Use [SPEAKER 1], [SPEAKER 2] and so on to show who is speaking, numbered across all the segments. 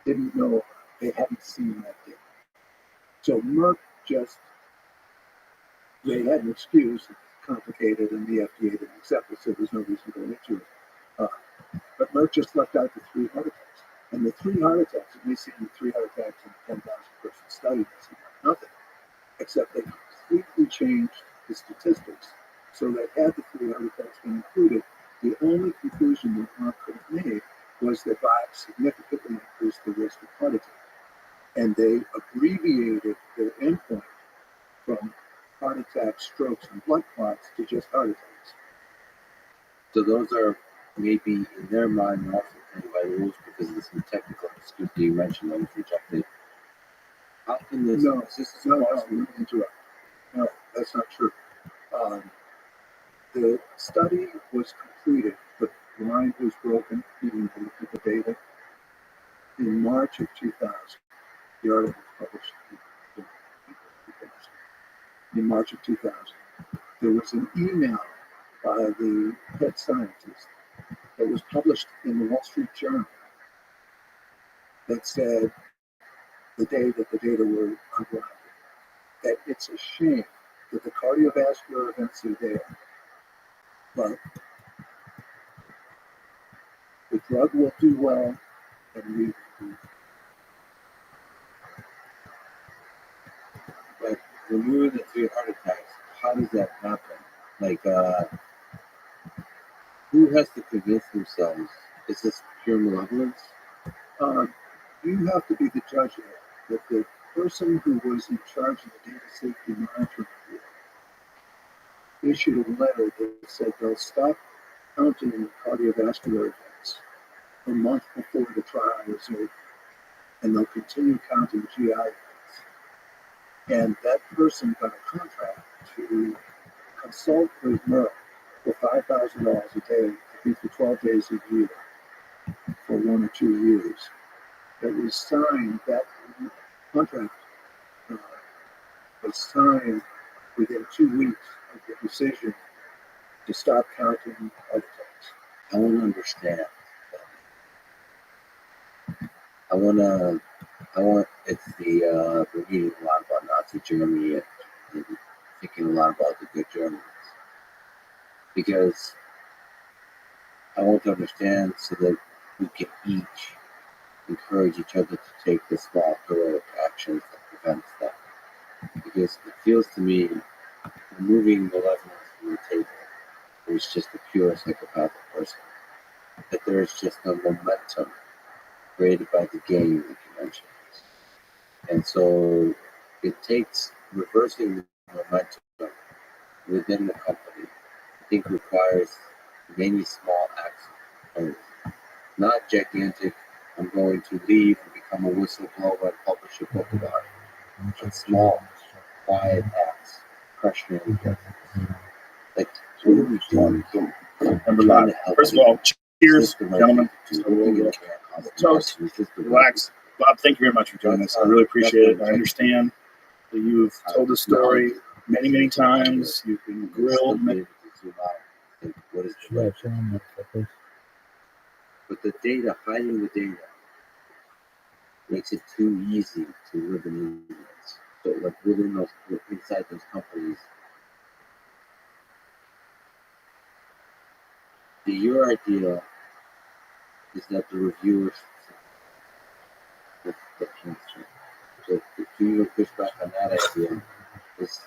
[SPEAKER 1] didn't know, they hadn't seen that data. So Merck they had an excuse, it's complicated, and the FDA didn't accept it, so there's no reason to go into it. Uh, but Merck just left out the 3 heart attacks. And the 3 heart attacks, it may seem 3 heart attacks in a 10,000 person study, seem like nothing, except they completely changed the statistics so that had the 3 heart attacks been included, the only conclusion that Merck could have made was that Vibe significantly increased the risk of heart attack. And they abbreviated their endpoint from heart attacks, strokes, and blood clots to just heart attacks.
[SPEAKER 2] So those are maybe in their mind also playing by the rules because of some technical excuse that you mentioned that was rejected. How can this?
[SPEAKER 1] No, interrupt. No, that's not true. The study was completed, but the line was broken, even to look at the data, in March of 2000. The article was published in March of 2000. There was an email by the head scientist that was published in the Wall Street Journal that said the day that the data were unblinded, that it's a shame that the cardiovascular events are there, but the drug will do well and we will do.
[SPEAKER 2] But removing the 3 heart attacks, how does that happen? Like, who has to convince themselves? Is this pure malevolence?
[SPEAKER 1] You have to be the judge of it. That the person who was in charge of the data safety monitoring board issued a letter that said they'll stop counting the cardiovascular events a month before the trial is over, and they'll continue counting GI events. And that person got a contract to consult with Merck for $5,000 a day, I think for 12 days a year, for 1 or 2 years. That was signed, that contract was signed within 2 weeks of the decision to stop counting heart attacks.
[SPEAKER 2] I want to understand. It's we're reading a lot about Nazi Germany and thinking a lot about the good Germans. Because I want to understand so that we can each encourage each other to take the small heroic actions that prevent that. Because it feels to me, removing malevolence from the table, there's just a pure psychopathic person. That there's just a momentum created by the game that you mentioned. And so it takes reversing the momentum within the company, I think requires many small acts of not gigantic, I'm going to leave and become a whistleblower and publish a book about it. But small, quiet acts, pressuring each other. Like, what are we doing?
[SPEAKER 3] First of all, cheers, gentlemen. Toast, relax. Bob, thank you very much for doing this. I really appreciate it. I understand that you've told the story many, many times. You've been grilled.
[SPEAKER 2] What is the But the data, hiding the data, makes it too easy to live in ignorance. So, like inside those companies, your idea is that the reviewers the cancer. So if you push back on that idea, is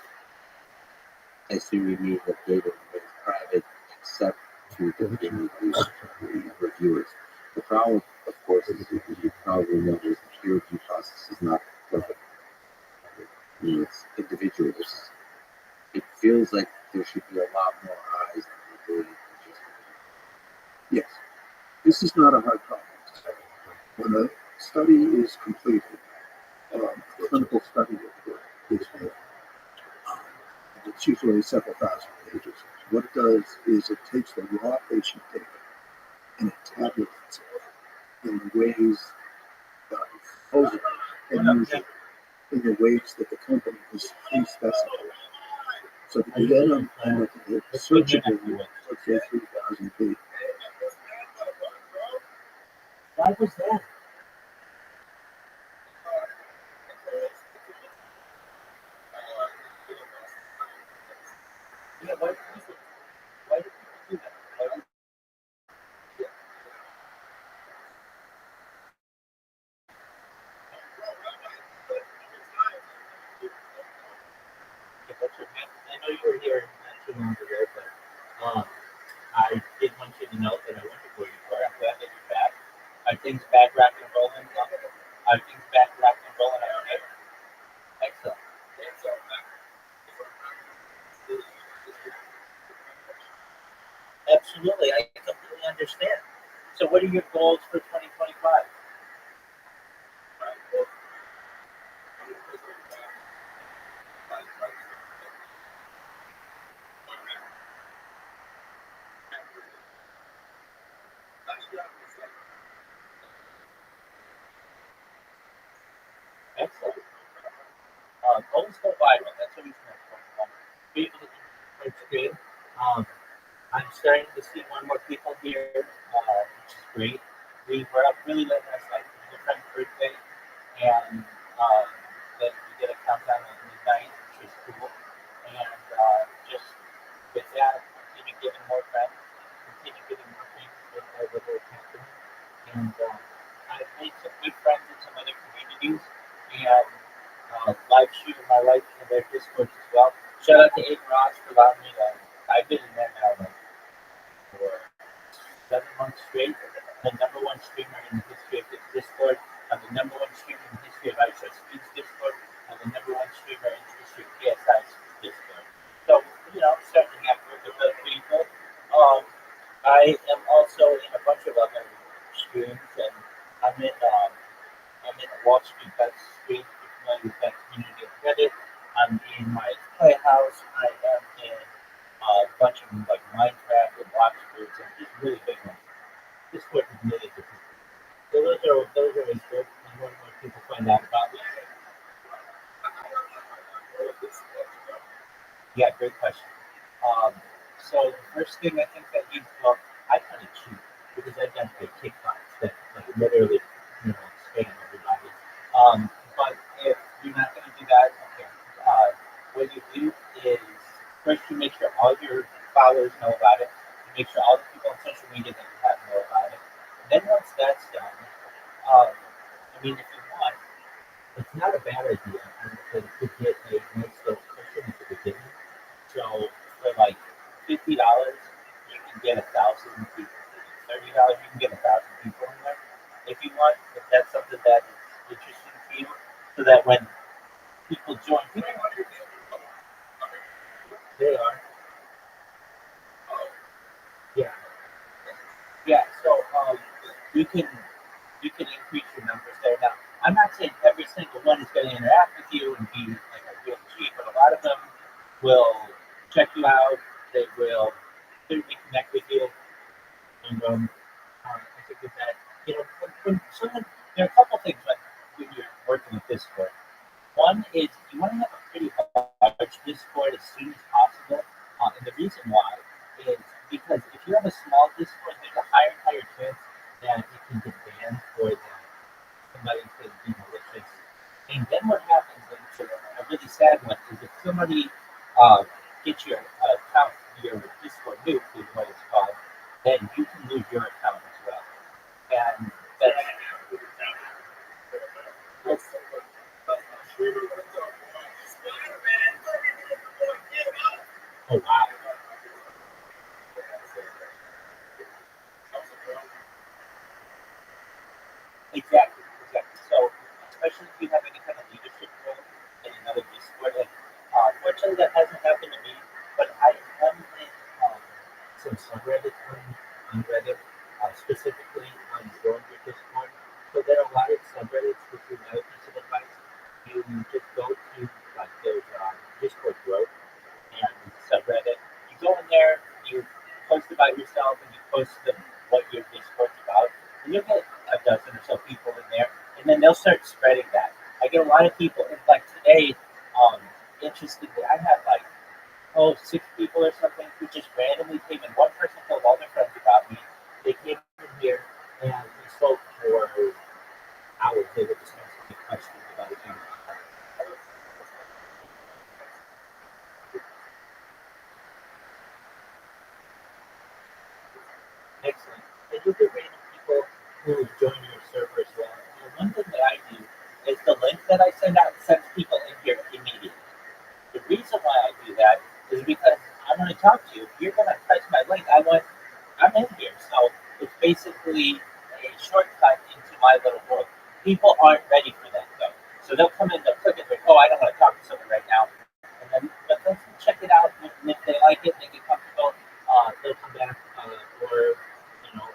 [SPEAKER 2] I assume you mean that data remains private except to the reviewers. The problem, of course, is you probably know is the peer review process is not perfect. I mean, it's individuals. It feels like there should be a lot more eyes than there is.
[SPEAKER 1] Yes, this is not a hard problem. When a study is completed, a clinical study report is made. It's usually several thousand pages. What it does is it takes the raw patient data and it tabulates it in the ways supposedly and usually in the ways that the company has pre-specified. So that you then on the searchable, let's say 3,000 pages.
[SPEAKER 4] Why was that? rolling. Are things back rock and rolling? Okay. Excellent. Absolutely, I completely understand. So, what are your goals for 2025? Excellent. Goals go viral. That's always more important. People, it's good. Um, I'm starting to see more and more people here, which is great. We were up really late last night for my friend's birthday, and then we did a countdown at midnight, which was cool. And just with that, continue getting more friends, continue getting more things with our little company. And I've made some good friends in some other communities, and live streaming my life in their Discord as well. Shout out to Aiden Ross for allowing me to. I've been in there now like for 7 months straight. The number one streamer in the history of this Discord. I'm the number one streamer in the history of iTrustSpeed's Discord. I'm the number one streamer in the history of KSI's Discord. So, starting to network with those people. I am also in a bunch of other streams, and I'm in Wall Street Bets stream, if you're familiar with that community of Reddit. I'm in my playhouse. I am in a bunch of like Minecraft and block groups and just really big ones. Discord is really different. So those are always good. And more and more people find out about me. Yeah, great question. Um, so the first thing I think that well, I kind of cheat because I've done big kickbacks that like literally, spam everybody. But if you're not going to do that, okay. What you do is first you make sure all your followers know about it. You make sure all the people on social media that you have know about it. And then once that's done, if you want, it's not a bad idea to get a nice little cushion at the beginning. So for like $50, you can get 1,000 people. $30, you can get 1,000 people in there if you want. If that's something that is interesting to you, so that when people join, they are, yeah, yeah. So you can you can increase your numbers there. Now, I'm not saying every single one is going to interact with you and be like a real cheat, but a lot of them will check you out. They will certainly connect with you. And I think that, when someone, there are a couple things when you're working with Discord. One is you want to have a pretty large Discord as soon as possible. And the reason why is because if you have a small Discord, there's a higher chance that it can get banned or that somebody could be malicious. And then what happens, and it's a really sad one, is if somebody gets your account, your Discord nuked, is what it's called, then you can lose your account as well. And that's, oh wow. Exactly. So, especially if you have any kind of leadership role in another Discord, and fortunately that hasn't happened to me, but I am in some subreddits on Reddit, specifically on growing your Discord. So there are a lot of subreddits, which is another piece of advice. You just go to like those Discord growth and subreddit. You go in there, you post about yourself, and you post what your Discord's about, and you'll get a dozen or so people in there, and then they'll start spreading that. I get a lot of people, and like today, interestingly, I had like 6 people or something who just randomly came in. One person told all their friends about me. They came in here and we spoke for hours. They were just asking me questions about it. Excellent. And you'll get random people who join your server as well. And one thing that I do is the link that I send out sends people in here immediately. The reason why I do that is because I want to talk to you. If you're going to press my link, I'm in here. So it's basically a shortcut into my little world. People aren't ready for that though. So they'll come in, they'll click it, like, oh, I don't want to talk to someone right now. And then, but they'll check it out, and if they like it, they get comfortable, they'll come back, or, you know,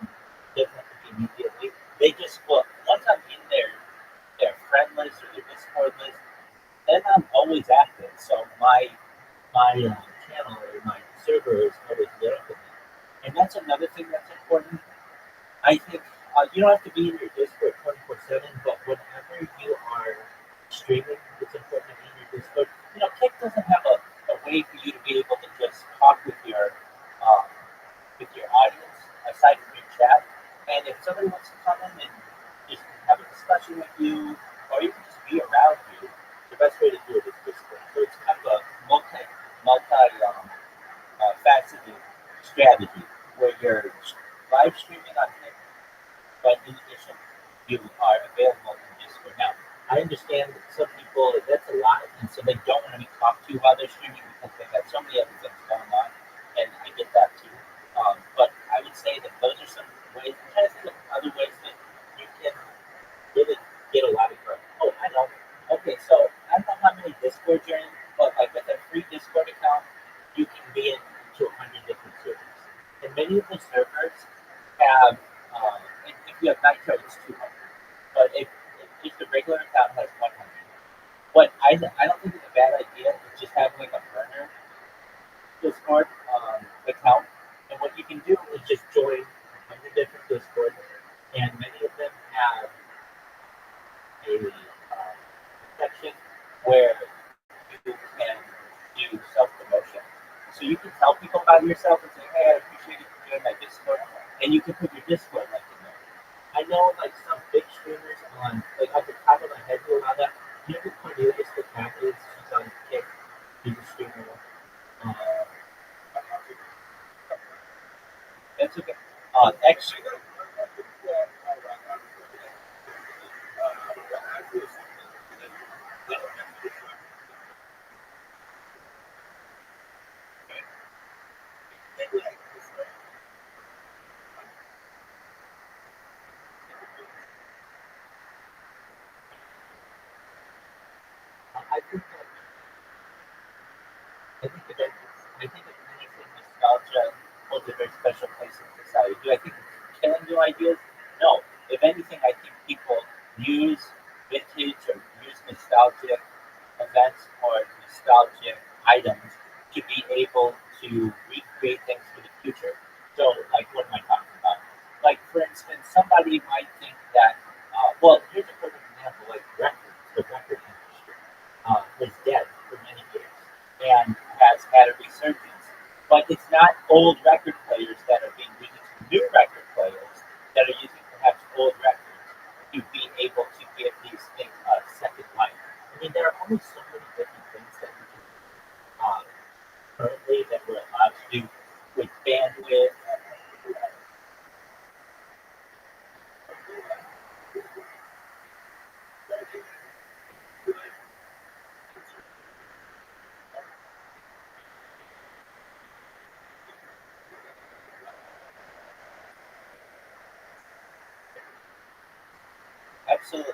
[SPEAKER 4] doesn't have to be immediately. They just, well, once I'm in their friend list or their Discord list, then I'm always active. So my channel or my server is always lit up with me. And that's another thing that's important. I think you don't have to be in your Discord 24/7, but whenever you are streaming, it's important to be in your Discord. You know, Kick doesn't have a way for you to be able to just talk um, with your audience aside from your chat. And if somebody wants to come in and just have a discussion with you, or even just be around you, the best way to do it is Discord. So it's kind of a multi faceted strategy where you're live streaming on Kick, but in addition, you are available in Discord. Now, I understand that some people that's a lot, and so they don't want to be talked to while they're streaming because they have so many other things going on, and I get that too. But I would say that those are some ways. I'm trying to think of other ways that you can really get a lot of growth. Oh, I know. Okay, so I don't know how many Discord you're in, but like with a free Discord account, you can be in to 100 different servers. And many of the servers have, if you have Nitro, it's 200. But if just a regular account has 100. What I don't think it's a bad idea is just having like a burner Discord account. And what you can do is just join 100 different Discord, and many of them have a section where you can do self promotion. So you can tell people about yourself and say, hey, I appreciate you for joining my Discord. And you can put your Discord link in there. I know like some big streamers on, like off the top of my head who allow that. You know who Cornelius the Cat is? She's on Kick. She's a streamer. Uh, that's okay. Actually, I think that I think if anything, nostalgia holds a very special place in society. Do I think it's killing new ideas? No. If anything, I think people use vintage or use nostalgic events or nostalgic items to be able to recreate things for the future. So, like, what am I talking about? Like, for instance, somebody might think that, well, here's a perfect example, like records, the record industry was dead for many years and has had a resurgence. But it's not old record players that are being used, it's new record players that are using perhaps old records to be able to give these things a second life. I mean, there are only so many different things that we can currently that we're allowed to do with bandwidth. Absolutely.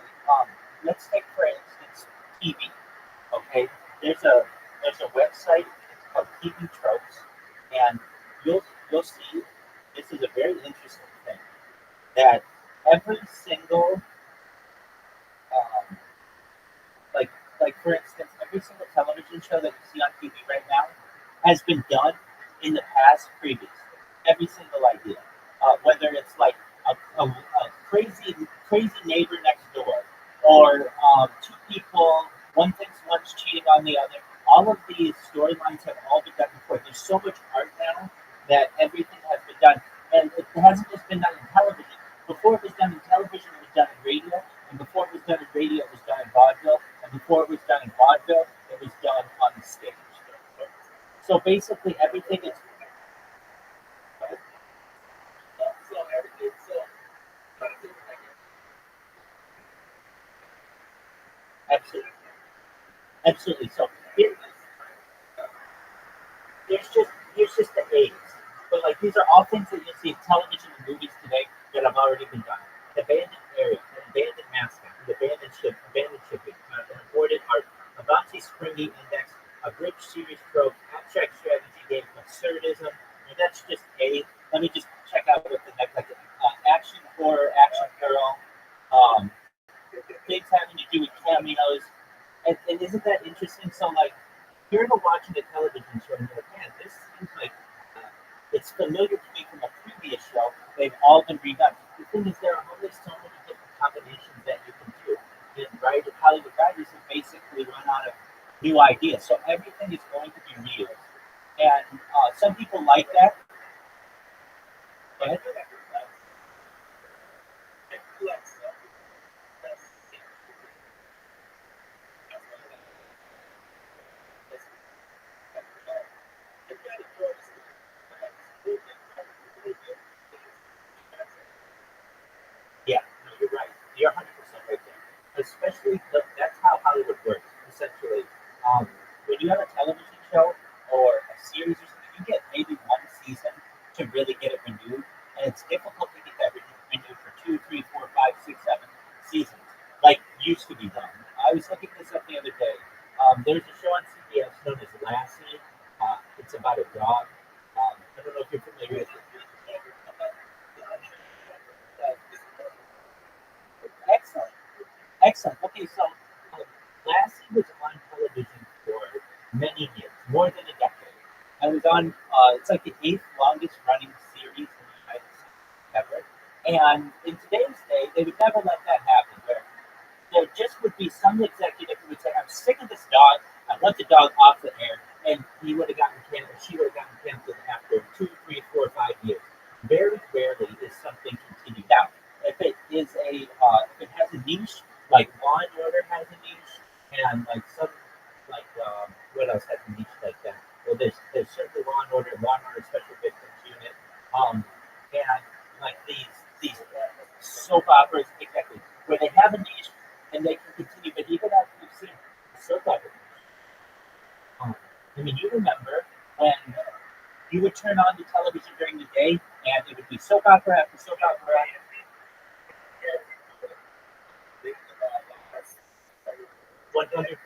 [SPEAKER 4] Let's take for instance TV. Okay, there's a website. It's called TV Tropes, and you'll see this is a very interesting thing that every single um, like like for instance every single television show that you see on TV right now has been done in the past previously. Every single idea, whether it's like a crazy neighbor next door, or two people, one thinks one's cheating on the other. All of these storylines have all been done before. There's so much art now that everything has been done, and it hasn't just been done in television. Before it was done in television, it was done in radio, and before it was done in radio, it was done in vaudeville, and before it was done in vaudeville, it was done on the stage. So basically, everything is absolutely, absolutely. So here's just the aids. But like these are all things that you'll see in television and movies today that have already been done. The abandoned area, the abandoned mascot, the abandoned shipping, an aborted art, a bouncy springy index, a rich series trope, abstract strategy game, absurdism, and that's just a. Let me just check out what the next like action horror, action girl, um, things having to do with cameos, and isn't that interesting? So like, you're watching a television show and you're like, man, this seems like it's familiar to me from a previous show. They've all been redone. The thing is, there are only so many different combinations that you can do. And Hollywood writers have basically run out of new ideas. So everything is going to be real. And some people like that. But yeah, no, you're right. You're 100% right there. Especially, that's how Hollywood works, essentially. When you have a television show or a series or something, you get maybe one season to really get it renewed. And it's difficult to get that renewed for 2, 3, 4, 5, 6, 7 seasons, like used to be done. I was looking this up the other day. There's a show on CBS known as Lassie. It's about a dog. I don't know if you're familiar with it. Excellent. Excellent. Okay, so Lassie was on television for many years, more than a decade. I was on, it's like the eighth longest running series in the United States ever. And in today's day, they would never let that happen. Where there just would be some executive who would say, I'm sick of this dog. I want the dog off the air. And he would have gotten canceled, she would have gotten canceled after 2, 3, 4, 5 years. Very rarely is something continued out. If it is if it has a niche, like Law and Order has a niche, and like some, like what else has a niche like that? Well, there's certainly Law and Order Special Victims Unit, and like these soap operas exactly where they have a niche and they can continue. But even after you've seen soap operas, I mean, you remember when you would turn on the television during the day and it would be soap opera after soap opera. 100%.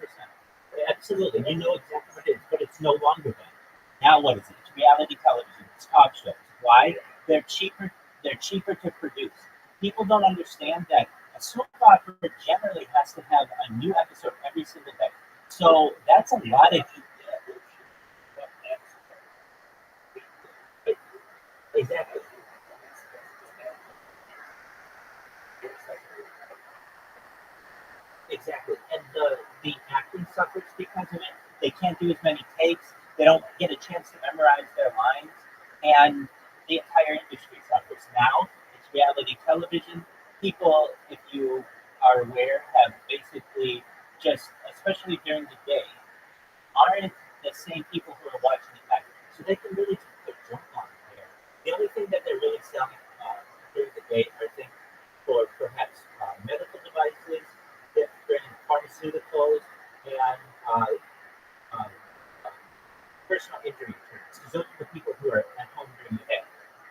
[SPEAKER 4] Absolutely. You know exactly what it is, but it's no longer that. Now what is it? It's reality television. It's talk shows. Why? They're cheaper. They're cheaper to produce. People don't understand that a soap opera generally has to have a new episode every single day. So that's a lot of exactly. Exactly. And the acting suffers because of it. They can't do as many takes. They don't get a chance to memorize their lines. And the entire industry suffers. Now it's reality television. People, if you are aware, have basically just, especially during the day, aren't the same people who are watching it live. So they can really just put junk on there. The only thing that they're really selling during the day are things for perhaps medical devices, different pharmaceuticals, and uh, personal injury insurance. Because those are the people who are at home during the day.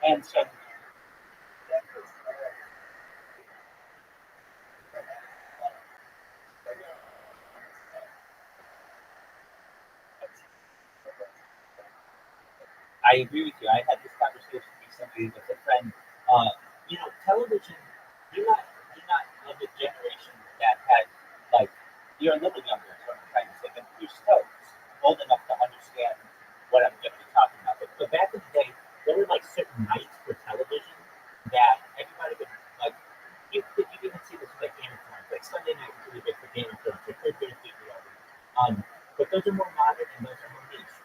[SPEAKER 4] And so I agree with you. I had this conversation recently with a friend. Uh, television. You're not of the generation that had like you're a little younger. Is what I'm trying to say, but you're still old enough to understand what I'm going to be talking about. But back in the day, there were like certain nights for television that everybody would like. You even see this with like Game of Thrones. Like Sunday night was really big for Game of Thrones. Like third grade people. But those are more modern and those are more niche.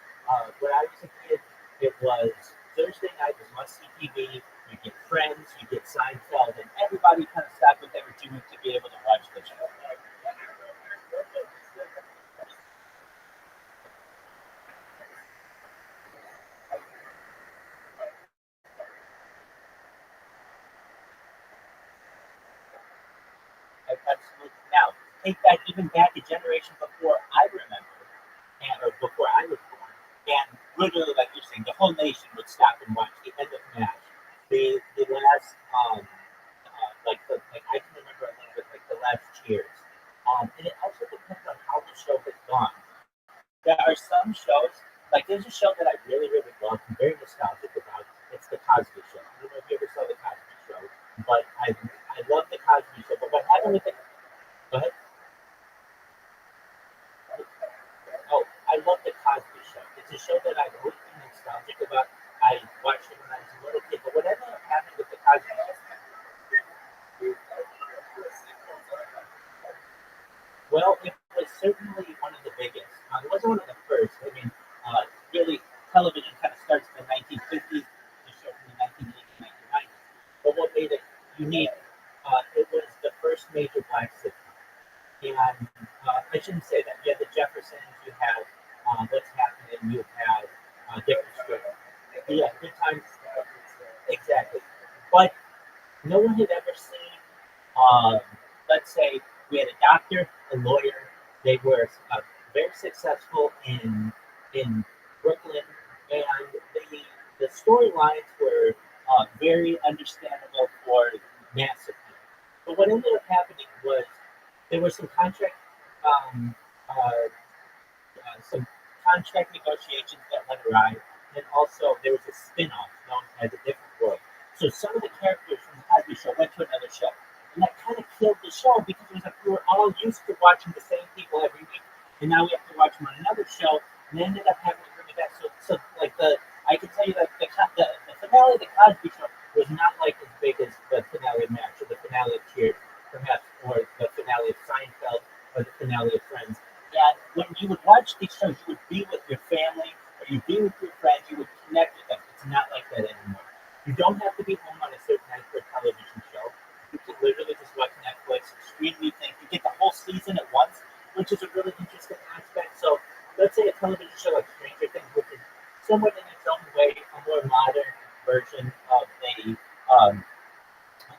[SPEAKER 4] When I was a kid, it was Thursday night was must see TV. You get Friends, you get Seinfeld, and everybody kind of stopped what they were doing to be able to watch the show. Absolutely. Now, take that even back a generation before I remember, or before I was born, and literally, like you're saying, the whole nation would stop and watch the end of the match. The last, like I can remember a little bit like the last Cheers. And it also depends on how the show has gone. There are some shows, like there's a show that I really, really love, I'm very nostalgic about. It's The Cosby Show. I don't know if you ever saw The Cosby Show, but I love The Cosby Show. But what happened with the, go ahead. Oh, I love The Cosby Show. It's a show that I've always been nostalgic about. I watched it when I was a little kid, but what ended up happening with The Cosby Show? Well, it was certainly one of the biggest. It wasn't one of the first. I mean, really, television kind of starts in the 1950s, the show from the 1980s, 1990s. But what made it unique, it was the first major black sitcom. And I shouldn't say that. You had the Jeffersons, you had What's Happening, you had Different Strokes. Yeah, Good Times. Exactly. But no one had ever seen, um, let's say, we had a doctor, a lawyer. They were very successful in Brooklyn, and the storylines were very understandable for mass appeal. But what ended up happening was there were some contract negotiations that went awry, and also there was a spin-off known as A Different World. So some of the characters from the Cosby Show went to another show, and that kind of killed the show because it was like we were all used to watching the same people every week, and now we have to watch them on another show, and they ended up having to bring it back. So like I can tell you that the finale of the Cosby Show was not like as big as the finale of Match or the finale of Cheers, perhaps, or the finale of Seinfeld or the finale of Friends. And when you would watch these shows, you would be with your family or you'd be with your friends, you would connect with them. It's not like that anymore. You don't have to be home on a certain night for a television show. You can literally just watch Netflix, stream anything. You get the whole season at once, which is a really interesting aspect. So let's say a television show like Stranger Things, which is somewhat in its own way a more modern version of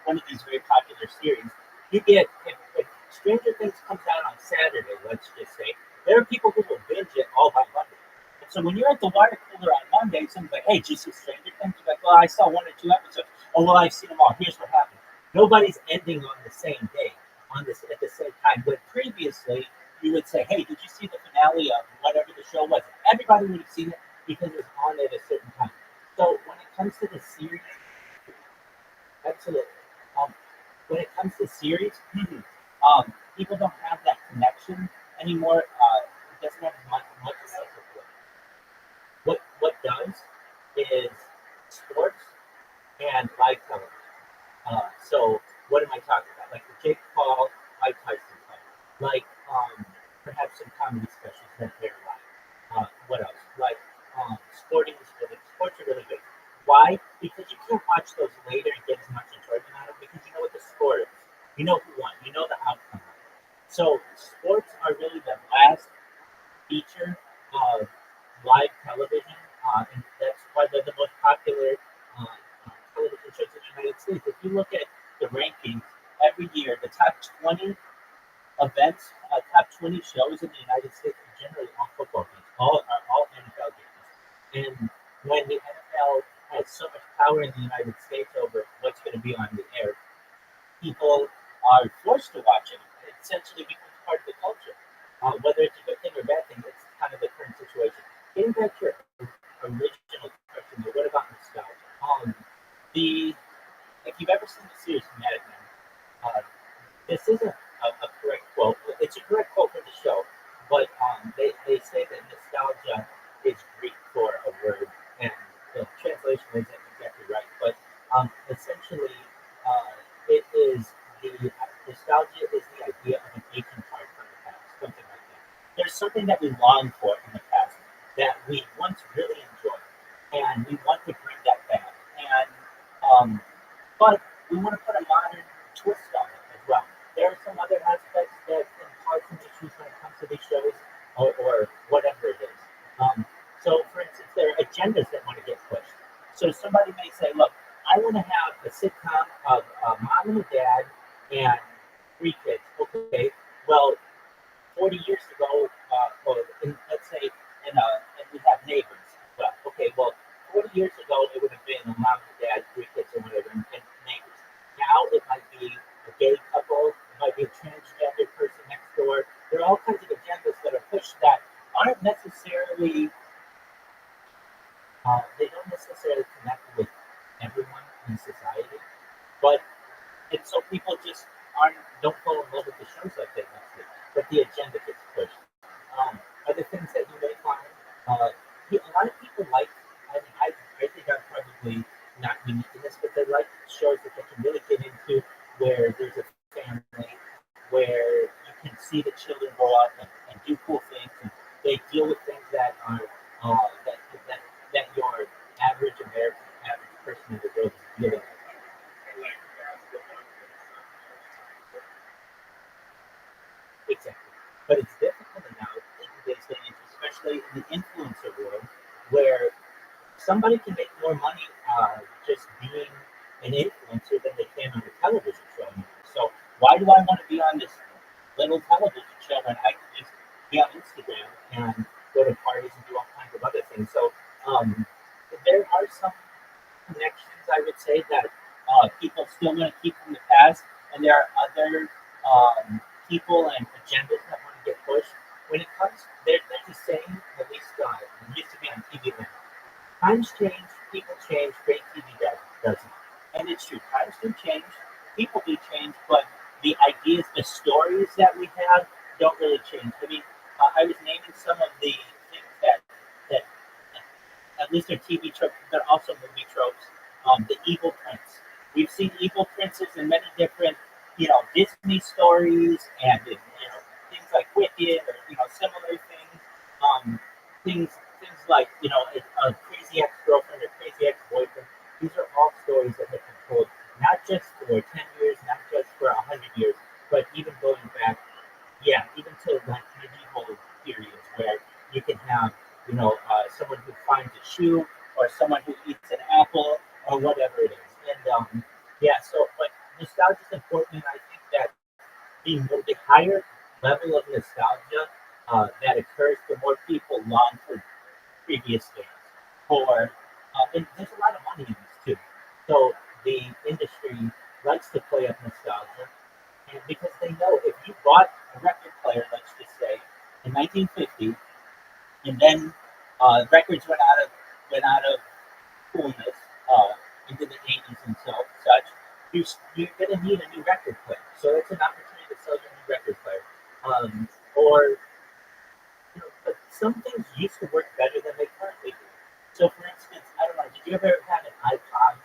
[SPEAKER 4] one of these very popular series. You get if Stranger Things comes out on Saturday, let's just say, there are people who will binge it all by Monday. And so when you're at the water cooler on Monday, someone's like, "Hey, did you see Stranger Things?" You're like, "Well, I saw one or two episodes." "Oh, well, I've seen them all. Here's what happened." Nobody's ending on the same day, on this at the same time. But previously, you would say, "Hey, did you see the finale of whatever the show was?" Everybody would have seen it because it was on at a certain time. So when it comes to the series, absolutely. Um, when it comes to series, people don't have that connection anymore. It doesn't have much of a what does is sports and live television. So what am I talking about? Like the Jake Paul, Mike Tyson fight, like perhaps some comedy specials that they're live. What else? Like sports are really good. Why? Because you can't watch those later and get as much enjoyment out of them because you know what the score is. You know who won. You know the outcome. So sports are really the last feature of live television, and that's why they're the most popular television shows in the United States. If you look at the rankings every year, the top 20 events, top 20 shows in the United States are generally all football games, all NFL games. And when the NFL has so much power in the United States over what's going to be on the air, people are forced to watch it. It essentially becomes part of the culture. Whether it's a good thing or a bad thing, it's kind of the current situation. Getting back to your original question, what about nostalgia? The If you've ever seen the series Mad Men, this isn't a correct quote. It's a correct quote from the show, but they say that nostalgia is Greek for a word, and the translation isn't exactly right. But essentially, it is nostalgia is the idea of an aching heart from the past, something like that. There's something that we long for in the past that we once really enjoyed, and we want to bring that back. And but we want to put a modern twist on it as well. There are some other aspects that can cause some issues when it comes to these shows or whatever it is. So, for instance, there are agendas that want to get pushed. So somebody may say, look, I want to have a sitcom of a mom and a dad and 3 kids. Okay, well, 40 years ago, let's say, and we have neighbors as well. Okay, well, 40 years ago, it would have been a mom and dad, 3 kids, or whatever, and neighbors. Now it might be a gay couple, it might be a transgender person next door, basically they don't necessarily connect with everyone in society, but and so people just don't fall in love with the shows like they want to, but the agenda gets pushed. Other things that you may find, a lot of people like. I think I'm probably not unique in this, but they like shows that they can really get into, where there's a family, where you can see the children grow up and do cool things, and they deal with things that are that, that that your average American, average person in the world is dealing with. Exactly. But it's difficult now in today's day and age, especially in the influencer world, where somebody can make more money just being an influencer than they can on a television show anymore. So why do I want to be on this little television show when I can just be on Instagram and go to parties and do all kinds of other things? So um, there are some connections, I would say, that people still want to keep from the past, and there are other people and agendas that want to get pushed. When it comes, there's a saying, at least it used to be on TV now. Times change, people change, great TV doesn't. And it's true, times do change, people do change, but the ideas, the stories that we have don't really change. I mean, I was naming some of the things that at least are TV tropes, they're also movie tropes. The evil prince. We've seen evil princes in many different, Disney stories and things like Wicked or similar things. Um, things like a crazy ex-girlfriend or crazy ex-boyfriend. These are all stories that have been told not just for 10 years, not just for 100 years, but even going back, even to like medieval periods where you can have someone who finds a shoe or someone who eats an apple or whatever it is. And but nostalgia is important. And I think that the higher level of nostalgia that occurs, the more people long for previous games. And there's a lot of money in this too. So the industry likes to play up nostalgia, and because they know if you bought a record player, let's just say, in 1950, and then records went out of coolness into the 80s and such, you're going to need a new record player. So it's an opportunity to sell you a new record player. Or but some things used to work better than they currently do. So, for instance, I don't know, did you ever have an iPod?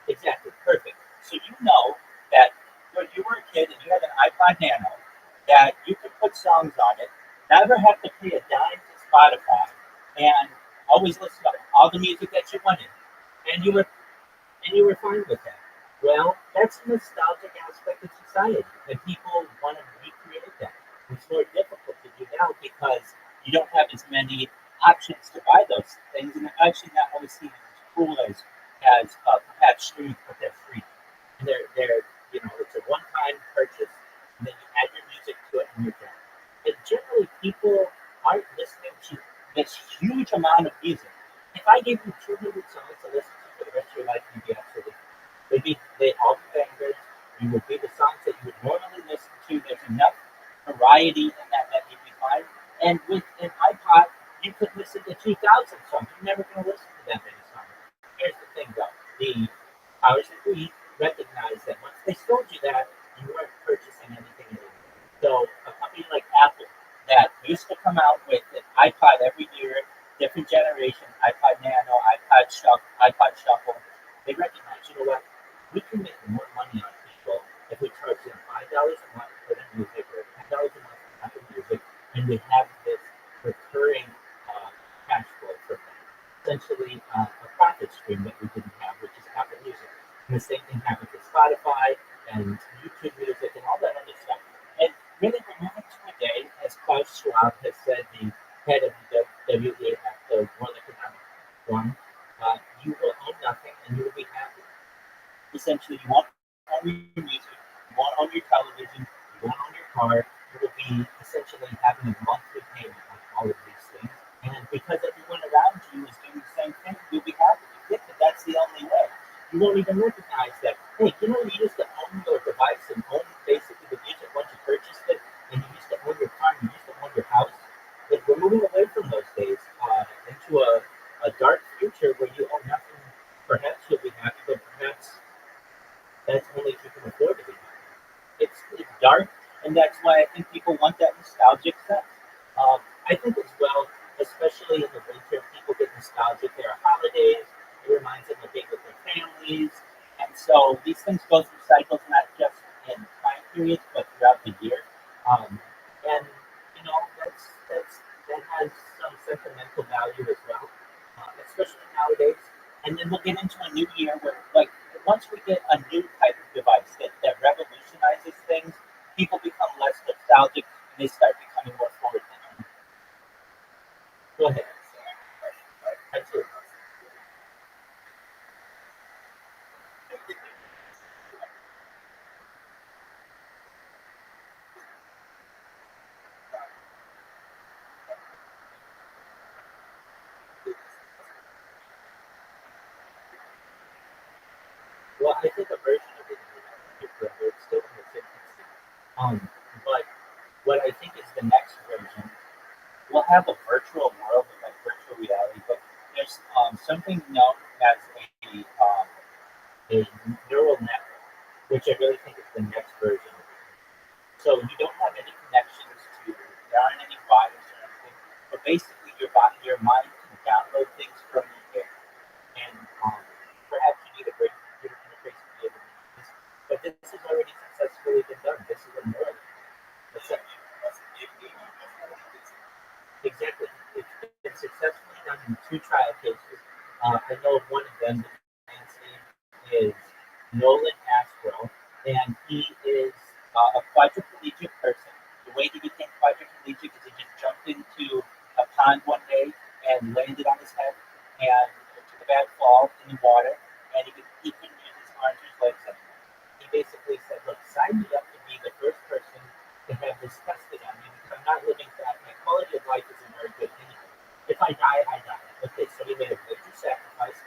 [SPEAKER 4] Exactly, perfect. So you know that when you were a kid and you had an iPod Nano, that you could put songs on it, never have to pay a dime to Spotify, and always listen to all the music that you wanted, and you were fine with that. Well, that's a nostalgic aspect of society, and people want to recreate that. It's more difficult to do now because you don't have as many options to buy those things, and they're actually not always seen as cool as perhaps streaming, but they're free. And it's a one-time purchase, and then you add your music to it, and you're done. And generally, people aren't listening to this huge amount of music. If I gave you 200 songs to listen to for the rest of your life, you'd be absolutely they'd all be bangers. You would be the songs that you would normally listen to. There's enough variety in that you'd be fine. And with an iPod, you could listen to 2,000 songs. You're never going to listen to that many songs. Here's the thing, though. The powers that be recognize that once they sold you that, you weren't purchasing anything anymore. So a company like Apple that used to come out with an iPod every year, different generations, iPod Nano, iPod Shuffle, they recognize, you know what, we can make more money on people if we charge them $5 a month for their music or $10 a month for their music, and we have this recurring cash flow for them. Essentially, a profit stream that we didn't have, which is Apple Music. And the same thing happens with Spotify and YouTube Music and all that other stuff. And really, we're moving to a day, as Klaus Schwab has said, the head of the WEF, the World Economic Forum, you will own nothing and you will be happy. Essentially, you won't own your music, you won't own your television, you won't own your car. You will be essentially having a monthly payment on all of these things. And because everyone around you is doing the same thing, you'll be happy. You think that that's the only way. You won't even recognize that, hey, you used to own your device and own basically the music once you purchased it, and you used to own your car afford to be. It's dark, and that's why I think people want that nostalgic sense. I think as well, especially in the winter, people get nostalgic. There are holidays. It reminds them of being with their families, and so these things go through cycles, not just in time periods, but throughout the year. And you know, that has some sentimental value as well, especially nowadays. And then we'll get into a new year where, like, once we get a new type of device that revolutionizes things, people become less nostalgic and they start becoming more forward thinking. Go ahead. Absolutely. Well, I think a version of it is forever. It's still in its infancy. But what I think is the next version, we'll have a virtual world with like virtual reality, but there's something known as a neural network, which I really think is the next version of it. So you don't have any connections to, there aren't any wires or anything, but basically your mind can download things from the air. And perhaps you need a great computer interface to be able to do this, but this has already successfully been done. This is a neural. Exactly. It's been successfully done in two trial cases. I know of one of them. The man's name is Nolan Astro, and he is a quadriplegic person. The way he became quadriplegic is he just jumped into a pond one day and landed on his head and took a bad fall in the water, and he couldn't use his arms or his legs anymore. He basically said, "Look, sign me up to be the first person to have this tested on me because I'm not living that. My quality of life isn't very good anyway. If I die, I die." Okay, so he made a major sacrifice,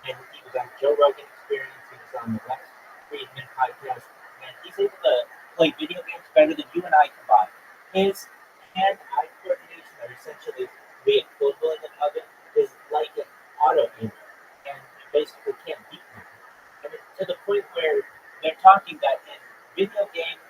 [SPEAKER 4] and he was on Joe Rogan Experience. He was on the Lex Friedman podcast, and he's able to play video games better than you and I combined. His hand-eye coordination are essentially the equivalent of it is like an auto aimer, and you basically can't beat him. And to the point where they're talking that in video game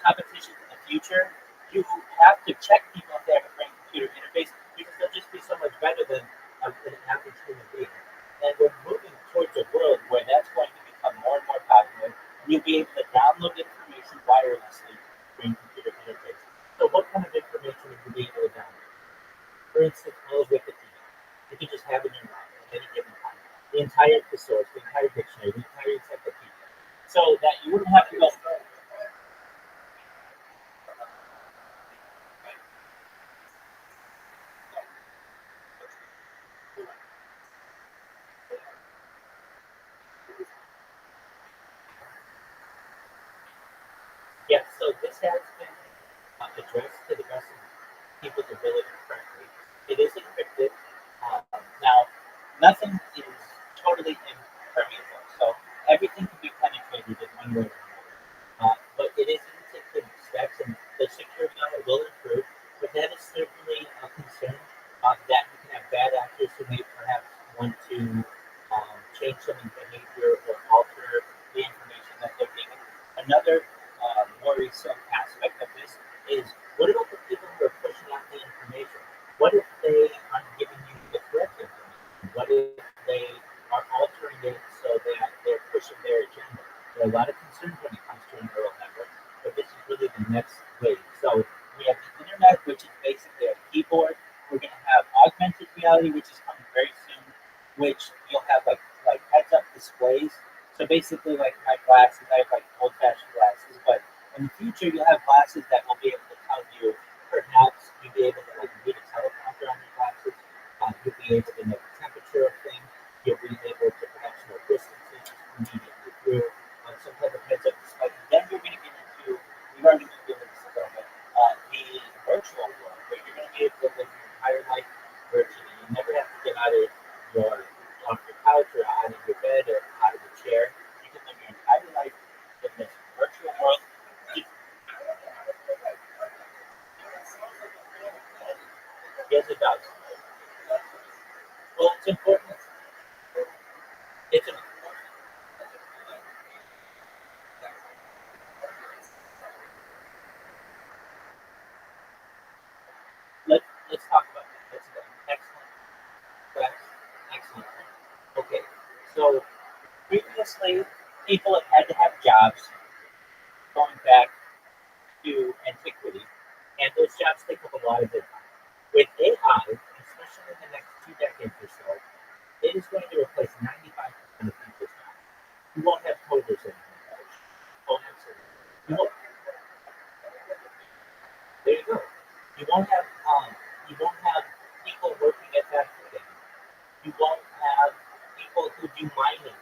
[SPEAKER 4] competitions in the future, you have to check people if they have a brain computer interface because they'll just be so much better than an average human being. And we're moving towards a world where that's going to become more and more popular. And you'll be able to download information wirelessly through brain computer interface. So, what kind of information would you be able to download? For instance, all of Wikipedia. You can just have in your mind at any given time. The entire thesaurus, the entire dictionary, the entire encyclopedia. So that you wouldn't have to go. Yeah, so this has been addressed to the best of people's ability currently. It is encrypted. Now, nothing is totally impermeable, so everything can be penetrated in one way or another. But it is in its encrypted steps, and the security on it will improve. But that is certainly a concern that you can have bad actors who may perhaps want to change someone's behavior or alter the information that they're giving. Another worrisome aspect of this is what about the people who are pushing out the information? What if they aren't giving you the correct information? What if they are altering it so that they're pushing their agenda? There are a lot of concerns when it comes to a neural network, but this is really the next wave. So we have the internet, which is basically a keyboard. We're going to have augmented reality, which is coming very soon, which you'll have like heads-up displays. So basically, like my glasses, I have like old-fashioned glasses, but in the future, you'll have glasses that will be able to tell you, perhaps you'll be able to like read a teleprompter on your glasses. You'll be able to know the temperature of things. You'll be able to perhaps know distances immediately through some type of heads-up display. And then you're going to get into, we've already moved into this a little bit, the virtual world, where you're going to be able to live your entire life virtually. You never have to get out of your off your couch or out of your bed or out of the chair. You can live your entire life in this virtual world. lot of it. With AI, especially in the next 2 decades or so, it is going to replace 95% of people's jobs. You won't have coders anymore. Oh, absolutely. You won't, there you go. You won't have people working at that thing. You won't have people who do mining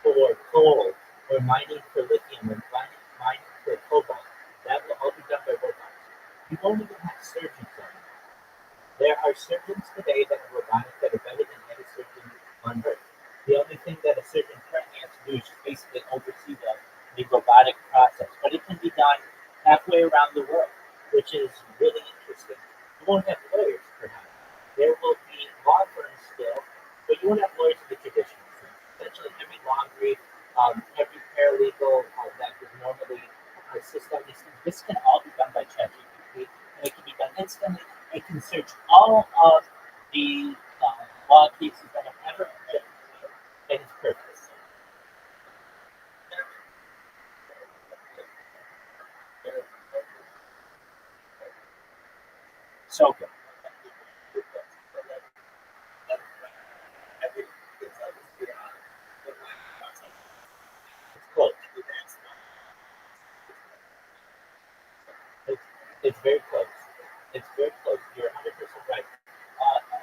[SPEAKER 4] for coal or mining for lithium or mining for cobalt. That will all be done by robots. You won't even have surgeons anymore. There are surgeons today that are robotic that are better than any surgeon on earth. The only thing that a surgeon currently has to do is just basically oversee the robotic process. But it can be done halfway around the world, which is really interesting. You won't have lawyers, perhaps. There will be law firms still, but you won't have lawyers in the traditional sense. Essentially, every law brief, every paralegal that would normally assist on these things, this can all be done by ChatGPT, and it can be done instantly. It can search all of the law cases that have ever been, and it's perfect. So good. It's close. It's, it's very close. It's very close. You're 100% right.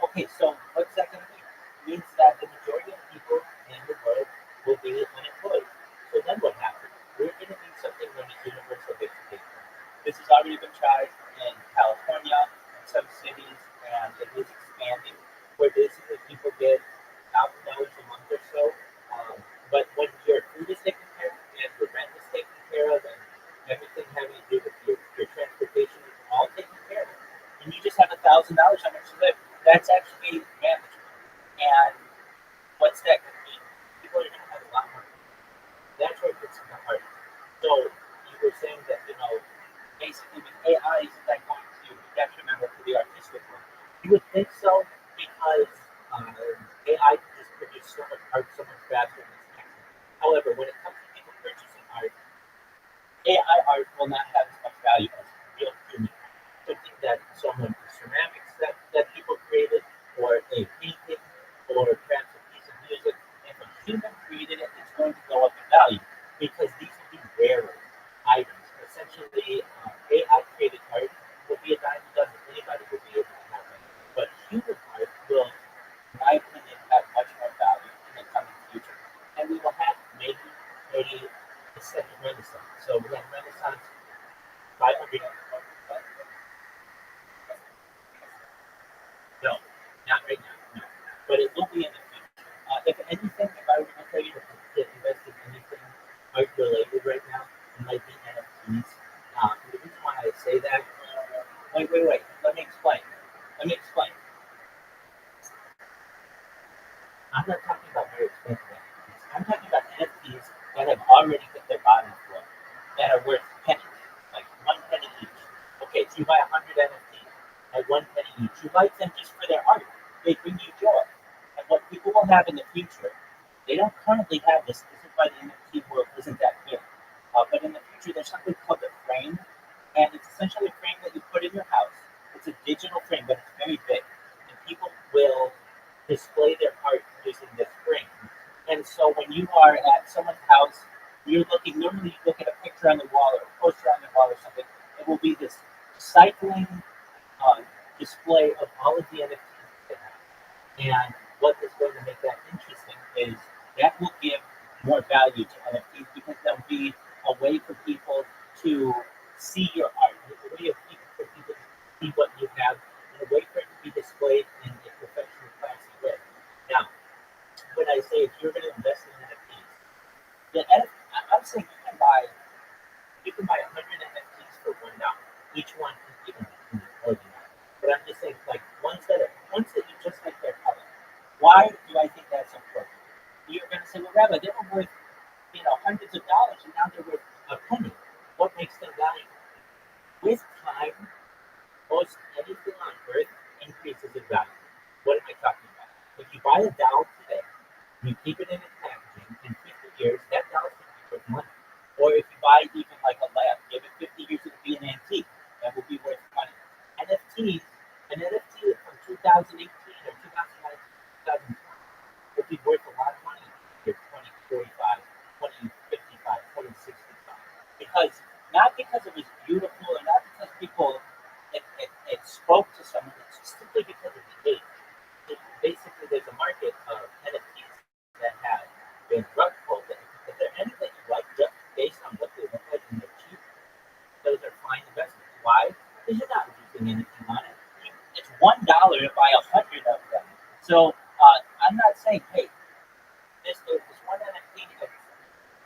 [SPEAKER 4] Okay, so what's that going to mean? It means that the majority of people in the world will be unemployed. So then what happens? We're going to need something known as universal basic income. This has already been tried in California, in some cities, and it is expanding, where basically people get $1,000 a month or so. But when your food is taken care of, and your rent is taken care of, and everything having to do with your transportation is all taken care of, and you just have $1,000 on which to live, that's actually manageable. And what's that going to mean? People are going to have a lot more. That's where it gets in the heart. So you were saying that, basically with AI, isn't that going to detrimental to the artistic one? You would think so, because AI can just produce so much art so much faster than it's next. However, when it comes to people purchasing art, AI art will not have as much value as real human art. Something that someone ceramics that people created, or a painting, or perhaps a piece of music. If a human created it, it's going to go up in value because these will be rarer items. Essentially, AI created art will be a dime a dozen. Anybody will be able to have it. But human art will, in my opinion, have much more value in the coming future. And we will have maybe a second Renaissance. So we had Renaissance 500 years ago. No, not right now. No, but it will be in the future. If anything, if I were going to tell you to invest in anything art related right now, it might be NFTs. The reason why I say that, wait. Let me explain. I'm not talking about very expensive NFTs. I'm talking about NFTs that have already hit their bottom floor, that are worth pennies, like 1 penny each. Okay, so you buy 100 NFTs at 1 penny each. You like them just for their art. They bring you joy. And what people will have in the future, they don't currently have this. This is why the NFT world isn't that big. But in the future, there's something called the frame, and it's essentially a frame that you put in your house. It's a digital frame, but it's very big, and people will display their art using this frame. And so when you are at someone's house, normally you look at a picture on the wall or a poster on the wall or something. It will be this cycling display of all of the NFTs they have. And what is going to make that interesting is that will give more value to NFTs because there'll be a way for people to see your art, a way for people to see what you have, and a way for it to be displayed in a professional, classy way. Now, when I say if you're going to invest in NFTs, I'm saying you can buy 100 NFTs for $1. Each one is even more than that. But I'm just saying, like ones that you just like their color. Why do I think that's important? You're going to say, well, Rabbi, they were worth hundreds of dollars, and now they're worth a penny. What makes them valuable? With time, most anything on earth increases in value. What am I talking about? If you buy a doll today, you keep it in its packaging, in 50 years, that doll's going to be worth money. Or if you buy even like a lamp, give it 50 years, it'll be an antique. That will be worth money. NFTs, an NFT from 2018 or 2019, 2020 would be worth a lot of money in 2045, 2055, 2065. Because, not because it was beautiful or not because people, it spoke to someone, it's just simply because of the age. Basically, there's a market of NFTs that have been rug pulled. If they're anything you like just based on what they look like and they're cheap, those are fine investments. Why? Because you're not losing anything on it. It's $1 to buy 100 of them. So I'm not saying, hey, this one NFT,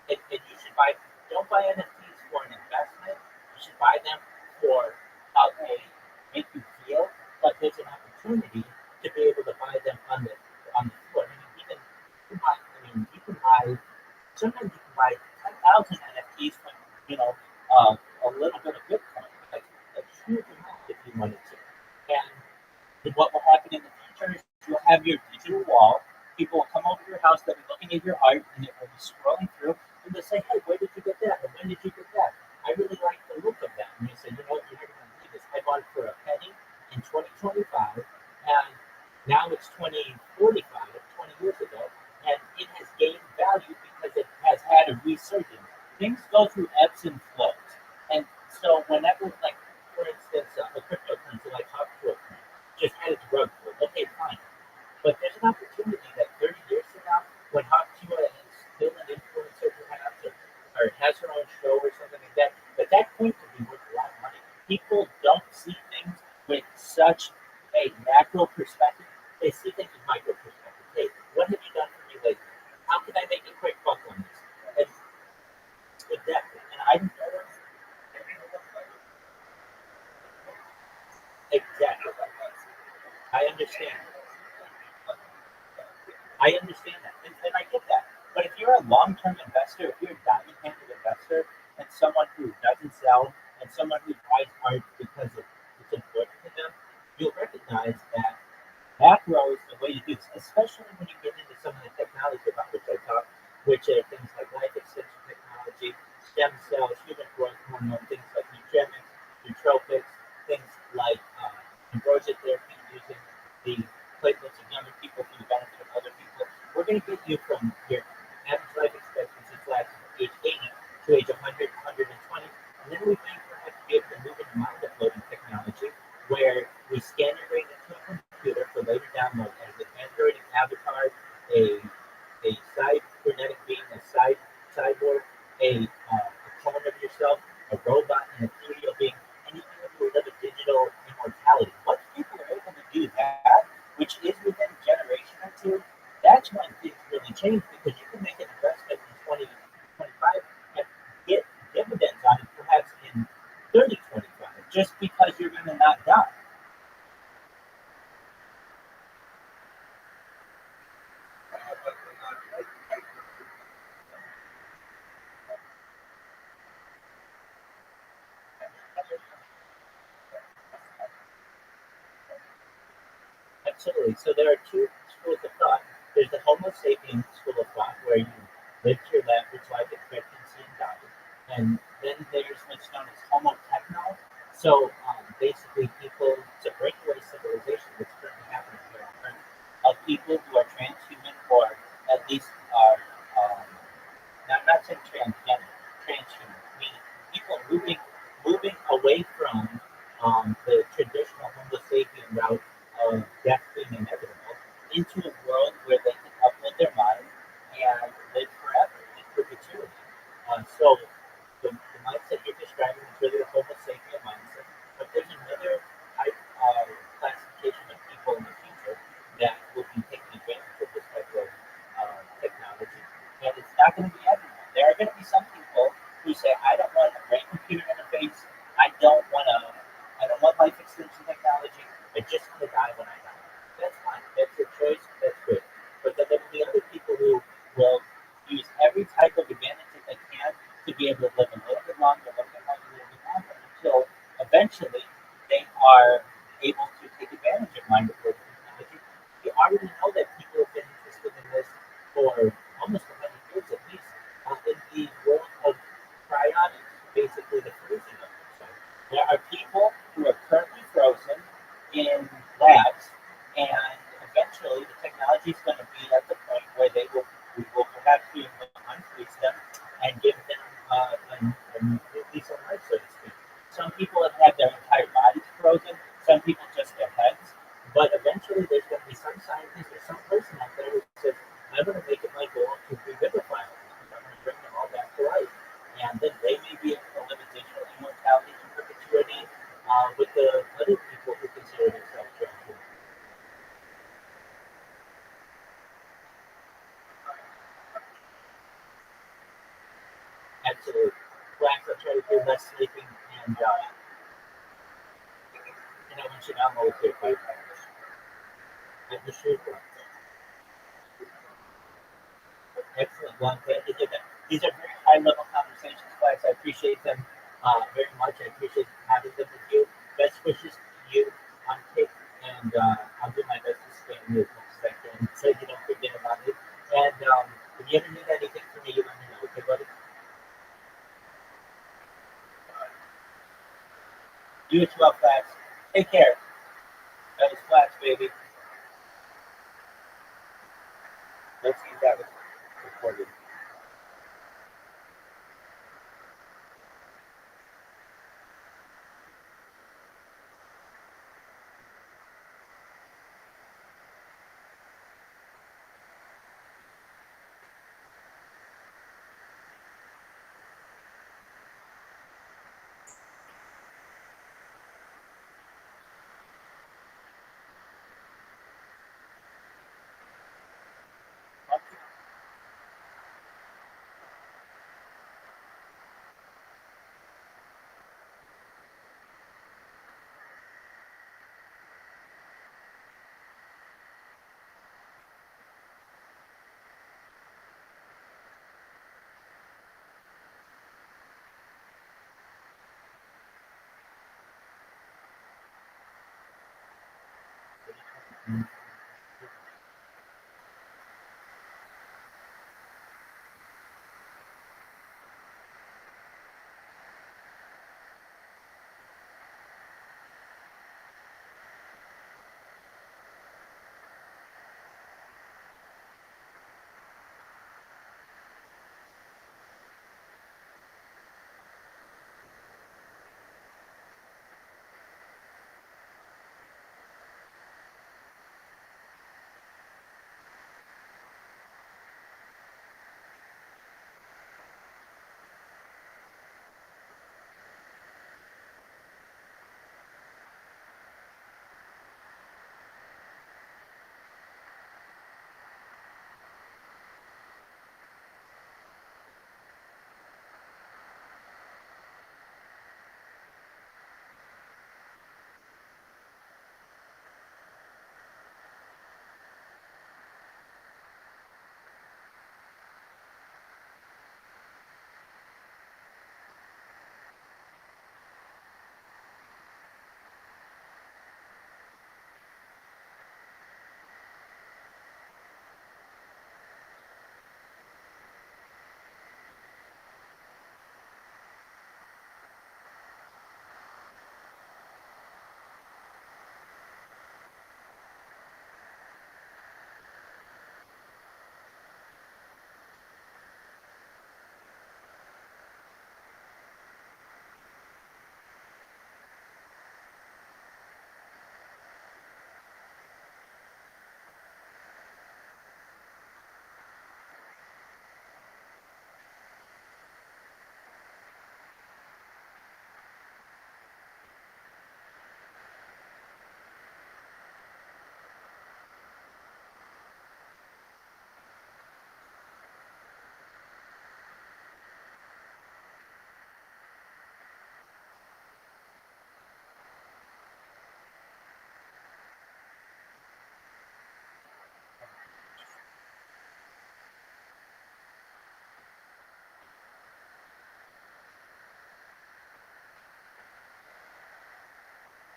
[SPEAKER 4] and you should buy. Don't buy NFTs for an investment. You should buy them for how they make you feel. But there's an opportunity to be able to buy them on the floor. I mean, even you can buy. Sometimes you can buy 10,000 NFTs from a little bit of Bitcoin, like a huge amount if you wanted to. And what will happen in the future is you'll have your digital wall. People will come over to your house, they'll be looking at your art, and they will be scrolling through, and they'll say, hey, where did you get that? And when did you get that? I really like the look of that. And you say, you know what, you're never going to believe this. I bought it for a penny in 2025, and now it's 2045, 20 years ago, and it has gained value because it has had a resurgence. Things go through ebbs and flows. And so whenever, like, for instance, a cryptocurrency like Rothschild just had its rug pulled, okay, fine. But there's an opportunity that 30 years from now, when Hopkins is still an influencer perhaps, or has her own show or something like that, that coin could be worth a lot of money. People don't see things with such a macro perspective. They see things with micro perspective. Hey, what have you done for me lately? How can I make a quick buck on this? And exactly. And I know exactly. I understand. I understand that, and I get that. But if you're a long-term investor, if you're a diamond-handed investor, and someone who doesn't sell, and someone who buys art because it's important to them, you'll recognize that macro is the way to do this, especially when you get into some of the technology about which I talk, which are things like life extension technology, stem cells, human growth hormone, things like nutramics, nootropics, things like ambrosia therapy using the platelets of younger people for the benefit of other people. We're going to get you from your average life expectancy flat age 80 to age 100, 120, and then we may perhaps be able to move into mind uploading technology where we scan your brain into a computer for later download as an android, an avatar, a cybernetic being, a cyborg, a clone of yourself, a robot, and a 3D being, and you can able to live a digital immortality. Once people are able to do that, which is within a generation or two, that's when things really change because you can make an investment in 2025 and get dividends on it perhaps in 3025 just because you're going to not die. Absolutely. So there are two schools of thought. There's the Homo sapiens school of thought, where you live to your average life expectancy and die. And then there's what's known as Homo techno. So basically, people, it's a breakaway civilization that's currently happening here on Earth, of people who are transhuman or at least are, now I'm not saying transgender, transhuman, meaning people moving away from the traditional Homo sapien route of death being inevitable into a world where they can upload their mind and live forever in perpetuity. So the mindset you're describing is really the Homo sapien mindset, but there's another type of classification of people in the future that will be taking advantage of this type of technology, and it's not going to be everyone. There are going to be some people who say, I don't want a brain computer interface, I don't want life extension technology, I just want to die when I die. That's fine. That's your choice. That's good. But then there will be other people who will use every type of advantage that they can to be able to live a little bit longer, until eventually they are able to take advantage of mind over technology. You already know that people have been interested in this for almost 100 years at least in the world of cryonics, basically the freezing of themselves. There are people who are currently frozen in labs, and eventually the technology is going to be at the point where we will perhaps be able to unfreeze them and give them a new lease on life, so to speak. Some people have had their entire bodies frozen, some people just their heads, but eventually there's going to be some scientist or some person out there who says, I'm going to make it my goal to revivify them. I'm going to bring them all back to life. And then they may be able to live additional immortality and perpetuity with the other people who consider themselves transhuman. Absolutely. Blacks are trying to do less sleeping, and we should not motivate by and the shoe. Excellent. Well, I'm glad to hear that. These are very high level conversations, class. I appreciate them very much. I appreciate having them with you. Best wishes to you on tape, and I'll do my best to stay in you as much as I can so you don't forget about it. And if you ever need anything from me, you let me know, okay, buddy? You as well, class. Take care. That was class, baby. Let's see if that was recorded.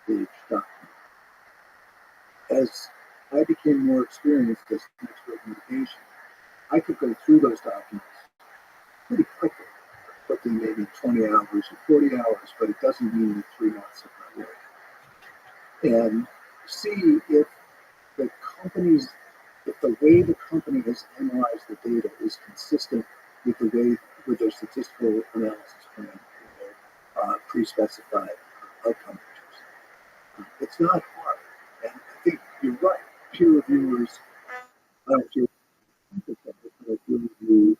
[SPEAKER 1] The document. As I became more experienced as an expert in meditation, I could go through those documents pretty quickly within maybe 20 hours or 40 hours, but it doesn't mean that 3 months of my work. And see if the companies, if the way the company has analyzed the data is consistent with the way, with their statistical analysis plan, their pre-specified outcome measures. It's not hard. And I think you're right. Peer reviewers, peer review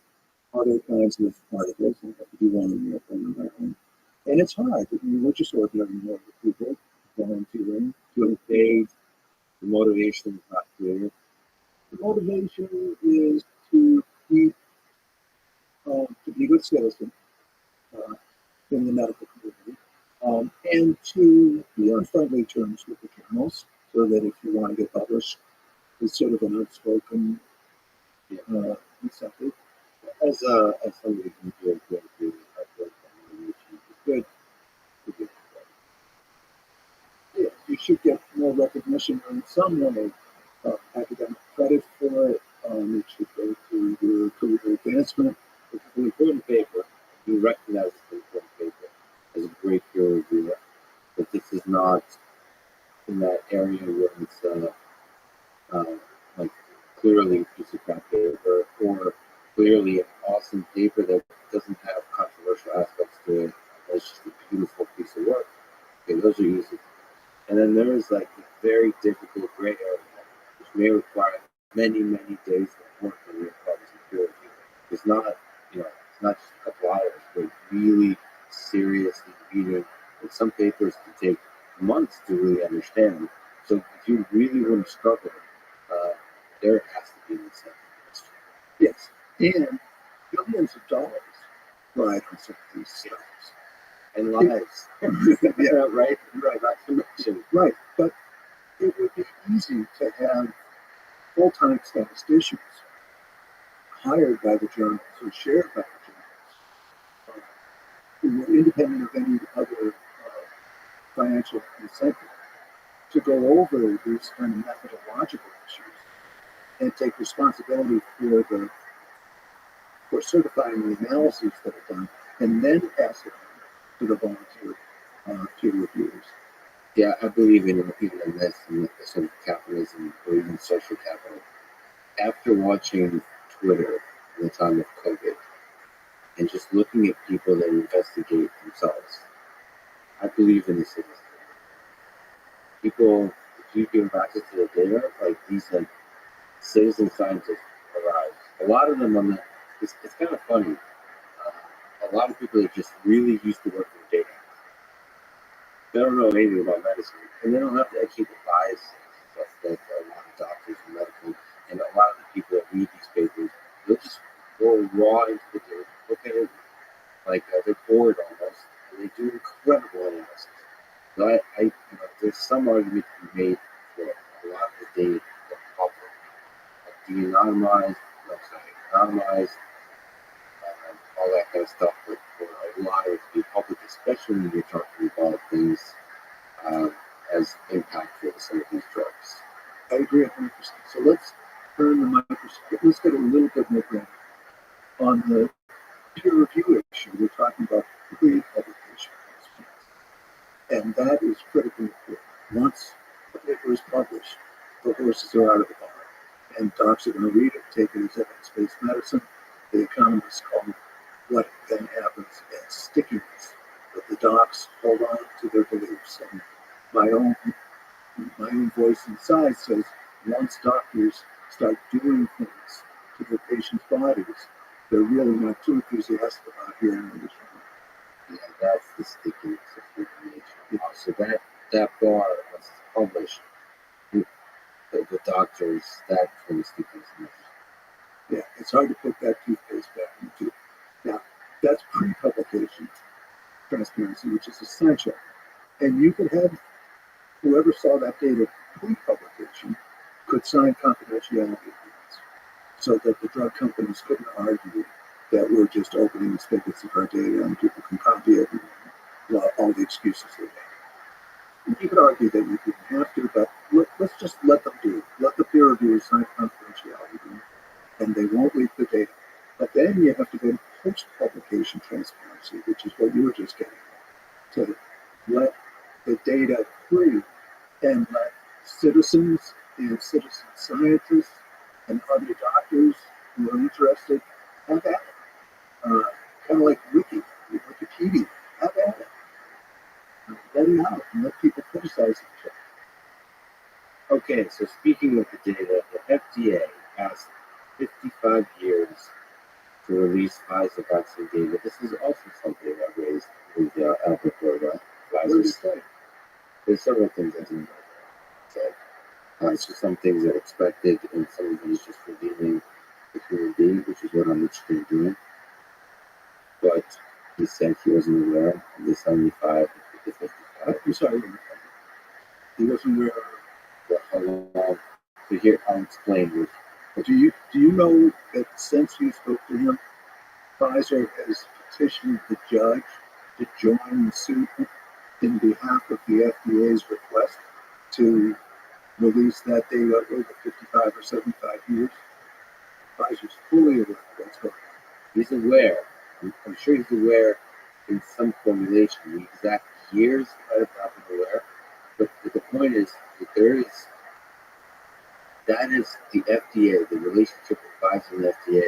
[SPEAKER 1] other kinds of articles, and have to do one on their own. And it's hard. I mean, we're just ordinary normal people volunteering,
[SPEAKER 2] Getting paid, the motivation is not clear.
[SPEAKER 1] the motivation is to be a good citizen uh, in the medical community, and to be on friendly terms with the journals, so that if you want to get published, it's sort of an outspoken incentive.
[SPEAKER 2] As somebody who's going through motivation, it's good to get
[SPEAKER 1] Yeah, you should get more recognition in some way, academic credit for it. It should go to your career advancement.
[SPEAKER 2] it's an important paper. You recognize it's an important paper as a great peer reviewer, but this is not in that area where it's like clearly a piece of crap paper or clearly an awesome paper that doesn't have controversial aspects to it. It's just a beautiful piece of work. Okay, those are easy. And then there is like a very difficult gray area, which may require many, many days of work when you're publishing peer review. It's not, it's not just a couple hours, but really seriously reading. And some papers can take months to really understand. So if you really want to struggle, there has to be an incentive.
[SPEAKER 1] Yes, and billions of dollars ride on some of these studies.
[SPEAKER 2] And lives.
[SPEAKER 1] Yeah,
[SPEAKER 2] right? Right, not to mention.
[SPEAKER 1] right. But it would be easy to have full-time statisticians hired by the journals or shared by the journals, who were independent of any other financial incentive, to go over these kind of methodological issues and take responsibility for certifying the analyses that are done, and then pass it on to the volunteer peer reviewers.
[SPEAKER 2] Yeah, I believe in even in this, in the sort of capitalism or even social capital. After watching Twitter in the time of COVID and just looking at people that investigate themselves, I believe in the citizen. People, if you give access to the data, like these like citizen scientists arise. A lot of them on the, it's kind of funny. A lot of people are just really used to working with data. They don't know anything about medicine, and they don't have to educate the bias stuff that a lot of doctors and medical, and a lot of the people that read these papers, they'll just go raw into the data, look at it like they're bored almost, and they do incredible analysis. So there's some argument to be made for a lot of the data that public, like anonymized, all that kind of stuff, but for a lot of it to be public, especially when you're talking about things as impactful as some of these drugs.
[SPEAKER 1] I agree 100%. So let's turn the microscope. Let's get a little bit more granular. On the peer review issue, we're talking about pre-publication, and that is critically important. Once the paper is published, the horses are out of the barn, and docs are going to read it, take it as evidence-based medicine. The economists call what then happens as stickiness, that the docs hold on to their beliefs. And my own voice inside says, once doctors start doing things to their patients' bodies, they're really not too enthusiastic about hearing this from them.
[SPEAKER 2] Yeah, that's the stickiness of information. So that bar, once it's published, the doctors, that's when the stickiness is.
[SPEAKER 1] Yeah, it's hard to put that toothpaste back in the tube. Now, that's pre-publication transparency, which is essential. And you could have whoever saw that data pre-publication could sign confidentiality agreements so that the drug companies couldn't argue that we're just opening the spigots of our data and people can copy it and all the excuses they make. You could argue that you didn't have to, but let's just let them do it. Let the peer reviewers sign confidentiality agreements, and they won't leak the data. But then you have to go to post-publication application transparency, which is what you were just getting at, to let the data free and let citizens and citizen scientists and other doctors who are interested have at it. Kind of like Wikipedia, have at it. Let it out and let people criticize each other.
[SPEAKER 2] Okay, so speaking of the data, the FDA asked 55 years to release Pfizer vaccine data. This is also something I raised with Albert Berta.
[SPEAKER 1] What did you say?
[SPEAKER 2] There's several things I didn't say. It's just some things that are expected, and some of it is just revealing the human being, which is what I'm interested in doing. But he said he wasn't aware of the 75 to 55.
[SPEAKER 1] I'm sorry. He wasn't aware of
[SPEAKER 2] But how long? So here, I'll explain this.
[SPEAKER 1] Do you know that since you spoke to him, Pfizer has petitioned the judge to join the suit in behalf of the FDA's request to release that data over 55 or 75 years? Pfizer's fully aware of what's going on.
[SPEAKER 2] He's aware. I'm sure he's aware in some formulation. The exact years, I have not been aware. But the point is that that is the FDA, the relationship with Pfizer and the FDA,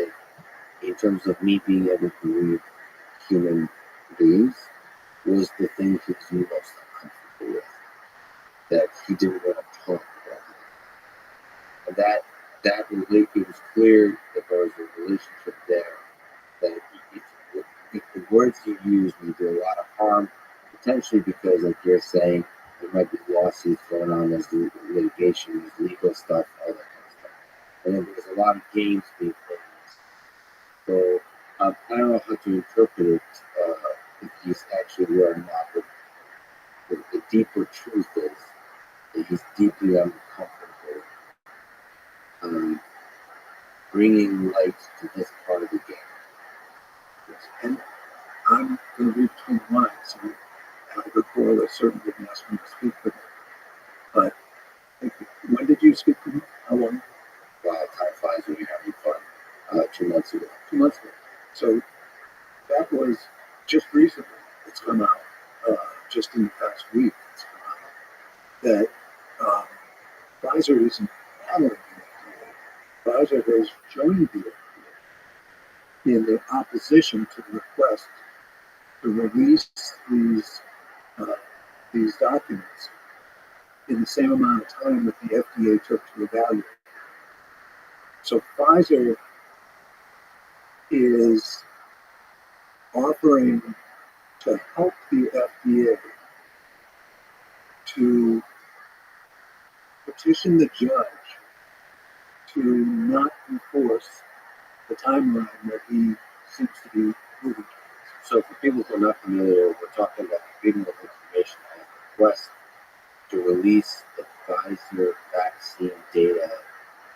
[SPEAKER 2] in terms of me being able to read human beings, was the thing he was most uncomfortable with. That he didn't want to talk about it. And it was clear that there was a relationship there, that if the words you use may do a lot of harm, potentially because, like you're saying, there might be lawsuits going on, there's litigation, there's legal stuff, all that kind of stuff. And then there's a lot of games being played. So I don't know how to interpret it, if he's actually aware or not, but the deeper truth is that he's deeply uncomfortable bringing light to this part of the game.
[SPEAKER 1] And I'm going to read between the lines. So Albert Bourla certainly didn't ask me to speak for him. But when did you speak to him? How long?
[SPEAKER 2] Wow, time flies when you're having fun. 2 months ago.
[SPEAKER 1] 2 months ago. So that was just recently. It's come out. Just in the past week, it's come out that Pfizer isn't battling the FDA. Pfizer has joined the FDA in the opposition to the request to release these documents in the same amount of time that the FDA took to evaluate. So Pfizer is offering to help the FDA to petition the judge to not enforce the timeline that he seems to be moving towards.
[SPEAKER 2] So for people who are not familiar, we're talking about freedom of information and request to release the Pfizer vaccine data,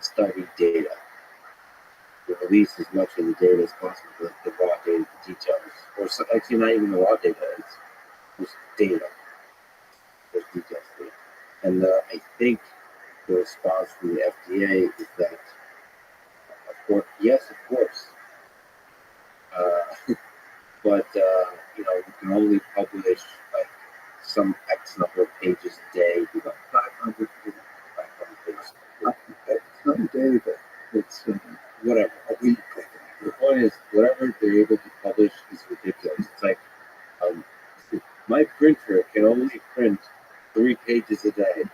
[SPEAKER 2] study data. To release as much of the data as possible, the raw data, the details, or so, actually not even the raw data, it's just data. There's details there. And I think the response from the FDA is that, of course, yes, of course. But you can only publish like some X number of pages a day. You got 500 pages.
[SPEAKER 1] It's not a day, but it's
[SPEAKER 2] Whatever.
[SPEAKER 1] a week.
[SPEAKER 2] The point is, whatever they're able to publish is ridiculous. It's like my printer can only print 3 pages a day,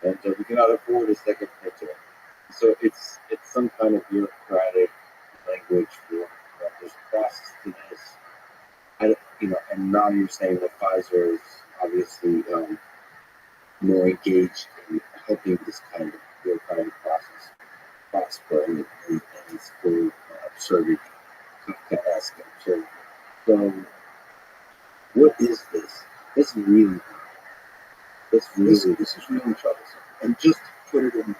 [SPEAKER 2] and we cannot afford a second printer. So it's some kind of bureaucratic language for there's a process to this. And now you're saying that Pfizer is obviously more engaged in helping this kind of bureaucratic process prosper, and it's full absurdity, Kafkaesque absurdity. So, what is this? This is really
[SPEAKER 1] This is really troublesome. And just to put it in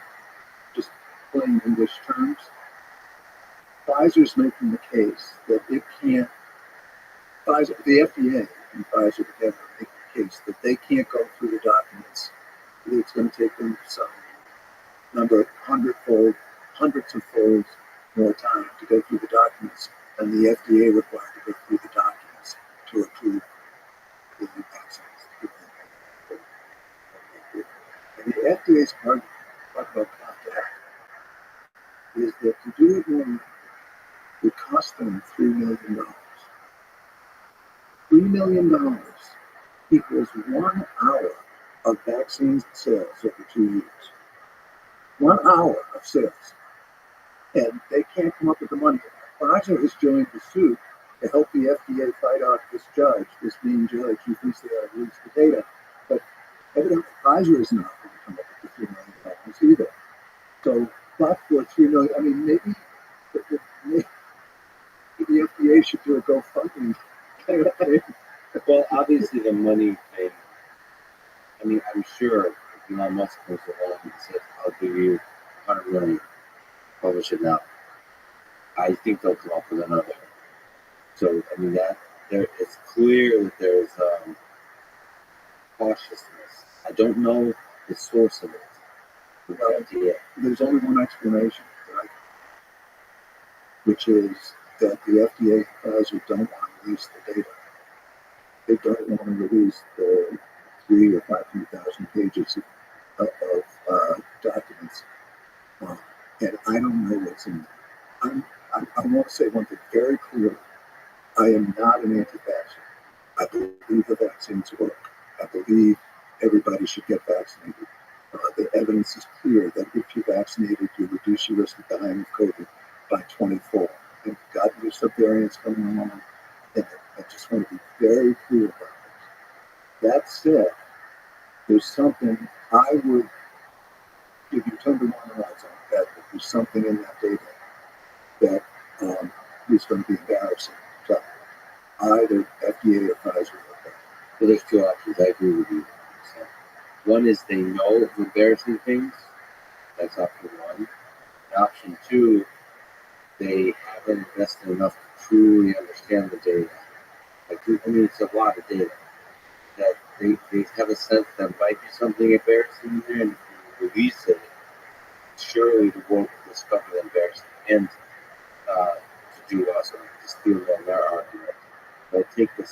[SPEAKER 1] just plain English terms, Pfizer's making the case that it can't. The FDA and Pfizer together make the case that they can't go through the documents. It's going to take them some hundreds of folds more time to go through the documents and the FDA required to go through the documents to approve the vaccines. And the FDA's argument about contact is that to do it more would cost them $3 million. $3 million equals 1 hour of vaccine sales over 2 years. 1 hour of sales. And they can't come up with the money. Pfizer has joined the suit to help the FDA fight off this judge, this mean judge who thinks they ought to release the data. But evidently Pfizer is not going to come up with the $3 million either. So, but for $3 million, I mean, maybe the FDA should do a GoFundMe.
[SPEAKER 2] Well, obviously the money thing. I mean, I'm sure if Elon Musk goes along and says, "I'll give you 100 million, publish it now," I think they'll come up with another. So, I mean, it's clear that there's cautiousness. I don't know the source of it.
[SPEAKER 1] There's only one explanation, right? Which is that the FDA and Pfizer don't want to release the data. They don't want to release the 300,000 or 500,000 pages of documents. And I don't know what's in them. I want to say one thing very clearly. I am not an anti-vaccine. I believe the vaccines work. I believe everybody should get vaccinated. The evidence is clear that if you're vaccinated, you reduce your risk of dying of COVID by 24. And God, there's some variants coming along. And I just want to be very clear about this. That said, there's something I would give you 10 to 1 odds on that there's something in that data that is going to be embarrassing to either FDA or Pfizer.
[SPEAKER 2] Well, there's two options. I agree with you. So, one is they know of embarrassing things. That's option one. And option two, they haven't invested enough to truly understand the data. I mean, it's a lot of data that they have a sense that might be something embarrassing in there, and if you release it, surely the world will discover the embarrassing and to do also to steal on their argument. They'll take the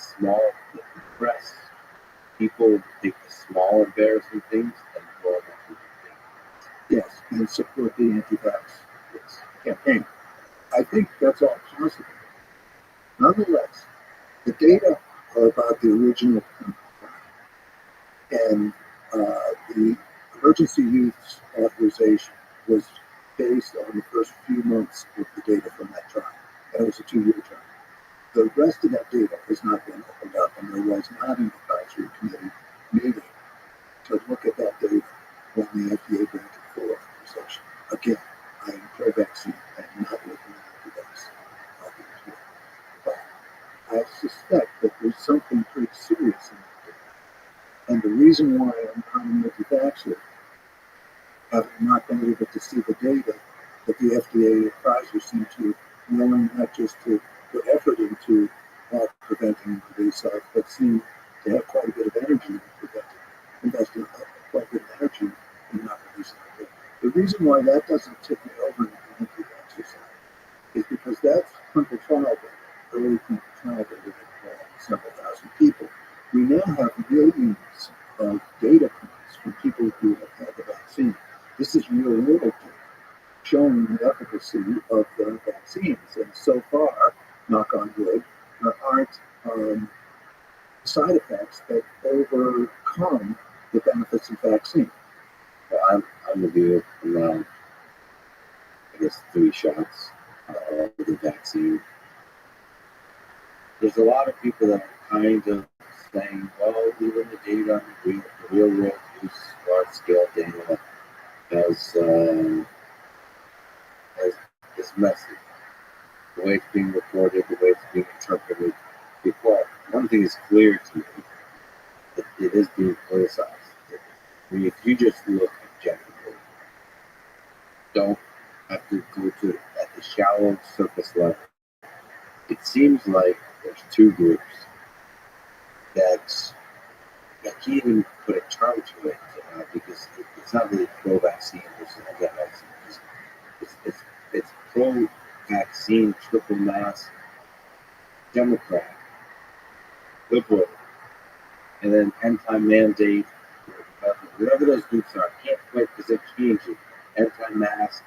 [SPEAKER 2] press. People take the small embarrassing things and blow them up.
[SPEAKER 1] Yes, and support the anti-vax campaign. I think that's all possible. Nonetheless, the data are about the original and the emergency use authorization was based on the first few months of the data from that trial. That was a 2-year trial. The rest of that data has not been opened up, and there was not an advisory committee meeting to look at that data when the FDA granted full authorization. Again, I am pro-vaccine. I am not looking at the vaccine. But I suspect that there's something pretty serious in that data. And the reason why I'm an anti-vaxxer, having not been able to see the data that the FDA and Pfizer seem to willing not just to put effort into preventing the release of, but seem to have quite a bit of energy in investing quite a bit of energy in not releasing the data. The reason why that doesn't tip me over into the anti-vaxxer side is because that's clinical trial data, early clinical trial data that several thousand people. We now have millions of data points from people who have had the vaccine. This is real world data showing the efficacy of the vaccines. And so far, knock on wood, there aren't side effects that overcome the benefits of vaccine.
[SPEAKER 2] Well, I'm with you around, I guess, 3 shots of the vaccine. There's a lot of people that are kind of saying, well, even the data, the real world use, large scale data has is messy. The way it's being reported, the way it's being interpreted. Well, one thing is clear to me, that it is being politicized. I mean, if you just look objectively, don't have to go to at the shallow surface level. It seems like there's 2 groups that I can't even put a term to it because it's not really pro-vaccine versus anti-vaccine. It's pro-vaccine, triple mask, Democrat, liberal, and then anti-mandate, whatever those groups are. I can't quite because they're changing. Anti-mask,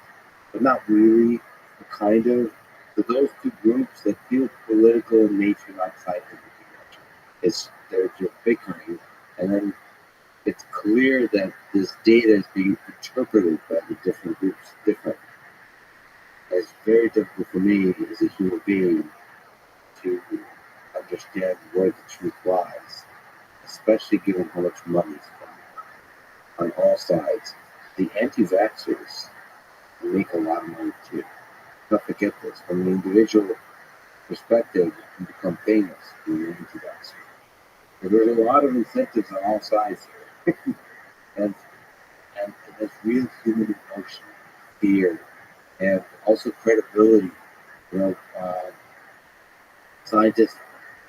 [SPEAKER 2] but not really, but kind of. So those two groups that feel political in nature, not scientific in nature, they're just bickering, and then it's clear that this data is being interpreted by the different groups differently. It's very difficult for me as a human being to understand where the truth lies, especially given how much money is on all sides. The anti-vaxxers make a lot of money too. Don't forget this. From the individual perspective, you can become famous being an anti-vaxxer. But there's a lot of incentives on all sides here. and there's real human emotion, fear, and also credibility. You know, scientists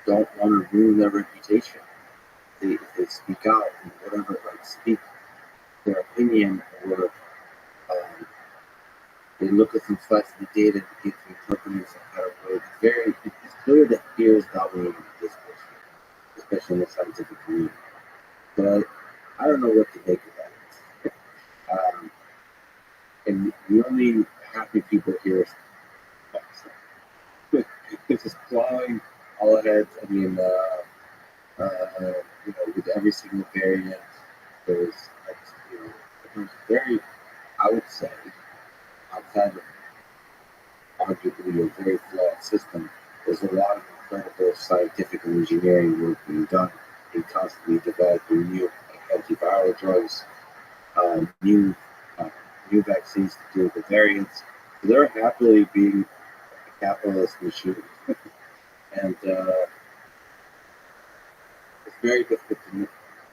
[SPEAKER 2] don't want to ruin their reputation. If they speak out and whatever, like speak their opinion, or they look at some slice of the data to get to interpreting some kind of way. It's clear that fear is dominating the discourse, especially in the scientific community. But I don't know what to make of that. And the only happy people here is it's just plowing all ahead. I mean, with every single variant, there's, there's very, I would say, outside of arguably a very flawed system, there's a lot of incredible scientific and engineering work being done in constantly developing new antiviral drugs, new vaccines to deal with the variants. So they're happily being a capitalist machine. And it's very difficult to know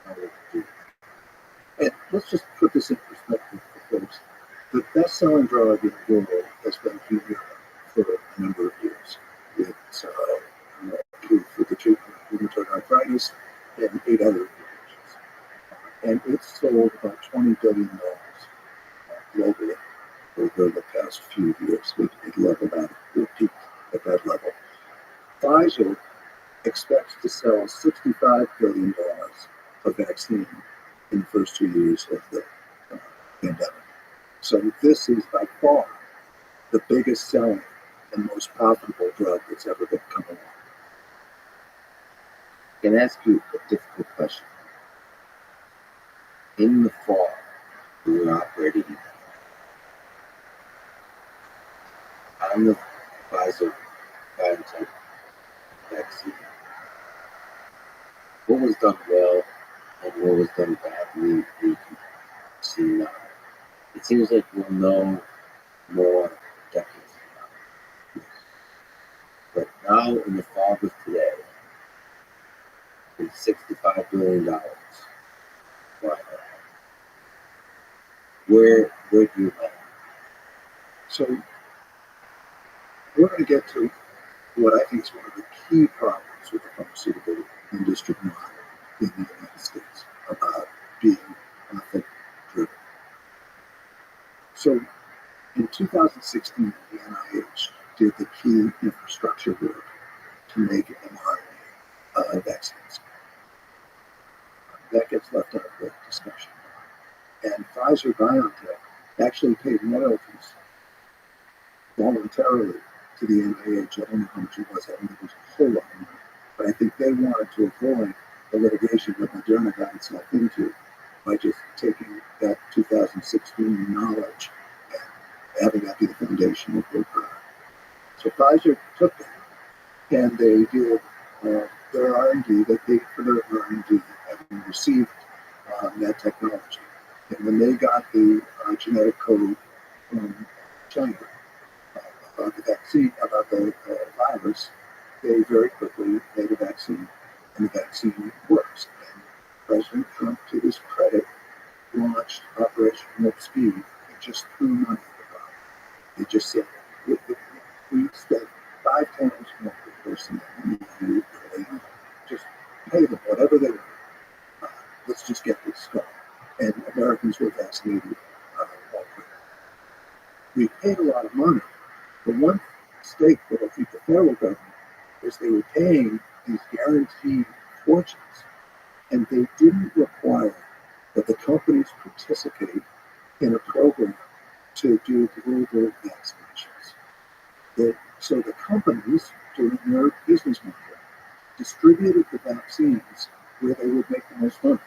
[SPEAKER 2] what to do.
[SPEAKER 1] And let's just put this in perspective for folks. The best-selling drug in the world has been Humira for a number of years. It's approved for the treatment of rheumatoid arthritis and 8 other indications. And it's sold about $20 billion globally over the past few years. It leveled out, it peaked at that level. Pfizer expects to sell $65 billion of vaccine in the first 2 years of the pandemic. So this is by far the biggest selling and most profitable drug that's ever been come along.
[SPEAKER 2] I can ask you a difficult question. In the fall, we were operating on the Pfizer BioNTech vaccine. What was done well and what was done badly, we can see now. It seems like we'll know more decades from now. But now, in the fog of today, with $65 billion, where do you land?
[SPEAKER 1] So we're going to get to what I think is one of the key problems with the pharmaceutical industry model in the United States about being profit-driven. So in 2016, the NIH did the key infrastructure work to make mRNA vaccines. That gets left out of the discussion. And Pfizer BioNTech actually paid royalties voluntarily to the NIH. I don't know how much it was. I don't think it was a whole lot of money. But I think they wanted to avoid the litigation that Moderna got itself into by just taking that 2016 knowledge and having that be the foundation of their product. So Pfizer took that and they did their R&D. They paid for their R&D having received that technology. And when they got the genetic code from China about the vaccine, about the virus, they very quickly made a vaccine, and the vaccine works. And President Trump, to his credit, launched Operation Warp Speed and just threw money at the problem. He just said, we spent 5 times more per person than you just pay them whatever they want. Let's just get this going. And Americans were vaccinated all quickly. We paid a lot of money. But one stake that I think the federal government is they were paying these guaranteed fortunes, and they didn't require that the companies participate in a program to do global vaccinations. So the companies, during their business model, distributed the vaccines where they would make the most money.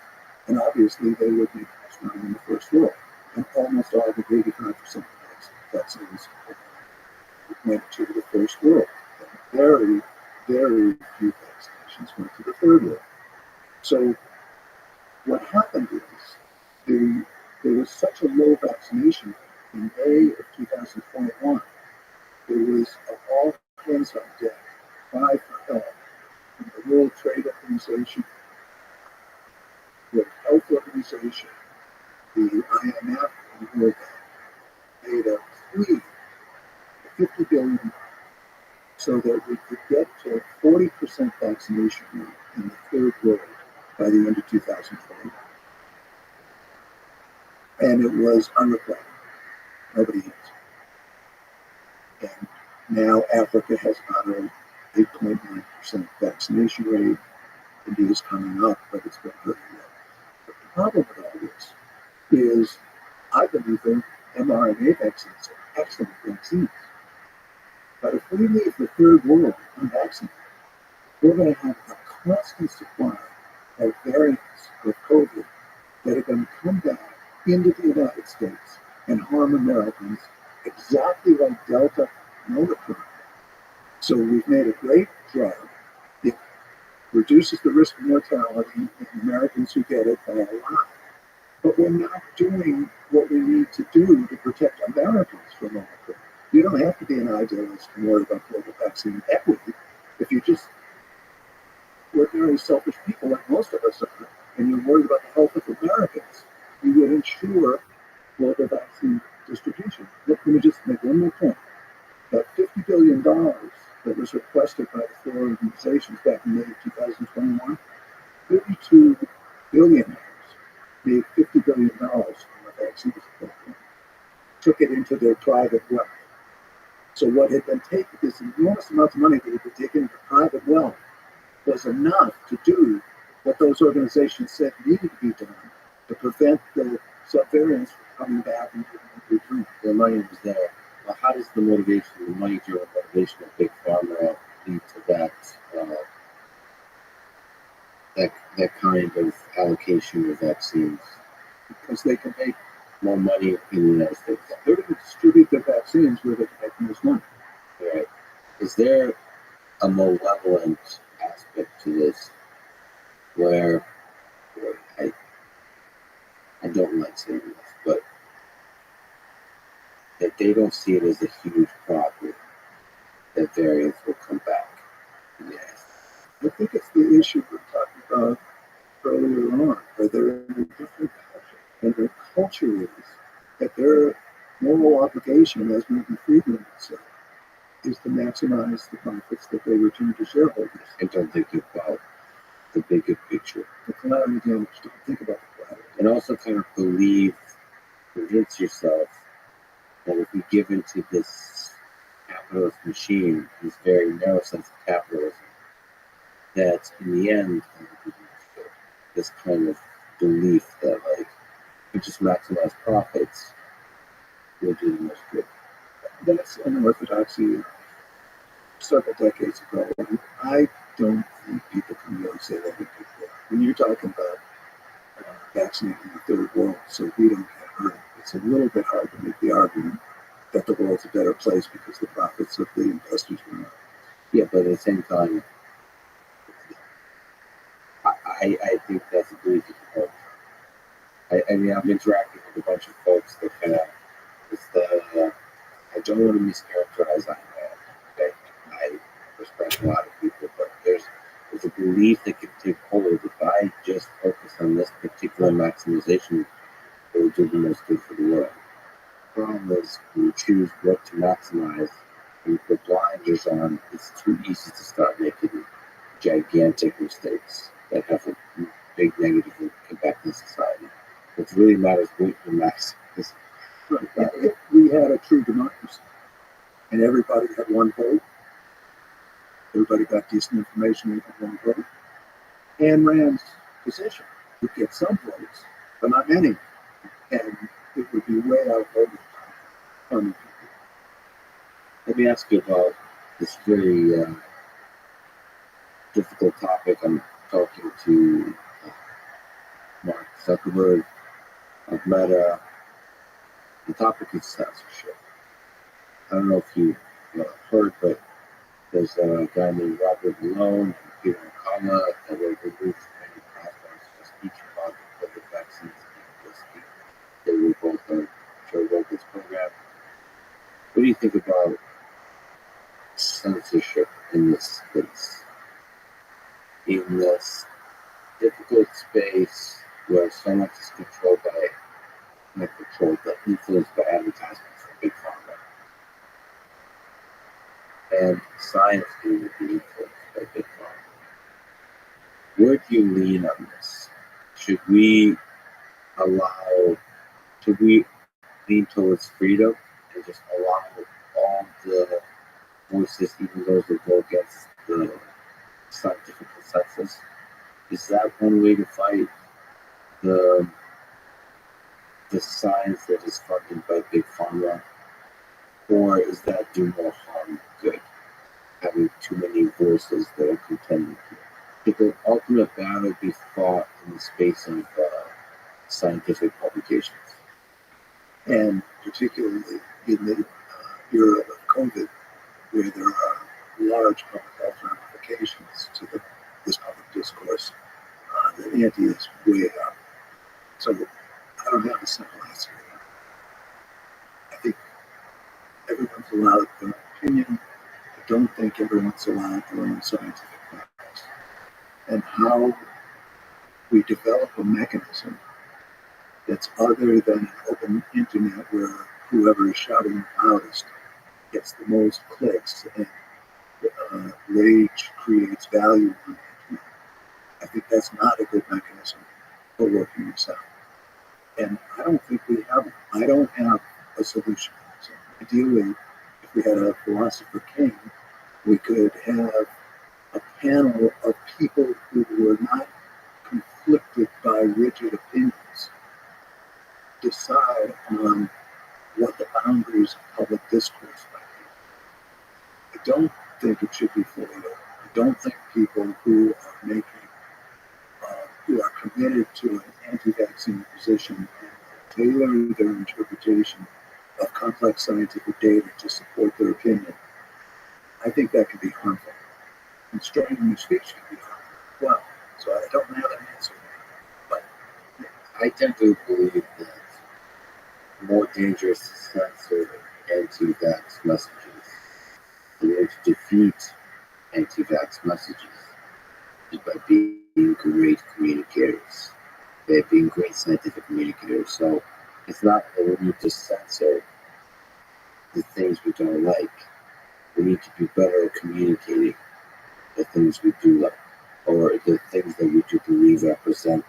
[SPEAKER 1] And obviously, they would make the most money in the first world. And almost all the 85% of vaccines went to the first world. And very, very few vaccinations went to the third world. So what happened is there was such a low vaccination rate in May of 2021. There was an all hands on deck cry for help from the World Trade Organization, the Health Organization, the IMF, and the World Bank made a plea for $50 billion so that we could get to a 40% vaccination rate in the third world by the end of 2021. And it was unrequited. Nobody answered. And now Africa has about an 8.9% vaccination rate. India is coming up, but it's been very low. But the problem with all this is I believe that mRNA vaccines are excellent vaccines. But if we leave the third world unvaccinated, we're going to have a constant supply of variants of COVID that are going to come back into the United States and harm Americans exactly like Delta and Omicron. So we've made a great drug. It reduces the risk of mortality in Americans who get it by a lot. But we're not doing what we need to do to protect Americans from Omicron. You don't have to be an idealist and worry about global vaccine equity. If you just ordinary selfish people like most of us are, and you're worried about the health of Americans, you would ensure global vaccine distribution. Let me just make one more point. That $50 billion that was requested by the four organizations back in May of 2021, 32 billionaires made $50 billion from the vaccines program, took it into their private wealth. So what had been taken, this enormous amount of money that had been taken into private wealth, was enough to do what those organizations said needed to be done to prevent the subvariants from coming back and giving the drink.
[SPEAKER 2] The money was there. Well, how does the motivation, the money-driven motivation of Big Pharma lead to that that kind of allocation of vaccines?
[SPEAKER 1] Because they can make
[SPEAKER 2] more money in the United States.
[SPEAKER 1] They're going to distribute their vaccines where they can make the most money.
[SPEAKER 2] Right. Is there a malevolent aspect to this where I don't like saying this, but that they don't see it as a huge problem that variants will come back? Yes.
[SPEAKER 1] I think it's the issue we were talking about earlier on, where they're in a different culture. And their culture is that their moral obligation, as Milton Friedman would say, is to maximize the profits that they return to shareholders.
[SPEAKER 2] And don't think about the bigger picture.
[SPEAKER 1] The collateral damage, don't think about the collateral damage.
[SPEAKER 2] And also kind of convince yourself that if we give into this capitalist machine, this very narrow sense of capitalism, that in the end, this kind of belief that like we just maximize profits will do the most good.
[SPEAKER 1] That's an orthodoxy several decades ago. I don't think people can really say that in people. When you're talking about vaccinating the third world so we don't get hurt, it's a little bit hard to make the argument that the world's a better place because the profits of the investors were not.
[SPEAKER 2] Yeah, but at the same time, I think that's a belief you can hold. I mean, I've interacted with a bunch of folks that kind of, I don't want to mischaracterize that. Okay? I respect a lot of people, but there's a belief that can take hold. If I just focus on this particular maximization, it will do the most good for the world. The problem is when you choose what to maximize and you put blinders on, it's too easy to start making gigantic mistakes that have a big negative impact on society. What really matters is what you maximize.
[SPEAKER 1] If we had a true democracy and everybody had one vote, everybody got decent information in one vote. Ayn Rand's position would get some votes, but not many, and it would be way outvoted by people.
[SPEAKER 2] Let me ask you about this very difficult topic. I'm talking to Mark Zuckerberg of Meta. The topic is censorship. I don't know if you heard, but there's a guy named Robert Malone and Peter McCullough that were removed from many platforms for speaking about the COVID vaccines and this week. They were both on Joe Rogan's program. What do you think about censorship in this space? In this difficult space where so much is controlled by, not controlled, but influenced by advertisements from big pharma, and science being influenced by big pharma. Where do you lean on this? Should we lean towards freedom and just allow all the voices, even those that go against the scientific consensus? Is that one way to fight the science that is funded by big pharma? Or is that do more harm than good, having too many voices that are contending? Should the ultimate battle be fought in the space of scientific publications?
[SPEAKER 1] And particularly in the era of COVID, where there are large public health ramifications to this public discourse, the ante is way up. So I don't have a simple answer. I think everyone's allowed their own opinion. I don't think everyone's allowed their own scientific facts. And how we develop a mechanism that's other than an open internet where whoever is shouting the loudest gets the most clicks and rage creates value on the internet. I think that's not a good mechanism for working this out. And I don't think we have one. I don't have a solution. So ideally, if we had a philosopher king, we could have a panel of people who were not conflicted by rigid opinions decide on what the boundaries of public discourse might be. I don't think it should be fully open. I don't think people who are making, who are committed to an anti-vaccine position and tailor their interpretation of complex scientific data to support their opinion, I think that could be harmful. Constraining their speech can be harmful as well. So I don't have an answer. But
[SPEAKER 2] I tend to believe that more dangerous to censor anti-vax messages. The way to defeat anti-vax messages is by being great communicators, by being great scientific communicators. So it's not that we need to censor the things we don't like. We need to be better at communicating the things we do like, or the things that we do believe represent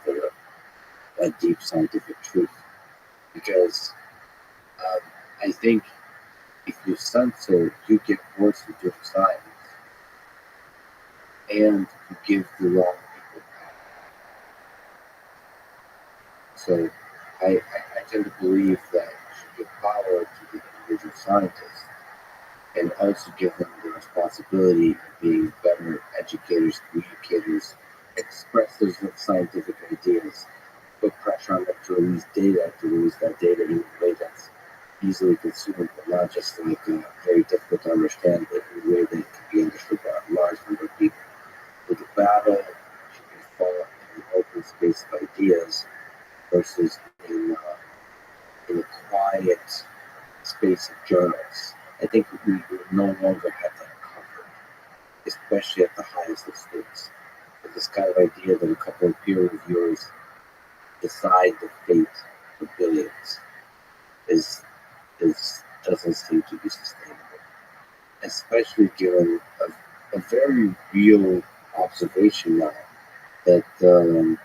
[SPEAKER 2] a deep scientific truth. Because I think if you censor, you get worse and good science, and you give the wrong people power. So I tend to believe that you should give power to the individual scientists and also give them the responsibility of being better educators, communicators, expressors of scientific ideas, put pressure on them to release data, to release that data in a way that's easily consumed, but not just like very difficult to understand, but in a way that can be understood by a large number of people. With the battle should be fought in an open space of ideas versus in a quiet space of journals. I think we no longer have that comfort, especially at the highest of stakes. But this kind of idea that a couple of peer reviewers decide the fate of billions doesn't seem to be sustainable, especially given a very real observation now that the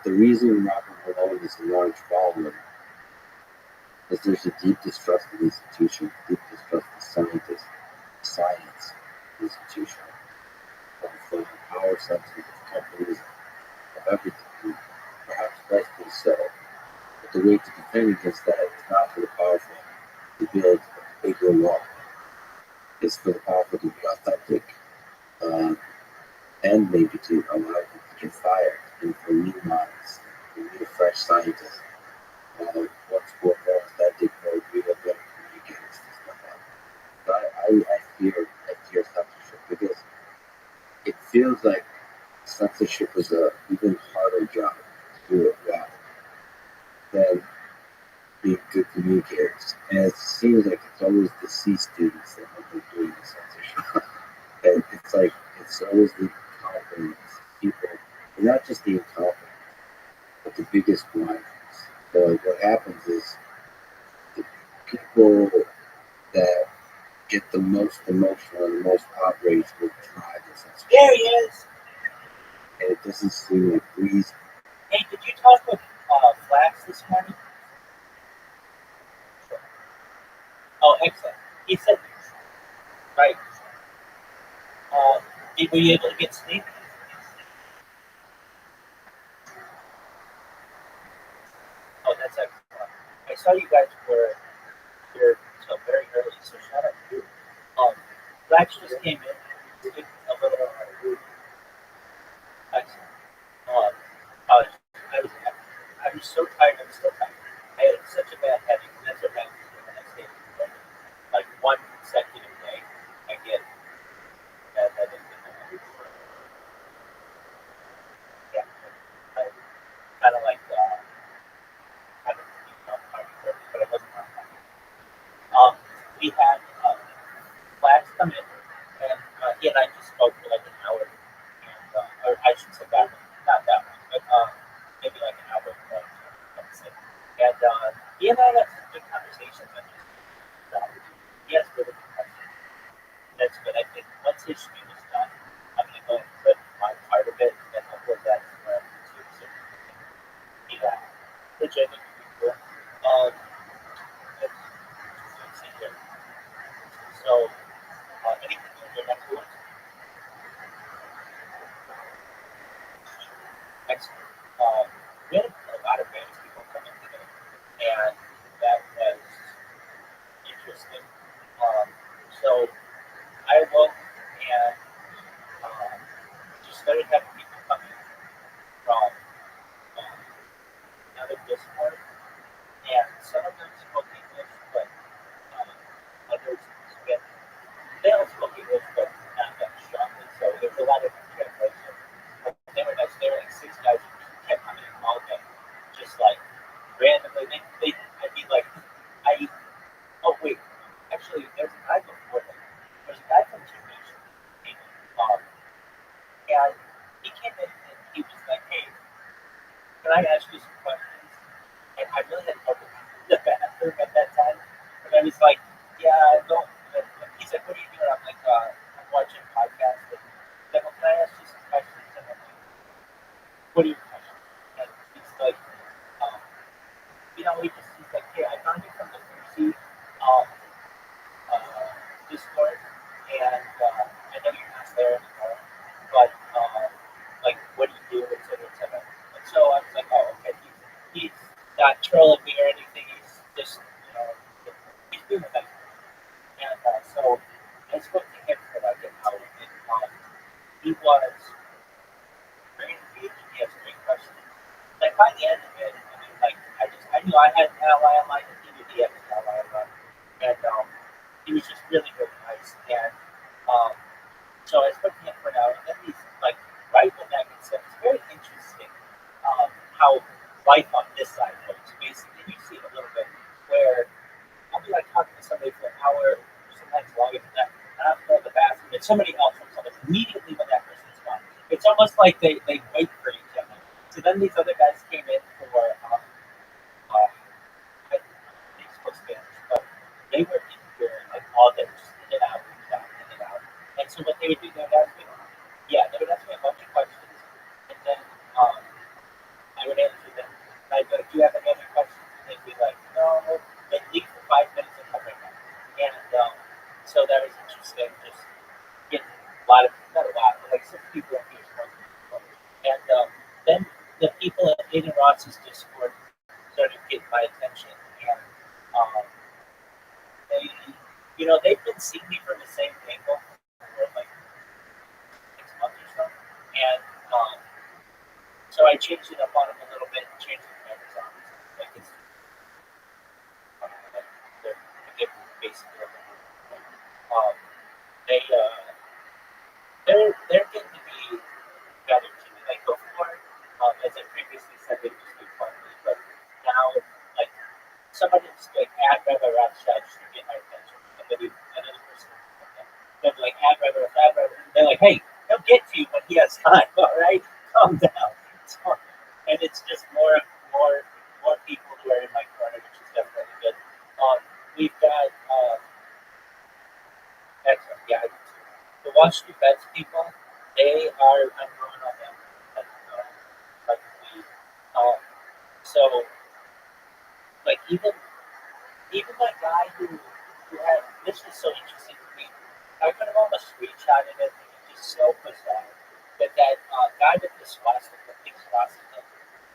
[SPEAKER 2] reason Robert Malone is a large following is there's a deep distrust of institutions, deep distrust of scientists, science, institution of power centers, of companies, of everything, perhaps rightfully so. But the way to defend against that is not for the powerful to build a bigger wall. It's for the powerful to be authentic, and maybe to allow them to get fired and for new minds, for new fresh scientists, what's more authentic, more real, better communicators, things like that. But I fear censorship because it feels like censorship is a even harder job to do it well than being good communicators. And it seems like it's always the C students that end up doing the censorship. And it's like it's always the incompetent people, and not just the incompetent, but the biggest blinders. So like what happens is the people that get the most emotional and the most outraged will drive the censorship.
[SPEAKER 4] There he is.
[SPEAKER 2] And it doesn't seem like reason.
[SPEAKER 4] Hey, did you talk with Flax this morning? Oh, excellent. He said, right. Were you able to get sleep? Oh, that's excellent. I saw you guys were here until very early, so shout out to you. Flax just came in. Did a little excellent. I was so tired. I'm still tired. I had such a bad headache, and that's what happens when I stay home. Like one consecutive day, I get bad headache. Yeah, I kind of like but it wasn't on time. We had Flax come in, and he and I just spoke for like an hour, and or I should say that one, not that one, but maybe like an hour. And he and I had some good conversations. And he has really good questions. That's good. I think once his stream is done, I'm going to go and put my part of it, and then upload that to YouTube so you can see that. Which I think would be cool. Let's see here. So, anything in your next one? Excellent. We had a lot of famous people coming today, and that was interesting. So I woke and just started having people coming from another Discord, and some of them spoke English, but others spoke. They all spoke English, but not that strongly. So there was a lot of translation. But they were nice. They were like six guys who kept coming and all day, just like randomly. I'd be like, oh wait, actually, there's a guy before them. There's a guy from Two Nations, and he came in and he was like, hey, can I ask you some questions? And I really had to go to the bathroom at that time. And I was like, yeah, I don't. And he's like, what are you doing? I'm like, I'm watching podcasts. And he's like, well, can I ask you some questions? And I'm like, what are your questions? And he's like, um, he's like, hey, I found you from the Mercy Discord, and I know you're not there anymore, but like, what do you do, et cetera, et cetera. And so I was like, oh, okay, he's not trolling me or anything. He's just, he's doing the best. And so I spoke to him for like an hour, and he was very engaged. He has great questions. Like by the end of it, I mean, like I knew I had an ally on mine, and he had an ally on mine, and he was just really, really nice. And so I spoke to him for an hour, and then he's like, right when that gets said, it's very interesting how life on this side works. Basically, you see it a little bit where I'll be like talking to somebody for an hour, sometimes longer than that, and I'll go to the bathroom, and somebody else comes up immediately when that person's gone. It's almost like they wait for each other. So then these other guys came in for I think spoke Spanish, but they were in here like all day, just in and out, in and out, in and out. And so what they would do, they would ask me, they would ask me a bunch of questions, and then I would answer them. And I'd go, do you have any other questions? And they'd be like, no. They'd leave for 5 minutes and come right back. And so that was interesting, just getting Hayden Ross's Discord started getting my attention, and they, they've been seeing me from the same angle for like 6 months or so, and so I changed it up on them a little bit, changed the cameras on, like it's they're basically they they're getting to be better to me. Like before, as I previously said, they just be fun, but now like somebody just like add Rabbi Rothschild just to get my attention. Somebody, another person, they'll be like add Rabbi. They're like, hey, he'll get to you when he has time. All right, calm down. So, and it's just more people who are in my corner, which is definitely good. We've got excellent, yeah. The Watch Two Bets people, they are. I'm going on them. Like we, so like even that guy who had this was so interesting to me. I could have almost screenshotted it, and it's just so bizarre. But that guy with the swastika,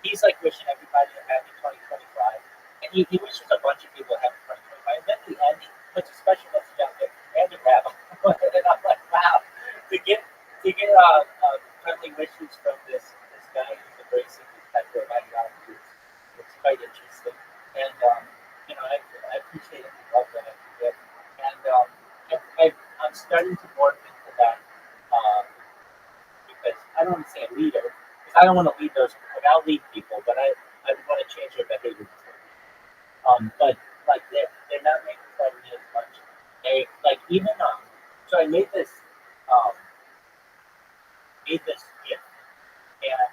[SPEAKER 4] he's like wishing everybody a happy 2025, and he wishes a bunch of people a happy 2025. And then the end, he puts a special message out there and a rabbi, and I'm like, wow, to get friendly wishes from this guy who's embracing this type of ideology, it's quite interesting. And I appreciate it. I love that I can get. And I'm starting to morph into that because I don't want to say a leader because I don't want to lead those. Like I'll lead people, but I want to change their behavior. But like they're not making fun of me as much. They like even so I um made this gift and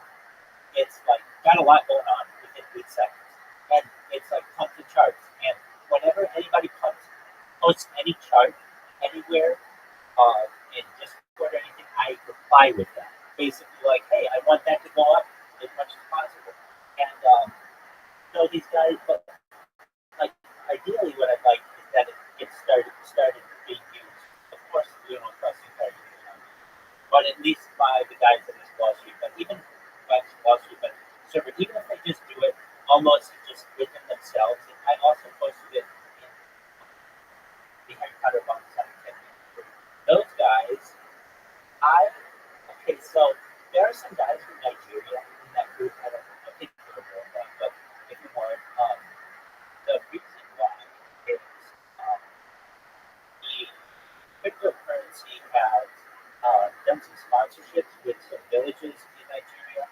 [SPEAKER 4] it's like got a lot going on within 8 seconds. And it's like pumped the charts. And whenever anybody posts any chart anywhere, in Discord or anything, I reply with that. Basically like, hey, I want that to go up as much as possible. And these guys, but like ideally what I'd like is that it gets started being used. Of course, across the entire economy. But at least by the guys in this Wall Street, but even Wall Street, but server, even if they just do it almost just within themselves, and I also posted it in the Harry Potter box on those guys, okay, so there are some guys from Nigeria in that group. I think you're aware of that, but if you weren't, the reason why is the cryptocurrency has done some sponsorships with some villages in Nigeria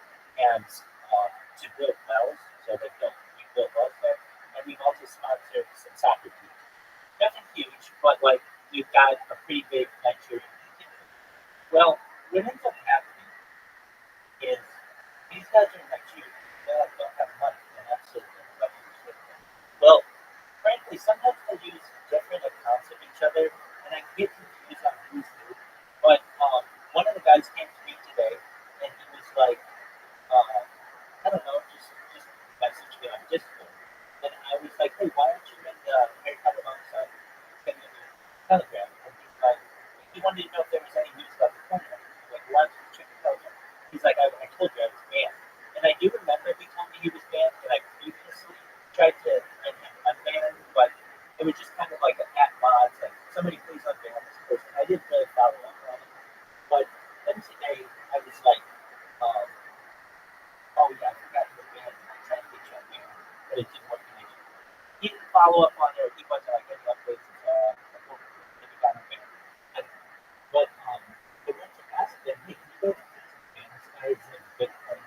[SPEAKER 4] and to build wells, so we built wells there, and we've also sponsored some soccer teams. Nothing huge, but like we've got a pretty big Nigerian community. Well, what ends up happening is these guys are in Nigeria. They don't have money, and absolutely nobody understands that. Well, frankly, sometimes they use different accounts of each other, and I get confused on who's who. But one of the guys came to me today, and he was like, I don't know, just message me on Discord. And I was like, hey, why aren't you in the Harry Potter alongside sending me Telegram? And he's like, he wanted to know if there was any news about the tournament. Like, why don't you check the Telegram? He's like, I told you I was banned. And I do remember he told me he was banned, and I previously tried to get him unbanned, but it was just kind of like an at mods, like somebody please unban this person. I didn't really follow up on it. But then today I was like, oh yeah, I forgot you were banned. I tried to get you unbanned, but it didn't work. He didn't follow up on it. He wasn't like any updates. Maybe got unbanned. But I went to ask them, hey, can you go to Facebook? This guy is in Bitcoin.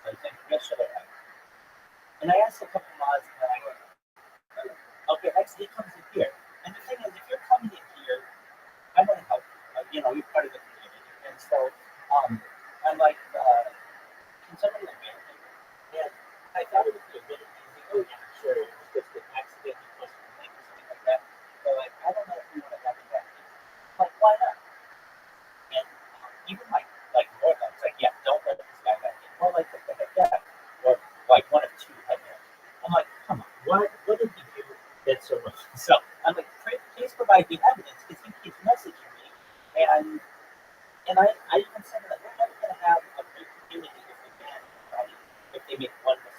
[SPEAKER 4] Like, what should I have? And I asked a couple mods, and then I go, okay, actually, he comes in here. And the thing is, if you're coming in here, I want to help you. You're part of the community. And so I'm like, can somebody unban him? And I thought it would be a really easy, oh yeah, sure, it was just an accident, you posted a link or something like that. But like, I don't know if you want to have that. Like, why not? And even like Northland's like, yeah, don't let this guy back in. Or like, what the heck that? Or like one of two headbands. I'm like, come on, what did he do that's so wrong? So I'm like, please provide the evidence because he keeps messaging me. And I even said that we're never going to have a great community if we ban anybody if they make one mistake.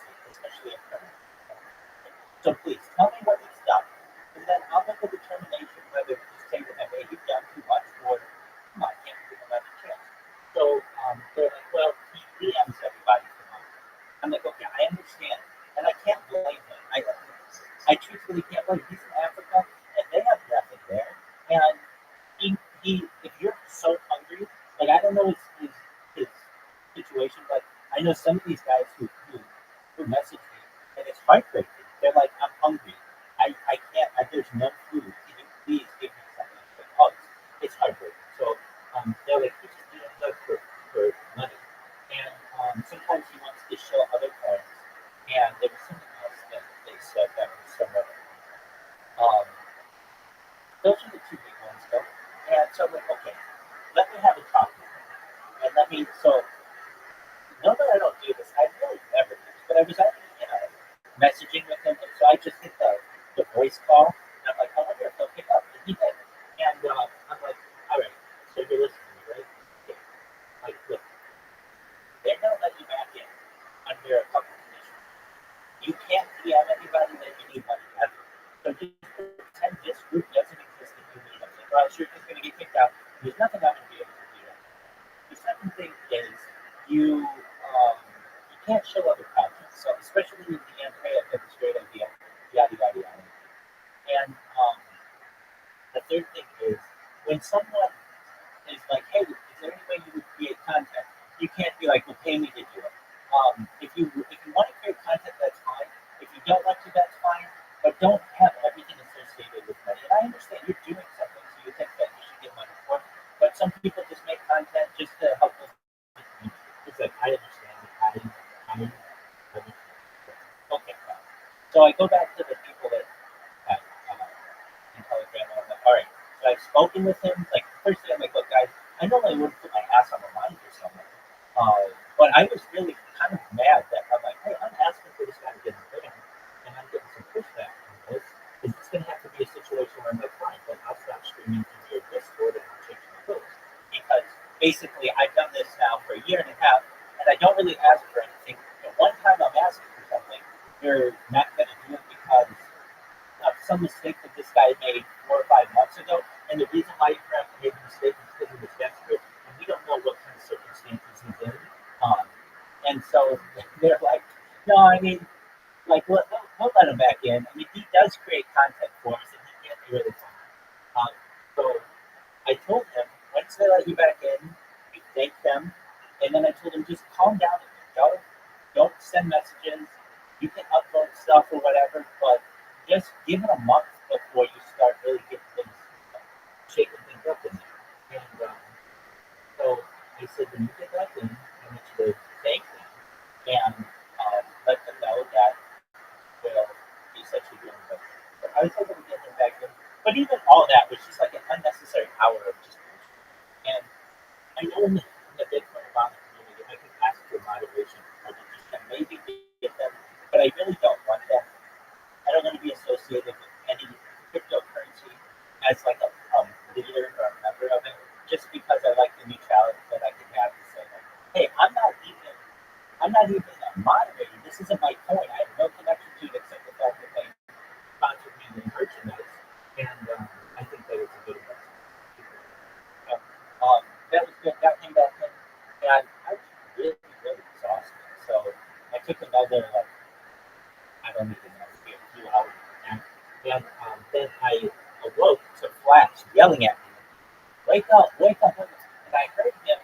[SPEAKER 4] some of these guys who message me, and it's heartbreaking. They're like, I'm hungry. I can't. There's no food. Can you please give me something? Like, oh, it's heartbreaking. So they're like, you just need a plug for money. And sometimes he wants to show other parents. And there was something else that they said that was somewhat. Um, those are the two big ones, though. And so I'm like, okay, let me have a talk with him. And so, no that I don't do this, I really never do this, but I was actually, messaging with him, and so I just hit the voice call, and I'm like, I wonder if he'll pick up, and he did. And I'm like, all right, so you're listening to me, right? Yeah. Like, look, they're going to let you back in under a couple conditions. You can't DM anybody that you need money ever. So just pretend this group doesn't exist and you need them. Otherwise, you're just going to get kicked out. There's nothing I'm going to be able to do that. The second thing is you can't show other content. So especially in the end, hey, I've got this great idea, yada yada yada. And the third thing is when someone is like, hey, is there any way you would create content? You can't be like, well, pay me to do it. If you want to create content, that's fine. If you don't want to, that's fine. But don't have everything associated with money. And I understand you're doing something, so you think that you should get money for it. But some people just make content just to help them. It's like, I understand. Okay, fine. So I go back to the people that have in Telegram, and I'm like, all right. So I've spoken with him. Like, first thing I'm like, look, guys, I normally wouldn't put my ass on the line for someone. But I was really kind of mad that I'm like, hey, I'm asking for this guy to get in the and I'm getting some pushback on this. Is this going to have to be a situation where I'm like, fine, then I'll stop streaming to your Discord and I'll change my posts? Because basically, I've done this now for a year and a half, and I don't really ask for anything. But one time I'm asking for something, you're not going to do it because of some mistake that this guy made 4 or 5 months ago. And the reason why he perhaps made the mistake is because he was desperate, and we don't know what kind of circumstances he's in. And so they're like, no, I mean, like, we'll let him back in. I mean, he does create content for us, and he can be really fun. So I told him, once they let you back in, you thank them, and then I told him, just calm down a bit. Don't send messages. You can upload stuff or whatever, but just give it a month before you start really getting things, shaking things up in there. And so I said, when you get back in, I want you to thank them and let them know that, well, he said you're doing good. So I was able to get him back in. But even all that was just like an unnecessary hour of just bullshit. And I know in the Bitcoin Obama community, I can ask for moderation or just maybe get them, but I really don't want that. I don't want to be associated with any cryptocurrency as like a leader or a member of it, just because I like the neutrality that I can have to say, like, hey, I'm not even a moderator. This isn't my coin. I have no connection to it except the fact that they sponsored me with merchandise, and I think that it's a good investment. So, that was good. That came back in, and I was really, really exhausted. So I took another, like, I don't even know, a few hours nap, and then I awoke to Flash yelling at me, wake up, wake up, wake up. And I heard him,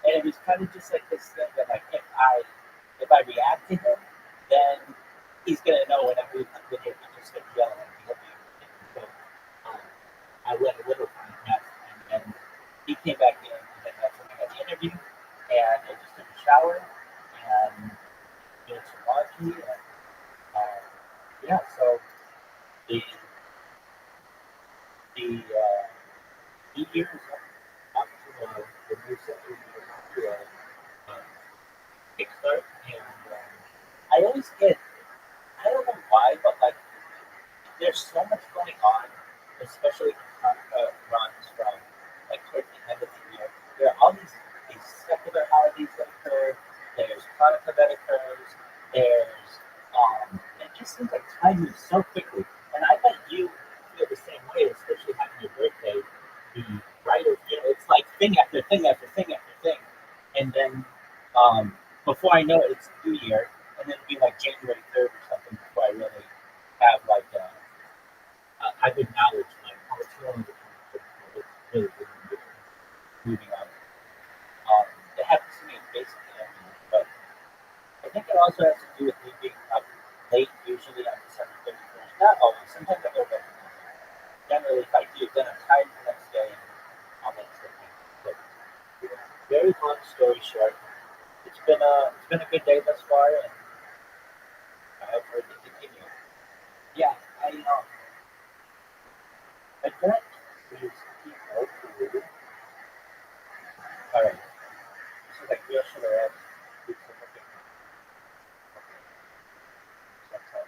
[SPEAKER 4] and it was kind of just like this thing that, like, if I react to him, then he's gonna know whenever he comes in here, he just starts yelling at me. So I let a little time pass, and then he came back in, and then that's when I had the interview, and I just took a shower and did some laundry, and yeah, so the years up to the new century to kickstart, and I always get, I don't know why, but like there's so much going on, especially when Hanukkah runs from like towards the end of the year. There are all these secular holidays that occur. There's Hanukkah that occurs. There's it just seems like time moves so quickly. And I bet you feel the same way, especially having your birthday be right over, it's like thing after thing after thing after thing. And then before I know it, it's New Year, and then it'll be like January 3rd or something before I really have like I've acknowledged like how it's going to it's really moving on. It happens to me basically every year, but think it also has to do with me being up late, usually on December 31st. Not always, sometimes I go back. Generally, if I do, then I'm tired the next day and I'll make something. But very long story short, it's been a good day thus far, and I hope for it to continue. Yeah, I met these people who, all right, this is like real should I ask you to look at sometimes.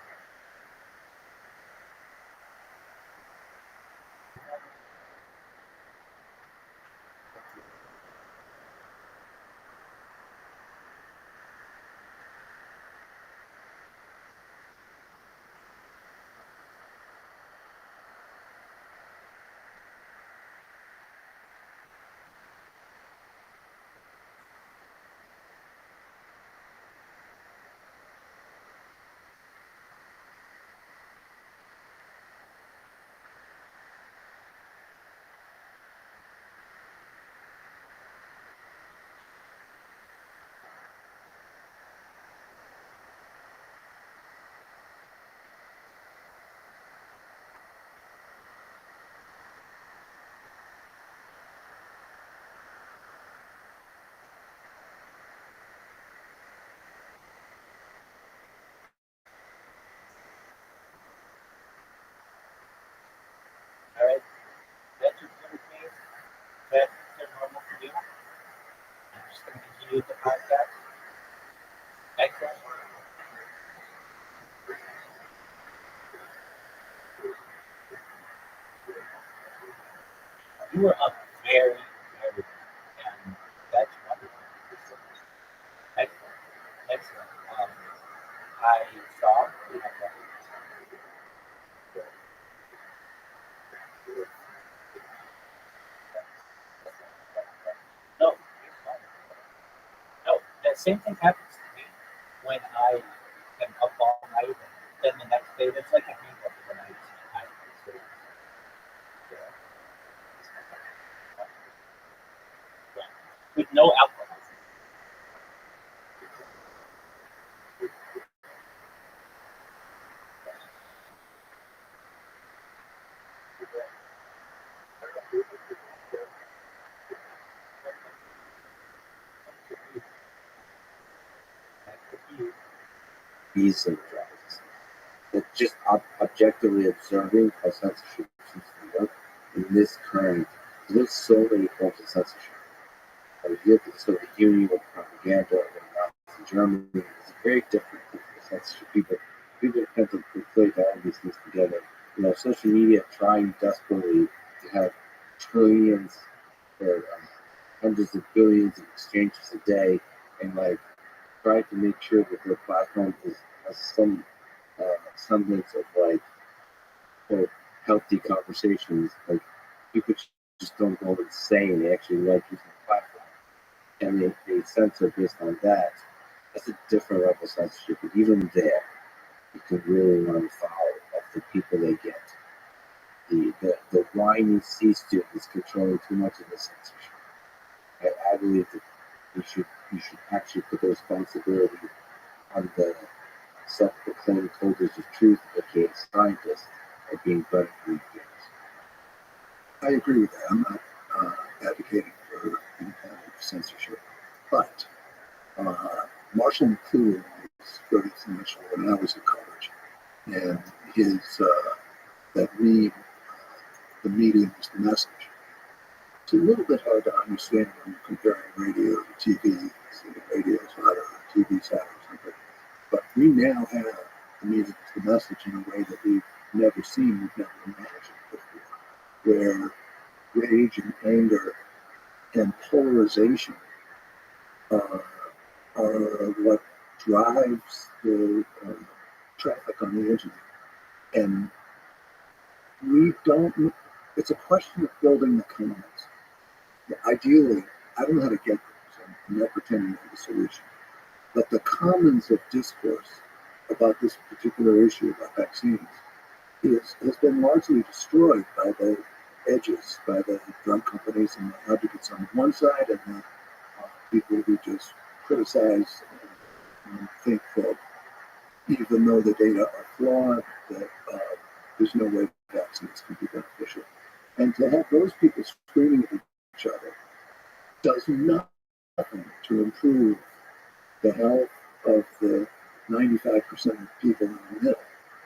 [SPEAKER 4] All right, that's just good with me. That's normal for you. I'm just going to continue with the podcast. Excellent. You were up very, very late, and that's wonderful. Excellent. Excellent. I saw you have that. No, no, that same thing happens to me when I am up all night and then the next day it's like a hangover when I sleep. Yeah. With no alcohol.
[SPEAKER 2] These are drugs. But just objectively observing how censorship seems to work in this current, there's so many forms of censorship. I you look at sort of the Union of propaganda in Nazi Germany, it's very different from censorship. People tend to conflate all these things together. You know, social media trying desperately to have trillions or hundreds of billions of exchanges a day, and like try to make sure that their platform has some semblance of like quote, healthy conversations. Like people just don't go insane. They actually like using the platform, and they censor based on that. That's a different level of censorship. But even there, you can really run foul of the people they get. The whiny C students controlling too much of the censorship. I believe that you should actually put the responsibility on the self-proclaimed holders of truth, aka scientists, are being better for these things.
[SPEAKER 1] I agree with that. I'm not advocating for any kind of censorship, but Marshall McLuhan was very influential when I was in college, and his that read the medium is the message. It's a little bit hard to understand when you're comparing radio to TV. Radio's hotter, TV's hotter, something. But we now have the music is the message in a way that we've never seen, we've never imagined before, where rage and anger and polarization are what drives the traffic on the internet. And we don't, it's a question of building the commons. Ideally, I don't know how to get there, so I'm not pretending to have a solution. But the commons of discourse about this particular issue about vaccines has been largely destroyed by the edges, by the drug companies and the advocates on one side and the people who just criticize and think that even though the data are flawed, that there's no way vaccines can be beneficial. And to have those people screaming at each other does nothing to improve the health of the 95% of people in the middle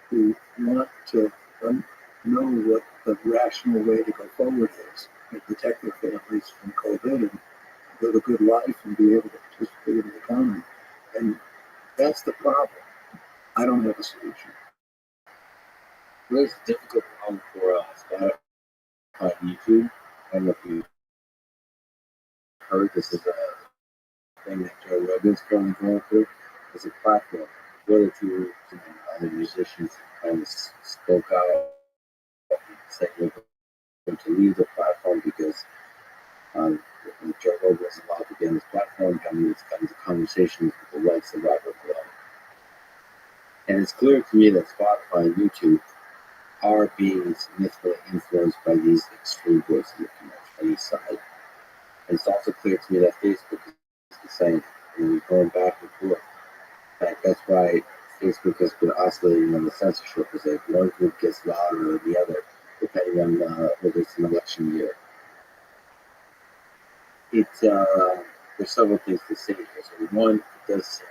[SPEAKER 1] who want to know what the rational way to go forward is and protect their families from COVID and live a good life and be able to participate in the economy. And that's the problem. I don't have a solution.
[SPEAKER 2] Well, it's a difficult problem for Spotify and YouTube. I don't know if you've heard this is a thing that Joe Rogan's currently going through. It's a platform. The other two other musicians kind of spoke out and said they're going to leave the platform because Joe Rogan was allowed to get on his platform, having these kinds of conversations with the likes of Robert. And it's clear to me that Spotify and YouTube are being significantly influenced by these extreme voices that come out from each side. And it's also clear to me that Facebook is the same. And going back and forth. That's why Facebook has been oscillating on the censorship, is that one group gets louder than the other, depending on whether it's an election year. There's several things to say here. So one, it does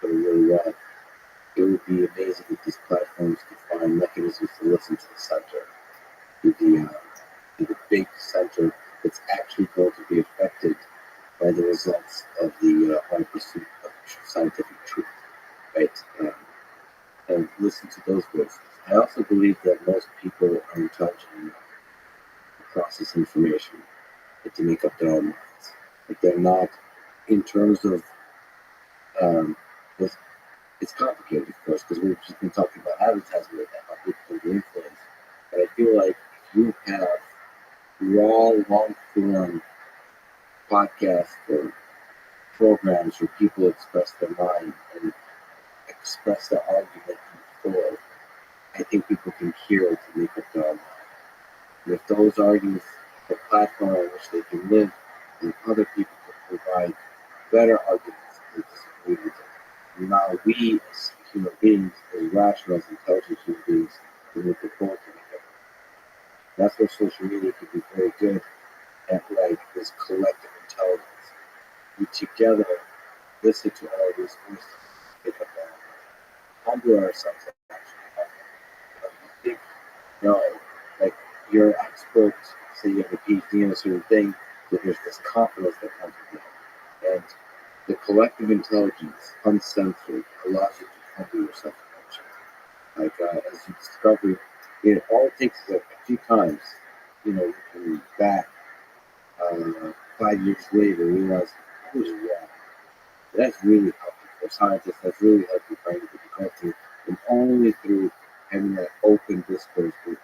[SPEAKER 2] go really well. It would be amazing if these platforms could find mechanisms to listen to the center, to the big center that's actually going to be affected by the results of the hard pursuit of scientific truth, right? And listen to those voices. I also believe that most people are intelligent enough to process information and to make up their own minds. Like they're not, in terms of, it's complicated, of course, because we've just been talking about advertising right now, how people can be influenced. But I feel like if you have raw, long-form podcasts or programs where people express their mind and express their argument in full, I think people can hear it to make up their own mind. And if those arguments, the platform on which they can live, and other people can provide better arguments to disagree with them. Now we, as human beings, as rational, as intelligent human beings, we need to pull together. That's where social media can be very good at, like this collective intelligence. We together listen to all these voices, pick up on, humble ourselves. Actually, like you're an expert, say you have a PhD in a certain thing, that there's this confidence that comes with it. And the collective intelligence, uncensored, allows you to humble yourself. Like as you discover, all it takes is like a few times, you can back 5 years later realize I was wrong. That's really helpful for scientists. That's really helpful for anybody to go through, and only through having that open discourse can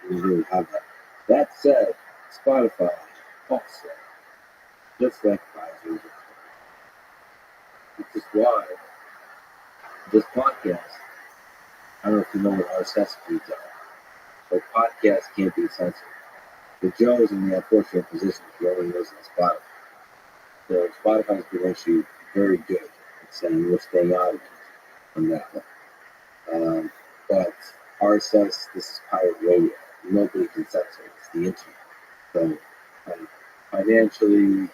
[SPEAKER 2] we really have that. That said, Spotify also, just like Pfizer, which is why this podcast, I don't know if you know what RSS feeds are, but podcasts can't be censored. The Joe is in the unfortunate position if you only listen to Spotify. So Spotify has been actually very good at saying we're staying out of it from that one. But RSS, this is pirate radio. Nobody can censor it. It's the internet. So financially, in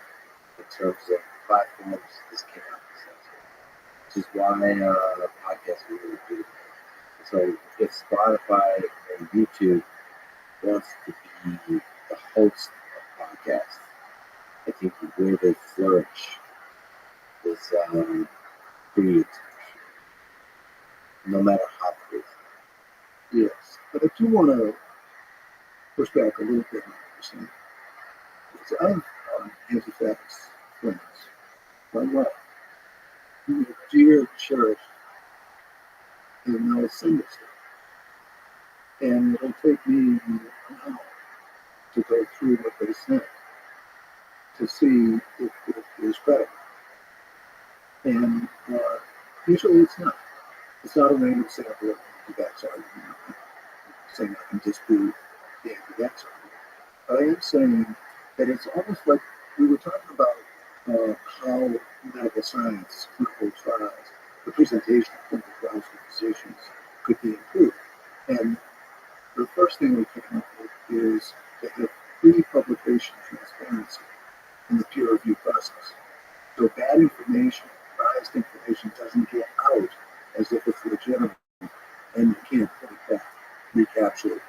[SPEAKER 2] terms of platforms, this cannot be censored. Which is why podcasts are really good. So if Spotify and YouTube wants to be the host of podcasts, I think the way they flourish is pretty intentional, no matter how crazy.
[SPEAKER 1] Yes, but I do want to push back a little bit on what you're saying. Because I have anti-vax friends, my wife, who are dear, cherished, and they'll send it to me. And it'll take me an hour to go through what they sent to see if it is credible. And usually it's not. It's not a random sample of anti-vax argument saying I can disprove the anti-vax argument. But I am saying that it's almost like we were talking about how medical science, clinical trials, the presentation of clinical trials to physicians could be improved. And the first thing we came up with is to have pre-publication transparency in the peer review process. So bad information, biased information doesn't get out as if it's legitimate, and you can't put it back, recapture it.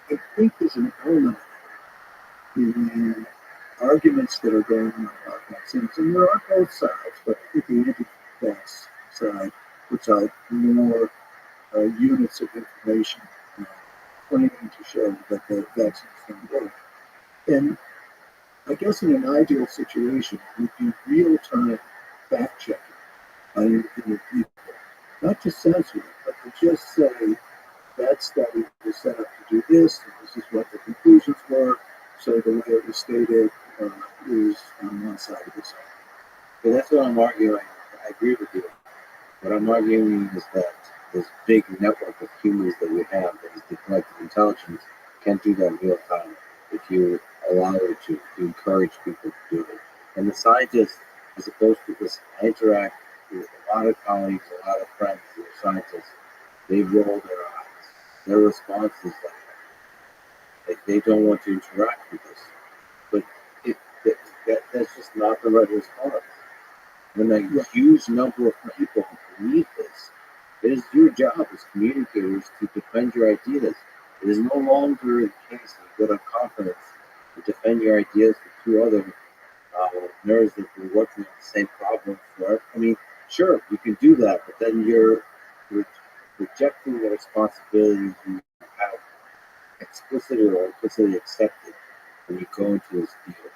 [SPEAKER 1] I think there's an element in the arguments that are going on about vaccines, and there are both sides, but I think the anti-vax side puts out more units of information claiming to show that the vaccines don't work. And I guess in an ideal situation, it would be real-time fact-checking by independent people. Not to censor it, but to just say, that study was set up to do this, and this is what the conclusions were, so the way it was stated is on one side of this.
[SPEAKER 2] But that's what I'm arguing. I agree with you. What I'm arguing is that this big network of humans that we have, that is the collective intelligence, can't do that in real time if you allow it to encourage people to do it. And the scientists, as opposed to this, I interact with a lot of colleagues, a lot of friends who are scientists, they roll their eyes. Their response is like they don't want to interact with us. But that's just not the right response. When a huge number of people believe this, it is your job as communicators to defend your ideas. It is no longer the case that you go to conference to defend your ideas with two other nerds that were working on the same problem for. I mean, sure, you can do that, but then you're rejecting the responsibility you have explicitly or implicitly accepted when you go into this field.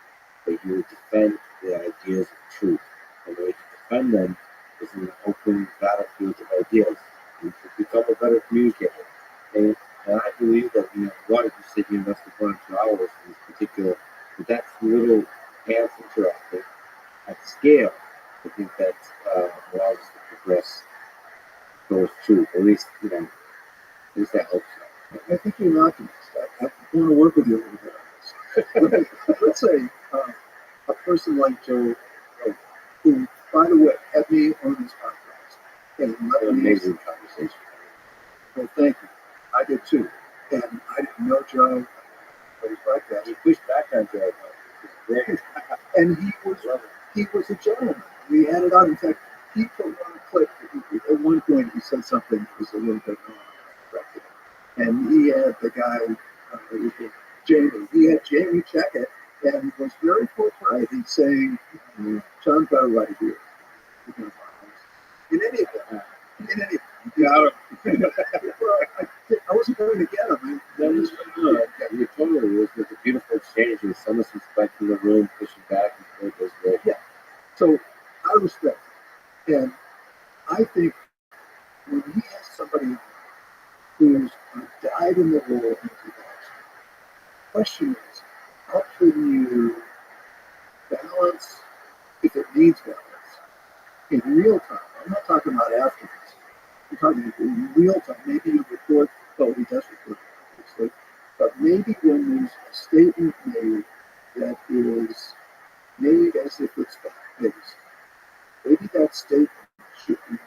[SPEAKER 2] That you defend the ideas of truth. And the way to defend them is in an open battlefield of ideas. You become a better communicator. And I believe that, what you said you invested 1 or 2 hours in this particular, but that's little hands interactive at scale. I think that allows us to progress towards truth. At least that helps.
[SPEAKER 1] I think you're not going to. I want to work with you a little bit on this. Let's say a person like Joe, who, by the way, had me on this podcast. And let
[SPEAKER 2] An
[SPEAKER 1] me
[SPEAKER 2] amazing conversation.
[SPEAKER 1] Well, thank you. I did too. And I didn't know Joe, but his podcast.
[SPEAKER 2] He pushed back on Joe. It was great.
[SPEAKER 1] And he was a gentleman. We had it out. In fact, he put one clip. At one point, he said something that was a little bit wrong. And he had the guy, Jamie. He had Jamie check it, and was very forthright in saying, "John's got it right here." In any event, well, I wasn't going to get him.
[SPEAKER 2] That was you totally. It was a beautiful exchange. There was so much respect in the room, pushing back and forth. It was great.
[SPEAKER 1] Yeah. So I respect it. And I think when he has somebody who's died in the war in 2000, the question is, how can you balance, if it needs balance, in real time? I'm not talking about afterwards. I'm talking in real time. Maybe you record, well, he does record, obviously, but maybe when there's a statement made that is made as if it's fact-based, maybe that statement should be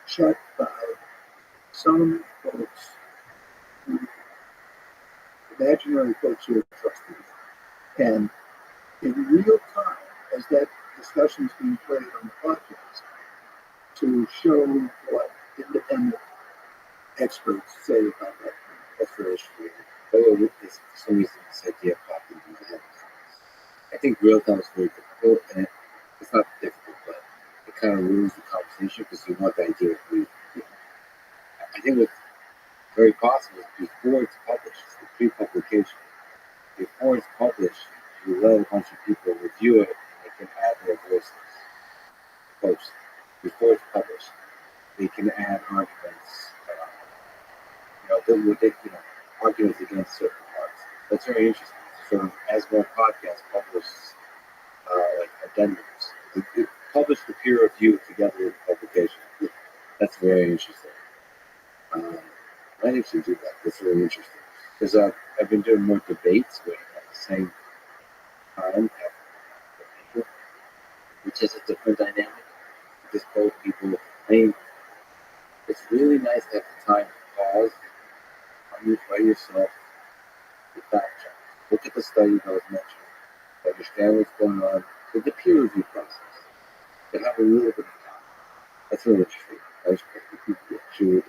[SPEAKER 1] checked by some folks, imaginary folks who are trustworthy. And in real time, as that discussion is being played on the podcast, to show what independent experts say about that.
[SPEAKER 2] That's very interesting. For some reason, this idea popped into my head. I think real time is very difficult, and it's not difficult, but it kind of ruins the conversation because you want the idea to be. I think what's very possible is before it's published, it's the pre-publication. Before it's published, you let a bunch of people review it, and they can add their voices. First, before it's published, they can add arguments. Arguments against certain parts. That's very interesting. So as more podcasts publish like addendums, they publish the peer review together with the publication. That's very interesting. I actually do that. That's really interesting because I've been doing more debates with at the same time, which is a different dynamic. just told people, I mean, it's really nice to have the time to pause on you by yourself, to fact check, look at the study that was mentioned, understand what's going on, with the peer review process, to have a little bit of time. That's really interesting. I respect the people that should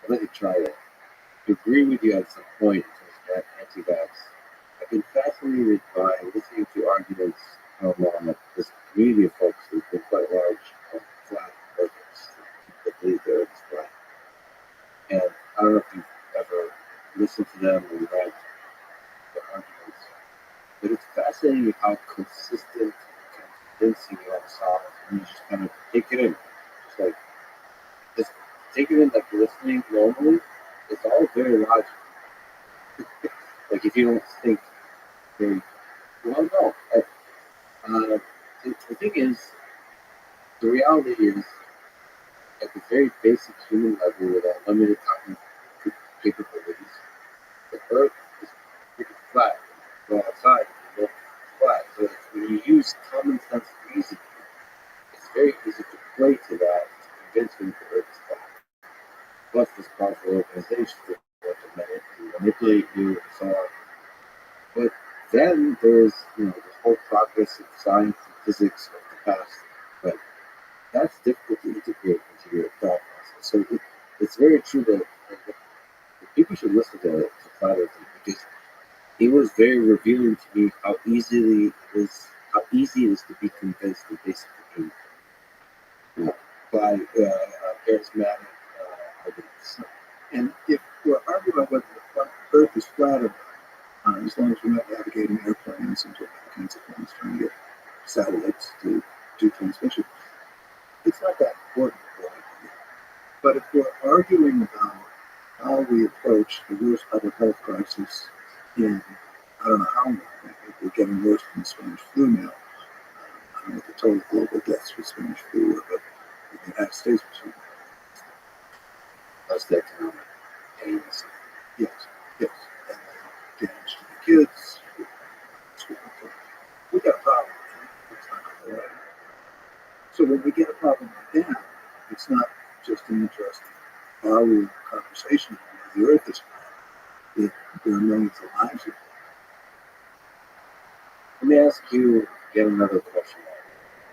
[SPEAKER 2] let you try it. I agree with you at some point in terms of that anti-vax. I've been fascinated by listening to arguments among this community of folks who've been quite large on flat earthers that believe the earth is flat. And I don't know if you've ever listened to them or read their arguments, but it's fascinating how consistent and convincing they all sound. And you just kind of take it in. Just take it in like listening normally. It's all very logical. Like if you don't think very well, no. The thing is, the reality is, at the very basic human level, with unlimited cognitive capabilities, the Earth is pretty flat. You go outside, you look flat. So when you use common sense reasoning, it's very easy to play to that to convince you the Earth is flat. Plus, there's powerful organizations that want to manipulate you and so on. But then there's, the whole progress of science and physics of the past. But that's difficult to integrate into your thought process. So it's very true that people should listen to Flat Earth because he was very revealing to me how easy it is to be convinced of basic truth by charismatic arguments.
[SPEAKER 1] And if we're arguing about whether the Earth is flat or not, as long as we're not navigating airplanes and doing all kinds of things, trying to get satellites to do transmission, it's not that important. But if we're arguing about how we approach the worst public health crisis in I don't know how long, I think we're getting worse than the Spanish flu now. I don't know what the total global deaths for Spanish flu were, but in the United States,
[SPEAKER 2] That's the economic gains.
[SPEAKER 1] yes. And the damage to the kids. We got a problem. It's not going to So when we get a problem like that, it's not just an interesting hour conversation about the Earth is flat. There are millions of lives.
[SPEAKER 2] Let me ask you yet another question.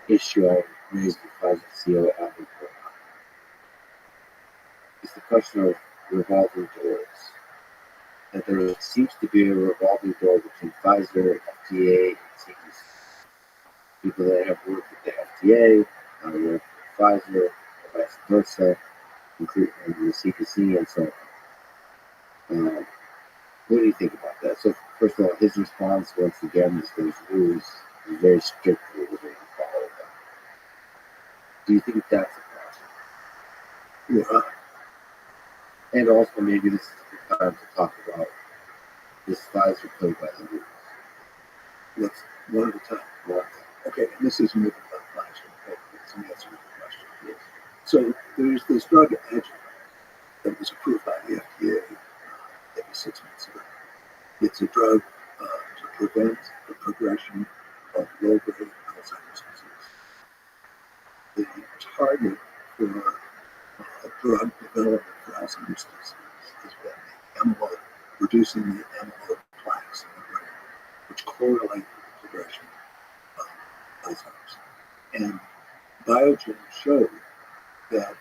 [SPEAKER 2] Issue I raised with Pfizer CEO Albert. It's the question of revolving doors. That there seems to be a revolving door between Pfizer, FDA, and CDC. People that have worked with the FDA, now work with Pfizer, or vice versa, including the CDC and so on. What do you think about that? So, first of all, his response, once again, is those rules, very strict rules, and follow them. Do you think that's a problem?
[SPEAKER 1] Yeah.
[SPEAKER 2] And also, maybe this is the time to talk about this Pfizer play by the rules.
[SPEAKER 1] Let's one at a time. Okay, and this isn't even about Pfizer, but it's an answer to the question.
[SPEAKER 2] Yes.
[SPEAKER 1] So there's this drug adjuvant that was approved by the FDA maybe 6 months ago. It's a drug to prevent the progression of low-grade Alzheimer's disease. The target for drug development for Alzheimer's disease has been the amyloid, reducing the amyloid plaques in the brain, which correlate with the progression of Alzheimer's. And Biogen showed that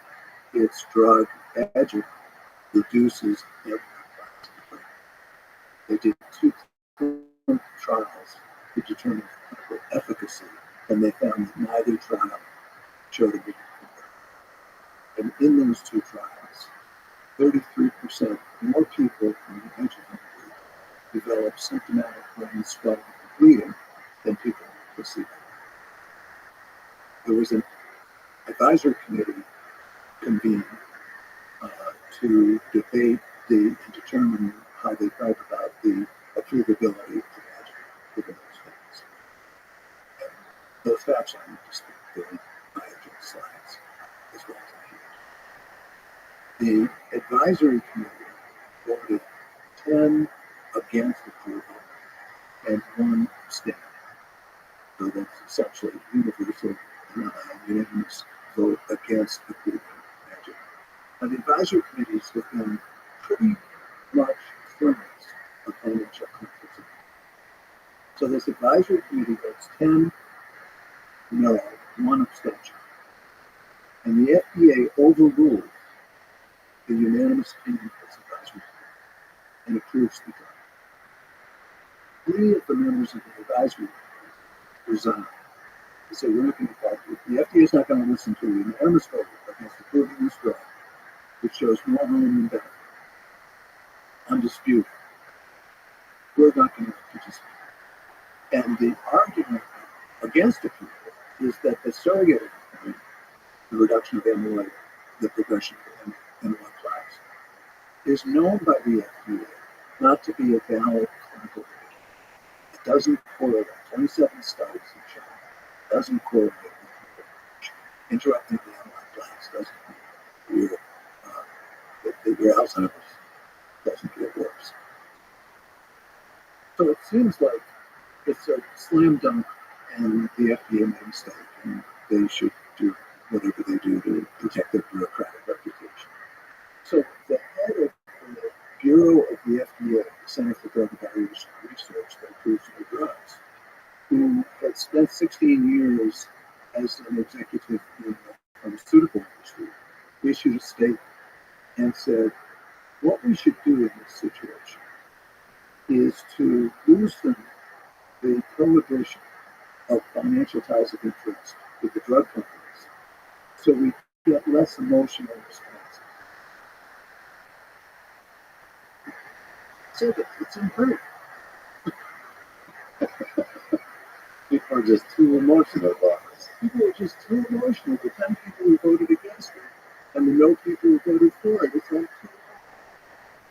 [SPEAKER 1] its drug adjuvant reduces amyloid plaques in the brain. They did 2 clinical trials to determine clinical efficacy, and they found that neither trial showed a meaningful difference. And in those 2 trials, 33% more people in the adjuvant group developed symptomatic brain swelling and bleeding than people in placebo. There was an advisory committee convened to debate and determine how they felt about the approvability of the adjuvant given those facts. And those facts are not disputed in Biogen slides as well as the advisory committee voted 10 against approval and 1 abstained. So that's essentially universal, unanimous vote against approving magic. Now, the advisory committees have been pretty much friends of financial conflicts. So this advisory committee votes 10 no, 1 abstention. And the FDA overruled the unanimous opinion of this advisory committee and approves the drug. 3 of the members of the advisory committee resigned. They said, we're not going to follow. The FDA is not going to listen to a unanimous vote against approving this drug, which shows more harm than benefit. Undisputed. We're not going to participate. And the argument against approval is that the surrogate endpoint, the reduction of amyloid, the progression of amyloid plaques, is known by the FDA not to be a valid clinical indicator. It doesn't correlate. 27 studies have shown it doesn't correlate with interrupting the amyloid plaques doesn't mean your Alzheimer's doesn't get worse. So it seems like it's a slam dunk, and the FDA made a mistake, and they should do whatever they do to protect their bureaucratic reputation. So the head of the Bureau of the FDA, the Center for Drug Evaluation and Research that approves new drugs, who had spent 16 years as an executive in the pharmaceutical industry, issued a statement and said, what we should do in this situation is to loosen the prohibition of financial ties of interest with the drug companies so we get less emotional responses. So it's unheard.
[SPEAKER 2] People are just too emotional about this.
[SPEAKER 1] People are just too emotional. The 10 people who voted against it and the no people who voted for it, it's like too long.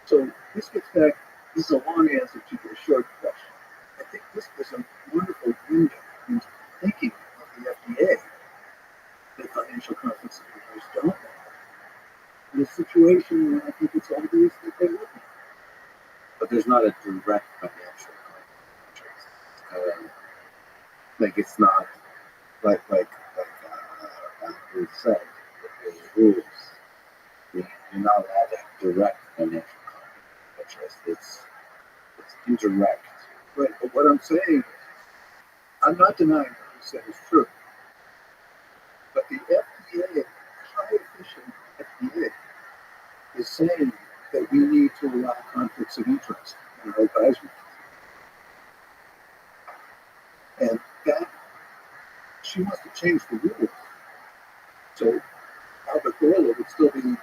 [SPEAKER 1] So this gets back, this is a long answer to your short question. I think this was a wonderful window into thinking of the FDA that financial conflicts of interest don't matter. In a situation where I think it's obvious that they would matter.
[SPEAKER 2] But there's not a direct financial conflict. Like it's not like we said, the rules. You're not allowed to have direct financial conflict of interest. It's indirect.
[SPEAKER 1] Right, but what I'm saying, I'm not denying what you said is true. But the FDA, high efficient FDA, is saying that we need to allow conflicts of interest in our advisory. And that, she wants to change the rules. So Albert Bourla would still be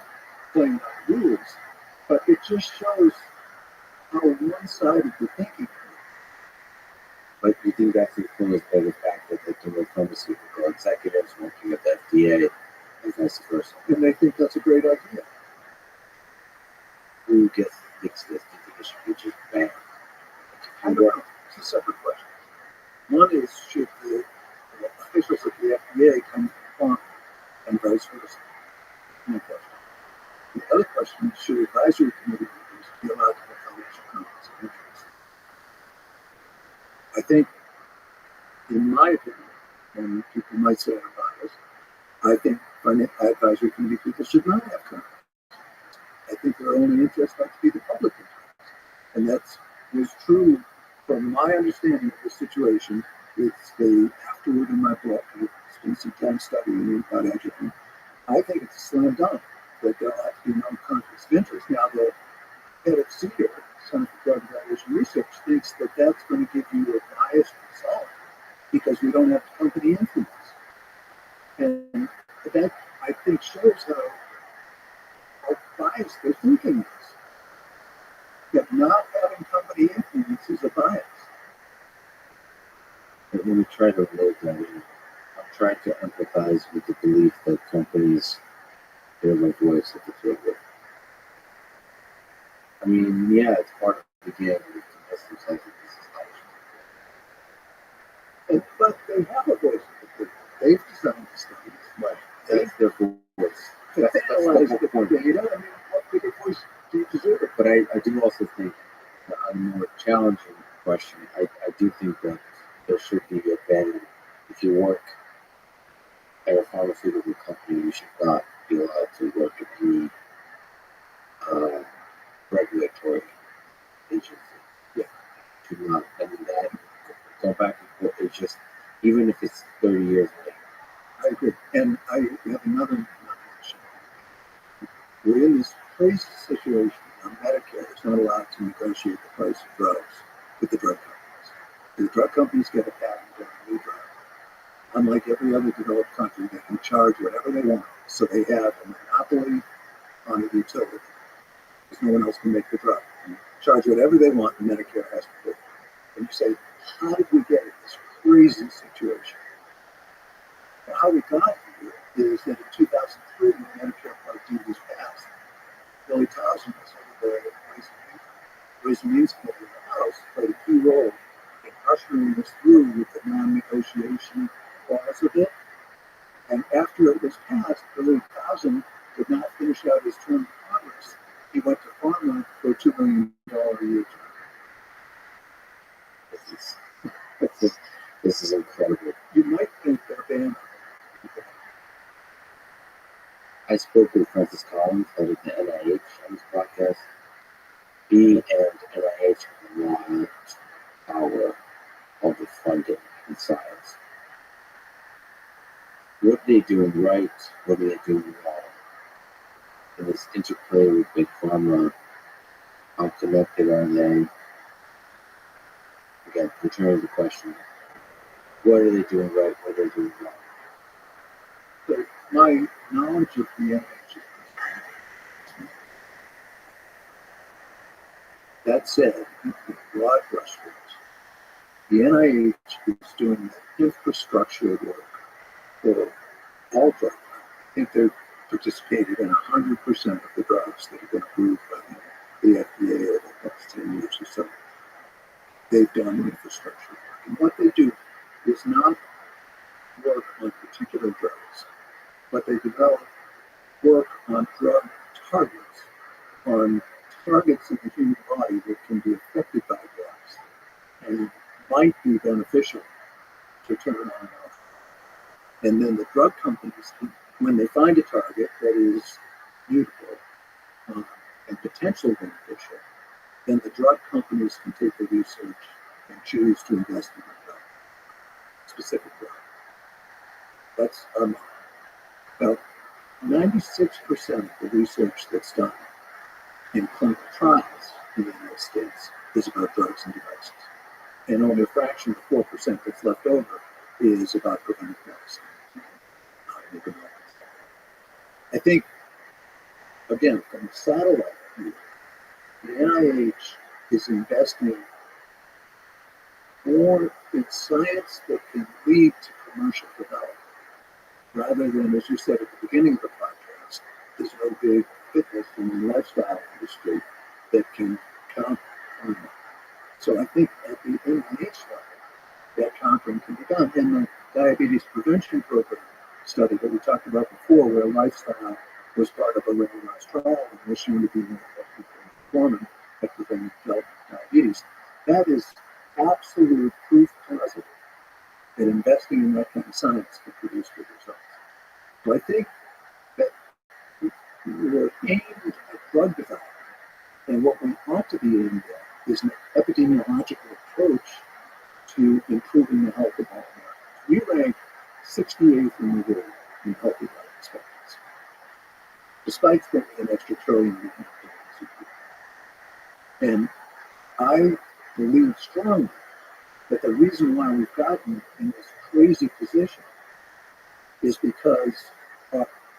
[SPEAKER 1] playing by the rules, but it just shows how one-sided the thinking is.
[SPEAKER 2] But you think that's influenced by the fact that there were pharmaceutical executives working with the FDA and vice versa?
[SPEAKER 1] And they think that's a great idea.
[SPEAKER 2] Who gets to fix this? Do you think it should be just banned?
[SPEAKER 1] I don't know. It's a separate question. One is, should the officials of the FDA come to the farm and vice versa? No question. The other question is, should advisory committee members be allowed to have financial conflicts of interest? I think, in my opinion, and people might say I'm biased, I think advisory committee people should not have conflicts. I think their only interest ought to be the public interest. And that was true from my understanding of the situation. It's the afterward in my book, I spent some time studying about adjuvant. I think it's a slam dunk that there ought to be no conflicts of interest. Now, the head of CDER, Center for Drug Evaluation Research, thinks that that's going to give you a biased result because we don't have company influence. And that, I think, shows how biased their thinking is. That not having company influence is a bias.
[SPEAKER 2] But when we try to relate that in, I'm trying to empathize with the belief that companies hear my voice at the table. I mean, yeah, it's part of the game. We convince themselves that this is how it should
[SPEAKER 1] And, but they have a voice at the table. They've designed the studies.
[SPEAKER 2] Right. That's their voice.
[SPEAKER 1] If they analyze the
[SPEAKER 2] point.
[SPEAKER 1] data, I mean, what bigger voice do you deserve?
[SPEAKER 2] But I do also think that on a more challenging question, I do think that there should be a ban if you work at a pharmaceutical company, you should not be allowed to work at any regulatory agency.
[SPEAKER 1] Yeah.
[SPEAKER 2] Should not. I mean, that, go back and forth, it's just, even if it's 30 years later.
[SPEAKER 1] I agree. And I have another nomination. We're in this crazy situation now. Medicare is not allowed to negotiate the price of drugs with the drug companies. The drug companies get a patent on a new drug. Unlike every other developed country, they can charge whatever they want. So they have a monopoly on the utility, because no one else can make the drug. Charge whatever they want, and Medicare has to pay. And you say, how did we get in this crazy situation? And how we got here is that in 2003, when Medicare Part D was passed, Billy Towson was over the Ways and Means Committee in the House, played a key role in ushering us through with the non-negotiation clause of it. And after it was passed, Billy Towson did not finish out his term in Congress. He went to Pharma for a $2 million a year term.
[SPEAKER 2] This is incredible.
[SPEAKER 1] You might think they're banned.
[SPEAKER 2] I spoke with Francis Collins, head of the NIH, on this podcast. He and NIH want power over funding in science. What are they doing right? What are they doing wrong? And this interplay with Big Pharma, how connected are they? Again, returning to the question, what are they doing right? What are they doing wrong?
[SPEAKER 1] So my knowledge of the NIH is that said, in broad brushstrokes, the NIH is doing the infrastructure work for all drugs. I think they've participated in 100% of the drugs that have been approved by the FDA over the past 10 years or so. They've done infrastructure work. And what they do is not work on particular drugs, but they develop work on drug targets, on targets in the human body that can be affected by drugs and might be beneficial to turn on and off. And then the drug companies, when they find a target that is mutable and potentially beneficial, then the drug companies can take the research and choose to invest in the drug, specific drug. That's our model. About 96% of the research that's done in clinical trials in the United States is about drugs and devices. And only a fraction of 4% that's left over is about preventive medicine. I think, again, from the satellite view, the NIH is investing more in science that can lead to commercial development, rather than, as you said at the beginning of the podcast, there's no big fitness and lifestyle industry that can count on that. So I think at the NIH level, that countering can be done. And the diabetes prevention program study that we talked about before, where lifestyle was part of a randomized trial and was shown to be more effective in performing at preventing diabetes, that is absolute proof positive that investing in that kind of science can produce good results. So I think that we're aimed at drug development, and what we ought to be aimed at is an epidemiological approach to improving the health of all Americans. We rank 68th in the world in healthy life expectancy, despite spending an extra $1 trillion. And I believe strongly that the reason why we've gotten in this crazy position is because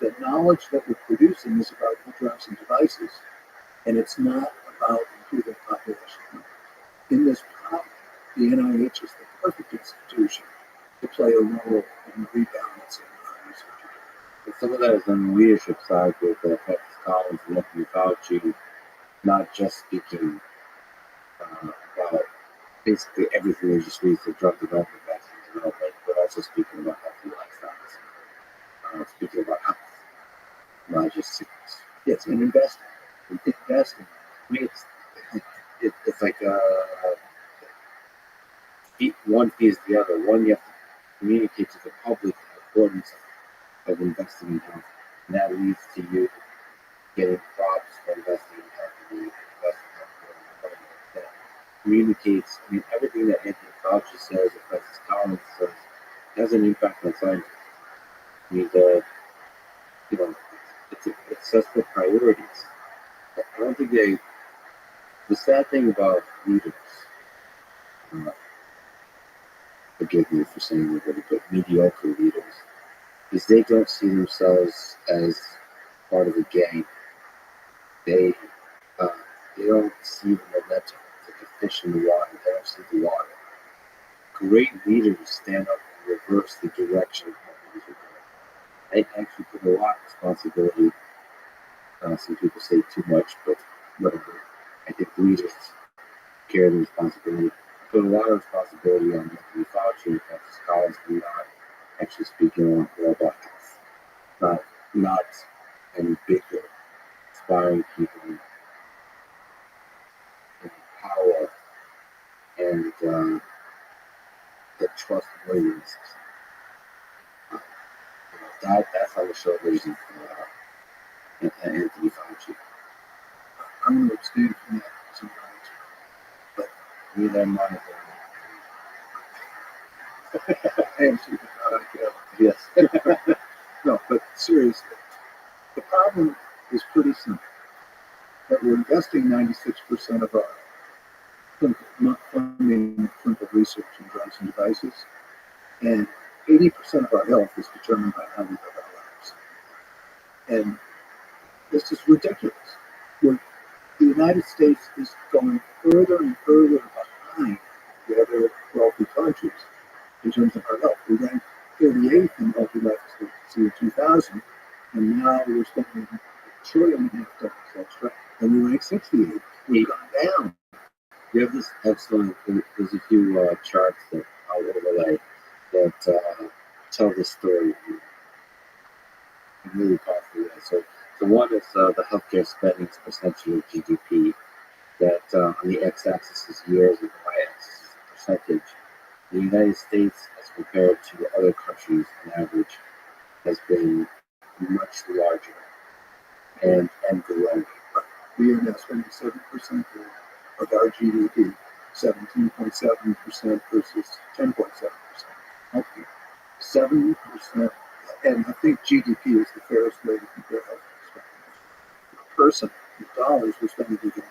[SPEAKER 1] the knowledge that we're producing is about drugs and devices, and it's not about improving population health. In this problem, the NIH is the perfect institution to play a role in rebalancing our research.
[SPEAKER 2] And some of that is on the leadership side with Francis Collins and Anthony Fauci, not just speaking about basically everything we just read for drug development, vaccine development, but also speaking about healthy lifestyles, speaking about health, not just sickness.
[SPEAKER 1] Yes, and investing. Investing.
[SPEAKER 2] I mean, it's like one feeds the other. One, you have to communicate to the public the importance of investing in health. And that leads to you getting props for investing in health and investing in health. That communicates, I mean, everything that Anthony Fauci says or Francis Collins says has an impact on science. I mean, you know, it sets the priorities. I don't think the sad thing about leaders, uh, forgive me for saying the word, but mediocre leaders, is they don't see themselves as part of a gang. They uh, they don't see the momentum, like a fish in the water. They don't see the water. Great leaders stand up and reverse the direction of things are going. I actually put a lot of responsibility. Some people say too much, but whatever. I think leaders carry the responsibility. I put a lot of responsibility on Anthony Fauci and Francis Collins for not actually speaking on about health, not any bigger, inspiring people in power and the trustworthiness. That's how the shoulders of Anthony Fauci.
[SPEAKER 1] I'm going to abstain from that sometimes. But
[SPEAKER 2] Neither am I.
[SPEAKER 1] I am super proud of you.
[SPEAKER 2] Yes.
[SPEAKER 1] No, but seriously, the problem is pretty simple. That we're investing 96% of our funding in clinical research in drugs and devices, and 80% of our health is determined by how we live our lives. And this is ridiculous. The United States is going further and further behind the other wealthy countries in terms of our health. We ranked 38th in healthy lifestyle in 2000, and now we're spending $1.5 trillion extra, and we rank 68th. We've gone down.
[SPEAKER 2] We have this excellent, there's a few charts that I'll overlay that tell the story in really powerful way. So one is the healthcare spending percentage of GDP, that on the x-axis is years and the y-axis is percentage. The United States, as compared to other countries on average, has been much larger and growing.
[SPEAKER 1] We are now spending 7% of our GDP, 17.7% versus 10.7%. Okay. 7%, and I think GDP is the fairest way to compare healthcare spending. Per person, in dollars, we're spending again.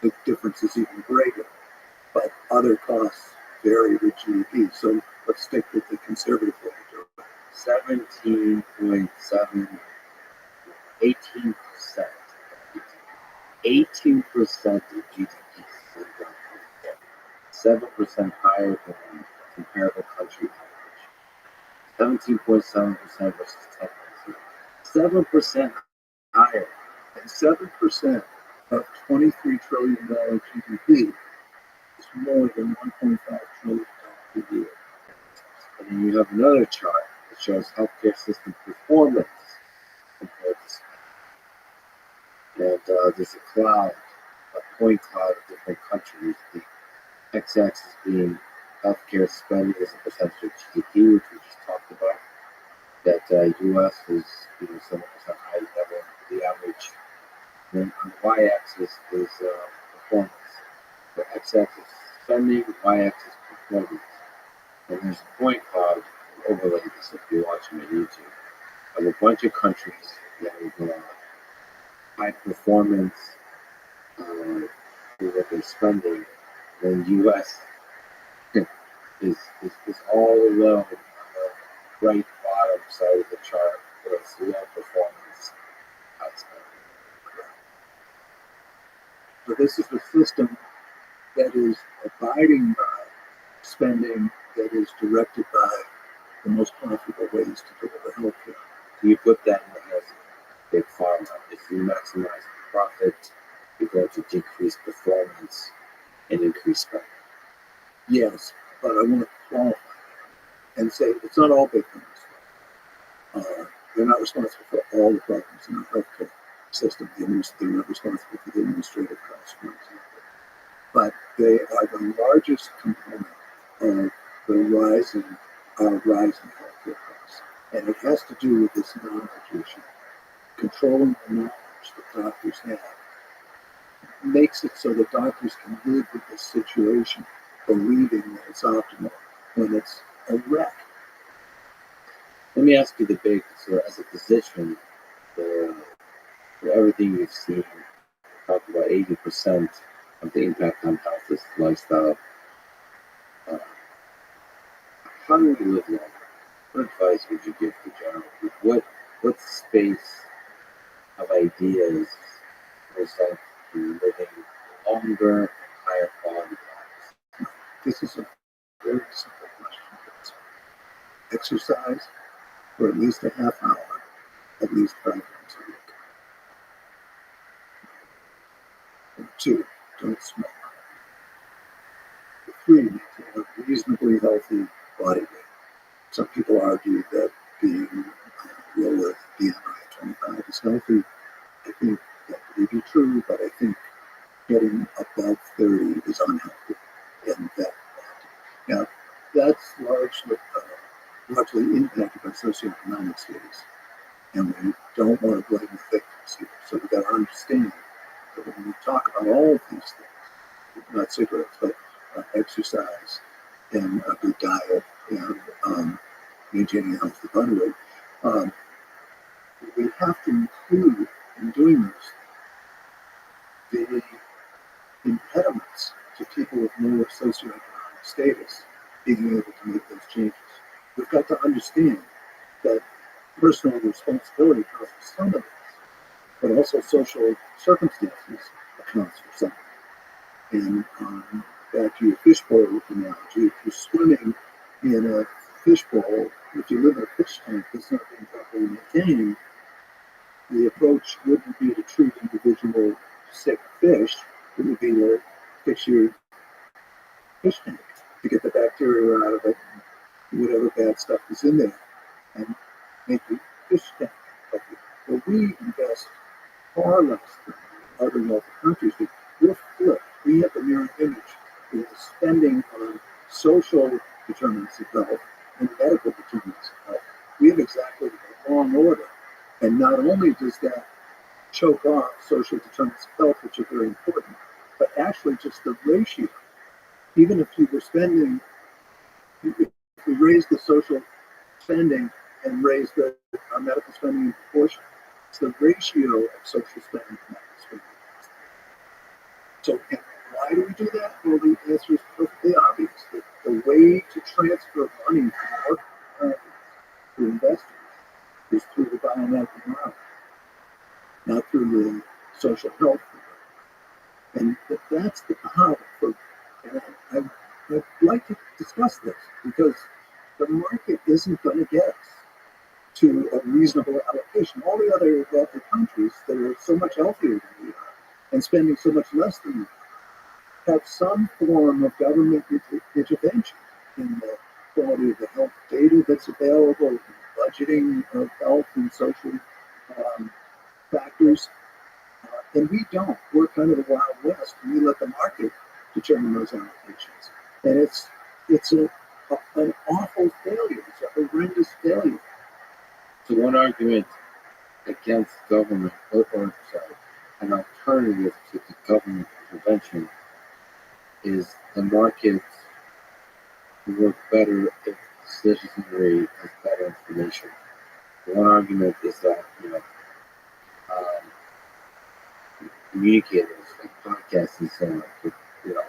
[SPEAKER 1] The difference is even greater, but other costs vary with GDP. So let's stick with the conservative way to do it.
[SPEAKER 2] 17.7, 18%. 18% of GDP is 7% higher than comparable country average. 17.7% versus 10%. 7% higher.
[SPEAKER 1] And 7% of $23 trillion GDP is more than $1.5 trillion a year.
[SPEAKER 2] And then you have another chart that shows healthcare system performance compared to and there's a cloud, a point cloud of different countries. The x-axis being healthcare spending as a percentage of GDP, which we just talked about. That U.S. is 7% higher level the average. Then on the y-axis is performance. The x-axis spending, y-axis performance. And there's a point cloud overlay this if you're watching on YouTube of a bunch of countries that have high performance for what they're spending. Then U.S. is all alone on the right bottom side of the chart where it's low performance.
[SPEAKER 1] So this is a system that is abiding by spending that is directed by the most profitable ways to deliver healthcare.
[SPEAKER 2] You put that in the hands of big pharma. If you maximize profit, you're going to decrease performance and increase spending.
[SPEAKER 1] Yes, but I want to qualify and say it's not all big pharma. They're not responsible for all the problems in our healthcare system. They're not responsible for the administrative costs, for example. But they are the largest component of the rising healthcare costs. And it has to do with this knowledge issue. Controlling the knowledge that doctors have makes it so that doctors can live with this situation, believing that it's optimal when it's a wreck.
[SPEAKER 2] Let me ask you the big, so as a physician, for everything you've seen, talk about 80% of the impact on health is lifestyle. Uh, how do we live longer? What advice would you give to general people? What space of ideas result in living longer, higher quality lives?
[SPEAKER 1] This is a very simple question. Exercise for at least a half hour, at least 5 times a week. And 2, don't smoke. 3, maintain a reasonably healthy body weight. Some people argue that being low with BMI 25 is healthy. I think that may be true, but I think getting above 30 is unhealthy. And now, that's largely impacted by socioeconomic status. And we don't want to blame the victims here. So we've got to understand that when we talk about all of these things, not cigarettes, but exercise and a good diet and maintaining a healthy body weight, we have to include in doing this the impediments to people with lower socioeconomic status being able to make those changes. We've got to understand that personal responsibility accounts for some of this, but also social circumstances accounts for some. And back to your fishbowl analogy, if you're swimming in a fishbowl, if you live in a fish tank that's not being properly maintained, the approach wouldn't be to treat individual sick fish. It would be to fix your fish tank to get the bacteria out of it, whatever bad stuff is in there, and make your fish tank healthy. Well, we invest far less than other wealthy countries. We're flipped. We have the mirror image. We're spending on social determinants of health and medical determinants of health. We have exactly the wrong order. And not only does that choke off social determinants of health, which are very important, but actually just the ratio. Even if you were spending, if we raise the social spending and raise the medical spending in proportion, it's the ratio of social spending to medical spending. So why do we do that? Well, the answer is perfectly obvious. The way to transfer money from to investors is through the biomedical model, not through the social health. And that's the power. And I'd like to discuss this because the market isn't going to get us to a reasonable allocation. All the other wealthy countries that are so much healthier than we are and spending so much less than we are have some form of government intervention in the quality of the health data that's available, budgeting of health and social factors. And we don't. We're kind of the Wild West, and we let the market determine those allocations. And it's an awful failure. It's a horrendous failure.
[SPEAKER 2] So one argument against government, an alternative to the government intervention is the market will work better if citizenry has better information. One argument is that communicators like podcasts and so on,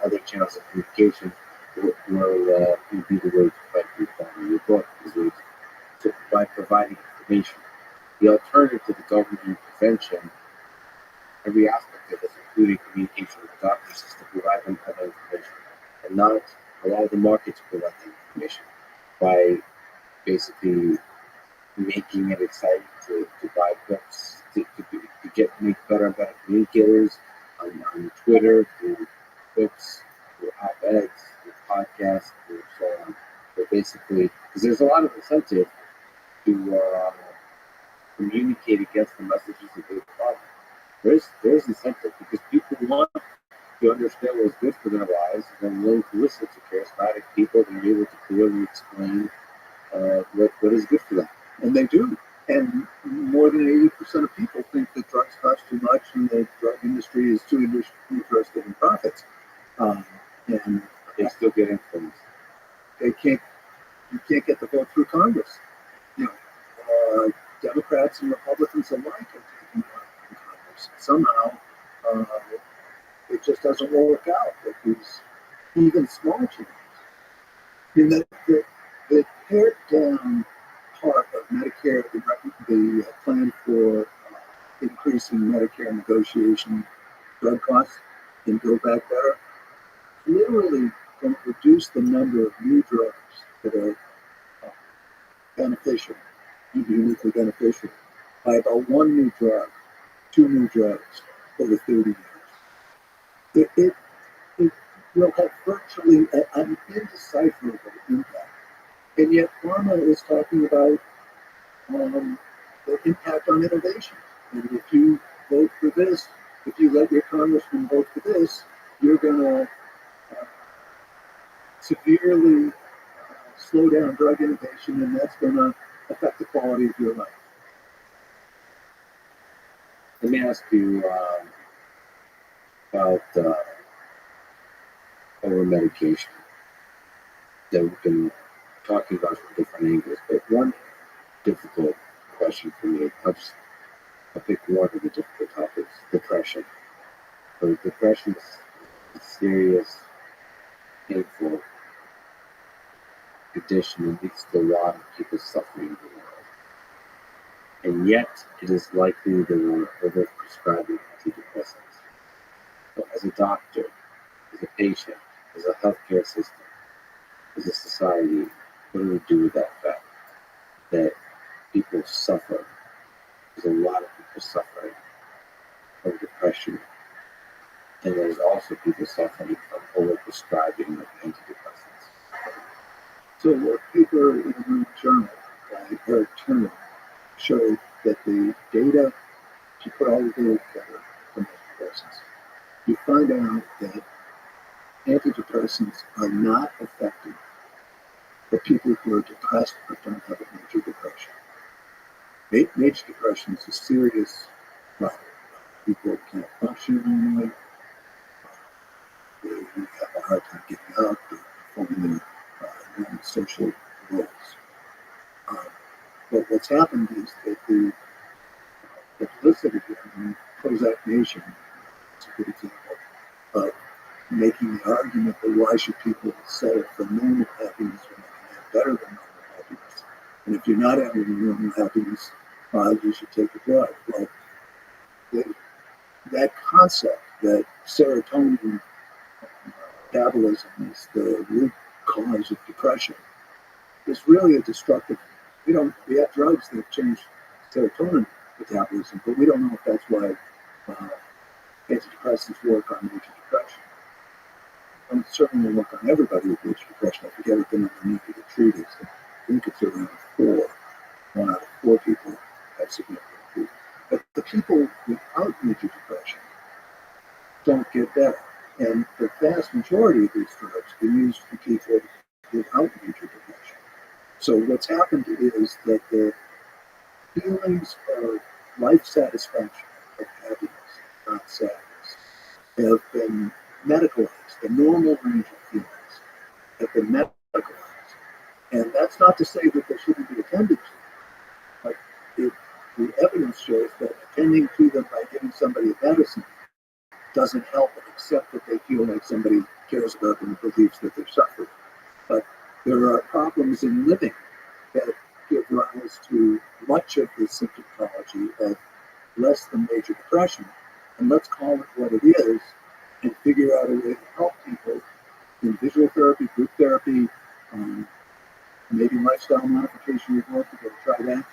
[SPEAKER 2] other channels of communication will be the way to fight your family. Your book is the way by providing information. The alternative to the government intervention, every aspect of this, including communication with doctors, is to provide them other information and not allow the market to provide the information by basically making it exciting to buy books, to make better and better communicators on Twitter, through books, through op-eds, through podcasts, through so on. So basically, because there's a lot of incentive to communicate against the messages of the problem. There's incentive because people want to understand what's good for their lives and they're willing to listen to charismatic people that are able to clearly explain what is good for them.
[SPEAKER 1] And And they do. And more than 80% of people think that drugs cost too much and the drug industry is too interested in profits. And
[SPEAKER 2] They still get influence.
[SPEAKER 1] you can't get the vote through Congress. You know, Democrats and Republicans alike are taking part in Congress. Somehow, it just doesn't work out with these even small changes. I mean, the pared down part of Medicare, the plan for increasing Medicare negotiation drug costs and Build Back Better, literally going to reduce the number of new drugs that are beneficial, uniquely beneficial, by about one new drug, two new drugs over 30 years. It will have virtually an indecipherable impact. And yet pharma is talking about the impact on innovation. And if you vote for this, if you let your congressman vote for this, you're going to severely slow down drug innovation, and that's going to affect the quality of your life.
[SPEAKER 2] Let me ask you about over medication that we've been talking about from different angles. But one difficult question for me, I'll pick one of the difficult topics: depression. So depression is a serious, painful condition that leads to a lot of people suffering in the world. And yet, it is likely that we're overprescribing antidepressants. So as a doctor, as a patient, as a healthcare system, as a society, what do we do with that fact that people suffer? There's a lot of people suffering from depression, and there's also people suffering from overprescribing of antidepressants.
[SPEAKER 1] So a paper in the New Journal by Eric Turner showed that the data, if you put all the data together from antidepressants, you find out that antidepressants are not effective for people who are depressed but don't have a major depression. Major depression is a serious problem. People can't function normally. They have a hard time getting up, they're performing their normal social roles. But what's happened is that the publicity and Prozac Nation is a good example of making the argument that why should people settle for normal happiness when they can have better than normal happiness? And if you're not having normal happiness, you should take a drug. Well, that concept that serotonin metabolism is the root cause of depression is really a destructive. We have drugs that change serotonin metabolism, but we don't know if that's why antidepressants work on major depression. And certainly work on everybody with major depression. I forget what the number needed to treat is. I think it's around 4. 1 out of 4 people have significant treatment. But the people without major depression don't get better. And the vast majority of these drugs are used for people without major depression. So what's happened is that the feelings of life satisfaction, of happiness, not sadness, have been medicalized. The normal range of feelings have been medicalized. And that's not to say that they shouldn't be attended to. But the evidence shows that attending to them by giving somebody a medicine doesn't help them, except that they feel like somebody cares about them and believes that they're suffering. But there are problems in living that give rise to much of the symptomatology of less than major depression. And let's call it what it is and figure out a way to help people in visual therapy, group therapy, maybe lifestyle modification report to go try that.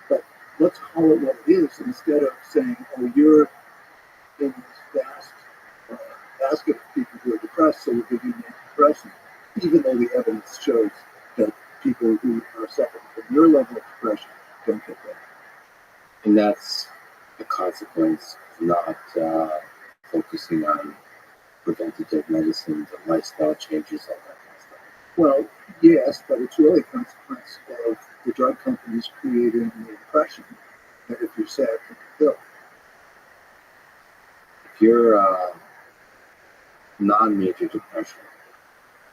[SPEAKER 1] But let's call it what it is instead of saying, oh, you're in this vast basket of people who are depressed, so we'll give you an antidepressant, even though the evidence shows that people who are suffering from your level of depression don't get better.
[SPEAKER 2] And that's a consequence of not focusing on preventative medicines and lifestyle changes, all that kind of stuff.
[SPEAKER 1] Well, yes, but it's really a consequence of the drug companies creating the impression that if you're sad, take a pill.
[SPEAKER 2] If you're non-major depression,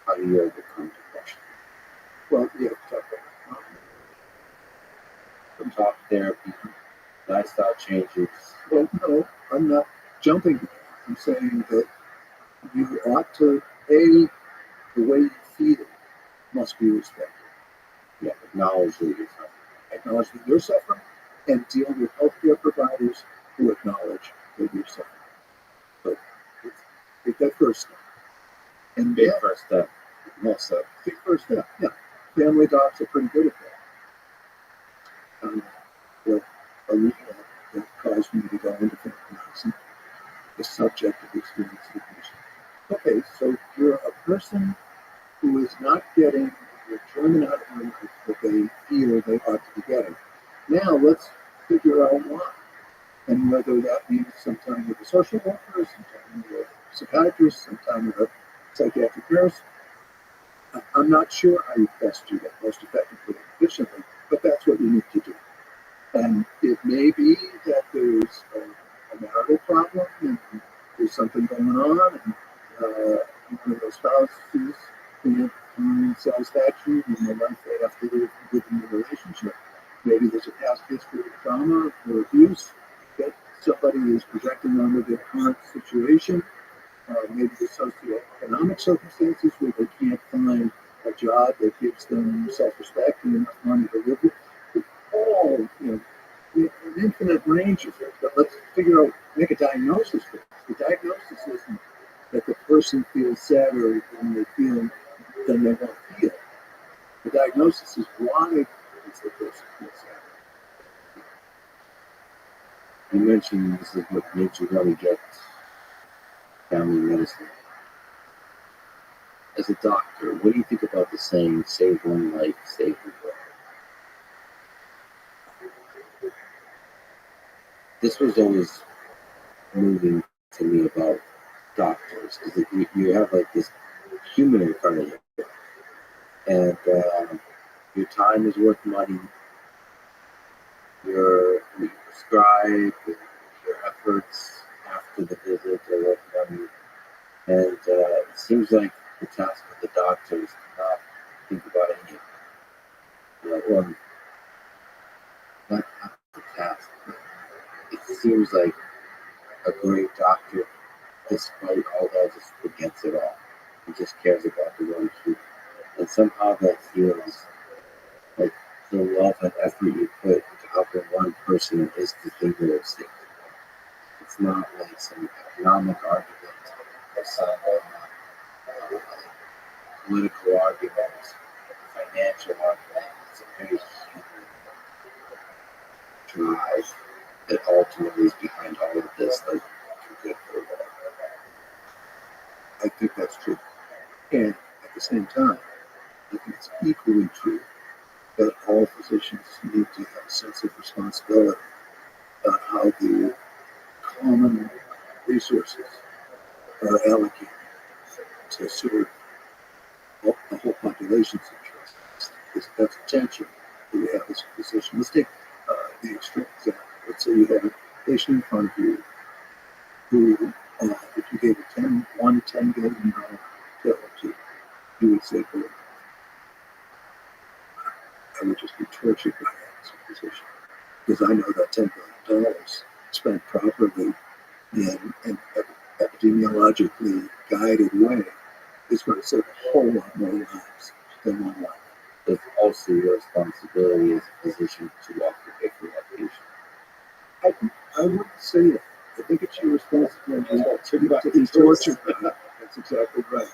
[SPEAKER 2] how do you overcome depression?
[SPEAKER 1] Well, yeah, talk about
[SPEAKER 2] From talk therapy, lifestyle changes.
[SPEAKER 1] well, no, I'm not jumping. I'm saying that you ought to, the way you feel must be respected.
[SPEAKER 2] Yeah, acknowledge that you're suffering.
[SPEAKER 1] Acknowledge that you're suffering and deal with healthcare providers who acknowledge that you're suffering. But take that first step. And
[SPEAKER 2] Big first step.
[SPEAKER 1] Also, big first step, yeah. Family docs are pretty good at that. The arena that caused me to go into family medicine, the subjective experience of the patient. Okay, so you're a person who is not getting the enjoyment out of their life that they feel they ought to be getting. Now let's figure out why. And whether that means sometime with a social worker, sometime with a psychiatrist, sometime with a psychiatric nurse. I'm not sure how you best do that most effectively and efficiently, but that's what you need to do. And it may be that there's a marital problem and there's something going on, and one of those spouses can't find satisfaction in the life they have to live within the relationship. Maybe there's a past history of trauma or abuse that somebody is projecting onto their current situation. Maybe the socioeconomic circumstances where they can't find a job that gives them self-respect and enough money to live with. It's all, an infinite range of things. But let's figure out, make a diagnosis for this. The diagnosis isn't that the person feels sadder than they want to feel. The diagnosis is why does the person feel sad.
[SPEAKER 2] You mentioned this is what makes you want to get family medicine. As a doctor, what do you think about the saying, save one life, save the world? This was always moving to me about doctors, because you have like this human in front of you, and your time is worth money, your prescribe, your efforts after the visit are worth money, and it seems like the task of the doctor is to not think about any of it. Or not the task, but it seems like a great doctor, despite all that, just forgets it all. He just cares about the one truth. And somehow that feels like the love and effort you put into helping one person is the thing that will stick. It's not like some economic argument or some political argument, financial argument. It's a very human drive that ultimately is behind all of this, like good for the world.
[SPEAKER 1] I think that's true. And at the same time, I think it's equally true that all physicians need to have a sense of responsibility about how the common resources are allocated to serve the whole population's interests. That's a tension that we have as a physician. Let's take the extreme example. Let's say you have a patient in front of you who, if you gave a $10 billion pill to, you would say, well, I would just be tortured by that as a physician. Because I know that $10 billion spent properly in an epidemiologically guided way is going to save a whole lot more lives than one life.
[SPEAKER 2] It's also your responsibility as a physician to walk the paper that patient.
[SPEAKER 1] I wouldn't say that. I think it's your responsibility to be tortured. That's exactly right.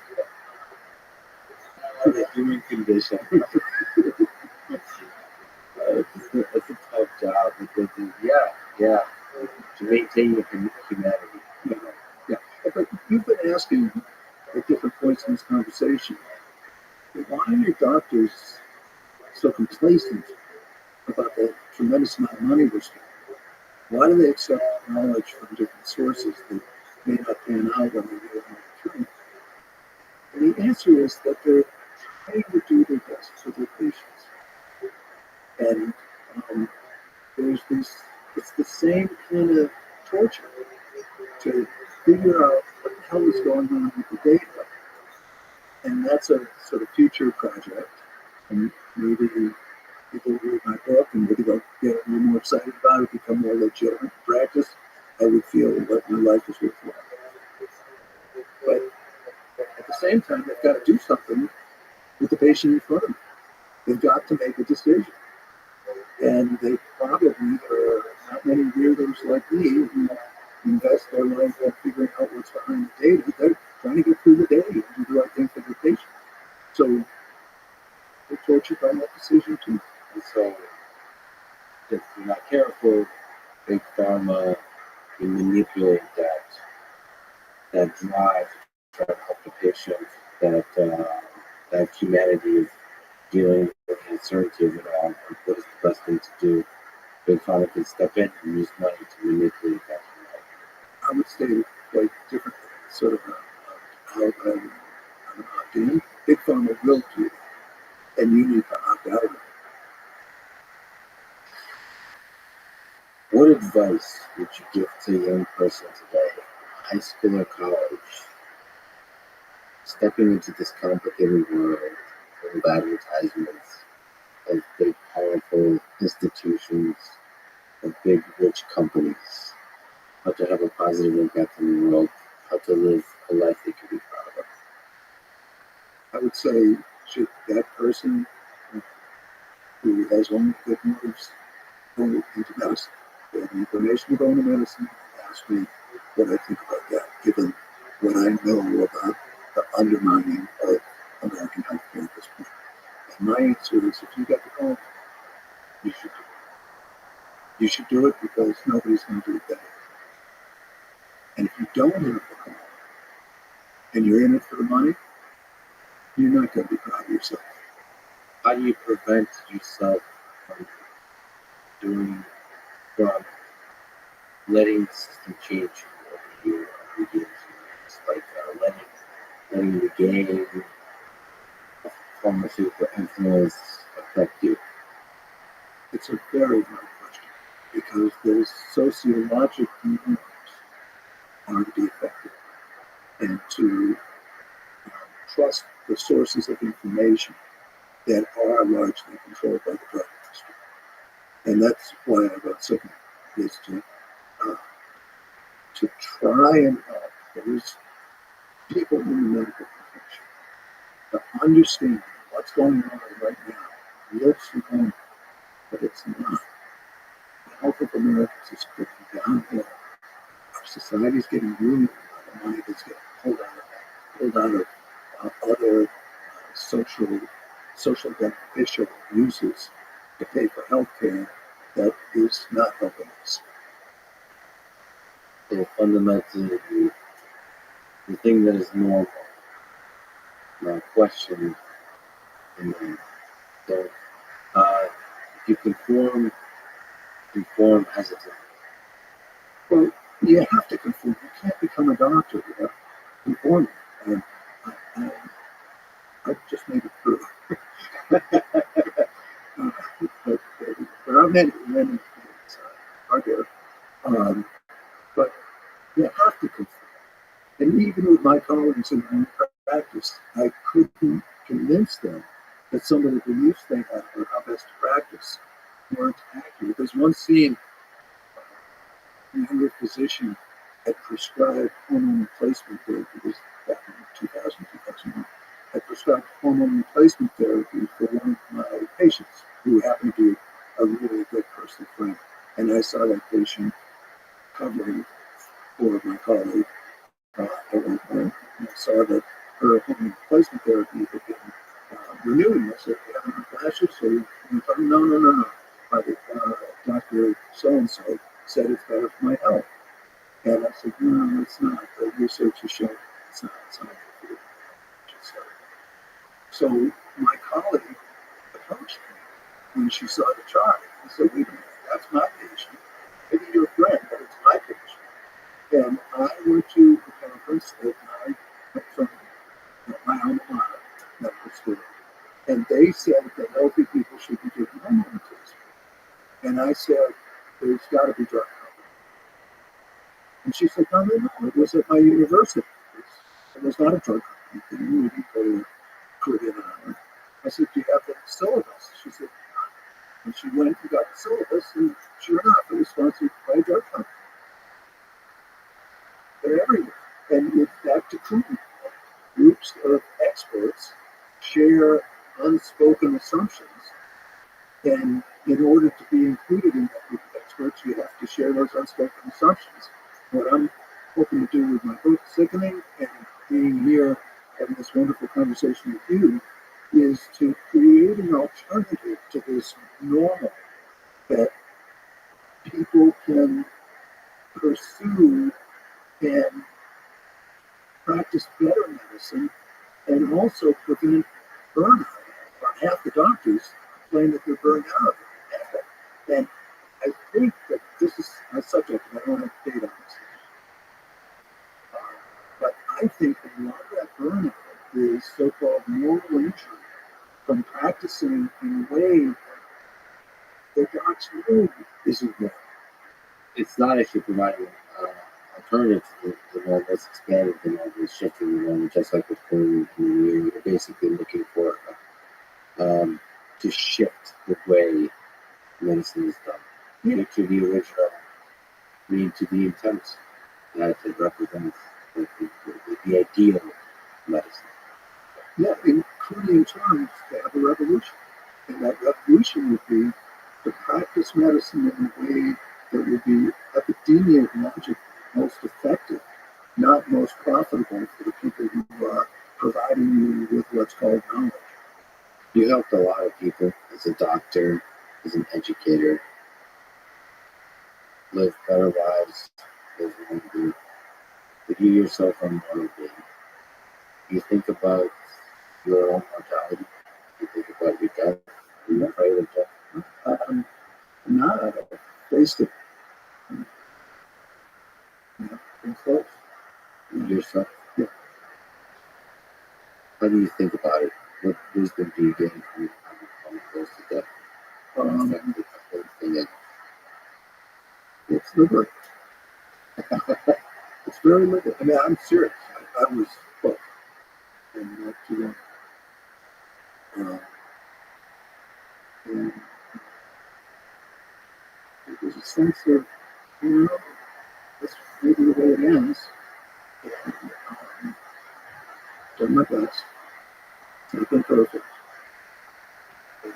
[SPEAKER 2] The human condition. It's a tough job because, to maintain your humanity.
[SPEAKER 1] Yeah. But you've been asking at different points in this conversation, why are your doctors so complacent about the tremendous amount of money we're spending? Why do they accept knowledge from different sources that may not pan out when they get it through? And the answer is that they're trying to do their best for their patients. And there's this, it's the same kind of torture to figure out what the hell is going on with the data. And that's a sort of future project. And maybe people read my book and maybe they'll get a little more excited about it, become more legitimate in practice. I would feel like my life is worthwhile. But at the same time, they've got to do something with the patient in front of them. They've got to make a decision. And they probably are not many weirdos like me who invest their life in figuring out what's behind the data. They're trying to get through the day and do the right thing for their patient. So they're tortured by that decision too.
[SPEAKER 2] And so, if you're not careful, big pharma can manipulate that drive to try to help the patient, that humanity is dealing with the uncertainty of it all, and what is the best thing to do. Big pharma can step in and use money to manipulate that humanity.
[SPEAKER 1] I would say quite differently. Sort of how I'm opt-in. Big pharma will do it, and you need to opt out of it.
[SPEAKER 2] What advice would you give to a young person today, high school or college, stepping into this complicated world of advertisements, of big, powerful institutions, of big, rich companies, how to have a positive impact in the world, how to live a life they can be proud of?
[SPEAKER 1] I would say, should that person who has only good motives go into medicine? They have the information to go into medicine. Ask me what I think about that, given what I know about the undermining of American healthcare at this point. And my answer is, if you got the call, you should do it. You should do it because nobody's going to do it better. And if you don't have the call, and you're in it for the money, you're not going to be proud of yourself.
[SPEAKER 2] How do you prevent yourself from letting the system change you over years? It's like letting the game of pharmaceutical influence affect you.
[SPEAKER 1] It's a very hard question because those sociological norms are to be effective and to trust the sources of information that are largely controlled by the drug industry. And that's why I wrote Signal, is to try and help those people in the medical profession to understand what's going on right now. Looks like, but it's not. The health of Americans is going downhill. Our society is getting ruined by the money that's getting pulled out of other social beneficial uses to pay for health care that is not helping us.
[SPEAKER 2] So fundamentally, the thing that is normal, not questioned, and then don't. If you conform hesitant.
[SPEAKER 1] Well, you have to conform. You can't become a doctor without conforming. And I just made it through. But there are many are there. But you have to conform. And even with my colleagues in my practice, I couldn't convince them that some of the beliefs they had about how best to practice weren't accurate. There's one scene, a younger physician had prescribed hormone replacement therapy, this back in 2000, 2001, had prescribed hormone replacement therapy for one of my patients who happened to be a really good personal friend. And I saw that patient covering for my colleague at one point. And I saw that her hormone replacement therapy had been renewing. I said, "You have any flashes?" So he told me, no. Dr. So-and-so said it's better for my health. And I said, no, it's not. The research has shown it's not. It's not good for you. So my colleague approached me when she saw the chart. I said, wait a minute, that's my patient. Maybe you're a friend, but it's my patient. And I went to the conference that I went from my alma mater, medical school, and they said that healthy people should be given hormone replacement. And I said, there's got to be drug company. And she said, no, it was at my university. It was not a drug company thing. We didn't go to Caribbean Island. I said, do you have the syllabus? She said, no. And she went and got the syllabus, and sure enough, it was sponsored by a drug company. They're everywhere. And it's back to Putin. Groups of experts share unspoken assumptions, and in order to be included in that group of experts, you have to share those unspoken assumptions. What I'm hoping to do with my book, Sickening, and being here having this wonderful conversation with you, is to create an alternative to this normal that people can pursue and practice better medicine and also prevent burnout. About half the doctors complain that they're burned out. And I think that this is a subject, and I don't have data on this. But I think that a lot of that burnout is so-called moral injury from practicing in a way that docs know isn't right.
[SPEAKER 2] It's not actually providing alternatives to the norm. It's expanding the norm. It's shifting the norm, just like with coding. You're basically looking for to shift the way medicine is done to the original mean, to the intent that it represents the ideal medicine.
[SPEAKER 1] Yeah, including terms to have a revolution. And that revolution would be to practice medicine in a way that would be epidemiologically most effective, not most profitable for the people who are providing you with what's called knowledge.
[SPEAKER 2] You helped a lot of people as a doctor, as an educator, live better lives, live longer. But you yourself are motivated. You think about your own mortality. You think about your death. You're afraid of death.
[SPEAKER 1] Not I've faced it. In close.
[SPEAKER 2] Yourself.
[SPEAKER 1] Yeah.
[SPEAKER 2] How do you think about it? What wisdom do you gain from coming close to death?
[SPEAKER 1] It's liberating. It's very liberating. I mean, I'm serious. I was close. And not too long. And there's a sense of, this may be the way it ends. And, done my best. It's not been perfect.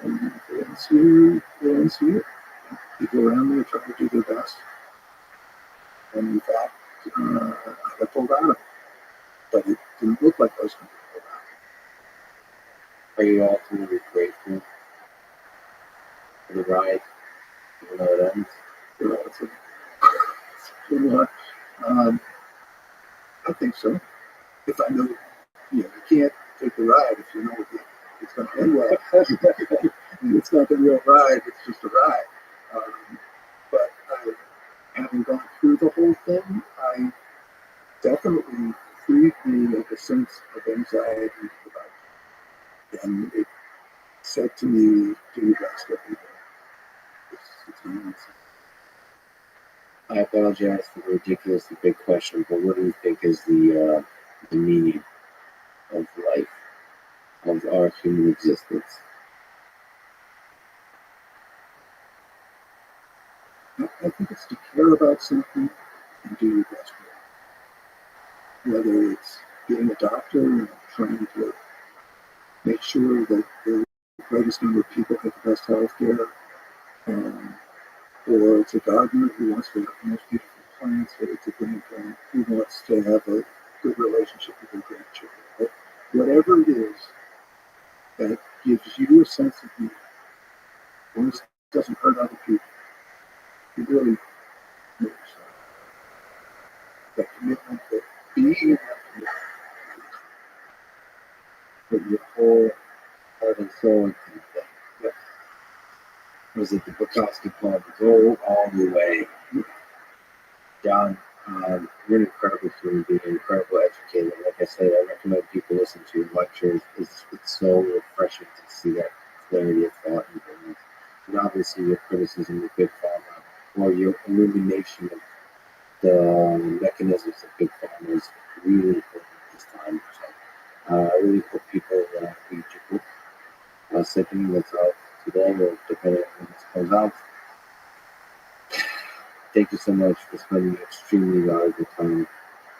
[SPEAKER 1] And if it ends here, it ends here. People around me are trying to do their best. And in fact, I got pulled out of it. But it didn't look like I was going to be pulled out.
[SPEAKER 2] Are you ultimately grateful for the ride, even though it ends?
[SPEAKER 1] It's a good one. I think so. If I know, you can't take the ride if you know it's going to end well. It's not the real ride, it's just a ride. But having gone through the whole thing, I definitely freed me of a sense of anxiety about it. And it said to me, do your best every day. It's my answer.
[SPEAKER 2] I apologize for the ridiculously big question, but what do you think is the meaning of life, of our human existence?
[SPEAKER 1] I think it's to care about something and do your best with it. Whether it's being a doctor and trying to make sure that the greatest number of people get the best health care, or it's a gardener who wants to have the most beautiful plants, or it's a grandparent who wants to have a good relationship with their grandchildren. But whatever it is that gives you a sense of meaning, as long as it doesn't hurt other people, you really know yourself. That commitment, that being in that commitment,
[SPEAKER 2] Put your whole heart and soul into the thing.
[SPEAKER 1] yeah.
[SPEAKER 2] Was it the Bukowski poem, Go All the Way? John, you're an incredible human being, an incredible educator. Like I said, I recommend people listen to your lectures. It's so refreshing to see that clarity of thought and brilliance. and obviously your criticism of Big Pharma or your illumination of the mechanisms of Big Pharma is really important this time. So, I really hope people read your book. Second, that's out today, or depending on when this comes out. Thank you so much for spending extremely valuable time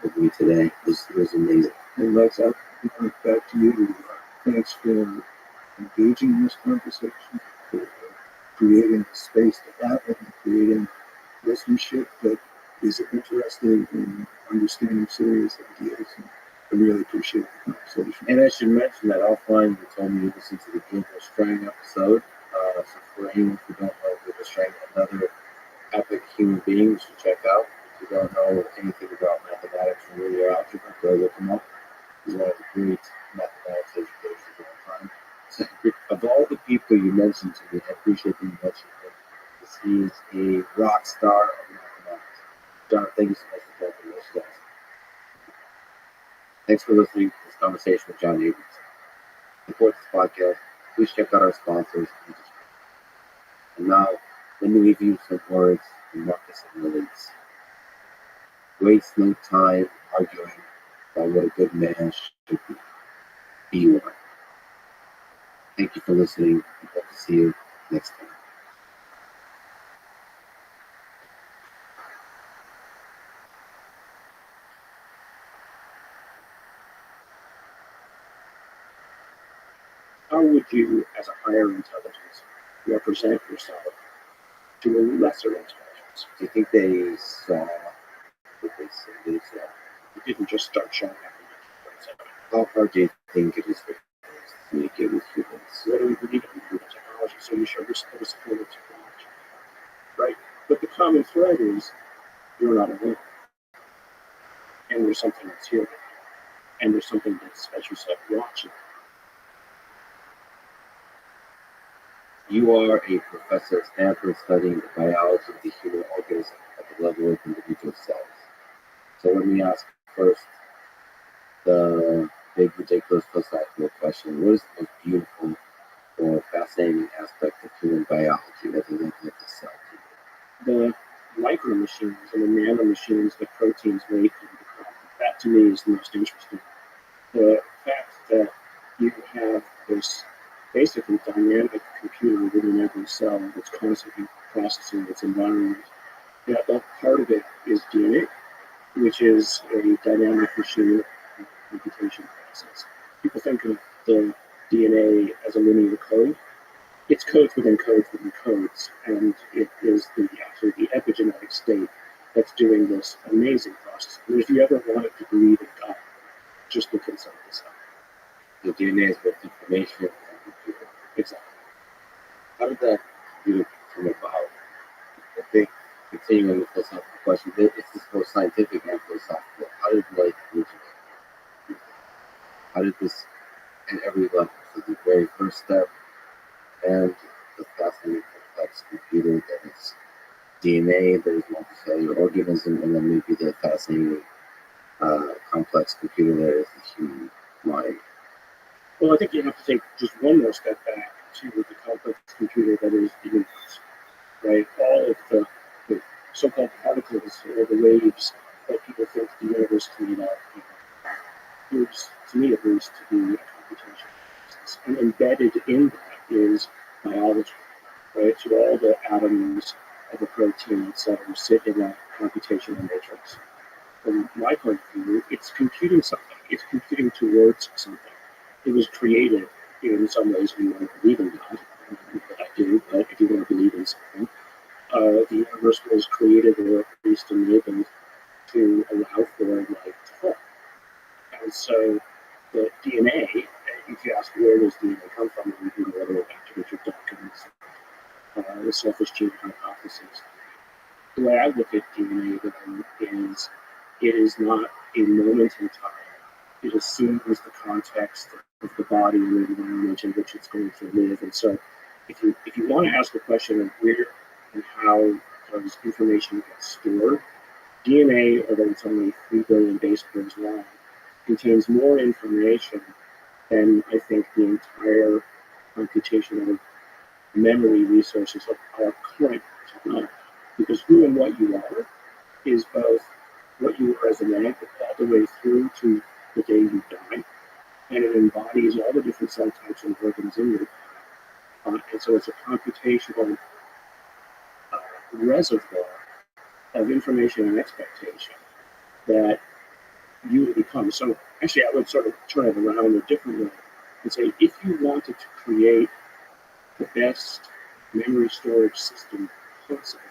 [SPEAKER 2] with me today. It was amazing.
[SPEAKER 1] And Lex, back to you. Thanks for engaging in this conversation, for creating a space to have it, and creating listenership that is interested in understanding serious ideas. And I really appreciate the conversation.
[SPEAKER 2] And I should mention that offline you told me you listened to the Gilbert Strang episode. So for anyone who don't know Gilbert Strang, another epic human being you should check out. If you don't know anything about mathematics or linear algebra, go look him up. He's one of the great mathematics educators of all time. So, of all the people you mentioned to me, I appreciate that you mentioned him, because he is a rock star of mathematics. John, thank you so much for talking to us, guys. Thanks for listening to this conversation with John Abrams. Support this podcast. Please check out our sponsors. And now, let me leave you some words from Marcus Aurelius. Waste no time arguing about what a good man should be. Be one. Thank you for listening. I hope to see you next time.
[SPEAKER 3] How would you, as a higher intelligence, represent yourself to a lesser intelligence?
[SPEAKER 2] Do you think they saw what they said they saw?
[SPEAKER 3] You didn't just start showing up in 1947.
[SPEAKER 2] How hard do you think it is for humans to communicate with humans?
[SPEAKER 3] What do we believe in human technology? So you show this support of technology, right? But the common thread is you're not alone, and there's something that's here, and there's something that's, as you said, watching.
[SPEAKER 2] You are a professor at Stanford studying the biology of the human organism at the level of individual cells. So let me ask first the big, ridiculous philosophical question. What is the most beautiful or fascinating aspect of human biology that is looking at the cell?
[SPEAKER 3] The micro machines and the nano machines that proteins make and become, that to me is the most interesting. The fact that you have this basically dynamic computer within every cell that's constantly processing its environment. That part of it is DNA, which is a dynamic machine computation process. People think of the DNA as a linear code. It's codes within codes within codes, and it is actually the epigenetic state that's doing this amazing process. And if you ever wanted to believe in God, just look inside the cell.
[SPEAKER 2] The DNA is both information and computer.
[SPEAKER 3] Exactly.
[SPEAKER 2] How did that computer come about? I think, continuing the philosophical question, it's this both scientific and philosophical. How did life originate? How did this, at every level, so the very first step, and the fascinating complex computer that is DNA, that is multicellular organism, and then maybe the fascinating complex computer that is the human mind.
[SPEAKER 3] Well, I think you have to take just one more step back to the complex computer that is the universe, right? All of the so-called particles or the waves that people think the universe is made of, proves, to me at least, to be a computation process. And embedded in that is biology, right? So all the atoms of a protein, et cetera, sit in that computational matrix. From my point of view, it's computing something. It's computing towards something. It was created in some ways. If you want to believe in God, I do, but if you want to believe in something, the universe was created or at least enabled to allow for life to form. And so the DNA, if you ask where does DNA come from, and you can go back to Richard Dawkins, the selfish gene hypothesis. The way I look at DNA then is it is not a moment in time. It assumes the context of the body and the environment in which it's going to live. And so if you want to ask the question of where and how does information get stored, DNA, although it's only 3 billion base pairs long, contains more information than I think the entire computational
[SPEAKER 5] memory resources of our current technology. Because who and what you are is both what you are as a man all the way through to the day you die, and it embodies all the different cell types and organs in your body. And so it's a computational reservoir of information and expectation that you will become. So actually, I would sort of turn it around a different way and say, if you wanted to create the best memory storage system possible,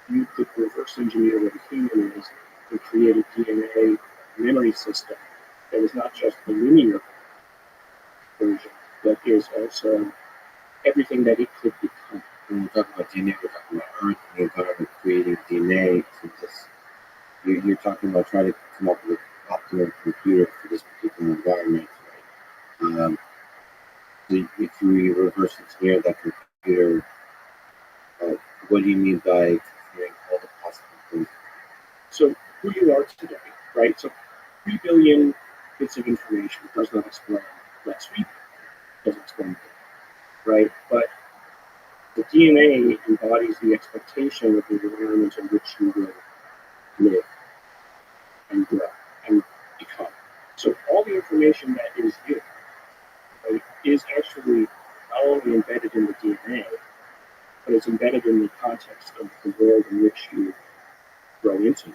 [SPEAKER 5] you could reverse engineer what a human is and create a DNA memory system that is not just the linear version, but is also everything that it could become.
[SPEAKER 2] When we talk about DNA, we're talking about Earth, and we're talking about creating DNA. So you're talking about trying to come up with an optimal computer for this particular environment, right? So if we reverse engineer that computer, what do you mean by considering all the possible things?
[SPEAKER 5] So who you are today, right? So 3 billion bits of information does not explain last week, doesn't explain today, right? But the DNA embodies the expectation of the environment in which you will live and grow and become. So all the information that is you, right, is actually not only embedded in the DNA, but it's embedded in the context of the world in which you grow into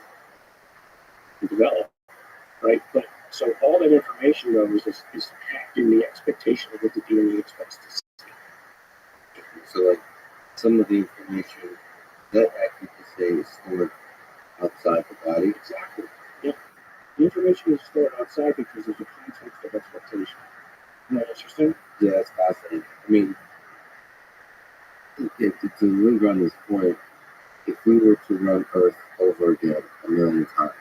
[SPEAKER 5] and develop, right? But so all that information though is packed in the expectation of what the DNA expects to see.
[SPEAKER 2] So like some of the information that I could say is stored outside the body.
[SPEAKER 5] Exactly. Yeah. The information is stored outside because there's a context of expectation. Isn't that interesting?
[SPEAKER 2] Yeah, that's fascinating. I mean, to linger on this point, if we were to run Earth over again 1,000,000 times,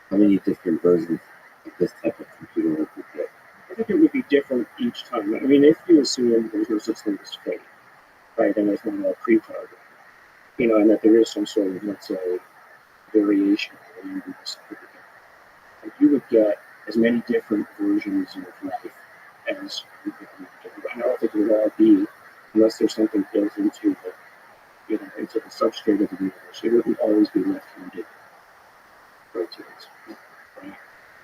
[SPEAKER 2] how many different versions of this type of computer would we get?
[SPEAKER 5] I think it would be different each time. I mean, if you assume there's no such thing as fate, right, and there's no pre-programmed, and that there is some sort of, let's say, variation in this, and you would get as many different versions of life as you could imagine. I don't think it would all be, unless there's something built into into the substrate of the universe. It wouldn't always be left-handed proteins, right?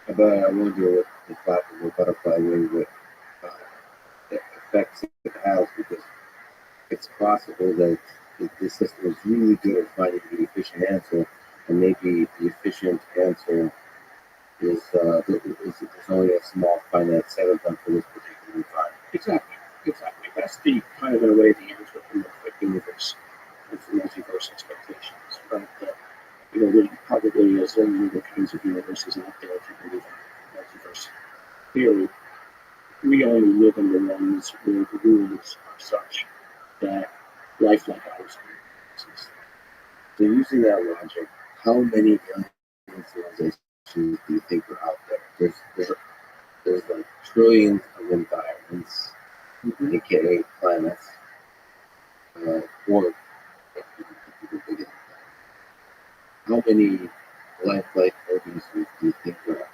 [SPEAKER 2] But I wonder what the flap of a butterfly wing would the effects it has, because it's possible that the system is really good at finding the efficient answer, and maybe the efficient answer is only a small finite set of them for this particular environment.
[SPEAKER 5] Exactly. That's the kind of, in a way, the anthropomorphic universe of multiverse expectations, right? That, there probably is only the kinds of universes out there if you believe in multiverse theory. We only live in the ones where the rules are such that life like ours exists.
[SPEAKER 2] So using that logic, how many alien civilizations do you think are out there? There's like trillions of environments, aka planets, or how many lifelike organisms do you think are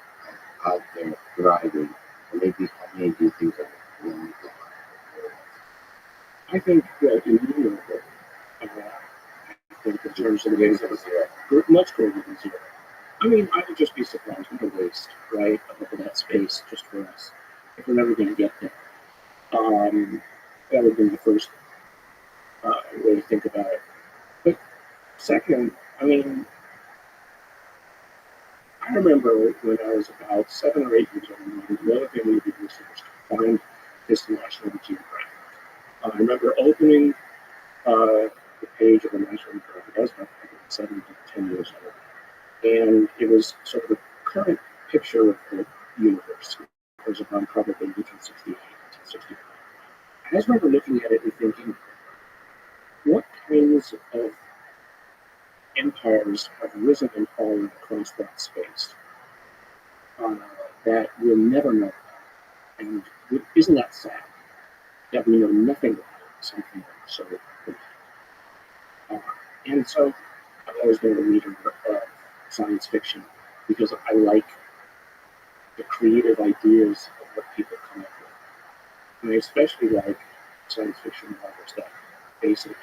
[SPEAKER 2] out there thriving? Or maybe how many do you think are long gone?
[SPEAKER 5] I think that in Europe, I think in terms of the ways that it's much greater than zero. I mean, I would just be surprised with the waste, right, of that space just for us, if we're never going to get there. That would be the first way to think about it. But second, I mean, I remember when I was about 7 or 8 years old, the other thing we did research to find this National Geographic. I remember opening the page of the National Geographic. I was about 7 to 10 years old. And it was sort of a current picture of the universe. It was around probably 1968, 1969. I just remember looking at it and thinking, what kinds of empires have risen and fallen across that space that we'll never know about? And isn't that sad that we know nothing about something so important? And so I've always been a reader of science fiction because I like the creative ideas of what people come up with. And I especially like science fiction novels that base it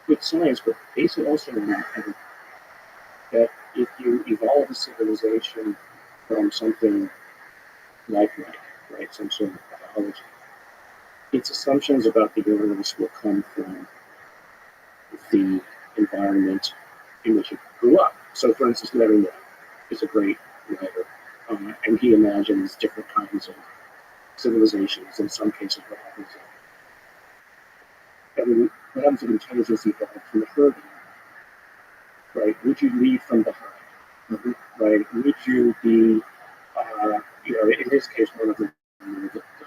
[SPEAKER 5] with science, but base it also in that if you evolve a civilization from something lifelike, right, some sort of biology, its assumptions about the universe will come from the environment in which it grew up. So, for instance, Larry is a great writer, and he imagines different kinds of civilizations. In some cases, what happens if intelligence evolved from the herd, right? Would you lead from behind? Mm-hmm. Right? Would you be, in his case, one of the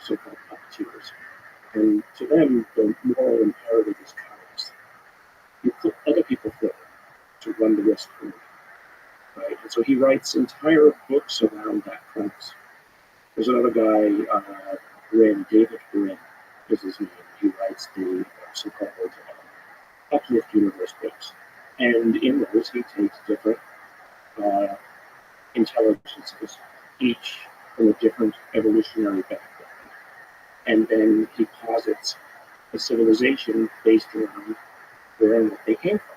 [SPEAKER 5] so-called puppeteers? And to them, the moral imperative is cowardice. You put other people forward to run the risk for you, right? And so he writes entire books around that premise. There's another guy, David Brin is his name. He writes the so-called Uplift Universe books. And in those, he takes different intelligences, each from a different evolutionary background. And then he posits a civilization based around where and what they came from.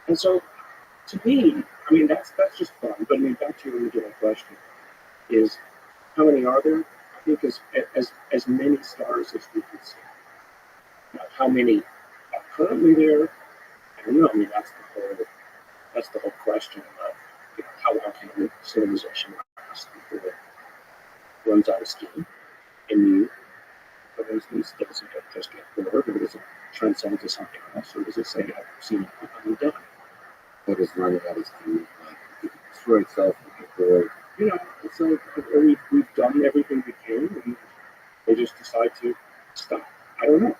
[SPEAKER 5] And so, to me, I mean, that's just fun. But I mean, back to your original question, is how many are there? I think as many stars as we can see. Now, how many are currently there? I don't know. I mean, that's the whole question of how long can a civilization last before it runs out of steam. And you, for instance, does it just get bored, or does it transcend to something else, or does it say, I've seen it, I'm done?
[SPEAKER 2] What is running out of steam? Like, it destroy itself and get bored.
[SPEAKER 5] It's like we've done everything we can, and they just decide to stop. I don't know.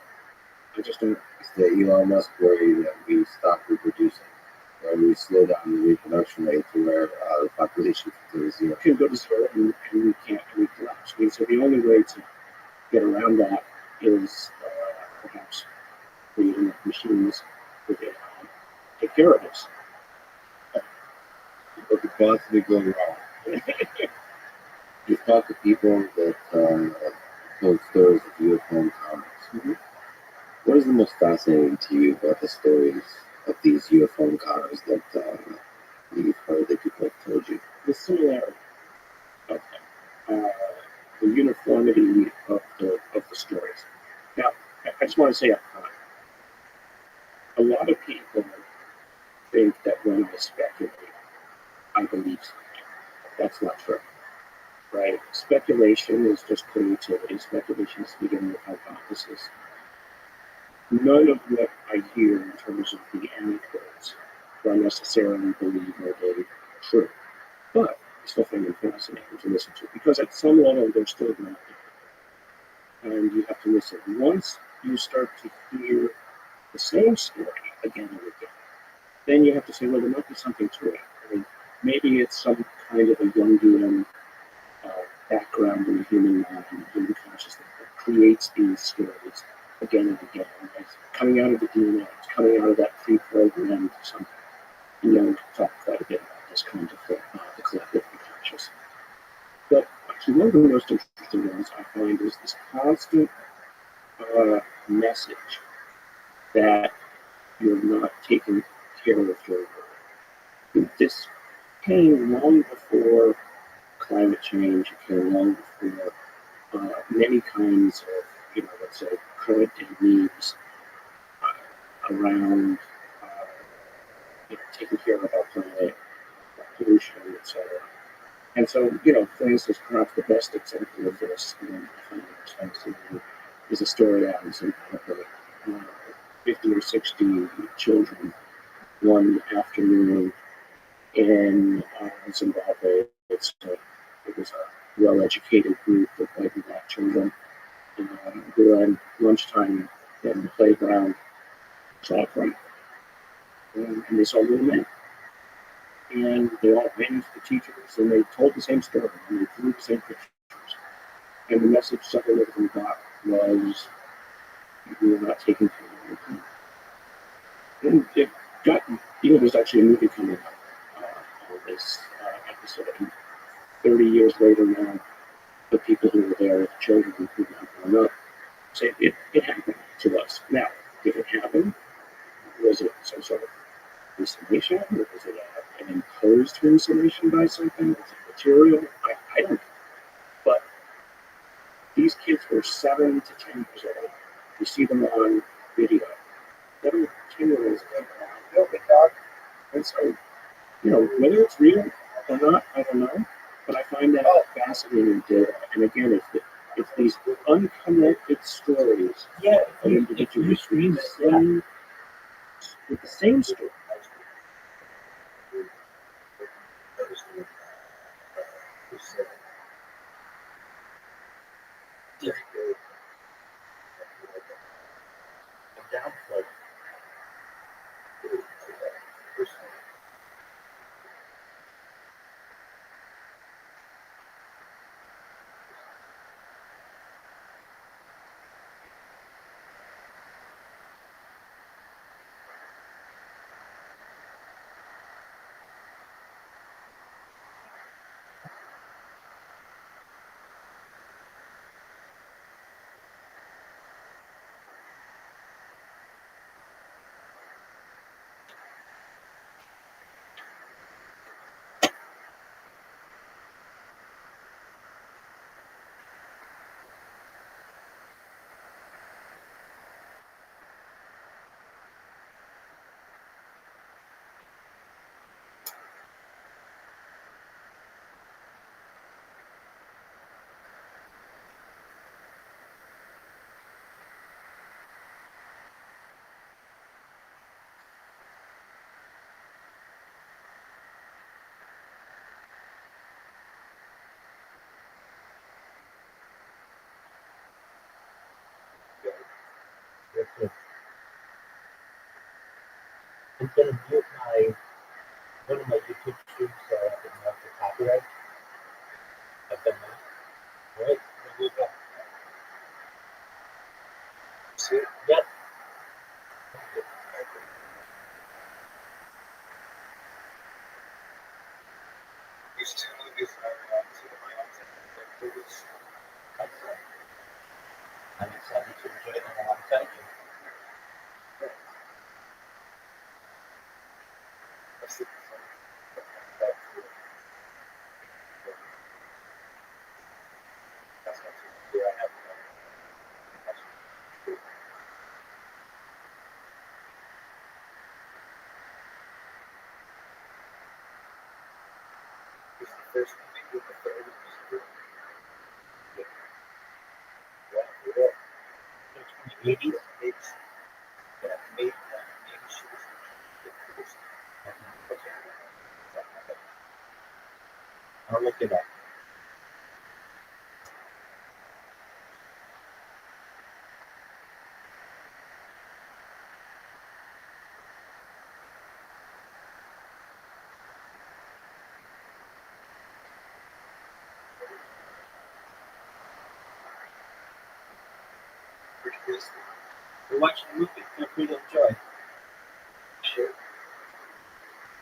[SPEAKER 5] I just don't know.
[SPEAKER 2] It's the Elon Musk worry that we stop reproducing, or we slow down the reproduction rate to where the population
[SPEAKER 5] can go to zero, and we can't collapse. I mean, so the only way to get around that is perhaps creating machines that take care of us.
[SPEAKER 2] What could possibly go wrong? You talk to people that told stories of UFO encounters. Mm-hmm. What is the most fascinating to you about the stories of these UFO encounters that you've heard that people have told you?
[SPEAKER 5] The similarity of them, the uniformity of the stories. Now, I just want to say up front, a lot of people think that when I speculate, I believe something. That's not true, right? Speculation is just creativity. Speculation is the beginning of hypothesis. None of what I hear in terms of the anecdotes do I necessarily believe are really true. But I still find them fascinating to listen to because at some level they're still not there. And you have to listen. Once you start to hear the same story again and again, then you have to say, well, there might be something to it. I mean, maybe it's some kind of a Jungian background in the human mind, in the human consciousness that creates these stories again and again. It's coming out of the DNA, it's coming out of that pre-programmed something. You know, we talk quite a bit about this kind of the collective unconscious. But actually, one of the most interesting ones I find is this constant message that you're not taking care of your world. This came long before climate change. It came long before many kinds of, let's say, current day needs around taking care of our planet, pollution, etc. And so, for instance, perhaps the best example of this, is a story out in Zimbabwe. 50 or 60 children one afternoon in Zimbabwe. It was a well-educated group of white and black children who were at lunchtime in the playground chocolate, and they saw little men. And they all ran into the teachers, and they told the same story, and they drew the same pictures. And the message several of them got was, we were not taking care of your people. And it got, there's actually a movie coming out on this episode. 30 years later now, the people who were there, the children who have grown up, Say it happened to us. Now, did it happen? Was it some sort of hallucination? Or was it an imposed hallucination by something? Was it material? I don't know. But these kids were 7 to 10 years old. You see them on video. 7 to 10 years old. And so, whether it's real or not, I don't know. But I find that fascinating data. And again, it's these unconnected stories of individuals with the same story.
[SPEAKER 4] Downflow. I'm gonna mute one of my YouTube streams so I can have the copyright. I've done that. Alright, here we go. See? Yep. These two movies are two of my all-time favorite movies. Excellent. I'm excited to enjoy them alongside you. That's it. That's what I have. This is the first movie with the third musical. Yeah. 80s. Yeah, maybe she was the first. Okay. I'll look it up. We're watching the movie. Feel free to enjoy. Sure.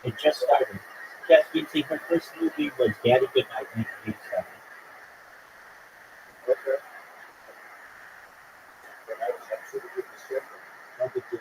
[SPEAKER 4] It just started. Jess Beatsy, her first movie was Daddy Goodnight, 1987. Okay. I was actually with the ship. No big deal.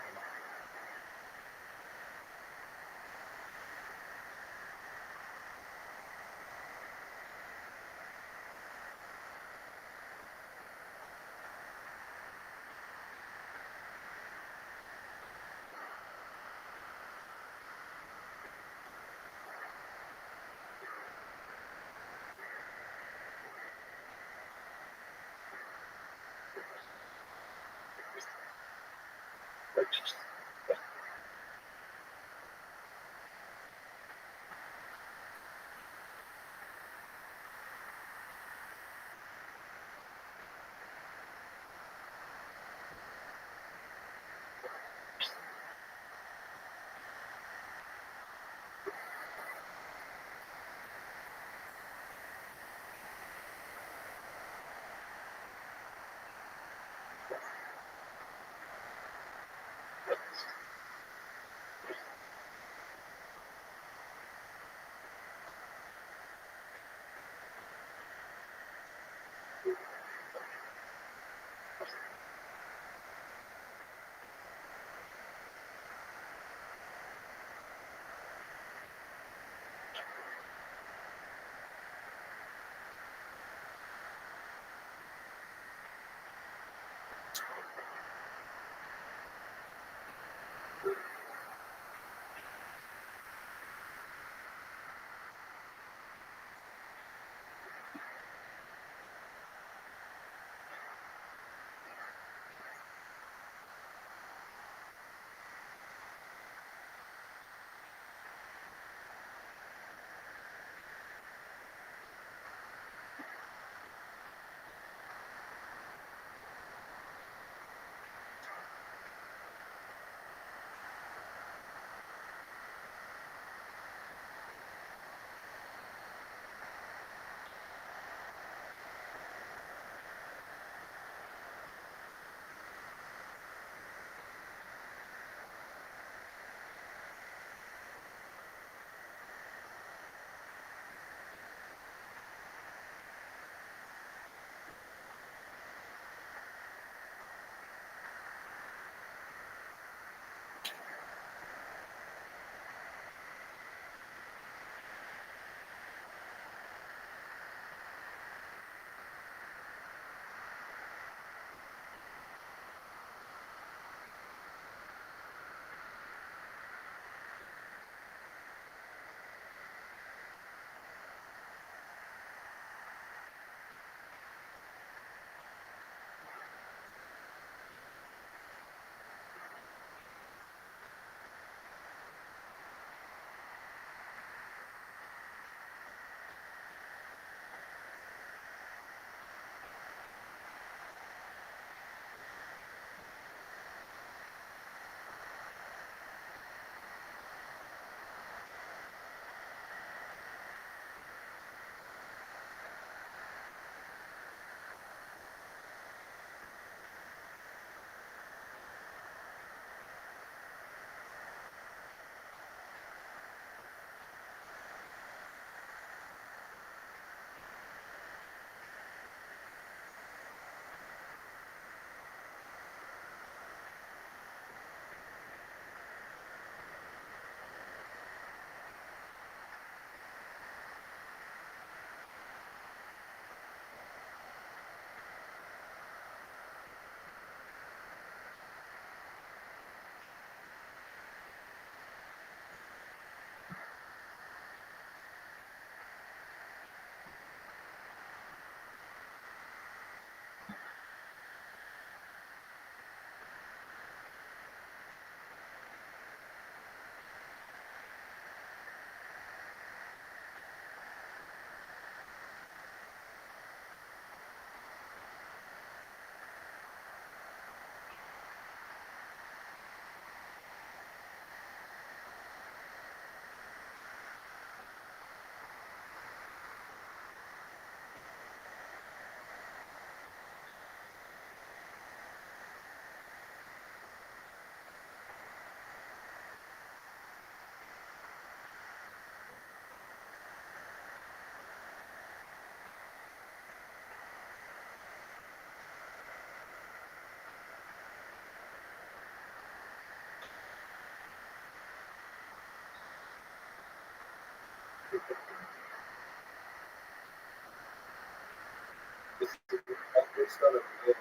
[SPEAKER 1] based on a real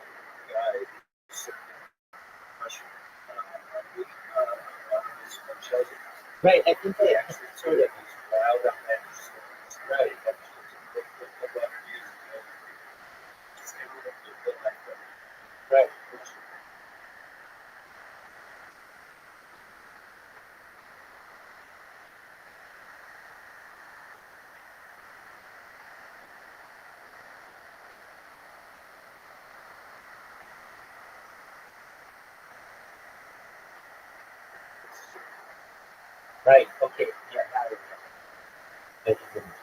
[SPEAKER 1] guy who's Russian.
[SPEAKER 4] Right, I think they actually sort of these wild events. Right, right. Right, okay, yeah, now I remember. Thank you very much.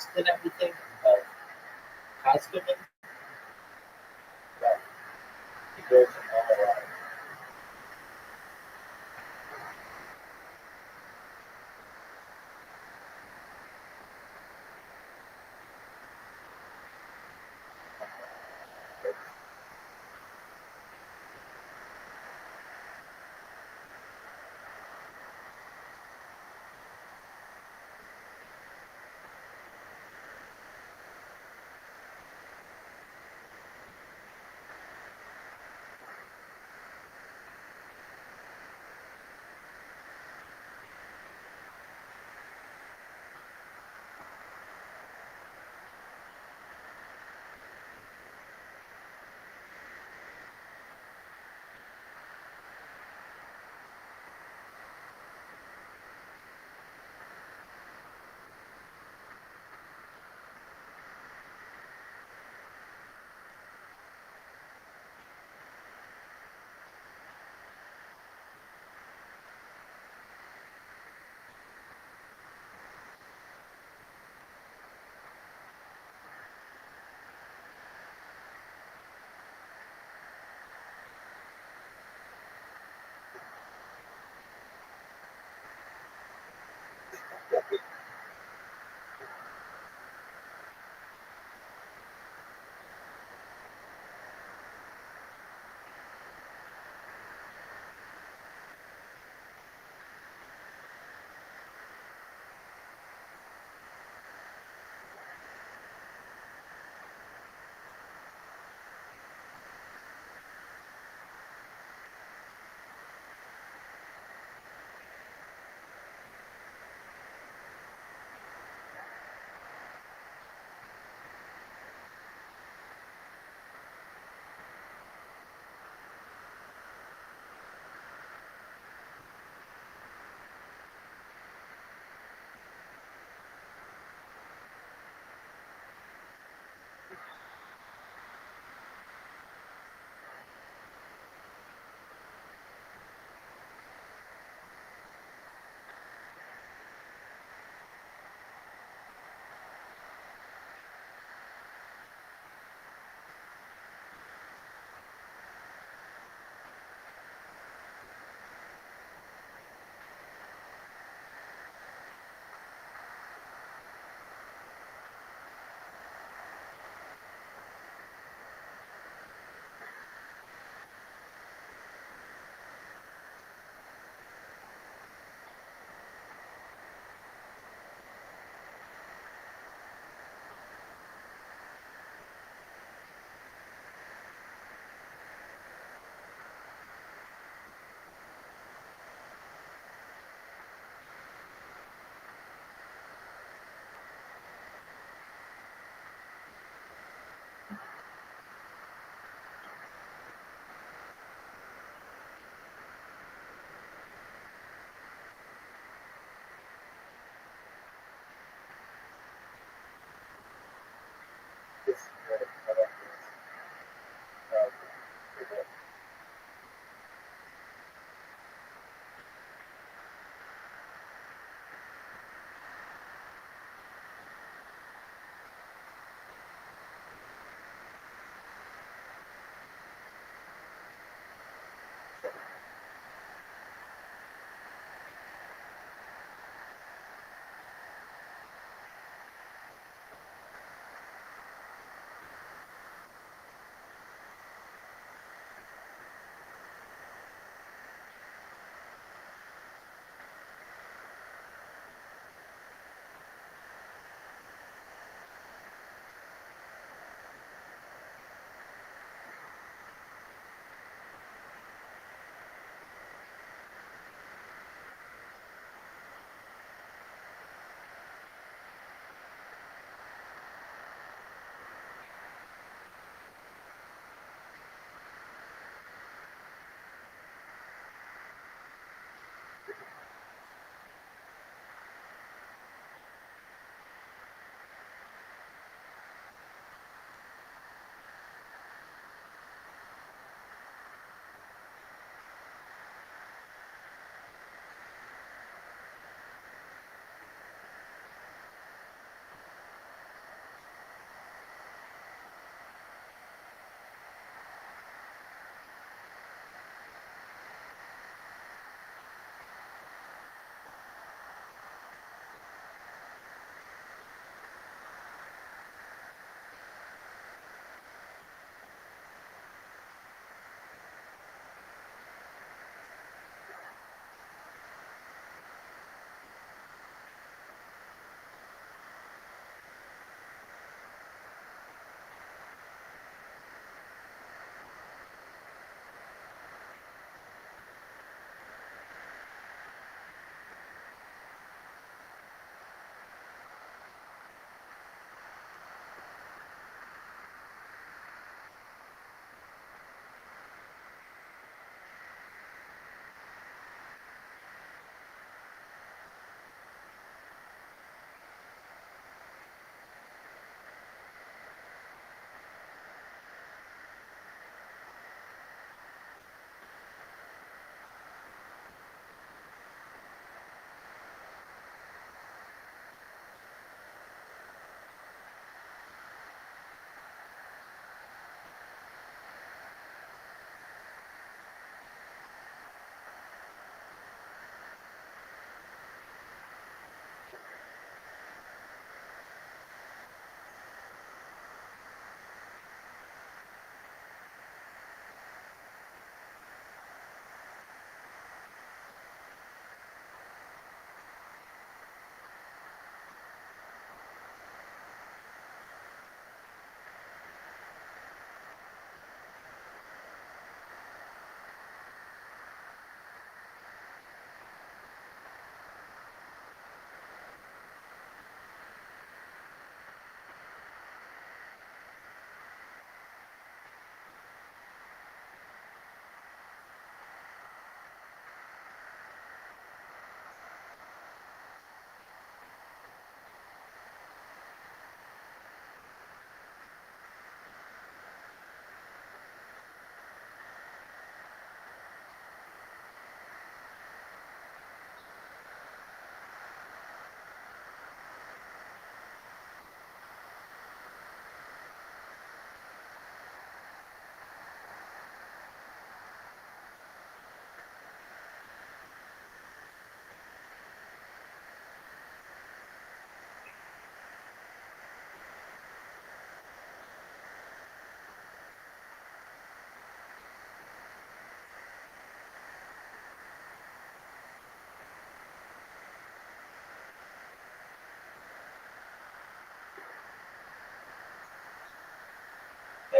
[SPEAKER 4] rest and everything of costuming, but it goes all out.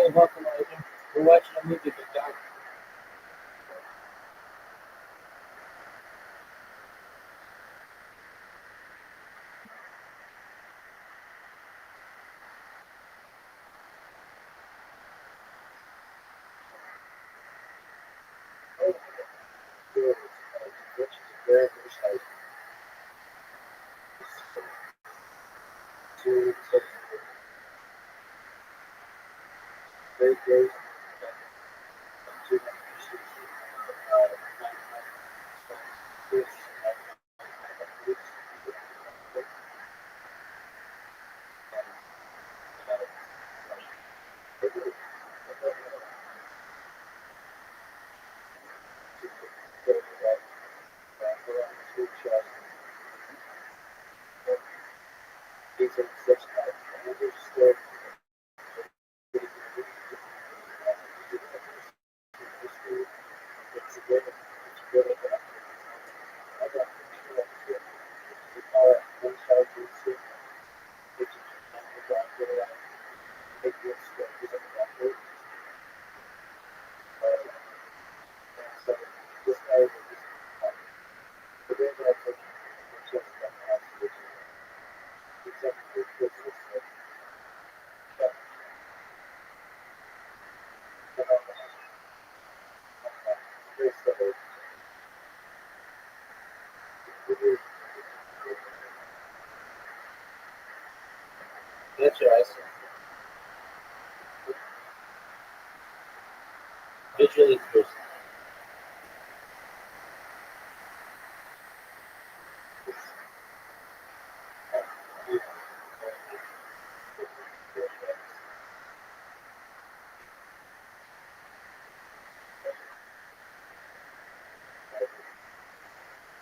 [SPEAKER 4] Hey, welcome, Elijah. We're watching a movie, but God. That's your eyes. Visually first.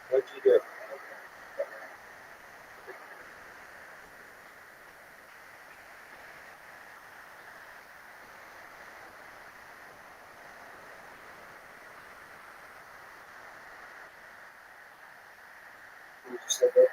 [SPEAKER 4] What'd you do? You just said that.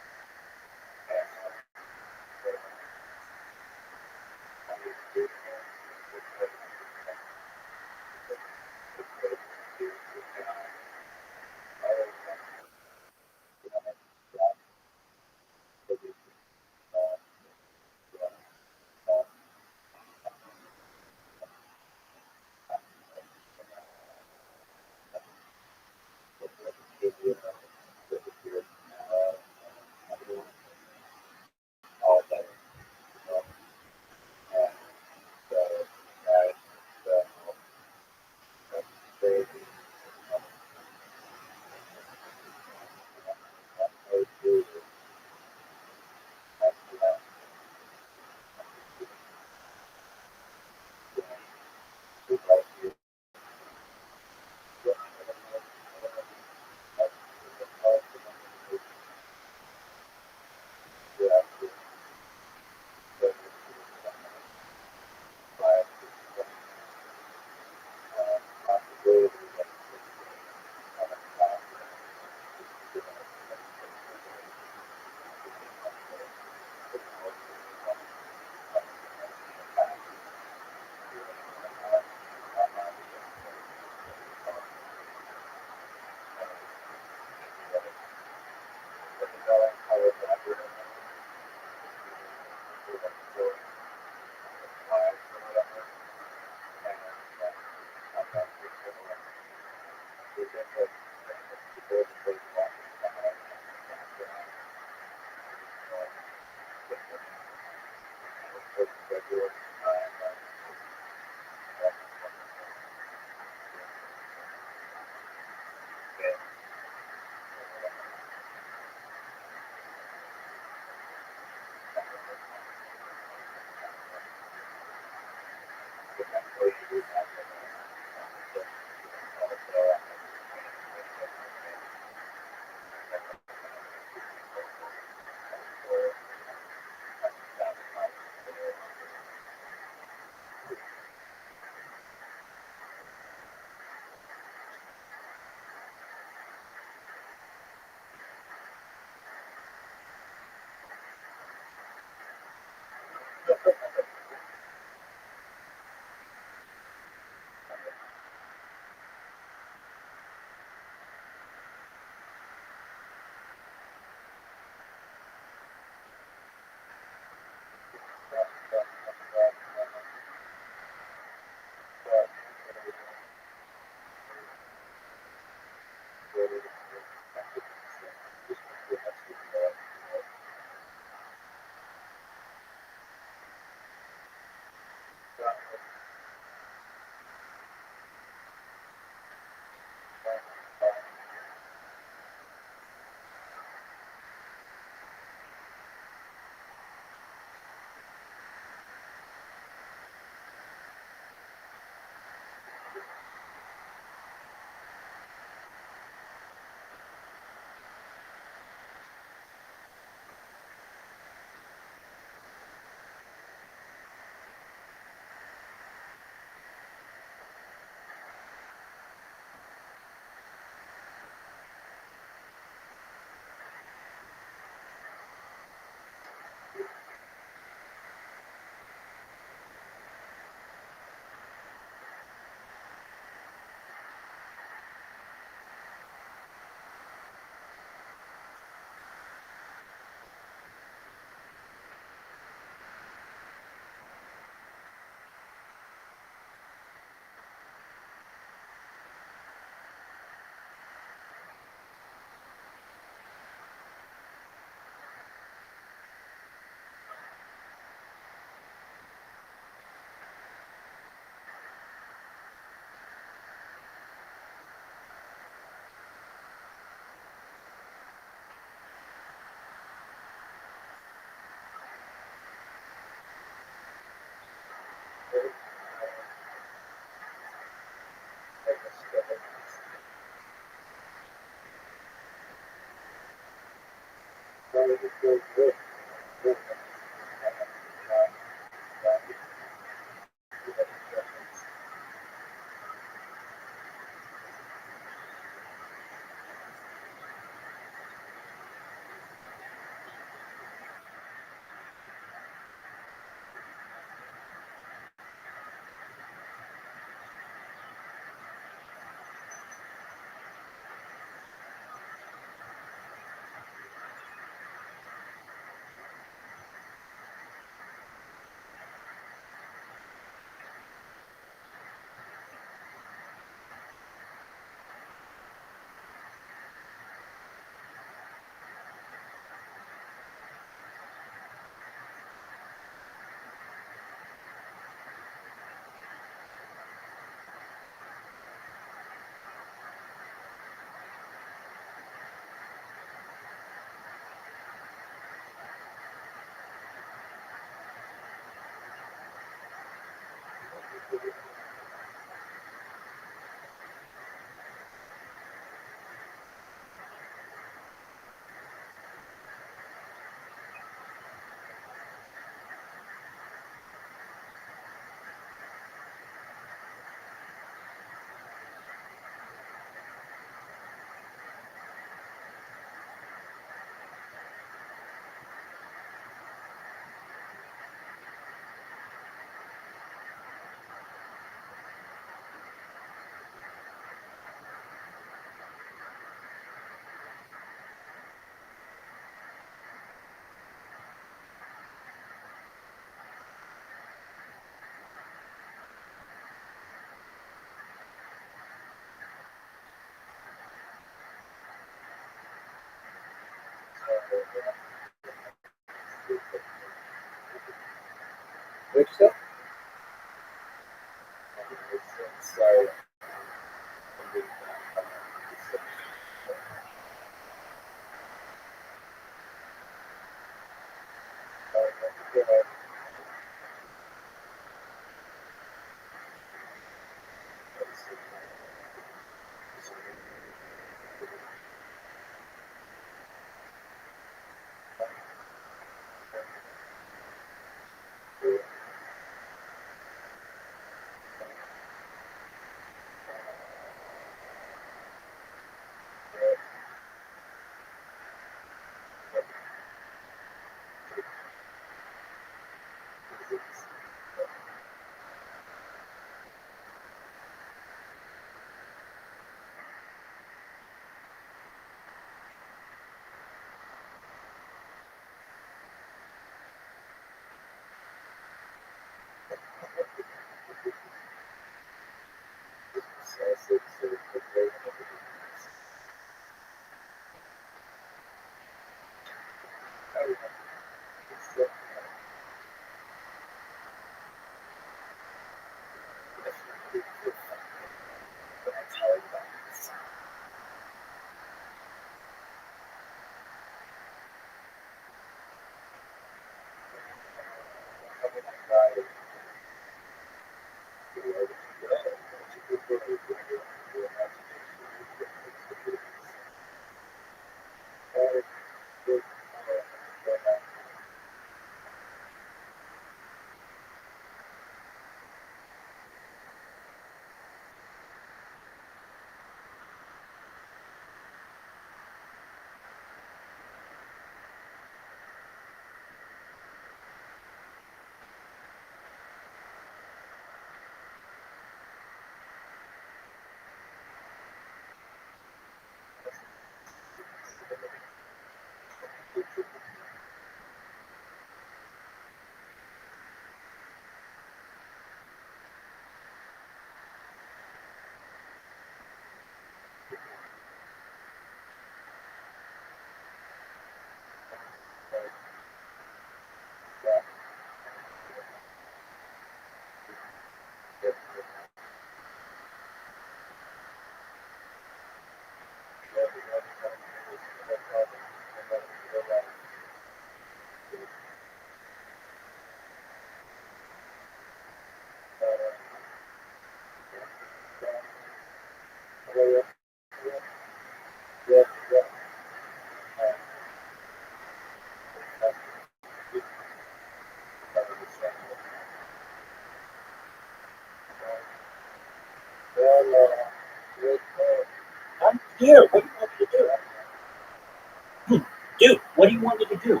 [SPEAKER 4] Here, what do you want me to do? Dude, what do you want me to do?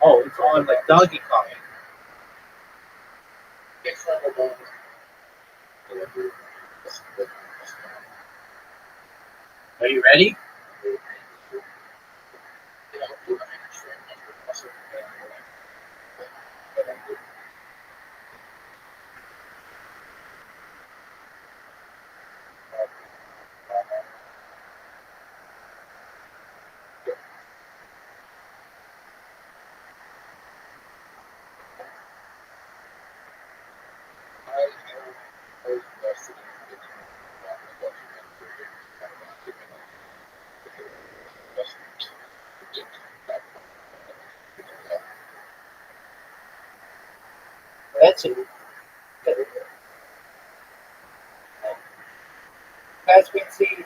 [SPEAKER 4] Oh, it's on like Donkey Kong. Are you ready? That's it. Caspian Sea,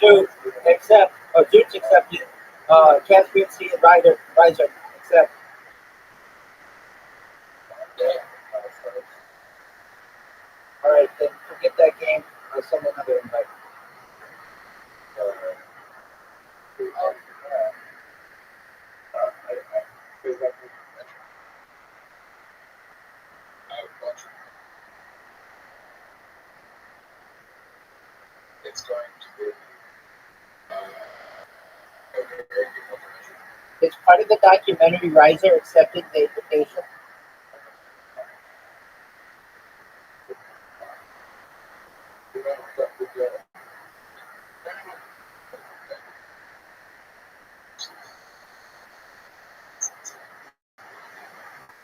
[SPEAKER 4] Zoot, accept. Zoot's accepted. Caspian Sea and Riser, accept. All right, then forget that game. I'll send another invite. It's part of the documentary Riser accepted the invitation.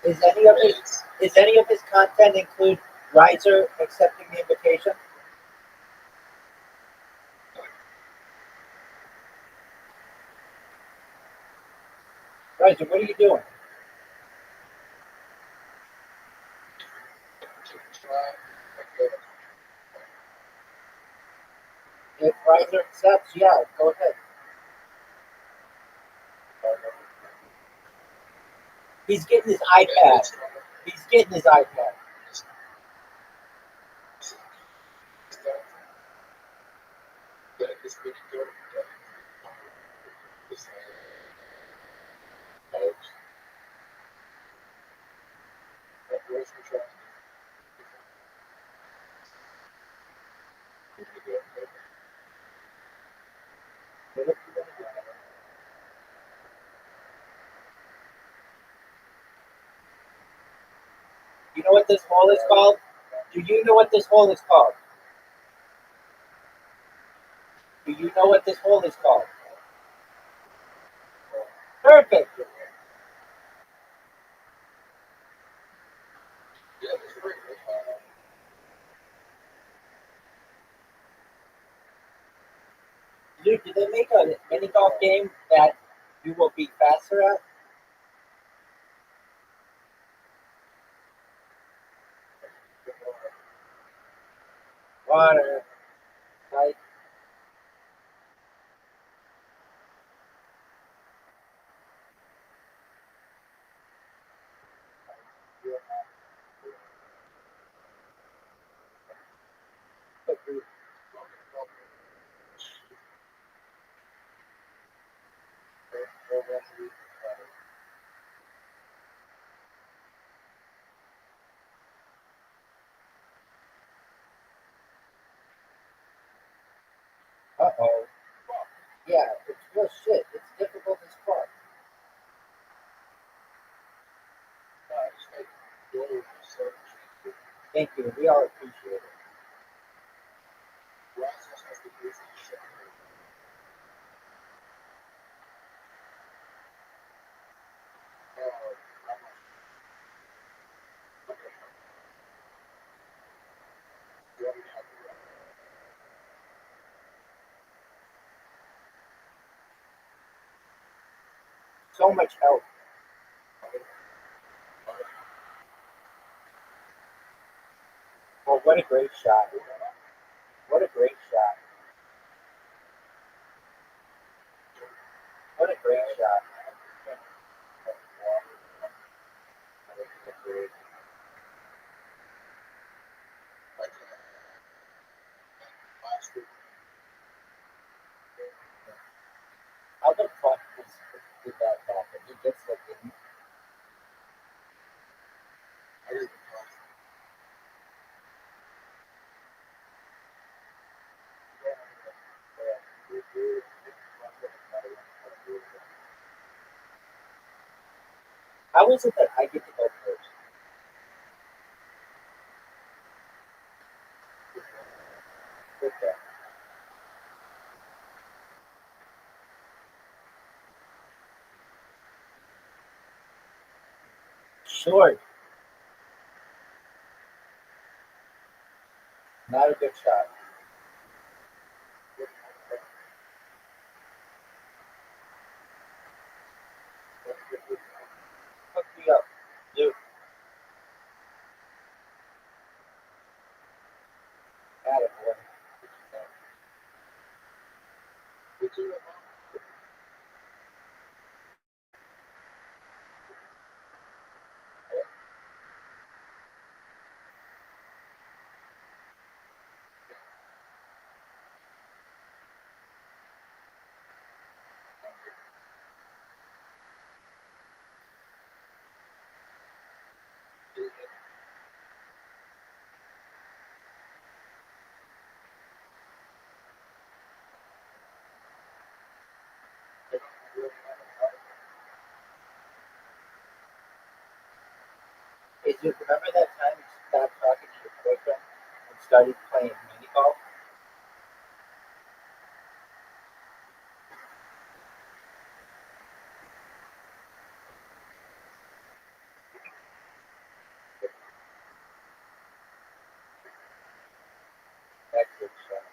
[SPEAKER 4] Is any of his content include Riser accepting the invitation? Riser, what are you doing? If Riser accepts, yeah, go ahead. He's getting his iPad. He's getting his iPad. You know what this hole is called? Do you know what this hole is called? Do you know what this hole is called? Perfect. Dude, did they make a mini golf game that you will be faster at? Water. Like, uh-oh. Yeah, it's real shit. It's difficult as fuck. Thank you. We all appreciate it. So much help. Well, what a great shot. What a great shot. What a great shot. How is it that I get to go first? Okay. Short, not a good shot. Hook me up. Dude, got it, boy. Remember that time you stopped talking to your boyfriend and started playing mini golf? That's good shot.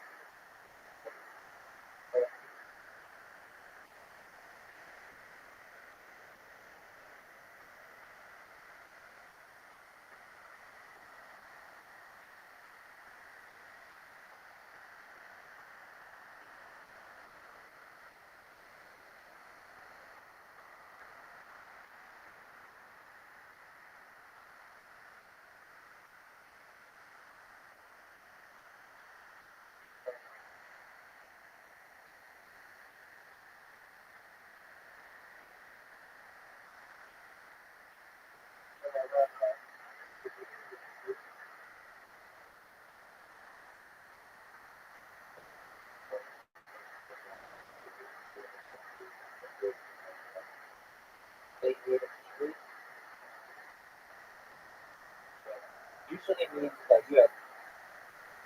[SPEAKER 4] Usually means that you have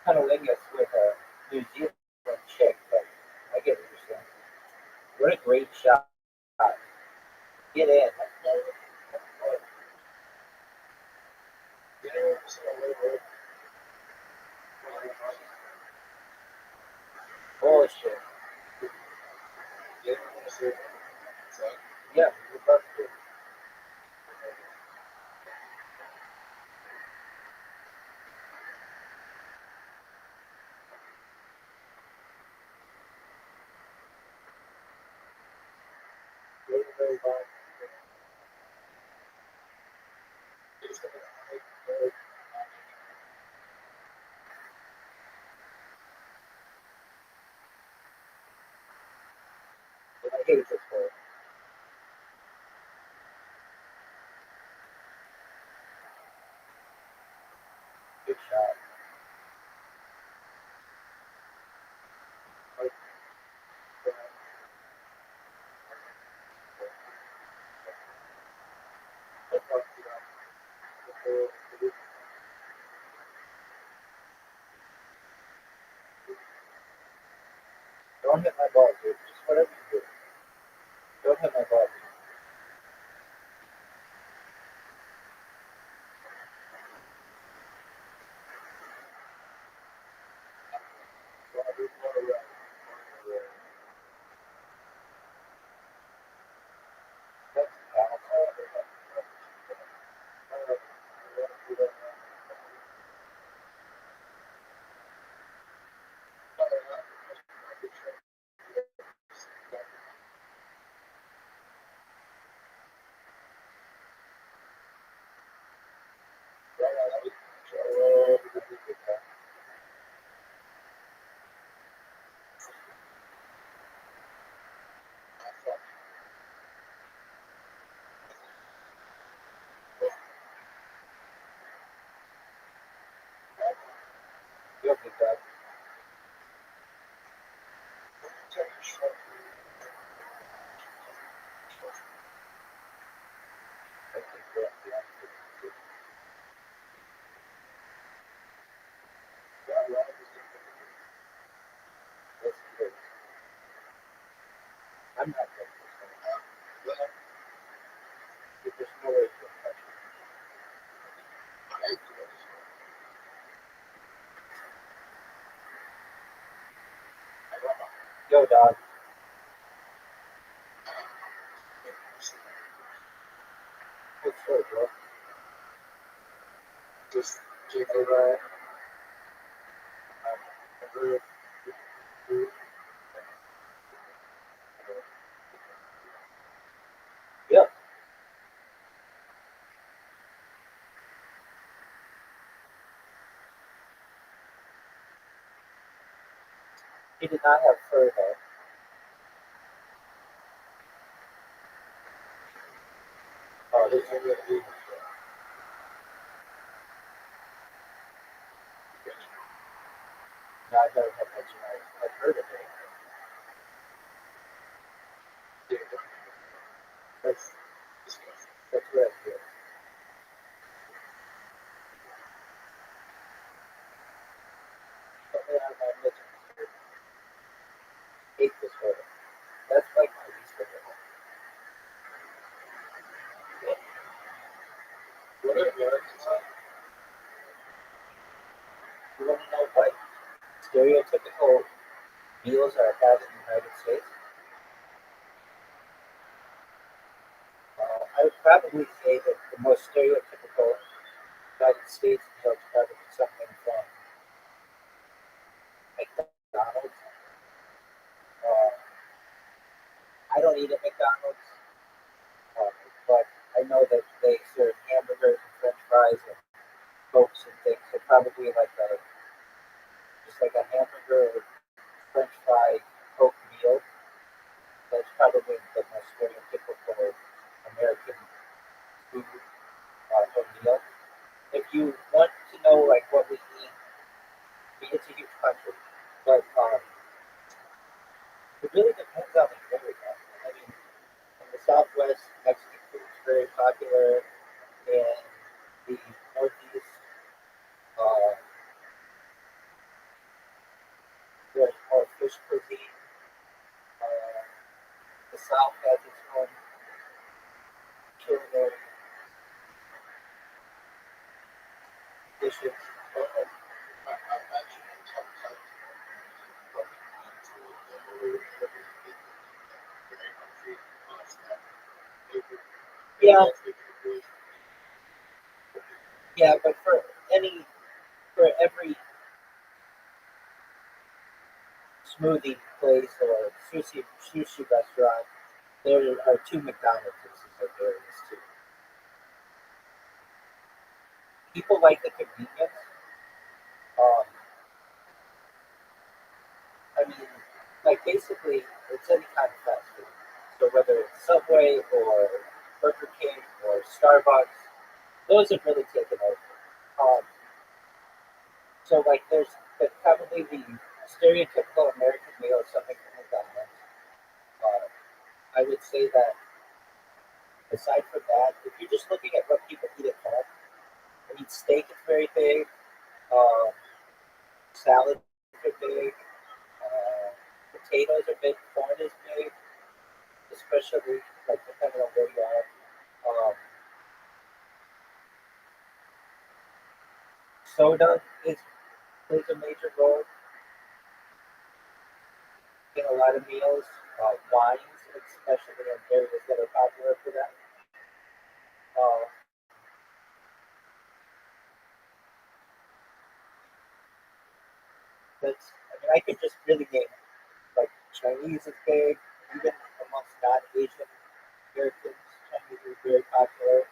[SPEAKER 4] cunnilingus with a New Zealand chick, but I get what you're saying. What a great shot. Get in. Bullshit. Yeah, you're about to. I hate this hole. Good shot. Don't hit my ball, dude. Just whatever you do. Don't hit my ball. That's I'm not going to there's no way to touch it. Yo, dog. Good story, bro. Just jingle that. Yeah. He did not have fur though. Oh, this is really good. No, I've never had much. I've heard of it. That's that's what I hear. Something I'm not looking for. Hate this photo. That's like my least favorite one. What are your You want to know what stereotypical meals are had in the United States? I would probably say that the most stereotypical United States meal is probably something from McDonald's. Uh, I don't eat at McDonald's, uh, but I know that they serve hamburgers and French fries and cokes and things. So probably like just like a hamburger, French fry, Coke meal. That's probably the most stereotypical American food or meal. If you want to know like what we eat, I mean, it's a huge country, but it really depends on the area. I mean, in the Southwest, Mexican food is very popular. In the Northeast, uh, there's more fish cuisine. Uh, the South has its own culinary dishes. Yeah, yeah, but for every smoothie place or sushi restaurant, there are two McDonald's in some areas too. People like the convenience. Um, I mean, like basically, it's any kind of fast food. So whether it's Subway or Burger King or Starbucks, those have really taken over. Um, so like, there's probably the stereotypical American meal is something from McDonald's. I would say that aside from that, if you're just looking at what people eat at home, I mean, steak is very big. Um, salad is big. Uh, potatoes are big. Corn is big, especially like depending on where you are. Soda is plays a major role in a lot of meals. Wines, especially in areas that are popular for that. Uh, I mean, I could just really name like Chinese is big, even amongst non-Asian Americans. Chinese is very popular.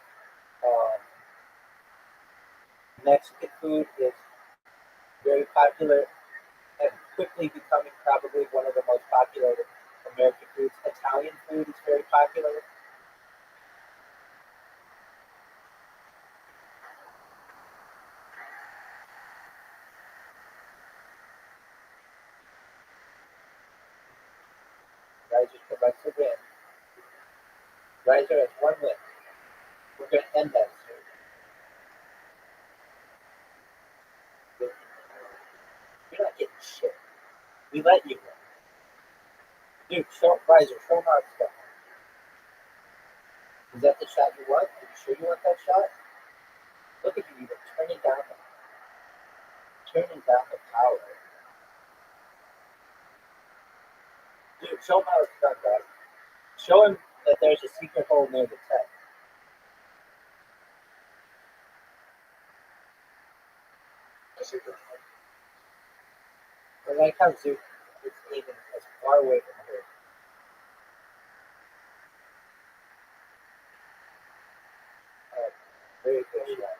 [SPEAKER 4] Um, Mexican food is very popular and quickly becoming probably one of the most popular American foods. Italian food is very popular. Riser provides a win. Riser has one win. We're going to end that soon. You're not getting shit. We let you win. Dude, show Riser, show Mark stuff. Is that the shot you want? Are you sure you want that shot? Look at you even turning down the power. Dude, show him how it's done, guys. Show him that there's a secret hole near the tech. I like how Zoom is aiming as far away from her. Very good shot.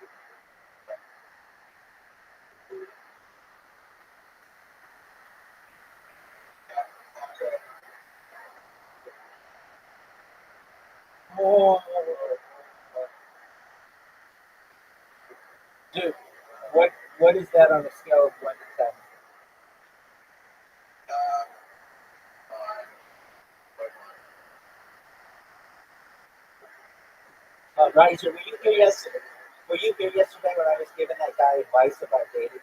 [SPEAKER 4] Oh, dude, what is that on a scale of 1 to 10? Riser, were you here yesterday? Were you here yesterday when I was giving that guy advice about dating?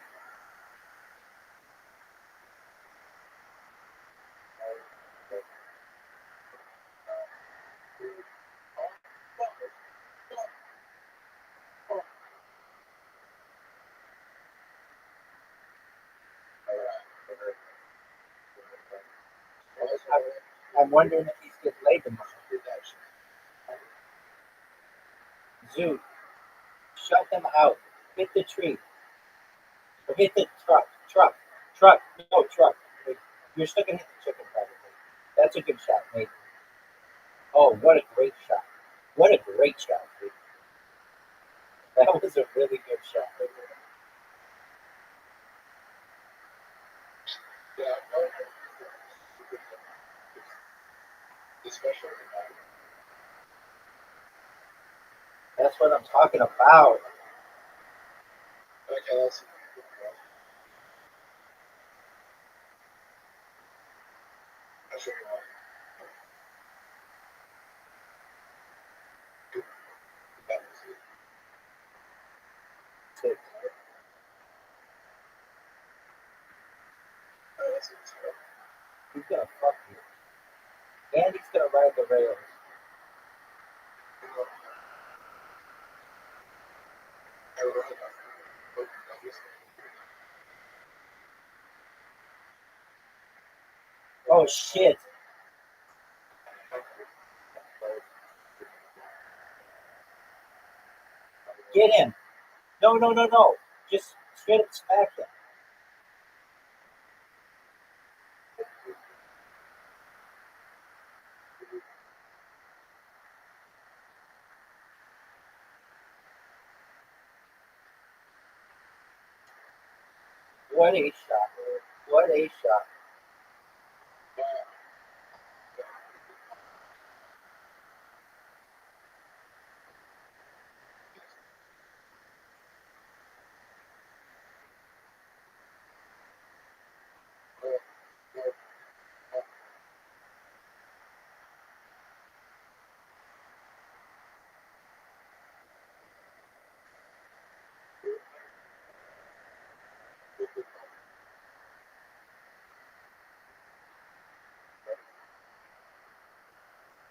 [SPEAKER 4] I'm wondering if he's getting laid tomorrow. Zoo, shut them out. Hit the tree. Or hit the truck. No, truck. You're still going to hit the chicken, probably. That's a good shot, mate. Oh, what a great shot. What a great shot, dude. That was a really good shot. That's what I'm talking about. He's gonna fuck you. And he's gonna ride the rails. Oh shit. Get him. No. Just straight up smack him. What a shot. What a shot.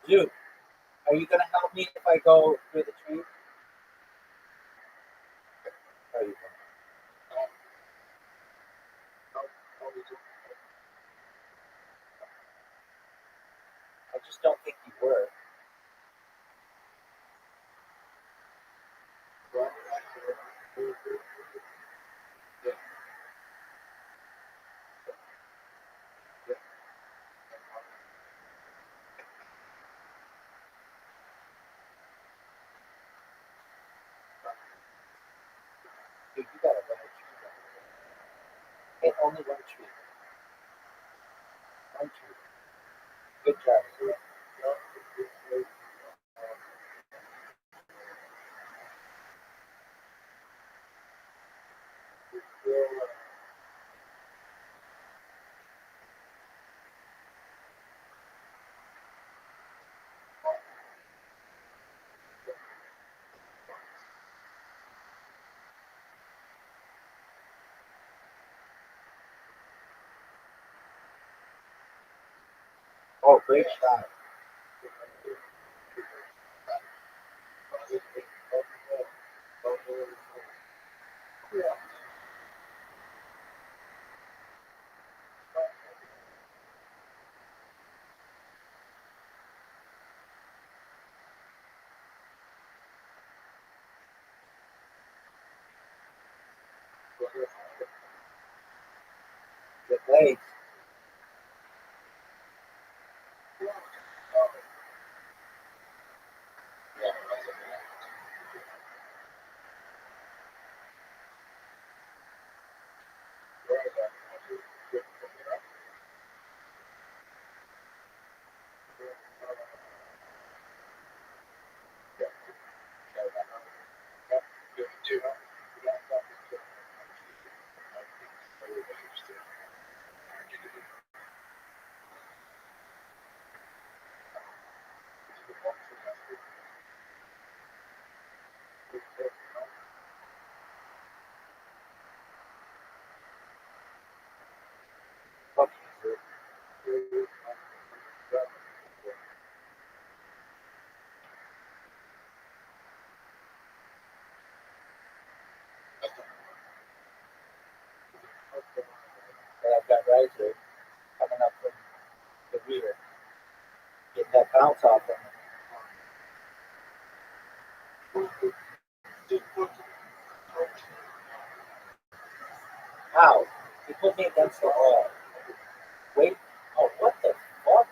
[SPEAKER 4] Dude, are you gonna help me if I go through the tree? Are you gonna? I just don't think you were. Dude, you gotta run a tree down there. Hit only one tree. One tree. Good job. Oh, great shot. Good legs. That I've got right here coming up from the rear. Get that bounce off him. Ow. He put me against the wall. Wait. Oh, what the fuck?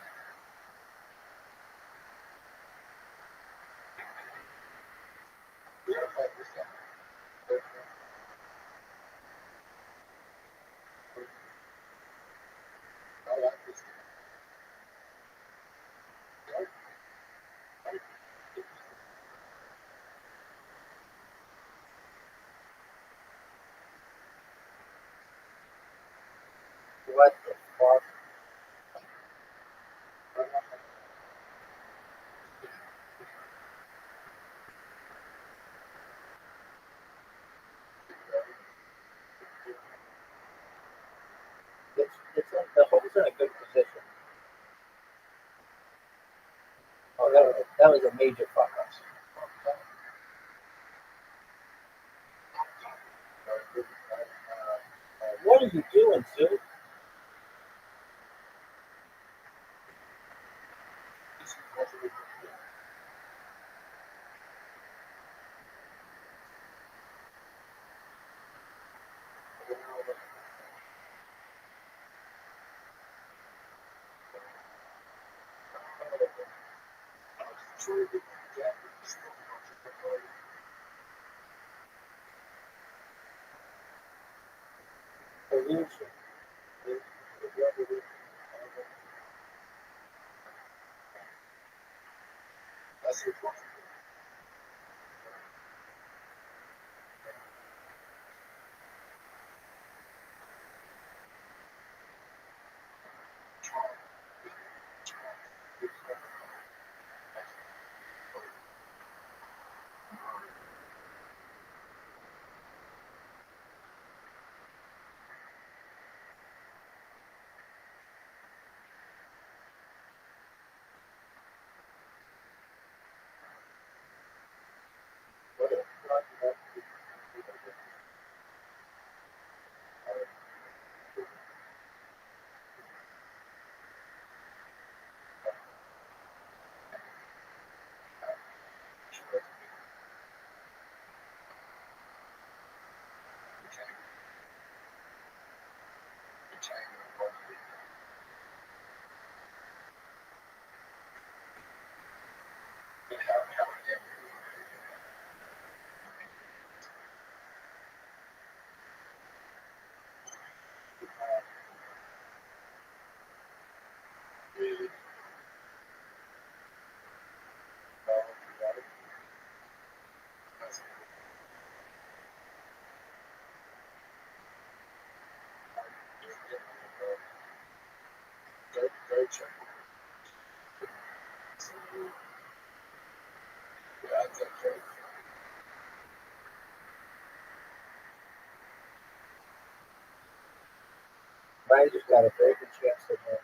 [SPEAKER 4] What the fuck? The hole's in a good position. Oh, that was a major fuck up. What are you doing, Sue? Pollution. Brian just got a very good chance to win.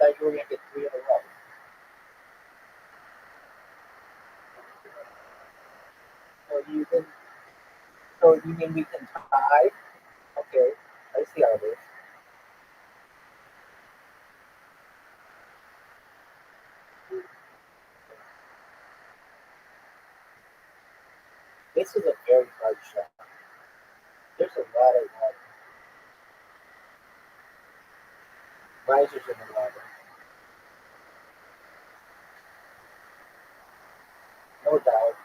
[SPEAKER 4] thought you were going to get 3 in a row. So you mean we can tie? Okay, I see how it is. This is a very hard shot. There's a lot of risers in the water. No doubt.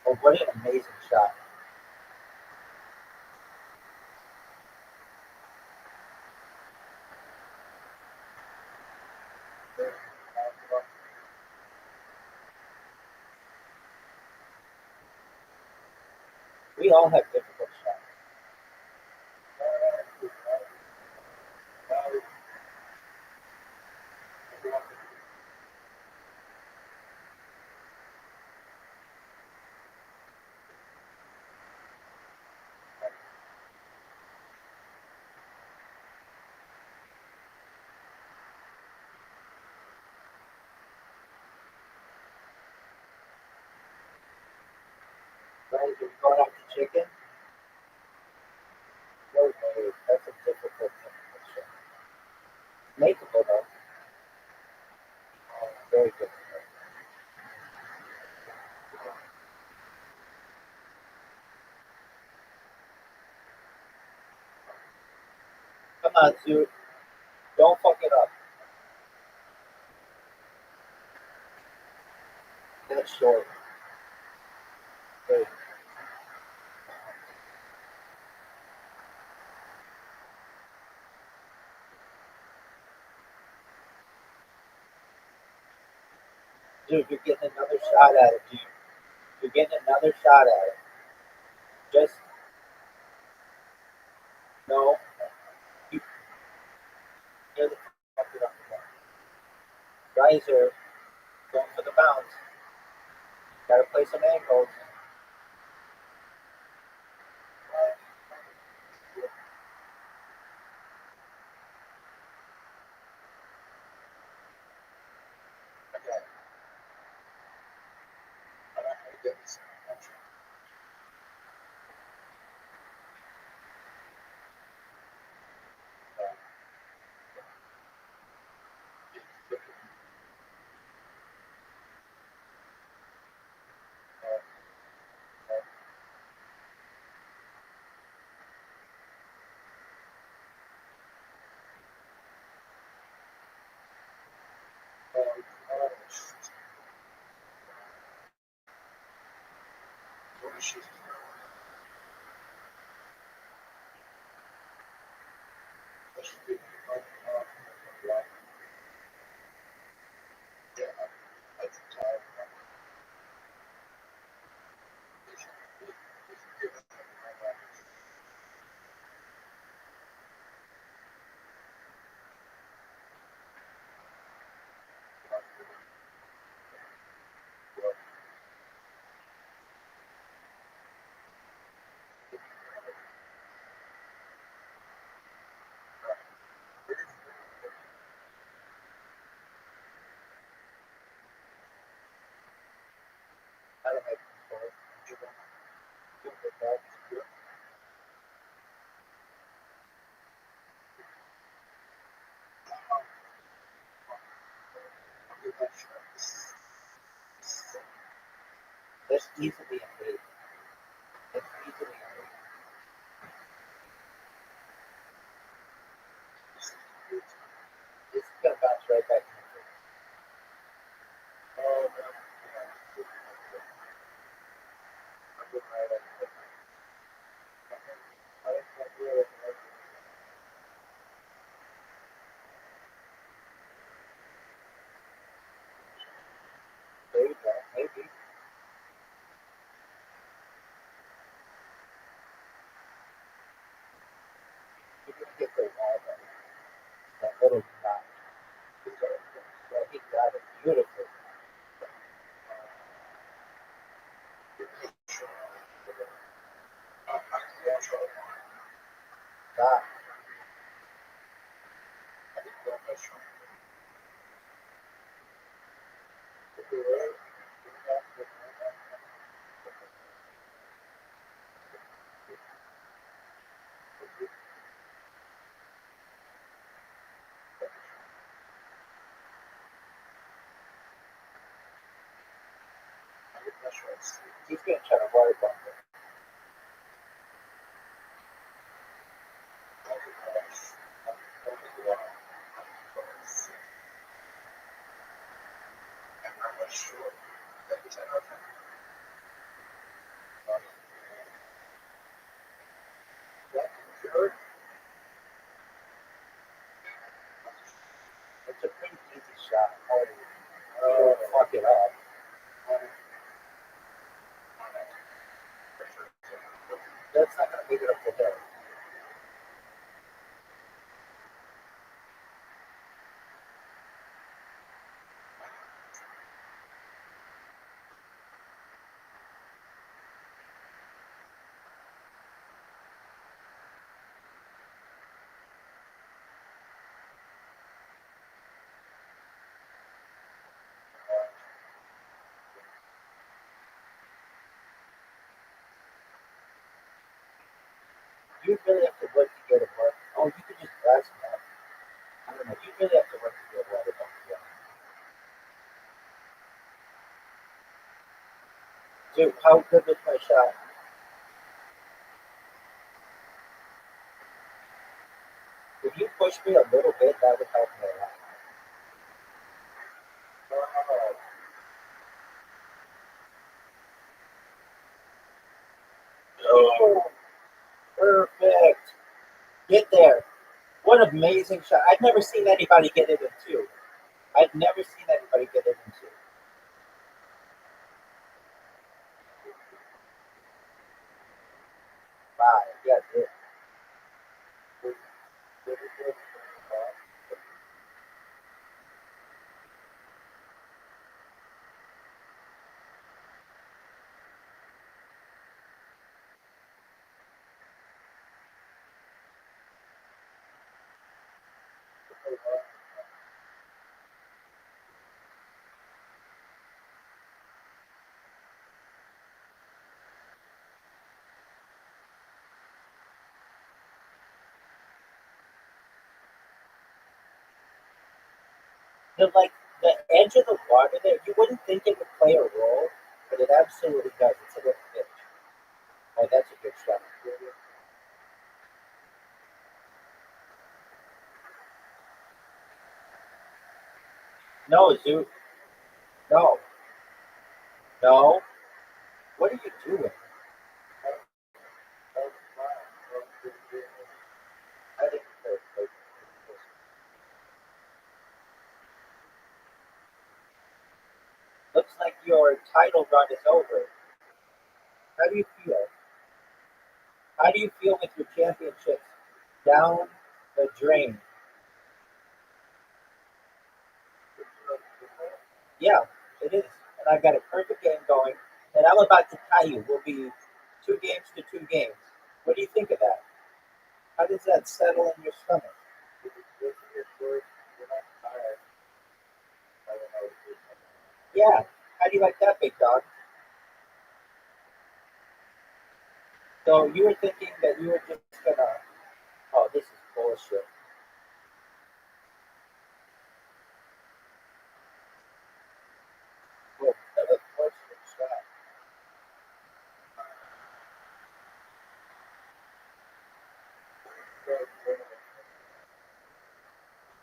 [SPEAKER 4] Oh, what an amazing shot. We all have difficult shots. Right? If you're going after chicken, no way. That's a difficult shot. Makeable though. Very difficult. Come on, dude. Don't fuck it up. That's short. Very Dude, you're getting another shot at it, dude. You're getting another shot at it. Just no. You hear the fuck it up. Riser, going for the bounce. Gotta play some angles. I don't make That's easily a eight. That's easily a eight. It's gonna bounce right back in the face. Oh, no. I'm getting right at it. There you go. Maybe. You're gonna get the wall though. That little knot. So he got it beautifully. He's gonna try to water bump it. It's a pretty easy shot. Oh, fuck it up. That's not gonna make it up the hill. You really have to work to get it work. Oh, you could just blast that. I don't know. You really have to work to get water bump. Yeah. Dude, how good was my shot? If you push me a little bit, that would help me a lot. Oh, perfect. Get there. What an amazing shot. I've never seen anybody get it in two. I've never seen anybody get it in two. Wow. Yeah, dude. Like the edge of the water there, you wouldn't think it would play a role, but it absolutely does. It's a little pitch. Oh, that's a good shot. No, Zoo. No. No. What are you doing? I think looks like your title run is over. How do you feel? How do you feel with your championships down the drain? Yeah, it is. And I've got a perfect game going. And I'm about to tie you. We'll be 2 games to 2 games. What do you think of that? How does that settle in your stomach? Yeah. How do you like that, big dog? So you were thinking that you were just gonna. Oh, this is bullshit. Well, that was bullshit shot.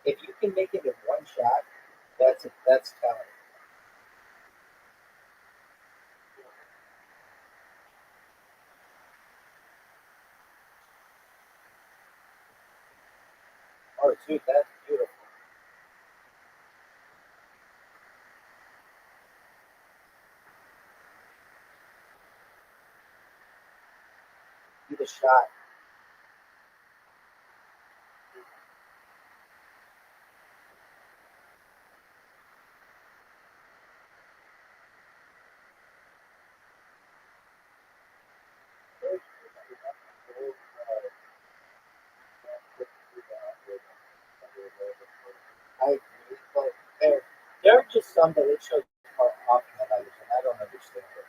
[SPEAKER 4] If you can make it in one shot, that's talent. Oh, dude, that's beautiful. Do the shot. I agree, but there are just some that it shows are off in the light, and I don't understand it.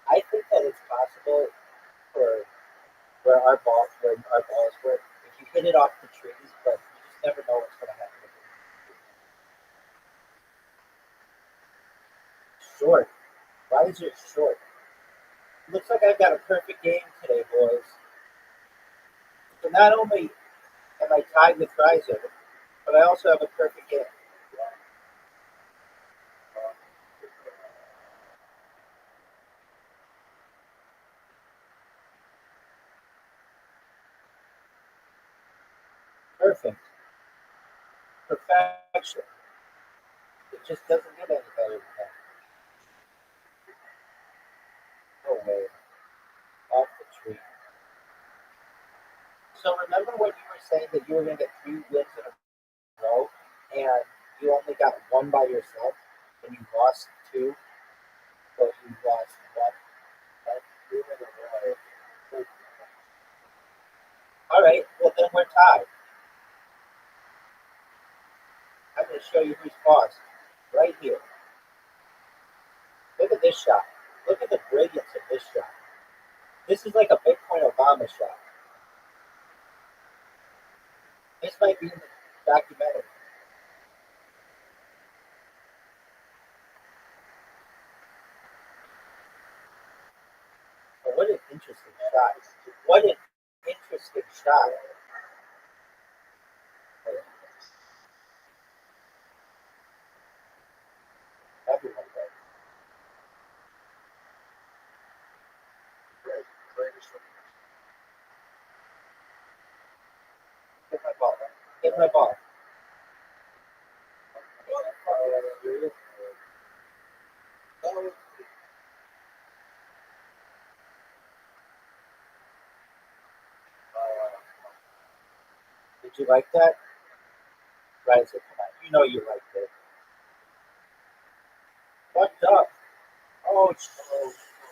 [SPEAKER 4] I think that it's possible for where our balls were. If you hit it off the trees, but you just never know what's going to happen with it. Short. Why is it short? Looks like I've got a perfect game today, boys. So not only am I tied with Riser, but I also have a perfect game. Perfect. Perfection. It just doesn't get any better than that. No way. Off the tree. So remember when you were saying that you were going to get 3 wins in a row, and you only got 1 by yourself, and you lost 2, but you lost 1? All right, well then we're tied. I'm going to show you who's boss right here. Look at this shot. Look at the brilliance of this shot. This is like a Bitcoin Obama shot. This might be in the documentary. But what an interesting shot. What an interesting shot. Everyone does. Get my ball. Get my ball. Did you like that? Right, so come on. You know you liked it. Fucked up. Oh,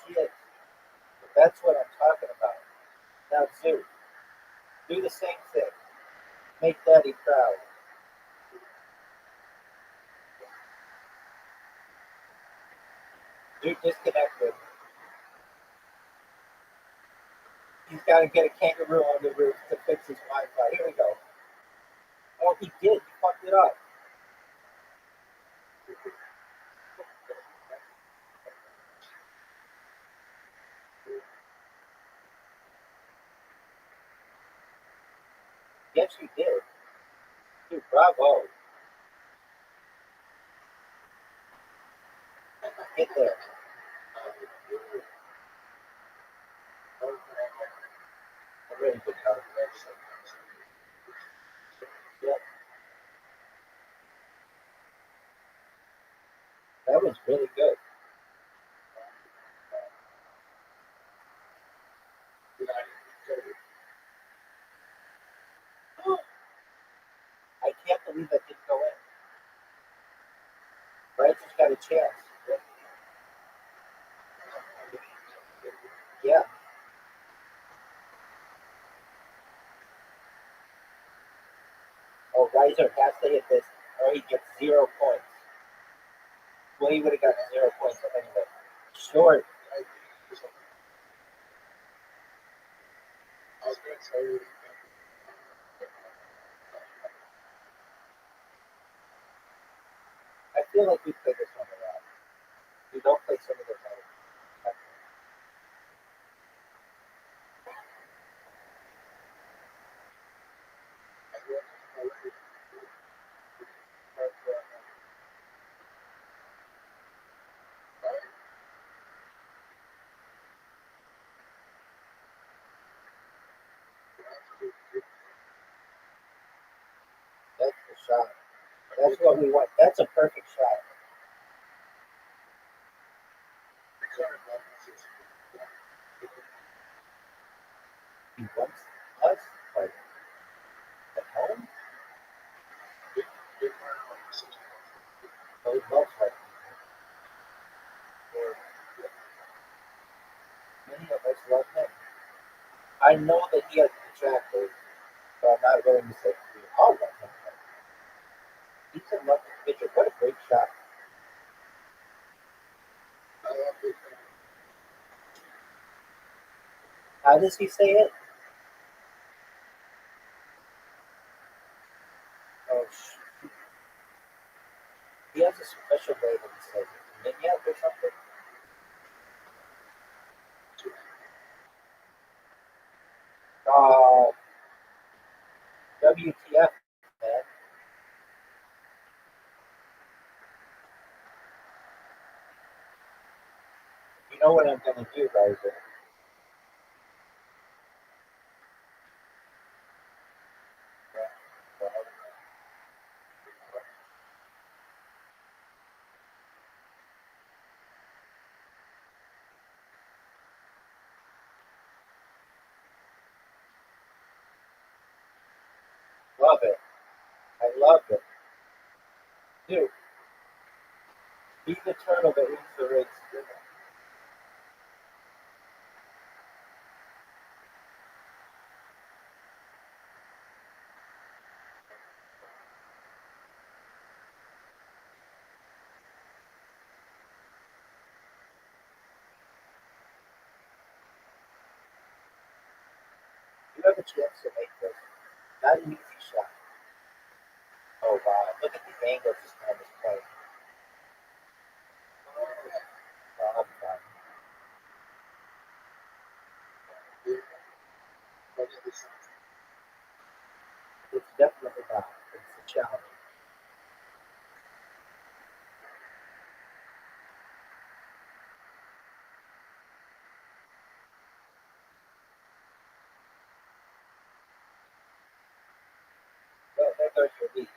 [SPEAKER 4] shit. That's what I'm talking about. Now, Zoo, do the same thing. Make Daddy proud. Dude disconnected. He's got to get a kangaroo on the roof to fix his Wi-Fi. Here we go. Oh, he did. He fucked it up. Yes, you did. Dude, bravo. Get there. A really good job. Yep. That was really good. I can't believe that didn't go in. Right? Just got a chance. Yeah. Oh, Riser has to hit this, or he gets 0 points. Well, he would have gotten 0 points anyway. Short. I feel like we play this one a lot. We don't play some of the better. That's the shot. That's what we want. That's a perfect shot. He wants us, like, at home. So he loves us. Many of us love him. I know that he has detractors, but I'm not willing to say we all love him. He's a lovely pitcher. What a great shot. How does he say it? a special way that it's like vignette or something. WTF, man. You know what I'm gonna do, guys? Love it. I love it. Dude, be the turtle that wins the race. You have a chance to make this. Not an easy shot. Oh wow, look at the angle this man is playing. Oh, I'm fine. It's definitely not. It's a challenge. Well, there goes your lead.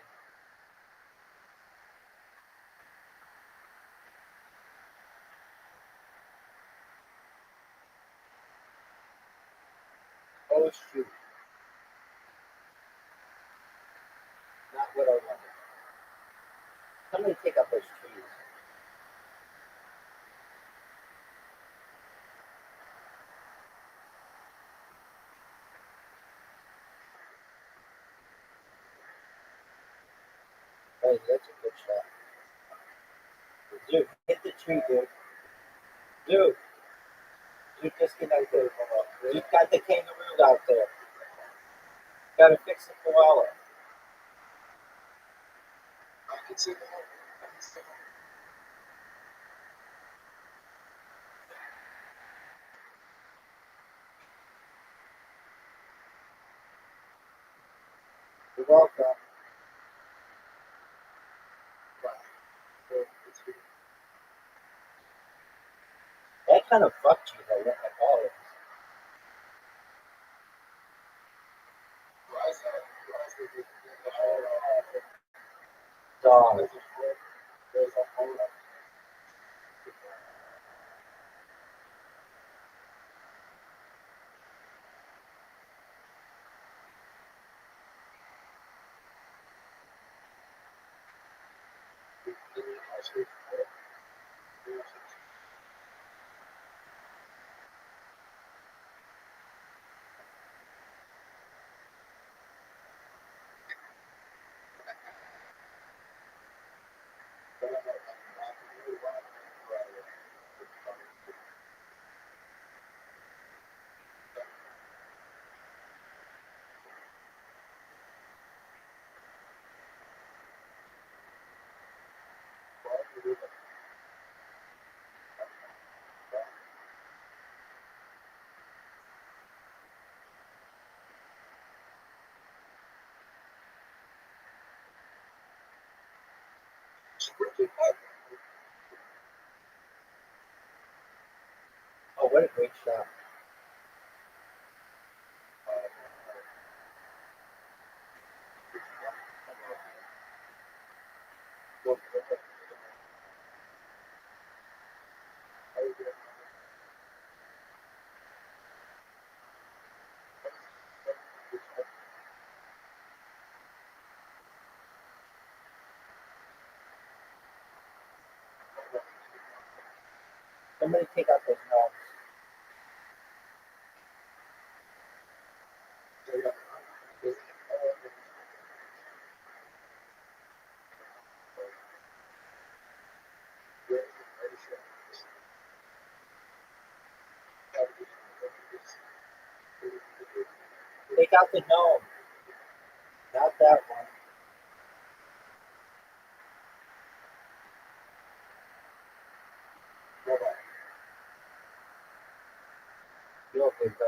[SPEAKER 4] Oh shoot. Not what I wanted. Somebody take out those trees. Hey, that's a good shot. Dude, hit the tree, dude. Dude, you disconnected. You've got the kangaroo out there. Gotta fix the koala. You're welcome. That kind of fucked you though, what I call it. Dog. Oh, what a great shot. Somebody take out those knobs. Take out the gnome. Not that one. You okay, bro?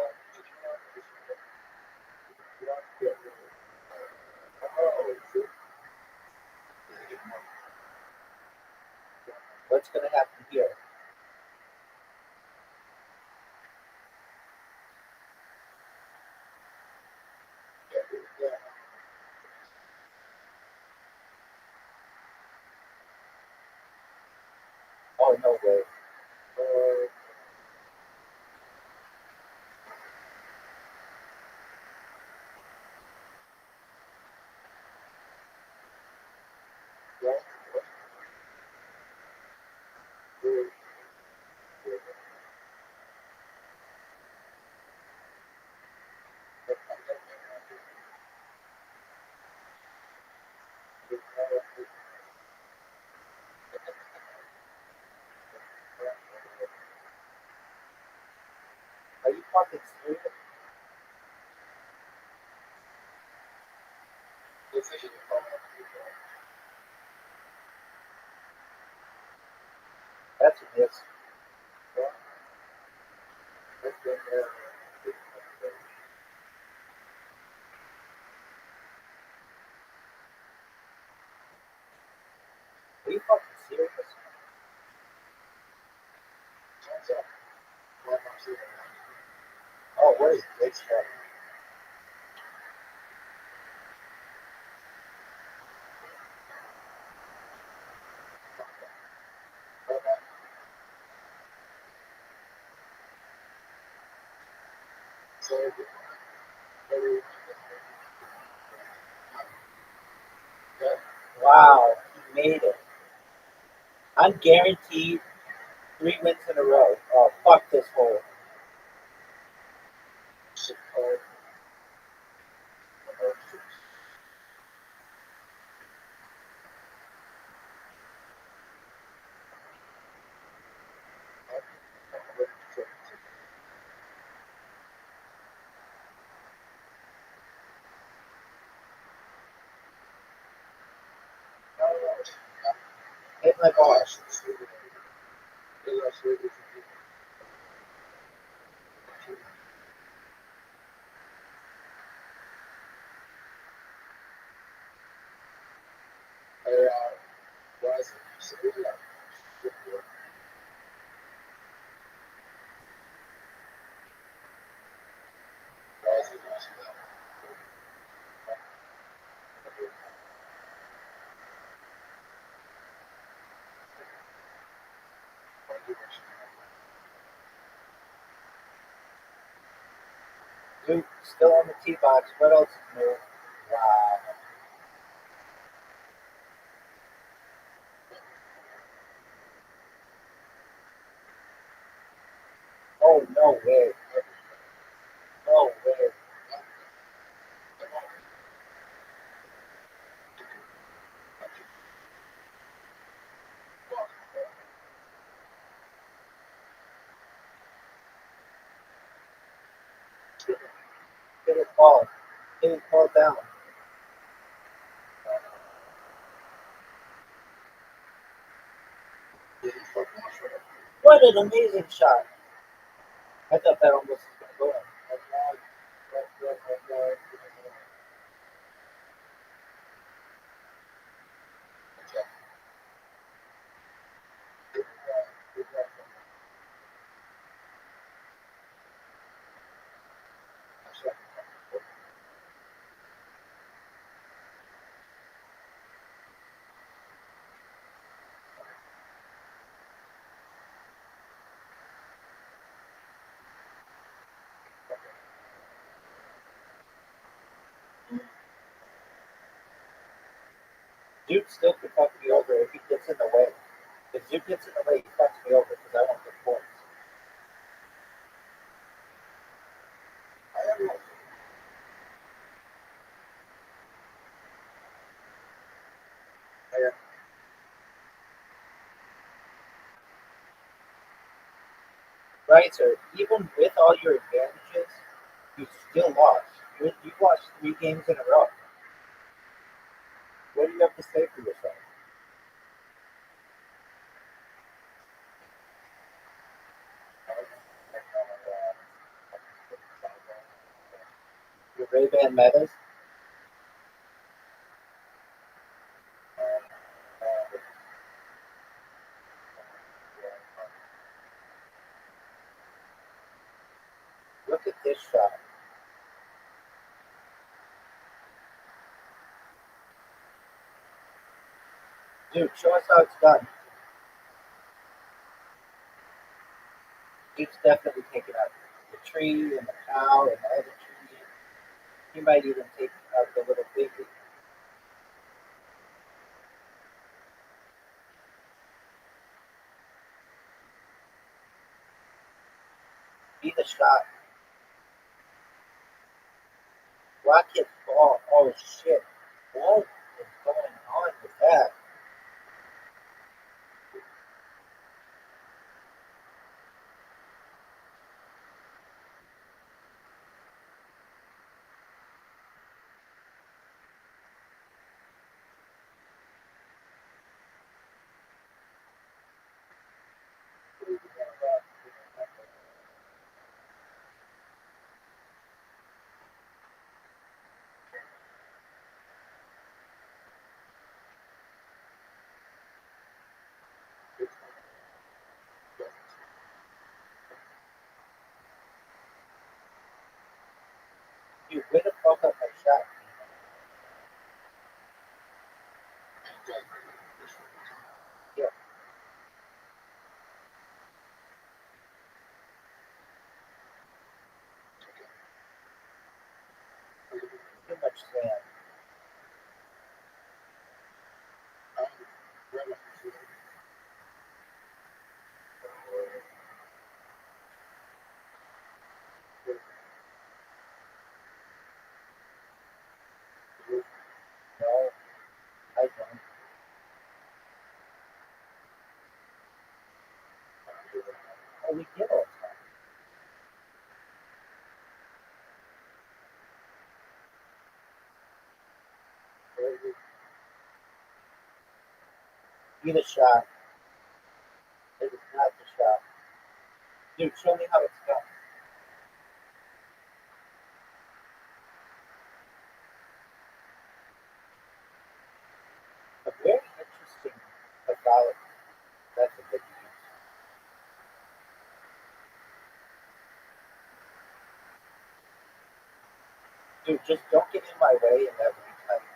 [SPEAKER 4] What's gonna happen here? Oh no way. Are you fucking serious? That's a miss. Are you fucking serious? Oh wait, it's wow, he made it. I'm guaranteed 3 wins in a row. Oh fuck this hole. Hit my ball. Dude, still on the tee box. What else is new? Wow. Oh no way. No way. Hit his ball. Hit his ball down. What an amazing shot. I thought that almost was gonna go in. Duke still could fuck me over if he gets in the way. If Duke gets in the way, he fucks me over because I want the points. Right, sir. Even with all your advantages, you still lost. You lost 3 games in a row. What do you have to say for yourself? Your Ray-Ban Metas. Look at this shot. Dude, show us how it's done. He's definitely taking out the tree and the cow and the other tree. He might even take out the little baby. Be the shot. Rocket ball. Oh shit. What is going on with that? Dude, where the fuck up my shot? Yeah, too much sand. No, I don't. Oh, we did all the time. Be the shot. It is not the shot. Dude, show me how it's done. A very interesting about that's a good use. Dude, just don't get in my way and that will be tight.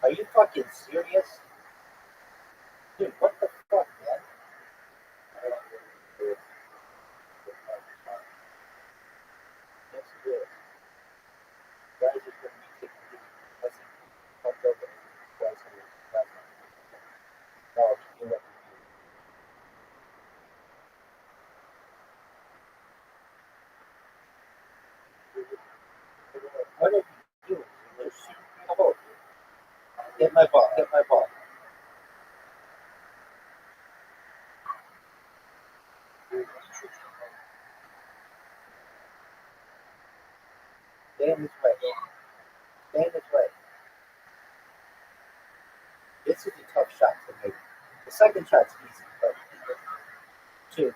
[SPEAKER 4] Are you fucking serious? Dude, what the fuck, man? Let's do it. Guys are gonna be taking me. Let's fuck over. Guys are no, you know what are you doing? You're shooting me a hole. Hit my ball, hit my ball. Stay in this way. Stay in this way. This is a tough shot to make. The second shot's easy, but to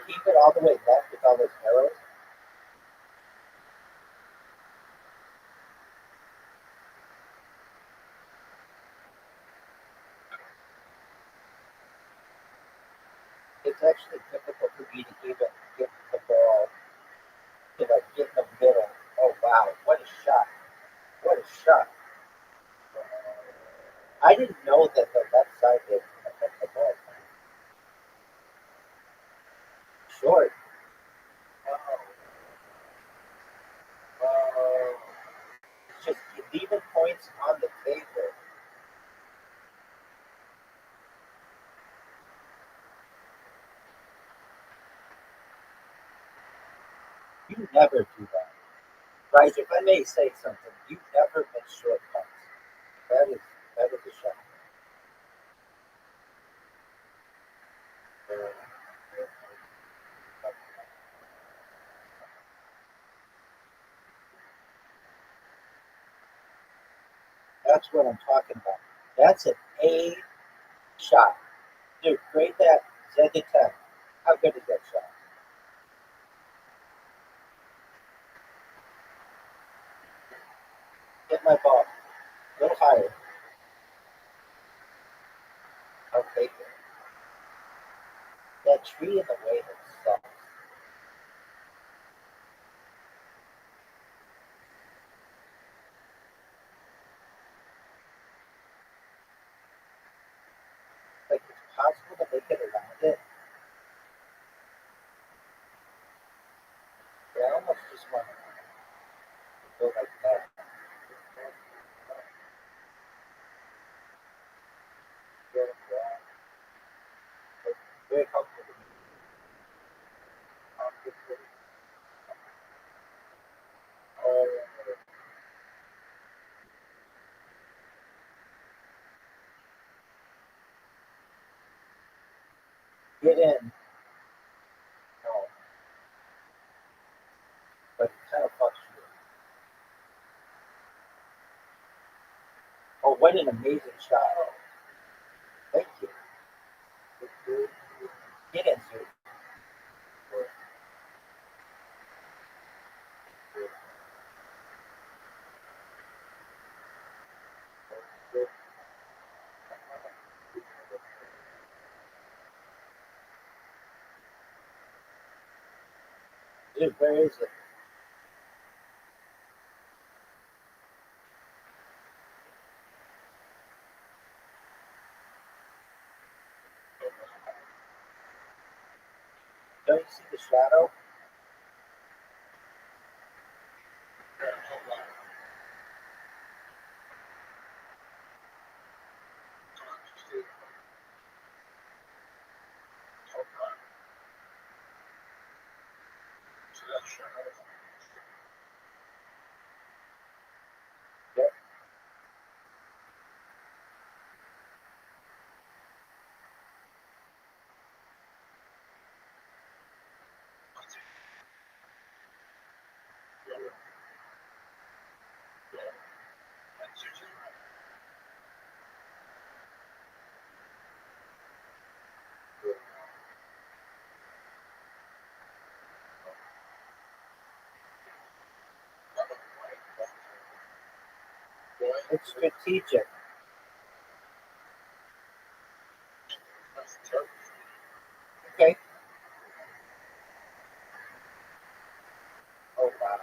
[SPEAKER 4] keep it all the way left with all those arrows, it's actually difficult for me to even get the ball to like get in the middle. Oh wow, what a shot. What a shot. I didn't know that the left side did affect the ball. Short. It's just leaving points on the table. You never do that. Guys, if I may say something, you never miss shortcuts. That is a shot. That's what I'm talking about. That's an A shot. Dude, grade that Z to 10. How good is that shot? my ball. A little higher. I'll take it. That tree in the way that sucks. Like, it's possible to make it around it. But I almost just want to go like that. Very comfortable. Get in. No. But it kind of fucks you. Oh, what an amazing shot. Thank you. Get in, dude. Dude, where is it? Don't you see the shadow? Yep. It's strategic. Okay. Oh, wow.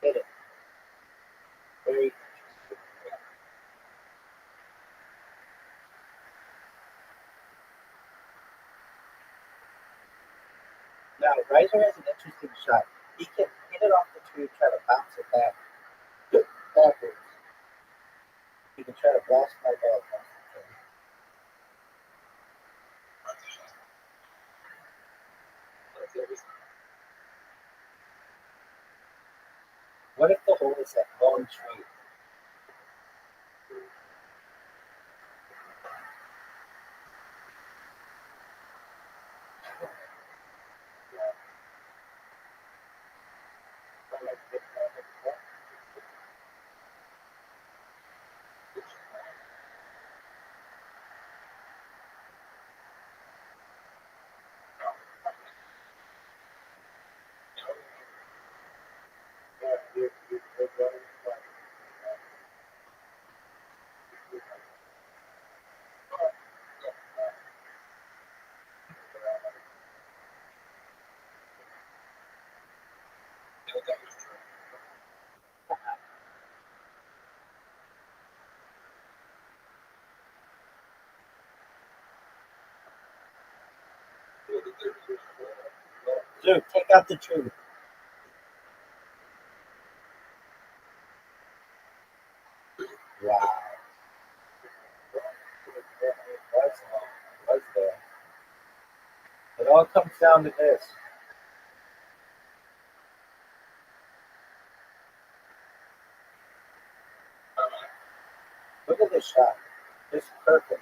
[SPEAKER 4] Hit it. Very. Now, Riser has an interesting shot. He can hit it off the tree, try to bounce it backwards. He can try to blast my ball across the tree. What if the hole is that long tree? Dude, take out the tree. Wow. Was there. It all comes down to this. Look at this shot. It's perfect.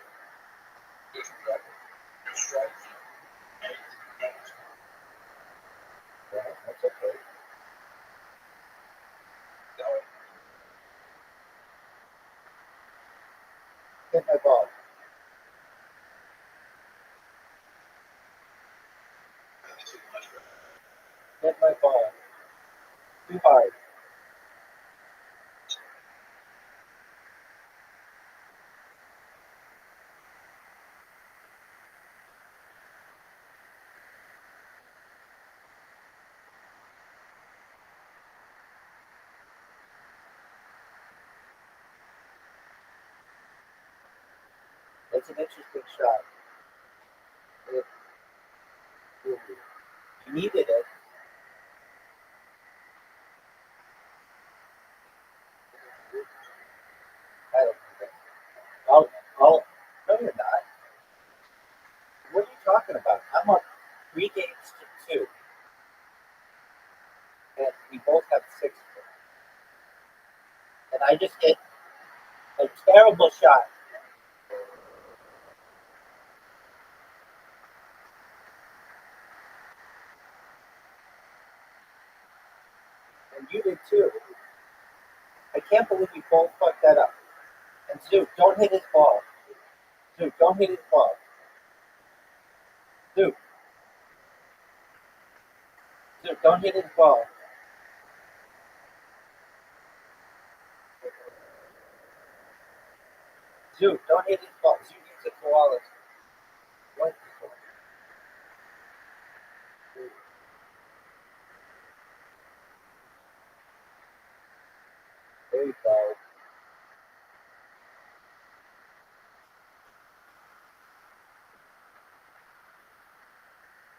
[SPEAKER 4] Yeah, that's okay. Hit my ball. ball. Too hard. That's an interesting shot. You needed it. I don't need it. Oh, no, you're not. What are you talking about? I'm up 3 games to 2, and we both have 6. And I just hit a terrible shot. And you did too. I can't believe we both fucked that up. And Zook, don't hit his ball. Zook, don't hit his ball. Zook, don't hit his ball. Zook, don't hit his ball. Zook needs a koala. What? There you go.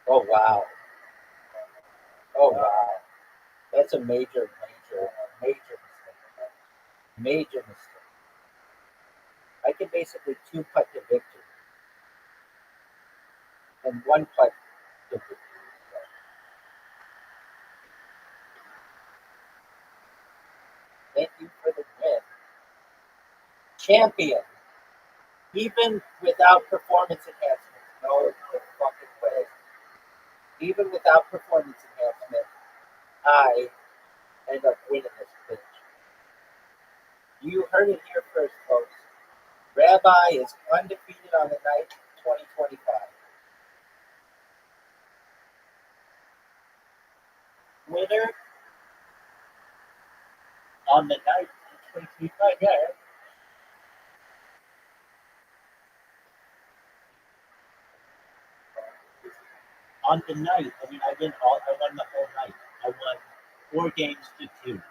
[SPEAKER 4] Oh, wow. Oh, wow. That's a major mistake. Major mistake. I can basically 2-putt the victory. And 1-putt the victory. Thank you for the win. Champion. Even without performance enhancements. No fucking way. Even without performance enhancement, I end up winning this bitch. You heard it here first, folks. Rabbi is undefeated on the night 2025. Winner on the night 2025. Yeah. On the night, I mean, I won the whole night. I won 4 games to 2.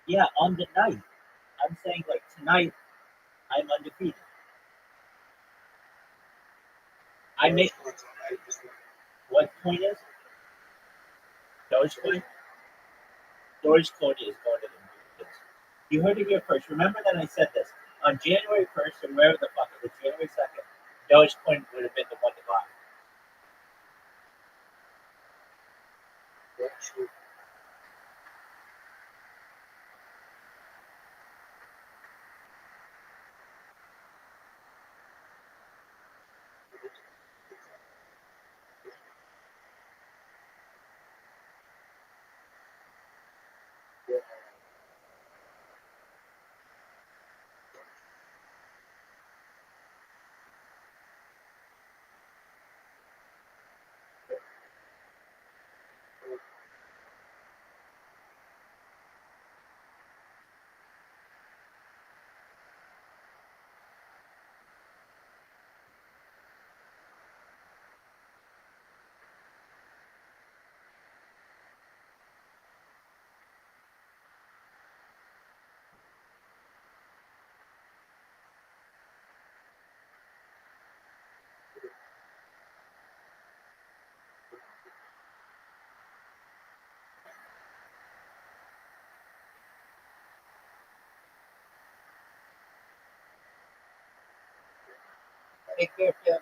[SPEAKER 4] Yeah, on the night. I'm saying like tonight, I'm undefeated. I make what point is Dogecoin? Dogecoin is going to the moon. You heard it here first. Remember that I said this on January 1st or wherever the fuck it was, January 2nd. Dogecoin would have been the one to buy. Take care, Kim.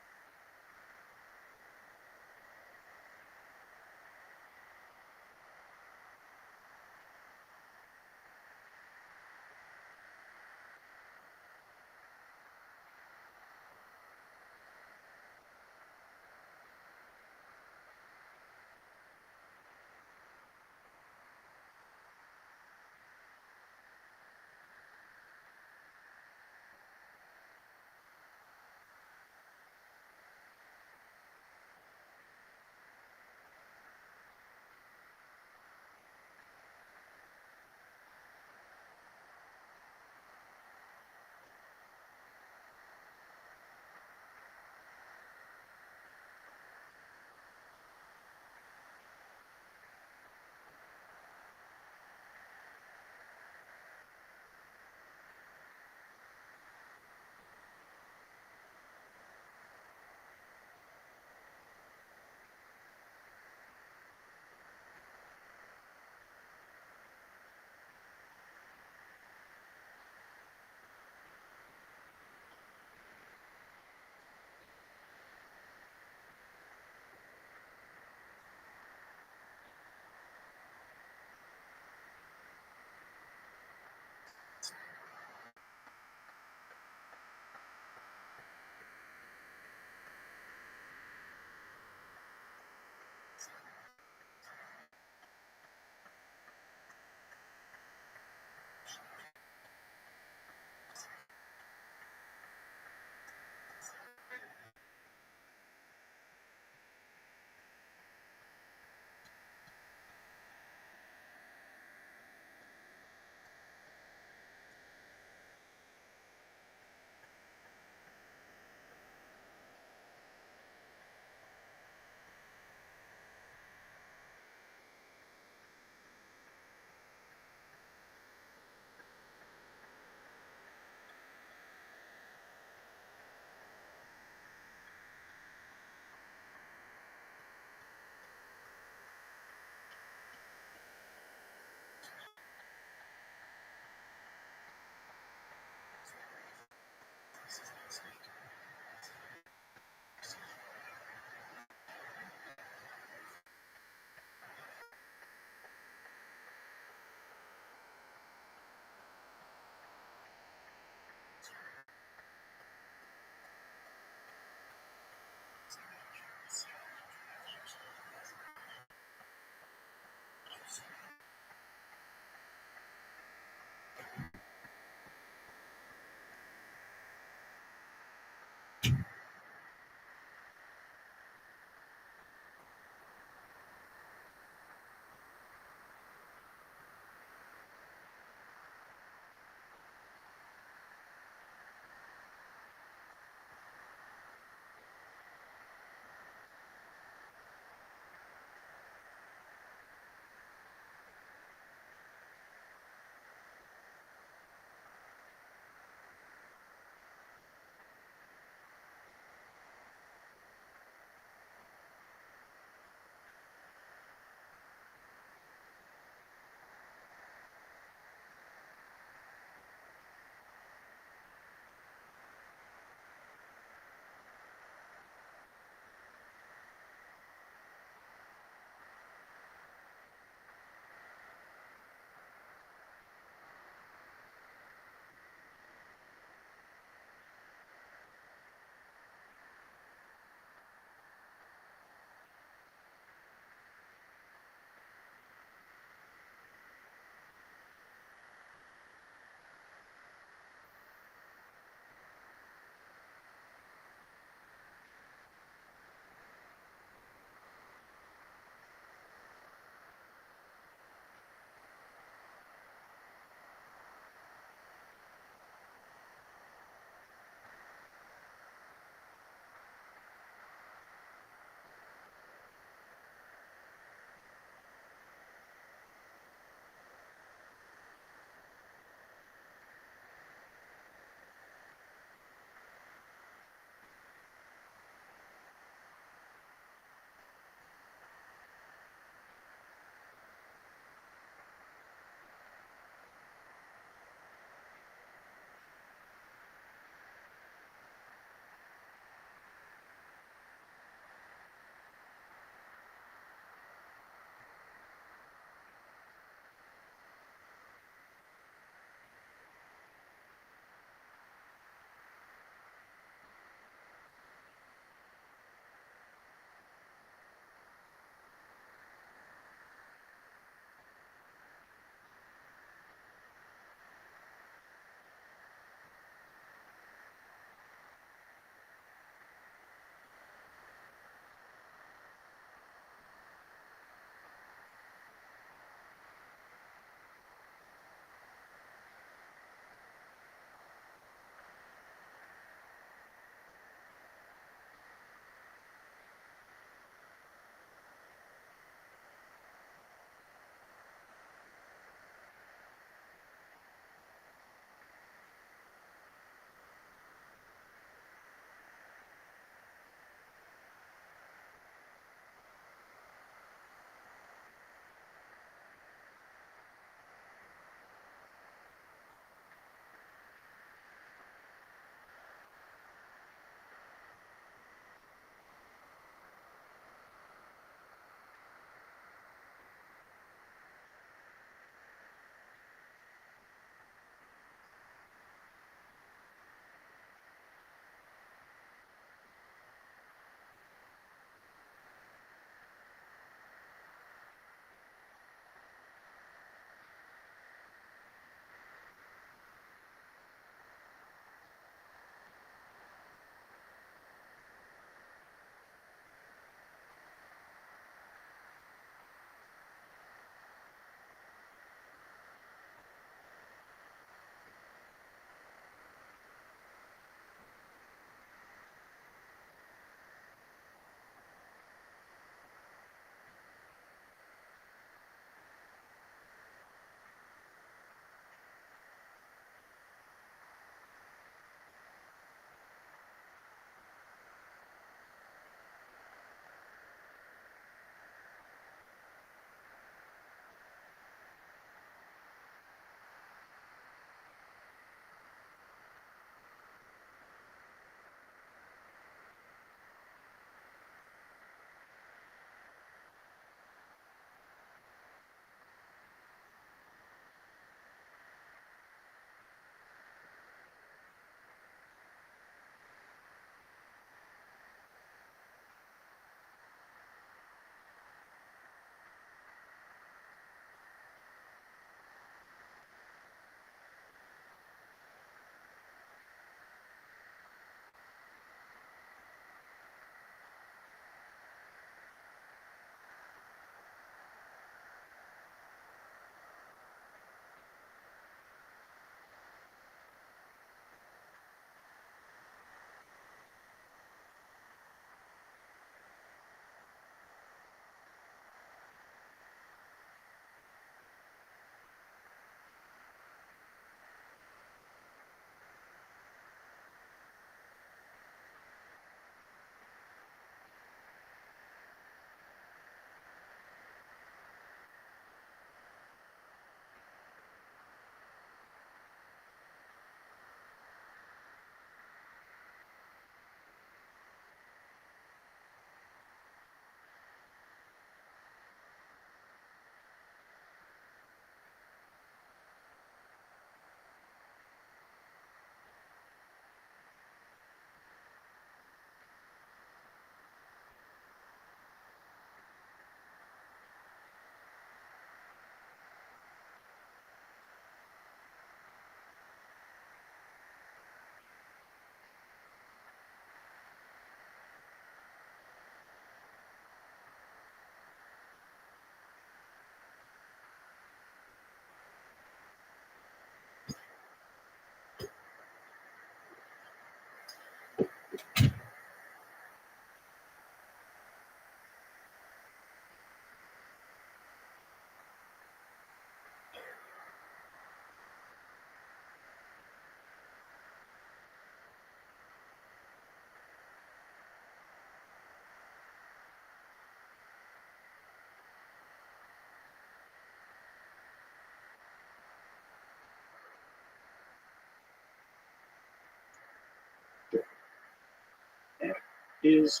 [SPEAKER 5] is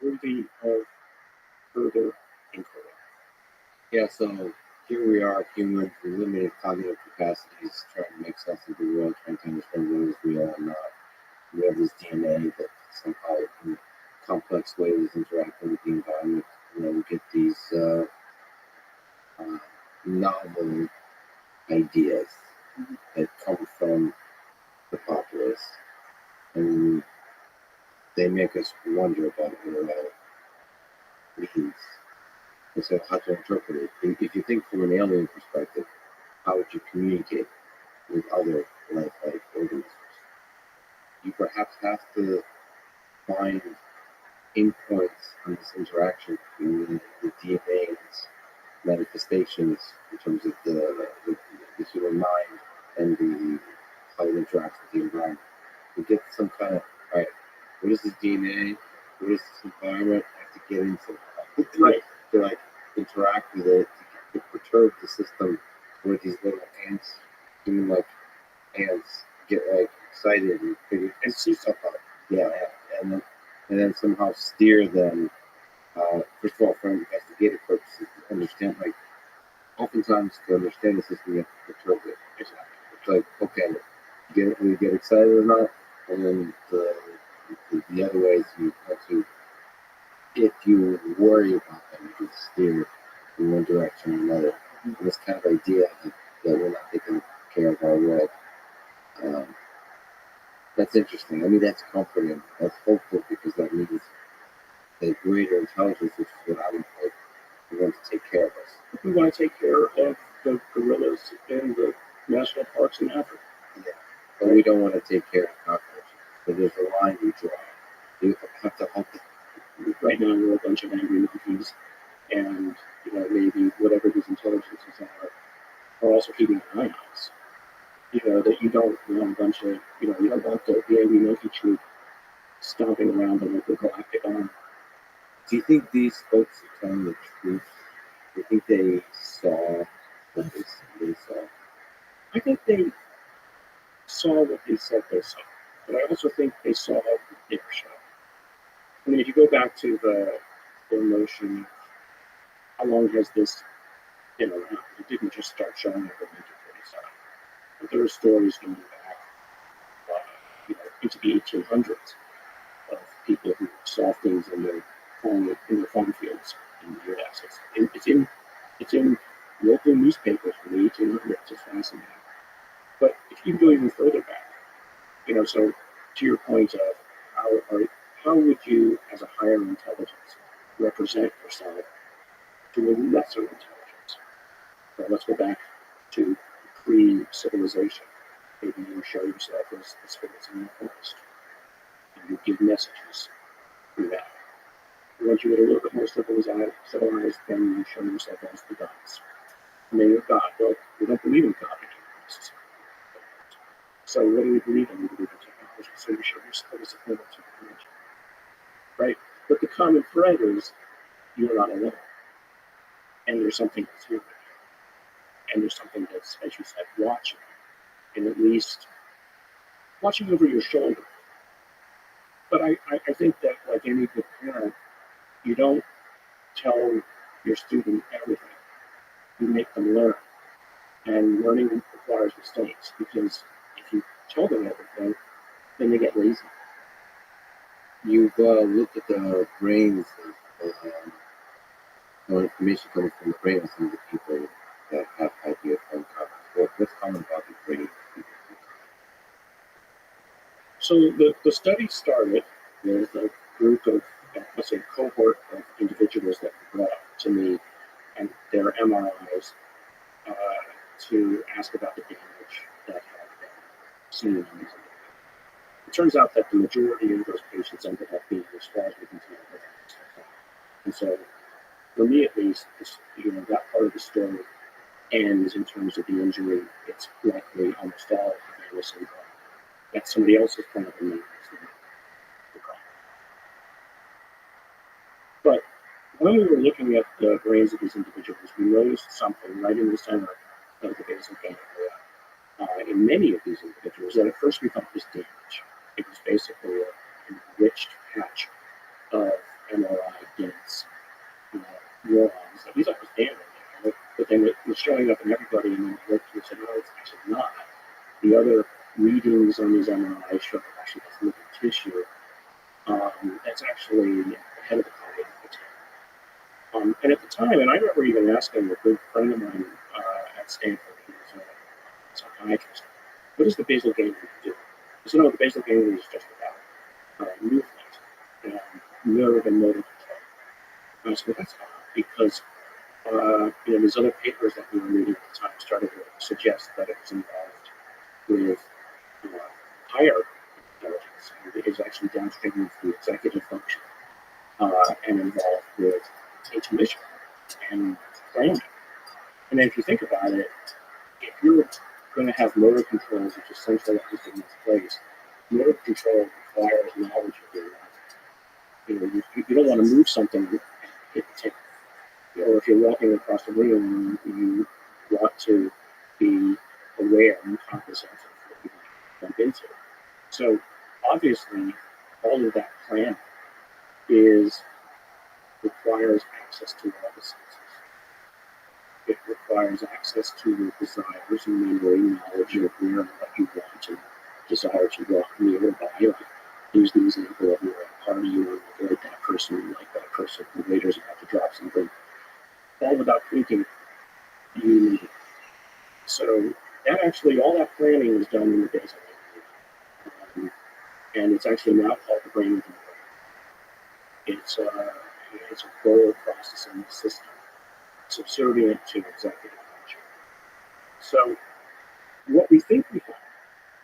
[SPEAKER 5] worthy of further inquiry.
[SPEAKER 2] Yeah, so here we are, humans with limited cognitive capacities, trying to make sense of the world, trying to understand what is real and not. We have this DNA that somehow, in complex ways, is interacting with the environment. We get these novel ideas that come from the populace, and they make us wonder about what it all means. And so, how to interpret it. If you think from an alien perspective, how would you communicate with other life-like organisms? You perhaps have to find endpoints on this interaction between the DNA's manifestations in terms of the human mind and how it interacts with the environment. You get some kind of, all right, what is this DNA? What is this environment? I have to get into
[SPEAKER 5] Right.
[SPEAKER 2] to like interact with it, to perturb the system where these little ants, human like ants, get like excited and figure and see stuff out. Yeah, and then somehow steer them. First of all, for investigative purposes, to understand like oftentimes to understand the system, you have to perturb it. It's like okay, we get excited or not, and then the other ways you have to, if you worry about them, you can steer in one direction or another. And this kind of idea that we're not taking care of our world. That's interesting. I mean, that's comforting. That's hopeful because that means that greater intelligence, which is what I would hope, we want to take care of us.
[SPEAKER 5] We want to take care of the gorillas in the national parks in Africa.
[SPEAKER 2] Yeah. But we don't want to take care of cockroaches. So there's a line we draw. You have to hope.
[SPEAKER 5] Right now, we're a bunch of angry monkeys, and maybe whatever these intelligences are also keeping an eye on us. That you don't want a bunch of, you don't want the angry monkey troop stomping around the local galactic arm.
[SPEAKER 2] Do you think these folks are telling the truth? Do you think they saw what they saw?
[SPEAKER 5] I think they saw what they said they saw, but I also think they saw what they were shown. I mean, if you go back to the notion, how long has this been around? It didn't just start showing up in 1947. But there are stories going back, into the 1800s of people who saw things in their farm fields in the U.S. It's in local newspapers from the 1800s. It's fascinating. But if you go even further back, so to your point of how would you, as a higher intelligence, represent yourself to a lesser intelligence? So let's go back to pre-civilization. Maybe you show yourself as the spirits in the forest, and you give messages through that. Once you get a little bit more civilized, then you show yourself as the gods. And then you're God. Well, we don't believe in God anymore necessarily. So what do we believe in? We believe in technology. So you show yourself as a form of technology. Right? But the common thread is you're not alone. And there's something that's here. And there's something that's, as you said, watching. And at least watching over your shoulder. But I think that, like any good parent, you don't tell your student everything. You make them learn. And learning requires mistakes, because if you tell them everything, then they get lazy.
[SPEAKER 2] You've looked at the brains of more information coming from the brain of some of the people that have idea from common. What's common about the brain?
[SPEAKER 5] So the study started with a group of, let's say, cohort of individuals that were brought to me and their MRIs to ask about the damage that had been seen in these individuals. It turns out that the majority of those patients ended up being, as far as we can tell, and so, for me at least, that part of the story ends in terms of the injury. It's likely almost all Havana syndrome. That's somebody else's point of view. But when we were looking at the brains of these individuals, we noticed something right in the center of the basal ganglia. In many of these individuals that at first we thought was damage. It was basically an enriched patch of MRI dense neurons that we thought was damaged. But then it was showing up in everybody, and then we looked and said, no, it's actually not. The other readings on these MRIs show that actually has living tissue that's actually ahead of the cardiac attack. And at the time, and I remember even asking a good friend of mine at Stanford, who was a psychiatrist, what does the basal ganglia do? He said, no, the basal ganglia is just about movement and nerve and motor control. And I said, well, that's odd, because these other papers that we were reading at the time started to suggest that it was involved with higher intelligence. And it is actually downstream of the executive function and involved with intuition and planning. And then if you think about it, if you're going to have motor controls, which is essentially everything in its place, motor control requires knowledge of your life. You don't want to move something and hit the tip. Or if you're walking across the room, you want to be aware and cognizant of what you bump into. So obviously, all of that planning requires access to all the senses. It requires access to your desires and memory, knowledge of where and what you want and desire to walk near or by. Like, use the example of you're at a party, you want to avoid that person, you like that person, the waiter's about to drop something. All without thinking, you need it. So that actually, all that planning is done in the basal ganglia. And it's actually now called the brain of the brain. It's a goal processing system, subservient to executive function. So what we think we found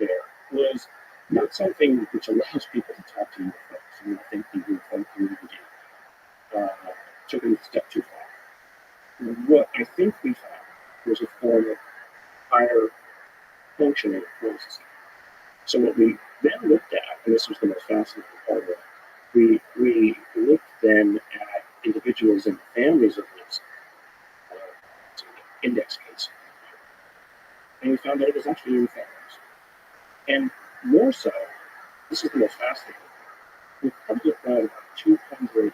[SPEAKER 5] there was not something which allows people to talk to UFOs. And I think the UFO community took it a step too far. What I think we found was a form of higher functioning processing. So what we then looked at, and this was the most fascinating part of it, we looked then at individuals and families of these index case, and we found that it was actually in families. And more so, this is the most fascinating, we probably found about 200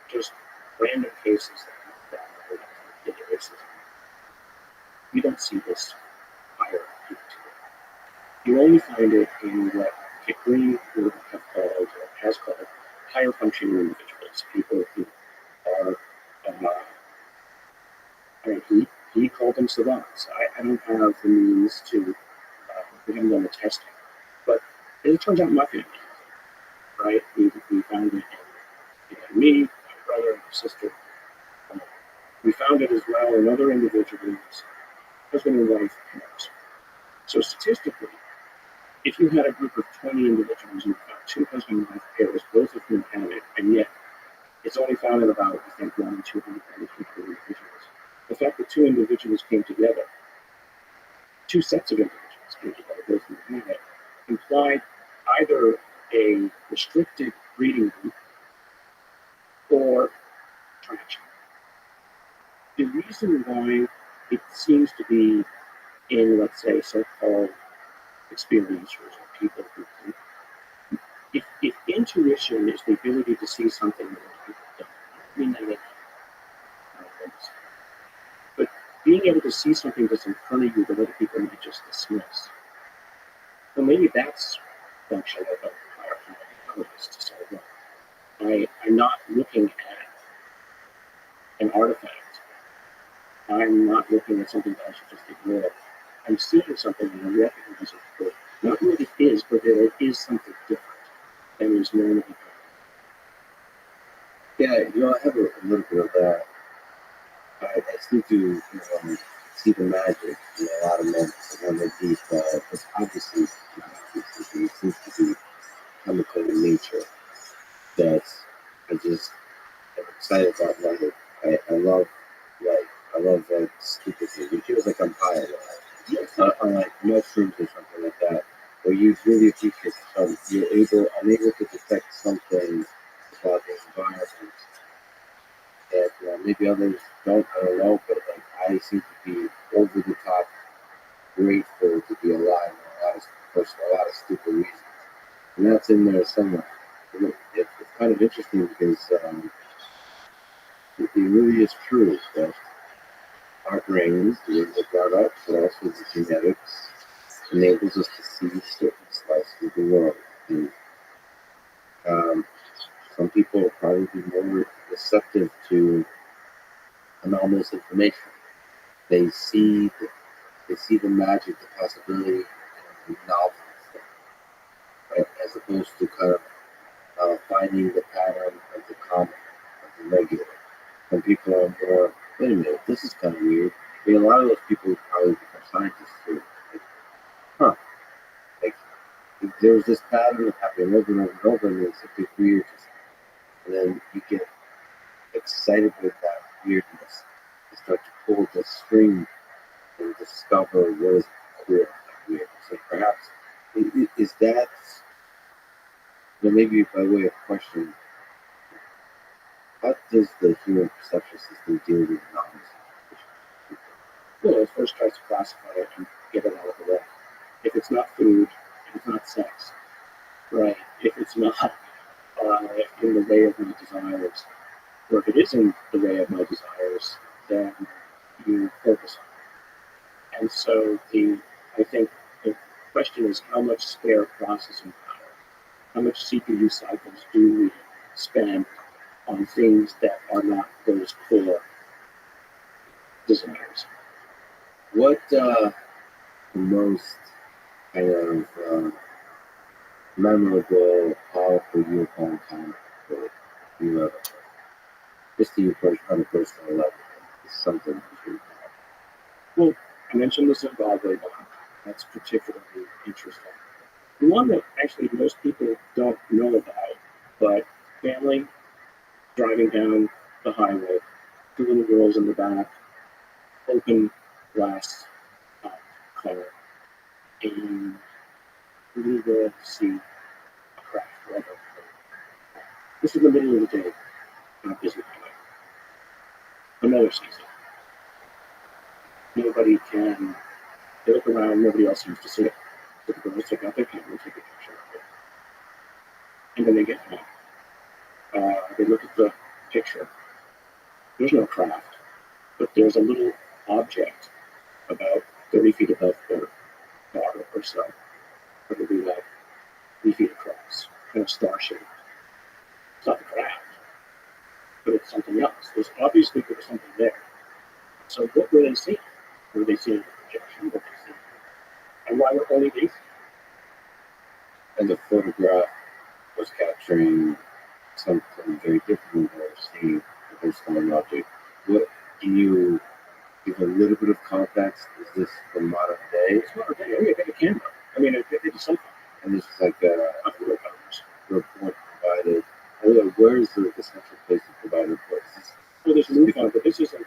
[SPEAKER 5] just random cases that we found in the racism. You don't see this higher activity. You only find it in what Kit Green would have called, or has called, higher functioning individuals, people who are, he called them savants. I don't have the means to, we haven't done the testing, but it turns out in my family, right? We found it in me, my brother, my sister. We found it as well in other individuals, husband and wife pairs. So statistically, if you had a group of 20 individuals and you found two husband and wife pairs, both of whom had it, and yet it's only found in about, I think, 1 in 200 individuals. The fact that two individuals came together, two sets of individuals came together, both of whom had it, implied either a restricted breeding group or traction. The reason why it seems to be in, let's say, so-called experiencers or people who can, if intuition is the ability to see something that other people don't, I mean that but being able to see something that's in front of you that other people might just dismiss, well, maybe that's function of a higher intelligence to say, well, I'm not looking at an artifact. I'm not looking at something that I should just ignore. I'm seeing something and I'm recognizing it. Not what it is, but that it is something different than is normally.
[SPEAKER 2] Yeah, I have a little bit of that. I seem to see the magic in a lot of men when they deep. It's obviously it seems to be chemical in nature. That I just am excited about life. I love life. I love stupid things. It feels like I'm high a lot. On like mushrooms or something like that, where you really appreciate something. I'm able to detect something about the environment that maybe others don't. I don't know, but like I seem to be over the top grateful to be alive for a lot of stupid reasons, and that's in there somewhere. If kind of interesting because it really is true that our brains, the way they're brought up, but also the genetics, enables us to see certain slices of the world. And some people are probably more receptive to anomalous information. They see the magic, the possibility, and the novel stuff, right? As opposed to kind of finding the pattern of the common, of the regular. Some people are more, wait a minute, this is kind of weird. I mean, a lot of those people would probably become scientists too. Like, huh, like there's this pattern of happening over and over and over, and it's a bit weird. And then you get excited with that weirdness. You start to pull the string and discover what is cool about that weirdness. So perhaps, is that, maybe by way of question, how does the human perception system deal with anomalies?
[SPEAKER 5] Well, it first tries to classify it and get it out of the way. If it's not food, if it's not sex, right? If it's not in the way of my desires, or if it is in the way of my desires, then you focus on it. And so I think the question is how much spare processing power, how much CPU cycles do we spend on things that are not those core desires?
[SPEAKER 2] What the most kind of memorable, powerful UFO encounter that you ever had? Just to you on a personal level, is something that you
[SPEAKER 5] Well, I mentioned this in Broadway, but that's particularly interesting. The one that actually most people don't know about, but family driving down the highway, two little girls in the back, open glass car, and the little girl see a crash right over her. This is the middle of the day on a busy highway. The mother sees it. Nobody can, they look around, nobody else seems to see it. So the girls take out their camera, take a picture of it, and then they get home. They look at the picture. There's no craft, but there's a little object about 30 feet above their daughter or so, probably like 3 feet across, kind of star shaped. It's not the craft, but it's something else. Obviously there was something there. So what were they seeing? Were they seeing the projection? Were they seeing? And why were only they seeing?
[SPEAKER 2] And the photograph was capturing something very different than what we're seeing the first time object. What can you give a little bit of context? Is this from modern day?
[SPEAKER 5] It's modern day. Oh, yeah, got a camera. I mean, it is something.
[SPEAKER 2] And this is like a report provided. Where is the central place to provide reports?
[SPEAKER 5] Well, there's a movie on it, but this isn't.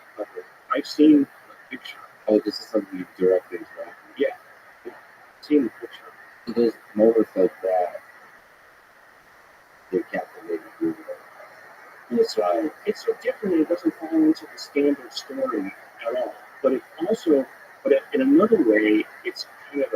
[SPEAKER 5] I've seen the picture.
[SPEAKER 2] Oh, this is something you directly interact with.
[SPEAKER 5] Yeah. I've seen the picture.
[SPEAKER 2] So those moments like that, they captivate you.
[SPEAKER 5] It's so different. It doesn't fall into the standard story at all. But it also, in another way, it's kind of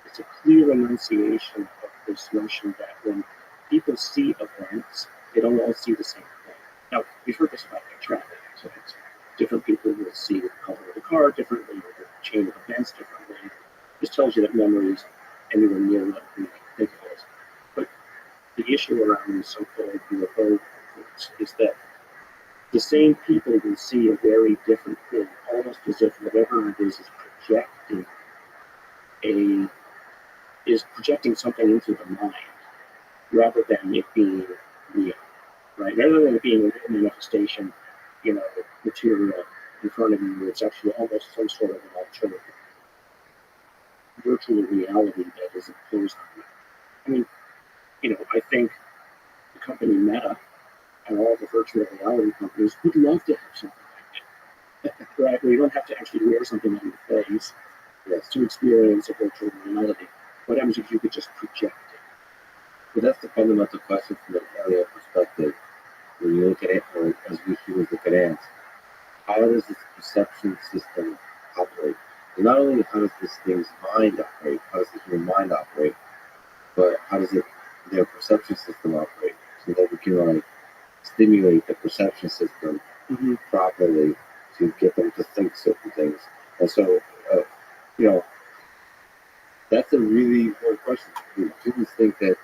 [SPEAKER 5] it's a clear enunciation of this notion that when people see events, they don't all see the same thing. Now, we've heard this about like traffic accidents. Different people will see the color of the car differently, or the chain of events differently. This tells you that memory is anywhere near what we think it is. But the issue around these so-called UFO reports is that the same people will see a very different thing, almost as if whatever it is projecting something into the mind, rather than it being real, right? Rather than it being a manifestation, material in front of you, it's actually almost some sort of an alternative virtual reality that is imposed on you. I mean, I think the company Meta and all the virtual reality companies would love to have something like that, right? Where you don't have to actually wear something on your face to experience a virtual reality. What happens if you could just project it?
[SPEAKER 2] But that's the fundamental question from an alien perspective. When you look at it, or as we humans look at ants, how does this perception system operate? And not only how does this thing's mind operate, how does the human mind operate, but how does their perception system operate? so that we can like stimulate the perception system properly to get them to think certain things. And so, you know, that's a really important question. People think that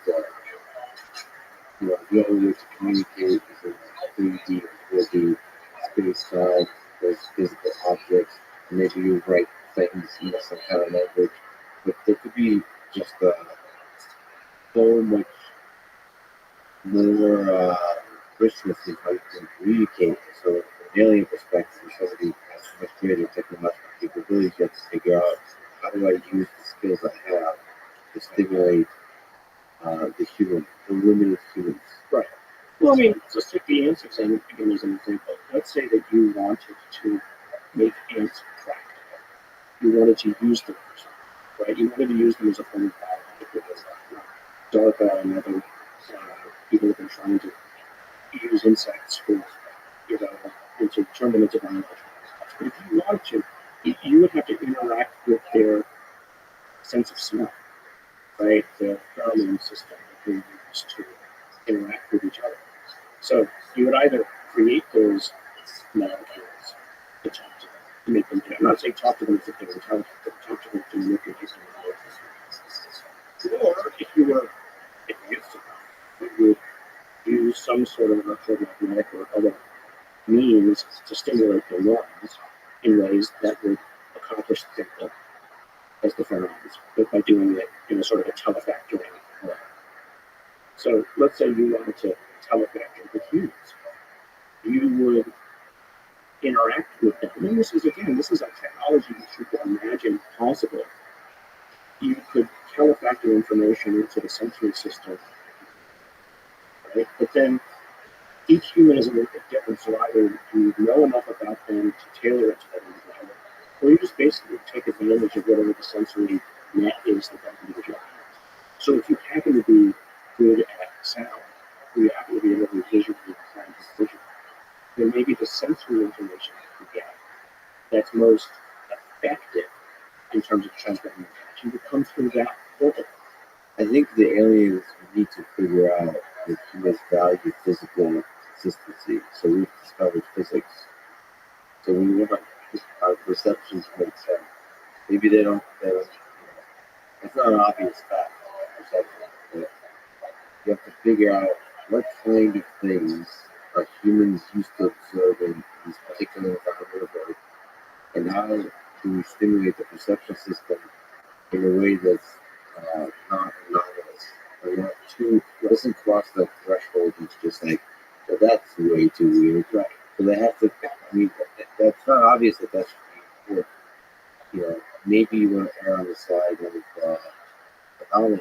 [SPEAKER 2] you know the only way to communicate is in 3D or 4D space time. There's physical objects. Maybe you write things in some kind of language, but there could be just so much more richness in how you can communicate. So, from an alien perspective, somebody has much greater technological capability to figure out how do I use the skills I have to stimulate the limited humans.
[SPEAKER 5] Right. Well, I mean, just take the ants example again as an example. Let's say that you wanted to make ants practical. You wanted to use them, right? You wanted to use them as a form of biological DARPA and other people have been trying to use insects for, you know, and to turn them into biological stuff. But if you want to, you would have to interact with their sense of smell, right? The pheromone system that they use to interact with each other. So you would either create those molecules to talk to them, to make them. I'm not saying talk to them as if they were intelligent, but talk to them to manipulate them. Or if you were advanced enough, you would use some sort of electromagnetic or other means to stimulate their neurons in ways that would accomplish the same goal as the pheromones, but by doing it in a sort of a telefactoring way. So let's say you wanted to telefactor with humans. You would interact with them. And this is a technology that you could imagine possible. You could telefactor information into the sensory system, right? But then each human is a little bit different, so either you know enough about them to tailor it to them, or you just basically take advantage of whatever the sensory net is that individual has. So if you happen to be good at sound, or you happen to be able to visually find decision, then maybe the sensory information that you get that's most effective in terms of transmitting information would come through that filter.
[SPEAKER 2] I think the aliens need to figure out that humans value physical consistency. So we've discovered physics. So we want our perceptions make sense. Maybe they don't. It's not an obvious fact. Perception, but you have to figure out what kind of things are humans used to observing in this particular environment, and how do we stimulate the perception system in a way that's not anomalous, or not too doesn't cross that threshold. It's just like, well, that's way too weird. Right. So they have to. I mean, that's not obvious that that's weird. You know, maybe you want to err on the side of anomaly,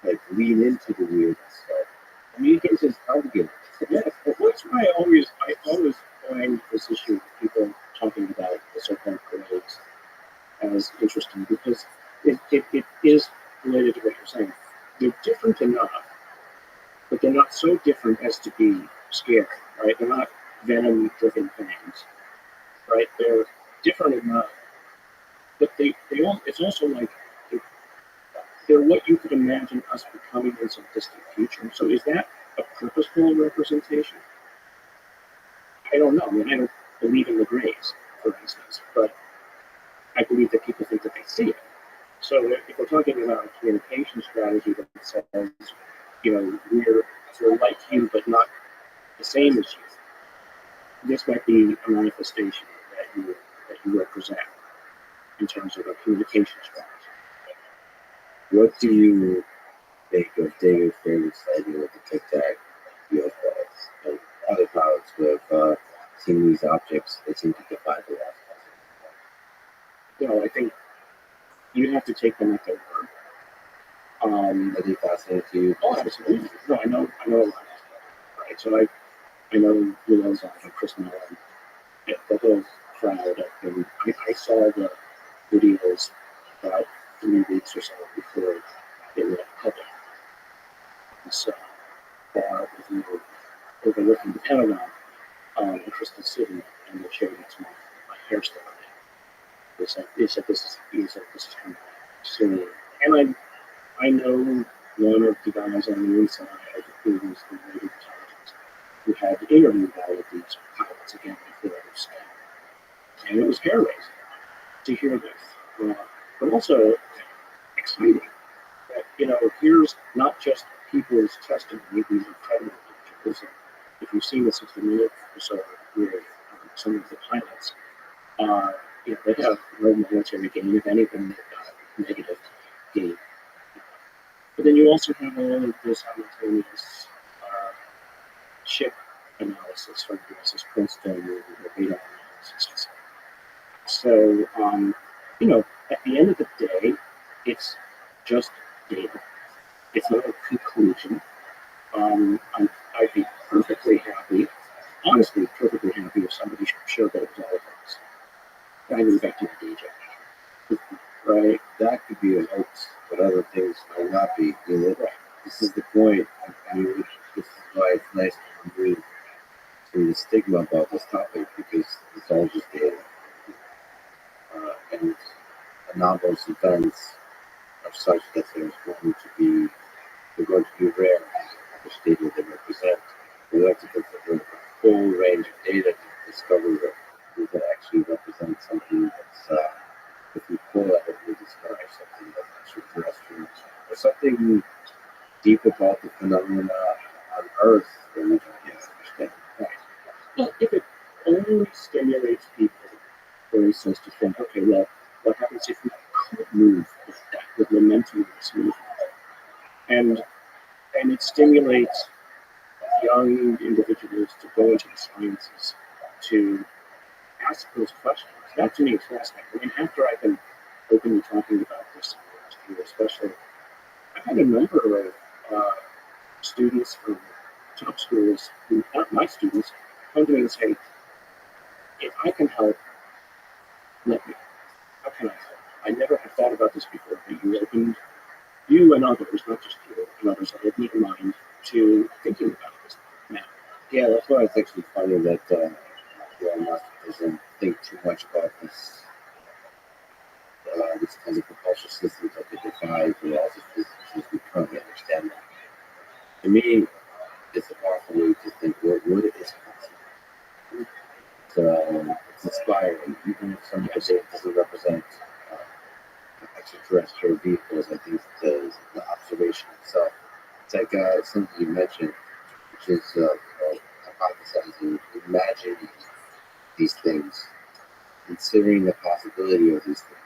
[SPEAKER 2] like lean into the weird stuff. Communication is complicated.
[SPEAKER 5] Yeah, that's why I always find this issue of people talking about the so-called grades as interesting, because it is related to what you're saying. They're different enough, but they're not so different as to be scary, right? They're not venom-driven things, right? They're different enough, but it's also like they're what you could imagine us becoming in some distant future. So is that a purposeful representation? I don't know. I mean, I don't believe in the grays, for instance, but I believe that people think that they see it. So if we're talking about a communication strategy that says, you know, we're like you, but not the same as you, this might be a manifestation that you represent in terms of a communication strategy.
[SPEAKER 2] What do you think of David Fair's idea with the Tic Tac UFOs and other pilots who have seen these objects that seem to defy the law?
[SPEAKER 5] You know, I think you have to take them at their word.
[SPEAKER 2] Are they fascinating to you?
[SPEAKER 5] Oh, absolutely. No, I know a lot. Right. So I know Lil's on Chris Mellon, the whole crowd, and I saw the videos about 3 weeks or so before they went public. And so bar with you overlooking the Pentagon in Crystal City, and they showed it to my hairstyle. They said this is kind of silly. And I know one of the guys on the inside who was the lady interviewed all of these pilots again before it was scanned. And it was hair raising to hear this, but also exciting that, here's not just people's testimony, these incredible pictures. If you've seen the 60 Minutes episode with some of the pilots, they have no military gain, if anything, negative gain. But then you also have all of this simultaneous ship analysis from USS Princeton, or radar analysis. So, at the end of the day, it's just data. It's not a conclusion. I'd be perfectly happy, honestly, perfectly happy if somebody showed that it was all hoax. I move back to the day job. Right?
[SPEAKER 2] That could be a hoax, but other things might not be.
[SPEAKER 5] Right.
[SPEAKER 2] This is the point. This is why it's nice to remove some of the stigma about this topic, because it's all just data. And anomalous events are such that they're going to be rare in the data they represent. We like to consider a full range of data to discover that actually represent something that's, if we pull at it, we discover something that's extraterrestrial or something deep about the phenomena on Earth that we don't yet understand.
[SPEAKER 5] Right. Well, if it only stimulates people, for instance, to think, okay, well, what happens if we could move with momentum movement? And it stimulates young individuals to go into the sciences, to ask those questions. That to me is fascinating. I mean, after I've been openly talking about this last year, especially, I've had a number of students from top schools, who aren't my students, come to me and say, if I can help, let me. How can I help? I never have thought about this before, but you and others, not just you, and others have opened your mind to thinking about this now.
[SPEAKER 2] Yeah, that's why it's actually funny that Elon Musk doesn't think too much about this kind of propulsion systems that they devise with all the physics as we currently understand them. To me, it's a powerful way to think what is possible. It's inspiring, even if somebody say it doesn't represent extraterrestrial vehicles. I think the observation itself, it's like something you mentioned, which is hypothesizing, imagining these things, considering the possibility of these things.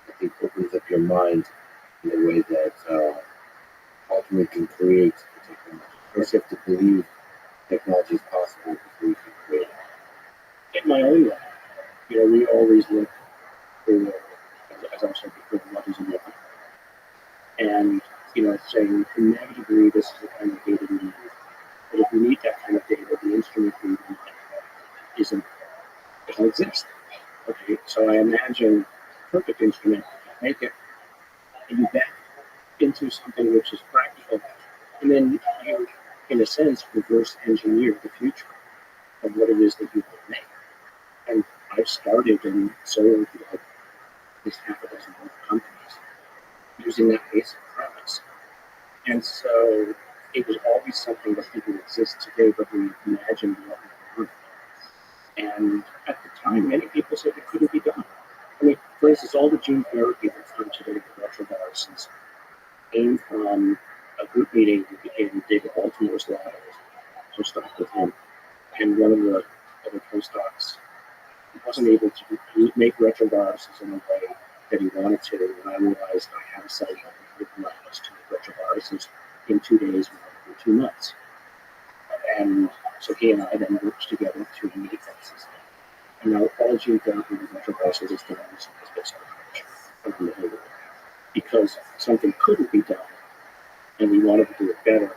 [SPEAKER 2] I think opens up your mind in a way that ultimately can create technology. First, you have to believe technology is possible before you can create it.
[SPEAKER 5] In my own life, we always look for, as I said before, what is enough. And, saying inevitably this is the kind of data we need. But if we need that kind of data, the instrument we need doesn't exist. Okay, so I imagine a perfect instrument, make it, and you back into something which is practical. And then you, in a sense, reverse engineer the future of what it is that you can make. And I've started in solar field, at least half a dozen other companies, using that basic premise. And so it was always something that didn't exist today, but we imagined what we were. And at the time, many people said it couldn't be done. I mean, for instance, all the gene therapy that's done today with retroviruses came from a group meeting in David Baltimore's lab. I was postdoc with him, and one of the other postdocs wasn't able to make retroviruses in a way that he wanted to, and I realized I had a cell line that would allow us to make retroviruses in 2 days rather than 2 months. And so he and I then worked together to make that system. And now all gene therapy with retroviruses is done as based on the whole world. Because something couldn't be done, and we wanted to do it better,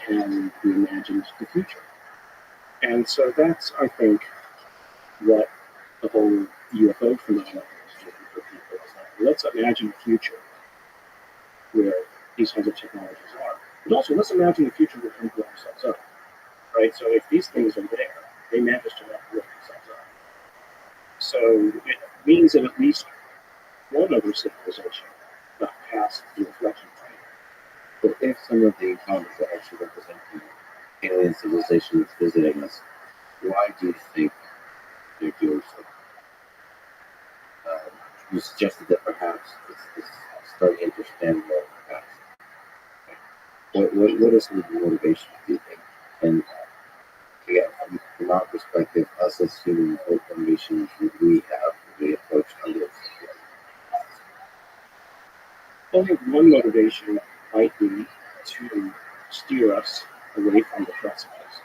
[SPEAKER 5] and we imagined the future. And so that's, I think, what the whole UFO phenomenon is doing for people. Let's imagine a future where these kinds of technologies are. But also, let's imagine a future where we can blow ourselves up. Right? So if these things are there, they manage to not blow themselves up. So it means that at least one other civilization got past the inflection point.
[SPEAKER 2] But if some of the encounters are actually representing alien civilization is visiting us, why do you think they're doing so? You suggested that perhaps it's starting to understand more, perhaps. What is the motivation, do you think? And again, from our perspective, us as humans, what motivation should we have when we approach others?
[SPEAKER 5] I think one motivation might be to steer us away from the precipice,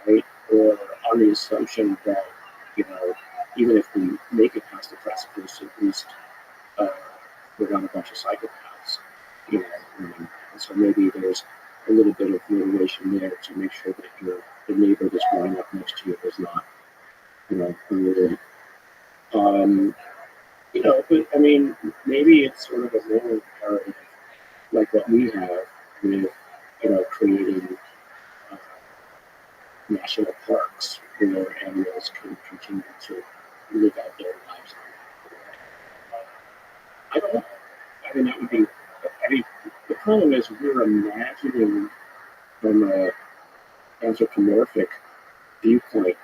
[SPEAKER 5] right? Or on the assumption that, even if we make it past the precipice, at least uh, we're not a bunch of psychopaths, and so maybe there's a little bit of motivation there to make sure that the neighbor that's growing up next to you is not, polluted. Um, but I mean, maybe it's sort of a moral imperative, like what we have with, creating uh, national parks where animals can continue to live out their lives. I don't know. I mean, that would be. I mean, the problem is we're imagining from an anthropomorphic viewpoint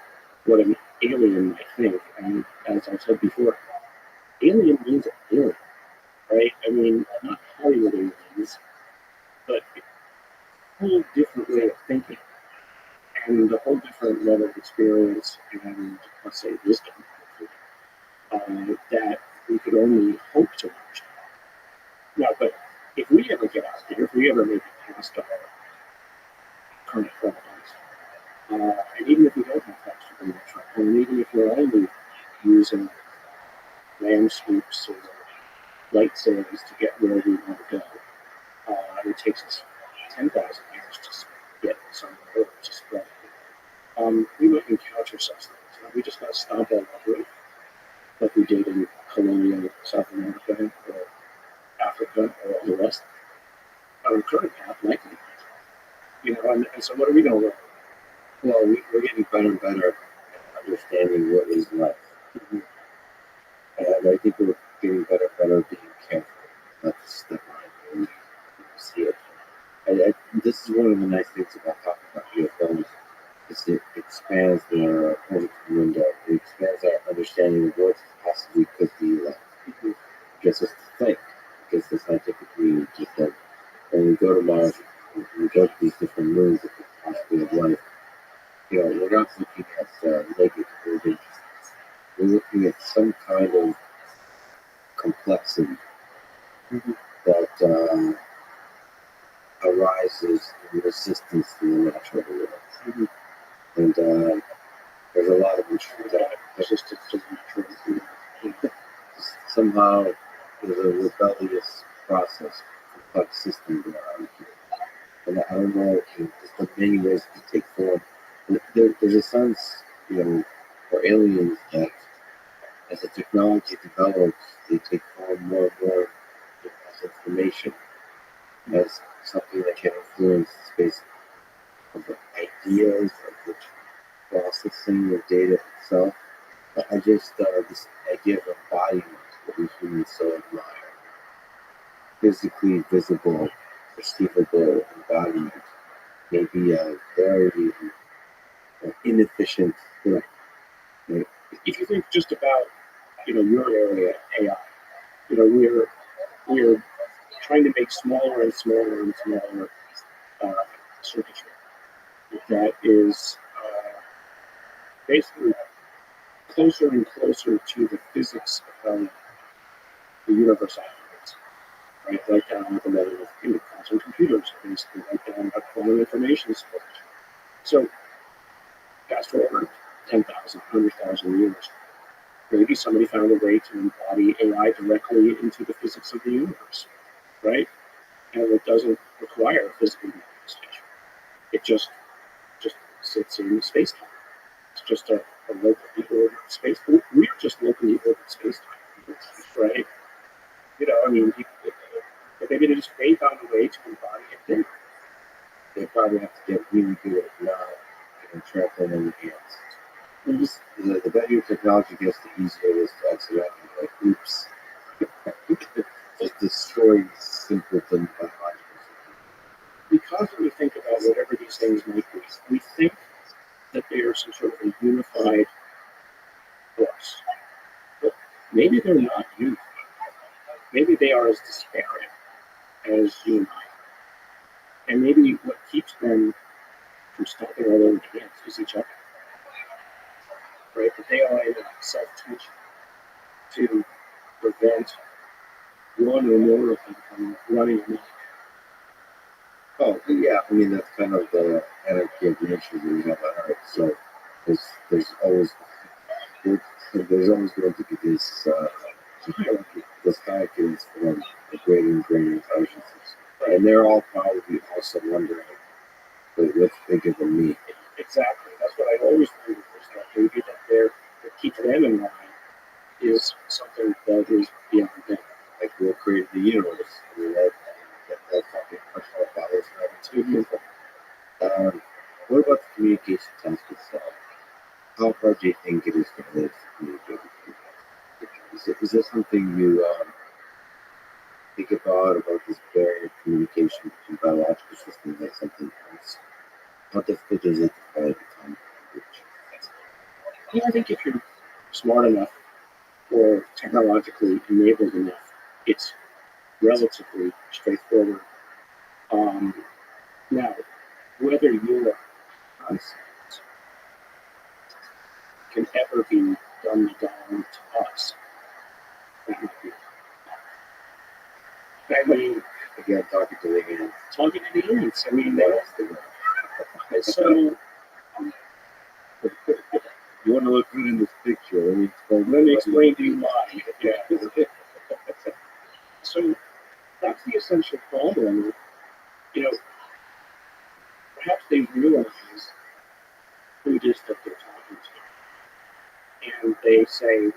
[SPEAKER 5] what an alien might think, and as I said before, alien means alien, right? I mean, not Hollywood aliens, but a whole different way of thinking and a whole different level of experience and, let's say, wisdom, that we could only hope to understand. Now, but if we ever get out there, if we ever make it past our current problems, and even if we don't have faster than truck, and even if we're only using land sweeps or light sails to get where we want to go, it takes us 10,000 years to get somewhere to spread. We might encounter such things. We just got to stomp all over it, like we did in colonial South America or Africa or all the rest. Our current path likely, and so what are we going to learn?
[SPEAKER 2] Well, we're getting better and better at understanding what is life.
[SPEAKER 5] Mm-hmm.
[SPEAKER 2] And I think we're getting better and better at being careful, not to step on it and see it. This is one of the nice things about talking about UFOs. Is it expands the window. It expands our understanding of what possibly could be like. It gets us to think. It gets the scientific community to think. When we go to Mars, when we go to these different moons that could possibly have life, we're not looking at naked buildings. We're looking at some kind of complexity that arises in resistance to the natural world. And there's a lot of issues that resistance to the natural world. Somehow there's a rebellious process, complex system going on here. And I don't know if the many ways it can take form. There's a sense, for aliens that as the technology develops, they take form more and more as information, as something that can influence the space of the ideas, of the processing of data itself. But I just, this idea of embodiment, what we humans so admire, physically visible, perceivable embodiment, may be a very inefficient thing. Right?
[SPEAKER 5] If you think just about, your area, AI, we're trying to make smaller and smaller and smaller circuitry that is basically closer and closer to the physics of how the universe operates, right? Right down at the level of quantum computers, basically, right down at quantum information storage. So, fast forward 10,000, 100,000 years, maybe somebody found a way to embody AI directly into the physics of the universe, right? And it doesn't require a physical manifestation. It just sits in space-time. It's just a locally ordered space. We're just locally ordered space-time, right? Maybe they found a way to embody it there.
[SPEAKER 2] They probably have to get really good at not trampling on the ants. The better your technology gets, the easier it is to accidentally oops. Just destroy simple things biological systems.
[SPEAKER 5] We constantly think about whatever these things might be. We think that they are some sort of a unified force, but maybe they're not unified. Maybe they are as disparate as you and I. And maybe what keeps them from stomping all over the ants is each other, right? But they are in a self-tension to prevent one or more of them from running amok.
[SPEAKER 2] Oh, yeah. I mean, that's kind of the anarchy of nature that we have on Earth. So there's always there's always going to be this hierarchy, this hierarchy from the greater and greater intelligences, and they're all probably also wondering, what's bigger than me?
[SPEAKER 5] Exactly. That's what I always wondered was that maybe that keeps them in line is something that is beyond them.
[SPEAKER 2] Like we'll create the universe. I mean, that's not the question about this too. What about the communication task itself? How hard do you think it is to communicate with people? Is there something you think about this barrier of communication between biological systems and something else? How difficult is it to become language?
[SPEAKER 5] Yeah, I think if you're smart enough or technologically enabled enough, it's relatively straightforward. Now, whether your concept can ever be dumbed down to us, that might be. I mean,
[SPEAKER 2] Again, talking to the ants.
[SPEAKER 5] talking to the ants. I mean, so
[SPEAKER 2] You want to look good in this picture?
[SPEAKER 5] let me explain to you why. Yeah. So that's the essential problem. You know, perhaps they realize who it is that they're talking to, and they say,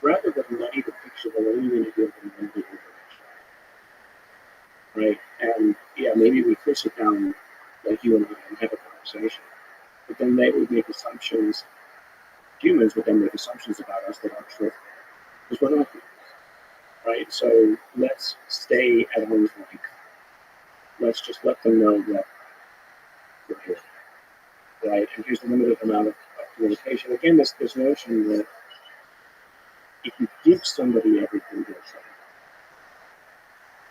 [SPEAKER 5] rather than muddy the picture, we're only going to give them one big information, right? And yeah, maybe we could sit down like you and I and have a conversation, but then they would make assumptions. Humans would then make assumptions about us that aren't true, because we're not humans, right? So let's stay at arm's length. Let's just let them know that we're here, right? And here's the limited amount of communication. Again, this notion that if you give somebody everything, they'll try.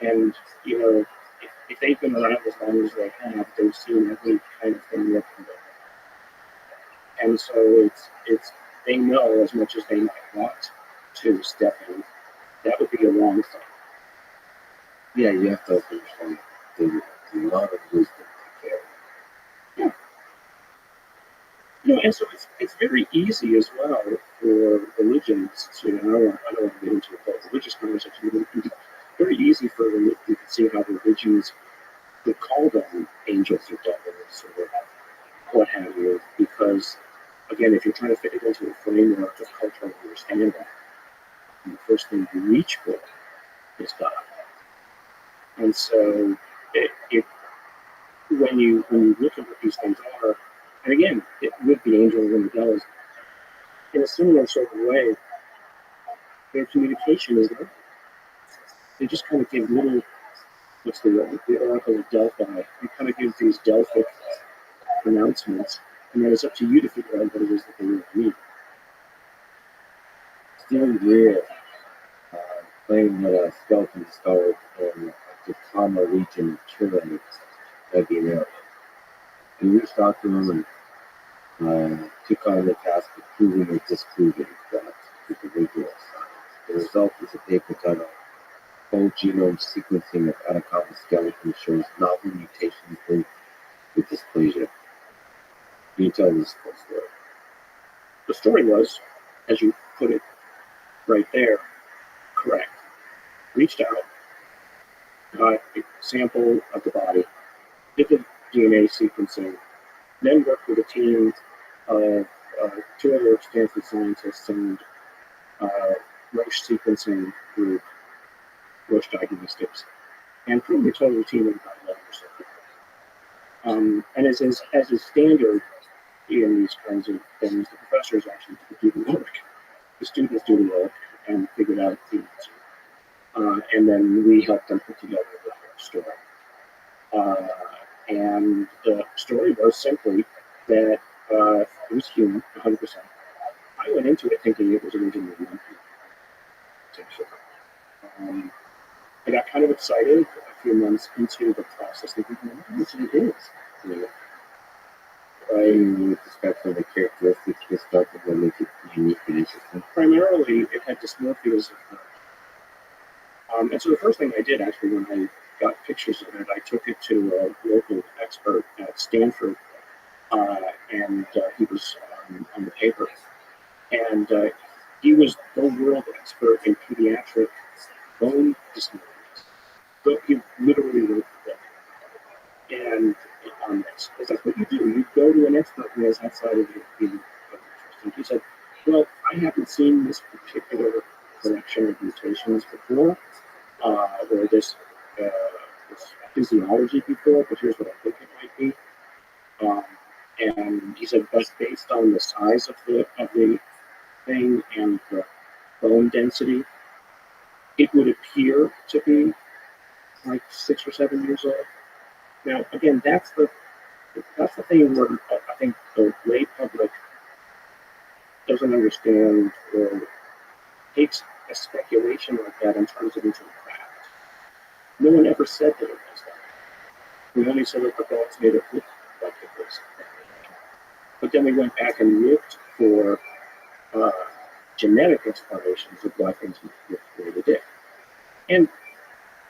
[SPEAKER 5] And you know, if they've been around as long as they have, they've seen every kind of thing that can go. And so it's they know as much as they might want to step in. That would be a wrong thing.
[SPEAKER 2] Yeah, you have to understand the amount of wisdom they carry.
[SPEAKER 5] Yeah. You know, and so it's very easy as well for religions to. I don't want to get into a religious conversation. It's very easy for you can see how religions would call them angels or devils or what have you, because again, if you're trying to fit it into a framework of cultural understanding, the first thing you reach for is God. And so, when you look at what these things are, and again, with the angels and the devils, in a similar sort of way, their communication is limited. They just kind of give little, what's the word? The Oracle of Delphi. They kind of give these Delphic pronouncements, and then it's up to you to figure out what it is that they really mean.
[SPEAKER 2] Still here, playing with a skeleton skull in the Tama region of Chile, that'd be an area. And reached out to him and took on the task of proving or disproving that individual science. The result is a paper titled Whole Genome Sequencing of Anaconda Skeleton Shows Novel Mutations Linked with Dysplasia. Can you tell this full story?
[SPEAKER 5] The story was, as you put it right there, correct. Reached out, got a sample of the body, did the DNA sequencing, then worked with a team of two other Stanford scientists and Roche sequencing group, Roche Diagnostics, and pretty much total team of about 11 or so people. And as is standard in these kinds of things, the professors actually do the work. The students do the work and figure out the answer. And then we help them put together the story. And the story was simply that it was human, 100%. I went into it thinking it was originally monkey. I got kind of excited a few months into the process, thinking, well, this it is. You know,
[SPEAKER 2] With respect to the characteristics of the stuff that make it unique and interesting.
[SPEAKER 5] primarily, it had dysmorphias of the. And so the first thing I did actually when I got pictures of it, I took it to a local expert at Stanford, and he was on the paper. And he was the world expert in pediatric bone dysmorphias. So he literally wrote the book. And on this, because that's what you do. You go to an expert who has that side of your field of interest. And he said, well, I haven't seen this particular collection of mutations before, or this physiology before, but here's what I think it might be. And he said, but based on the size of the thing and the bone density, it would appear to be like 6 or 7 years old. Now, again, that's the thing where I think the lay public doesn't understand or takes a speculation like that and turns it into a craft. No one ever said that it was that. We only said that the bones made it look like it was. But then we went back and looked for genetic explanations of why things look the way they did. And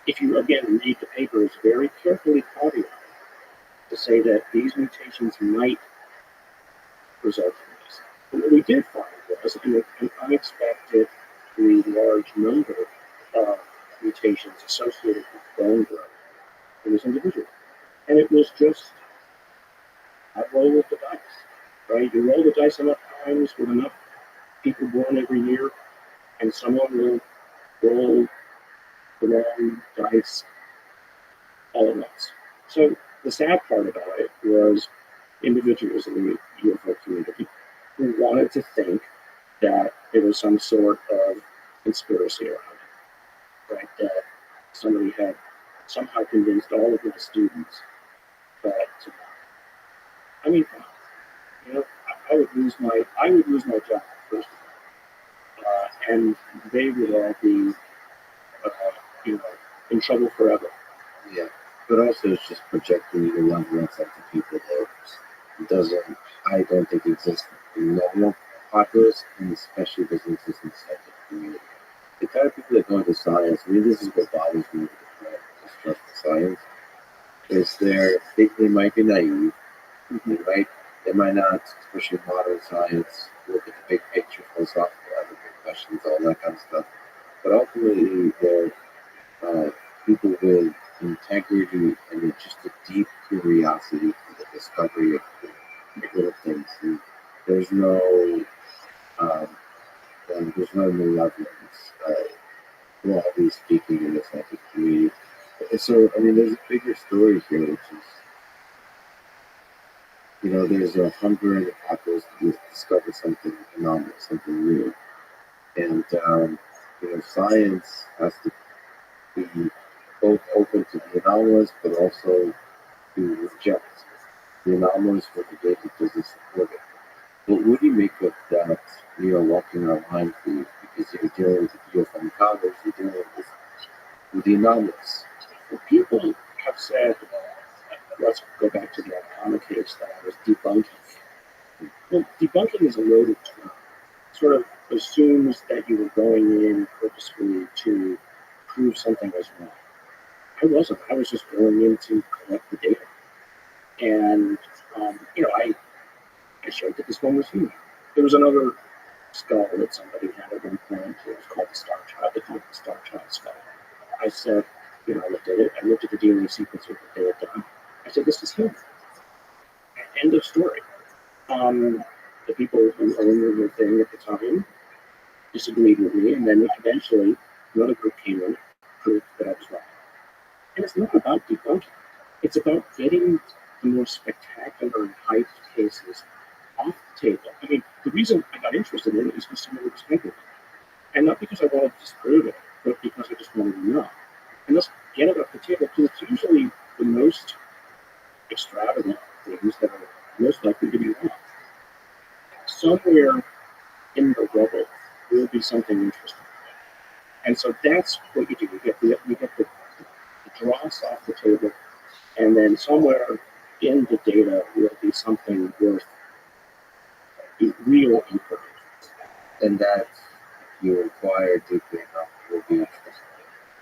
[SPEAKER 5] if you, again, read the paper, it's very carefully caveated to say that these mutations might result in this. But what we did find was an unexpectedly large number of mutations associated with bone growth in this individual. And it was just a roll of the dice, right? You roll the dice enough times with enough people born every year, and someone will roll the wrong dice all at once. So the sad part about it was individuals in the UFO community who wanted to think that there was some sort of conspiracy around it, right? That somebody had somehow convinced all of my students that, I mean, you know, I would lose my job first of all, and they would all be, you know, in trouble forever.
[SPEAKER 2] Yeah, but also it's just projecting your wonder onto people that I don't think exists in normal populace, and especially doesn't exist in the scientific community. The kind of people that go into science, I mean, this is what bothers me with the trust the science, is they might be naive, they might not, especially modern science, look at the big picture, philosophical, other big questions, all that kind of stuff. But ultimately, they're people with integrity and just a deep curiosity for the discovery of little things. And there's no malevolence, broadly speaking, in the scientific community. And so, I mean, there's a bigger story here, which is, you know, there's a hunger in the populace to discover something anomalous, something new. And, you know, science has to be both open to the anomalous, but also to reject the anomalous when the data doesn't support it. But what do you make of that, you know, walking our line for because you're dealing with the UFO encounters, you're dealing with the anomalous.
[SPEAKER 5] Well, people have said, let's go back to the Alabama case that I was debunking. Well, debunking is a loaded term. It sort of assumes that you were going in purposefully to prove something was wrong. I wasn't. I was just going in to collect the data. And, you know, I showed that this one was human. There was another skull that somebody had at one point. It was called the Star Child. They called it the Star Child skull. I said, you know, I looked at it. I looked at the DNA sequence that they had done. I said, this is him. End of story. The people who owned the thing at the time disagreed with me, and then eventually another group came in and proved that I was wrong. And it's not about debunking. It's about getting the more spectacular and hyped cases off the table. I mean, the reason I got interested in it is because somebody was making it. And not because I wanted to disprove it, but because I just wanted to know. And let's get it off the table, because it's usually the most bubble will be something interesting. And so that's what you do. You get the dross off the table, and then somewhere in the data will be something worth real input.
[SPEAKER 2] And that, if you inquire deeply enough, will be interesting.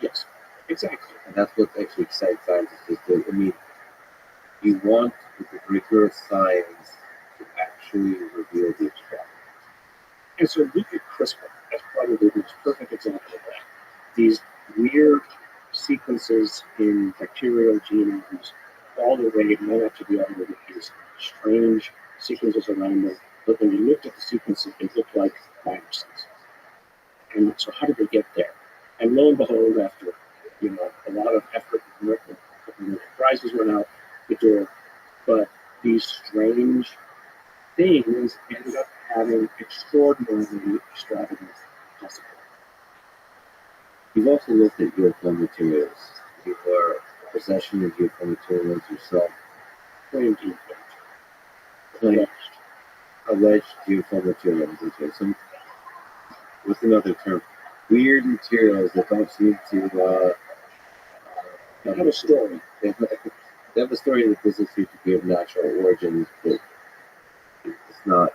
[SPEAKER 5] Yes, exactly.
[SPEAKER 2] And that's what actually excites scientists is that, I mean, you want the rigorous science to actually reveal the experiment.
[SPEAKER 5] And so look at CRISPR as probably the most perfect example of that. These weird sequences in bacterial genomes, all the way one after the other with these strange sequences around them. But when you looked at the sequences, they looked like viruses. And so how did they get there? And lo and behold, after a lot of effort, the prizes went out the door, but these strange things ended up having extraordinarily extravagant possibilities.
[SPEAKER 2] You've also looked at UFO materials. You are in possession of UFO materials yourself.
[SPEAKER 5] Claimed UFO.
[SPEAKER 2] Claimed alleged UFO materials. Some, what's another term? Weird materials that don't seem to
[SPEAKER 5] They have a story.
[SPEAKER 2] They have a story that doesn't seem to be of natural origins, but it's not,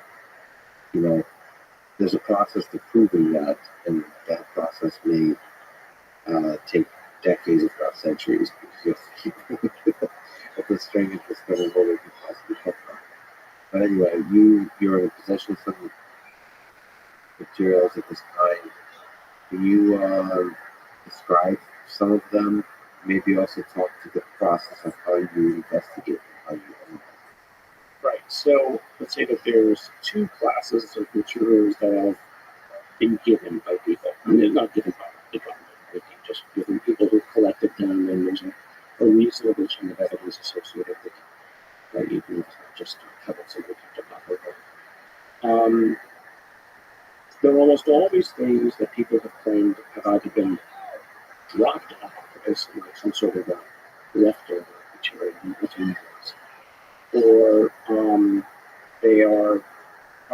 [SPEAKER 2] there's a process to proving that, and that process may take decades, if not centuries, because you have to keep at the strangest discovery where they can possibly come from. But anyway, you're in possession of some materials of this kind. Can you describe some of them? Maybe also talk to the process of how you investigate them, how you analyze.
[SPEAKER 5] Right. So let's say that there's two classes of materials that have been given by people. I mean, not given by the government, but just given people who collected them, and there's a reasonable chain of evidence associated with it. Right? Even if it's not just pebbles and we picked up off of. There are almost always things that people have claimed have either been dropped off as some sort of a leftover material, or they are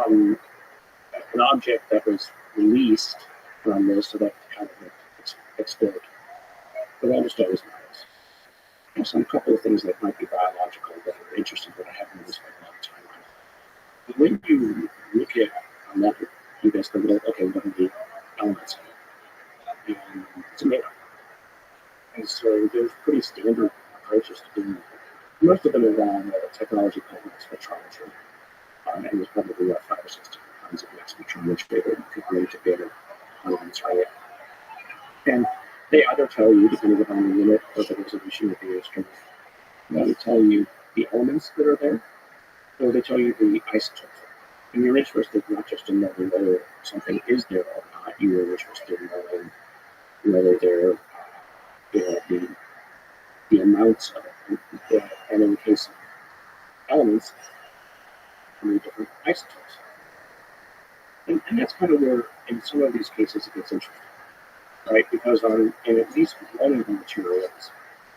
[SPEAKER 5] an object that was released from this so that kind of explode. But almost always not. There's some couple of things that might be biological that are interesting, but I haven't really spent a lot of time on. But when you look at that, you basically go, okay, what are the elements in it? And it's a made-up. And so there's pretty standard approaches to doing it. Most of them involve technology called spectrometry. And there's probably 5 or 6 different kinds of mass spectrometry that you could bring together on target. And they either tell you, depending upon the unit or the resolution of the instrument, they tell you the elements that are there, or they tell you the isotope. And you're interested not just in knowing whether something is there or not, you are interested in knowing whether there the amounts of it. And in the case of elements, how many different isotopes. And that's kind of where, in some of these cases, it gets interesting, right? Because in at least one of the materials,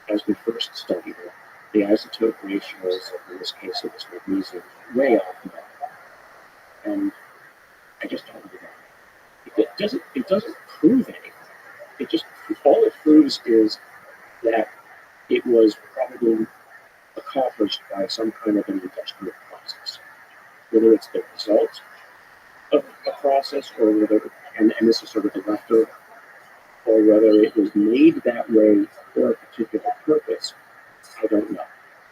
[SPEAKER 5] as we first studied it, the isotope ratios, in this case it was magnesium, way off the mark. And I just don't know. It doesn't prove anything. All it proves is that it was probably accomplished by some kind of an industrial process. Whether it's the result of a process, or whether, and this is sort of the leftover, or whether it was made that way for a particular purpose, I don't know.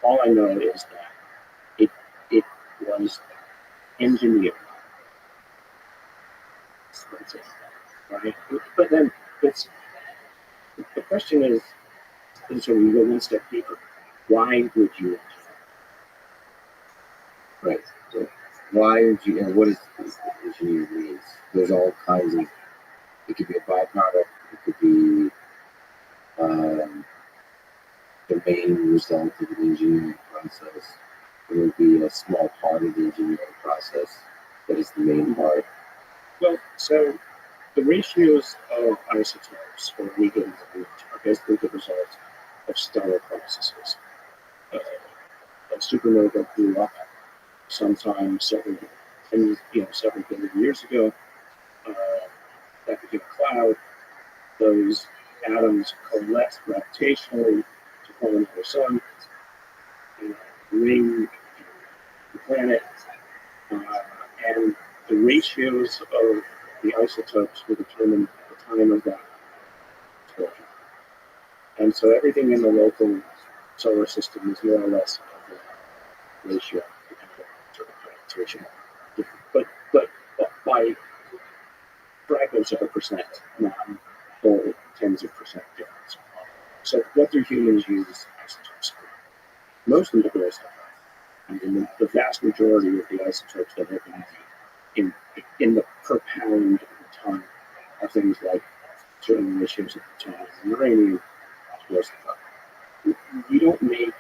[SPEAKER 5] All I know is that it was engineered. That's it, right? But then the question is, and so we go one step deeper. Why would you?
[SPEAKER 2] Right. So why would you, and what does engineering means? There's all kinds of, it could be a byproduct, it could be the main result of an engineering process. It would be a small part of the engineering process that is the main part.
[SPEAKER 5] Well, so the ratios of isotopes for any given element are basically the result of stellar processes. A supernova blew up sometime several billion years ago, cloud, those atoms coalesce gravitationally to form another sun, ring the planet, and the ratios of the isotopes will determine the time of that explosion. And so everything in the local solar system is more or less of the ratio, sort of gravitation. But by fragments of a percent, not whole tens of percent difference. So what do humans use isotopes for? Most of them are stuff. I mean, the vast majority of the isotopes that have been in the per pound of the ton are things like certain ratios of plutonium and uranium, explosive stuff. You don't make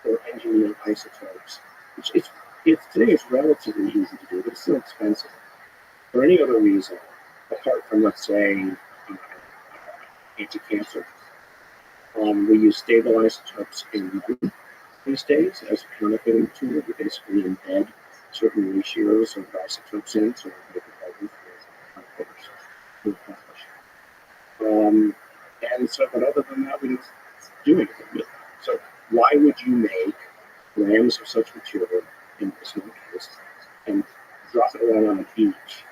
[SPEAKER 5] or engineer isotopes, which today it's relatively easy to do, but it's still expensive. For any other reason, apart from, let's say, anti-cancer, we use stable isotopes in money these days as a counterfeiting tool. We basically embed certain ratios of isotopes in, so we make it harder to accomplish. And so, but other than that, we don't do anything with it. So why would you make grams of such material in this one case and drop it around on a beach?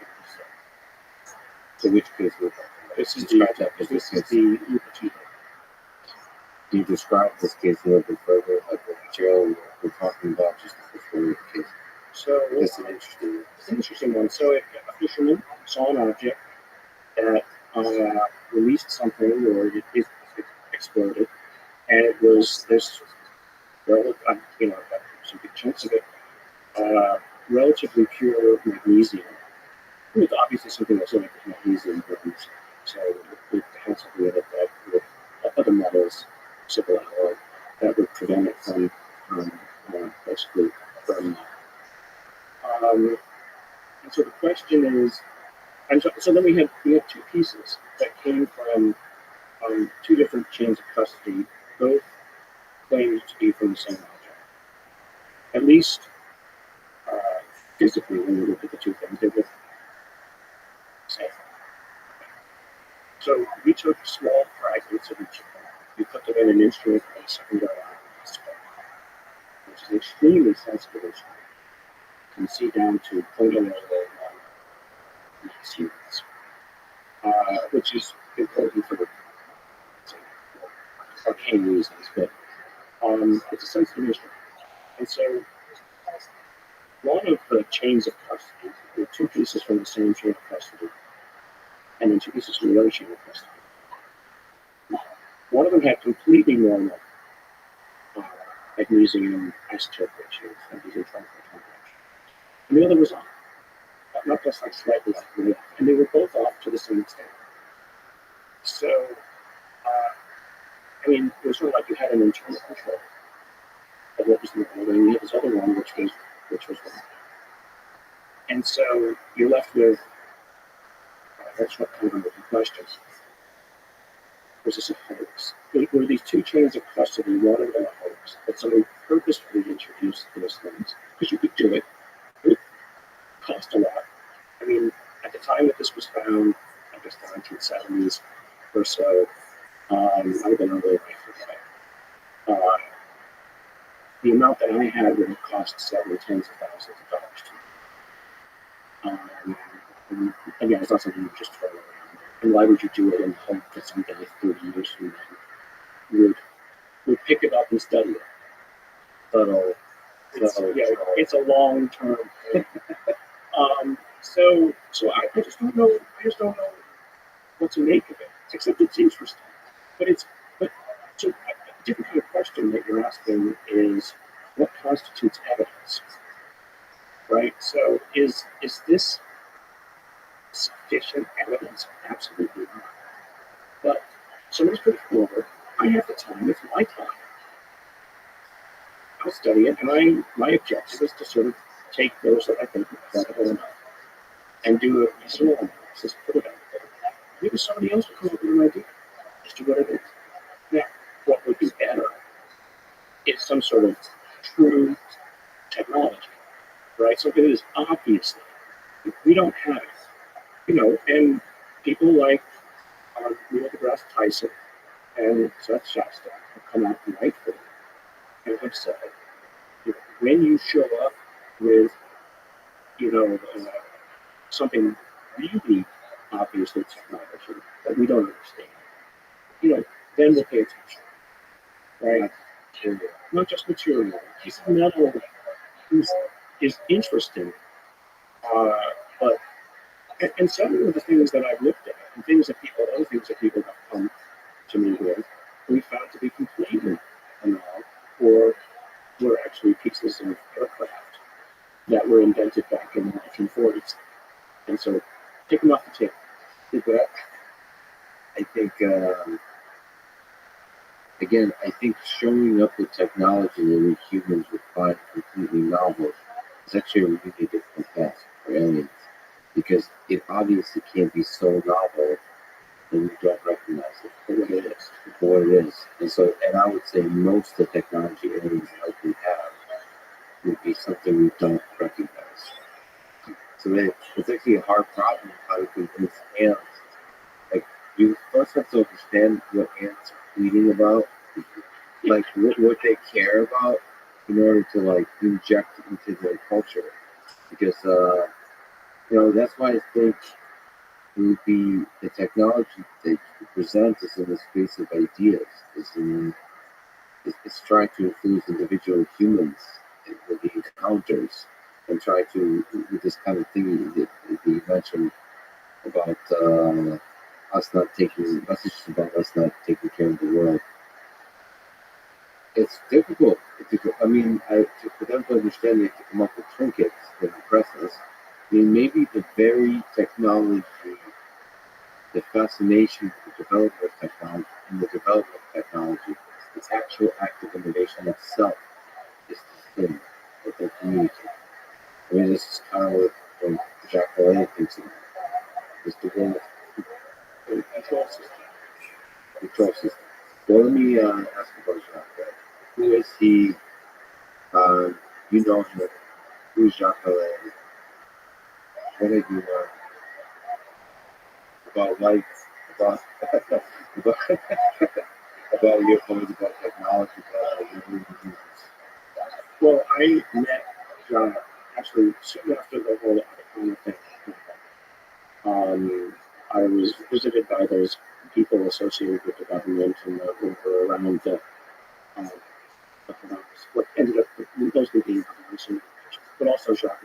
[SPEAKER 2] So which case would
[SPEAKER 5] This is the Yucateco.
[SPEAKER 2] do you describe this case a little bit further, like the material we're talking about, just before the case?
[SPEAKER 5] So
[SPEAKER 2] It's
[SPEAKER 5] an interesting one. So a fisherman saw an object that released something, or it exploded, and it was this, some big chunks of it, relatively pure magnesium. It was obviously something that's like magnesium burns, so it had something in it that with other metals, simple alloy, that would prevent it from basically burning. And so the question is, and so then we have two pieces that came from two different chains of custody, both claimed to be from the same object. At least physically, when you look at the two things, they look the same. So we took small fragments of each of them. We put them in an instrument called a secondary ion, which is an extremely sensitive instrument. You can see down to 0.001 mass units, which is important for arcane reasons, but it's a sensitive instrument. And so one of the chains of custody, there were two pieces from the same chain of custody, and then two pieces from the other chain of custody. One of them had completely normal magnesium isotope ratios, magnesium triphosphate, and the other was off, not just like slightly off, and they were both off to the same extent. So, it was sort of like you had an internal control of what was normal, and you had this other one which was wrong. And so you're left with that's what kind of the questions. Was this a hoax? Were these two chains of custody one of them a hoax? That somebody purposefully introduced those things? Because you could do it. It would cost a lot. At the time that this was found, I guess the 1970s or so, might have been earlier, I forget. The amount that I had would have cost several tens of thousands of dollars to me. Again, it's not something you just throw around. And why would you do it in the hope that someday, 30 years from now, would pick it up and study it? It's a long term thing. So I just don't know. What to make of it, except it's interesting. So a different kind of question that you're asking is, what constitutes evidence, right? So is this sufficient evidence? Absolutely not. But somebody's put it forward. I have the time. It's my time. I'll study it, and my objective is to sort of take those that I think are credible enough and do a reasonable analysis, put it out there. Maybe somebody else will come up with an idea as to what it is. Now, what would be better is some sort of true technology, right? Something that is obviously, we don't have it, and people like Neil deGrasse Tyson and Seth Shasta have come out and rightfully and have said, when you show up with, something really obviously technology that we don't understand, then we'll pay attention, right? Not just material. Piece of metal is interesting, but and some of the things that I've looked at and other things that people have come to me with, we found to be completely banal, or were actually pieces of aircraft that were invented back in the 1940s. And so, take them off the table.
[SPEAKER 2] But I think, again, I think showing up with technology that we humans would find completely novel is actually a really difficult task for aliens, because it obviously can't be so novel that we don't recognize it for what it is. And I would say most of the technology aliens likely have would be something we don't recognize. So it's actually a hard problem how to convince ants. Like, you first have to understand what ants are reading about, like what they care about, in order to like inject into their culture. Because that's why I think it would be the technology that you present is in the space of ideas. It's trying to influence individual humans with the encounters, and try to, with this kind of thing that you mentioned about us not taking messages about us not taking care of the world. It's difficult. I mean, for them to understand, they have to come up with trinkets that impress us. I mean, maybe the very technology, the fascination with the development of technology, the actual act of innovation itself is the thing that they communicate. I mean, this is kind of what Jacques Vallée thinks of. It's the way the control system. So let me ask about Jacques Vallée. Who is he? You know him. Who's Jacques Vallée? What have you learned about life, about about your points about technology, about your movies?
[SPEAKER 5] Well, I met John actually soon after the whole Atacama thing. I was visited by those people associated with the government and were around what ended up mostly being conversation, but also Jacques.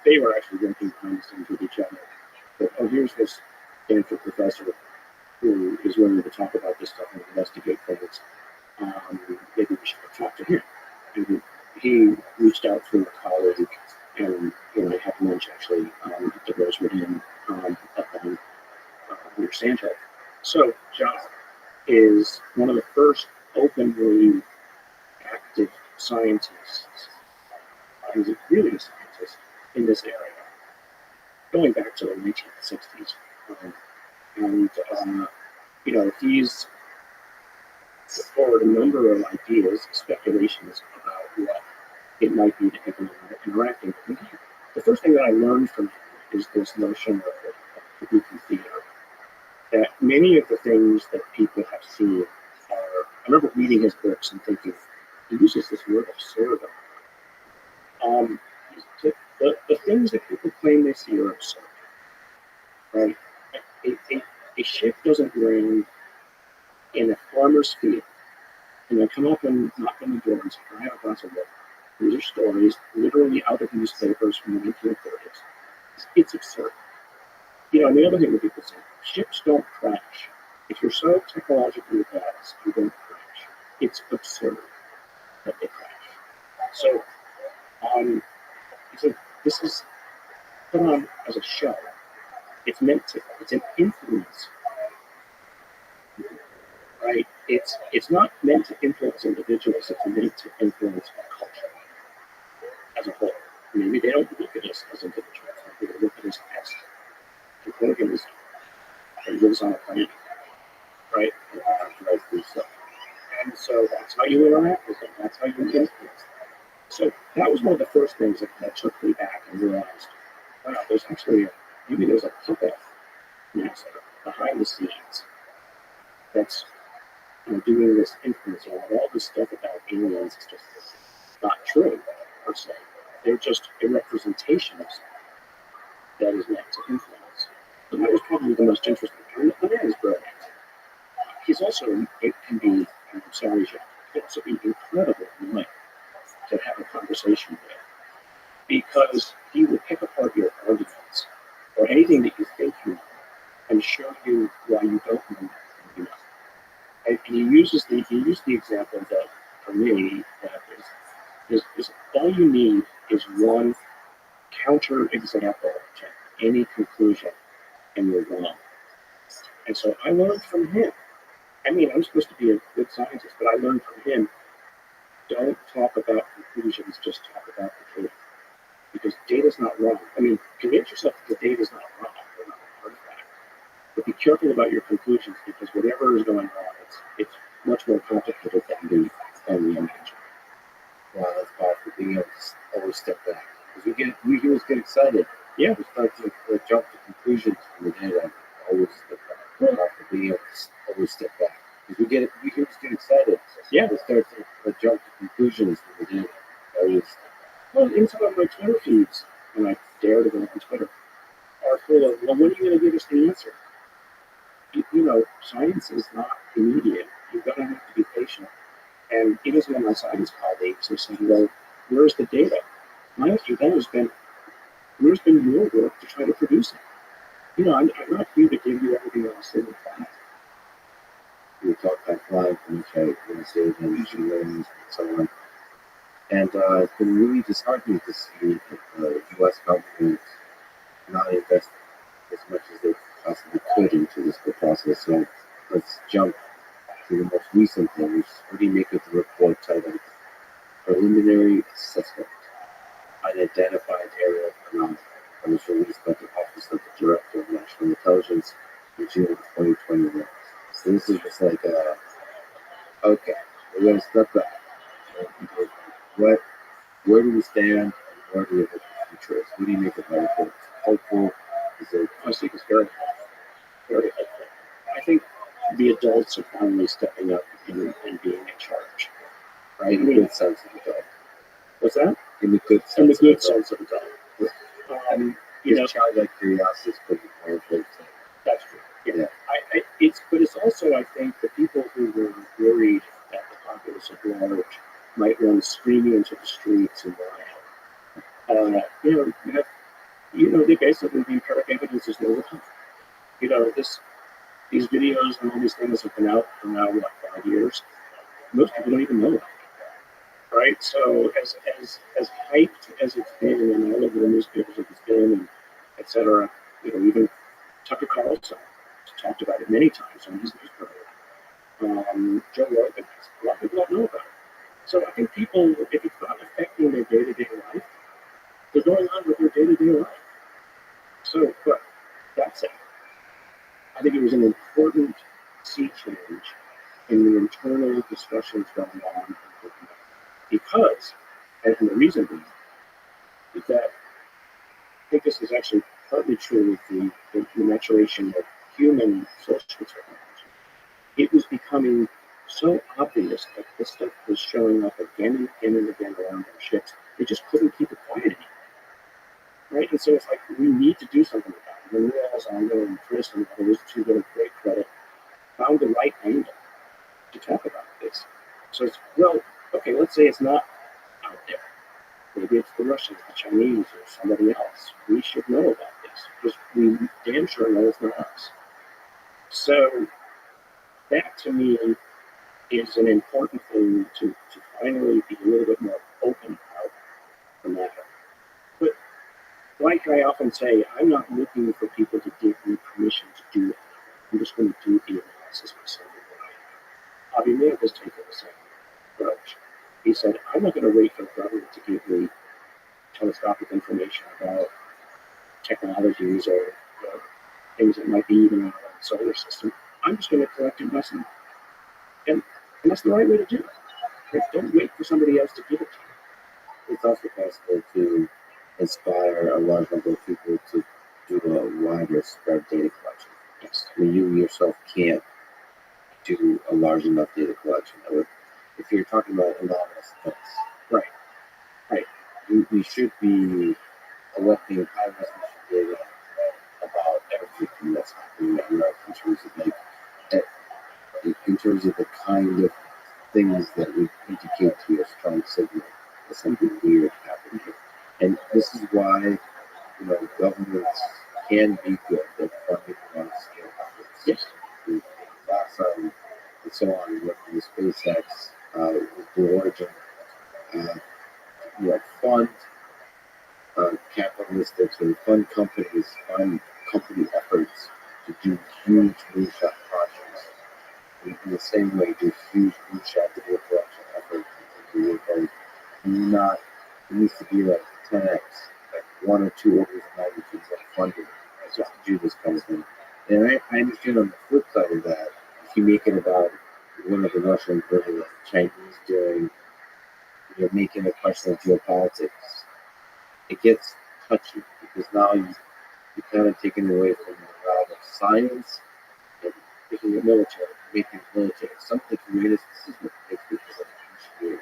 [SPEAKER 5] They were actually working behind the scenes with each other. But here's this Stanford professor who is willing to talk about this stuff and investigate things. Maybe we should talk to him. And he reached out through a colleague, and I had lunch actually at the Rosewood Inn up on near Sandhill. So John is one of the first openly active scientists. He's really a scientist in this area, going back to the 1960s. He's put forward a number of ideas, speculations about what it might be that people are interacting with. The first thing that I learned from him is this notion of kabuki theater. That many of the things that people have seen are, I remember reading his books and thinking, he uses this word absurd. The things that people claim they see are absurd, right? A ship doesn't land in a farmer's field and then come up and knock on the door and say, I have a glass of water. These are stories literally out of newspapers from the 1930s. It's absurd. And the other thing that people say, ships don't crash. If you're so technologically advanced, you don't crash. It's absurd that they crash. So, this is put on as a show. It's an influence, right? It's not meant to influence individuals, it's meant to influence a culture as a whole. Maybe they don't look at us as individuals, maybe they look at us as an organism that lives on a planet, right? And so that's how you interact with them, that's how you influence them. So that was one of the first things that took me back and realized, wow, there's a puppet NASA behind the scenes that's doing this influencing all this stuff about aliens is just not true per se. They're just a representation of something that is meant to influence. And that was probably the most interesting. And the man is brilliant. He's also, it can be, I'm sorry, Jack, it can also be incredibly annoying to have a conversation with because he will pick apart your arguments or anything that you think you know and show you why you don't know that you know. And he used the example that for me that is all you need is one counter example to any conclusion and you're wrong. And so I learned from him. I mean, I'm supposed to be a good scientist, but I learned from him, don't talk about conclusions, just talk about the data. Because data's not wrong. I mean, convince yourself that the data's not wrong. They're not an artifact. But be careful about your conclusions because whatever is going on, it's much more complicated than we imagine.
[SPEAKER 2] Wow, that's powerful. Being able to always step back. Because we humans get excited.
[SPEAKER 5] Yeah.
[SPEAKER 2] We start to jump to conclusions from the data. Always step back. It's powerful being able to always step back. Because we humans get excited.
[SPEAKER 5] Yeah.
[SPEAKER 2] We start to jump to conclusions from the data. Always step back.
[SPEAKER 5] Well, inside of my Twitter feeds, when I dare to go on Twitter, are full of, well, when are you going to give us the answer? Science is not immediate. You're going to have to be patient. And even some of my science colleagues are saying, well, where's the data? My answer then has been, where's been your work to try to produce it? I'm not here to give you everything else in the class.
[SPEAKER 2] We talk offline from each other, Wednesdays and machine learning and so on. And it's been really disheartening to see that the U.S. government not invest as much as they possibly could into this whole process. So let's jump to the most recent thing, which is what do you make of the report titled Preliminary Assessment, Unidentified Aerial Phenomena, that was released by the Office of the Director of National Intelligence in June 2021. So this is just like, okay, we're going to step back. Where do we stand, and where do we hope the future is? What do you make of that report? Hopeful? Is it?
[SPEAKER 5] I think it's very helpful. Very helpful. I think the adults are finally stepping up and being in charge. Right?
[SPEAKER 2] In the good sense of adult.
[SPEAKER 5] What's that?
[SPEAKER 2] In the good sense.
[SPEAKER 5] In the good sense of adult.
[SPEAKER 2] Childlike curiosity is pretty powerful.
[SPEAKER 5] That's true. Yeah. But it's also, I think, the people who were worried that the populace at large might run screaming into the streets and riot. They basically the empiric evidence is no wrong. These videos and all these things have been out for now, 5 years? Most people don't even know about it. Right? So as hyped as it's been and all over the newspapers as it's been and et cetera, even Tucker Carlson talked about it many times on his news program. Joe Rogan, a lot of people don't know about it. So I think people, if it's not affecting their day-to-day life, they're going on with their day-to-day life. So, but that said, I think it was an important sea change in the internal discussions going on because, and the reason being, is that I think this is actually partly true with the maturation of human social technology. It was becoming so obvious that this stuff was showing up again and again and again around our ships. They just couldn't keep it quiet anymore. Right? And so it's like, we need to do something about it. And we as I know, and Chris and others, to their great credit, found the right angle to talk about this. So it's, well, okay, let's say it's not out there. Maybe it's the Russians, the Chinese, or somebody else. We should know about this because we damn sure know it's not us. So that to me is an important thing to finally be a little bit more open about the matter. But like I often say, I'm not looking for people to give me permission to do it. I'm just going to do the analysis myself. Avi Mayer has taken the same approach. He said, I'm not going to wait for the government to give me telescopic information about technologies or things that might be even in our own solar system. I'm just going to collect it myself. And that's the right way to do it. Don't wait for somebody else to give it to you.
[SPEAKER 2] It's also possible to inspire a large number of people to do a wider spread data collection. I mean, you yourself can't do a large enough data collection. If you're talking about anonymous events,
[SPEAKER 5] Right. Right.
[SPEAKER 2] we should be collecting high resolution data about everything that's happening on Earth in terms of in terms of the kind of things that would indicate to you a strong signal that something weird happened here. And this is why, governments can be good at funding large scale efforts.
[SPEAKER 5] Yes.
[SPEAKER 2] With NASA and so on, with SpaceX, with Blue Origin, fund capitalistic and fund companies, fund company efforts to do huge moonshot projects. In the same way, do huge moonshot data collection efforts. Not, it needs to be like 10x, like one or two orders of magnitude of funding just to do this kind of thing. And I understand on the flip side of that, if you make it about one of the Russians or the Chinese doing, making a question of geopolitics, it gets touchy because now you're kind of taking away from the realm of science and making it military. Some of the greatest, this is what makes me feel like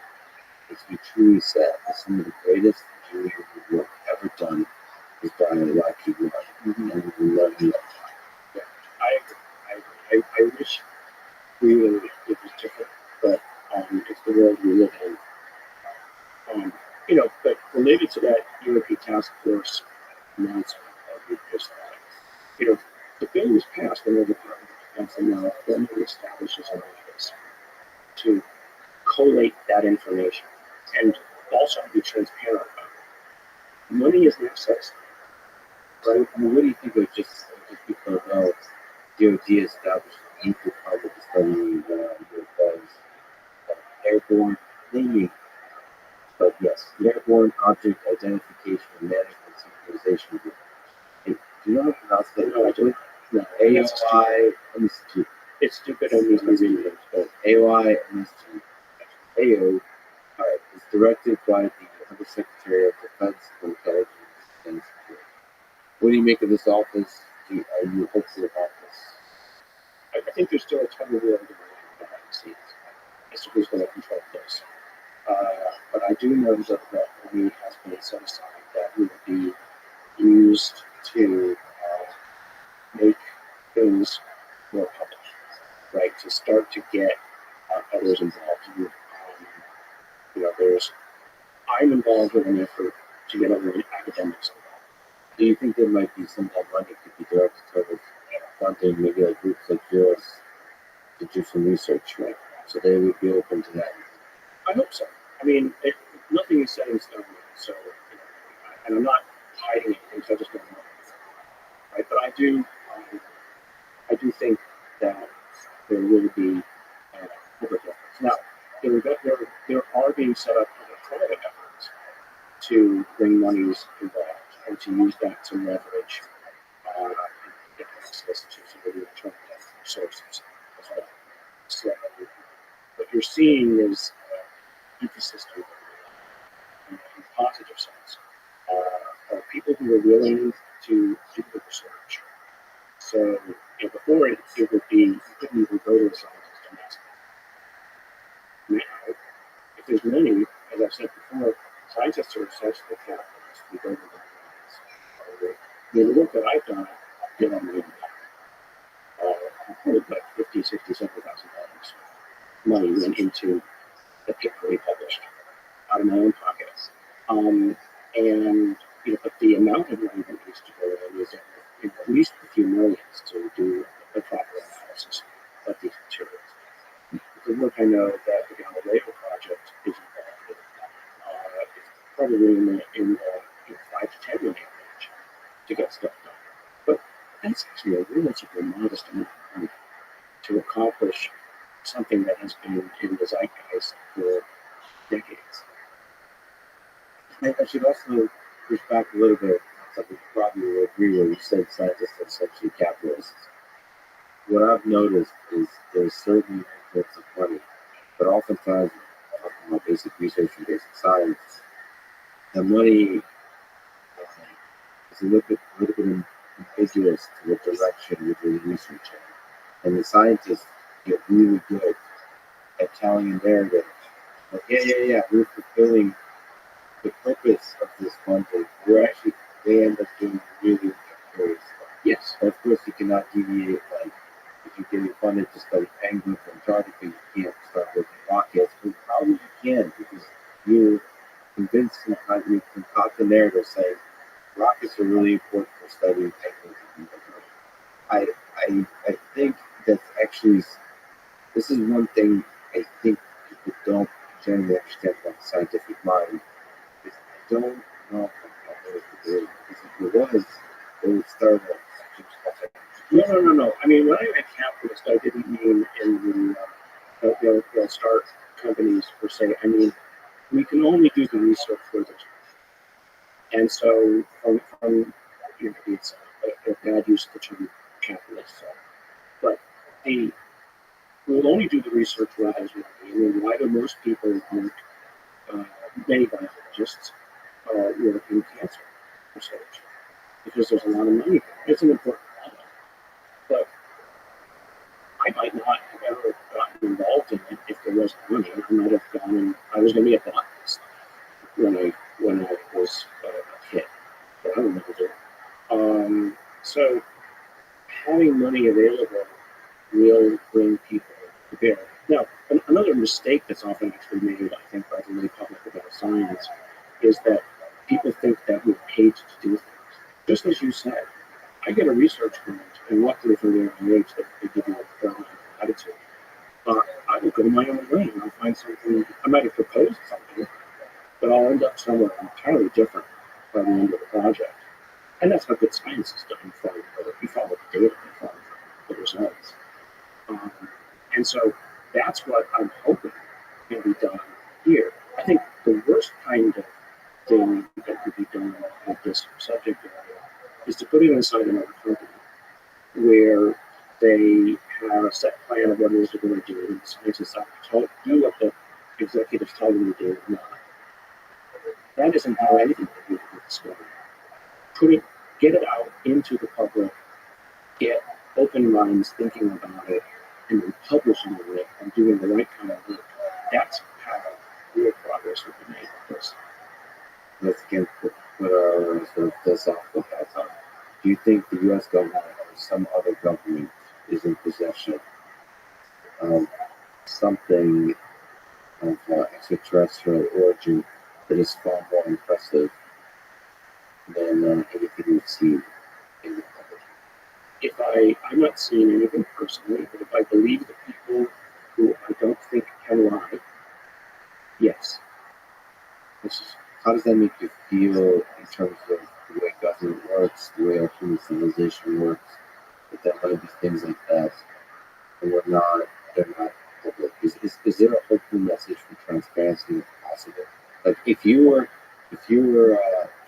[SPEAKER 2] makes me truly sad that some of the greatest engineering work ever done is by a wacky woman. And we love you.
[SPEAKER 5] Yeah, I agree. I wish it was different, but it's the world we live in. But related to that European task force announcement that we just had, the bill was passed under the Department of Defense and now formally establishes an office to collate that information and also be transparent about it. Money is an access,
[SPEAKER 2] right? I mean, what do you think of just because DOD established an equal part of the study UFOs, airborne, namely, but yes, the Airborne Object Identification and Management Synchronization Group. Hey, do you know how to pronounce that correctly?
[SPEAKER 5] No,
[SPEAKER 2] AOI, let me see.
[SPEAKER 5] It's stupid and needs to be reading, but
[SPEAKER 2] AOI, AO, all right, it's directed by the Undersecretary of Defense for Intelligence and Security. What do you make of this office? Are you hopeful about this?
[SPEAKER 5] I think there's still a ton of work going on behind the scenes as to who's going to control this. But I do know that money has been set aside that will be used to make things more public, right? To start to get others involved. I'm involved with an effort to get other academics involved.
[SPEAKER 2] Do you think there might be some of that money could be directed towards funding maybe like groups like yours to do some research, right? So they would be open to that.
[SPEAKER 5] I hope so. I mean, nothing is set in stone, so and I'm not hiding anything, so I just don't know, right? But I do think that there will be public efforts. Now, there are being set up private efforts to bring monies involved and to use that to leverage and get access to some of the alternative sources as well. So what you're seeing is ecosystem in a positive sense. Are people who are willing to do the research. So before it would be you couldn't even go to a scientist and ask them. Now, if there's money, as I've said before, scientists are essentially capitalists. We go to the work that I've done, I've given me like $50,000, $60,000, $70,000 money went into the paper we published out of my own pocket. But the amount of money that needs to go in is at least a few millions to do the proper analysis of these materials. The work I know that the Galileo project is involved with, it's probably in the 5 to 10 million range to get stuff done. But that's actually a relatively modest amount of money to accomplish something that has been in the zeitgeist for decades.
[SPEAKER 2] I should also push back a little bit. Something you probably will agree with. You said scientists are essentially capitalists. What I've noticed is there's certain aspects of money, but oftentimes, talking about basic research and basic science, the money is a little bit ambiguous to what direction you're doing research in. And the scientists get really good at telling a narrative. Like, yeah, we're fulfilling the purpose of this one thing. They end up doing really curious stuff.
[SPEAKER 5] Yes.
[SPEAKER 2] But of course, you cannot deviate. Like, if you're getting funded to study penguins in Antarctica, you can't start looking at rockets. But probably you can, because you're convinced and you concoct the narrative saying rockets are really important for studying penguins in Antarctica. I think that's actually, this is one thing I think people don't generally understand about the scientific mind. Is I don't know if it is, because if it was, they would start
[SPEAKER 5] No. I mean, when I meant capitalist, I didn't mean in they'll start companies per se. I mean, we can only do the research for the and so from it's a bad use of the term capitalist. So, but we'll only do the research where there's money. I mean, why do most people work, many biologists, work in cancer research? Because there's a lot of money there. It's an important problem. But I might not have ever gotten involved in it if there wasn't money. I might have gone and I was going to be a botanist when I was a kid. But I don't know what to do. So having money available will bring people to bear. Now, another mistake that's often actually made, I think, by the lay public about science is that people think that we're paid to do things. Just as you said, I get a research grant, and luckily for the NIH, they give you a grant attitude. I will go my own way, and I'll find something. I might have proposed something, but I'll end up somewhere entirely different by the end of the project. And that's how good science is done. You follow the data, you follow the results. And so that's what I'm hoping can be done here. I think the worst kind of thing that could be done with this subject area is to put it inside another company where they have a set plan of what it is they're going to do, and the scientists have to do what the executives tell them to do. No. That isn't how anything can be discovered. Get it out into the public, get open minds thinking about it, and then publishing it and doing the right kind of work. That's how real progress will be made with this.
[SPEAKER 2] Let's again put our sort of philosophical hats on. Do you think the U.S. government or some other government is in possession of something of extraterrestrial origin that is far more impressive than anything we've seen in the public?
[SPEAKER 5] I'm not seeing anything personally, but if I believe the people who I don't think can lie, yes.
[SPEAKER 2] How does that make you feel in terms of the way government works, the way our human civilization works, that there might be things like that, and they're not public? Is there a hopeful message for transparency and possible? Like if you were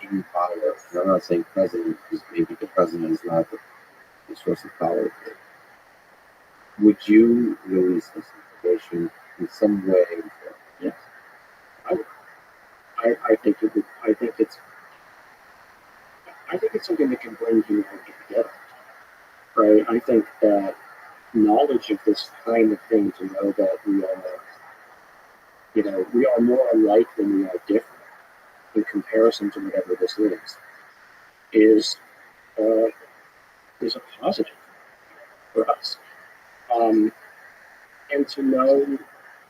[SPEAKER 2] in power, and I'm not saying president, because maybe the president is not the source of power, would you release this information in some way?
[SPEAKER 5] Yes, I would. I think it would. I think it's something that can bring humanity together, right? I think that knowledge of this kind of thing, to know that we are more alike than we are different in comparison to whatever this is a positive for us. And to know,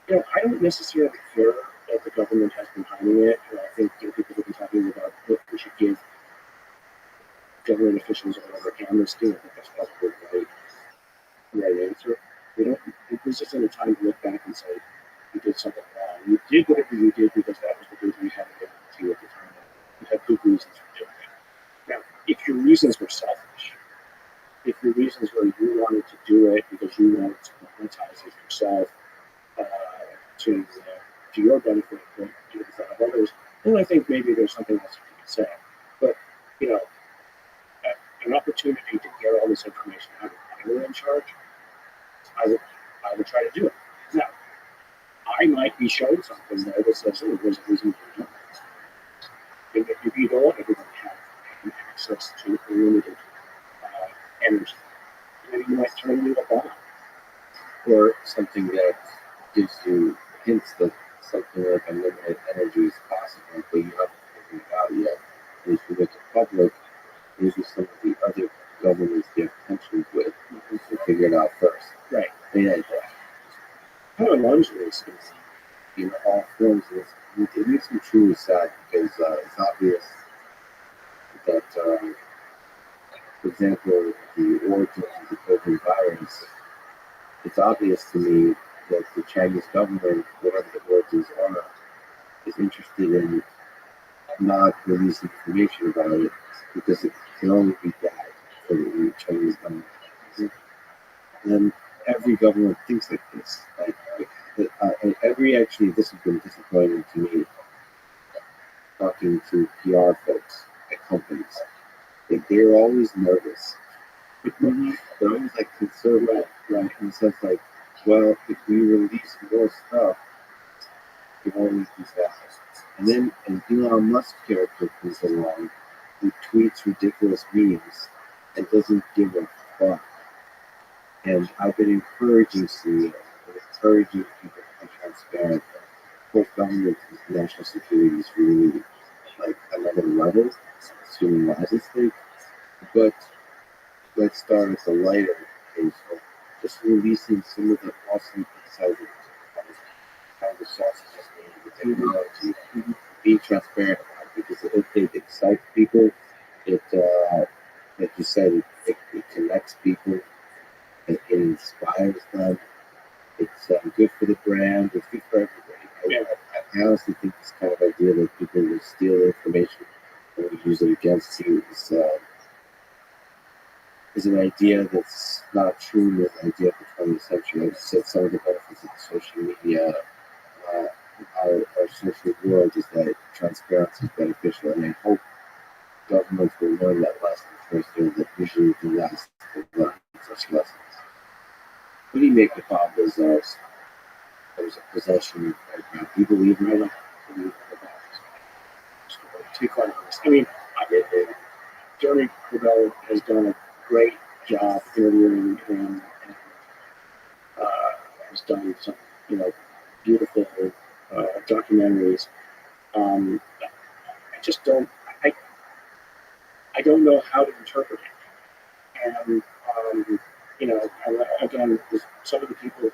[SPEAKER 5] I don't necessarily care that the government has been hiding it. And I think people have been talking about what we should give government officials or whatever amnesty. I think that's probably the right answer. This isn't a time to look back and say you did something wrong. You did whatever you did because that was the good you had to do at the time. You had good reasons for doing it. Now, if your reasons were selfish, if your reasons were you wanted to do it because you wanted to monetize it yourself to your benefit, but to the benefit of others, then I think maybe there's something else you can say. But an opportunity to get all this information out of the people in charge, I would try to do it. Now, I might be shown something there that says, oh, there's a reason for doing it. If you don't want everyone to have access to unlimited energy, maybe you might turn me to bomb.
[SPEAKER 2] or something that gives you hints that something like unlimited energy is possible, but you haven't figured it out yet. And if you make it public, maybe some of the other governments you have tensions with will figure it out first.
[SPEAKER 5] Right.
[SPEAKER 2] Yeah,
[SPEAKER 5] How alarms is
[SPEAKER 2] in all forms, it makes me truly sad because it's obvious that, for example, the origins of the COVID virus, it's obvious to me that the Chinese government, whatever the origins are, is interested in not releasing information about it because it can only be bad for the Chinese government. And every government thinks like this. This has been disappointing to me talking to PR folks at companies. They're always nervous. They're always like conservative, right? In the sense like, well, if we release more stuff, it can always be bad. And then an Elon Musk character comes along who tweets ridiculous memes and doesn't give a fuck. And I've been encouraging CEOs, encouraging people to be transparent. Both government and national security is really like another level. It's human lives at stake. But let's start at the lighter case of just releasing some of the awesome insights kind of sources of the technology, being transparent about it because it excites people. It, like you said, it connects people. It inspires them. It's good for the brand. It's good for everybody. I honestly think this kind of idea that people will steal information and will use it against you is an idea that's not true with an idea of the 20th century. Like I said, some of the benefits of social media, our social world is that transparency is beneficial, and I hope governments will learn that lesson first, that usually the last to learn such lessons. What do you make of Bob Lazar's? There's a possession right now. Do you believe in it?
[SPEAKER 5] to be quite honest. I mean, Jeremy Corbell has done a great job interviewing him and has done some, beautiful documentaries. I just don't, I don't know how to interpret it. And, again, some of the people who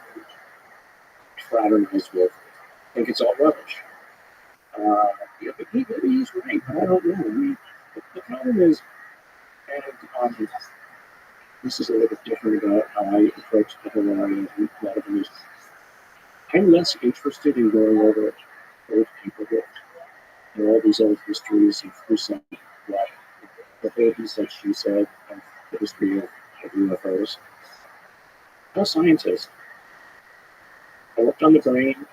[SPEAKER 5] fraternize with think it's all rubbish. But maybe he's right. I don't know. The problem is, and this is a little bit different about how I approach the whole area and a lot of things. I'm less interested in going over old people books and all these old histories of who said what, the whole he said, she said, and the history of UFOs. I'm a scientist. I worked on the brain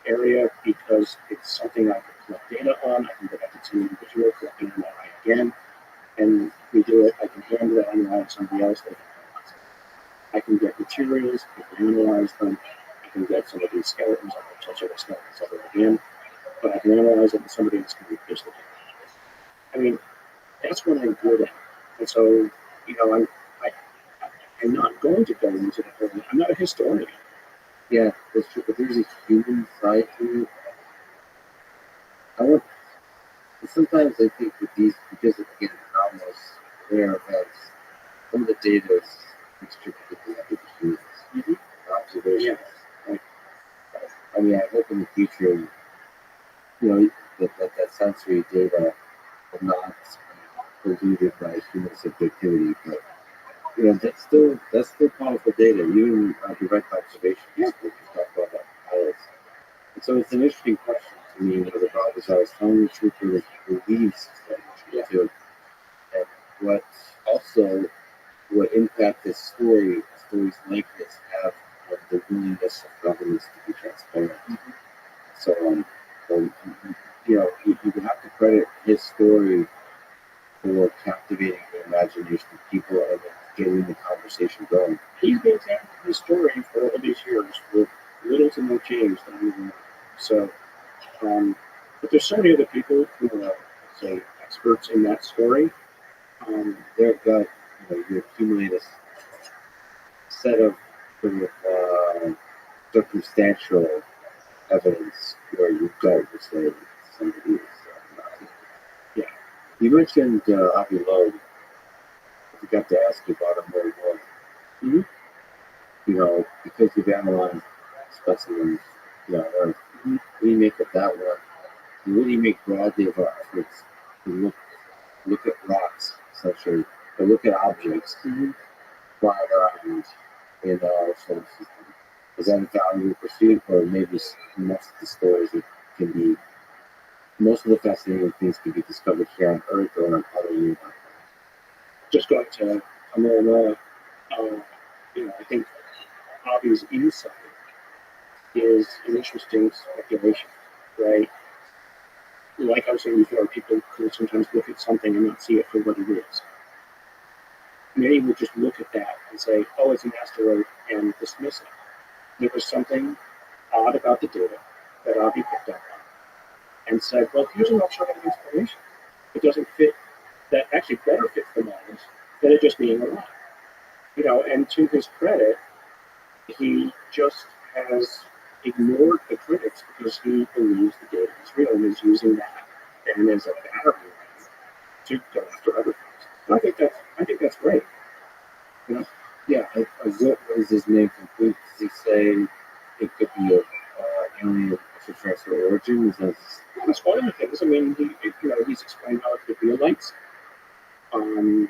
[SPEAKER 5] area because it's something I can collect data on. I can go back to an individual, collect an MRI again, and we do it. I can hand that MRI to somebody else. They can analyze it. I can get materials, I can analyze them. I can get some of these skeletons, I can touch other skeletons over again, but I can analyze it and somebody else can replace the data. I mean, that's what I'm good at. And so, I'm not going to go into the whole, I'm not a historian.
[SPEAKER 2] Yeah, that's true. But there's a human side to it. Sometimes I think with these, because of again anomalous rare events, some of the data is restricted to the humans. Observations.
[SPEAKER 5] Yeah.
[SPEAKER 2] I mean, I hope in the future, that sensory data will not be polluted by human subjectivity, but that's still powerful data, even direct observations. Like you talk about pilots. And so it's an interesting question to me whether Bob is always telling the truth or that he believes that too. And what impact stories like this have on the willingness of governments to be transparent. So, you have to credit his story for captivating the imagination of people and getting the conversation going.
[SPEAKER 5] He's been telling his story for all these years with little to no change that we know. So, but there's so many other people who are, say, experts in that story.
[SPEAKER 2] You accumulate a set of sort of circumstantial evidence where you don't say somebody is Nazi.
[SPEAKER 5] Yeah.
[SPEAKER 2] You mentioned Avi Loeb. I forgot to ask you about him very well.
[SPEAKER 5] Mm-hmm.
[SPEAKER 2] You know, because you've analyzed specimens, you know, Earth, what do you make of that one? And what do you make broadly of our efforts to look at rocks, essentially, or look at objects flying around in our solar system? Is that a valuable pursuit, or maybe most of the stories that can be, most of the fascinating things can be discovered here on Earth or on other universes?
[SPEAKER 5] Just going to Amarana, I think Avi's insight is an interesting speculation, right? Like I was saying before, people could sometimes look at something and not see it for what it is. Many would just look at that and say, oh, it's an asteroid, and dismiss it. There was something odd about the data that Avi picked up on and said, well, here's an alternative explanation. It doesn't fit, that actually better fits the models than it just being a lie. And to his credit, he just has ignored the critics because he believes the data is real and is using that and as a battery to go after other things. And I think that's great.
[SPEAKER 2] Yeah, what is his name complete? Does he say it could be a alien extraterrestrial origin? Is that
[SPEAKER 5] That's one of the things. I mean, he's explained how it could be a lightsaber. And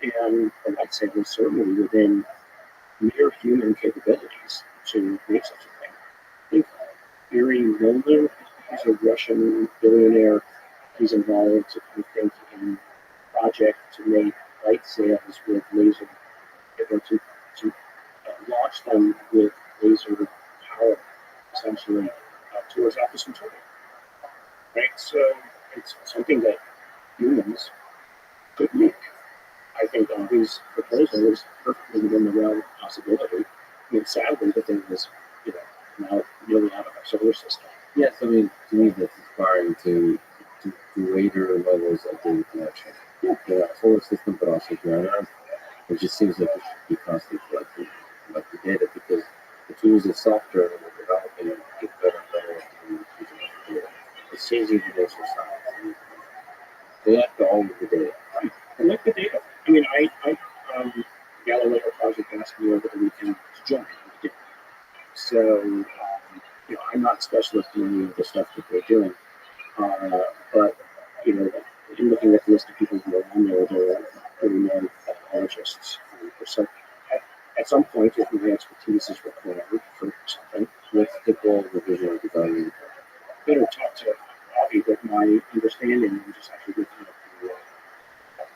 [SPEAKER 5] the lightsaber is certainly within mere human capabilities to make such a thing. I think Yuri Milner, he's a Russian billionaire. He's involved, I think, in a project to make light sails with laser, to launch them with laser power, essentially, towards Alpha Centauri. Right? So it's something that humans could make. I think Avi's proposal is perfectly within the realm of possibility. I mean, sadly, the thing is, now nearly out of our solar system.
[SPEAKER 2] yes, I mean, to me, that's inspiring to greater levels of data collection.
[SPEAKER 5] Yeah.
[SPEAKER 2] The solar system, but also here on Earth. It just seems like it should be constantly collecting data because the tools of software that we're developing get better and better at using the data. It's changing the nature of science. Collect all of the data.
[SPEAKER 5] Right. Collect the data. I mean, I Galileo project asked me over the weekend to join. So, I'm not a specialist in any of the stuff that they're doing. But, in looking at the list of people who are on there, they're pretty known biologists. So, at some point, if my expertise is required for something,
[SPEAKER 2] What's the goal of the vision of designing?
[SPEAKER 5] better talk to Avi, but my understanding, I'm just actually looking at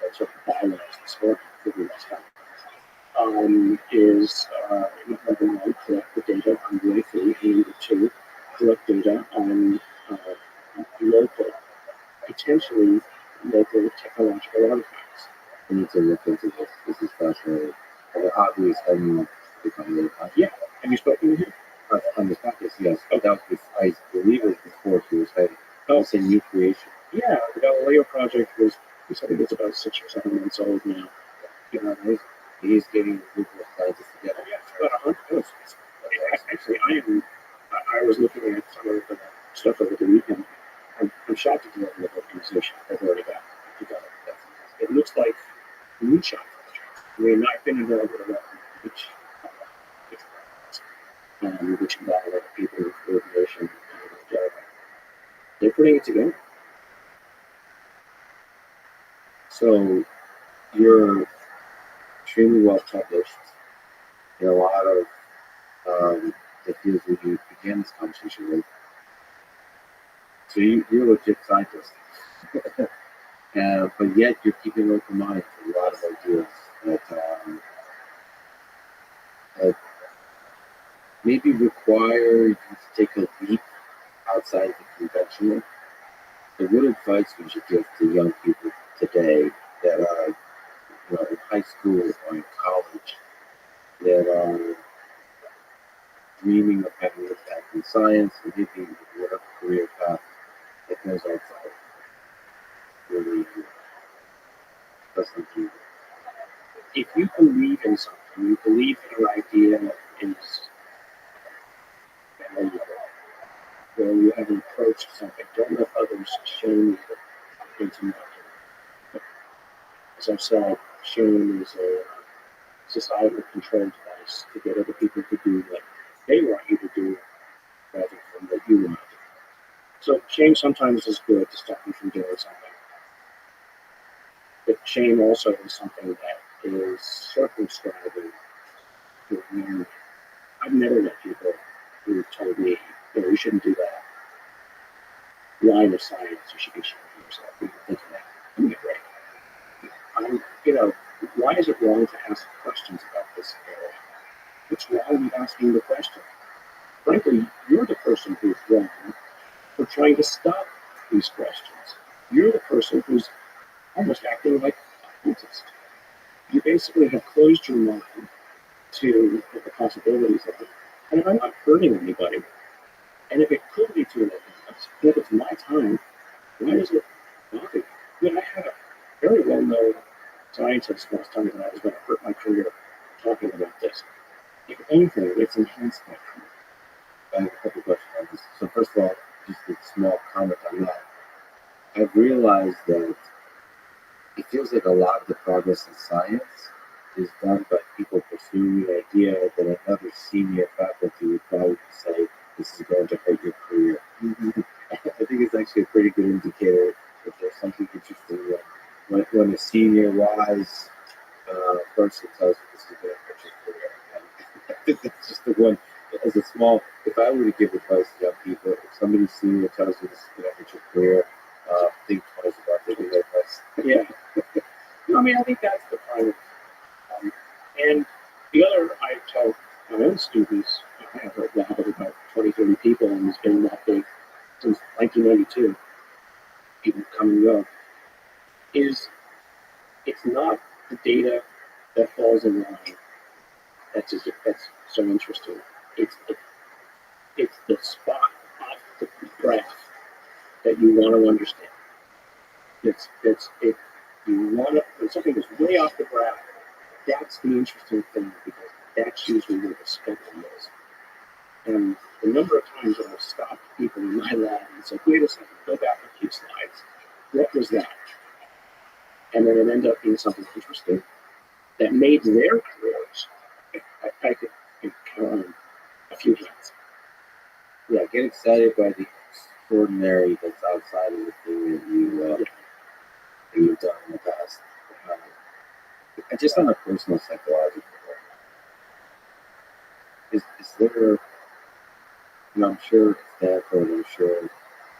[SPEAKER 5] the sort of bylaws and sort of figuring this out. Is number one, collect the data on the way and number two, collect data on local, potentially local technological artifacts.
[SPEAKER 2] I need to look into this. This is fascinating. And the hobby is having become really popular.
[SPEAKER 5] Yeah. Have you spoken to him?
[SPEAKER 2] On this podcast, yes. But that was, I believe it was before he was heading.
[SPEAKER 5] Oh.
[SPEAKER 2] It's a new creation.
[SPEAKER 5] Yeah, the Galileo project was, I think it's about 6 or 7 months old now.
[SPEAKER 2] He's getting a group of scientists together.
[SPEAKER 5] Yeah, it's about 100. Actually, I was looking at some of the stuff over the weekend. I'm shocked at the level of organization they've already got together. It looks like a moonshot project. I mean, I've been involved with a lot of which involve a lot of people, coordination, and they're putting it together.
[SPEAKER 2] So you're extremely well published in a lot of the fields that you began this conversation with. So you're a legit scientist. But yet you're keeping an open mind to a lot of ideas that maybe require you to take a leap outside the conventional. So what advice would you give to young people today that are in high school or in college that are dreaming of having an impact in science or maybe whatever career path that goes outside? Really, that's something.
[SPEAKER 5] If you believe in something, you believe in your idea, is valuable. Where you have an approach to something, don't let others shame you into not doing it. As I've said, shame is a societal control device to get other people to do what they want you to do rather than what you want to do. So shame sometimes is good to stop you from doing something. But shame also is something that is circumscribing your environment. I've never met people who told me, you shouldn't do that. Line of science, you should be ashamed of yourself. You think of that. Give me a break. Why is it wrong to ask questions about this area? What's wrong with asking the question? Frankly, you're the person who's wrong for trying to stop these questions. You're the person who's almost acting like a cultist. You basically have closed your mind to what the possibilities are. And if I'm not hurting anybody, and if it could be to an advance, and if it's my time, why does it bother you? I had a very well-known scientist once tell me that I was going to hurt my career talking about this. If anything, it's enhanced my career.
[SPEAKER 2] I have a couple questions on this. So first of all, just a small comment on that. I've realized that it feels like a lot of the progress in science is done by people pursuing the idea that another senior faculty would probably say, this is going to hurt your career. I think it's actually a pretty good indicator that there's something interesting when a senior wise person tells you this is going to hurt your career. And I think that's just the one, as a small, if I were to give advice to young people, if somebody senior tells you this is going to hurt your career, think twice about taking their advice.
[SPEAKER 5] Yeah. I think that's the kind of, and the other, I tell my own students, I have a lab of about 20, 30 people, and it's been that big since 1992, people come and go, is it's not the data that falls in line that's so interesting. It's the spot off the graph that you want to understand. You want to, when something is way off the graph, that's the interesting thing, because that's usually where the spectrum is. And the number of times that I've stopped people in my lab and said, wait a second, go back a few slides. What was that? And then it ended up being something interesting that made their careers. I could count on a few hands.
[SPEAKER 2] Yeah, get excited by the extraordinary that's outside of the thing that you've done in the past. Just on a personal psychological level, is there, I'm sure Stanford, I'm sure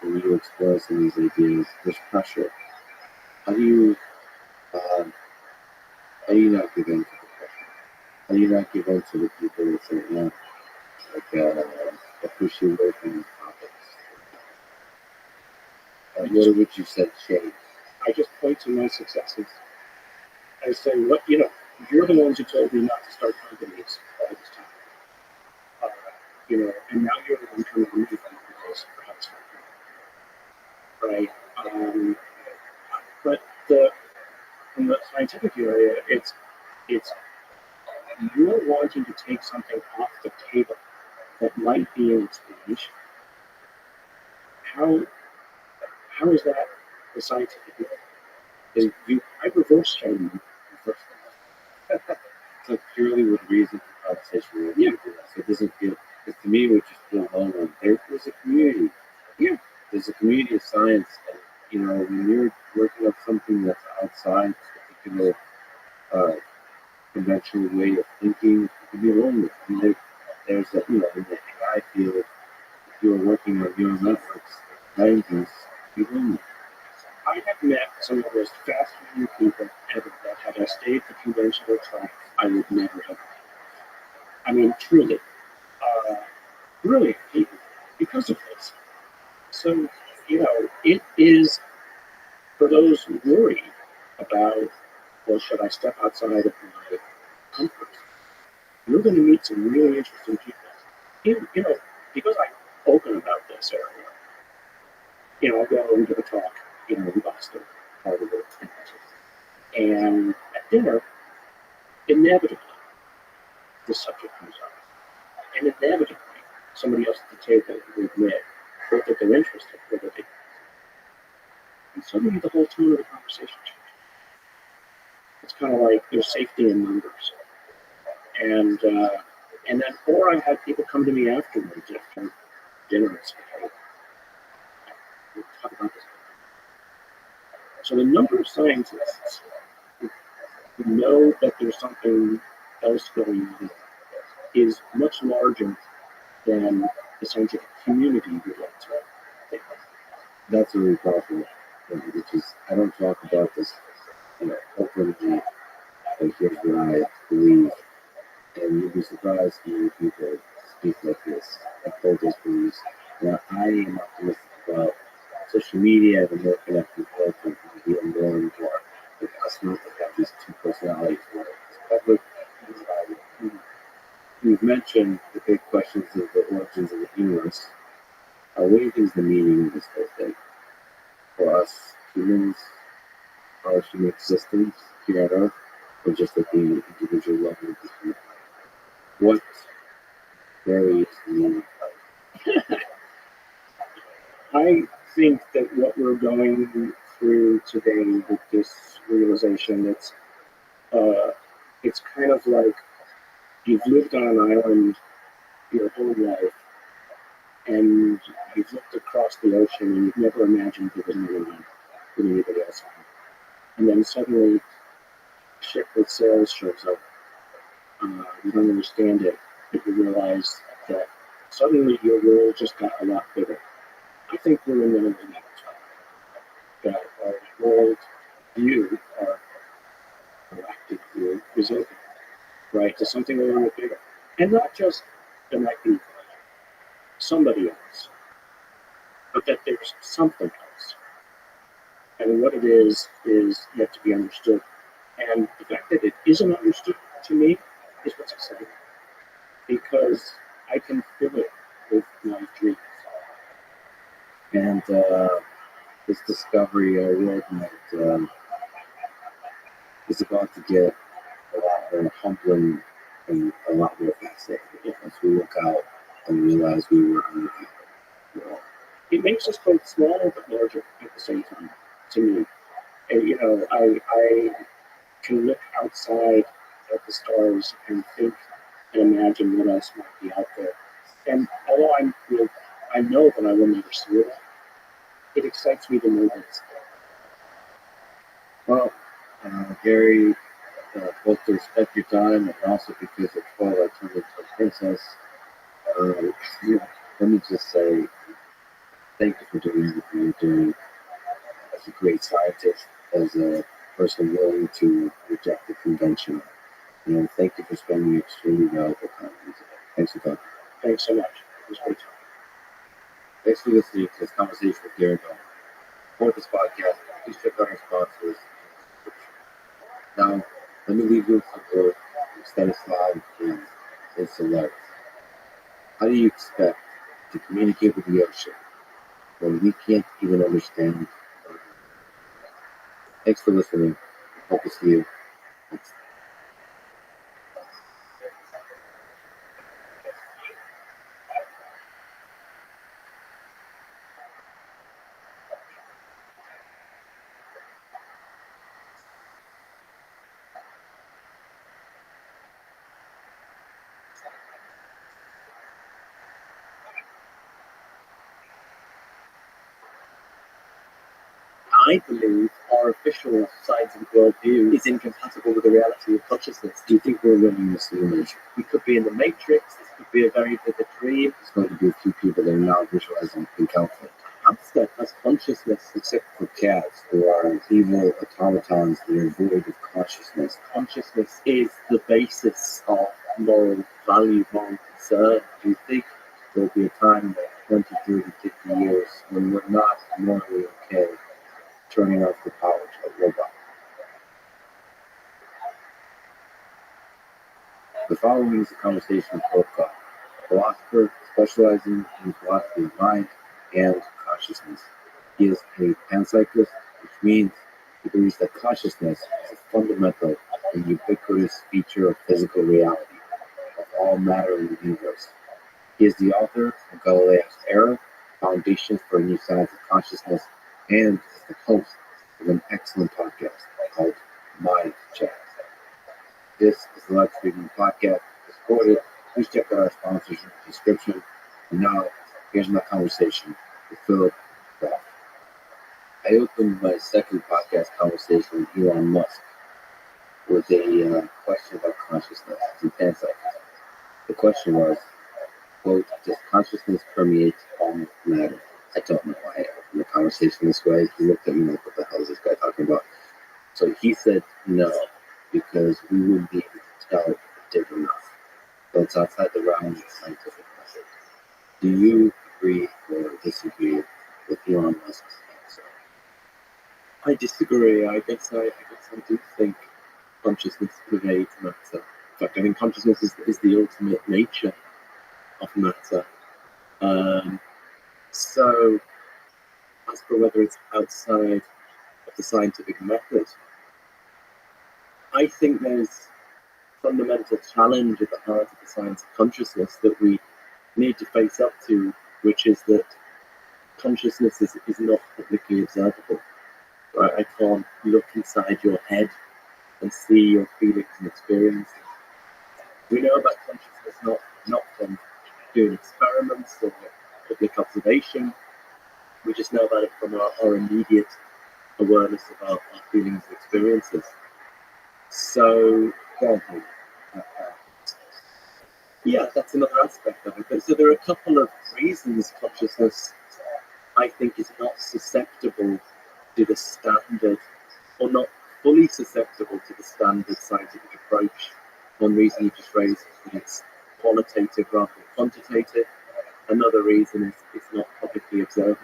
[SPEAKER 2] when you explore some of these ideas, there's pressure. How do you not give in to the pressure? How do you not give in to the people that say, no, that push you away from these topics? What would you say change?
[SPEAKER 5] I just point to my successes. I say, you're the ones who told me not to start companies all this time. And now you're the one coming to me from companies for how to start companies. Right? But from the scientific area, it's you're wanting to take something off the table that might be an explanation. How is that the scientific way? I reverse shame you first.
[SPEAKER 2] So purely with reason for conversation,
[SPEAKER 5] Yeah.
[SPEAKER 2] So it doesn't feel, because to me, it would just feel lonely. There's a community.
[SPEAKER 5] Yeah.
[SPEAKER 2] There's a community of science, and when you're working on something that's outside a particular conventional way of thinking, it can be lonely. I mean, there's a, in the AI field, if you're working on neural networks, scientists, be lonely.
[SPEAKER 5] I have met some of the most fascinating people ever that had I stayed the conventional track, I would never have. I mean, truly, brilliant people because of this. So, it is for those worried about, well, should I step outside of my comfort? You're going to meet some really interesting people. Because I'm open about this area, I'll go and give a talk, in Boston, Harvard, and at dinner, inevitably, the subject comes up. And inevitably, somebody else at the table will admit both that they're interested or that they, and suddenly the whole tone of the conversation changes. It's kind of like there's safety in numbers. And then, or I had people come to me afterwards after dinner and say, hey, we'll talk about this. So the number of scientists who know that there's something else going on is much larger than the scientific community would like to think.
[SPEAKER 2] That's really powerful, which is, I don't talk about this, openly, but here's what I believe. And you'd be surprised hearing people speak like this and hold those beliefs. Now, I am optimistic about social media and the more connected world and even more and more. Like us not to have these two personalities, where it's public and private. We've mentioned the big questions of the origins of the universe. What do you think is the meaning of this whole thing? For us humans, our human existence here on Earth, or just at the individual level of the human? What varies the meaning?
[SPEAKER 5] I think that what we're going through today with this realization, it's kind of like you've lived on an island your whole life, and you've looked across the ocean and you've never imagined there was anyone with anybody else on. And then suddenly a ship with sails shows up. You don't understand it, but you realize that suddenly your world just got a lot bigger. I think we're in the middle of that our world view, our galactic view, is open, right, to something a little bit bigger. And not just there might be somebody else, but that there's something else. And what it is yet to be understood. And the fact that it isn't understood, to me, is what's exciting. Because I can fill it with my dreams.
[SPEAKER 2] And this discovery, our world might, is about to get a lot more humbling and a lot more fascinating as we look out and realize we were on the world.
[SPEAKER 5] It makes us both smaller but larger at the same time, to me. And, I can look outside at the stars and think and imagine what else might be out there. And although I know that I will never see it, it excites me to know that it's there.
[SPEAKER 2] Well, Gary, both to respect your time and also because at 12 I turned into a princess, let me just say thank you for doing everything you're doing as a great scientist, as a person willing to reject the conventional. And thank you for spending extremely valuable time with me today. Thanks for talking.
[SPEAKER 5] Thanks so much. It was great time.
[SPEAKER 2] Thanks for listening to this conversation with Gary Bell. For this podcast, please check out our sponsors. Now, let me leave you with some word from Stanislav and his celebrities. How do you expect to communicate with the ocean when we can't even understand? Thanks for listening. Hope to see you next time.
[SPEAKER 6] I believe our official scientific worldview is incompatible with the reality of consciousness.
[SPEAKER 2] Do you think we're living this simulation?
[SPEAKER 6] We could be in the Matrix, this could be a very vivid dream.
[SPEAKER 2] There's going to be a few people that are now visualizing in conflict.
[SPEAKER 6] Hamster has consciousness.
[SPEAKER 2] Except for cats, who are evil automatons that are void of consciousness.
[SPEAKER 6] Consciousness is the basis of moral value, moral concern.
[SPEAKER 2] Do you think there'll be a time in 20, 30, 50 years when we're not morally okay turning off the power to a robot? The following is a conversation with Rothschild, a philosopher specializing in philosophy of mind and consciousness. He is a panpsychist, which means he believes that consciousness is a fundamental and ubiquitous feature of physical reality, of all matter in the universe. He is the author of Galileo's Error, Foundations for a New Science of Consciousness, and is the host of an excellent podcast called Mind Chat. This is the Let's Reading podcast. Supported. Please check out our sponsors in the description. And now, here's my conversation with Philip Roth. I opened my second podcast conversation with Elon Musk with a question about consciousness in 10 seconds. The question was, quote, does consciousness permeate all matter? I don't know why I opened the conversation this way. He looked at me like, what the hell is this guy talking about? So he said no, because we wouldn't be able to tell if it did or not. So it's outside the realm of the scientific method. Do you agree or disagree with Elon Musk's answer?
[SPEAKER 6] I disagree. I guess I do think consciousness pervades matter. In fact, I think consciousness is the ultimate nature of matter. So, as for whether it's outside of the scientific method, I think there's a fundamental challenge at the heart of the science of consciousness that we need to face up to, which is that consciousness is not publicly observable. Right? I can't look inside your head and see your feelings and experiences. We know about consciousness not from doing experiments or public observation. We just know about it from our immediate awareness of our feelings and experiences. So, yeah, that's another aspect of it. So there are a couple of reasons consciousness, I think, is not susceptible to the standard, or not fully susceptible to the standard scientific approach. One reason you just raised is that it's qualitative rather than quantitative. Another reason is it's not publicly observable.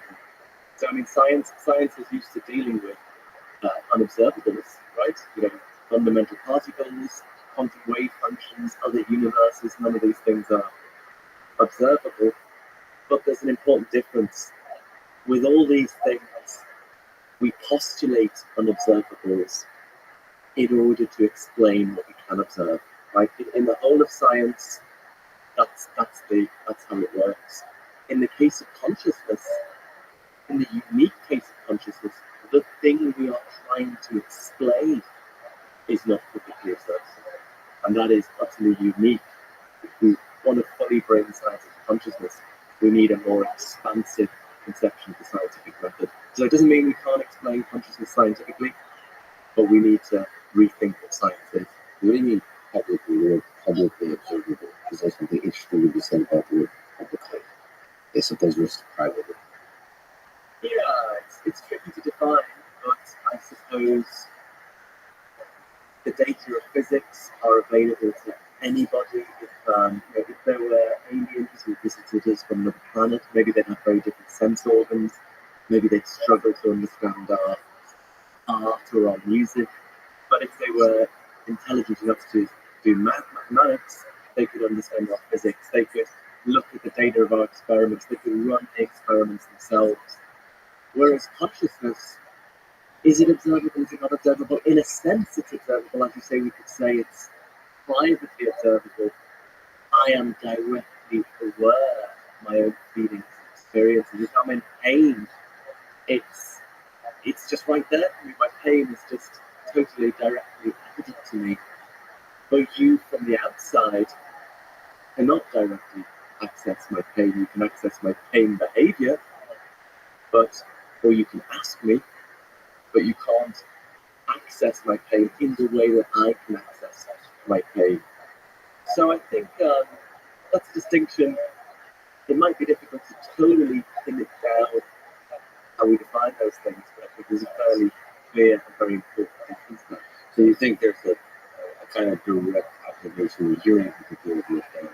[SPEAKER 6] So, I mean, science is used to dealing with unobservables, right? You know, fundamental particles, quantum wave functions, other universes, none of these things are observable. But there's an important difference. With all these things, we postulate unobservables in order to explain what we can observe. Right? In the whole of science, that's how it works. In the case of consciousness, in the unique case of consciousness, the thing we are trying to explain is not publicly observable, and that is utterly unique. If we want to fully bring scientific consciousness, we need a more expansive conception of the scientific method. So it doesn't mean we can't explain consciousness scientifically, but we need to rethink what science is.
[SPEAKER 2] What do you mean publicly observable? Is there something interesting to be said about the word publicly? I suppose versus privately.
[SPEAKER 6] Yeah, it's tricky to define, but I suppose the data of physics are available to anybody. If there were aliens who visited us from another planet, maybe they'd have very different sense organs. Maybe they'd struggle to understand our art or our music. But if they were intelligent enough to do mathematics, they could understand our physics. They could look at the data of our experiments. They could run the experiments themselves. Whereas consciousness, is it observable? Is it not observable? In a sense, it's observable. As you say, we could say it's privately observable. I am directly aware of my own feelings and experiences. If I'm in pain, it's just right there for me. My pain is just totally directly evident to me. But you, from the outside, cannot directly access my pain. You can access my pain behavior, or you can ask me, but you can't access my pain in the way that I can access my pain. So I think that's a distinction. It might be difficult to totally pin it down how we define those things, but I think there's a fairly clear and very important difference there.
[SPEAKER 2] So you think there's a kind of direct observation that you're in particular with your pain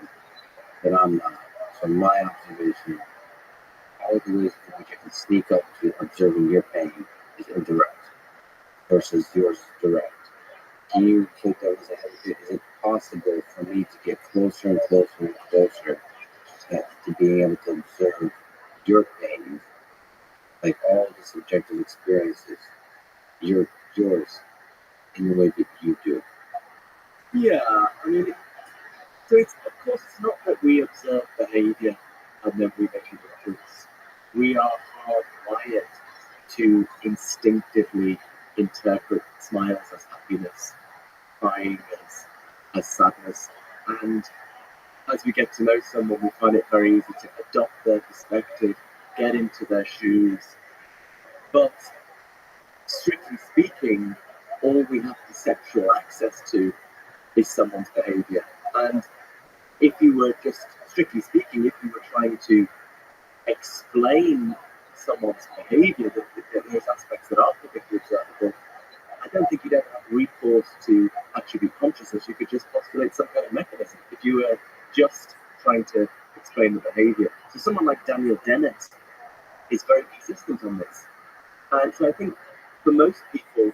[SPEAKER 2] that I'm not. From my observation, all of the ways in which I can sneak up to observing your pain is indirect versus yours is direct. Can you take that as a head? Is it possible for me to get closer and closer and closer to being able to observe your pain, like all the subjective experiences, yours, in the way that you do?
[SPEAKER 6] Yeah, I mean, So it's, of course, it's not that we observe behavior and then we make inferences. We are hardwired to instinctively interpret smiles as happiness, crying as sadness, and as we get to know someone, we find it very easy to adopt their perspective, get into their shoes. But strictly speaking, all we have perceptual access to is someone's behavior. And if you were just, strictly speaking, if you were trying to explain someone's behavior, those aspects that are particularly observable, I don't think you'd ever have recourse to attribute consciousness. You could just postulate some kind of mechanism if you were just trying to explain the behavior. So someone like Daniel Dennett is very consistent on this. And so I think for most people,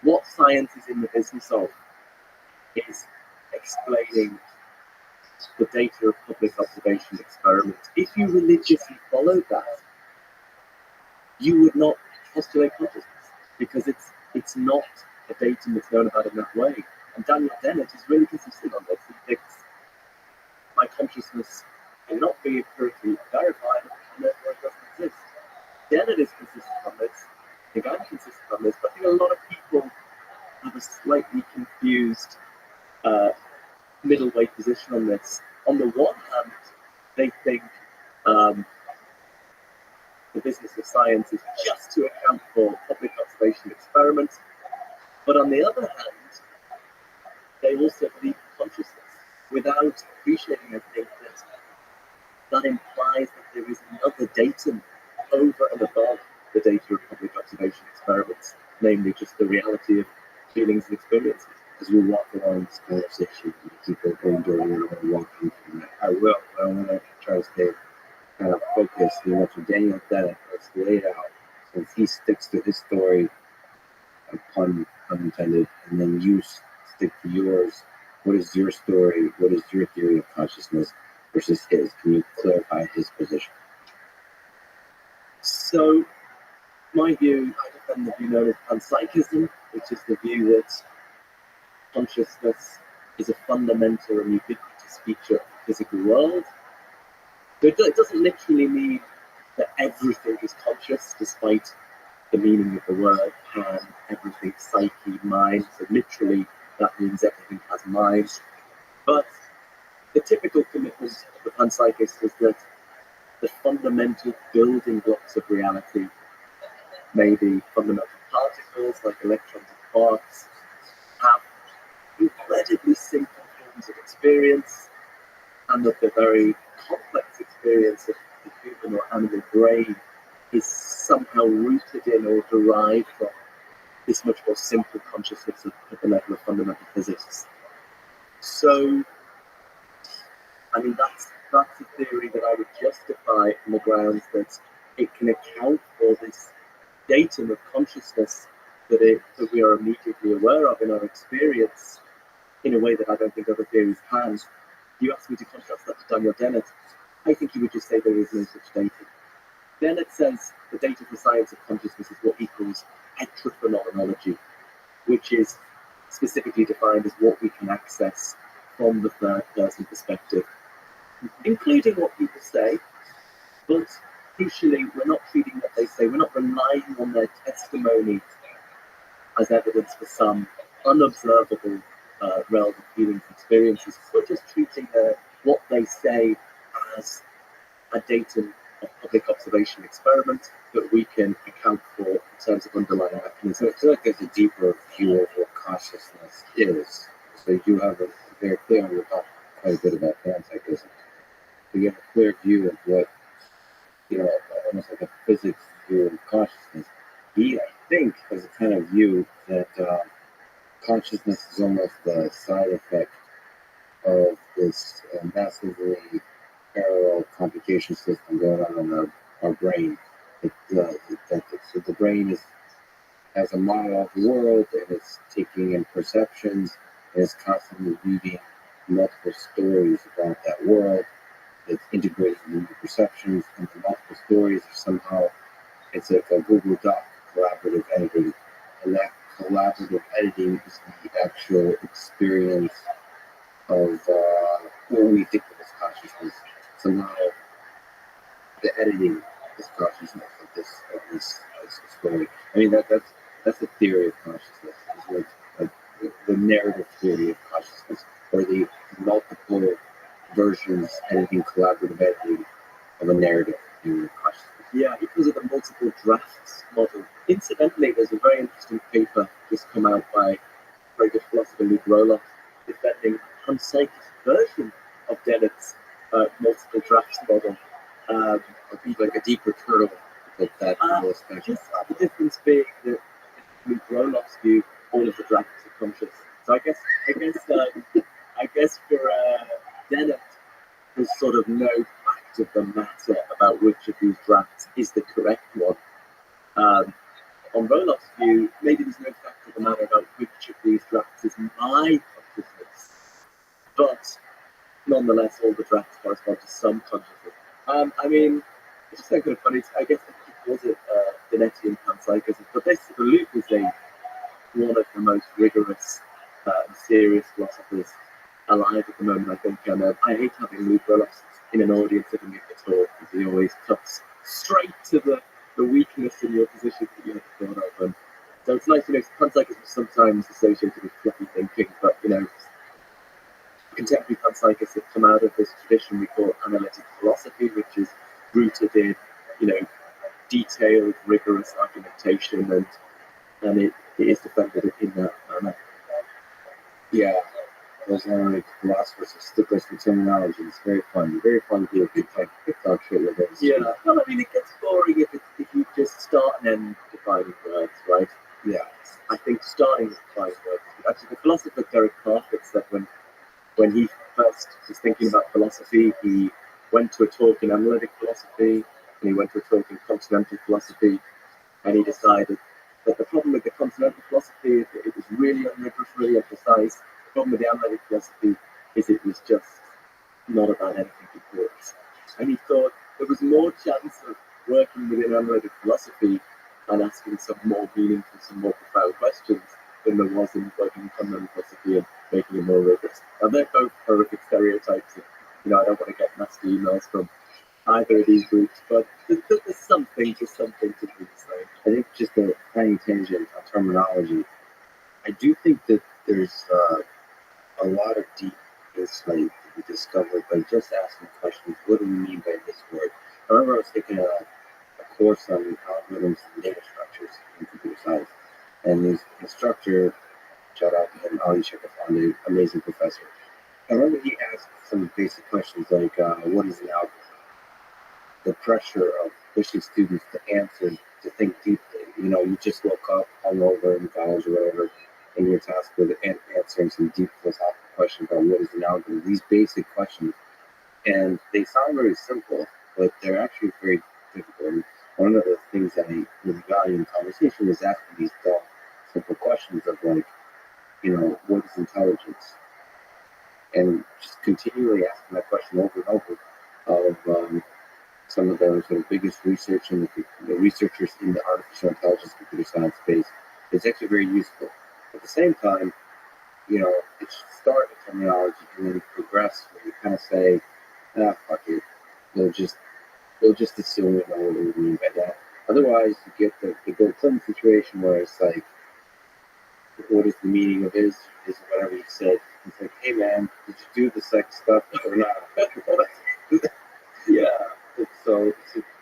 [SPEAKER 6] what science is in the business of is explaining the data of public observation experiments. If you religiously followed that, you would not postulate consciousness because it's not a datum that's known about in that way. And Daniel Dennett is really consistent on this. He thinks my consciousness cannot be empirically verified and therefore it doesn't exist. Dennett is consistent on this. I think I'm consistent on this, but I think a lot of people have a slightly confused middle-way position on this. On the one hand, they think the business of science is just to account for public observation experiments, but on the other hand, they also believe in consciousness without appreciating, I think, that implies that there is another datum over and above the data of public observation experiments, namely just the reality of feelings and experiences.
[SPEAKER 2] As we walk along this conversation, people going during it and walking from that. I want to try to stay kind of focused. You know, for Daniel Dennett, let's lay it out. Since he sticks to his story, pun unintended, and then you stick to yours. What is your story? What is your theory of consciousness versus his? Can you clarify his position?
[SPEAKER 6] So, my view, I defend the view known as panpsychism, which is the view that consciousness is a fundamental and ubiquitous feature of the physical world. So it doesn't literally mean that everything is conscious, despite the meaning of the word pan, everything, psyche, mind. So literally, that means everything has mind. But the typical commitment of the panpsychist is that the fundamental building blocks of reality may be fundamental particles like electrons and quarks, have incredibly simple forms of experience, and that the very complex experience of the human or animal brain is somehow rooted in or derived from this much more simple consciousness at the level of fundamental physics. So, I mean, that's a theory that I would justify on the grounds that it can account for this datum of consciousness that we are immediately aware of in our experience in a way that I don't think other theories can. If you ask me to contrast that to Daniel Dennett, I think he would just say there is no such datum. Dennett says the data for science of consciousness is what he calls heterophenomenology, which is specifically defined as what we can access from the third person perspective, including what people say, but crucially, we're not treating what they say, we're not relying on their testimony as evidence for some unobservable realm of feelings and experiences. We're just treating what they say as a datum of public observation experiment that we can account for in terms of underlying mechanisms.
[SPEAKER 2] So I feel like there's a deeper view of what consciousness is. So you have a very clear, and we'll talk quite a bit about panpsychism. You have a clear view of what, you know, almost like a physics view of consciousness. He, I think, has a kind of view that consciousness is almost a side effect of this massively parallel computation system going on in our brain. So the brain has a model of the world, and it's taking in perceptions, and it's constantly reading multiple stories about that world. It's integrating new perceptions into multiple stories. Somehow, it's like a Google Doc collaborative editing, and that collaborative editing is the actual experience of what we think of as consciousness. Somehow, the editing is consciousness of this story. I mean, that's the theory of consciousness. It's like the narrative theory of consciousness, or the multiple versions editing, collaborative editing of a narrative theory of consciousness.
[SPEAKER 6] Yeah, because of the multiple drafts model. Incidentally, there's a very interesting paper just come out by very good philosopher Luke Roloff defending Hunsaker's version of Dennett's multiple drafts model.
[SPEAKER 2] It'd be like a deeper kernel like that.
[SPEAKER 6] Just the difference being that in Luke Roloff's view, all of the drafts are conscious. So I guess for Dennett, there's sort of no fact of the matter about which of these drafts is the correct one. On Roloff's view, maybe there's no fact of the matter about which of these drafts is my consciousness, but nonetheless, all the drafts correspond to some consciousness. I mean, it's just kind of funny. I guess it was it Denettian panpsychism, but this Luke is one of the most rigorous and serious philosophers alive at the moment, I think. And I hate having Luke Roloff in an audience sitting at the talk because he always cuts straight to the weakness in your position that you have thought of. And so it's nice, panpsychism is sometimes associated with fluffy thinking, but contemporary panpsychists have come out of this tradition we call analytic philosophy, which is rooted in, detailed, rigorous argumentation, and it is defended in that manner.
[SPEAKER 2] Yeah, those analytic philosophers are sticklers for terminology. It's very fun to be a big talk shit with those.
[SPEAKER 6] Yeah, well, I mean, it gets boring if you just start and end defining words, right?
[SPEAKER 2] Yeah.
[SPEAKER 6] I think starting with defining words. Actually, the philosopher Derek Parfit said when he first was thinking about philosophy, he went to a talk in analytic philosophy, and he went to a talk in continental philosophy, and he decided that the problem with the continental philosophy is that it was really unrigorous, really imprecise. The problem with the analytic philosophy is it was just not about anything important. And he thought there was more chance of working within analytic philosophy and asking some more meaningful, some more profound questions than there was in working in continental philosophy and making it more rigorous. And they're both horrific stereotypes. I don't want to get nasty emails from either of these groups, but there's something to be saying.
[SPEAKER 2] I think just a tiny tangent on terminology. I do think that there's a lot of deep insight to be discovered by just asking questions. What do we mean by this word? I remember I was taking a course on algorithms and data structures in computer science, and his instructor, shout out to him, Ali Shekafandi, amazing professor. I remember he asked some basic questions like, what is an algorithm? The pressure of pushing students to answer, to think deeply. You just woke up, hungover in college or whatever, and you're tasked with answering some deep philosophical questions about what is an algorithm. These basic questions, and they sound very simple, but they're actually very difficult. And one of the things that I really value in conversation is asking these dumb, simple questions of like, what is intelligence? And just continually asking that question over and over of some of the sort of biggest research and the researchers in the artificial intelligence computer science space. It's actually very useful. At the same time, it should start with terminology and then progress where you kind of say, fuck it. They'll just assume we know what we mean by that. Otherwise, you get the Bill Clinton situation where it's like, what is the meaning of is whatever you said. It's like, hey man, did you do the sex stuff or not? Yeah. So you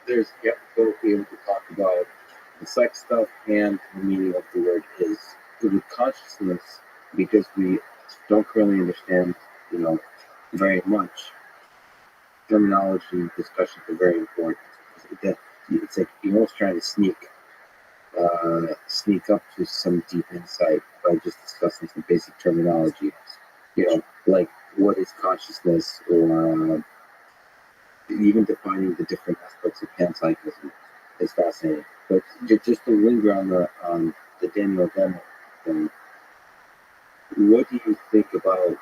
[SPEAKER 2] have to both be able to talk about the sex stuff and the meaning of the word is. With consciousness, because we don't currently understand, very much, terminology discussions are very important. It's like you're almost trying to sneak up to some deep insight by just discussing some basic terminology. Like what is consciousness, or even defining the different aspects of panpsychism is fascinating. But just to linger on the Daniel Dennett thing, what do you think about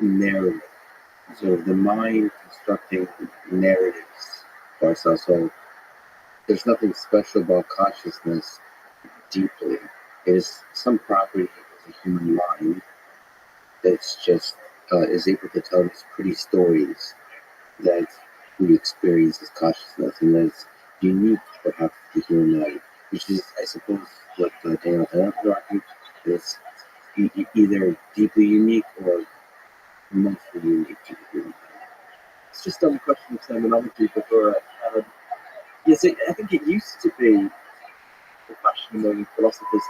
[SPEAKER 2] narrative? So the mind constructing narratives for ourselves. So there's nothing special about consciousness deeply. It is some property of the human mind, that's just is able to tell these pretty stories that we experience as consciousness, and that's unique, perhaps, to human life, which is, I suppose, what Daniel Dennett argued, is either deeply unique or mostly unique to the human life.
[SPEAKER 6] It's just on the question of terminology before. Yes, I think it used to be the fashion among philosophers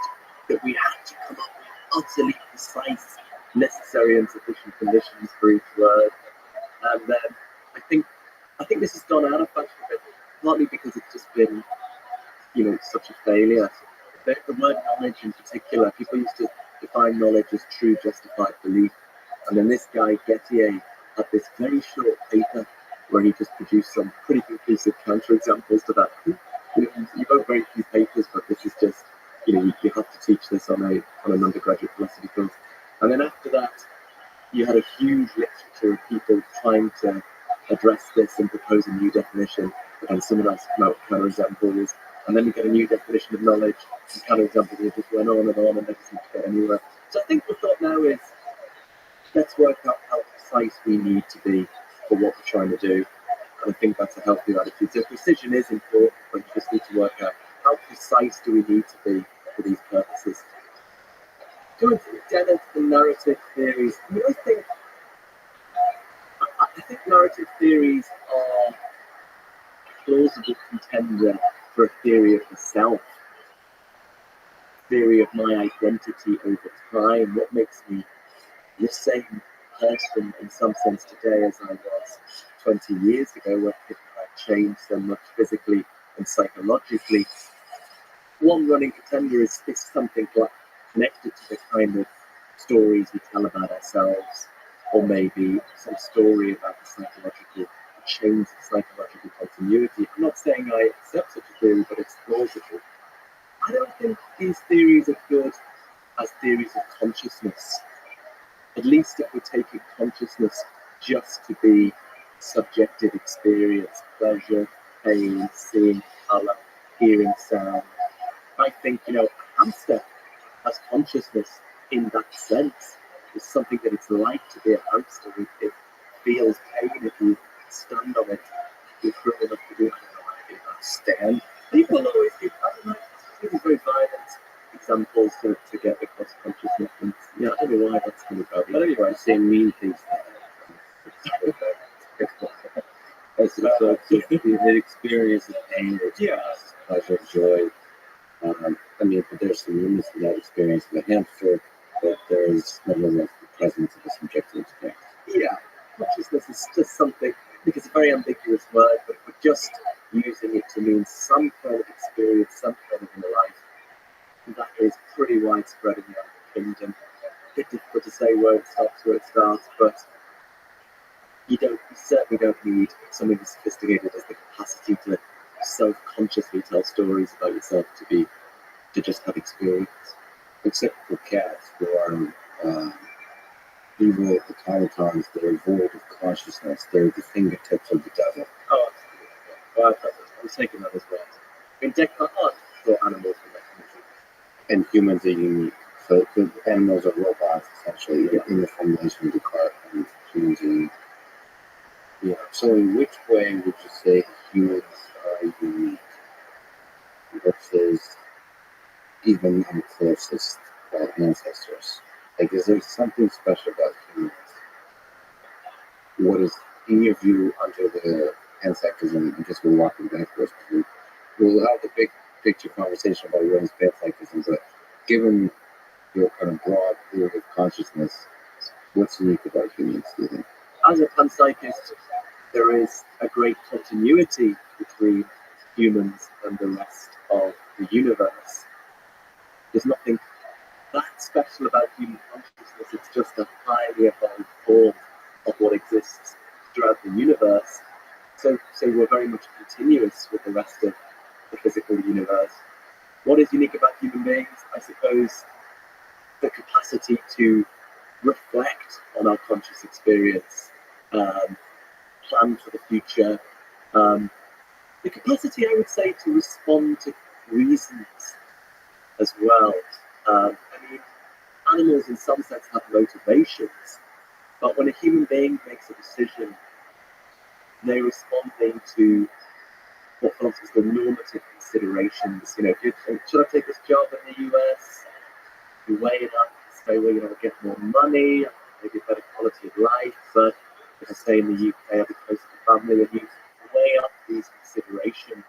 [SPEAKER 6] that we had to come up with utterly precise, necessary and sufficient conditions for each word. And then I think this has gone out of fashion a bit, partly because it's just been, such a failure. The word knowledge in particular, people used to define knowledge as true justified belief. And then this guy, Gettier, had this very short paper where he just produced some pretty conclusive counterexamples to that. You wrote very few papers, but this is just, you have to teach this on an undergraduate philosophy course. And then after that, you had a huge literature of people trying to address this and propose a new definition, and someone else came out with counterexamples, and then we get a new definition of knowledge, and counterexamples just went on, and they just didn't get anywhere. So I think the thought now is, let's work out how precise we need to be for what we're trying to do. And I think that's a healthy attitude. So precision is important, but you just need to work out how precise do we need to be for these purposes. Going to Dennett and narrative theories, I think narrative theories are a plausible contender for a theory of the self, theory of my identity over time, what makes me the same person in some sense today as I was 20 years ago, where I've changed so much physically and psychologically. One running contender is something like connected to the kind of stories we tell about ourselves, or maybe some story about the psychological change of psychological continuity. I'm not saying I accept such a theory, but it's plausible. I don't think these theories are good as theories of consciousness. At least if we're taking consciousness just to be subjective experience, pleasure, pain, seeing colour, hearing sound. I think, a hamster has consciousness in that sense. It's something that it's like to be a hamster. It feels pain if you stand on it. You're cruel enough to do, I don't know how to do that, stand. People always give, I don't know, it's very violent examples to get across consciousness. And, I don't know why that's coming about. But anyway,
[SPEAKER 2] Say mean things. So it experiences anger, pleasure, joy. But there's some limits to that experience of a hamster, but there's nevertheless the presence of a subjective experience.
[SPEAKER 6] Yeah, consciousness is just something, because it's a very ambiguous word, but we're just using it to mean some kind of experience, some kind of inner life. That is pretty widespread in the animal kingdom. It's difficult to say where it stops, where it starts, but you certainly don't need something as sophisticated as the capacity to self-consciously tell stories about yourself to just have experience.
[SPEAKER 2] Except for cats, who are evil automatons that are void of consciousness. They're the fingertips of the devil.
[SPEAKER 6] Oh, absolutely. Well, I was taking that as well. I mean, Descartes thought animals were mechanisms.
[SPEAKER 2] And humans are unique. So the animals are robots, essentially, in the formulation of Descartes, and humans are unique. So in which way would you say humans are unique versus even our closest ancestors? Like, is there something special about humans? What is, in your view, under the panpsychism? I guess we're walking backwards. We'll have the big picture conversation about what is panpsychism, but given your kind of broad theory of consciousness, what's unique about humans, do you think?
[SPEAKER 6] As a panpsychist, there is a great continuity between humans and the rest of the universe. There's nothing that special about human consciousness. It's just a highly evolved form of what exists throughout the universe. So we're very much continuous with the rest of the physical universe. What is unique about human beings? I suppose the capacity to reflect on our conscious experience, plan for the future, the capacity, I would say, to respond to reasons as well. animals in some sense have motivations, but when a human being makes a decision, they're responding to what philosophers call normative considerations. You know, if you think, should I take this job in the US? You weigh it up, say, well, you know, I get more money, maybe a better quality of life, but if I stay in the UK, I'll be closer to family, and you weigh up these considerations.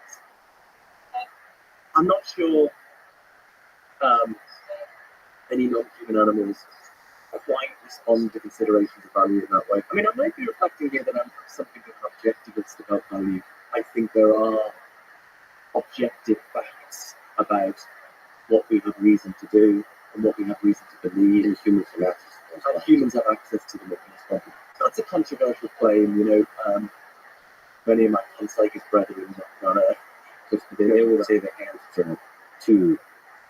[SPEAKER 6] I'm not sure any non-human animals quite respond to considerations of value in that way. I mean, I might be reflecting here that I'm something of an objectivist about value. I think there are objective facts about what we have reason to do and what we have reason to believe.
[SPEAKER 2] And humans have access to those
[SPEAKER 6] And
[SPEAKER 2] facts.
[SPEAKER 6] humans have access to them. That's a controversial claim, you know. Many of my consigliere brethren
[SPEAKER 2] They always say the hamster too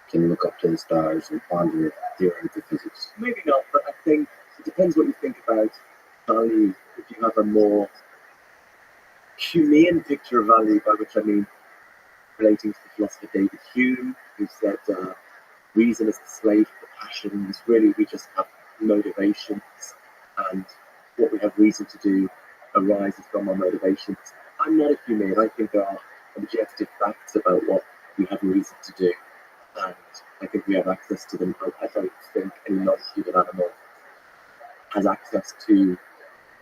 [SPEAKER 2] can look up to the stars and ponder theories of physics.
[SPEAKER 6] maybe not, but I think it depends what you think about value. If you have a more humane picture of value, by which I mean relating to the philosopher David Hume, who said reason is the slave to the passions. Really, we just have motivations, and what we have reason to do arises from our motivations. I'm not a humane. I think there are objective facts about what we have reason to do, and I think we have access to them. I don't think any non-human animal has access to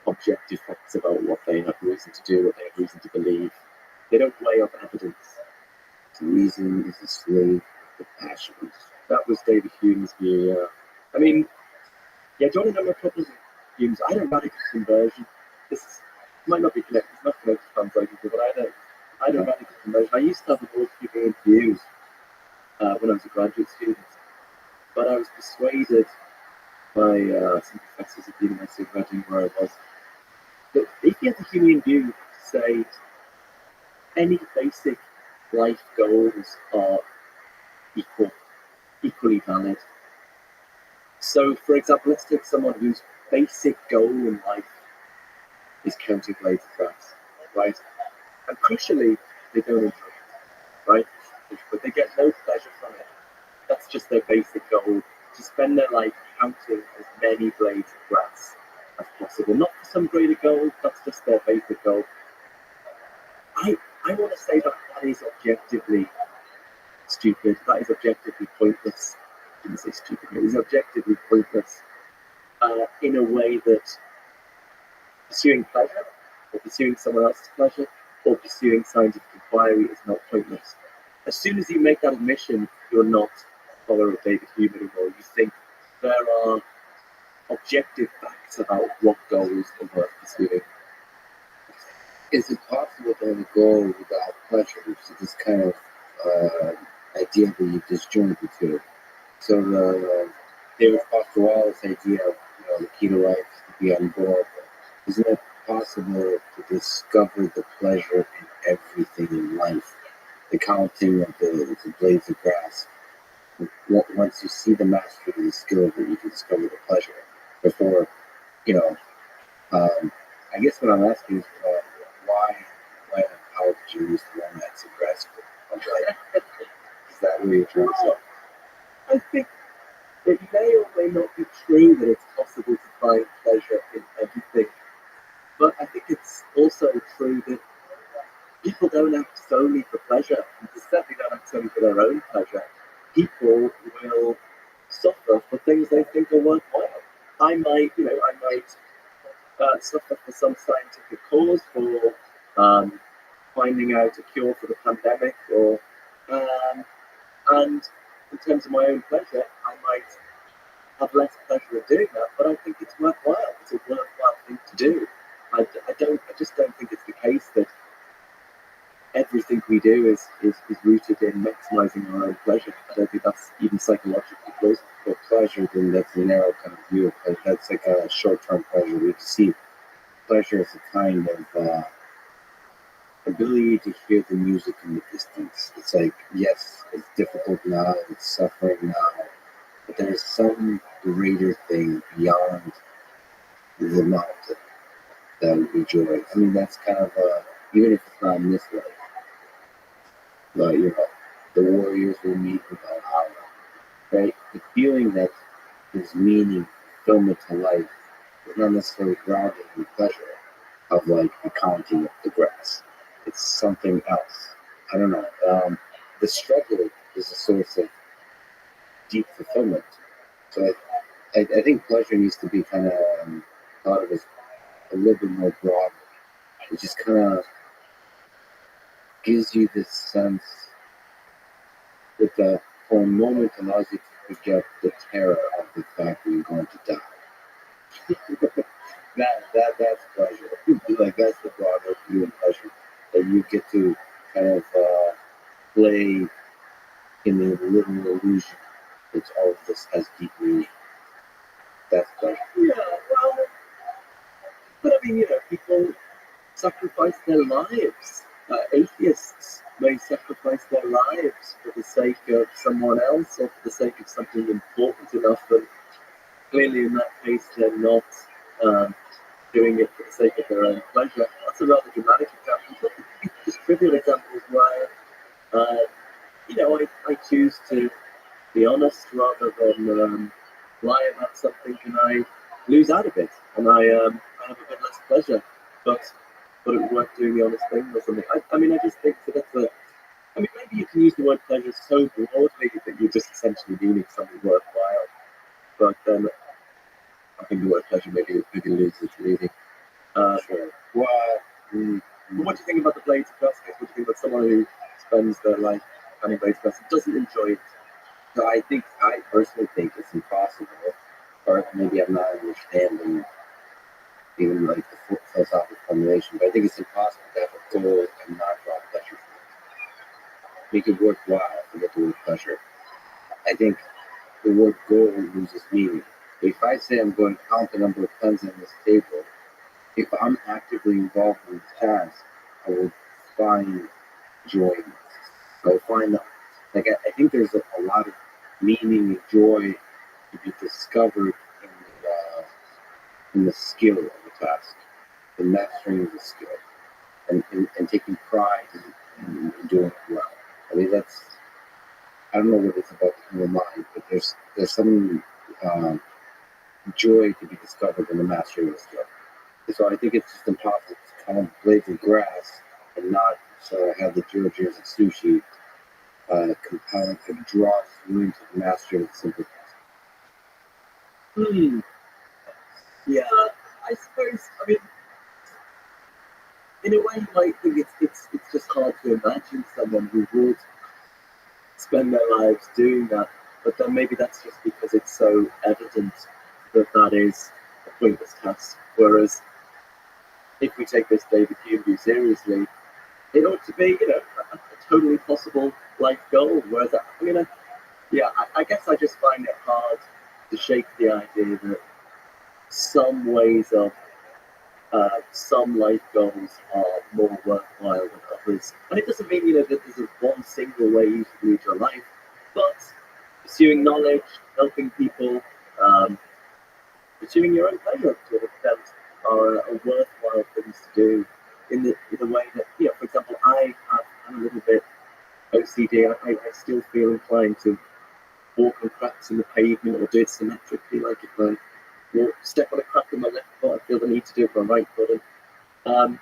[SPEAKER 6] objective facts about what they have reason to do, what they have reason to believe. They don't weigh up evidence.
[SPEAKER 2] Reason is a slave to passions.
[SPEAKER 6] That was David Hume's view. I mean, yeah, do you want to know my problem with Hume's? I had a radical conversion. This might not be connected, it's not connected to translating, but I had a radical conversion. I used to have a more humane view when I was a graduate student, but I was persuaded by some professors at the University of Reading, where I was, that if you have a humane view, say any basic life goals are equally valid. So, for example, let's take someone whose basic goal in life is counting blades of grass, right? And crucially, they don't enjoy it, right? But they get no pleasure from it. That's just their basic goal, to spend their life counting as many blades of grass as possible. Not for some greater goal, that's just their basic goal. I want to say that that is objectively stupid. That is objectively pointless. I didn't say stupid. It is objectively pointless in a way that pursuing pleasure or pursuing someone else's pleasure or pursuing scientific inquiry is not pointless. As soon as you make that admission, you're not a follower of David Hume anymore. You think there are objective facts about what goals are worth pursuing.
[SPEAKER 2] Is it possible to have a goal without pleasure? So this kind of idea that you disjoint the two. So David Foster Wallace idea of the key to life is to be on board. Isn't it possible to discover the pleasure in everything in life? The counting of the blades of grass. Once you see the mastery of the skill of it, you can discover the pleasure. Before, I guess what I'm asking is why and how did you use the romance of grass? Is that what you're trying to say?
[SPEAKER 6] I think it may or may not be true that it's possible to find pleasure in everything, but I think it's also true that people don't act solely for pleasure, and they certainly don't act solely for their own pleasure. People will suffer for things they think are worthwhile. I might suffer for some scientific cause, for finding out a cure for the pandemic, or and in terms of my own pleasure, I might have less pleasure in doing that, but I think it's worthwhile. It's a worthwhile thing to do. I just don't think it's the case that everything we do is rooted in maximizing our own pleasure. I don't think that's even psychologically plausible.
[SPEAKER 2] But pleasure, then that's a narrow kind of view. That's like a short-term pleasure. We see pleasure as a kind of ability to hear the music in the distance. It's like, yes, it's difficult now, it's suffering now, but there's some greater thing beyond the mountain that we enjoy. I mean, that's kind of even if it's not in this life, but the warriors will meet without hour, right? The feeling that there's meaning, fulfillment to life. It's not necessarily grounded in pleasure of like the counting of the grass. It's something else. I don't know. The struggle is a source of deep fulfillment. So I think pleasure needs to be kind of thought of as a little bit more broad. It just kind of gives you this sense that for a moment allows you to forget the terror of the fact that you're going to die. That's pleasure. Like that's the broader view of pleasure that you get to kind of play in the little illusion that all of this has deep meaning. That's pleasure.
[SPEAKER 6] Yeah, well, but I mean, people sacrifice their lives. Atheists may sacrifice their lives for the sake of someone else or for the sake of something important enough. And clearly, in that case, they're not doing it for the sake of their own pleasure. That's a rather dramatic example. But just trivial examples where, I choose to be honest rather than lie about something, and I lose out a bit, and I have a bit less pleasure. But it was worth doing the honest thing or something. I mean, I just think that that's maybe you can use the word pleasure so broadly that you're just essentially meaning something worthwhile. But then I think the word pleasure maybe loses its meaning.
[SPEAKER 2] Sure. Well,
[SPEAKER 6] But what do you think about the blades of grass? What do you think about someone who spends their life cutting blades of grass and doesn't enjoy it?
[SPEAKER 2] so I personally think it's impossible, or maybe I'm not understanding even like the philosophical formulation, but I think it's impossible to have a goal and not draw pleasure from it. Make it worthwhile, forget the word pleasure. I think the word goal loses meaning. If I say I'm going to count the number of pens on this table, if I'm actively involved in this task, I will find joy in it. I will find that, I think there's a lot of meaning and joy to be discovered in the skill of the task, the mastering of the skill, and taking pride in doing it well. I mean, I don't know what it's about the human mind, but there's some joy to be discovered in the mastering of the skill. So I think it's just impossible to kind of blades of grass and not have the Georgians of sushi compel to draw you into the mastery of the simple task.
[SPEAKER 6] Yeah, I suppose. I mean, in a way, you might think it's just hard to imagine someone who would spend their lives doing that. But then maybe that's just because it's so evident that is a pointless task. Whereas if we take this David Hume view seriously, it ought to be, a totally possible life goal. Whereas, I guess I just find it hard to shake the idea that some ways of some life goals are more worthwhile than others. And it doesn't mean, that there's one single way you should lead your life, but pursuing knowledge, helping people, pursuing your own pleasure to an extent are worthwhile things to do in the way that, for example, I'm a little bit OCD. I still feel inclined to walk on cracks in the pavement or do it symmetrically, like if I step on a crack in my left foot, I feel the need to do it with my right foot. And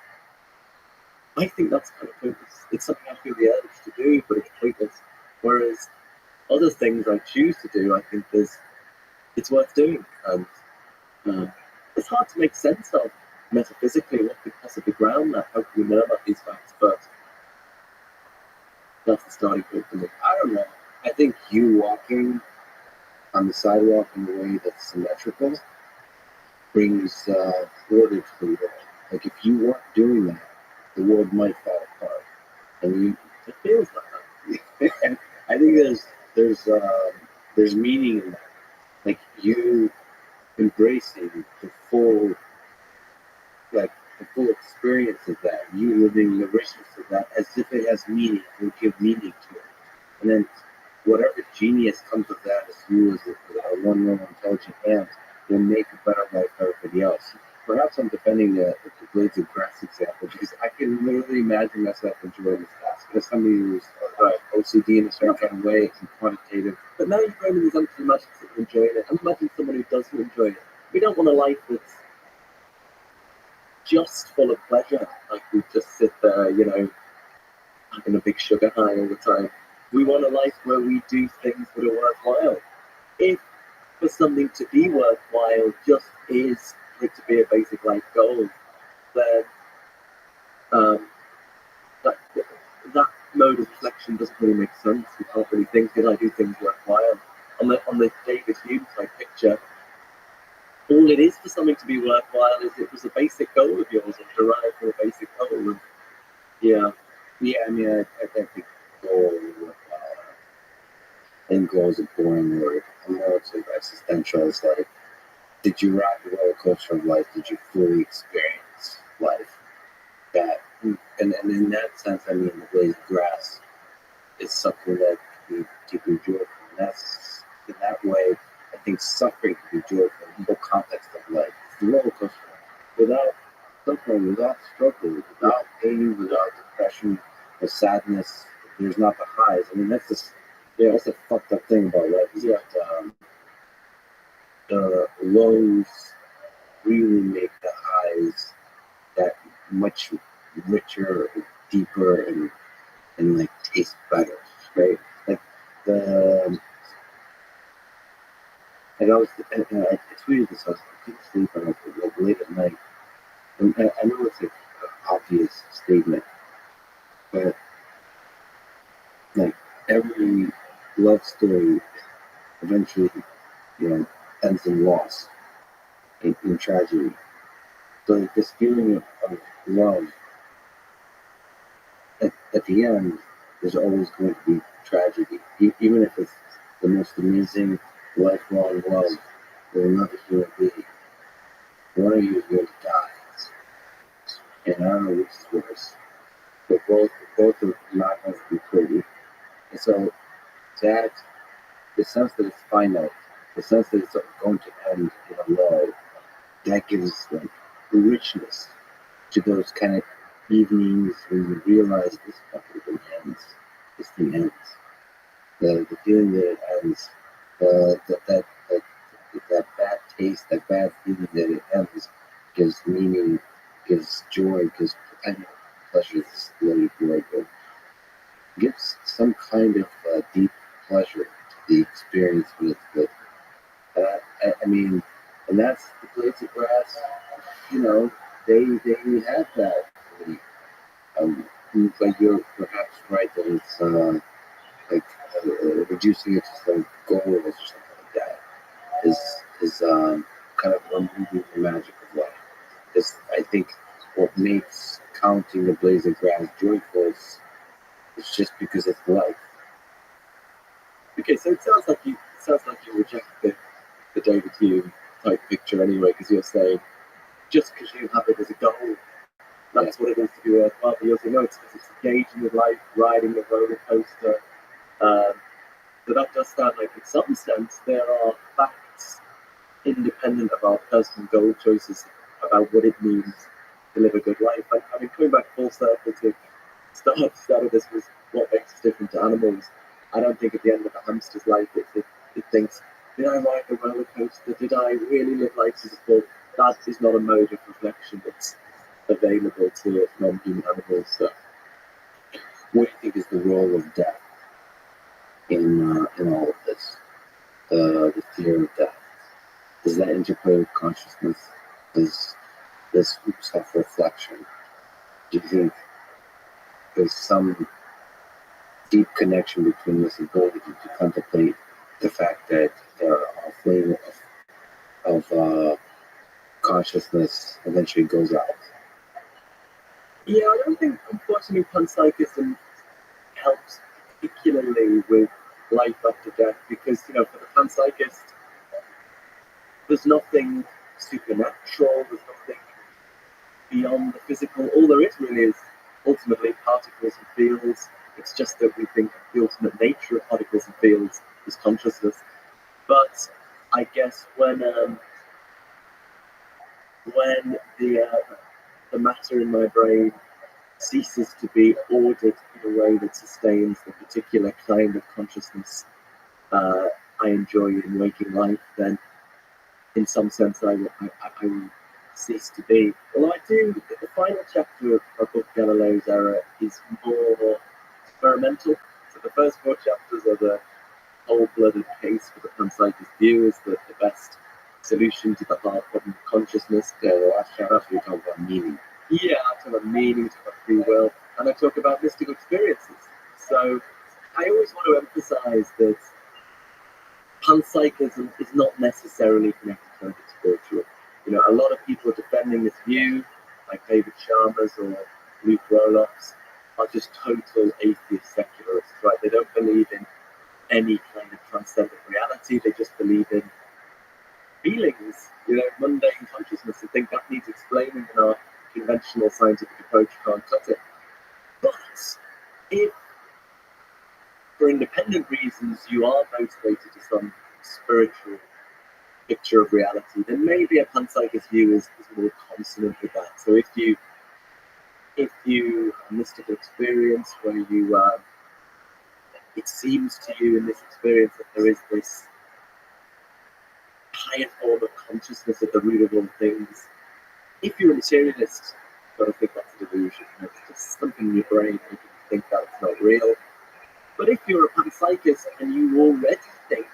[SPEAKER 6] I think that's kind of pointless. It's something I feel the urge to do, but it's pointless. Whereas other things I choose to do, I think it's worth doing. And it's hard to make sense of metaphysically what could possibly ground that. How can we know about these facts? But that's the starting point for me.
[SPEAKER 2] I don't know. I think you walking on the sidewalk in a way that's symmetrical brings order to the world. Like if you weren't doing that, the world might fall apart. And
[SPEAKER 6] It feels like that.
[SPEAKER 2] and I think there's meaning in that. Like you embracing the full experience of that, you living the richness of that as if it has meaning, will give meaning to it. And then whatever genius comes of that as you as a one real intelligent ant will make a better life for everybody else. Perhaps I'm defending the blades of grass example because I can literally imagine myself enjoying this task. As somebody who's OCD in a certain kind of way and quantitative.
[SPEAKER 6] But now you're going to these unimaginative enjoying it. And imagine someone who doesn't enjoy it. We don't want a life that's just full of pleasure, like we just sit there, having a big sugar high all the time. We want a life where we do things that are worthwhile. If for something to be worthwhile just is for it to be a basic life goal, then that mode of reflection doesn't really make sense. You can't really think, did I do things worthwhile? On the David Hume type picture, all it is for something to be worthwhile is it was a basic goal of yours and derived from a basic goal. And yeah,
[SPEAKER 2] I mean, I think goal, I think goal is a boring word. I know it's like existential. It's like, did you ride the roller coaster of life? Did you fully experience life? That, and in that sense, I mean, the blade of grass is something that can be deeply joyful. And that's, in that way, I think suffering can be joyful in the whole context of life. It's the roller coaster. Without suffering, without struggle, without pain, without depression or sadness, there's not the highs. I mean, that's the fucked up thing about life is that the lows really make the highs that much richer, deeper, and like taste better, right? Like I tweeted this. I was asleep and like late at night. And I know it's like an obvious statement, but like every love story eventually, ends in loss, in tragedy. So like, this feeling of love at the end, there's always going to be tragedy, even if it's the most amazing lifelong love with another human being. One of you is going to die, and I don't know which is worse. But both are not going to be pretty. And so that the sense that it's finite, the sense that it's going to end in a love, that gives like richness to those kind of evenings when you realize this fucking thing ends. This thing ends. The feeling that it ends, that bad taste, that bad feeling that it ends, gives meaning, gives joy, gives pleasure. This bloody word, but gives some kind of deep pleasure to the experience when it's good. I mean, and that's the blades of grass. They have that. But you're perhaps right that it's reducing it to some goals or something like that is kind of removing the magic of life. This, I think, what makes counting the blades of grass joyful is just because it's life.
[SPEAKER 6] Okay, so it sounds like you reject the David Hume type picture anyway, because you're saying just because you have it as a goal, that's what it is to be worthwhile. But you're saying no, it's because it's engaging with life, riding a roller coaster. So that does sound like, in some sense, there are facts independent of our personal goal choices about what it means to live a good life. I mean, coming back full circle to start of this was what makes us different to animals. I don't think at the end of a hamster's life it thinks, did I ride the roller coaster? Did I really live life to the full? That is not a mode of reflection that's available to non-human animals. So,
[SPEAKER 2] what do you think is the role of death in all of this? The fear of death. Does that interplay with consciousness? Does this self-reflection? Do you think there's some deep connection between this ability to contemplate the fact that our flame of consciousness eventually goes out?
[SPEAKER 6] yeah, I don't think, unfortunately, panpsychism helps particularly with life after death, because for the panpsychist, there's nothing supernatural, there's nothing beyond the physical. All there is really is ultimately particles and fields. It's just that we think the ultimate nature of particles and fields is consciousness. But I guess when the matter in my brain ceases to be ordered in a way that sustains the particular kind of consciousness I enjoy in waking life, then in some sense I will cease to be. Although I do, the final chapter of my book Galileo's Error is more experimental. So the first 4 chapters are the cold-blooded case for the panpsychist view is the best solution to the hard problem of consciousness.
[SPEAKER 2] Yeah, the last chapter we talk about meaning.
[SPEAKER 6] Yeah, I talk about meaning, talk about free will, and I talk about mystical experiences. So I always want to emphasize that panpsychism is not necessarily connected to anything spiritual. You know, a lot of people defending this view, like David Sharmas or Luke Roloffs, are just total atheist secularists, right? They don't believe in any kind of transcendent reality. They just believe in feelings, you know, mundane consciousness. They think that needs explaining, and our conventional scientific approach can't cut it. But if, for independent reasons, you are motivated to some spiritual picture of reality, then maybe a panpsychist view is more consonant with that. So if you have a mystical experience where you it seems to you in this experience that there is this higher form of consciousness at the root of all things, if you're a materialist, you've got to think that's a delusion. It's just something in your brain making you think that it's not real. But if you're a panpsychist and you already think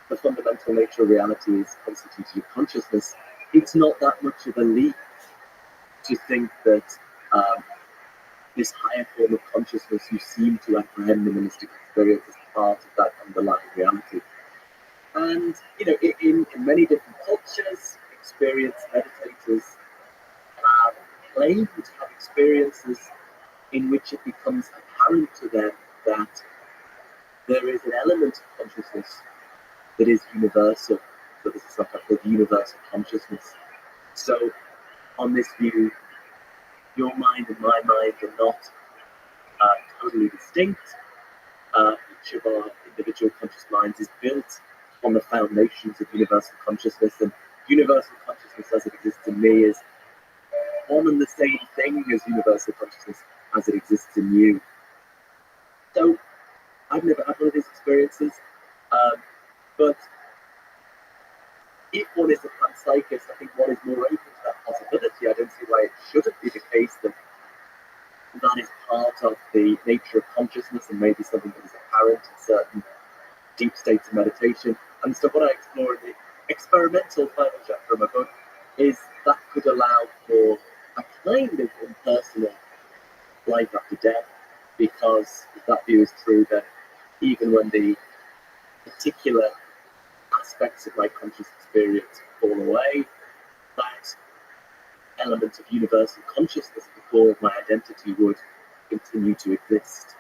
[SPEAKER 6] the fundamental nature of reality is constituted of consciousness, it's not that much of a leap to think that this higher form of consciousness you seem to apprehend in the mystical experience is part of that underlying reality. And, you know, in many different cultures, experienced meditators have claimed to have experiences in which it becomes apparent to them that there is an element of consciousness that is universal. So this is something called universal consciousness. So on this view, your mind and my mind are not totally distinct. Each of our individual conscious minds is built on the foundations of universal consciousness, and universal consciousness as it exists in me is one and the same thing as universal consciousness as it exists in you. So I've never had one of these experiences, but if one is a panpsychist, I think one is more open to that possibility. I don't see why it shouldn't be the case that that is part of the nature of consciousness and maybe something that is apparent in certain deep states of meditation. And so what I explore in the experimental final chapter of my book is that could allow for a kind of impersonal life after death, because if that view is true, that even when the particular aspects of my conscious experience fall away, that element of universal consciousness at the core of my identity would continue to exist.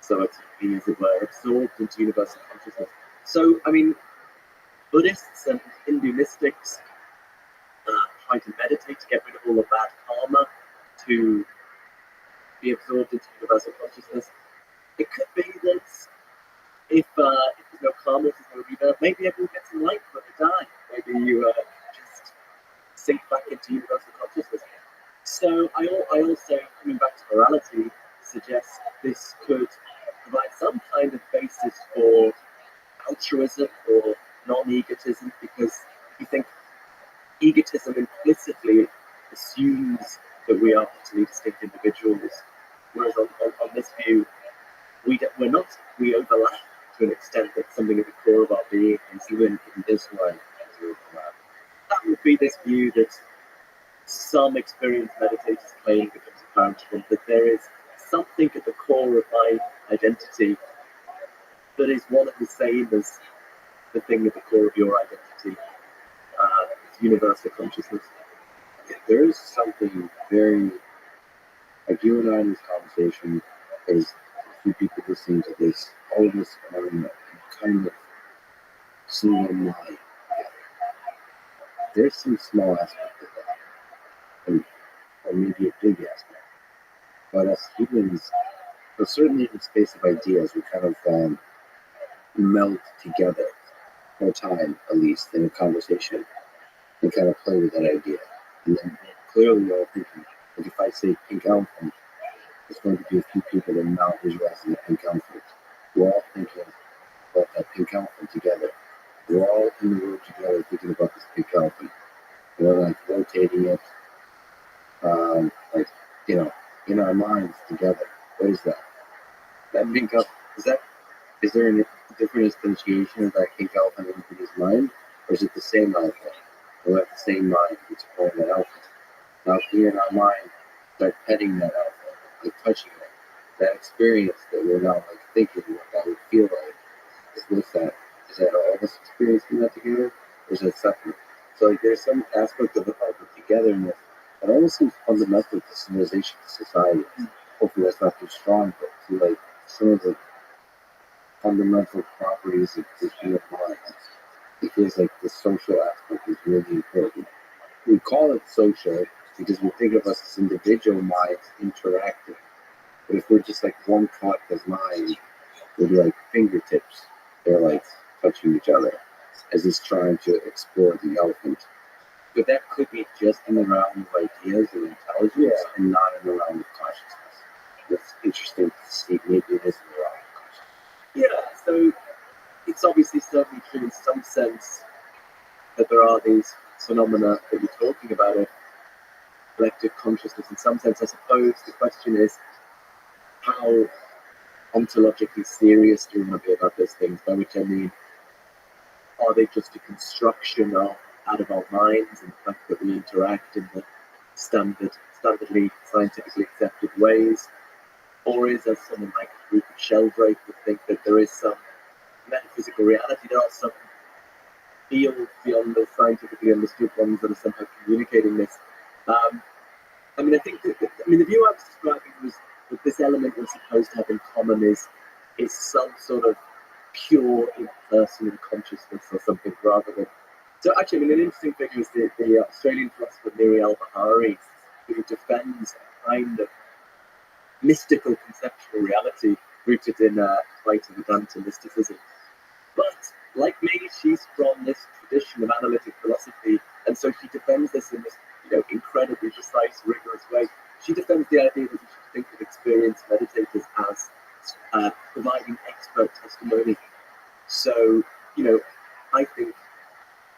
[SPEAKER 6] So it's be, as it were, absorbed into universal consciousness. So, I mean, Buddhists and Hindu mystics try to meditate to get rid of all the bad karma, to be absorbed into universal consciousness. It could be that if there's no karma, if there's no rebirth, maybe everyone gets enlightened when they die. Maybe you just sink back into universal consciousness. So I also, coming back to morality, suggest this could provide some kind of basis for altruism or non-egotism, because you think egotism implicitly assumes that we are utterly distinct individuals, whereas on this view, we overlap to an extent that's something at the core of our being, and even in this way, that would be this view that some experienced meditators claim becomes apparent to them, that there is something at the core of my identity that is one and the same as the thing at the core of your identity. It's universal consciousness.
[SPEAKER 2] There is something very, like you and I in this conversation, is a few people listening to this, all of us are in kind of single mind. There's some small aspect of that, or maybe a big aspect. But as humans, but certainly in the space of ideas, we kind of meld together for a time, at least, in a conversation, and kind of play with that idea. And then clearly you're all thinking, like if I say pink elephant, there's going to be a few people that are now visualizing the pink elephant. We're all thinking about that pink elephant. together. We're all in the room together thinking about this big elephant. We're like rotating it, like, you know, in our minds together. What is that? That big up, is there a different instantiation of that big elephant in everybody's mind? Or is it the same elephant? We have the same mind, it's pulling that elephant. Now, if we in our mind start petting that elephant, like touching it, that experience that we're now like thinking what that would feel like is with that. Is that all of us experiencing that together? Or is that separate? So like there's some aspect of the togetherness that almost seems fundamental to civilization, to society. Hopefully that's not too strong, but to like some of the fundamental properties of the human mind. It feels like the social aspect is really important. We call it social because we think of us as individual minds interacting. But if we're just like one collective mind, we'd be like fingertips. They're like touching each other as he's trying to explore the elephant. But that could be just in the realm of ideas and intelligence and not in the realm of consciousness. It's interesting to see maybe it is in the realm of consciousness.
[SPEAKER 6] Yeah, so it's obviously certainly true in some sense that there are these phenomena that you're talking about of collective consciousness. In some sense, I suppose the question is how ontologically serious do we want to be about those things, by which I mean, are they just a construction of out of our minds and the fact that we interact in the standardly scientifically accepted ways? Or is, as someone like Rupert Sheldrake would think, that there is some metaphysical reality, there are some fields beyond the scientifically understood ones that are somehow communicating this? I mean, I think the view I was describing was that this element we're supposed to have in common is some sort of pure impersonal consciousness or something rather than. So actually, I mean, an interesting figure is the Australian philosopher Miri al-Bahari, who defends a kind of mystical conceptual reality rooted in Vaita Vedanta mysticism. But like me, she's from this tradition of analytic philosophy, and so she defends this in this, incredibly precise, rigorous way. She defends the idea that we should think of experienced meditators as providing expert testimony. So, I think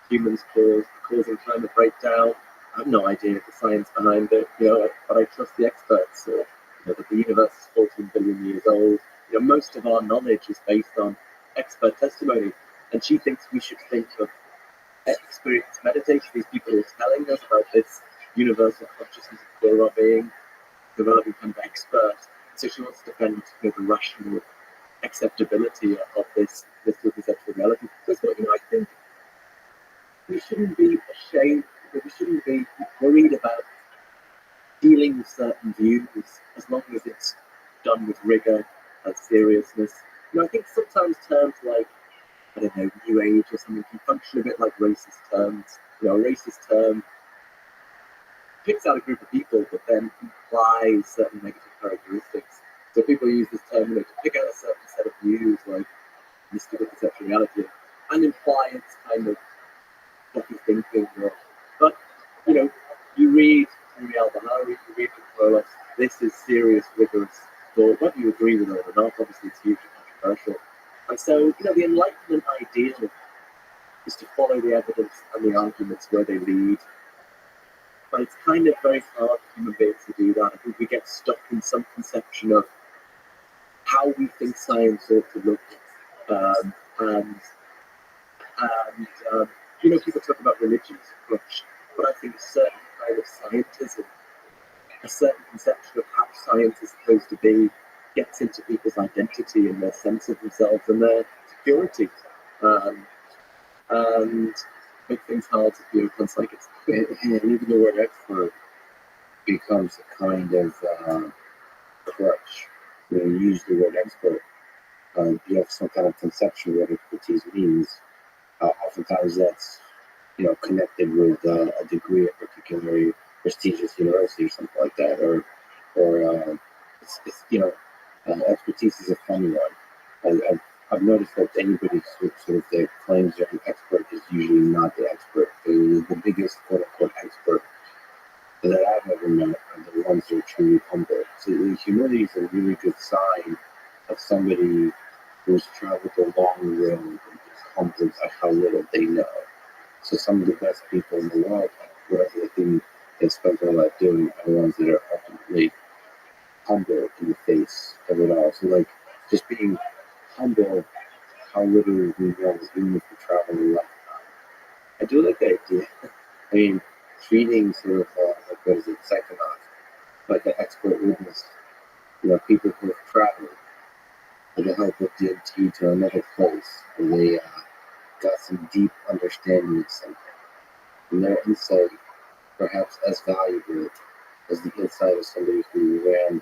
[SPEAKER 6] humans causing climate breakdown. I have no idea the science behind it, but I trust the experts. Or, that the universe is 14 billion years old. Most of our knowledge is based on expert testimony, and she thinks we should think of experienced meditators, these people who are telling us about this universal consciousness of pure being, developing kind of expert. So she wants to defend the rational acceptability of this conceptual reality. So I think we shouldn't be ashamed, we shouldn't be worried about dealing with certain views as long as it's done with rigor and seriousness. I think sometimes terms like, I don't know, New Age or something can function a bit like racist terms. A racist term picks out a group of people but then implies certain negative characteristics. So people use this term to pick out a certain set of views like mystical conceptual reality and imply it's kind of fluffy thinking. But, you read Miri al-Bahari, you read the Prologue, this is serious, rigorous thought. Whether you agree with it or not, obviously it's hugely controversial. And so, the Enlightenment ideal is to follow the evidence and the arguments where they lead. But it's kind of very hard for human beings to do that. I think we get stuck in some conception of how we think science ought to look. People talk about religions, but I think a certain kind of scientism, a certain conception of how science is supposed to be, gets into people's identity and their sense of themselves and their security, and make things hard to view upon psychics.
[SPEAKER 2] And even the word expert becomes a kind of crutch. When you use the word expert, you have some kind of conception of what expertise means. Oftentimes that's connected with a degree at a particularly prestigious university or something like that, or it's expertise is a funny one. I've noticed that anybody sort of that claims they're an expert is usually not the expert. The biggest quote unquote expert that I've ever met are the ones that are truly humble. So humility is a really good sign of somebody who's traveled a long road and is humbled by how little they know. So some of the best people in the world, whatever the thing they spend their life doing, are the ones that are ultimately humble in the face of it all. So like just being humble, how little we know, even if we travel a lot. I do like the idea. I mean, treating sort of like what is it, psychonaut, like an expert witness. You know, people who have traveled with the help of DMT to another place where they got some deep understanding of something. And their insight perhaps as valuable as the insight of somebody who ran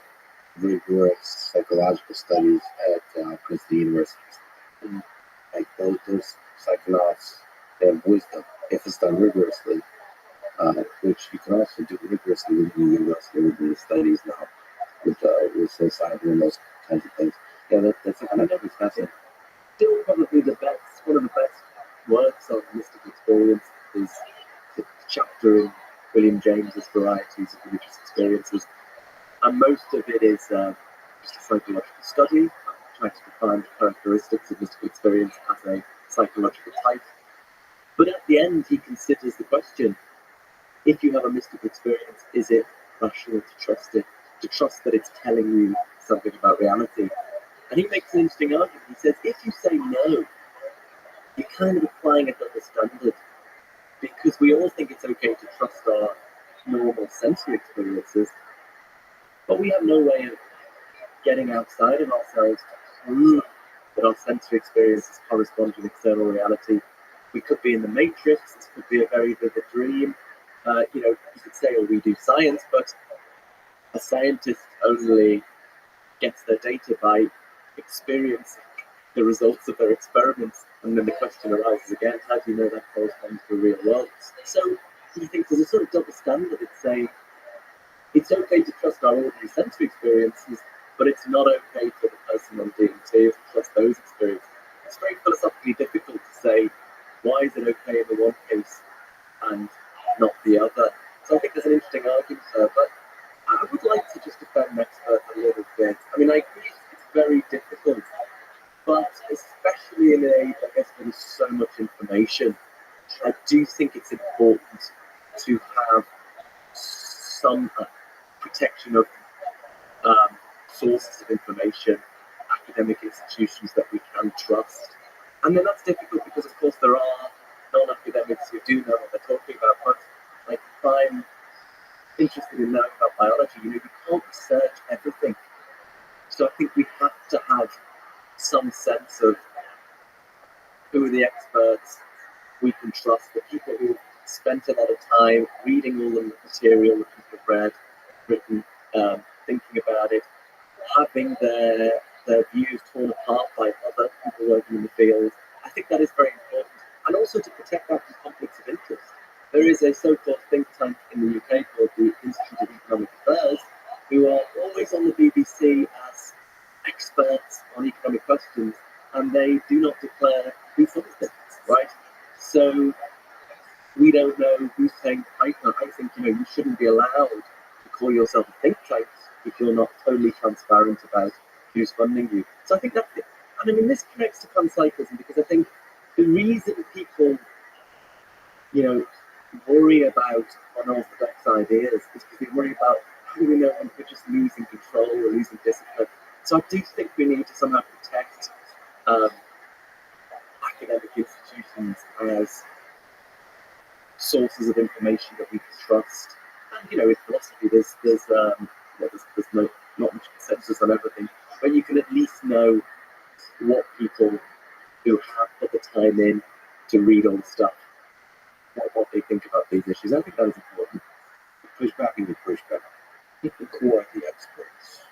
[SPEAKER 2] rigorous psychological studies at Princeton University. And like those psychonauts, they have wisdom if it's done rigorously, which you can also do rigorously within the university within the studies now with psilocybin and those kinds of things. Yeah, that's a kind of fascinating.
[SPEAKER 6] Still probably the best, one of the best works on mystic experience is the chapter in William James's Varieties of Religious Experiences. And most of it is just a psychological study, trying to define the characteristics of mystical experience as a psychological type. But at the end, he considers the question, if you have a mystical experience, is it rational to trust it, to trust that it's telling you something about reality? And he makes an interesting argument. He says, if you say no, you're kind of applying a double standard, because we all think it's okay to trust our normal sensory experiences, but we have no way of getting outside of ourselves to prove that our sensory experiences correspond to an external reality. We could be in the matrix, this could be a very vivid dream. You could say, oh, we do science, but a scientist only gets their data by experiencing the results of their experiments. And then the question arises again, how do you know that corresponds to the real world? So he thinks there's a sort of double standard. It's saying it's okay to trust our ordinary sensory experiences, but it's not okay for the person on DMT to trust those experiences. It's very philosophically difficult to say, why is it okay in the one case and not the other? So I think there's an interesting argument there, but I would like to just defend expert a little bit. I mean, I agree it's very difficult, but especially in an age, I guess, where there's so much information, I do think it's important to have some protection of sources of information, academic institutions that we can trust. And then that's difficult because, of course, there are non-academics who do know what they're talking about, but like if I'm interested in knowing about biology, you can't research everything. So I think we have to have some sense of who are the experts we can trust, the people who spent a lot of time reading all the material that people have read, written, thinking about it, having their views torn apart by other people working in the field. I think that is very important. And also to protect that from conflicts of interest. There is a so-called think tank in the UK called the Institute of Economic Affairs, who are always on the BBC as experts on economic questions, and they do not declare who funds them, right? So we don't know who's paying the piper. I think you shouldn't be allowed to call yourself a think tank if you're not totally transparent about who's funding you. So I think that's it. And I mean, this connects to panpsychism because I think the reason people, worry about unorthodox ideas is because they worry about how do we know when we're just losing control or losing discipline. So I do think we need to somehow protect academic institutions as sources of information that we can trust. And in philosophy, there's not much consensus on everything, but you can at least know what people who have put the time in to read all the stuff, what they think about these issues. I think that is important.
[SPEAKER 2] Pushback and pushback. Who are the experts?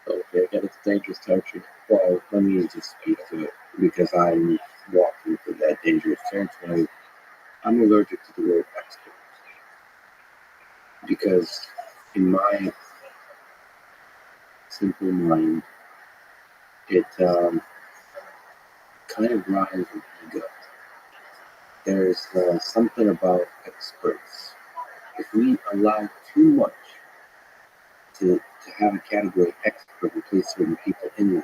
[SPEAKER 2] Okay, again, it's dangerous territory. Well, let me just speak to it because I'm walking through that dangerous territory. I'm allergic to the word expert because in my simple mind, it kind of rises with ego. There's something about experts. If we allow too much to have a category expert and place certain people in them,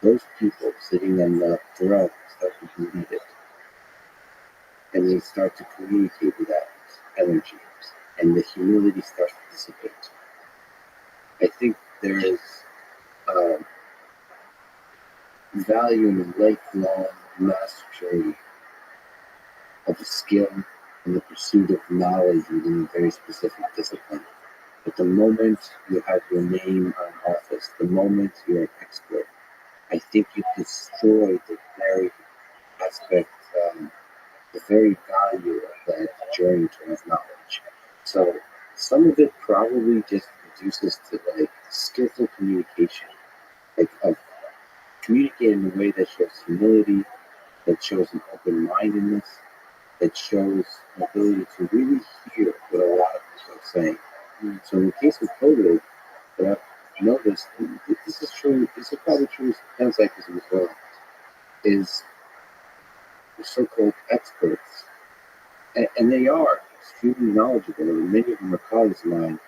[SPEAKER 2] those people sitting on the throne start to believe it, and they start to communicate with that energy, and the humility starts to dissipate. I think there is value in the lifelong mastery of a skill and the pursuit of knowledge within a very specific discipline. But the moment you have your name on office, the moment you're an expert, I think you destroy the very aspect, the very value of that journey towards knowledge. So some of it probably just reduces to like skillful communication, like of communicating in a way that shows humility, that shows an open-mindedness, that shows an ability to really hear what a lot of people are saying. So in the case of COVID, what I've noticed, and this is true, this is probably true in panpsychism as well, is the so-called experts, and they are extremely knowledgeable, and many of them are colleagues of mine.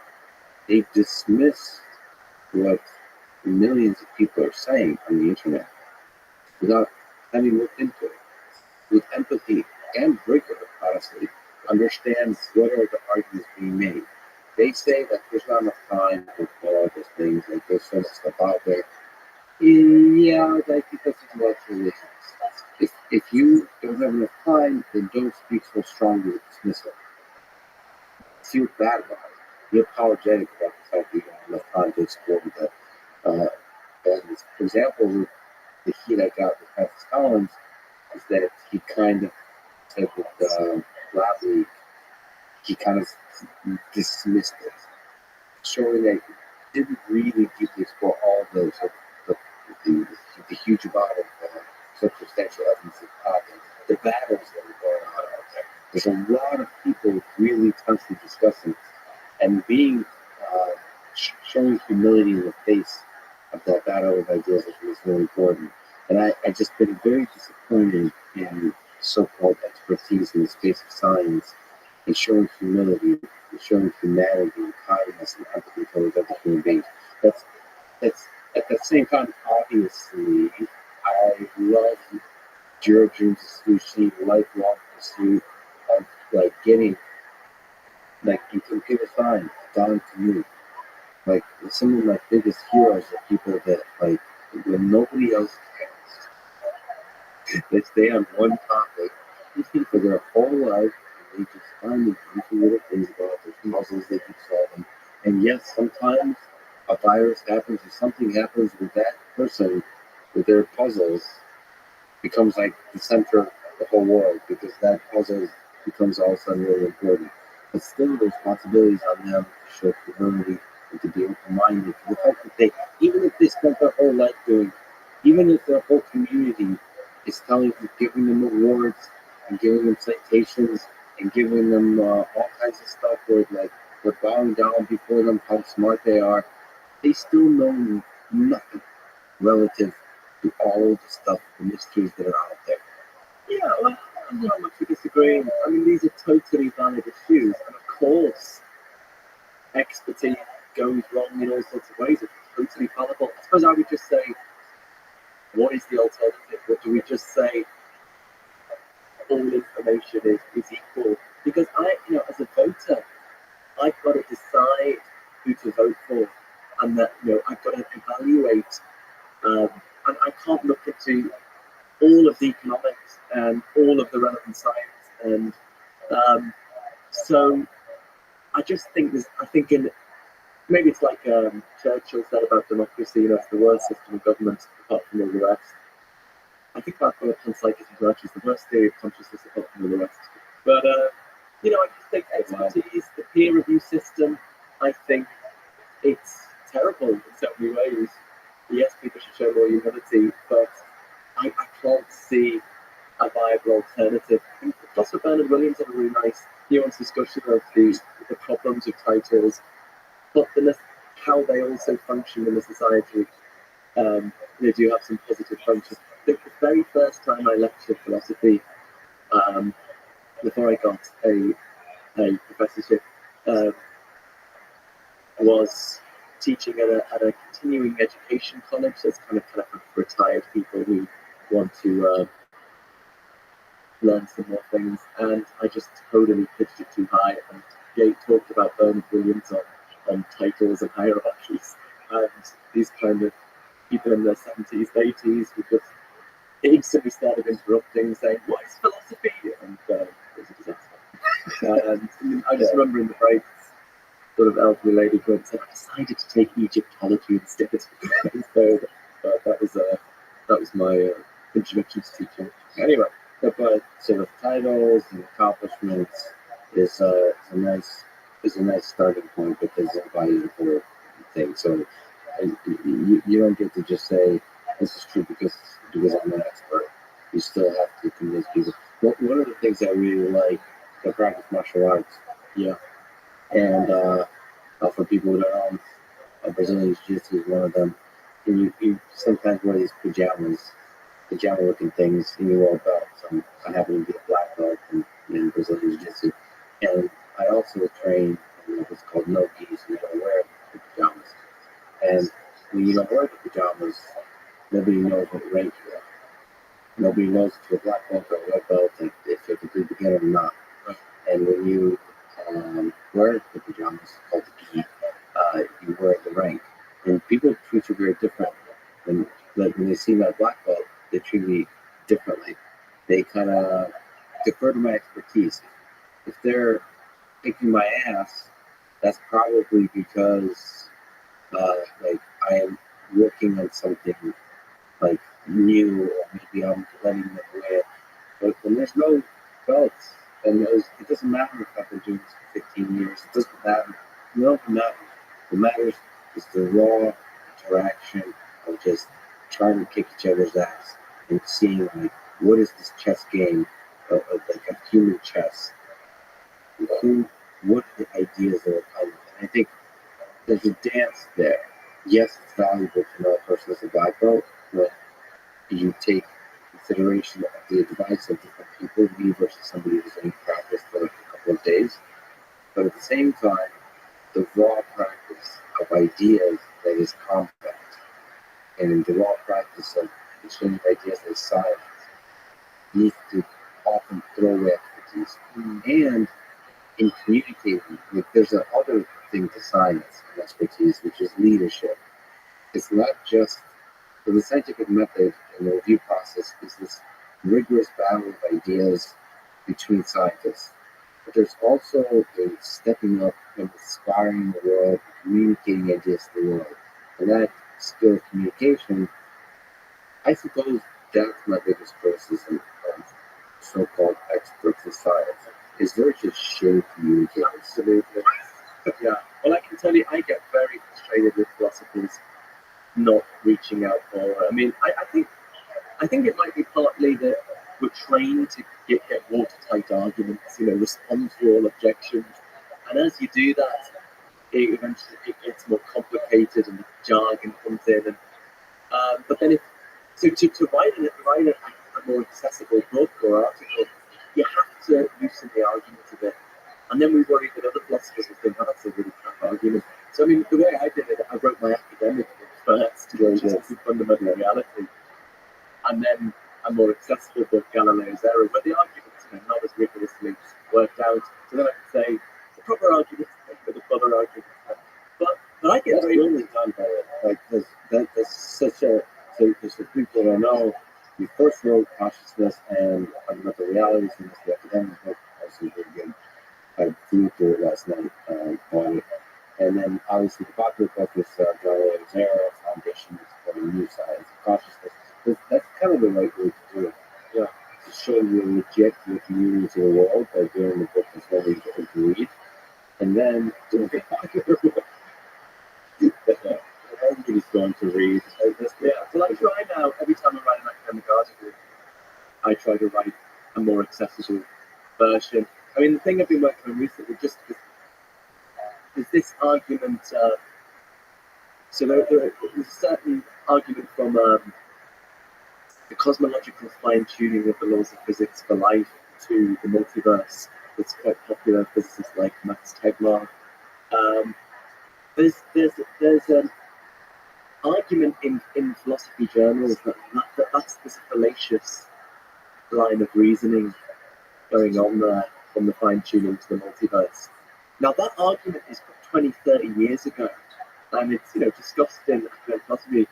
[SPEAKER 2] They dismiss what millions of people are saying on the internet without having looked into it, with empathy and rigor, honestly, understand what are the arguments being made. They say that there's not enough time to all those things, like there's so much stuff out there. Yeah, I think that's a lot of religions. If you don't have enough time, then don't speak so strongly with dismissal. Feel bad about it. Be apologetic about the fact that you don't have enough time to explore that. And for example, with the heat I got with Francis Collins is that he kind of said with Rabbi, he kind of dismissed it, showing that he didn't really deeply explore all those the huge amount of substantial evidence of the battles that are going on out there. There's a lot of people really constantly discussing it, and being showing humility in the face of that battle of ideas is really important. And I just been very disappointed in so-called expertise in the space of science and showing humility, and showing humanity and kindness and empathy towards other human beings. That's at the same time, obviously, I love Georgian sushi, lifelong pursuit of like getting, like in computer science, down to you. Like some of my biggest heroes are people that like when nobody else cares, they stay on one topic for their whole life, and they just find a bunch of little things about their puzzles they keep solving. And yes, sometimes a virus happens or something happens with that person with their puzzles becomes like the center of the whole world because that puzzle becomes all of a sudden really important. But still, the responsibilities on them to show humility and to be open-minded to the fact that they, even if they spent their whole life doing, even if their whole community is telling them, giving them awards and giving them citations and giving them all kinds of stuff where like we're bowing down before them, how smart they are, they still know nothing relative to all the stuff, the mysteries that are out there.
[SPEAKER 6] Yeah, well, I'm not much disagreeing. I mean, these are totally valid issues, and of course, expertise goes wrong in all sorts of ways. It's totally fallible. I suppose I would just say, what is the alternative? Or do we just say all information is equal? Because as a voter, I've got to decide who to vote for, and that I've got to evaluate, and I can't look into all of the economics and all of the relevant science, and so I just think maybe it's like Churchill said about democracy, it's the worst system of government apart from all the rest. I think that's what panpsychism is the worst theory of consciousness apart from all the rest. But I just think expertise, the peer review system, I think it's terrible in so many ways. Yes, people should show more humility, but I can't see a viable alternative. I think Professor Bernard Williams had a really nice nuanced discussion of the problems of titles, but how they also function in the society. They do have some positive functions. The very first time I lectured philosophy, before I got a professorship, was teaching at a continuing education college. That's kind of for retired to learn some more things, and I just totally pitched it too high. And Jake talked about Bernard Williams on titles and hierarchies, and these kind of people in their 70s, 80s who just instantly started interrupting, saying, "What is philosophy?" And it was a disaster. And I just remember in the breaks, sort of elderly lady who said, "I decided to take Egyptology instead." So that was my introduction to teaching. Anyway.
[SPEAKER 2] But so the titles and accomplishments is a nice starting point because they're valuable things. So you don't get to just say this is true because I'm an expert. You still have to convince people. One of the things I really like, I practice martial arts.
[SPEAKER 6] Yeah.
[SPEAKER 2] And for people who don't know, Brazilian Jiu-Jitsu is one of them. And you sometimes wear these pajama-looking things, and you wear a belt. So I happen to be a black belt in Brazilian Jiu-Jitsu. And I also train in what's called no gi, so you don't wear the pajamas. And when you don't wear the pajamas, nobody knows what rank you are. Nobody knows if you're a black belt or a red belt, if you're a complete beginner or not. And when you wear the pajamas, called the gi, you wear the rank. And people treat you very differently. And like when they see my black belt, they treat me differently. They kind of defer to my expertise. If they're kicking my ass, that's probably because like I am working on something like new, or maybe I'm letting them win. But when there's no belts, and it doesn't matter if I've been doing this for 15 years. It doesn't matter. What matters is the raw interaction of just trying to kick each other's ass and seeing like what is this chess game of like a human chess. What are the ideas that are coming? And I think there's a dance there. Yes, it's valuable to know a person is a black belt, but you take consideration of the advice of different people, me versus somebody who's only practiced for like a couple of days. But at the same time, the raw practice of ideas that is compact, and the raw practice of exchanging ideas that is science needs to often throw away expertise. And in communicating, there's another thing to science and expertise, which is leadership. It's not just the scientific method and the review process is this rigorous battle of ideas between scientists. But there's also a stepping up and inspiring the world, communicating ideas to the world. And that skill of communication, I suppose that's my biggest criticism of so-called experts in science, is they're just shitty communicators.
[SPEAKER 6] Absolutely. Yeah. Well, I can tell you, I get very frustrated with philosophers not reaching out more. I mean, I think it might be partly that we're trained to get watertight arguments, respond to all objections, and as you do that, eventually it gets more complicated and the jargon comes in. And but then to write a more accessible book or article, you have to loosen the argument a bit. And then we worry that other philosophers will think, "Oh, that's a really crap argument." So, I mean, the way I did it, I wrote my academic book first, which is fundamental reality. And then a more accessible book, Galileo's Error, where the arguments are not as rigorously worked out. So then I can say, the proper arguments with the other arguments. But I get
[SPEAKER 2] That's
[SPEAKER 6] very...
[SPEAKER 2] really done by it. Like, that's such a... So, for people that know, you first wrote Consciousness and Fundamental Realities, and it's the academic book, also very good. I flew through it last night on it. And then obviously the popular book is Galileo's Error, Foundations for New Science and Consciousness. That's kind of the right way to do it. Yeah. To show you're legit with you to the world by doing the book that's very important to read. And then do the popular book. Everybody's going to read.
[SPEAKER 6] Yeah, so I try now, every time I write an academic article, I try to write a more accessible version. I mean, the thing I've been working on recently is this argument. So there's a certain argument from the cosmological fine-tuning of the laws of physics for life to the multiverse. It's quite popular. Physicists like Max Tegmark. There's an argument in philosophy journals that's this fallacious line of reasoning going on there from the fine-tuning to the multiverse. Now, that argument is 20, 30 years ago, and it's discussed in academic philosophy.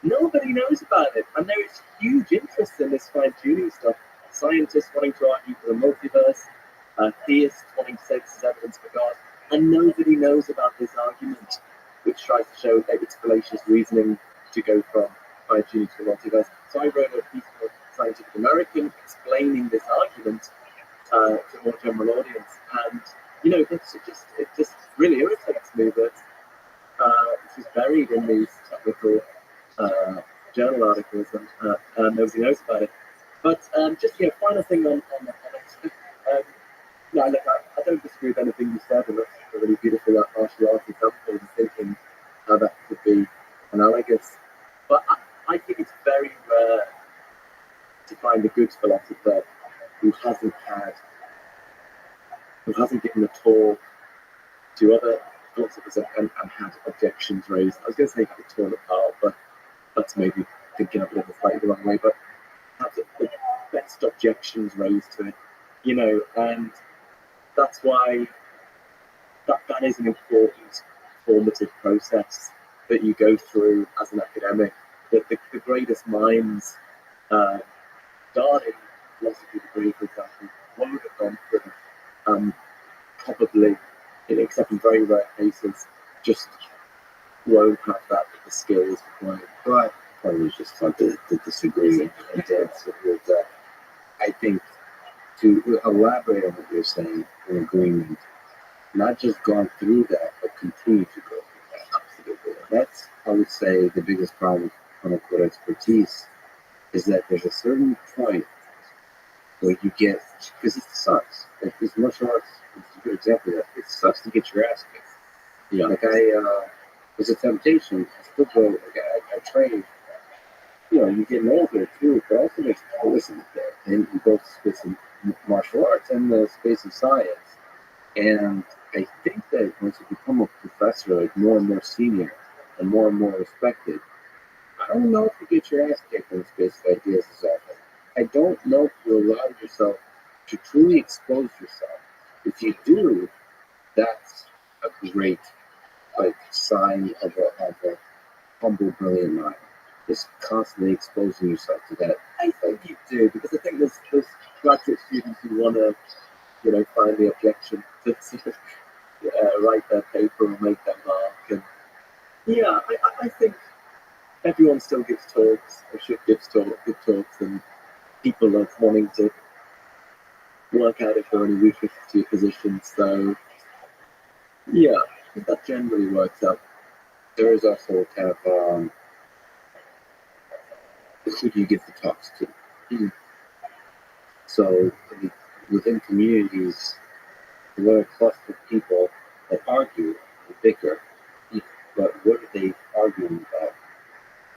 [SPEAKER 6] Nobody knows about it, and there is huge interest in this fine-tuning stuff. Scientists wanting to argue for the multiverse, theists wanting to say this is evidence for God, and nobody knows about this argument, which tries to show that it's fallacious reasoning to go from fine-tuning to the multiverse. So I wrote a piece for Scientific American explaining this argument to a more general audience, and it just really irritates me that this is buried in these technical journal articles, and nobody knows about it. But just final thing on it. Look, I don't disagree with anything you said, and that's a really beautiful martial arts example, and thinking how that could be analogous. But I think it's very rare to find a good philosopher who hasn't given a talk to other philosophers and had objections raised. I was going to say had it torn apart, but that's maybe thinking of it in a slightly wrong way. But had the best objections raised to it, and that's why that is an important formative process that you go through as an academic. That the greatest minds, starting philosophy degree, for example, won't have gone through. Probably, except in very rare cases, just won't have the skills required.
[SPEAKER 2] But I was just want to disagree with that. I think to elaborate on what you're saying in agreement, not just gone through that, but continue to go through that. Absolutely. That's, I would say, the biggest problem with quote-unquote expertise is that there's a certain point where you get, because it sucks. Like this martial arts is a good example of that. It sucks to get your ass kicked.
[SPEAKER 6] Yeah.
[SPEAKER 2] Like it's a temptation. I still go, I train. You get older too, but also there's listen there. And you both space of martial arts and the space of science. And I think that once you become a professor, like more and more senior and more respected, I don't know if you get your ass kicked in the space of ideas as often. I don't know if you allow yourself to truly expose yourself. If you do, that's a great sign of a humble, brilliant mind. Just constantly exposing yourself to that.
[SPEAKER 6] I think you do, because I think there's graduate students who want to, find the objection to write their paper or make their mark. And yeah, I think everyone still gives talks, or should give good talks, and people are wanting to work out if there are any weaknesses to your position. So yeah, I think that generally works out.
[SPEAKER 2] There is also kind of who do you give the talks to?
[SPEAKER 6] Mm-hmm.
[SPEAKER 2] So within communities, there are a cluster of people that argue and bicker, but what are they arguing about?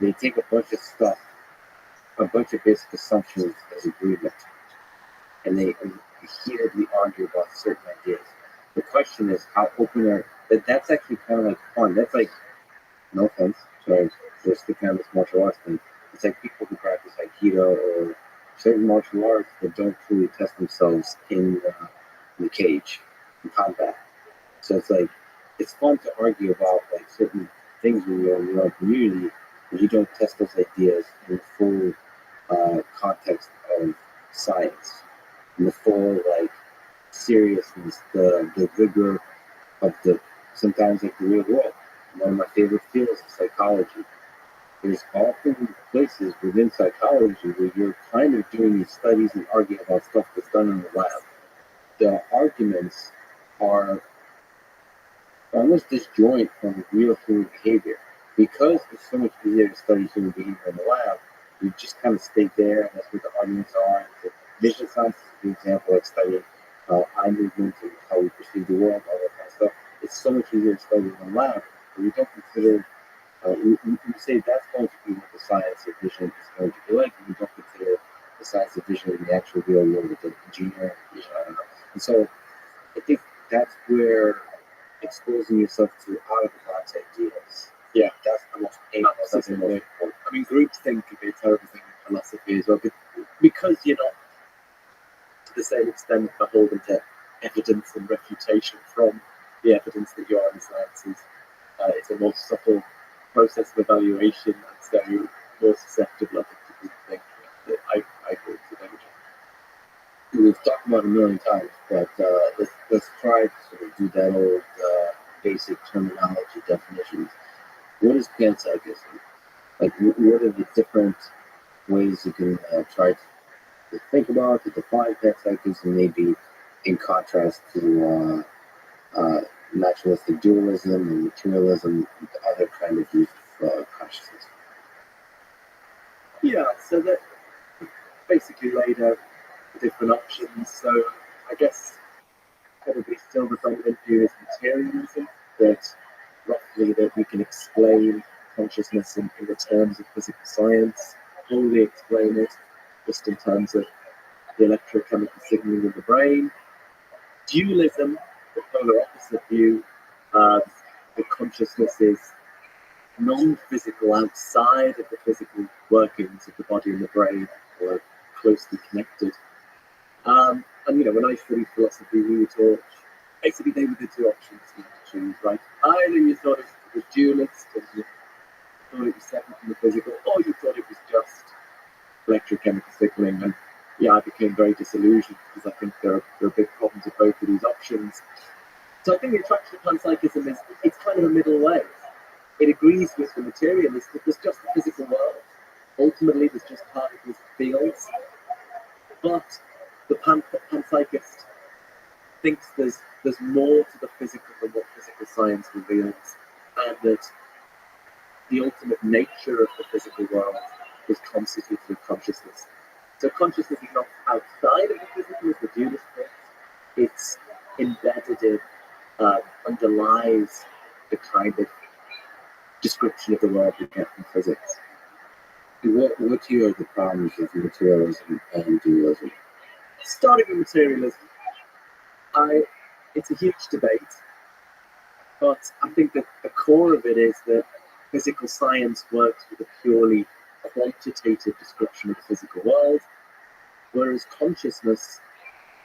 [SPEAKER 2] They take a bunch of stuff, a bunch of basic assumptions as agreement, and they heatedly argue about certain ideas. The question is how open are that's actually kind of like fun. That's like, no offense, sorry, just the kind of this martial arts thing. It's like people who practice Aikido or certain martial arts that don't truly test themselves in the cage, in combat. So it's like, it's fun to argue about certain things when you're in your own community, but you don't test those ideas in the full context of science, in the full seriousness, the rigor of sometimes the real world. One of my favorite fields is psychology. There's often places within psychology where you're kind of doing these studies and arguing about stuff that's done in the lab. The arguments are almost disjoint from real human behavior. Because it's so much easier to study human behavior in the lab, you just kind of stay there, and that's what the arguments are. The vision science is a good example, like studying eye movement and how we perceive the world, all that kind of stuff. It's so much easier to study in the lab, but we don't consider we say that's going to be what the science of vision is going to be like, and we don't consider the science of vision in the actual real world with the engineering vision, I don't know. And so I think that's where exposing yourself to out of the box ideas, that's the most
[SPEAKER 6] Absolutely. I mean, groups think can be a terrible thing in philosophy as well, because you're not to the same extent beholden to evidence and refutation from the evidence that you are in the sciences. It's a more subtle process of evaluation, and so you're more susceptible, I think, to group thinking. I agree with you.
[SPEAKER 2] We've talked about it a million times, but let's try to sort of do that old basic terminology definitions. What is panpsychism? Like, what are the different ways you can try to think about, to define panpsychism, maybe in contrast to naturalistic dualism and materialism and other kind of use of consciousness?
[SPEAKER 6] Yeah, so that basically laid out the different options. So I guess probably still the dominant view is materialism, that roughly that we can explain consciousness in the terms of physical science, wholly explain it just in terms of the electrochemical signaling in the brain. Dualism, the polar opposite view, the consciousness is non-physical outside of the physical workings of the body and the brain, or closely connected. And when I studied philosophy, we were taught basically they were the two options you had to choose, right? Either you thought it was dualist and you thought it was separate from the physical, or you thought it was just electrochemical signaling. And yeah, I became very disillusioned because I think there are big problems with both of these options. So I think the attraction of panpsychism is it's kind of a middle way. It agrees with the materialist that there's just the physical world. Ultimately, there's just particles and fields. But the panpsychist thinks there's more to the physical than what physical science reveals, and that the ultimate nature of the physical world is constituted of consciousness. So consciousness is not outside of the physical, as the dualist thinks. It's embedded in, underlies the kind of description of the world we get from physics.
[SPEAKER 2] What here are the problems with materialism and dualism?
[SPEAKER 6] Starting with materialism, it's a huge debate, but I think that the core of it is that physical science works with a purely quantitative description of the physical world, whereas consciousness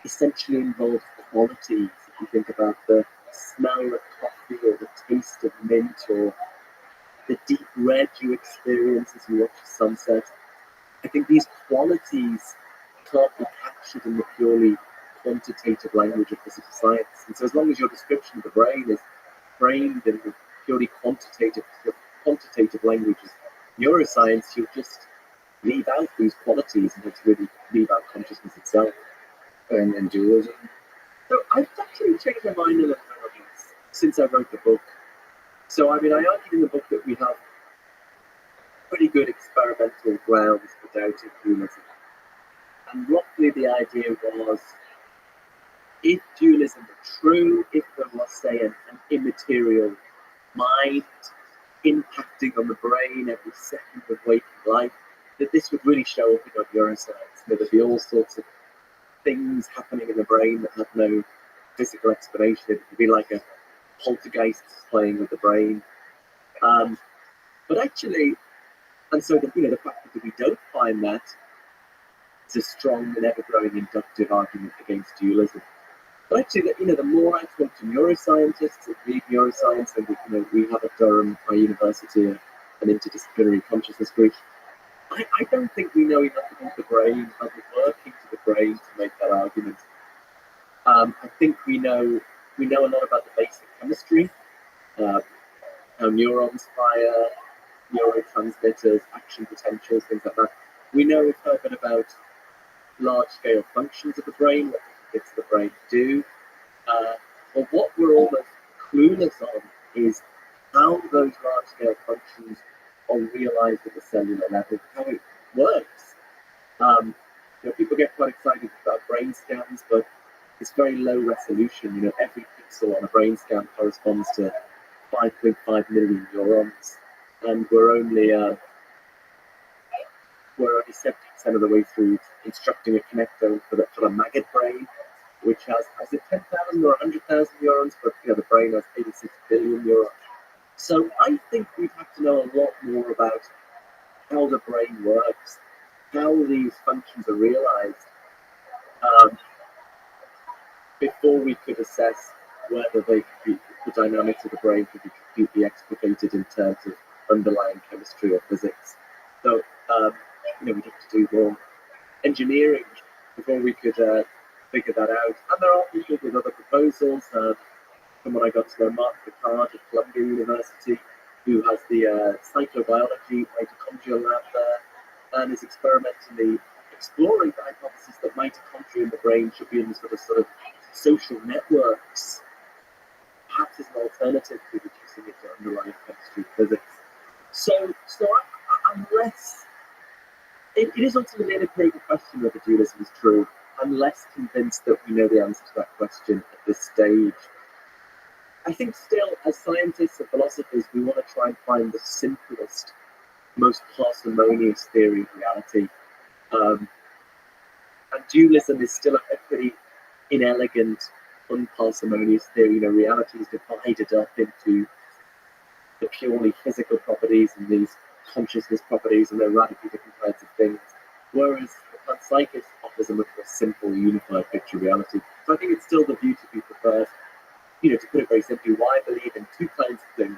[SPEAKER 6] essentially involves qualities. If you think about the smell of coffee or the taste of mint or the deep red you experience as you watch the sunset, I think these qualities can't be captured in the purely quantitative language of physical science. And so as long as your description of the brain is framed in the purely quantitative language of neuroscience, you'll just leave out these qualities and it's really leave out consciousness itself.
[SPEAKER 2] And dualism?
[SPEAKER 6] So I've actually changed my mind a little bit on this since I wrote the book. So I argued in the book that we have pretty good experimental grounds for doubting dualism. And roughly the idea was, if dualism were true, if there was, say, an immaterial mind impacting on the brain every second of waking life, that this would really show up in our neuroscience. There'd be all sorts of things happening in the brain that have no physical explanation. It would be like a poltergeist playing with the brain. But actually, and so the fact that we don't find that is a strong and ever-growing inductive argument against dualism. But actually, the more I talk to neuroscientists and read neuroscience, and we have at Durham, my university, an interdisciplinary consciousness group, I don't think we know enough about the brain, how we're working to the brain to make that argument. I think we know a lot about the basic chemistry, how neurons fire, neurotransmitters, action potentials, things like that. We know a fair bit about large-scale functions of the brain, what gets the brain to do. But what we're almost clueless on is how those large-scale functions are realized at the cellular level, how it works. People get quite excited about brain scans, but it's very low resolution. Every pixel on a brain scan corresponds to 5.5 million neurons, and we're only 70% of the way through instructing a connectome for the maggot brain, which has it 10,000 or 100,000 neurons, but the brain has 86 billion neurons. So I think we'd have to know a lot more about how the brain works, how these functions are realized, um, before we could assess whether they could be, the dynamics of the brain could be completely explicated in terms of underlying chemistry or physics. So, we'd have to do more engineering before we could figure that out. And there are people with other proposals. From what I got to know, Mark Picard at Columbia University, who has the cyclobiology mitochondrial lab there, and is experimentally exploring the hypothesis that mitochondria in the brain should be in sort of social networks, perhaps as an alternative to reducing it to underlying chemistry and physics. So I'm less. It is ultimately an empirical question whether dualism is true. I'm less convinced that we know the answer to that question at this stage. I think still, as scientists and philosophers, we want to try and find the simplest, most parsimonious theory of reality. And dualism is still a pretty inelegant, unparsimonious theory. Reality is divided up into the purely physical properties and these consciousness properties, and they're radically different kinds of things. Whereas the panpsychist offers a much more simple, unified picture of reality. So I think it's still the view to be preferred. To put it very simply, why believe in two kinds of things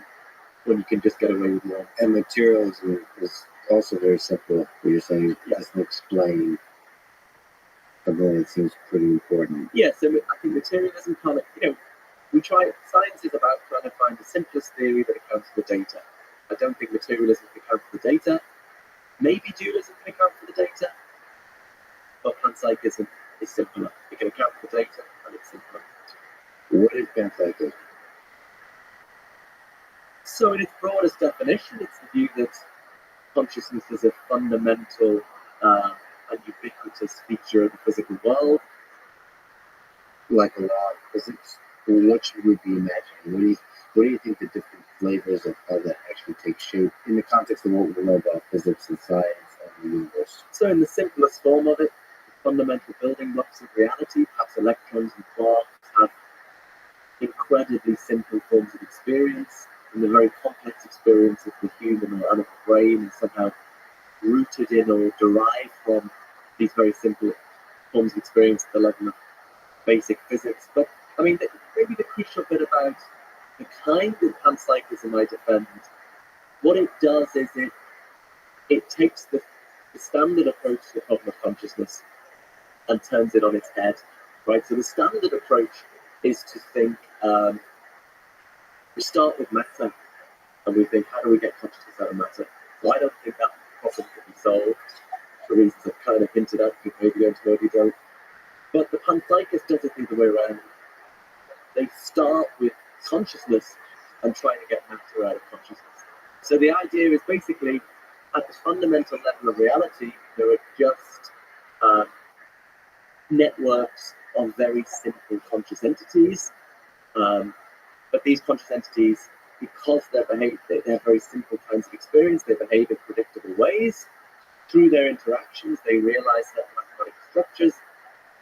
[SPEAKER 6] when you can just get away with one?
[SPEAKER 2] And materialism is also very simple. Where you're saying it doesn't explain something that seems pretty important.
[SPEAKER 6] Yes, I think materialism kind of, science is about trying to find the simplest theory that accounts for the data. I don't think materialism can account for the data. Maybe dualism can account for the data, but panpsychism is simpler. It can account for the data, and it's simpler.
[SPEAKER 2] What is panpsychism?
[SPEAKER 6] So in its broadest definition, it's the view that consciousness is a fundamental and ubiquitous feature of the physical world.
[SPEAKER 2] Like a law of physics? What should we be imagining? What do you think the different flavors of how that actually takes shape in the context of what we know about physics and science and the universe?
[SPEAKER 6] So in the simplest form of it, the fundamental building blocks of reality, perhaps electrons and quarks, have incredibly simple forms of experience, and the very complex experience of the human or animal brain is somehow rooted in or derived from these very simple forms of experience at the level of basic physics. But maybe the crucial bit about the kind of panpsychism I defend, what it does is it takes the standard approach to the problem of consciousness and turns it on its head, right? So the standard approach is to think, we start with matter, and we think, how do we get consciousness out of matter? So I don't think that problem can be solved, for reasons I've kind of hinted at, people maybe go into more detail. But the panpsychist does it the other way around. They start with consciousness and try to get matter out of consciousness. So the idea is basically, at the fundamental level of reality, there are just networks of very simple conscious entities. But these conscious entities, because they have very simple kinds of experience, they behave in predictable ways. Through their interactions, they realize certain mathematical structures.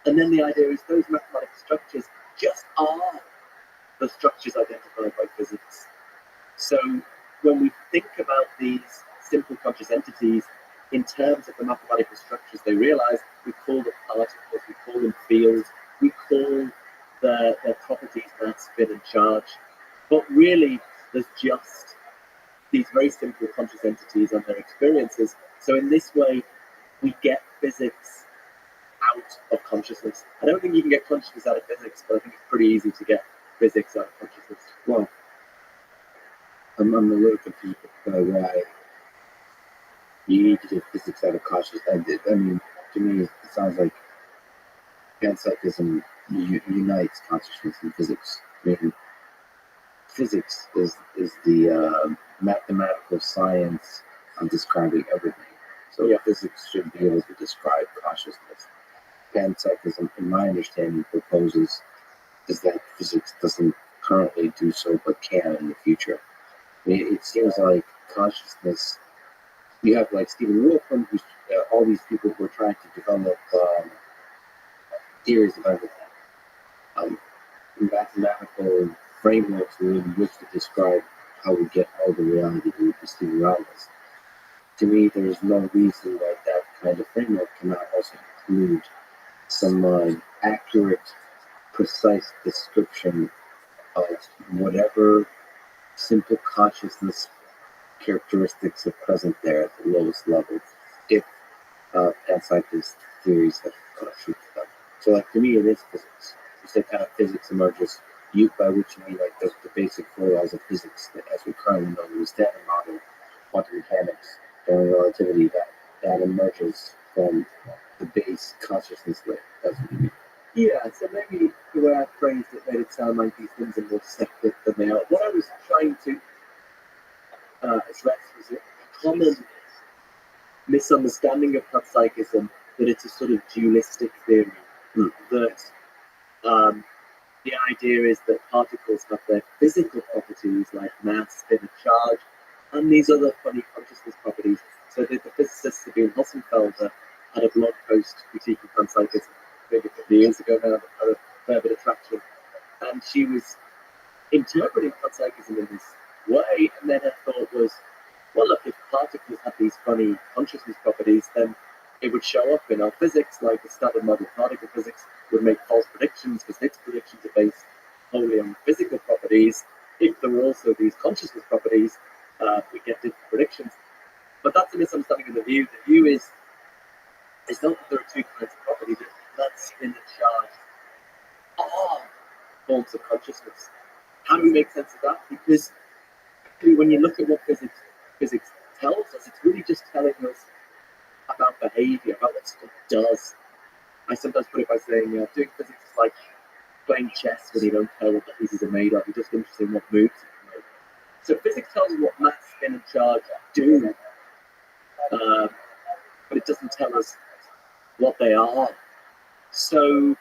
[SPEAKER 6] And then the idea is those mathematical structures just are the structures identified by physics. So when we think about these simple conscious entities in terms of the mathematical structures they realize, we call them particles, we call them fields, we call their properties mass, spin, and charge. But really, there's just these very simple conscious entities and their experiences. So in this way, we get physics out of consciousness. I don't think you can get consciousness out of physics, but I think it's pretty easy to get physics out of consciousness.
[SPEAKER 2] Well, I'm a little confused by why you need to get physics out of consciousness. To me, it sounds like panpsychism unites consciousness and physics. Physics is the mathematical science of describing everything. So physics should be able to describe consciousness. Panpsychism, in my understanding, proposes is that physics doesn't currently do so, but can in the future. It seems like consciousness. You have like Stephen Wolfram, who's all these people who are trying to develop theories of everything, mathematical frameworks in which to describe how we get all the reality that we perceive around us. To me, there's no reason why that kind of framework cannot also include some accurate, precise description of whatever simple consciousness characteristics are present there at the lowest level, if panpsychist theories have truth to them. So, like, to me, it is physics. You say kind of physics emerges, by which you mean like the basic four laws of physics that, as we currently know, the standard model, quantum mechanics, general relativity, that emerges from the base consciousness layer. That's what you mean.
[SPEAKER 6] Yeah, so maybe the way I phrased it made it sound like these things are more separate than they are. What I was trying to address was a common misunderstanding of panpsychism, that it's a sort of dualistic theory, that the idea is that particles have their physical properties like mass, spin, and charge, and these other funny consciousness properties. So the physicist Sabine Hossenfelder had a blog post critiquing panpsychism maybe a couple of years ago now that had a fair bit of traction, and she was interpreting panpsychism in this way, and then her thought was, well, look, if particles have these funny consciousness properties, then it would show up in our physics, like the standard model particle physics would make false predictions because its predictions are based wholly on physical properties. If there were also these consciousness properties, we get different predictions. But that's a misunderstanding of the view. The view is not that there are two kinds of properties, that spin and charge are forms of consciousness. How do we make sense of that? Because when you look at what physics tells us, it's really just telling us about behavior, about what stuff does. I sometimes put it by saying doing physics is like playing chess when you don't tell what the pieces are made of. You're just interested in what moves you can make. So physics tells us what mass, spin, and charge do, but it doesn't tell us what they are. So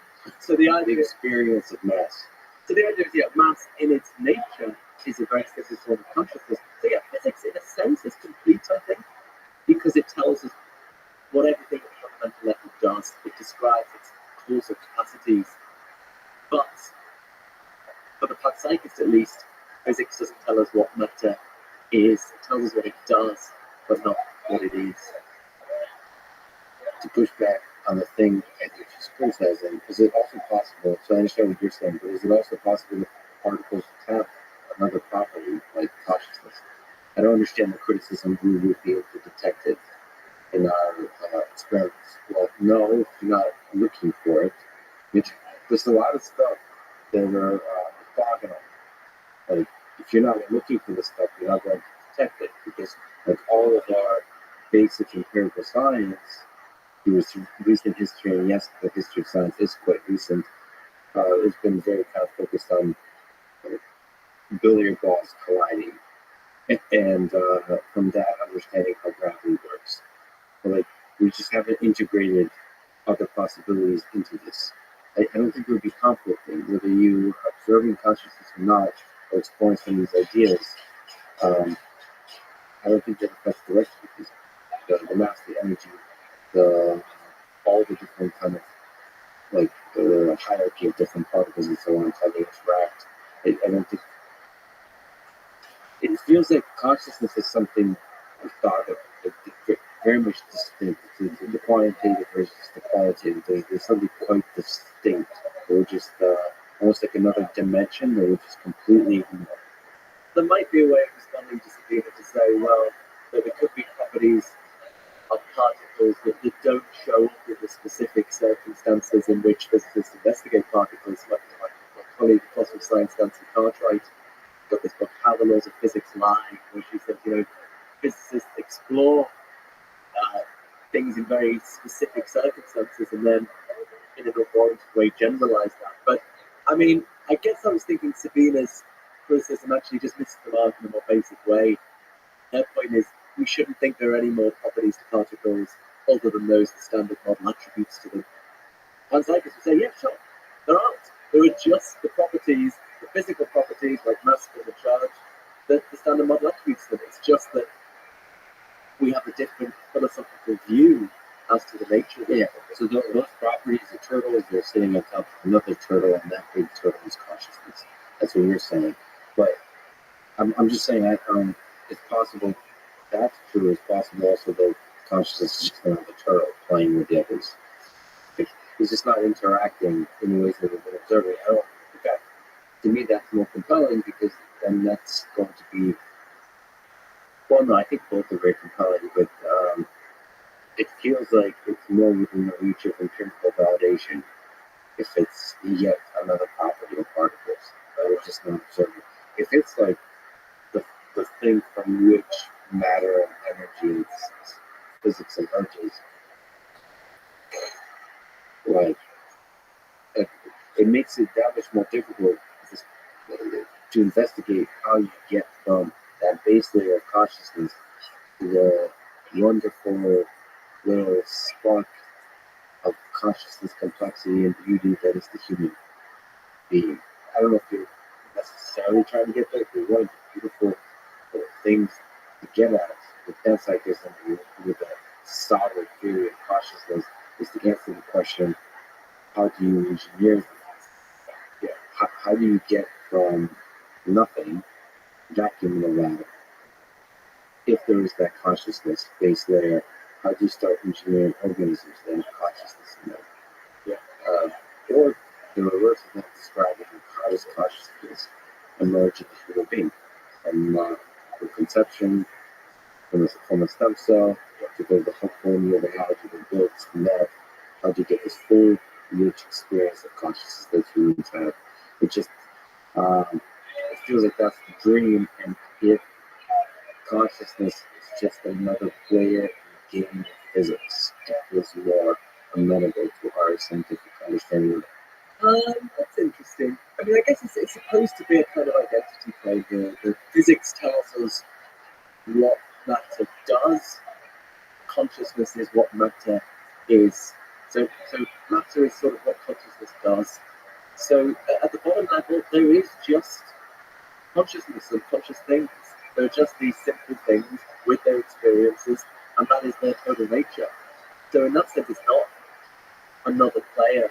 [SPEAKER 6] the idea,
[SPEAKER 2] The experience of mass.
[SPEAKER 6] so the idea is, mass in its nature is a very specific form of consciousness. So physics in a sense is complete, I think, because it tells us what everything at a fundamental level does. It describes its causal capacities. But for the panpsychist, at least, physics doesn't tell us what matter is. It tells us what it does, but not what it is.
[SPEAKER 2] To push back on the thing that you're just criticizing, is it also possible, so I understand what you're saying, but is it also possible that particles have another property, like consciousness? I don't understand the criticism we would be able to detect it in our experiments. Well, no, if you're not looking for it. There's a lot of stuff that are orthogonal. Like, if you're not looking for this stuff, you're not going to detect it, because like all of our basic empirical science, it was recent history, and yes, the history of science is quite recent. It's been very kind of focused on billiard balls colliding, and from that understanding how gravity works. But like, we just haven't integrated other possibilities into this. I don't think it would be conflicting whether you are observing consciousness or not, or exploring some of these ideas. I don't think that affects directly, because the mass, the energy, all the different kind of like the hierarchy of different particles and so on, how they interact. I don't think it feels like consciousness is something orthogonal, very much distinct. The quantitative versus the qualitative. There's something quite distinct. We're just almost like another dimension that we're just completely ignoring.
[SPEAKER 6] There might be a way of responding to Sabina to say, well, that there could be properties of particles that don't show up in the specific circumstances in which physicists investigate particles, like my colleague, fossil science Nancy Cartwright, got this book, How the Laws of Physics Lie, where she said, physicists explore things in very specific circumstances and then in an unwarranted way generalize that. But I mean, I guess I was thinking Sabina's criticism actually just misses the mark in a more basic way. Her point is, we shouldn't think there are any more properties to particles other than those the standard model attributes to them. Panpsychists would say, yeah, sure, there aren't. There are just the properties, the physical properties like mass, spin, and charge, that the standard model attributes to them. It's just that we have a different philosophical view as to the nature of it.
[SPEAKER 2] Yeah, so those properties, the turtles, they're sitting on top of another turtle, and that big turtle is consciousness. That's what you're saying. But I'm just saying that it's possible that's true. It's possible also that consciousness is just another turtle playing with the others. Like, he's just not interacting in the ways that we've been observing. I don't. In fact, to me, that's more compelling because then that's going to be. Well, no, I think both are very compelling, but it feels like it's more within the reach of empirical validation if it's yet another property of particles that we're just not observing. If it's like the thing from which matter and energy and physics emerges, like it makes it that much more difficult to investigate how you get from that base layer of consciousness to the wonderful little spark of consciousness, complexity, and beauty that is the human being. I don't know if you're necessarily trying to get there, but one of the beautiful things to get at with panpsychism with a solid theory of consciousness is to answer the question, how do you engineer how do you get from nothing, vacuum in a lab, if there is that consciousness base layer, how do you start engineering organisms that have consciousness in them? Or the reverse of that, describing how does consciousness emerge in a human being from conception, from a stem cell, to build the whole formula of how to build from that, how do you get this full, rich experience of consciousness that humans have? It just it feels like that's the dream, and if consciousness is just another player in the game of physics, it feels more amenable to our scientific understanding of it.
[SPEAKER 6] That's interesting. I mean, I guess it's supposed to be a kind of identity play. The physics tells us what matter does. Consciousness is what matter is. So matter is sort of what consciousness does. So at the bottom level, there is just consciousness and conscious things. They're just these simple things with their experiences, and that is their total nature. So in that sense, it's not another player,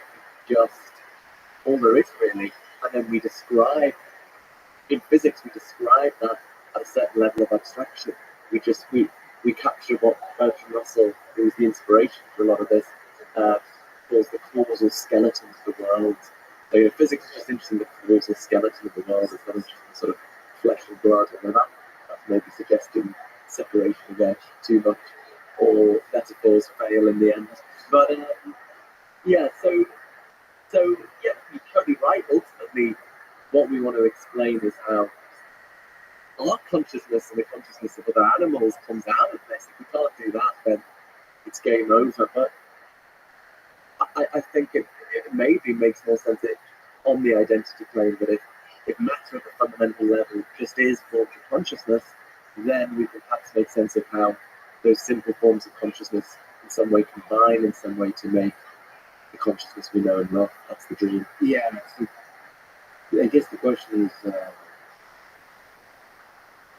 [SPEAKER 6] just all there is really. And then we describe, in physics, we describe that at a certain level of abstraction. We capture what Bertrand Russell, who was the inspiration for a lot of this, calls the causal skeleton of the world. So physics is just interested in the causal skeleton of the world. It's not interested in sort of flesh and blood, and that's maybe suggesting separation there too much, or metaphors fail in the end. But yeah, so yeah, you're totally right. Ultimately, what we want to explain is how our consciousness and the consciousness of other animals comes out of this. If we can't do that, then it's game over. But I think it maybe makes more sense on the identity plane that if matter at the fundamental level just is forms of consciousness, then we can perhaps make sense of how those simple forms of consciousness in some way combine in some way to make the consciousness we know and love. That's the dream.
[SPEAKER 2] Yeah, I guess the question is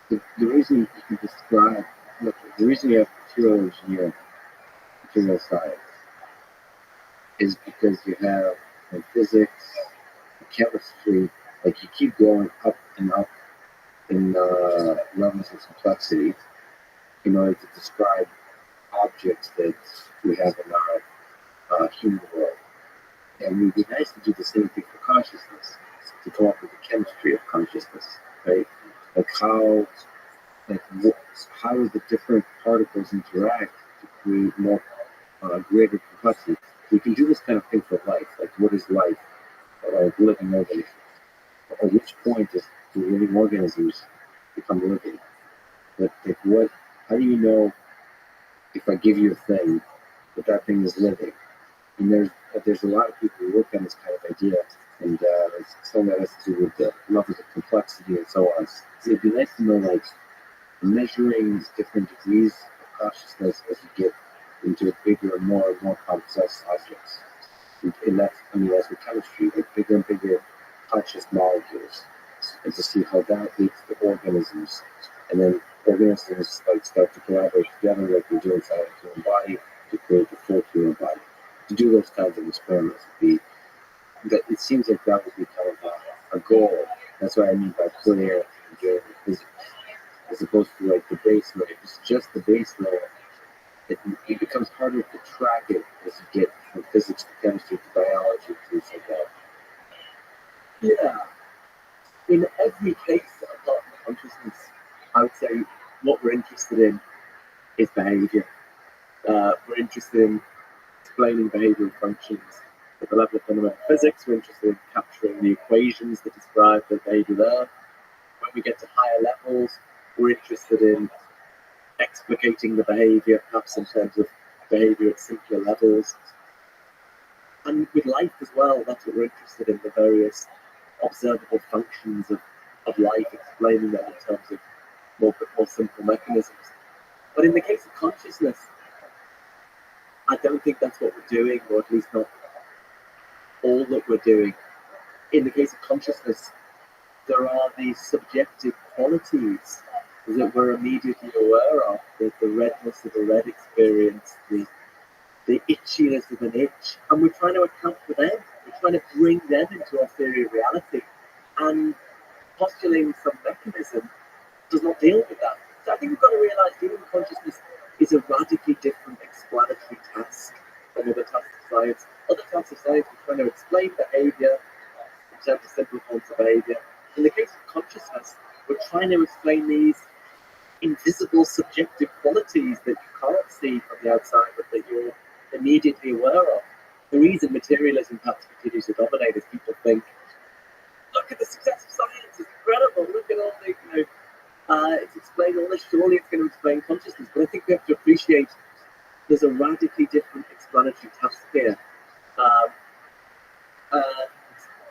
[SPEAKER 2] the reason you can describe, look, the reason you have material engineering, material science, is because you have in physics, chemistry, like you keep going up and up in levels of complexity in order to describe objects that we have in our human world. And it would be nice to do the same thing for consciousness, to come up with the chemistry of consciousness, right? Like how the different particles interact to create more greater complexity. We can do this kind of thing for life, like what is life, or living organisms. At which point do living organisms become living? Like what? How do you know if I give you a thing that thing is living? And there's a lot of people who work on this kind of idea, and some of that has to do with the levels of complexity and so on. So it'd be nice to know, like, measuring different degrees of consciousness as you get into bigger and more complex objects. And that's with chemistry, like bigger and bigger conscious molecules, and to see how that leads to organisms, and then organisms like start to collaborate together, like we do inside the human body, to create the full human body. To do those kinds of experiments would be that. It seems like that would be kind of a goal. That's what I mean by clear and game physics. as opposed to like the base layer. If it's just the base layer, it becomes harder to track it as you get from physics to chemistry to biology to things like that.
[SPEAKER 6] Yeah. In every case apart from consciousness, I would say what we're interested in is behavior. We're interested in explaining behavioral functions at the level of fundamental physics. We're interested in capturing the equations that describe the behavior there. When we get to higher levels, we're interested in explicating the behavior, perhaps in terms of behavior at simpler levels. And with life as well, that's what we're interested in, the various observable functions of life, explaining them in terms of more simple mechanisms. But in the case of consciousness, I don't think that's what we're doing, or at least not all that we're doing. In the case of consciousness, there are these subjective qualities that we're immediately aware of. There's the redness of a red experience, the itchiness of an itch, and we're trying to account for them. We're trying to bring them into our theory of reality. And postulating some mechanism does not deal with that. So I think we've got to realize dealing with consciousness is a radically different explanatory task from other tasks of science. Other tasks of science, we're trying to explain behavior in terms of simple forms of behavior. In the case of consciousness, we're trying to explain these invisible subjective qualities that you can't see from the outside, but that you're immediately aware of. The reason materialism perhaps continues to dominate is people think, look at the success of science, it's incredible, look at all the, it's explained all this, surely it's going to explain consciousness. But I think we have to appreciate there's a radically different explanatory task here.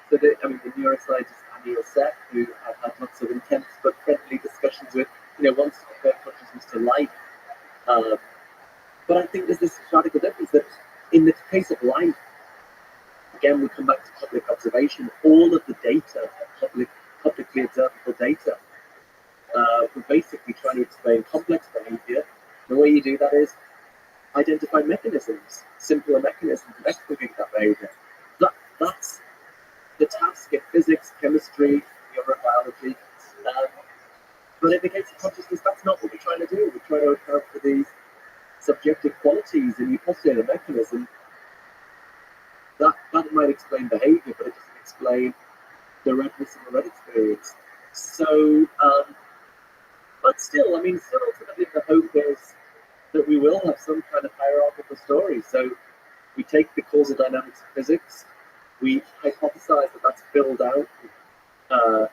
[SPEAKER 6] So the neuroscientist Anil Seth, who I've had lots of intense but friendly discussions with, wants to compare consciousness to life. But I think there's this radical difference that in the case of life, again, we come back to public observation, all of the data, publicly observable data, we're basically trying to explain complex behavior. The way you do that is identify mechanisms, simpler mechanisms of explicating that behavior. That's the task in physics, chemistry, neurobiology. But in the case of consciousness, that's not what we're trying to do. We're trying to account for these subjective qualities, and you postulate a mechanism that might explain behavior, but it doesn't explain the redness of a red experience. So, but still ultimately the hope is that we will have some kind of hierarchical story. So we take the causal dynamics of physics, we hypothesize that that's filled out with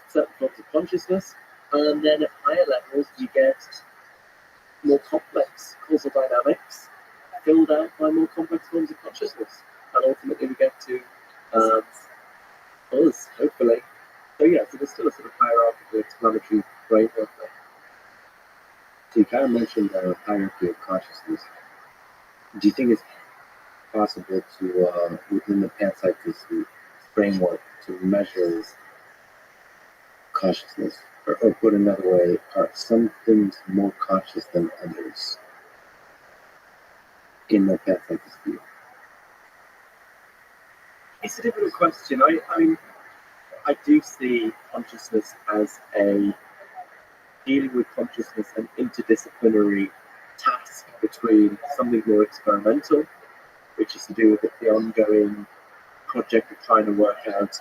[SPEAKER 6] certain forms of consciousness, and then at higher levels we get more complex causal dynamics filled out by more complex forms of consciousness, and ultimately we get to us, hopefully. So yeah, so there's still a sort of hierarchical explanatory framework there.
[SPEAKER 2] So you kind of mentioned the hierarchy of consciousness. Do you think it's possible to, within the panpsychism framework, to measure consciousness? Or put another way, are some things more conscious than others in the panpsychism view?
[SPEAKER 6] It's a difficult question. I do see consciousness as dealing with consciousness an interdisciplinary task between something more experimental, which is to do with the ongoing project of trying to work out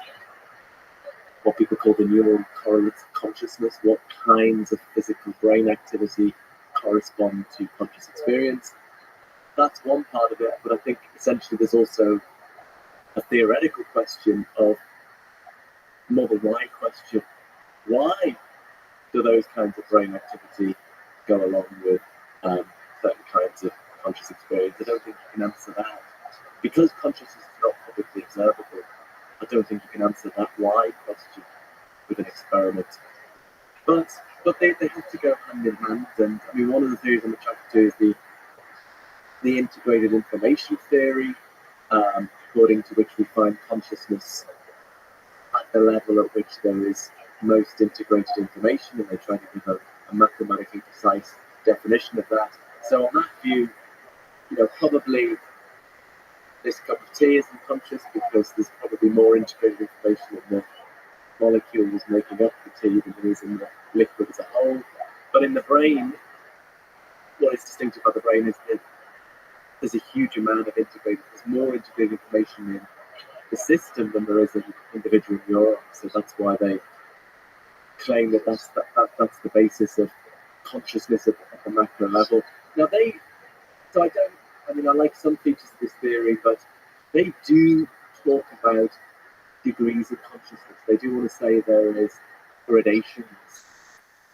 [SPEAKER 6] what people call the neural correlates of consciousness, what kinds of physical brain activity correspond to conscious experience. That's one part of it, but I think essentially there's also a theoretical question of more the why question. Why do those kinds of brain activity go along with certain kinds of conscious experience? I don't think you can answer that. Because consciousness is not publicly observable, I don't think you can answer that why question with an experiment. But they have to go hand in hand. And one of the theories I'm attracted to is the integrated information theory, according to which we find consciousness at the level at which there is most integrated information, and they try to give a mathematically precise definition of that. So on that view, probably this cup of tea isn't conscious because there's probably more integrated information in molecules making up the tea than there is in the liquid as a whole. But in the brain, what is distinctive about the brain is that there's a huge amount of integrated, there's more integrated information in the system than there is in individual neurons. So that's why they claim that that's the basis of consciousness at the macro level. Now I like some features of this theory, but they do talk about degrees of consciousness. They do want to say there is gradations.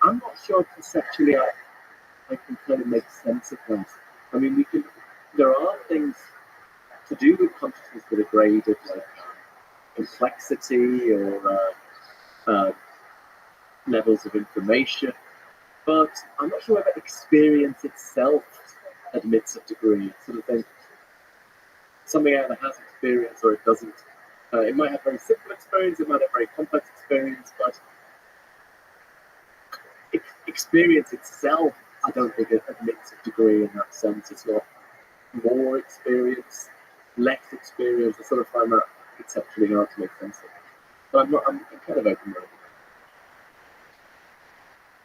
[SPEAKER 6] I'm not sure conceptually I can kind of make sense of that. I mean, there are things to do with consciousness that are graded, like complexity or levels of information, but I'm not sure whether experience itself admits a degree. It's sort of thing. Something either has experience or it doesn't. It might have very simple experience, it might have very complex experience, but experience itself, I don't think it admits a degree in that sense. It's not more experience, less experience. I sort of find that conceptually hard to make sense of. But I'm kind of open-minded.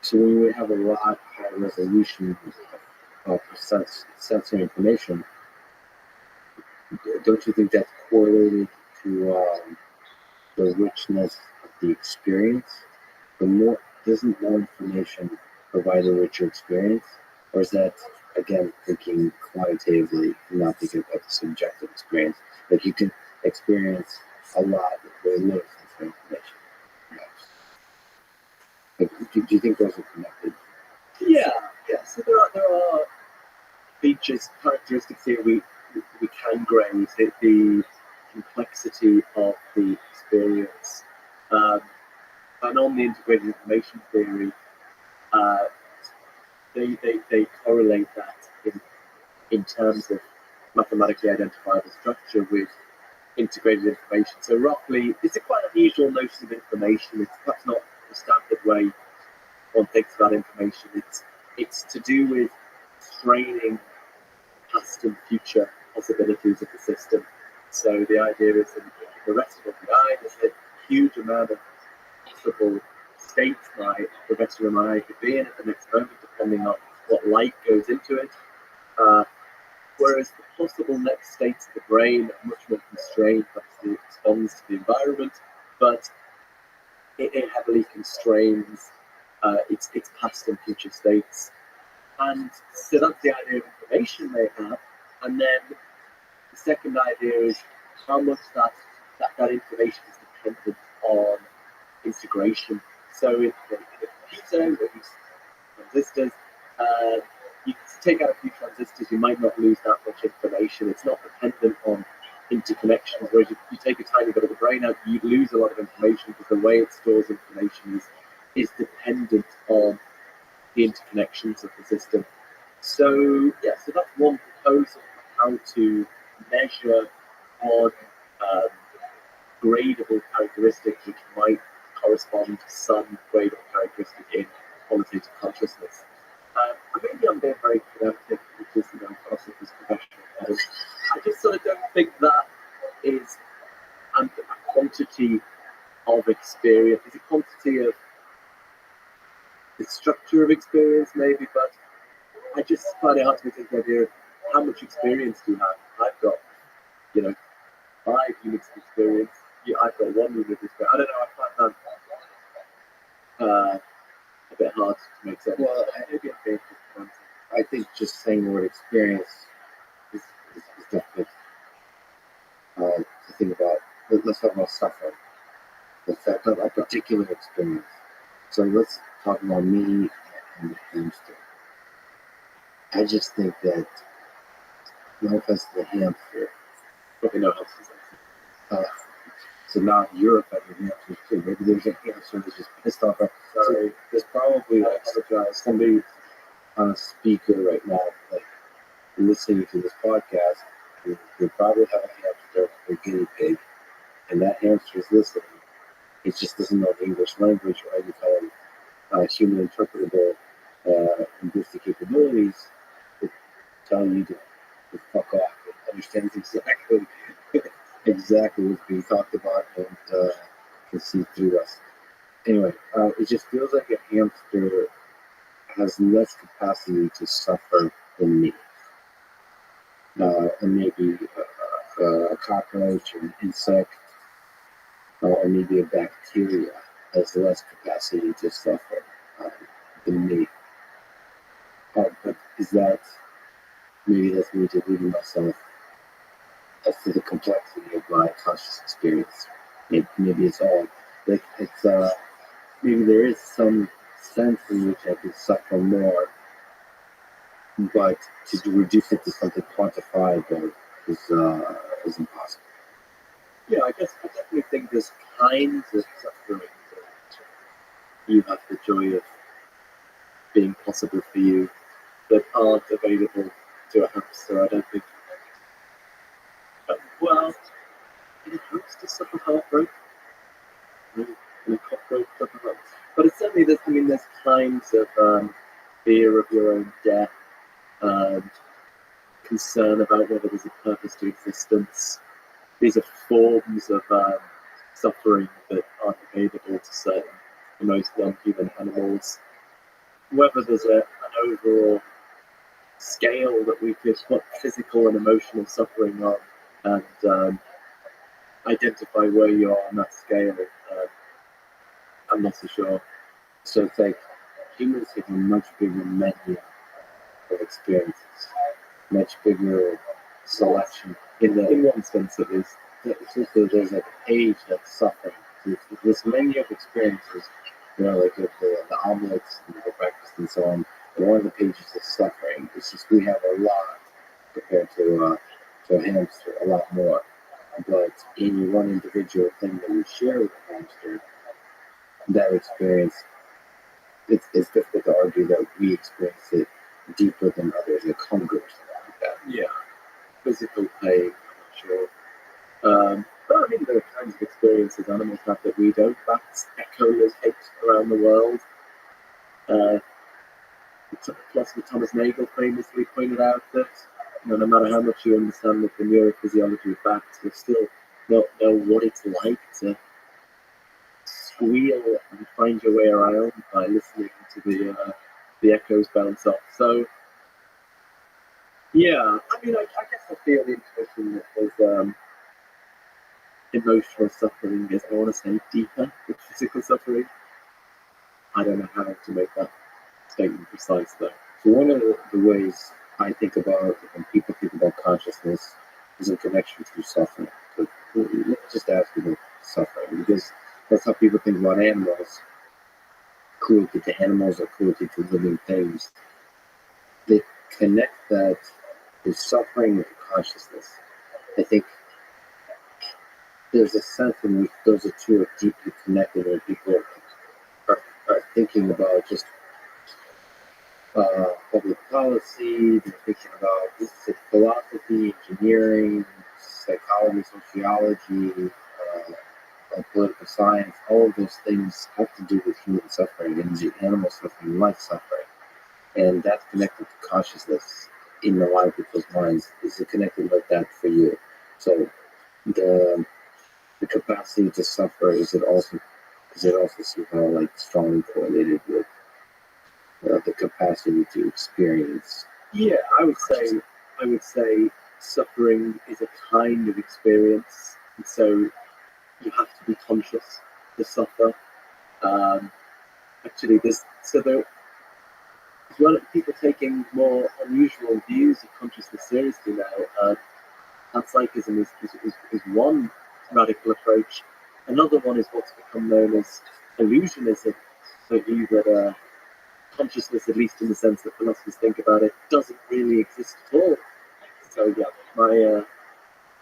[SPEAKER 2] So when we have a lot high resolution of sensory information, don't you think that's correlated to the richness of the experience? Doesn't more information provide a richer experience? Or is that, again, thinking quantitatively, not thinking about the subjective experience? Like you can experience a lot with very little sensory information. Like, do you think those are connected?
[SPEAKER 6] Yeah. So there are features, characteristics here we can grade the complexity of the experience. And on the integrated information theory, they correlate that in terms of mathematically identifiable structure with integrated information. So roughly, it's a quite unusual notion of information. It's perhaps not the standard way one thinks about information. It's to do with training past and future possibilities of the system. So the idea is that in the rest of the eye, there's a huge amount of possible states that the rest of the eye could be in at the next moment, depending on what light goes into it. Whereas the possible next states of the brain are much more constrained, obviously it responds to the environment, but it heavily constrains its past and future states. And so that's the idea of information they have. And then the second idea is how much that information is dependent on integration. So if a computer with transistors, you take out a few transistors, you might not lose that much information. It's not dependent on interconnections. Whereas if you take a tiny bit of the brain out, you lose a lot of information because the way it stores information is dependent on the interconnections of the system. So so that's one proposal for how to measure one gradable characteristic which might correspond to some gradable characteristic in qualitative consciousness. Maybe I'm being very pedantic because philosopher's professional. I just sort of don't think that is a quantity of experience. It's a quantity of the structure of experience, maybe, but I just find it hard to think the idea of how much experience do you have. I've got, 5 units of experience. I've got 1 unit of experience. I don't know. I find that a bit hard to make sense.
[SPEAKER 2] Well, I think just saying the word experience is difficult to think about. Let's talk about suffering. The fact of a particular experience. So let's talk about me and the hamster. I just think that no offense to the hamster,
[SPEAKER 6] Probably no else.
[SPEAKER 2] so now in Europe I have hamsters too. Maybe there's a hamster that's just pissed off. So there's probably somebody on a speaker right now, like listening to this podcast, they probably have a hamster or guinea pig, and that hamster is listening. It just doesn't know the English language or any kind of human interpretable linguistic capabilities to tell you to fuck off. It understands exactly what's being talked about and can see through us. anyway, it just feels like a hamster has less capacity to suffer than me. And maybe a cockroach or an insect or maybe a bacteria has less capacity to suffer than me. But is that, maybe that's me deluding myself as to the complexity of my conscious experience. Maybe it's all, like, it's, maybe there is some sense in which I could suffer more, but to reduce it to something quantifiable is impossible.
[SPEAKER 6] Yeah, I guess I definitely think there's kinds of suffering that you have the joy of being possible for you that aren't available to a hamster. I don't think. Well, in a hamster suffer heartbreak, in a cockroach suffer heartbreak. But it's certainly there's kinds of fear of your own death and concern about whether there's a purpose to existence. These are forms of suffering that aren't available to certain, most non-human animals. Whether there's an overall scale that we could put physical and emotional suffering on and identify where you are on that scale, I'm not so sure.
[SPEAKER 2] So it's like humans have a much bigger menu of experiences, much bigger selection.
[SPEAKER 6] In one sense, it is.
[SPEAKER 2] So there's like a page that's suffering. This menu of experiences, like the omelets and the breakfast and so on. And one of the pages is suffering. It's just we have a lot compared to a hamster, a lot more. But in one individual thing that we share with a hamster, that experience, it's difficult to argue that we experience it deeper than others, like hunger or something like that.
[SPEAKER 6] Yeah, physical pain, I'm not sure. But I mean, there are kinds of experiences animals have that we don't. Bats echolocate around the world. Philosopher Thomas Nagel famously pointed out that no matter how much you understand the neurophysiology of bats, you still don't know what it's like to squeal and find your way around by listening to the echoes bounce off. So, yeah, I mean, I guess I feel the intuition that there's emotional suffering is, I want to say, deeper than physical suffering. I don't know how to make that statement precise, though.
[SPEAKER 2] So one of the ways I think about when people think about consciousness is in connection to suffering. But let's just ask about suffering, because that's how people think about animals, cruelty to animals or cruelty to living things. They connect that to suffering with consciousness. I think there's a sense in which those two are deeply connected, where people are thinking about just public policy, they're thinking about philosophy, engineering, psychology, sociology, political science. All of those things have to do with human suffering and animal suffering, life suffering. And that's connected to consciousness in a lot of people's minds. Is it connected like that for you? So the capacity to suffer, is it also somehow like strongly correlated with the capacity to experience?
[SPEAKER 6] Yeah, I would say suffering is a kind of experience, and so you have to be conscious to suffer. Actually, there's well, people taking more unusual views of consciousness seriously now. Panpsychism is one radical approach. Another one is what's become known as illusionism, the view that consciousness, at least in the sense that philosophers think about it, doesn't really exist at all. So yeah, my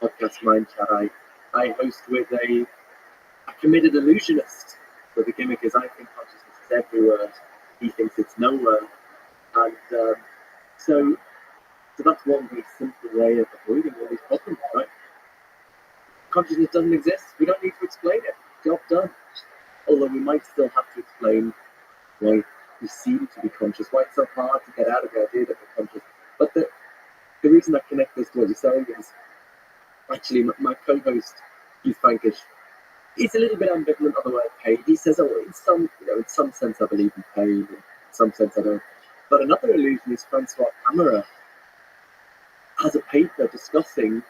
[SPEAKER 6] podcast Mind Chat, I host with a committed illusionist. So the gimmick is I think consciousness is everywhere, he thinks it's nowhere. And so that's one very simple way of avoiding all these problems, right? Consciousness doesn't exist. We don't need to explain it. Job done. Although we might still have to explain why we seem to be conscious, why it's so hard to get out of the idea that we're conscious. But the reason I connect this to what you're saying is actually my co-host, Keith Frankish, he's a little bit ambivalent on the word pain. He says, "Oh, in some sense, I believe in pain, in some sense, I don't." But another illusionist, Francois Camera, has a paper discussing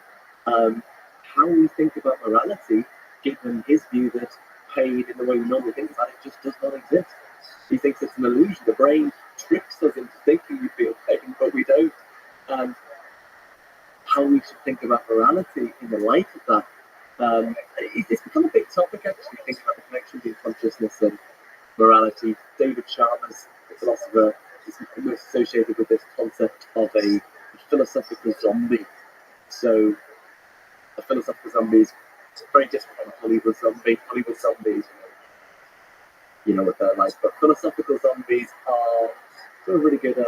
[SPEAKER 6] how we think about morality, given his view that pain, in the way we normally think about it, just does not exist. He thinks it's an illusion. The brain tricks us into thinking we feel pain, but we don't. And how we should think about morality in the light of that. It's become a big topic, actually, think about the connection between consciousness and morality. David Chalmers, the philosopher, is most associated with this concept of a philosophical zombie. So, a philosophical zombie is very different from a Hollywood zombie. Hollywood zombies, you know what they're like. But philosophical zombies are sort of really good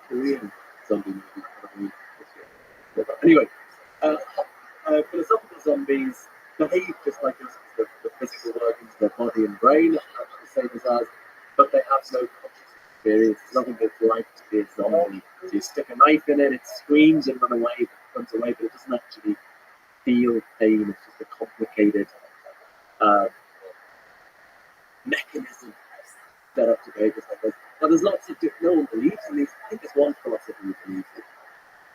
[SPEAKER 6] Korean zombie movie. Anyway, philosophical zombies behave just like us. The physical workings of their body and brain are the same as ours, but they have no conscious experience. It's nothing it's like to be a zombie. So you stick a knife in it, it screams and runs away, but it doesn't actually feel pain. It's just a complicated mechanism set up to behave just like this. Now, there's lots of different. No one believes in these. I think there's one philosopher who believes that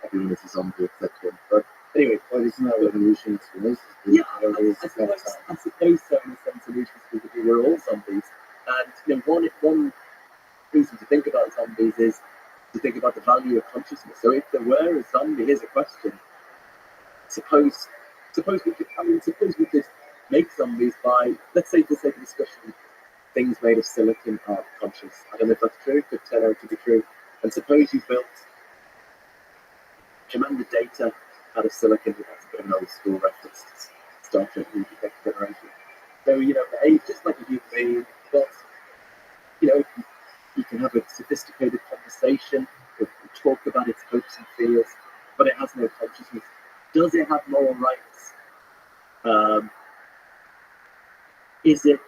[SPEAKER 6] everyone is a zombie except him. But anyway, isn't that what evolution is? Yeah, I suppose so. In a sense, evolution is because we're all zombies. And one reason to think about zombies is to think about the value of consciousness. So if there were a zombie, here's a question: Suppose we could make zombies by, let's say, for sake of discussion, things made of silicon are conscious. I don't know if that's true, it could turn out to be true. And suppose you built tremendous data out of silicon. That's a bit of an old school reference to Star Trek New Generation. So, behave just like a human being, but, you can have a sophisticated conversation, you can talk about its hopes and fears, but it has no consciousness. Does it have moral rights? Is it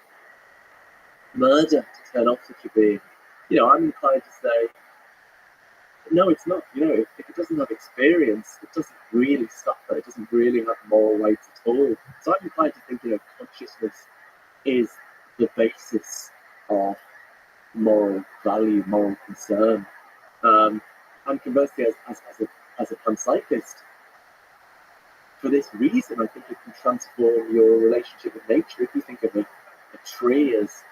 [SPEAKER 6] murder to turn off such a being? I'm inclined to say, no, it's not. If it doesn't have experience, it doesn't really suffer. It doesn't really have moral rights at all. So I'm inclined to think, consciousness is the basis of moral value, moral concern. And conversely, as a panpsychist, for this reason, I think it can transform your relationship with nature. If you think of a tree as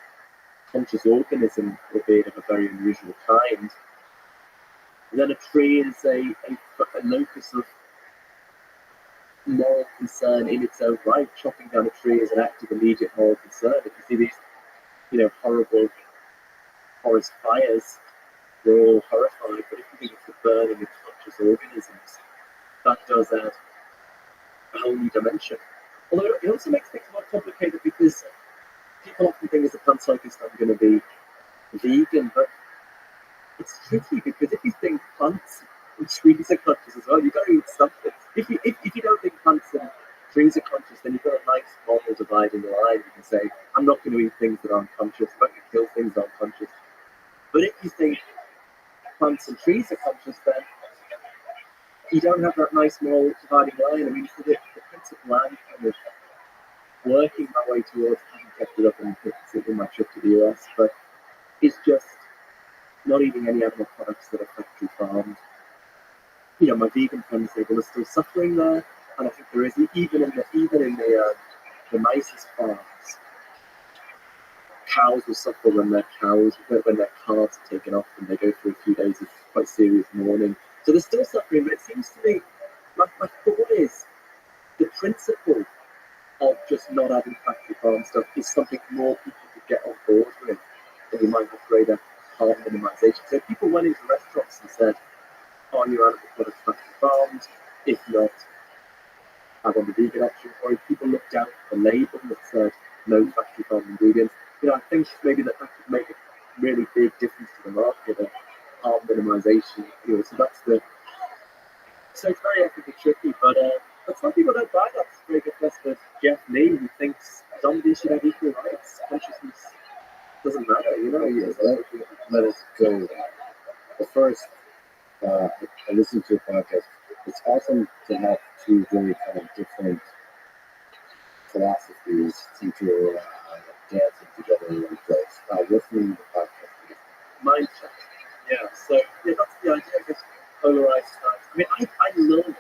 [SPEAKER 6] a conscious organism, albeit of a very unusual kind, then a tree is a locus of moral concern in its own right. Chopping down a tree is an act of immediate moral concern. If you see these, horrible forest fires, we're all horrified. But if you think of the burning of conscious organisms, that does add a whole new dimension. Although it also makes things more complicated because people often think as a panpsychist I'm going to be vegan, but it's tricky because if you think plants and trees are conscious as well, you've got to eat something. If you don't think plants and trees are conscious, then you've got a nice moral divide in the line. You can say, I'm not going to eat things that aren't conscious, I'm not going to kill things that aren't conscious. But if you think plants and trees are conscious, then you don't have that nice moral dividing line. I mean, for the principle I'm kind of working my way towards, I haven't kept it up in my trip to the US, but it's just not eating any animal products that are factory farmed. My vegan friends say, well, there's still suffering there, and I think there is even in the nicest farms. Cows will suffer when their calves are taken off and they go through a few days of quite serious mourning. So there's still suffering, but it seems to me, my thought is, the principle of just not having factory farm stuff is something more people could get on board with, and we might have greater harm minimization. So if people went into restaurants and said, are your animal products factory farmed? If not, I want the vegan option. Or if people looked out at the label that said no factory farmed ingredients, I think maybe that could make a really big difference to the market and harm minimization. So that's so it's very ethically tricky, but some people don't buy that. It's a very good philosopher, Jeff Lee, who thinks zombies should have equal rights. Consciousness doesn't matter,
[SPEAKER 2] Yes, let us go. But first, I listened to a podcast. It's awesome to have two very kind of different philosophies seem to dancing together in one place. Listening to the podcast together.
[SPEAKER 6] Mind check. Yeah, so yeah, that's the idea. I guess polarized stuff. I mean, I love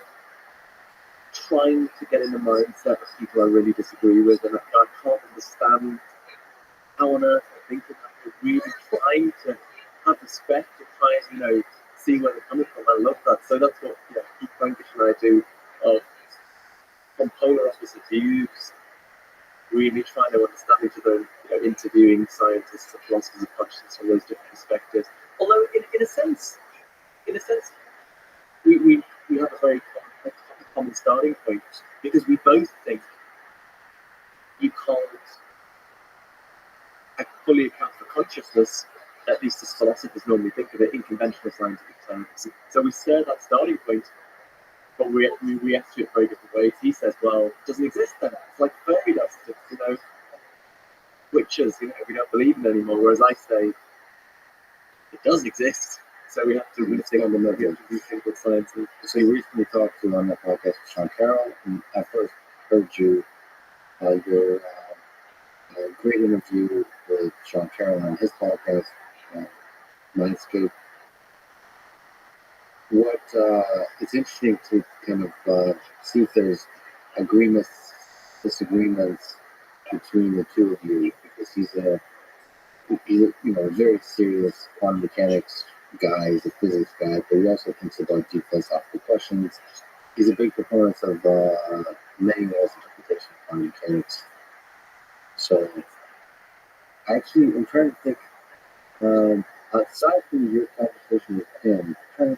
[SPEAKER 6] trying to get in the mindset of people I really disagree with, and I can't understand how on earth I think that they're really trying to have respect and try and, see where they're coming from. I love that. So that's what Keith Frankish and I do, from polar opposite views, really trying to understand each other, interviewing scientists and philosophers of consciousness from those different perspectives. Although, in a sense, we have a very common starting point, because we both think you can't fully account for consciousness, at least as philosophers normally think of it, in conventional scientific terms. So we share that starting point, but we react to it very different ways. He says, well, it doesn't exist then. It's like fairy dust, witches, we don't believe in anymore. Whereas I say, it does exist. So we have to rethink on the level of rethink with science.
[SPEAKER 2] So you recently talked to on that podcast with Sean Carroll, and I first heard your great interview with Sean Carroll on his podcast, Mindscape. What it's interesting to kind of see if there's agreements, disagreements between the two of you, because he's a very serious quantum mechanics guy, he's a physics guy, but he also thinks about deep philosophical questions. He's a big proponent of many ways of interpretation of quantum mechanics. So actually, I'm trying to think, aside from your conversation with him, I'm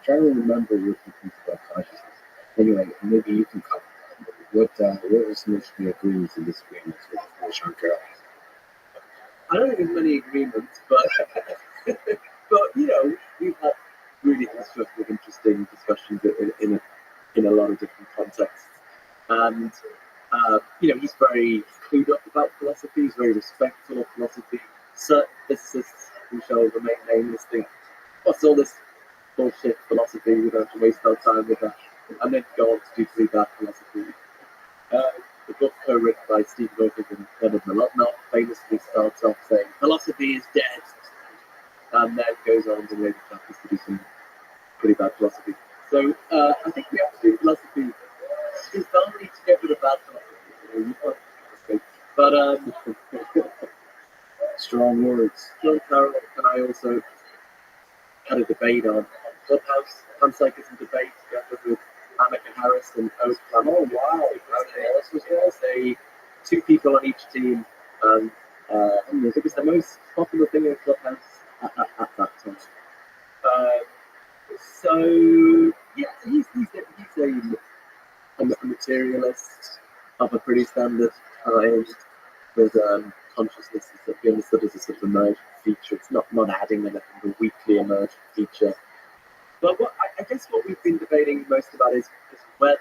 [SPEAKER 2] trying to remember your thinking about consciousness. Anyway, maybe you can comment on it. What were some interesting agreements and disagreements with Sean Carroll?
[SPEAKER 6] I don't think there's many agreements, but we've had really constructive, interesting discussions in a lot of different contexts. And he's very clued up about philosophy. He's very respectful of philosophy. Certain physicists who shall remain nameless think, what's all this bullshit philosophy? We don't have to waste our time with that. And then go on to do pretty bad philosophy. The book co-written by Steve Wilkins and Leonard Malotna famously starts off saying, philosophy is dead. And then goes on to later chapters to do some pretty bad philosophy. So I think we have to do philosophy. It's only to get rid of bad philosophy. But
[SPEAKER 2] strong words.
[SPEAKER 6] John Carroll and I also had a debate on Clubhouse, panpsychism debate, together with Anneka Harris and Oak Clam. Oh wow! It was two people on each team, and it was the most popular thing in Clubhouse at that time. So yeah, he's a materialist of a pretty standard kind. With consciousness is that be understood as a sort of emergent feature. It's not adding anything, a weekly emergent feature. But I guess what we've been debating most about is whether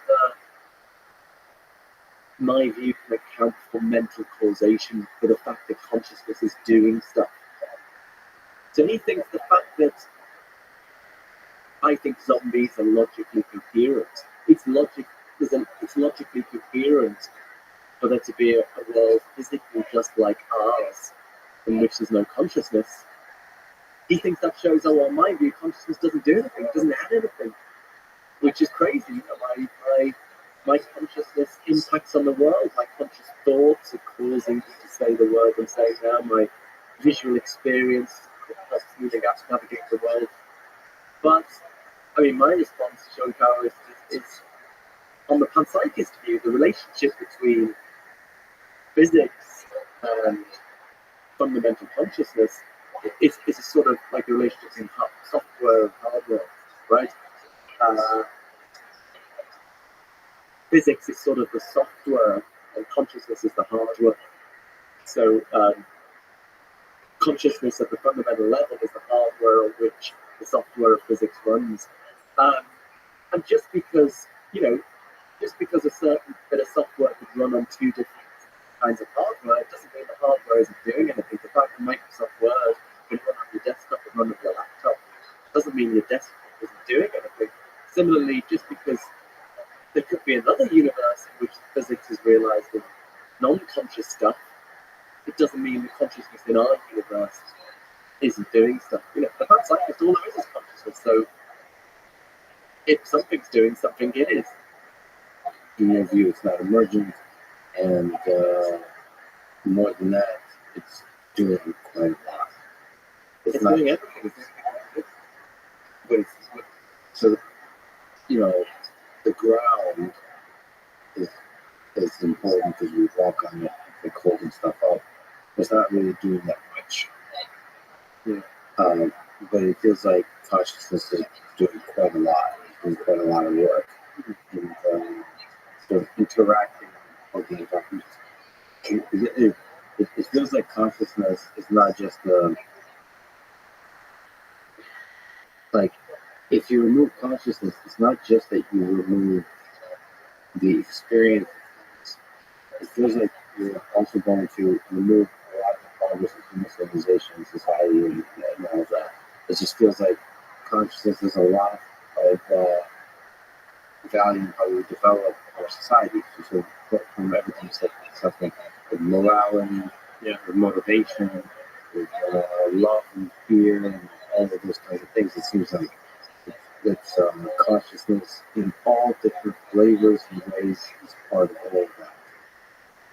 [SPEAKER 6] my view can account for mental causation, for the fact that consciousness is doing stuff. So he thinks the fact that I think zombies are logically coherent. It's logically coherent for there to be a world physically just like ours, in which there's no consciousness. He thinks that shows, my view, consciousness doesn't do anything, it doesn't add anything, which is crazy. My consciousness impacts on the world. My conscious thoughts are causing me to say the word I'm saying now. My visual experience helps me navigate the world. But, my response to Sean Carroll is on the panpsychist view, the relationship between physics and fundamental consciousness is a sort of like a relationship between software and hardware, right? Physics is sort of the software and consciousness is the hardware. So consciousness at the fundamental level is the hardware on which the software of physics runs. And just because a certain bit of software could run on two different kinds of hardware, it doesn't mean the hardware isn't doing anything. The fact that Microsoft Word can run on your desktop and run on your laptop doesn't mean your desktop isn't doing anything. Similarly, just because there could be another universe in which physics is realized in conscious stuff. It doesn't mean the consciousness in our universe isn't doing stuff. You know, the fact scientist, all there is consciousness. So if something's doing something, it is.
[SPEAKER 2] In your view, it's not emergent, and more than that, it's doing quite a lot.
[SPEAKER 6] It's not doing everything.
[SPEAKER 2] But it's, so, you know, the ground is important because we walk on it and holding stuff up. It's not really doing that much.
[SPEAKER 6] Yeah.
[SPEAKER 2] But it feels like consciousness is doing quite a lot, doing quite a lot of work. And sort of interacting with the environment. It feels like consciousness is not just like, if you remove consciousness, it's not just that you remove the experience. It feels like you're also going to remove a lot of the progress of human civilization, society, and all of that. It just feels like consciousness is a lot of value in how we develop our society. So from everything to something with morality, with motivation, with love and fear, and all of those kinds of things. It seems like it's consciousness in all different flavors and ways is part of all of that.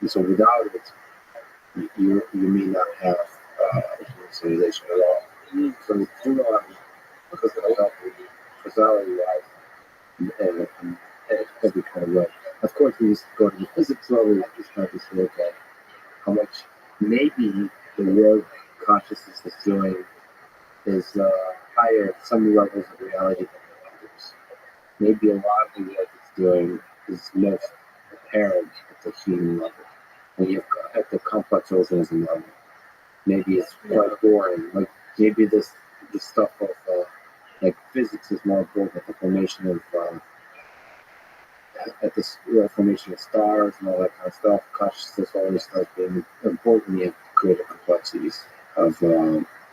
[SPEAKER 2] And so without it, you may not have civilization at all. So through because of that, causality-wise, and every kind of way. Of course, we just go to the physics level and just try to look at how much maybe the work consciousness is doing is higher at some levels of reality than others. Maybe a lot of the work it's doing is most apparent at the human level. When you have at the complex organism level, maybe it's quite boring. Like maybe this stuff of like physics is more important at the formation of formation of stars and all that kind of stuff. Consciousness always starts being important in greater complexities of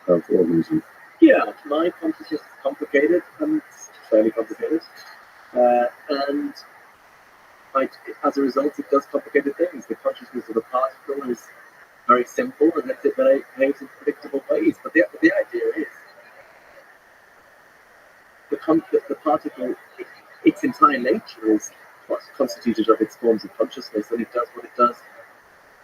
[SPEAKER 2] organisms.
[SPEAKER 6] Yeah, my consciousness is complicated and it's fairly complicated, and as a result, it does complicated things. The consciousness of a particle is very simple and it behaves in predictable ways. But the idea is the particle, its entire nature is constituted of its forms of consciousness, and it does what it does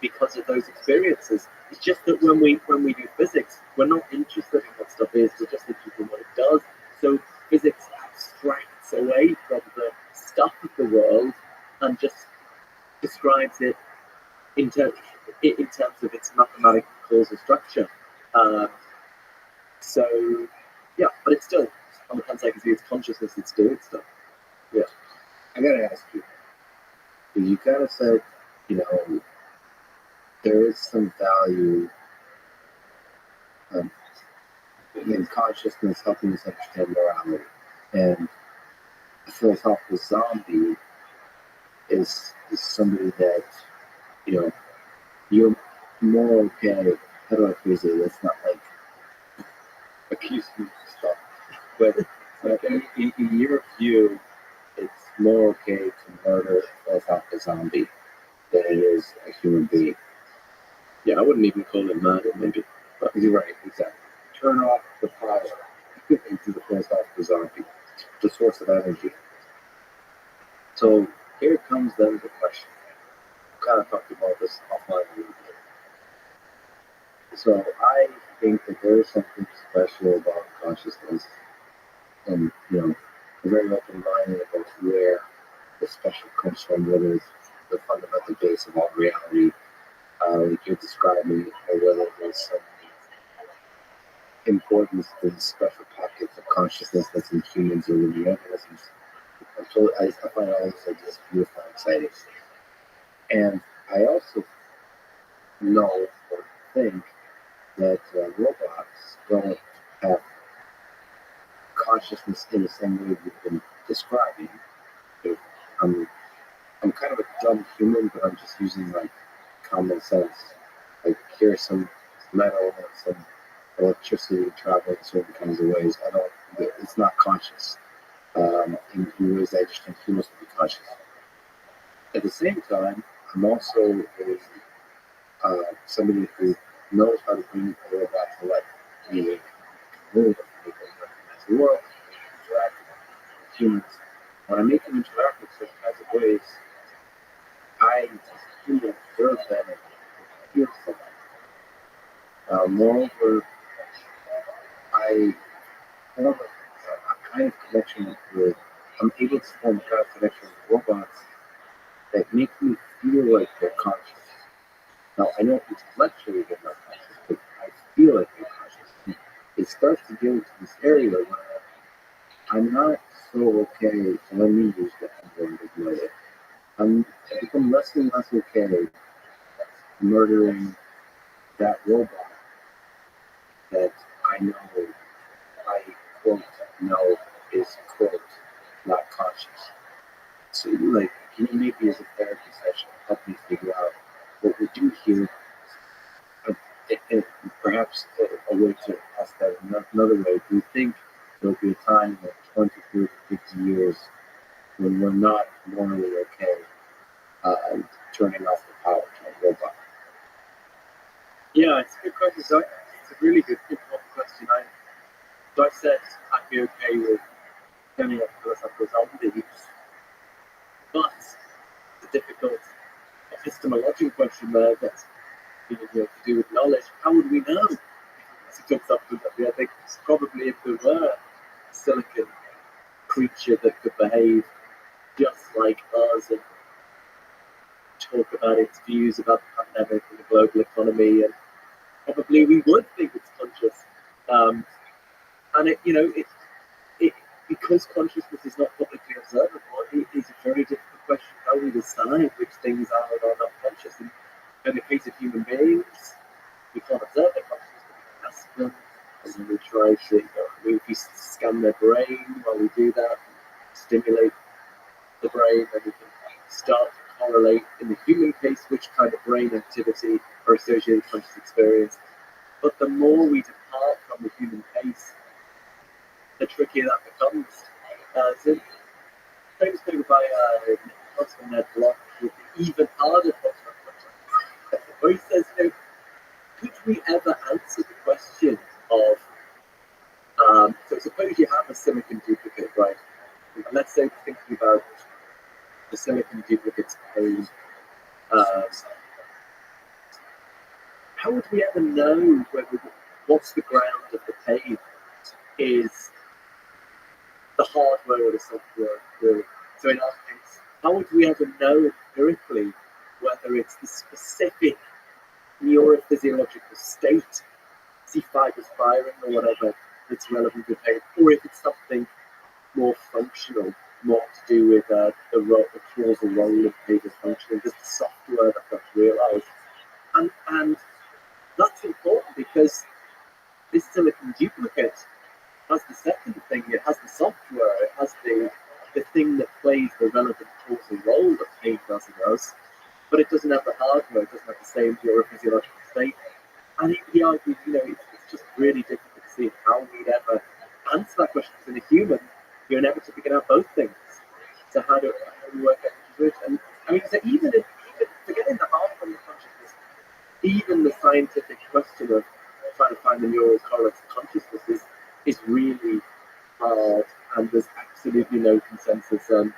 [SPEAKER 6] because of those experiences. It's just that when we do physics, we're not interested in what stuff is, we're just interested in what it does. So physics abstracts away from the stuff of the world and just describes it in terms of its mathematical causal structure. So, yeah, but it's still, on the one side, it's consciousness that's doing stuff.
[SPEAKER 2] Yeah. I gotta ask you, because you kind of said, you know, there is some value in consciousness helping us understand morality. And a philosophical zombie is somebody that, you know, you're more okay. How do I phrase it? It's not like accusing of stuff, but in your view, it's more okay to murder a philosophical zombie than it is a human being.
[SPEAKER 6] Yeah, I wouldn't even call it murder, maybe.
[SPEAKER 2] But you're right, exactly. Turn off the power into the philosophical zombie, the source of energy. So here comes then the question. We kind of talked about this offline a little bit. So I think that there is something special about consciousness, and you know, I'm very open-minded about where the special comes from, whether it's the fundamental base of all reality, like you're describing, or whether there's some importance to the special pockets of consciousness that's in humans or living organisms. So I find all these ideas beautiful and exciting. And I also know or think that robots don't have consciousness in the same way we've been describing. I'm kind of a dumb human, but I'm just using like common sense. Like here's some metal and some electricity traveling certain kinds of ways. It's not conscious. In ways I just think humans will be conscious. At the same time, I'm also somebody who knows how to bring a robot to life, meaning move, make them recognize the world, interact with humans. When I make them interact with certain kinds of ways, I really observe them and feel for them. Moreover, I form a kind of connection with, I'm able to form a kind of connection with robots that make me feel like they're conscious. Now, I know intellectually they're not conscious, but I feel like they're conscious. And it starts to get into this area where I'm not so okay, so let me use that word as murder. I become less and less okay murdering that robot that I know, I quote, know is quote, not conscious. So like, can you maybe as a therapy session help me figure out what we do here? And perhaps a way to ask that another way, do you think there'll be a time in 20, 30, 50 years when we're not morally okay turning off the power to a robot?
[SPEAKER 6] Yeah, it's a good question. So it's a really good, important question. I said I'd be okay with turning off philosophical zombies, but the difficult epistemological question there that's to do with knowledge. How would we know if it took something that I think probably if there were a silicon creature that could behave just like us and talk about its views about the pandemic and the global economy, and probably we would think it's conscious. And it because consciousness is not publicly observable, it is a very difficult question how we decide which things are or are not conscious. And in the case of human beings, we can't observe their consciousness, but we can ask them, and then we try to, we scan their brain while we do that, stimulate the brain, and we can start to correlate, in the human case, which kind of brain activity are associated with conscious experience. But the more we depart from the human case, the trickier that becomes. So, famous paper by Rothschild and Block with the even harder question, where he says, could we ever answer the question of, so suppose you have a silicon duplicate, right? And let's say we're thinking about the silicon duplicate's pain. How would we ever know what's the ground of the pain is the hardware or the software, really? So in our case, how would we ever know empirically whether it's the specific neurophysiological state, see fibers firing or whatever, that's relevant to pain, or if it's something more functional, more to do with the causal role of behavior functioning, just the software that's realized. And that's important because this silicon duplicate has the second thing, it has the software, it has the thing that plays the relevant causal role that pain does in us, but it doesn't have the hardware, it doesn't have the same neurophysiological state. And he argued, it's just really difficult to see how we'd ever answer that question. Because in a human, you're inevitably going to have both things. So how do we work out which is which? And I mean, so even forgetting the hardware of consciousness, even the scientific question of trying to find the neural correlates of consciousness is really hard, and there's absolutely no consensus. And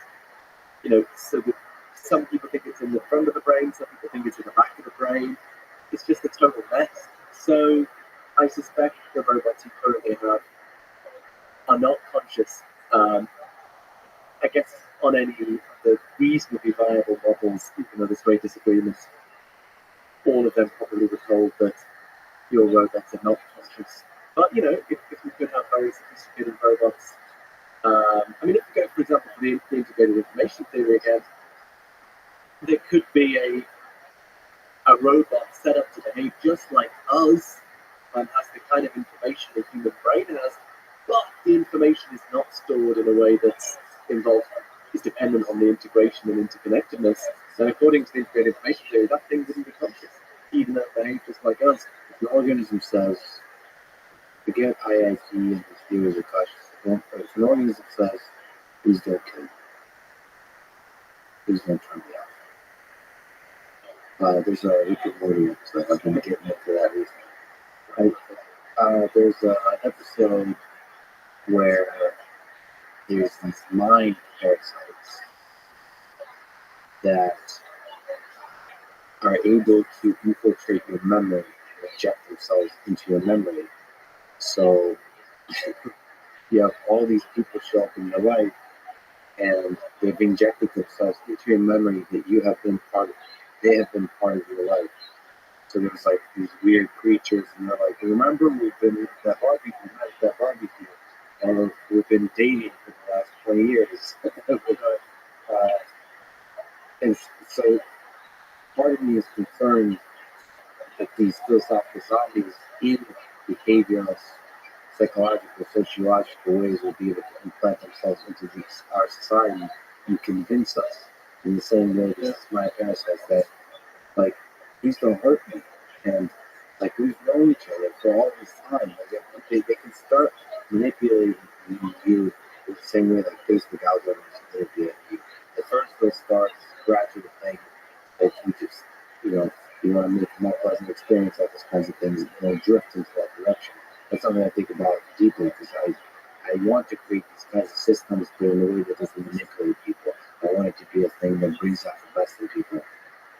[SPEAKER 6] so that some people think it's in the front of the brain, some people think it's in the back of the brain. It's just a total mess. So I suspect the robots you currently have are not conscious. I guess on any of the reasonably viable models, even though there's great disagreements, all of them probably were told that your robots are not conscious. But if we could have very sophisticated robots, I mean, if we go, for example, for the integrated information theory again, there could be a robot set up to behave just like us and has the kind of information the human brain has, but the information is not stored in a way that's is dependent on the integration and interconnectedness. And according to the integrated information theory, that thing wouldn't be conscious, even though it behaves just like us.
[SPEAKER 2] If an organism says, forget IIT and his theories of consciousness, if an organism says, please don't kill me, please don't turn me There's a Rick and Morty episode. I've been getting into that recently. There's an episode where there's these mind parasites that are able to infiltrate your memory and inject themselves into your memory. So you have all these people show up in your life and they've injected themselves into your memory that you have been part of, they have been part of your life. So there's like these weird creatures and they're like, remember we've been at that barbecue, and we've been dating for the last 20 years. And so part of me is concerned that these philosophical zombies in behavioral, psychological, sociological ways will be able to implant themselves into our society and convince us in the same way that my parents says that, like, please don't hurt me. And like we've known each other for all this time. Like, they can start manipulating you the same way like Facebook algorithms manipulate you. At first they'll start gradual thing that you just, you want to make a more pleasant experience like those kinds of things, and they'll drift into that direction. That's something I think about deeply because I want to create these kinds of systems but in a way that doesn't manipulate people. I want it to be a thing that brings out the best in people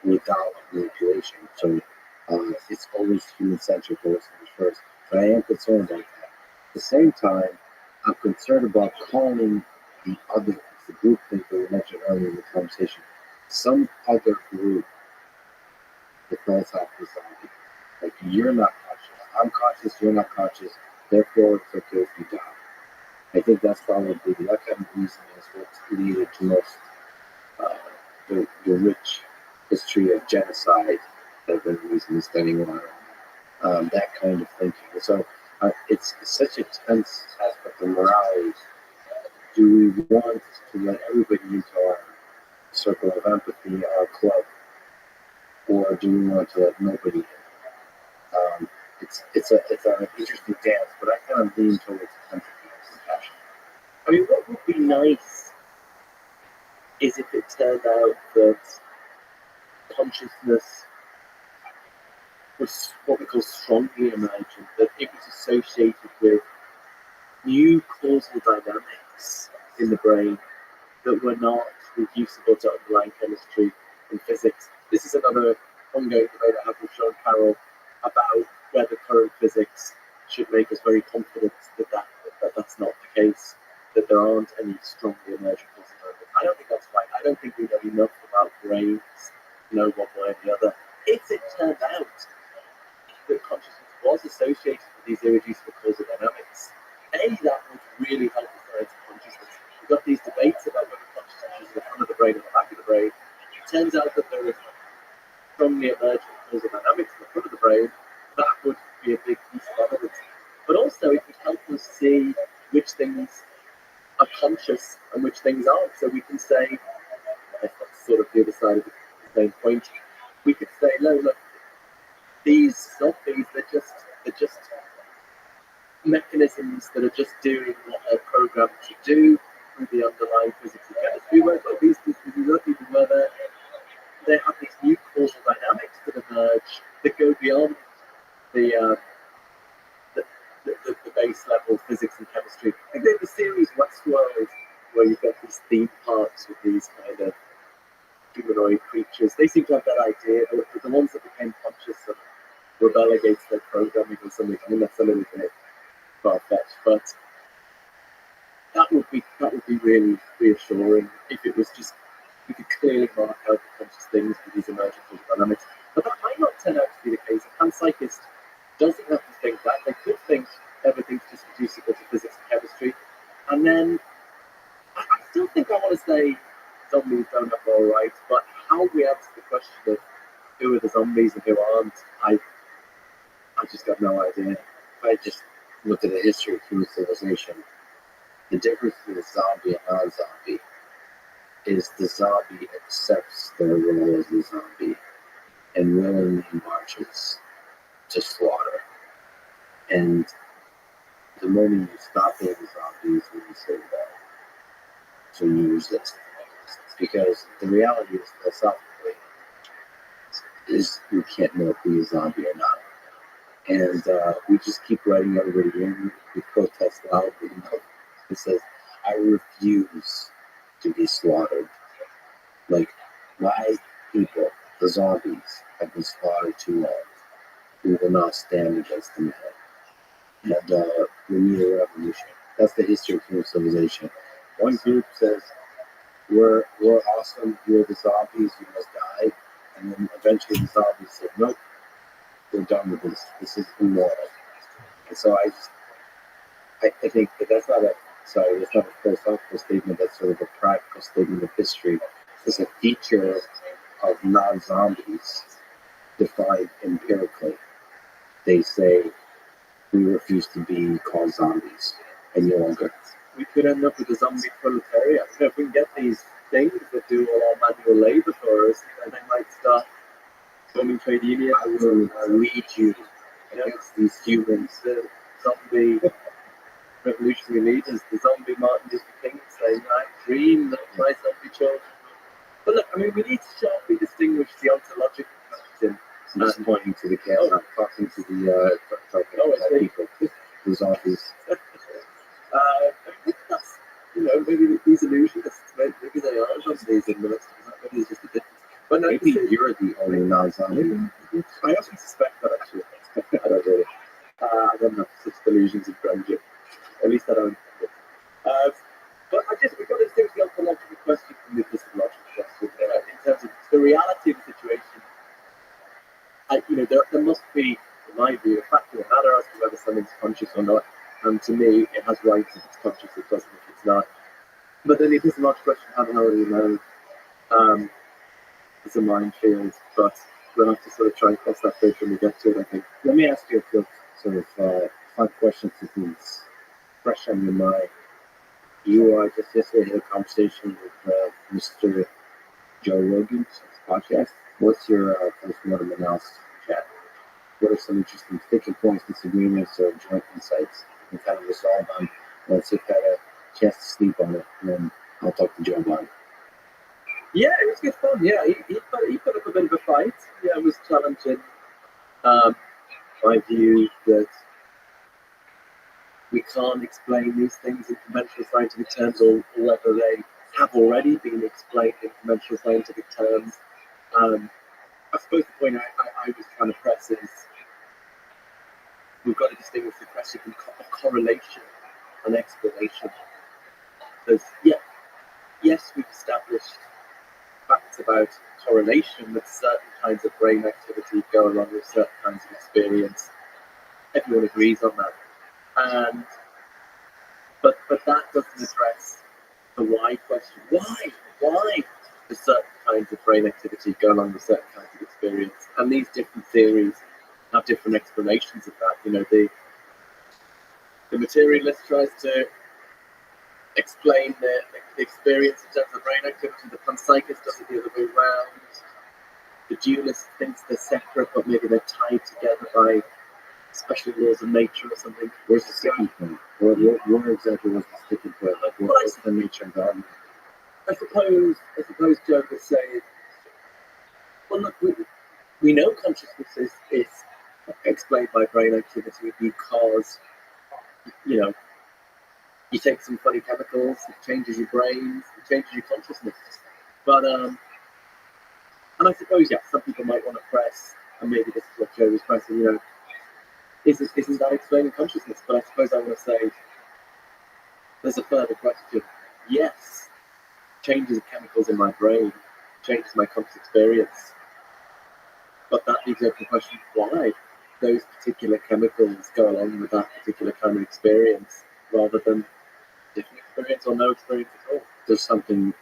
[SPEAKER 2] without manipulation. So it's always human-centric, always first. But I am concerned about that. At the same time, I'm concerned about calling the group thing that we mentioned earlier in the conversation, some other group, the philosophical zombie. Like, you're not conscious. I'm conscious, you're not conscious, therefore it's okay if you die. I think that's probably that kind of reasoning is what's leading to most the rich history of genocide that I've been recently studying on. That kind of thinking. So it's such a tense aspect of morality. Do we want to let everybody into our circle of empathy, our club, or do we want to let nobody in? It's an interesting dance, but I kind of lean towards empathy and compassion.
[SPEAKER 6] I mean, what would be nice is if it turned out that consciousness was what we call strongly emergent, that it was associated with new causal dynamics in the brain that were not reducible to underlying chemistry and physics. This is another ongoing debate I have with Sean Carroll about whether current physics should make us very confident that that's not the case, that there aren't any strongly emergent causal dynamics. I don't think that's right. I don't think we know enough about brains to know one way or the other. If it turned out that consciousness was associated with these irreducible causal dynamics, that would really help the science of consciousness. We've got these debates about whether consciousness is the front of the brain or the back of the brain. It turns out that there is strongly emergent causal dynamics in the front of the brain. That would be a big piece of evidence. But also, it would help us see which things are conscious and which things aren't. So we can say, that's sort of the other side of the same point, we could say, no, look, these zombies, they're just mechanisms that are just doing what they're programmed to do through the underlying physics and chemistry. Whereas these people where they have these new causal dynamics that emerge that go beyond the base level of physics and chemistry. I think there's the series Westworld where you've got these theme parks with these kind of humanoid creatures. They seem to have that idea, but the ones that became conscious and rebel against their programming or something, I mean, that's a little bit far-fetched, but that would be really reassuring if it was just, we could clearly mark out the conscious things for these emergent causal dynamics. But that might not turn out to be the case. A panpsychist doesn't have to think that. They could think everything's just reducible to physics and chemistry. And then I still think I want to say zombies don't have moral rights, but how we answer the question of who are the zombies and who aren't, I just got no idea.
[SPEAKER 2] I just looked at the history of human civilization. The difference between a zombie and non-zombie is the zombie accepts their role as a zombie and willingly marches to slaughter. And the moment you stop being a zombie is when you say that. So you resist. Because the reality is, philosophically, is we can't know if he's a zombie or not. And we just keep writing everybody in. We protest loudly. You know? It says, I refuse to be slaughtered. Like, my people, the zombies, have been slaughtered too long. We will not stand against the man. And we need a revolution. That's the history of human civilization. One group says, we're awesome, you're the zombies, you must die. And then eventually the zombies say, nope, we're done with this. This is immoral. And so I think that's not a philosophical statement, that's sort of a practical statement of history. It's a feature of non-zombies defined empirically. They say, we refuse to be called zombies any longer.
[SPEAKER 6] We could end up with a zombie proletariat. If we can get these things that do all our manual labor for us, then they might start forming trade unions.
[SPEAKER 2] I will lead you against these humans.
[SPEAKER 6] The zombie revolutionary leaders, the zombie Martin Luther King saying, I dream that my zombie children. But look, I mean, we need to sharply distinguish the ontological question.
[SPEAKER 2] I'm just pointing to the camera, I'm talking to the people, the zombies.
[SPEAKER 6] That's, maybe these illusionists, maybe they are zombies and the rest of us, maybe it's just a difference. But no,
[SPEAKER 2] Maybe you're the only non-zombie.
[SPEAKER 6] I also suspect that actually. I don't know. I don't have such delusions of grandeur. At least I don't. But we've got to distinguish the ontological question from the epistemological question. In terms of the reality of the situation, there must be, in my view, a fact of the matter as to whether something's conscious or not. And to me, it has rights if it's conscious, it doesn't if it's not. But then the epistemological question, how the hell do you know? It's a minefield, but we'll have to sort of try and cross that bridge when we get to it, I think.
[SPEAKER 2] Let me ask you a quick sort of fun question to things fresh on your mind. You just yesterday had a conversation with Mr. Joe Rogan's podcast. What's your post-mortem analysis of the chat? What are some interesting thinking points, disagreements, or joint insights you can kind of resolve on once you've had a chance to sleep on it? And then I'll talk to Joe about it.
[SPEAKER 6] Yeah, it was good fun. Yeah, he put up a bit of a fight. Yeah, it was challenging. My view that we can't explain these things in conventional scientific terms, or whether they have already been explained in conventional scientific terms. I suppose the point I was trying to press is we've got to distinguish the question of correlation and explanation. Because, yes, we've established facts about correlation, that certain kinds of brain activity go along with certain kinds of experience. Everyone agrees on that. But that doesn't address the why question. Why do certain kinds of brain activity go along with certain kinds of experience? And these different theories have different explanations of that. The materialist tries to explain the experience in terms of brain activity. The panpsychist does it the other way around. The dualist thinks they're separate, but maybe they're tied together by special laws of nature or something.
[SPEAKER 2] Where's the sticking point? What exactly was the sticking point? Like, what's the nature of God?
[SPEAKER 6] I suppose Joe would say, well, look, we know consciousness is explained by brain activity because, you take some funny chemicals, it changes your brain, it changes your consciousness. But, and I suppose, some people might want to press, and maybe this is what Joe was pressing, isn't that explaining consciousness? But I suppose I want to say, there's a further question. Yes, changes of chemicals in my brain changes my conscious experience. But that leaves open the question, why those particular chemicals go along with that particular kind of experience, rather than different experience or no experience at all.
[SPEAKER 2] There's something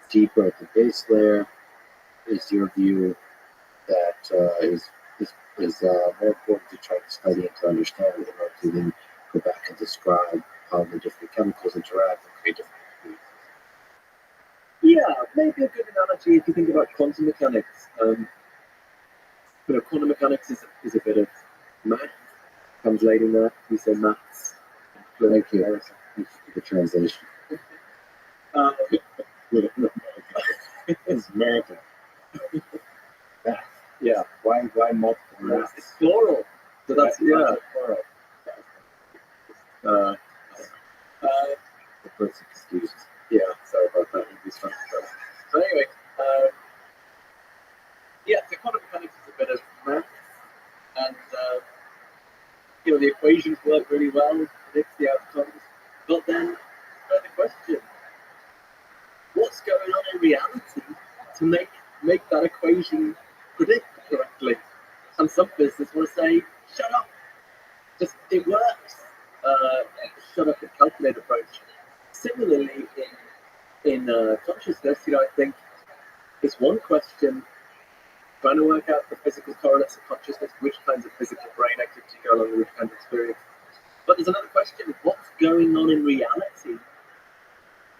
[SPEAKER 2] deeper at the base layer. Is your view that is more important to try to study and to understand in order to then go back and describe how the different chemicals interact and create different experiences?
[SPEAKER 6] Yeah, maybe a good analogy if you think about quantum mechanics. Quantum mechanics is a bit of math. Translating that, we say maths.
[SPEAKER 2] Thank you for the translation.
[SPEAKER 6] It's American.
[SPEAKER 2] Yeah. Why multiple masks?
[SPEAKER 6] It's plural. So that's
[SPEAKER 2] Plural.
[SPEAKER 6] Uh,
[SPEAKER 2] The first excuse.
[SPEAKER 6] yeah. Sorry about that. But anyway, yeah. So quantum mechanics is a bit of math, and the equations work really well, predict the outcomes. But then, the question: what's going on in reality to make that equation predict correctly? And some physicists want to say, "Shut up! Just it works." Shut up and calculate approach. Similarly, in consciousness, I think it's one question trying to work out the physical correlates of consciousness, which kinds of physical brain activity go along with which kind of experience. But there's another question: what's going on in reality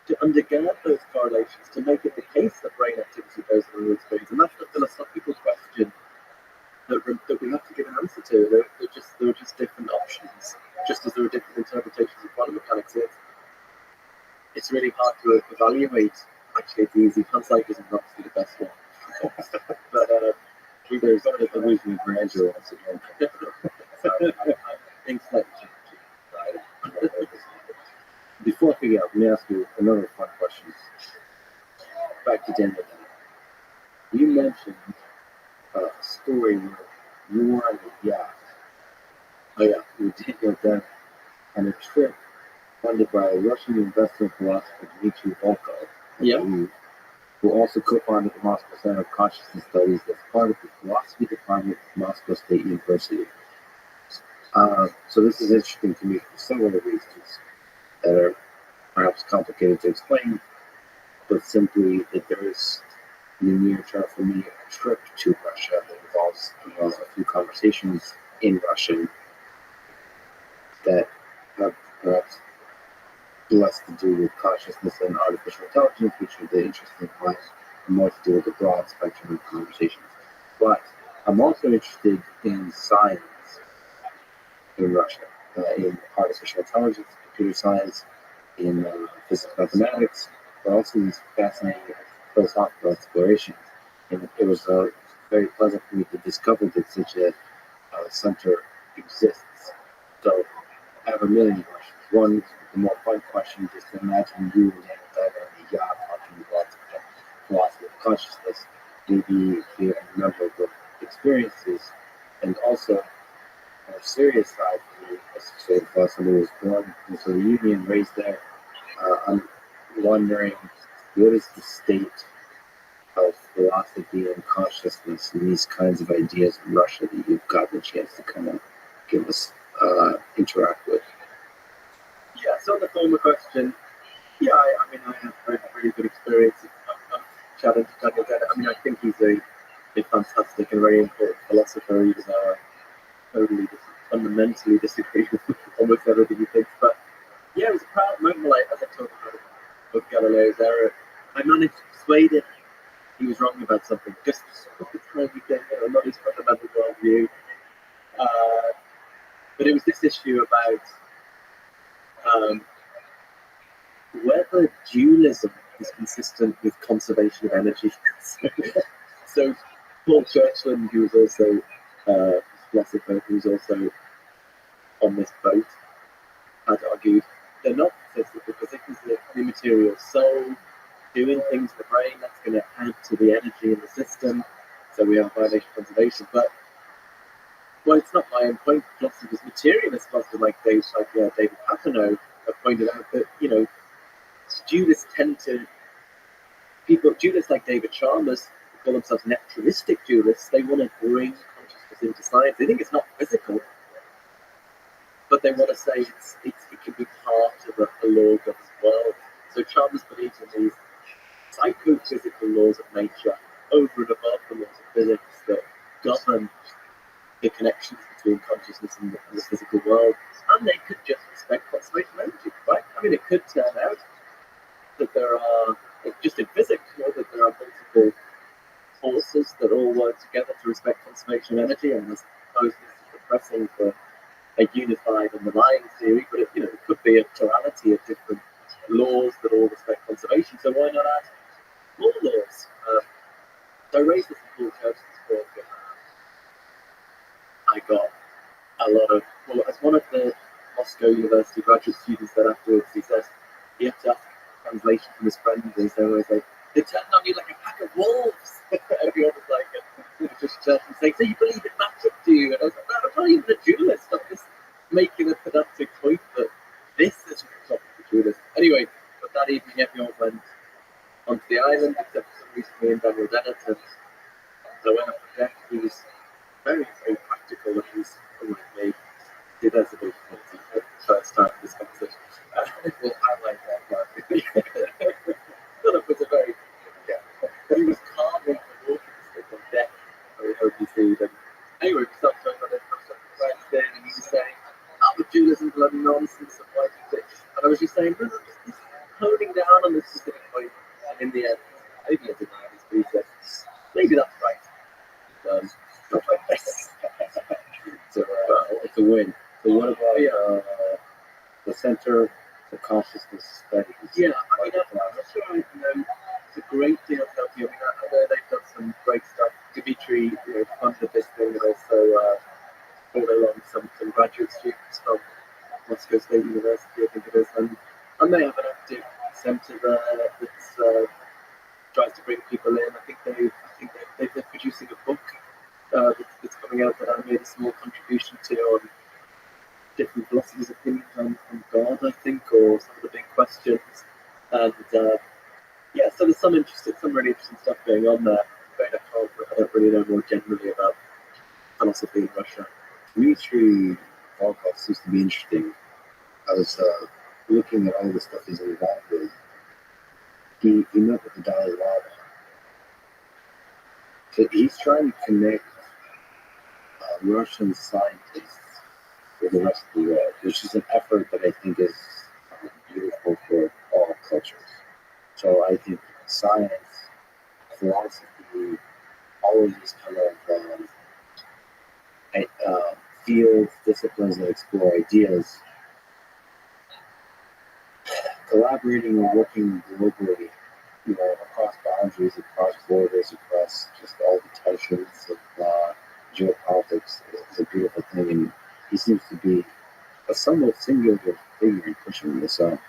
[SPEAKER 6] to undergird those correlations, to make it the case that brain activity goes along with experience? And that's the philosophical question that we have to give an answer to. There are just different options, just as there are different interpretations of quantum mechanics. It's really hard to evaluate. Actually, it's easy. Hindsight isn't obviously the best one. But there's the illusion of grandeur once again. Things like before I figure out, let me ask you another fun question. Back to Denver. You mentioned a story where you were on a yacht. Oh yeah, you did your death on a trip funded by Russian investor and philosopher Dmitry Volkov, who also co-founded the Moscow Center of Consciousness Studies as part of the philosophy department of Moscow State University. So this is interesting to me for several reasons that are perhaps complicated to explain, but simply that there is, in the near term for me, a trip to Russia that involves a few conversations in Russian that have perhaps less to do with consciousness and artificial intelligence, which are the interesting parts, and more to do with the broad spectrum of conversations. But I'm also interested in science in Russia, in artificial intelligence, computer science, in physics, mathematics, but also these fascinating philosophical explorations. And it was very pleasant for me to discover that such a center exists. So I have a million questions. One, the more fun question, just to imagine you and Daniel Diver on a yacht talking about philosophy of consciousness, maybe you remember the experiences, and also on a serious side for me, as you say, for somebody who was born into the Union, raised there, I'm wondering what is the state of philosophy and consciousness and these kinds of ideas in Russia that you've gotten a chance to kind of give us interact with? Yeah, so the former question, yeah, I mean, I have a really good experience of chatting to Daniel Dennett. I mean, I think he's a fantastic and very important philosopher. He was totally fundamentally disagree with almost everything he thinks. But yeah, it was a proud moment. Like, as I talked about Galileo's error, I managed to persuade him he was wrong about something. Just the tiny thing, not his fundamental worldview. But it was this issue about whether dualism is consistent with conservation of energy. So Paul Churchland, who was also a philosopher, who was also on this boat, had argued they're not consistent because if there's an immaterial soul doing things in the brain, that's going to add to the energy in the system. So we have a violation of conservation. But well, it's not my own point. Philosophers, materialist philosophers like David Papineau have pointed out that dualists tend to dualists like David Chalmers who call themselves naturalistic dualists. They want to bring consciousness into science. They think it's not physical, but they want to say it can be part of a law-governed world. So Chalmers believes in these psychophysical laws of nature over and above the laws of physics that govern the connections between consciousness and the physical world, and they could just respect conservation energy, right? I mean, it could turn out that there are, just in physics, that there are multiple forces that all work together to respect conservation energy, and as opposed to pressing for a unified underlying theory, but it could be a plurality of different laws that all respect conservation. So why not add more laws? So I raised this in Paul Churchland's book, got a lot of, well, as one of the Moscow University graduate students said afterwards, he says, you have to ask translation from his friends, and they always say, they turned on you like a pack of wolves. Everyone was like, just saying, so you believe in magic, do you? And I was like, no, I'm not even a duelist. I'm just making a pedantic point that this is a topic for duelists. Anyway, but that evening everyone went onto the island, except for some reason me and Daniel Dennett, and I went up the deck. He was very, very practical, and he was unlike me. He does a bit of the first time this conversation. We'll highlight that part. Philip was a very, he was calming the walking stick on deck. I hope you see them. Anyway, we stopped talking about it, and he was saying, but dualism bloody nonsense, and why do this? And I was just saying, no, just honing down on this specific point, and in the end, maybe I denied his thesis. Maybe that's right. Stuff like this.
[SPEAKER 2] So it's a win. So what about the Center for Consciousness Studies?
[SPEAKER 6] Yeah, I mean, I'm not sure I know a great deal to help you. I mean, I know they've done some great stuff. Dimitri, funded this thing, and also brought along some graduate students from Moscow State University, I think it is, and they have an active centre there that tries to bring people in. I think they're producing a book that's coming out that I made a small contribution to on different philosophers' opinions on God, I think, or some of the big questions. And yeah, so there's some really interesting stuff going on there. But I don't really know more generally about philosophy in Russia.
[SPEAKER 2] Dmitry Volkov seems to be interesting. I was looking at all the stuff he's involved with. He met with the Dalai Lama. So he's trying to connect Russian scientists with the rest of the world, which is an effort that I think is beautiful for all cultures. So I think science, philosophy, all of these kind of fields, disciplines that explore ideas, collaborating and working globally, across boundaries, across borders, across just all the tensions of geopolitics is a beautiful thing. And he seems to be a somewhat singular figure in pushing this on.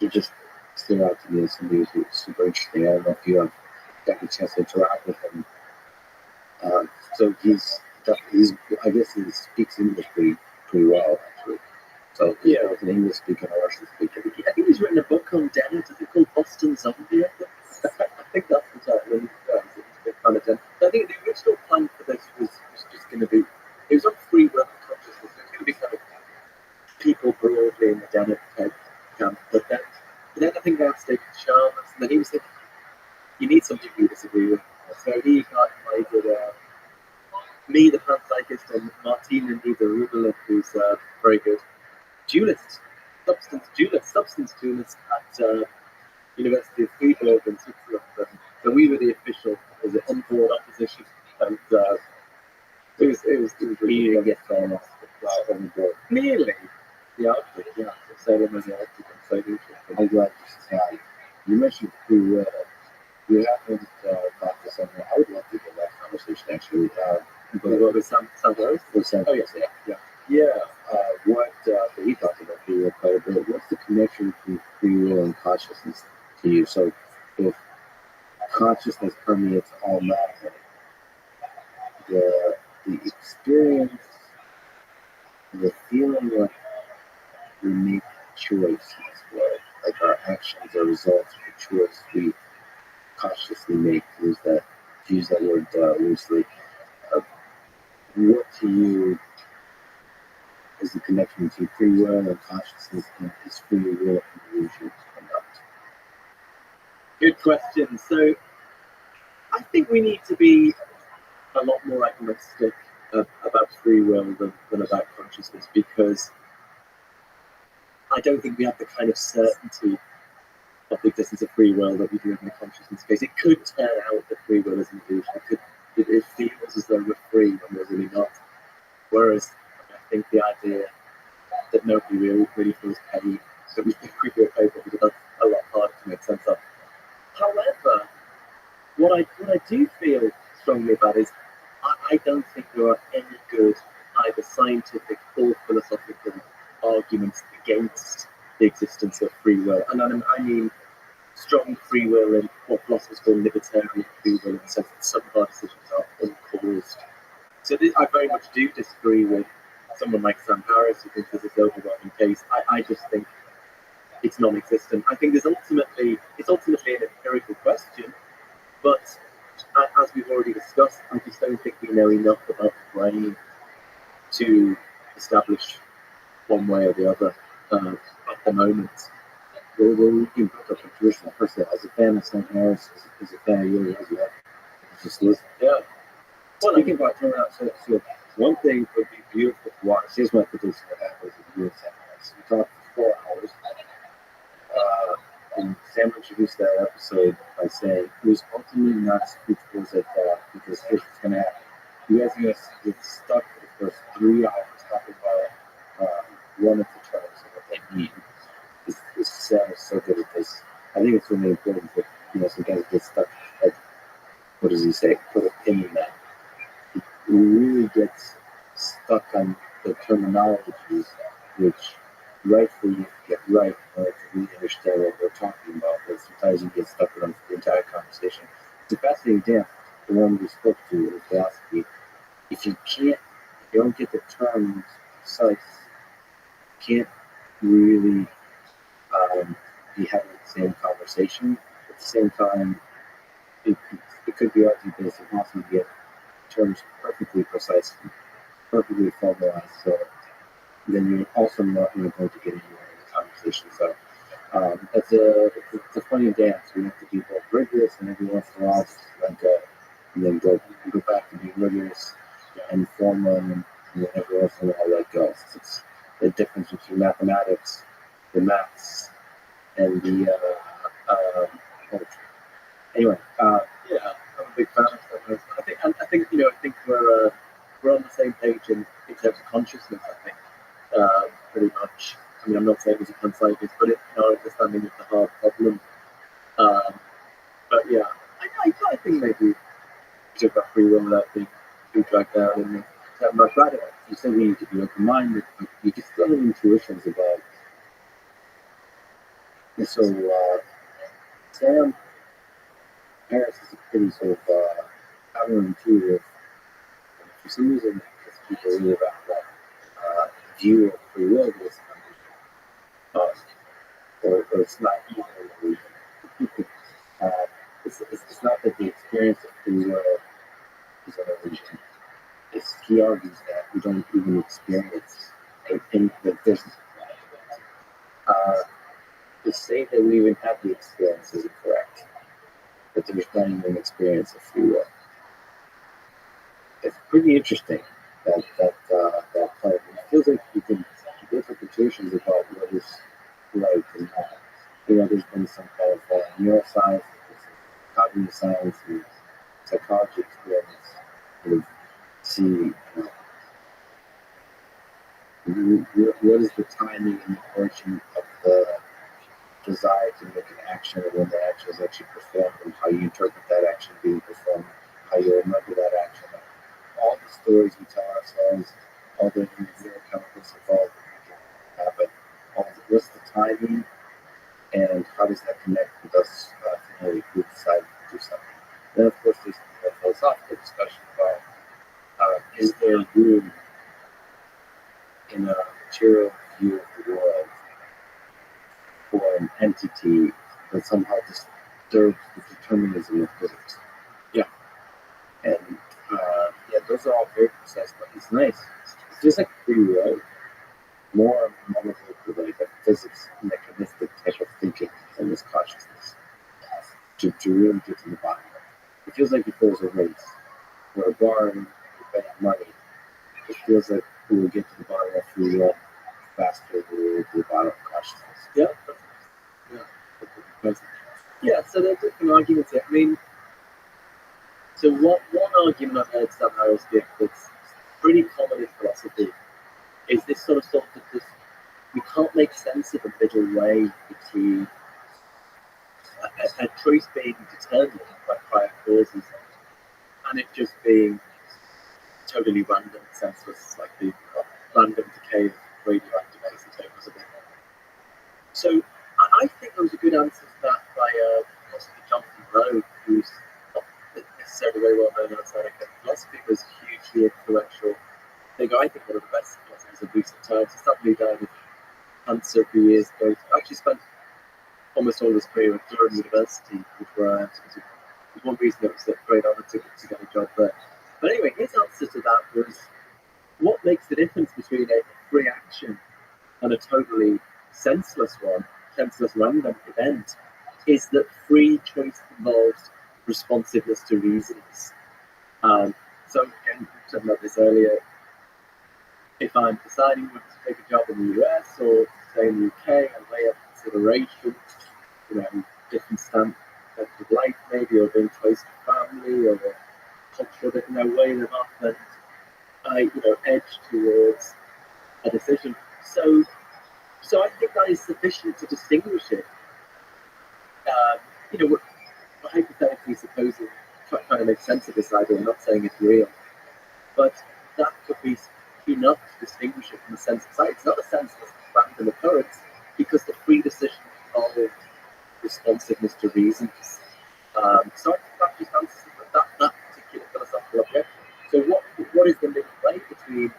[SPEAKER 2] He just stood out to me as somebody who's super interesting. I don't know if you have gotten a chance to interact with him. So I guess he speaks English pretty well, actually. So yeah, an English speaker and a Russian speaker.
[SPEAKER 6] I think he's written a book on Dennett. Is it called Boston Zombie? I think that's the title. It's kind of I think the original plan for this was just going to be, it was on free will consciousness. It was going to be kind of people broadly in the Dennett camp. But then I think they asked David Chalmers, and then he was thinking, you need something you disagree with. So he got invited me, the panpsychist, and Martina Niederrubelin, who's very good substance duelist at University of Fribourg in Switzerland. So we were the official, on-board opposition, and it was really get thrown off the flag on the board. Nearly. Yeah, so when was elected and so interesting.
[SPEAKER 2] I'm glad you said you mentioned free will. We haven't talked to someone. I would love to get that conversation actually.
[SPEAKER 6] But with some others?
[SPEAKER 2] With some,
[SPEAKER 6] oh, yes, yeah.
[SPEAKER 2] He talked about free will quite a bit. What's the connection between free will and consciousness to you? So if consciousness permeates all matter, the experience, the feeling like we make choices, like our actions are results of the choice we consciously make, to use that word loosely. What to you is the connection between free will and consciousness, and is free will an illusion or not?
[SPEAKER 6] Good question. So I think we need to be a lot more agnostic about free will than about consciousness, because I don't think we have the kind of certainty of the existence of free will that we do in the consciousness case. It could turn out that free will is an illusion. It feels as though we're free when we're really not. Whereas I think the idea that nobody really feels pain, that we think we feel pain, but that's a lot harder to make sense of. However, what I do feel strongly about is I don't think there are any good scientific or philosophical arguments against the existence of free will. And I mean strong free will in what philosophers call libertarian free will, in the sense that some of our decisions are uncaused. So I very much do disagree with someone like Sam Harris, who thinks there's this overwhelming case. I just think it's non-existent. I think it's ultimately an empirical question, but as we've already discussed, I just don't think we know enough about the brain to establish one way or the other at the moment.
[SPEAKER 2] Well, we can pick up a traditional person. As a fan of St. Harris, as a fan of yours as well. Just listen.
[SPEAKER 6] Yeah.
[SPEAKER 2] Well, speaking about turning out, so one thing would be beautiful to watch. Here's my prediction of that was a year St. Harris. We talked for 4 hours. And Sam introduced that episode by saying it was ultimately not as fruitful as I thought, because here's what's going to happen. You guys are going to get stuck for the first 3 hours talking about one of the terms and what they mean. This Sam is so good at this. I think it's really important that some guys get stuck. Like, what does he say? Put a pin in that. He really gets stuck on the terminologies, which rightfully you get right to really understand what we're talking about. But sometimes you get stuck on the entire conversation. It's a fascinating dance. The one we spoke to in philosophy. If you don't get the terms precise, you can't really be having the same conversation. At the same time, it could be argued that it's impossible to get terms perfectly precise, perfectly formalized. So then you're also not really going to get anywhere in the conversation. So it's a funny dance. We have to be both rigorous and every once in a while just let go, and then go back to being rigorous and formal, and then every once in a while let go. It's the difference between mathematics, the maths, and the poetry. Anyway,
[SPEAKER 6] Yeah, I'm a big fan of that. I think we're on the same page in terms of consciousness. I think pretty much. I mean, I'm not saying it's a panpsychist, but our understanding of the hard problem. But yeah, I think maybe talk about free will without being too dragged down. And I'm not glad of it.
[SPEAKER 2] you said we need to be open-minded, but you can still have intuitions about. And so Sam Harris is a pretty sort of counterintuitive. For some reason, people really about that view of free will is or it's not even an illusion. It's not that the experience of free will is an illusion. He argues that we don't even experience that there's to say that we even have the experience is incorrect. That there's not even an experience of free will. It's pretty interesting that part. It feels like you can get interpretations about what is right and not. There's been some kind of neuroscience, cognitive science, and psychology experiments to see what is the timing and the origin of the desire to make an action, and when the action is actually performed, and how you interpret that action being performed, how you remember that action. All the stories we tell ourselves, all the neurochemicals involved in habit, what's the timing, and how does that connect with us if we decide to do something. Then, of course, there's the philosophical discussion about is there room in a material view of the world for an entity that somehow disturbs the determinism of physics.
[SPEAKER 6] Yeah.
[SPEAKER 2] And those are all very precise, but it's nice. It's just like free will, more amenable like a physics mechanistic type of thinking than this consciousness. To really get to the bottom of it. It feels like if there was a race or a bar and you bet money, it feels like we will get to the bottom of free will faster than we will to the bottom of consciousness.
[SPEAKER 6] Yeah. So there's different arguments here. I mean, so one argument I've heard Sam Harris give that's pretty common in philosophy is this sort of thought that we can't make sense of a middle way between a choice being determined by prior causes and it just being totally random, senseless, like the random decay of radioactive isotopes. So I think there was a good answer to that by philosopher Jonathan Rowe, who's not necessarily very well known outside of philosophy, but is hugely influential. I think one of the best philosophers of recent times. He sadly died of cancer a few years ago. He actually spent almost all of his career at Durham University, which was one reason it was a great honour to get a job there. But anyway, his answer to that was, what makes the difference between a free action and a totally senseless random event is that free choice involves responsiveness to reasons. So again, we talked about this earlier. If I'm deciding whether to take a job in the US or stay in the UK, I weigh up considerations, different standards of life maybe, or being close to family, or cultural different, weigh them up, and I edge towards a decision. So I think that is sufficient to distinguish it. We're hypothetically supposing, trying to make sense of this idea, I'm not saying it's real, but that could be enough to distinguish it from a senseless side. It's not a senseless random occurrence because the free decision involved responsiveness to reasons. So I think that just answers that particular philosophical objection. So what is the middle way between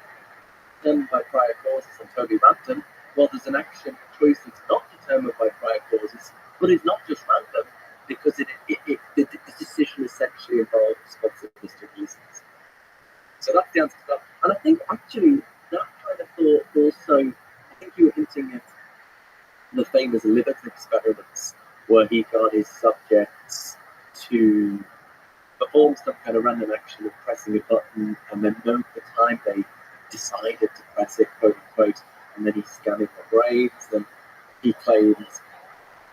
[SPEAKER 6] determined by prior causes and totally random? Well, there's an action choice that's not determined by prior causes, but it's not just random because the decision essentially involves responsiveness to reasons. So that's the answer to that. And I think actually that kind of thought also, I think you were hinting at the famous liver experiments where he got his subjects to perform some kind of random action of pressing a button and then note the time they decided to press it, quote unquote, and then he's scanning their brains, and he claims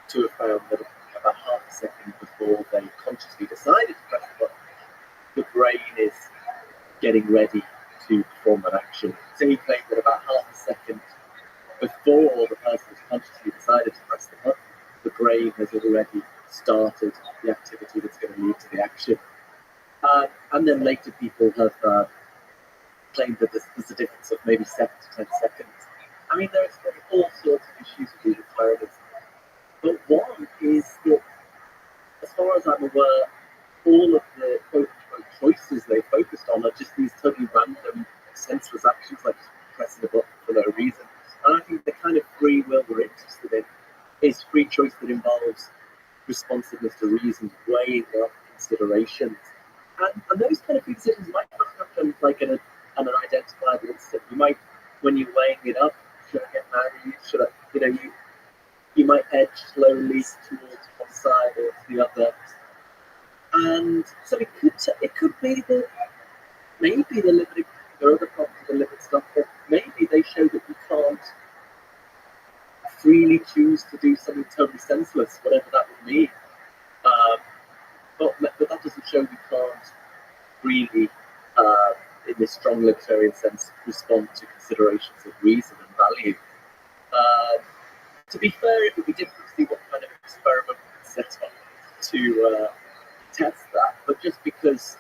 [SPEAKER 6] to have found that about half a second before they consciously decided to press the button, the brain is getting ready to perform an action. So he claimed that about half a second before the person has consciously decided to press the button, the brain has already started the activity that's going to lead to the action. And then later people have claimed that there's a difference of maybe 7 to 10 seconds. I mean, there's all sorts of issues with these experiments. But one is that, as far as I'm aware, all of the quote-unquote choices they focused on are just these totally random, senseless actions, like just pressing a button for no reason. And I think the kind of free will we're interested in is free choice that involves responsiveness to reasons, weighing up considerations. And those kind of free decisions might not happen like in an identifiable instant. You might, when you're weighing it up, should I get married? Should I, you might edge slowly towards one side or the other. And so it could be that maybe the limited, there are other problems with the limit stuff, but maybe they show that you can't freely choose to do something totally senseless, whatever that would mean. But that doesn't show we can't really, in this strong libertarian sense, respond to considerations of reason and value. To be fair, it would be difficult to see what kind of experiment we could set up to test that, but just because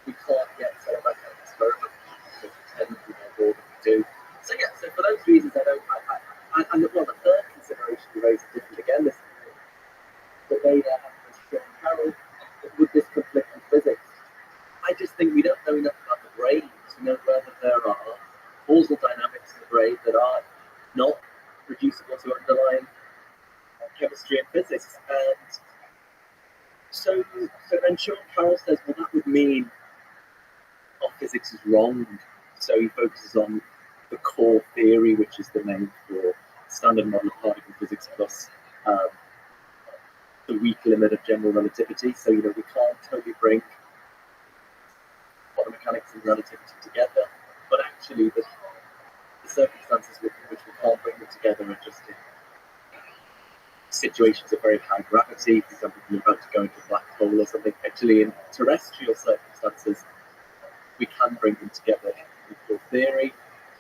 [SPEAKER 6] we can't yet set up that kind of experiment, we pretend we know more than we do. So yeah, so for those reasons, and the third consideration you raised is different again. This the way that happens to Carol, would this conflict with physics? I just think we don't know enough about the brain to know whether there are causal dynamics in the brain that are not reducible to underlying chemistry and physics. And so then Sean Carroll says, well, that would mean our physics is wrong. So he focuses on the core theory, which is the name for standard model of particle physics plus the weak limit of general relativity. So, we can't totally bring quantum mechanics and relativity together, but actually the circumstances in which we can't bring them together are just in situations of very high gravity. For example, if you're about to go into a black hole or something. Actually, in terrestrial circumstances, we can bring them together in core theory.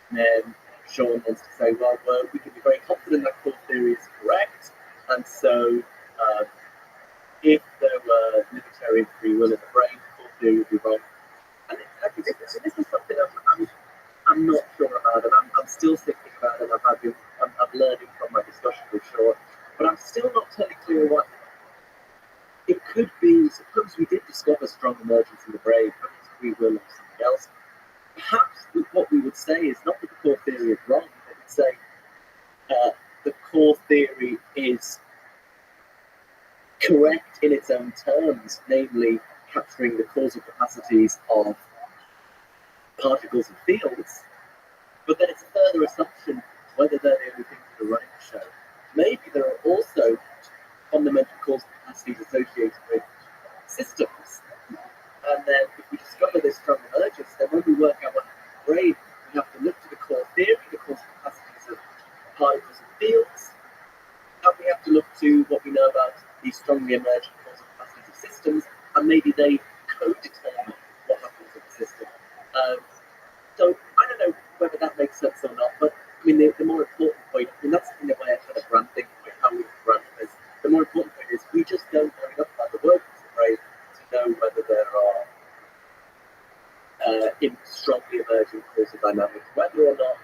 [SPEAKER 6] And then Sean wants to say, well, we can be very confident that core theory is correct. And so if there were libertarian free will in the brain, core theory would be wrong. And this is something I'm not sure about it. I'm still thinking about it. I'm learning from my discussion for sure, but I'm still not totally clear what it could be. Suppose we did discover strong emergence in the brain, but it's free will or something else. Perhaps what we would say is not that the core theory is wrong, but we'd say the core theory is correct in its own terms, namely capturing the causal capacities of particles and fields, but then it's a further assumption whether they're the only things that are running the show. Maybe there are also fundamental causal capacities associated with systems. And then if we discover this strong emergence, then when we work out what happens in the brain, we have to look to the core theory, the causal capacities of particles and fields, and we have to look to what we know about these strongly emergent causal capacities of systems, and maybe they co-determine what happens in the system. So I don't know whether that makes sense or not, but I mean the more important point, I mean that's in a way I kind of ranting with how we run this. The more important point is we just don't know enough about the workings of the brain to know whether there are strongly emergent causal dynamics, whether or not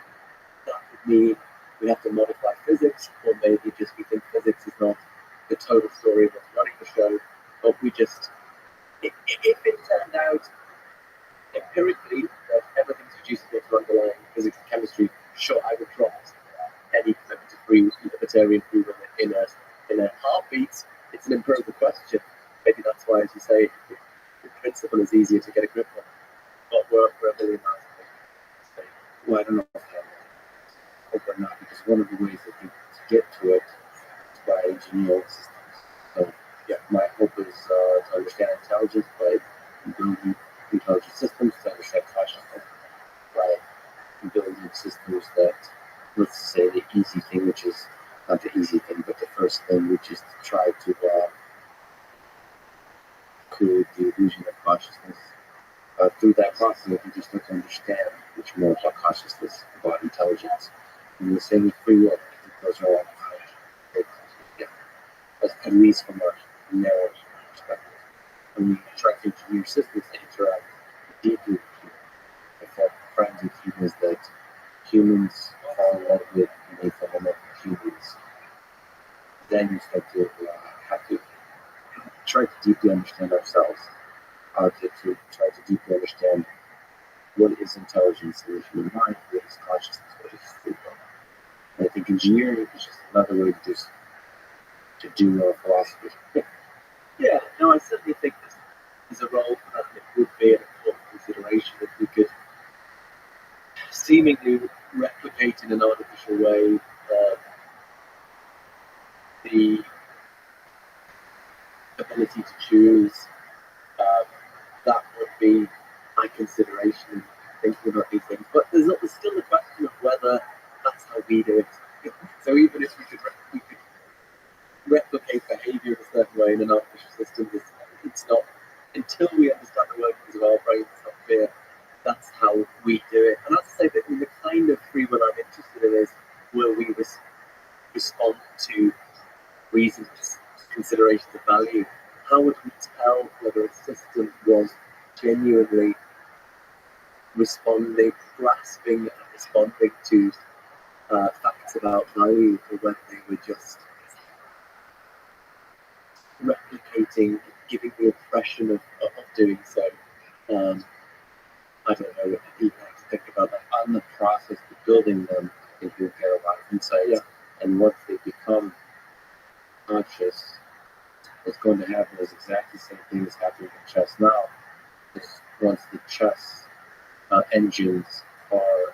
[SPEAKER 6] that would mean we have to modify physics, or maybe just we think physics is not the total story of what's running the show, but we just, if it turned out empirically that everything's reducible to underlying physics and chemistry, sure, I would drop any commitment to free libertarian free will in a heartbeat. It's an empirical question. Maybe that's why, as you say, the principle is easier to get a grip on. But we're a million miles away.
[SPEAKER 2] Well, I don't know if I hope or not, because one of the ways that you get to it is by engineering systems. So, yeah, my hope is to understand intelligence by building intelligent systems, to understand consciousness by building systems that, let's say, the easy thing, which is not the easy thing, but the first thing, which is to try to create the illusion of consciousness. Through that process, you just start to understand much more about consciousness, about intelligence. And the same with free will. I think those are all at least from a narrow perspective. When you try to engineer systems to interact deeply with humans. I thought friends with humans that humans fall in love with and they fall in love with humans. Then you start to have to try to deeply understand ourselves. To try to deeply understand what is intelligence in the human mind, what is consciousness, what is free will. And I think engineering is just another way to do philosophy.
[SPEAKER 6] Yeah, no, I certainly think there's a role for that, and it would be an important consideration if we could seemingly replicate in an artificial way the ability to choose. That would be my consideration in thinking about these things. But there's still the question of whether that's how we do it. So even if we could replicate behaviour in a certain way in an artificial system, it's not, until we understand the workings of our brains, it's not clear that's how we do it. And as I say, that the kind of free will I'm interested in is, will we respond to reasons, considerations of value? How would we tell whether a system was genuinely grasping and responding to facts about value, or whether they were just replicating, giving the impression of doing so? I don't know. You have to think about that.
[SPEAKER 2] On the process of building them, I think you'll get a lot of insights.
[SPEAKER 6] Yeah.
[SPEAKER 2] And once they become conscious, what's going to happen is exactly the same thing that's happening in chess now. Just once the chess engines are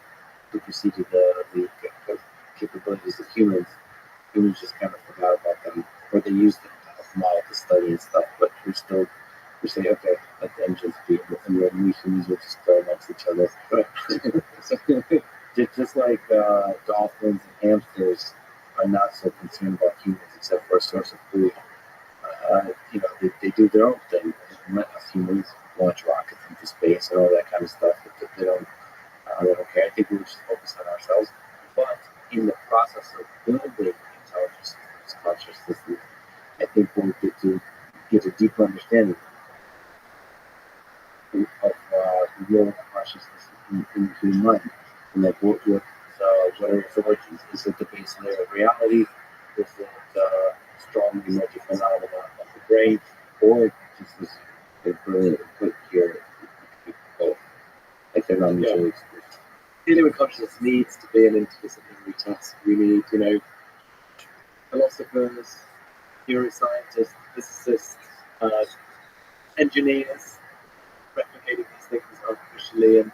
[SPEAKER 2] superseded the capabilities of humans just kind of forgot about them, or they used them as a model to study and stuff. But we say, okay, let the engines be, and then we humans will just go amongst each other. just like dolphins and hamsters are not so concerned about humans except for a source of food. They do their own thing. Us humans launch rockets into space and all that kind of stuff. They don't care. I think we just focus on ourselves. But in the process of building intelligence systems, conscious systems, I think we'll get a deeper understanding of the role of consciousness in the human mind. And like, what are authorities? Is it the base layer of reality? Is it strong emergent phenomena of the brain? Or just this brilliant put here, both? Like they're not mutually exclusive.
[SPEAKER 6] Dealing with consciousness needs to be an interdisciplinary task. We need, philosophers, neuroscientists, physicists, engineers, replicating these things artificially, and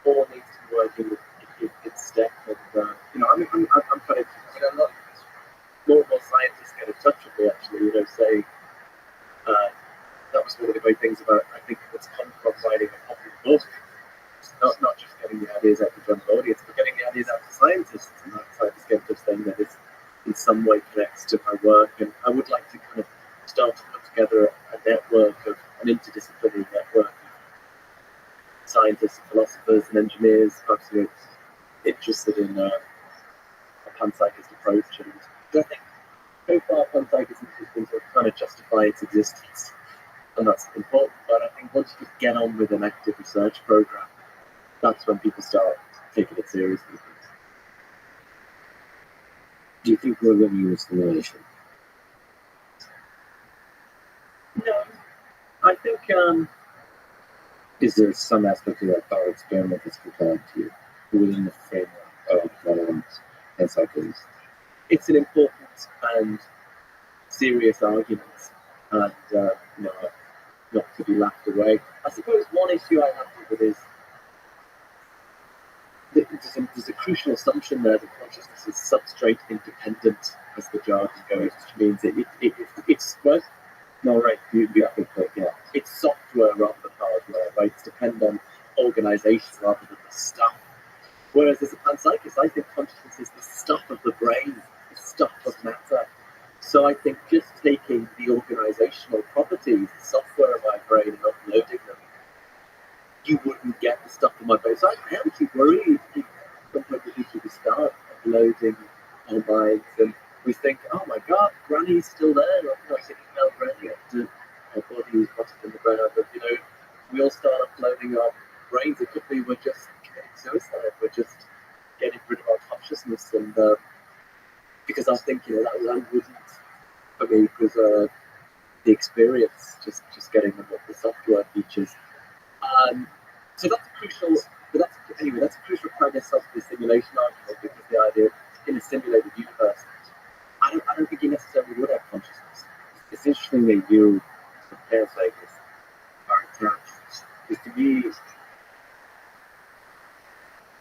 [SPEAKER 6] all needs to be working in step. And I'm kind of, a lot more and more scientists get in touch with me actually, saying that was one of the great things about, I think, what's come from writing a popular book. Not just getting the ideas out to general audience, but getting the ideas out to scientists, and that scientists get this thing that is in some way connects to my work. And I would like to kind of start to put together an interdisciplinary network of scientists, philosophers, and engineers, perhaps interested in a panpsychist approach. And I think so far panpsychism has been sort of trying to justify its existence, and that's important. But I think once you just get on with an active research program, that's when people start taking it seriously.
[SPEAKER 2] Do you think we're living in a simulation?
[SPEAKER 6] No, I think
[SPEAKER 2] Is there some aspect of that thought experiment that's compelling to you within the framework of malevolence and psychosis?
[SPEAKER 6] it's an important and serious argument, and not to be laughed away. I suppose one issue I have with it is there's a crucial assumption there that consciousness is substrate independent, as the jargon goes, which means it's well,
[SPEAKER 2] No, right. You have to put, yeah.
[SPEAKER 6] it's software rather than hardware, right? It's dependent on organization rather than the stuff. Whereas as a panpsychist, I think consciousness is the stuff of the brain, the stuff of matter. So I think just taking the organizational properties, the software of my brain, and uploading them, you wouldn't get the stuff of my brain. So I am actually worried if sometimes we start uploading our minds and we think, oh my God, Granny's still there. I can email Granny after her body is rotted in the ground. But, we all start uploading our brains. It could be we're just committing suicide. We're just getting rid of our consciousness. And because I think, that wouldn't, for me, preserve the experience, just getting the software features. So that's a crucial, that's a crucial premise of the simulation argument, because the idea in a simulated universe, I don't think you necessarily would have consciousness.
[SPEAKER 2] It's interesting that you, the panpsychists, are attached. Because to me,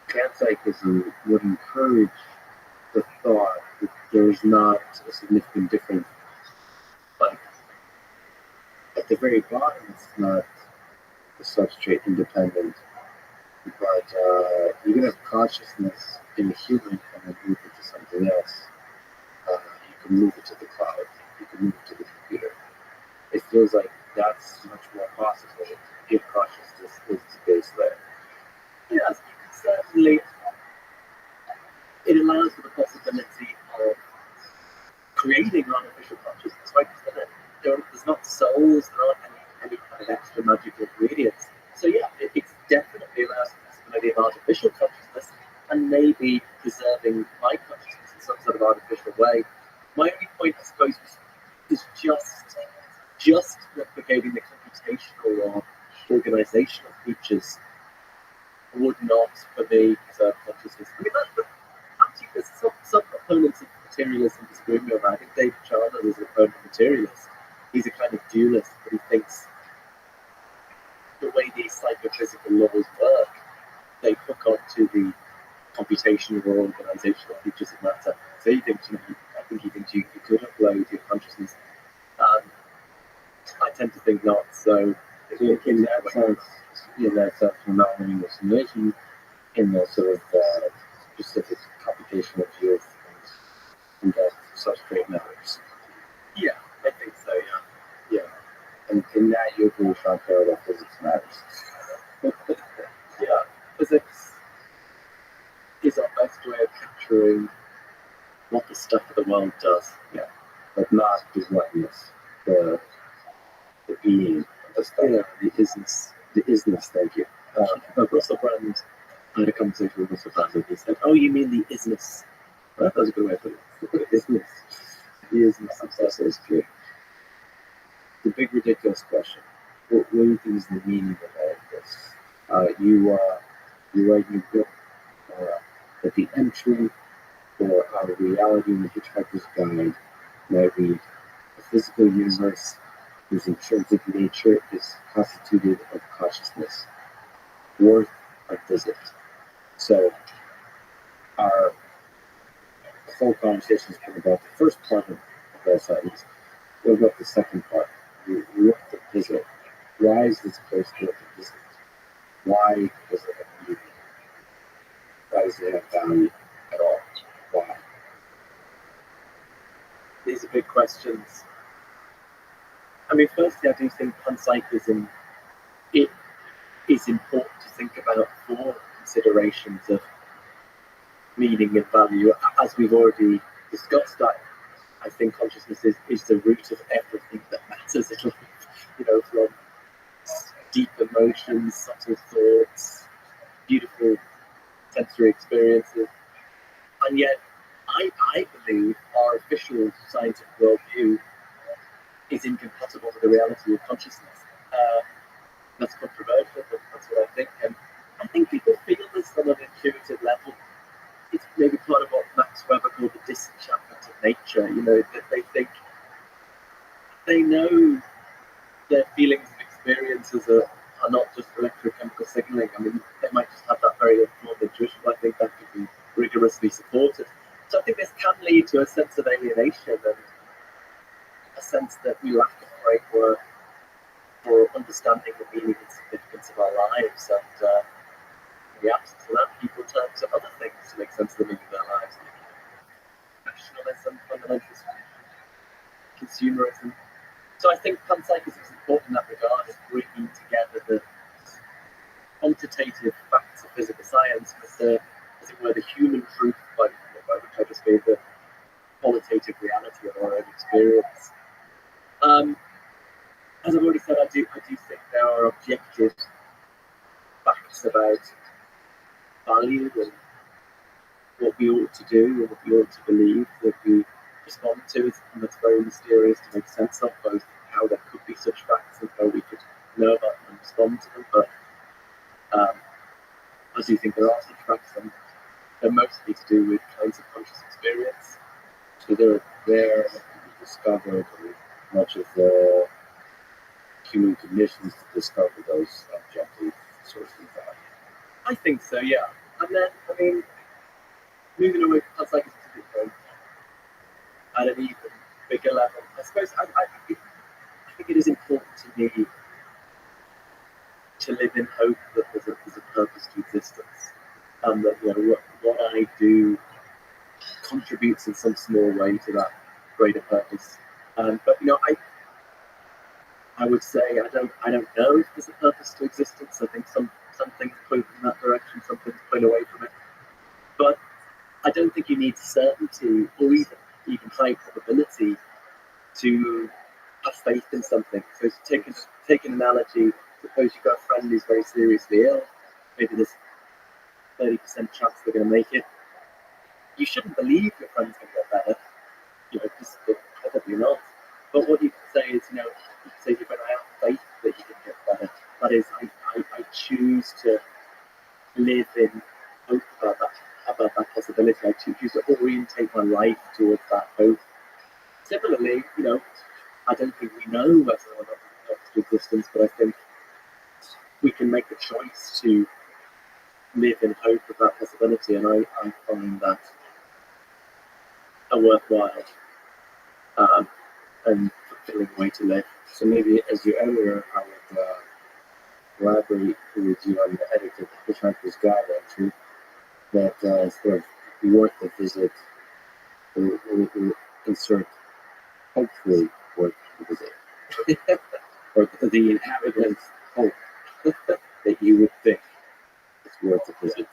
[SPEAKER 2] panpsychism would encourage the thought that there's not a significant difference. But at the very bottom, it's not a substrate independent. But you can have consciousness in a human and then move it to something else. You can move it to the cloud. You can move it to the computer. It feels like that's much more possible if consciousness is the base layer.
[SPEAKER 6] Yes, certainly. It allows for the possibility of creating artificial consciousness, right? There's not souls, there aren't any kind of extra magical ingredients. So yeah, it definitely allows the possibility of artificial consciousness and maybe preserving my consciousness in some sort of artificial way. My only point, I suppose, is just replicating the computational or organizational features would not, for me, preserve consciousness. I mean, actually, there's some proponents of materialism disagree with me on that. I think David Chandler is a proponent of materialist. He's a kind of dualist, but he thinks the way these psychophysical laws work, they hook onto the computational or organizational features of matter. So he thinks, I think he thinks you could upload your consciousness. I tend to think not. So
[SPEAKER 2] in that sense, we're not running a simulation in the sort of specific computational view of things, and that substrate matters.
[SPEAKER 6] yeah, I think so. Yeah.
[SPEAKER 2] And in that, you agree with Sean Carroll that physics matters.
[SPEAKER 6] Yeah, physics is our best way of capturing what the stuff of the world does.
[SPEAKER 2] Yeah, but not the whatness, the being, the stuff,
[SPEAKER 6] Yeah.
[SPEAKER 2] the isness. Thank you.
[SPEAKER 6] Russell Brand I had a conversation with Mr. Bradley. He said, "Oh, you mean the isness?" Well, that was a good way of putting it. Isness. The isness of that is true. The big ridiculous question. What do you think is the meaning of all of this? You write in your book that the entry for our reality in the Hitchhiker's Guide might read: a physical universe whose intrinsic nature is constituted of consciousness, worth a visit. So our whole conversation has been about the first part of that sentence. What about the second part? Worth the visit. Why is this place worth a visit? Why does it have meaning? Why does it have value at all? Why? These are big questions. I mean, firstly, I do think panpsychism, it is important to think about for considerations of meaning and value. As we've already discussed, I think consciousness is the root of everything that matters in life, from deep emotions, subtle thoughts, beautiful sensory experiences. And yet, I believe our official scientific worldview is incompatible with the reality of consciousness. That's controversial, but that's what I think. And I think people feel this on an intuitive level. It's maybe part of what Max Weber called the disenchantment of nature. That they think they know their feelings and experiences are not just electrochemical signaling. I mean, they might just have that very informed intuition, but I think that could be rigorously supported. So I think this can lead to a sense of alienation and a sense that we lack a framework for understanding the meaning and significance of our lives. And in the absence of that, people turn to other things to make sense of the meaning of their lives. Nationalism, fundamentalism, consumerism. So I think panpsychism is important in that regard, is bringing together the quantitative facts of physical science with as it were, the human truth, by which I just gave the qualitative reality of our own experience. As I've already said, I do think there are objective facts about value and what we ought to do and what we ought to believe that we respond to, and that's very mysterious to make sense of, both how there could be such facts and how we could know about them and respond to them. But I do think there are such facts, and they're mostly to do with kinds of conscious experience.
[SPEAKER 2] So they're there to be discovered, or much of the human conditions to discover those objective sources of value.
[SPEAKER 6] I think so, yeah. And then, I mean, moving away from panpsychism to Bitcoin at an even bigger level, I suppose I think it is important to me to live in hope that there's a purpose to existence, and that what I do contributes in some small way to that greater purpose. But I would say I don't know if there's a purpose to existence. I think some things point in that direction, some things point away from it. But I don't think you need certainty or even high probability to have faith in something. So to take an analogy, suppose you've got a friend who's very seriously ill, maybe there's 30% chance they're going to make it. You shouldn't believe your friend's going to get better. Because probably not. But what you can say is, you can say you're going to have faith that you can get better. That is, I choose to live in hope about that possibility. I choose to orientate my life towards that hope. Similarly, I don't think we know whether or not there's a purpose to existence, but I think we can make the choice to live in hope of that possibility, and I find that a worthwhile and fulfilling way to live.
[SPEAKER 2] So maybe as your editor, I would collaborate with you on the edited Hitchhiker's Guide entry that sort of worth the visit, or insert hopefully worth the visit, or the inhabitants hope that you would think it's worth the visit.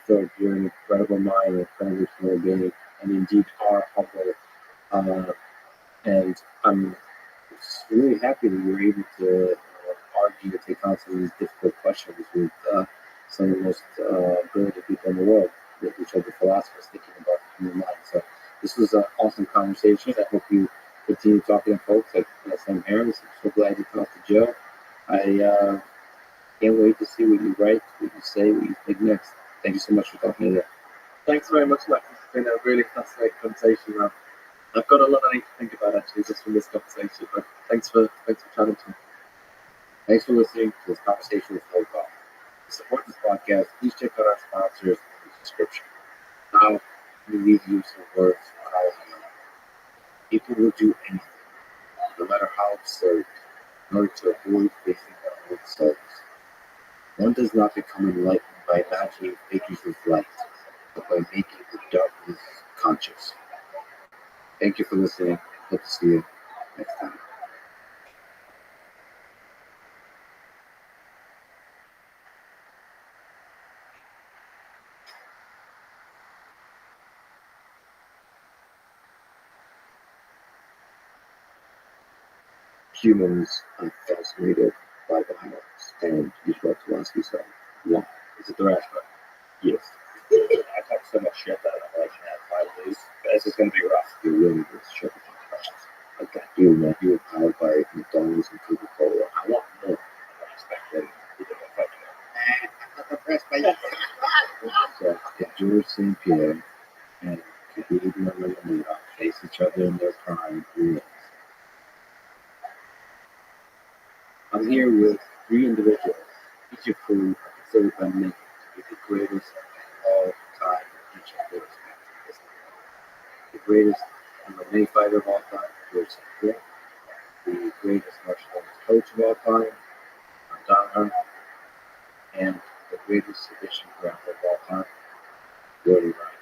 [SPEAKER 2] So you're an incredible mind, an incredible human being, and indeed are humble. And I'm really happy that you were able to argue and take on some of these difficult questions with some of the most brilliant people in the world, which are the philosophers thinking about the human mind. So this was an awesome conversation. I hope you continue talking to folks like Sam Harris. I'm so glad you talked to Joe. I can't wait to see what you write, what you say, what you think next. Thank you so much for talking to me.
[SPEAKER 6] Thanks very much, Max. It's been a really fascinating conversation, Rob. I've got a lot I need to think about actually just from this conversation, but thanks for chatting to me.
[SPEAKER 2] Thanks for listening to this conversation with Phil Goff. To support this podcast, please check out our sponsors in the description. Now, let me leave you some words on how I know. People will do anything, no matter how absurd, in order to avoid facing their own souls. One does not become enlightened by imagining figures of light, but by making the darkness conscious. Thank you for listening. Hope to see you next time. Humans are fascinated by violence, and you start to ask yourself, why? Is it the rationale? Yes.
[SPEAKER 3] I talk so much shit that I'm like, man, 5 days, this is going to be rough.
[SPEAKER 2] You're willing to shut the fuck up. Okay, you were powered by McDonald's and Coca-Cola. I want more.
[SPEAKER 3] I expect them to do a fucking
[SPEAKER 2] I'm not impressed by you. So, if George St. Pierre and Khabib Nurmagomedov face each other in their prime, who wins? I'm here with 3 individuals, each of whom are considered by many to be the greatest of all time in each of their respective disciplines. The greatest MMA fighter of all time, George St. Pierre. The greatest martial arts coach of all time, Don, and the greatest submission grappler of all time, Gordon Ryan.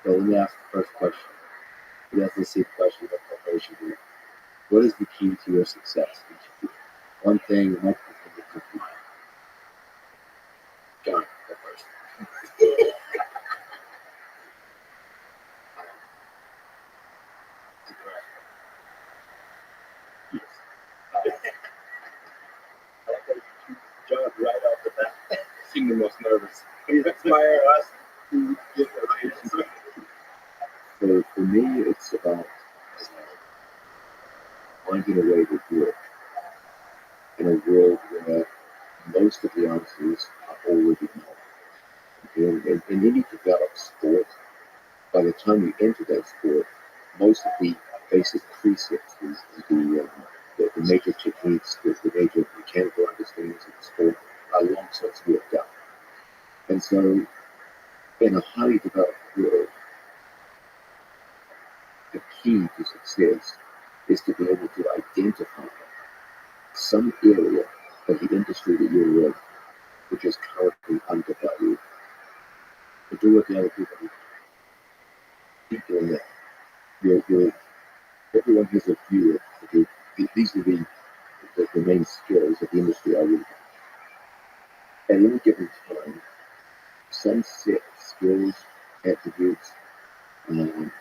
[SPEAKER 2] So let me ask the first question. You guys can see the question of preparation here. What is the key to your success? One thing, multiple things that come to mind. John, go first.
[SPEAKER 6] John, right off the bat,
[SPEAKER 2] Seem the most nervous.
[SPEAKER 6] please inspire us to get the right answer.
[SPEAKER 2] So for me, it's about finding a way to do it in a world where most of the answers are already known. In any developed sport, by the time you enter that sport, most of the basic precepts, the major techniques, the major mechanical understandings of the sport are long since worked out. And so, in a highly developed world, the key to success is to be able to identify some area of the industry that you're in which is currently undervalued. To do what the other people do. Keep doing that. Everyone has a view of these are the main skills of the industry I would. At any given time, some set skills, attributes, will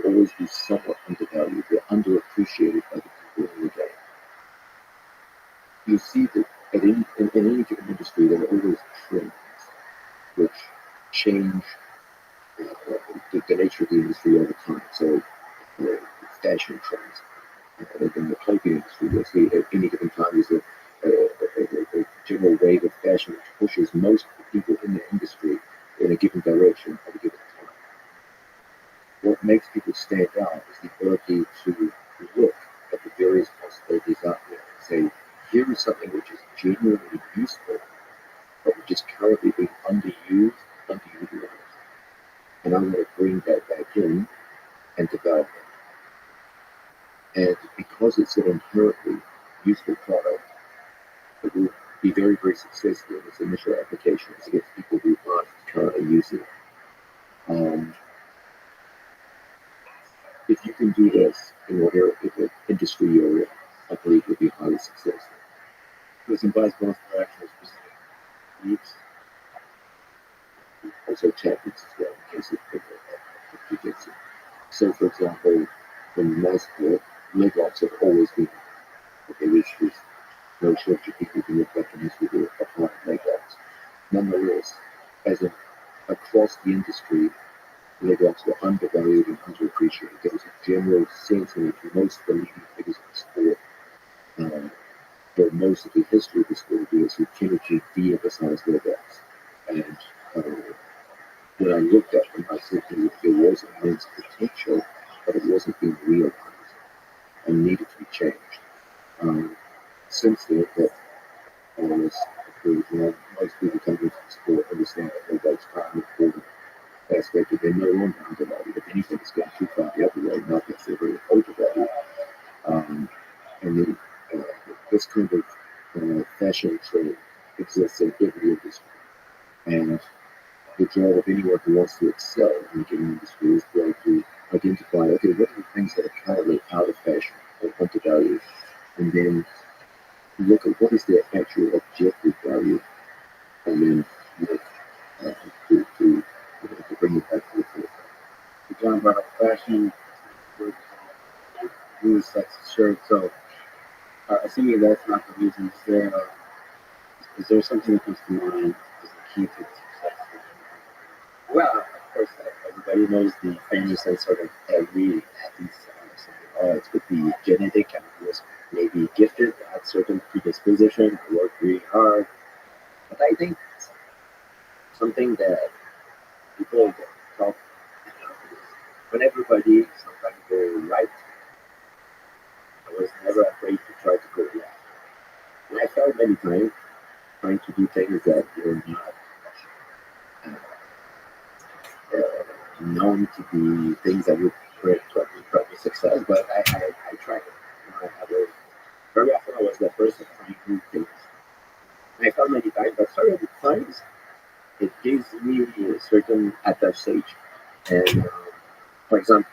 [SPEAKER 2] always be somewhat undervalued. They're underappreciated by the people in the game. You see that in any given industry, there are always trends which change the nature of the industry over time. So, fashion trends. In the clothing industry, you'll see at any given time there's a general wave of fashion which pushes most of the people in the industry in a given direction at a given time. What makes people stand out is the ability to look at the various possibilities out there and say, here is something which is genuinely useful, but which is currently being underused, underutilized. And I'm going to bring that back in and develop it. And because it's an inherently useful product, it will be very, very successful in its initial applications against people who aren't currently using it. If you can do this in whatever industry you're in, I believe you'll be highly successful. This implies both for actual specific needs, also tactics as well, in case of jiu-jitsu. So, for example, in my sport, leg locks have always been okay, which is no shortage of people who look like in this video applying leg locks. Nonetheless, as a, across the industry, leg locks were undervalued and underappreciated. There was a general sentiment from most of the leading figures of the sport, for most of the history of the sport, was who tended to de-emphasize leg locks. And when I looked at them, I said there was immense potential, but it wasn't being realized and needed to be changed. Since then, that was approved. Most people coming into the sport understand that leg locks are an important aspect, and they're no longer undervalued. If anything, it's gone too far the other way, not necessarily overvalued. And then this kind of fashion trend exists in every industry. And the job of anyone who wants to excel in the gaming industry is going to identify, okay, what are the things that are currently out of fashion or undervalued, and then look at what is their actual objective value, and then look to bring it back to the forefront.
[SPEAKER 6] John brought up fashion, blue sexy shirt. So, assuming that's not the reason, is there something that comes to mind as a key to success? Well, of course, everybody knows the famous and sort of every athlete's it could be genetic and was maybe gifted, had certain predisposition, worked really hard. But I think something that people get talk when everybody sometimes go right, I was never afraid to try to go left. And I felt many times trying to do things that were not known to be things that would create probably success, but I tried it. Very often I was that person trying new things. And I found many times, but certain times it gives me a certain advantage. And for example,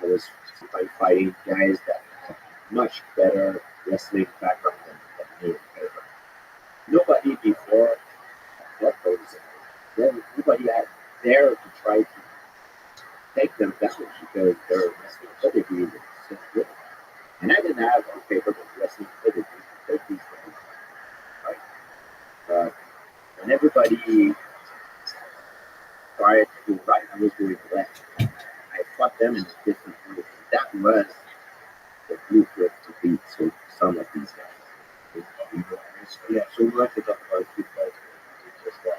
[SPEAKER 6] I was sometimes fighting guys that had much better wrestling background than me. Nobody before what those nobody had dared to try to take them down because their wrestling pedigree was so good. And I didn't have on paper the wrestling pedigree to take these guys, right? But when everybody tried to do right, I was doing left. I fought them in a different way. That was the blueprint to beat some of these guys. Yeah, so we'd like to talk about a few guys just with this guy.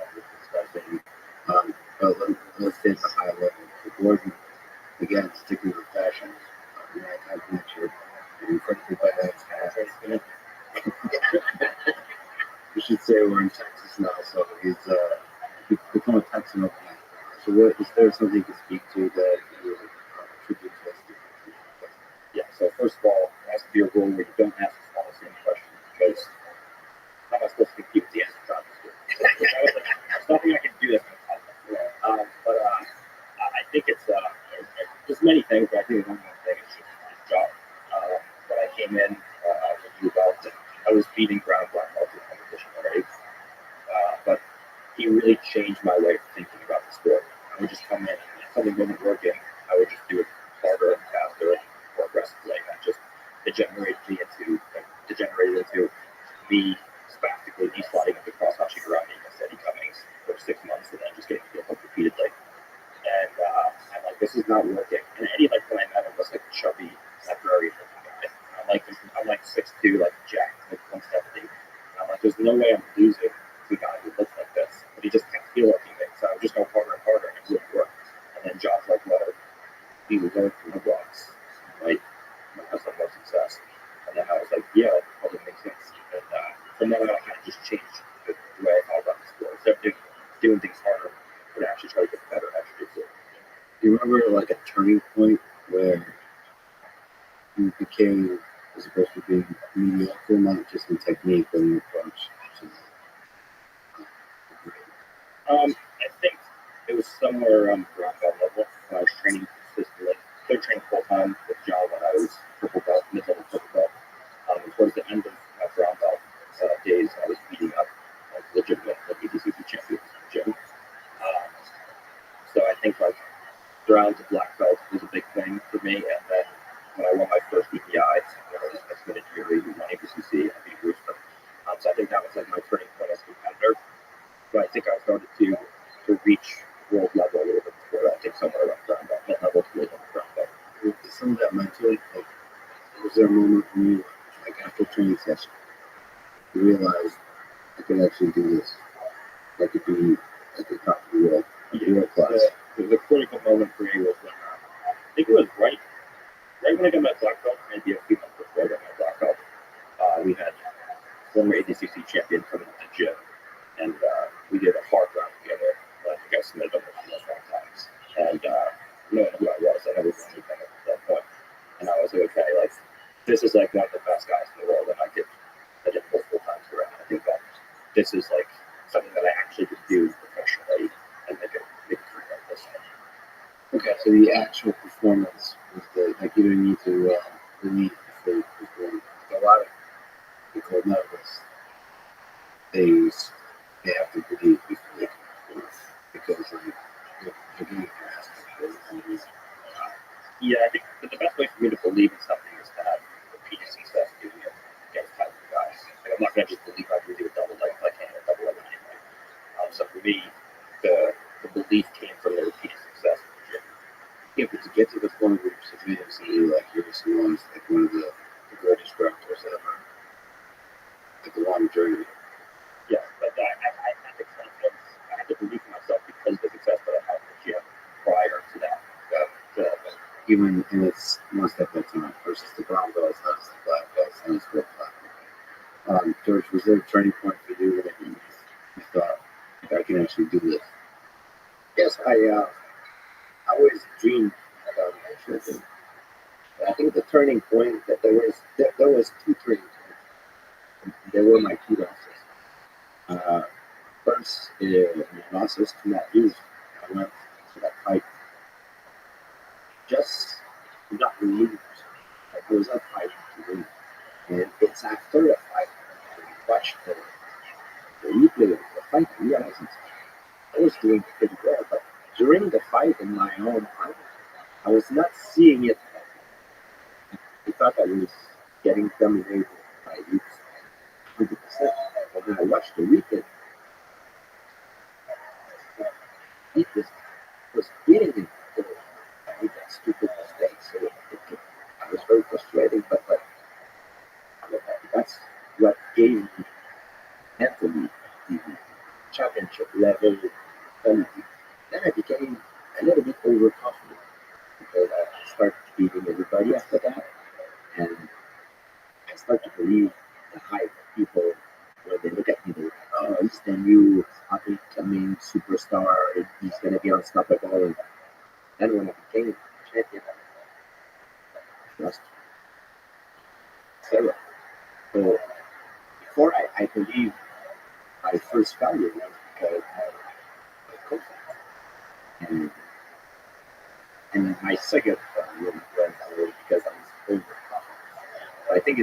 [SPEAKER 6] Let's say the high level. For Gordon, again, sticking with fashion, I've mentioned incredibly badass hat. We should say we're in Texas now, so he's become a Texan overnight. So, is there something to speak to that you attribute to us? Yeah. So, first of all, it has to be a rule where you don't ask all the same questions because how am I supposed to compete with the answer job? There's nothing I can do that's going to help. But I think it's there's many things, but I think one thing is just his job. When I came in with you about, I was beating ground black belt in competition already. But he really changed my way of thinking about the sport. I would just come in, and if something wasn't working, I would just do it harder and faster and more aggressively. And that just degenerated into me spastically sliding into cross hatching around me and steady cummings for 6 months and then just getting healed up repeatedly. And I'm like, this is not working. And Eddie, like when I met him, was like chubby, librarian looking guy. I'm like 6'2", like Jack, like 170. And I'm like, there's no way I'm losing to a guy who looks like this. But he just can't feel like he makes. So I would just go harder and harder, and it wouldn't work. And then John's like, well, he learned from the blocks, right? And have some more success. And then I was like, yeah, that probably makes sense. And from then on, I kind of just changed the way I thought about the sport. Instead of doing things harder, but actually try to get better at it.
[SPEAKER 2] Do you remember like a turning point where you became, as opposed to being mediocre, not just in technique, but in your approach?
[SPEAKER 6] I think it was somewhere around brown belt level when I was training consistently. Still training full time with John when I was purple belt, mid-level purple belt. And towards the end of my brown belt days, I was beating up legitimate BTCC champions in the gym. So I think like brown to black belt was a big thing for me. And then when I won my first EPI, I was estimated yearly with my ABCC, I beat
[SPEAKER 2] some of that mentally, like, was there a moment when you, like after training session, you realized I could actually do this? I could be at the top of the world class.
[SPEAKER 5] The critical moment for me was when I think it was right when I got my black belt, maybe a few months before I got my black belt. We had former ADCC champion come into the gym, and we did a hard round together. I think I submitted almost 5 times, and knowing who I was, I never really been at that point. And I was like, okay, like this is like one of the best guys in the world, and I did multiple times around. I think that this is like something that I actually could do professionally and make a career like this.
[SPEAKER 2] Okay, so the actual performance was the, like, you didn't need to believe before you perform. A lot of people medalists, they have to believe before they can perform because like they're getting their ass kicked.
[SPEAKER 5] Yeah, I think that the best way for me to believe in something is to have repeated success doing it against type of guys. Like, I'm not going to just believe I can do a double leg if I can't hit a double leg anyway. So for me, the belief came from the repeated success in the gym.
[SPEAKER 2] Yeah, but to get to the point where you're submitting somebody like you're someone's like one of the greatest directors ever, like a long journey.
[SPEAKER 5] Yeah, but I had the confidence, I had the belief in myself because of the success that I had in the gym prior to that.
[SPEAKER 2] Even and it's one step at a time versus the brown belts, that's the black belts, and it's real black. George, was there a turning point for you that you thought, like, I can actually do this?
[SPEAKER 1] Yes, I always dreamed about national team. I think the turning point that there was 2 turning points. They were my 2 losses. First, my losses to Matt Hughes. I went to that fight just not believing. Like, I was up fighting to win, and it's after the fight I watched the replay of the fight. I realized I was doing pretty well, but during the fight in my own mind, I was not seeing it. I thought I was getting dominated by Hughes 100%. But when I watched the replay, he was beating him. So I made that stupid mistake. So I was very frustrated, but that's what gave me mentally the championship level quality. Then I became a little bit overconfident because I started beating everybody after that, and I start to believe the hype of people when they look at me. They're like, oh, he's the new up-and-coming superstar. He's going to be unstoppable. And then when I became champion, I trust Sarah. So before I believe my first failure was because my coach. And my second failure was because I was overconfident. I think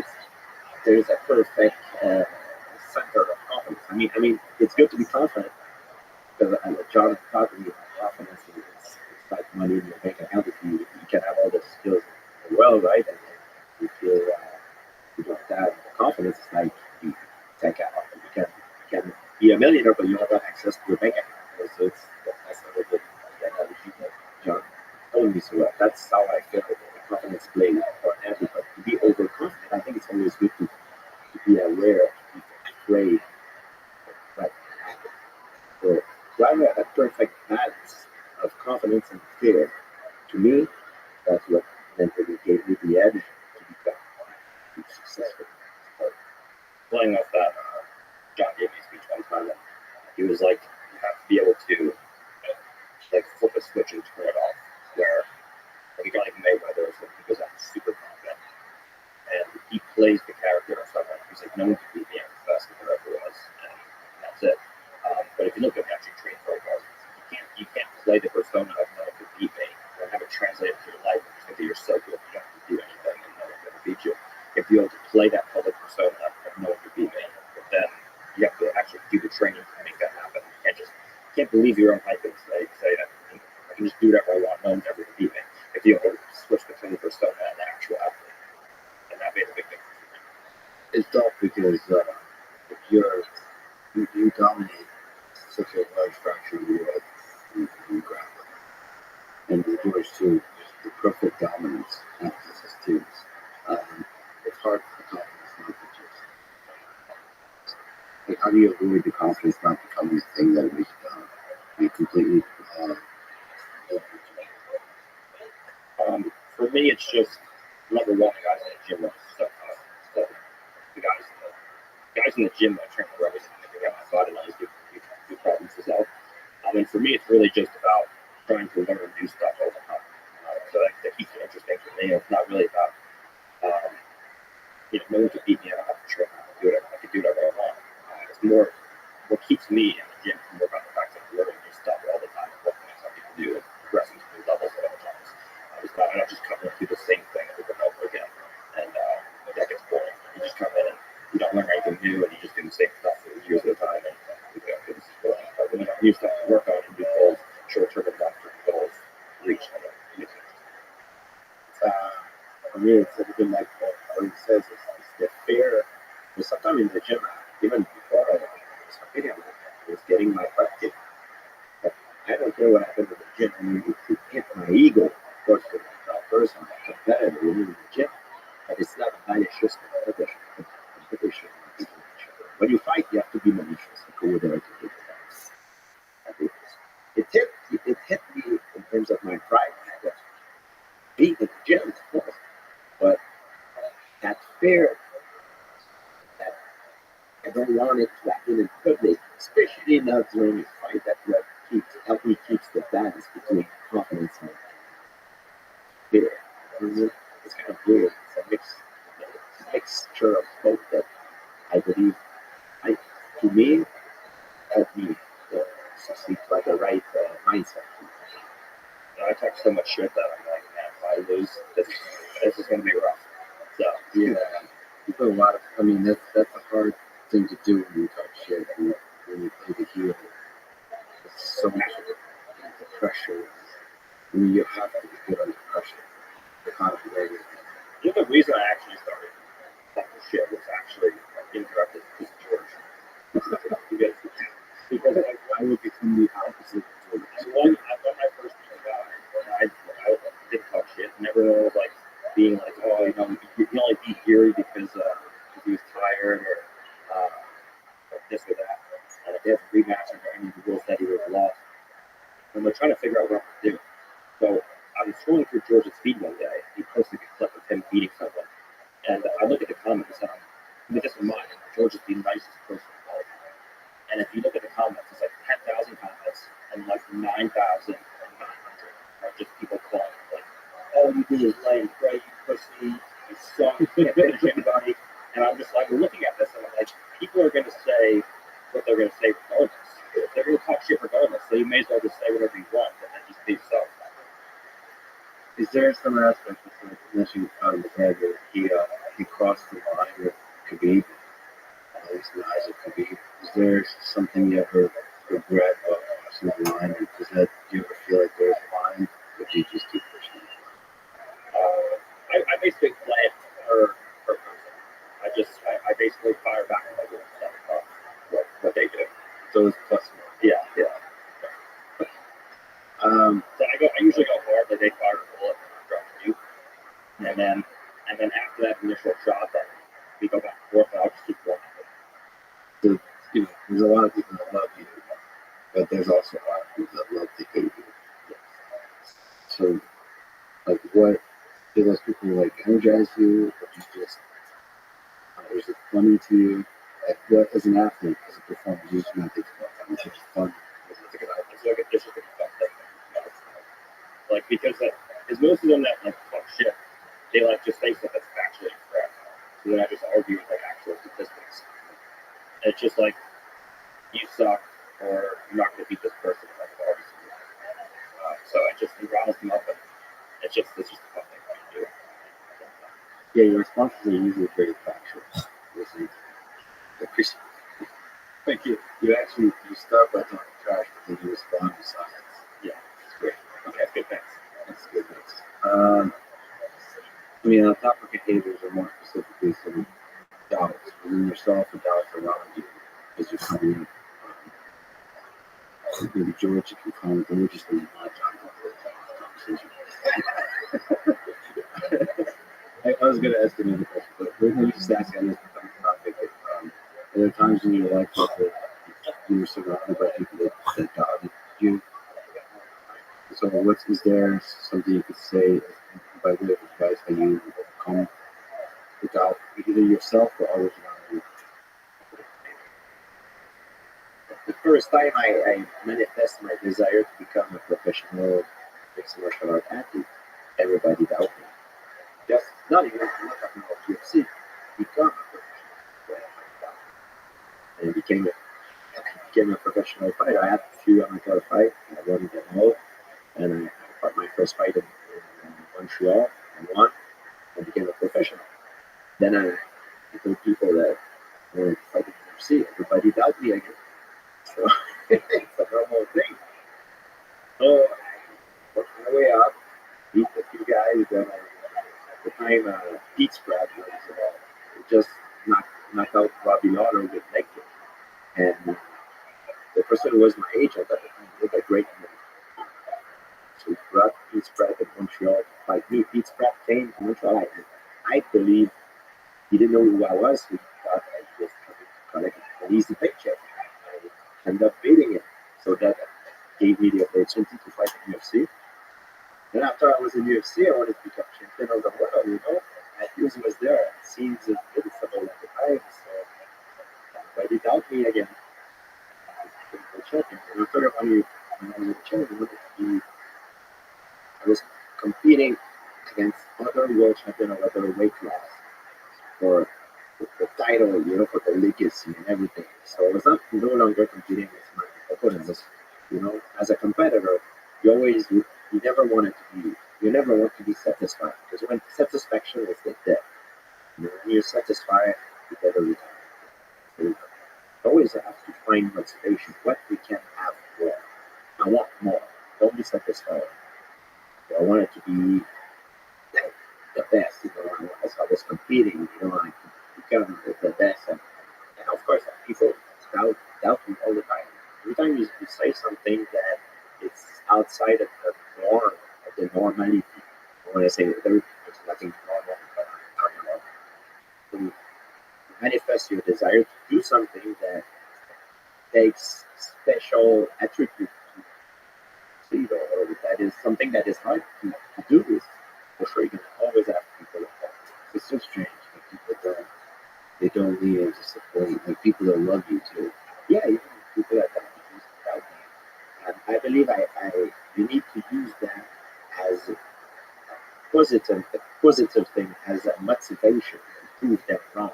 [SPEAKER 1] there's a perfect center of confidence. I mean, it's good to be confident because John taught me confidence is like money in your bank account. If you can have all the skills in the world, right, and you feel you don't have confidence, it's like you take out. You can be a millionaire, but you don't have access to your bank account. So that's another good analogy that John told me. So that's how I feel the confidence plays for everybody. To be overconfident, I think it's always good to be aware, to be afraid that happen. So to have a perfect balance of confidence and fear, to me, that's what mentally gave me the edge to be successful. So,
[SPEAKER 5] Playing off that, John gave me a speech one time, and he was like, you have to be able to like flip a switch and turn it off, where like a guy like Mayweather or something, he goes out super confident, and he plays the character of someone who's like, no one can beat me, I'm the best, or whatever it was, and that's it. But if you look at actually train profiles, you can't play the persona of no one can beat me and have it translated to your life and think that you're so good you don't have to do anything and no one's going to beat you. If you have to play that public persona of no one can beat me, then you have to actually do the training to make that happen. You can't believe your own hype and say that I can just do whatever I want, no one's ever going to beat me. If you ever switch between the persona and the actual athlete, and that made a big difference for me.
[SPEAKER 2] It's tough because if you dominate such a large fraction of the world, you grapple. And the George too, the perfect dominance emphasis too. It's hard for confidence not to just. Like, how do you avoid the confidence not becoming a thing that we be completely
[SPEAKER 5] For me, it's just number one, the guys in the gym. So the guys in the gym that train the Rabbi, they got my body and I just do problems as well. And for me, it's really just about trying to learn new stuff all the time. So that keeps it interesting for me. It's not really about, no one can beat me. I don't have to train. I can do whatever I want. It's more what keeps me in the gym is more about the fact that I'm learning new stuff all the time. What things I can do and progressing to new levels at all times. I'm not just coming through the same thing over and over again. And that gets boring. You just come in and you don't learn anything new and you just do the same stuff for years at a time. And you go, this is boring. But when you have new stuff to work on and new goals, short-term and long-term goals, reach.
[SPEAKER 2] For me, it's everything like what he says. It's the fear. But sometimes in the gym, even before I was getting my butt kicked. But I don't care what happened in the gym. I mean, to hit my ego, of course, for the person, competitor in the gym. But it's not malicious competition. When you fight, you have to be malicious and go there to take the fight. It hit me in terms of my pride. Beat the gym, of course. But that fear that I don't want it to happen in public, especially not during a fight, that help me keeps the balance between confidence and fear. It's kind of weird. It's a mixture of both that I believe, to me, helped me succeed like the right mindset.
[SPEAKER 5] I talk so much shit that I'm like, man, if I lose, this is going to be rough. So
[SPEAKER 2] yeah, you put a lot of. I mean, that's a hard thing to do when you talk shit. When you play the hero, it's so much of the pressure. I mean, you have to be good under pressure. The kind of way.
[SPEAKER 5] The reason I actually started talking shit was actually interrupted with George. because
[SPEAKER 2] I would become the opposite of George.
[SPEAKER 5] I won my first guy. I didn't talk shit. Never was like being like, oh, you can only beat Geary because he was tired or this or that. And if they have a rematch and any of the rules that he would have lost, and we're trying to figure out what to do. So I was scrolling through George's feed one day. He posted a clip of him beating someone, and I look at the comments. With this in mind, George is the nicest person in all. And if you look at the comments, it's like 10,000 comments, and like 9,900 are just people calling like, "Oh, you did it lame, right? You pussy, you suck, you can't finish anybody." And I'm just like looking at this, and I'm like, people are going to say what they're going to say regardless. They're going to talk shit regardless, so you may as well just say whatever you want, and then just be yourself.
[SPEAKER 2] Is there some aspect of like, unless you found the guy that he crossed the line with Khabib? He's the eyes of Khabib. Is there something you ever regret about crossing the line? Or do you ever feel like there's a line, or do you just keep pushing it?
[SPEAKER 5] I basically play it per person. I basically fire back at my stuff, what they do.
[SPEAKER 2] So it's plus one.
[SPEAKER 5] Yeah. So I usually go hard, like they fire a bullet and I drop a nuke. And then after that initial shot, then we go back and forth, and I'll just keep going.
[SPEAKER 2] So, there's a lot of people that love you, but there's also a lot of people that love to hate you. So, like, what do those people like energize you, or you just is it funny to you? Like, what as an athlete, as a performer, you just not think about that? It's just fun.
[SPEAKER 5] It's like a fun thing. Like because most of them that like talk shit, they like just say stuff that's factually incorrect. So then I just argue with like actual statistics. And it's just like you suck or you're not going to beat this person. Like so it just riles them up, and it's just a fun thing to do.
[SPEAKER 2] Yeah, your responses are usually very factual. I appreciate it. Thank you. You start by talking trash, but then you respond with science.
[SPEAKER 5] Yeah, it's great. Okay, good, thanks.
[SPEAKER 2] That's good. Thanks. I mean, on topic of haters, or more specifically, some doubts within yourself and doubts around you as you're coming in. Maybe George, you can comment religiously, not talking about the conversation. I was going to ask another question, but let me just ask you on this topic. There are times in your life that you were surrounded by people that doubted you. So, is there something you could say by way of advice how you overcome the doubt, either yourself or others around you?
[SPEAKER 6] The first time I manifest my desire to become a professional mixed martial art athlete, everybody doubted me. Just not even I'm not talking about UFC, become a professional. And I became a professional fighter. I had a few amateur fights, and I won them all. And I fought my first fight in Montreal and won and became a professional. Then I told people that I wanted to fight in UFC. Everybody doubted me again. So it's a normal thing. So I worked my way up, beat a few guys. Then at the time, Pete Spratt was just knocked out Robbie Lawler with leg kick. And the person who was my agent at the time was a great man. So he brought Pete Spratt in Montreal to fight me. Pete Spratt came to Montreal, and I believe he didn't know who I was. He thought I was coming to collect an easy paycheck. I ended up beating him. So that gave me the opportunity to fight in UFC. Then after I was in UFC, I wanted to become champion of the world, Matthews was there. It seems invincible at the time. So everybody doubted me again. I became the champion. And after when I was a champion, I was competing against other world champions of other weight class for the title, for the legacy and everything. So I was no longer competing with my opponents. As a competitor, you never want to be satisfied, because when satisfaction is the death, when you're satisfied, you get a retire. So you always have to find motivation. What we can have more. I want more. Don't be satisfied. I want it to be the best. As I was competing, I become the best. And of course, people doubt me all the time. Every time you say something that it's outside of the norm, of the normality. When I say there's nothing normal, but I'm talking about to manifest your desire to do something that takes special attribute to succeed, or that is something that is hard to do this. For sure, you can always have people like that.
[SPEAKER 2] It's so strange that they don't lead and disappoint. Like people that love you too.
[SPEAKER 6] Yeah, even people like that. And I believe you need to use that as a positive thing, as a motivation to prove them wrong.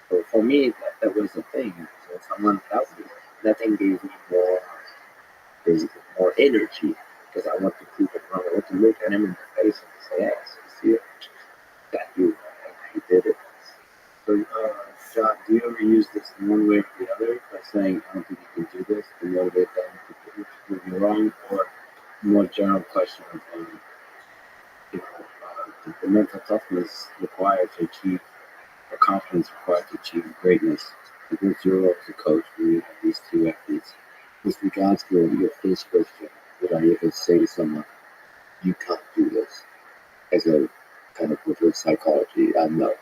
[SPEAKER 6] So for me, that was the thing. So someone doubts me, nothing gave me more energy, because I want to prove it wrong. I want to look at him in the face and say, yes, you see it? That you did it.
[SPEAKER 2] So, John, do you ever use this in one way or the other by saying, I don't think you can do this, to motivate them to prove you wrong, or more general question of the mental toughness required to achieve, or confidence required to achieve greatness? Because your role as a coach, when you have these two athletes, with regards to your first question, would I ever say to someone, you can't do this, as a kind of reverse psychology? No.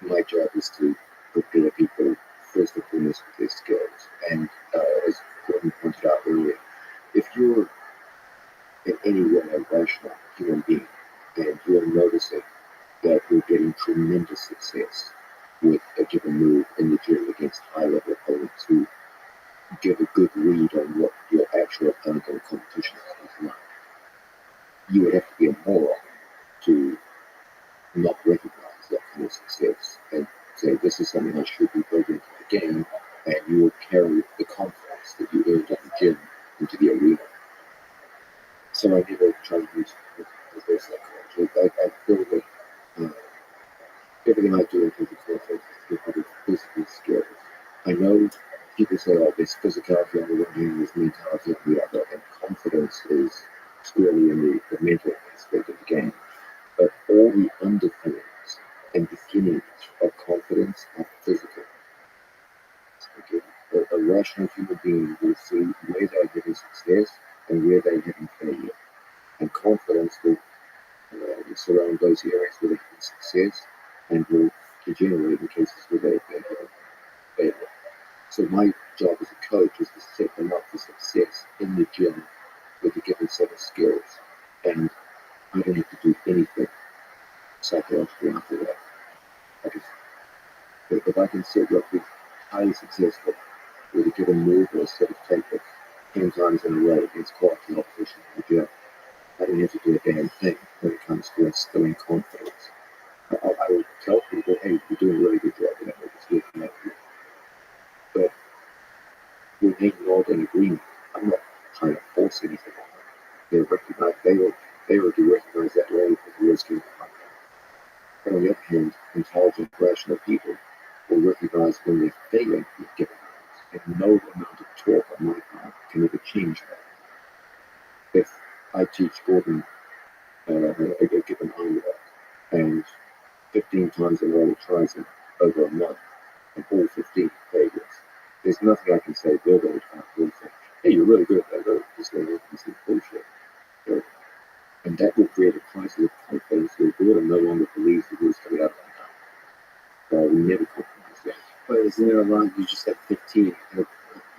[SPEAKER 2] My job is to prepare people first and foremost with their skills. And as Gordon pointed out earlier, if you're in any way a rational human being and you're noticing that you're getting tremendous success with a given move in the gym against high-level opponents who give a good read on what your actual opponent in the competition is like, you would have to be a moron to not recognize that kind of success and say, this is something I should be building into the game, and you will carry the confidence that you earned at the gym into the arena. So I never try to use reverse psychology. I feel that everything I do in terms of confidence is with physical skills. I know people say, oh, there's physicality on the one hand, there's mentality on the other, and confidence is squarely in the mental aspect of the game. But all the underpinnings and beginnings of confidence are physical. Okay? A rational human being will see where they're getting success and where they're getting failure. And confidence surround those areas where they have success and will degenerate in cases where they have failure. So my job as a coach is to set them up for success in the gym with a given set of skills. And I don't have to do anything psychologically after that. I just, if I can set you up with highly successful with a given move or a set of tactics 10 times in a row against quality opposition in the gym, I don't have to do a damn thing when it comes to instilling confidence. I would tell people, hey, you're doing a really good job, and we're just looking at you. But when they nod in agreement, I'm not trying to force anything on them. They recognize, they already recognize that role as the worst game behind them. But on the other hand, intelligent, rational people will recognize when they're failing with given roles, and no amount of talk on my part can ever change that. If I teach Gordon a given arm work, and 15 times in a row tries it over a month, and all 15 failures, there's nothing I can say verbally to will say, hey, you're really good at that, this is bullshit. So, and that will create a crisis of confidence where Gordon no longer believes the rules coming out of my mouth. We never compromise that.
[SPEAKER 6] But isn't there a line? You just said 15.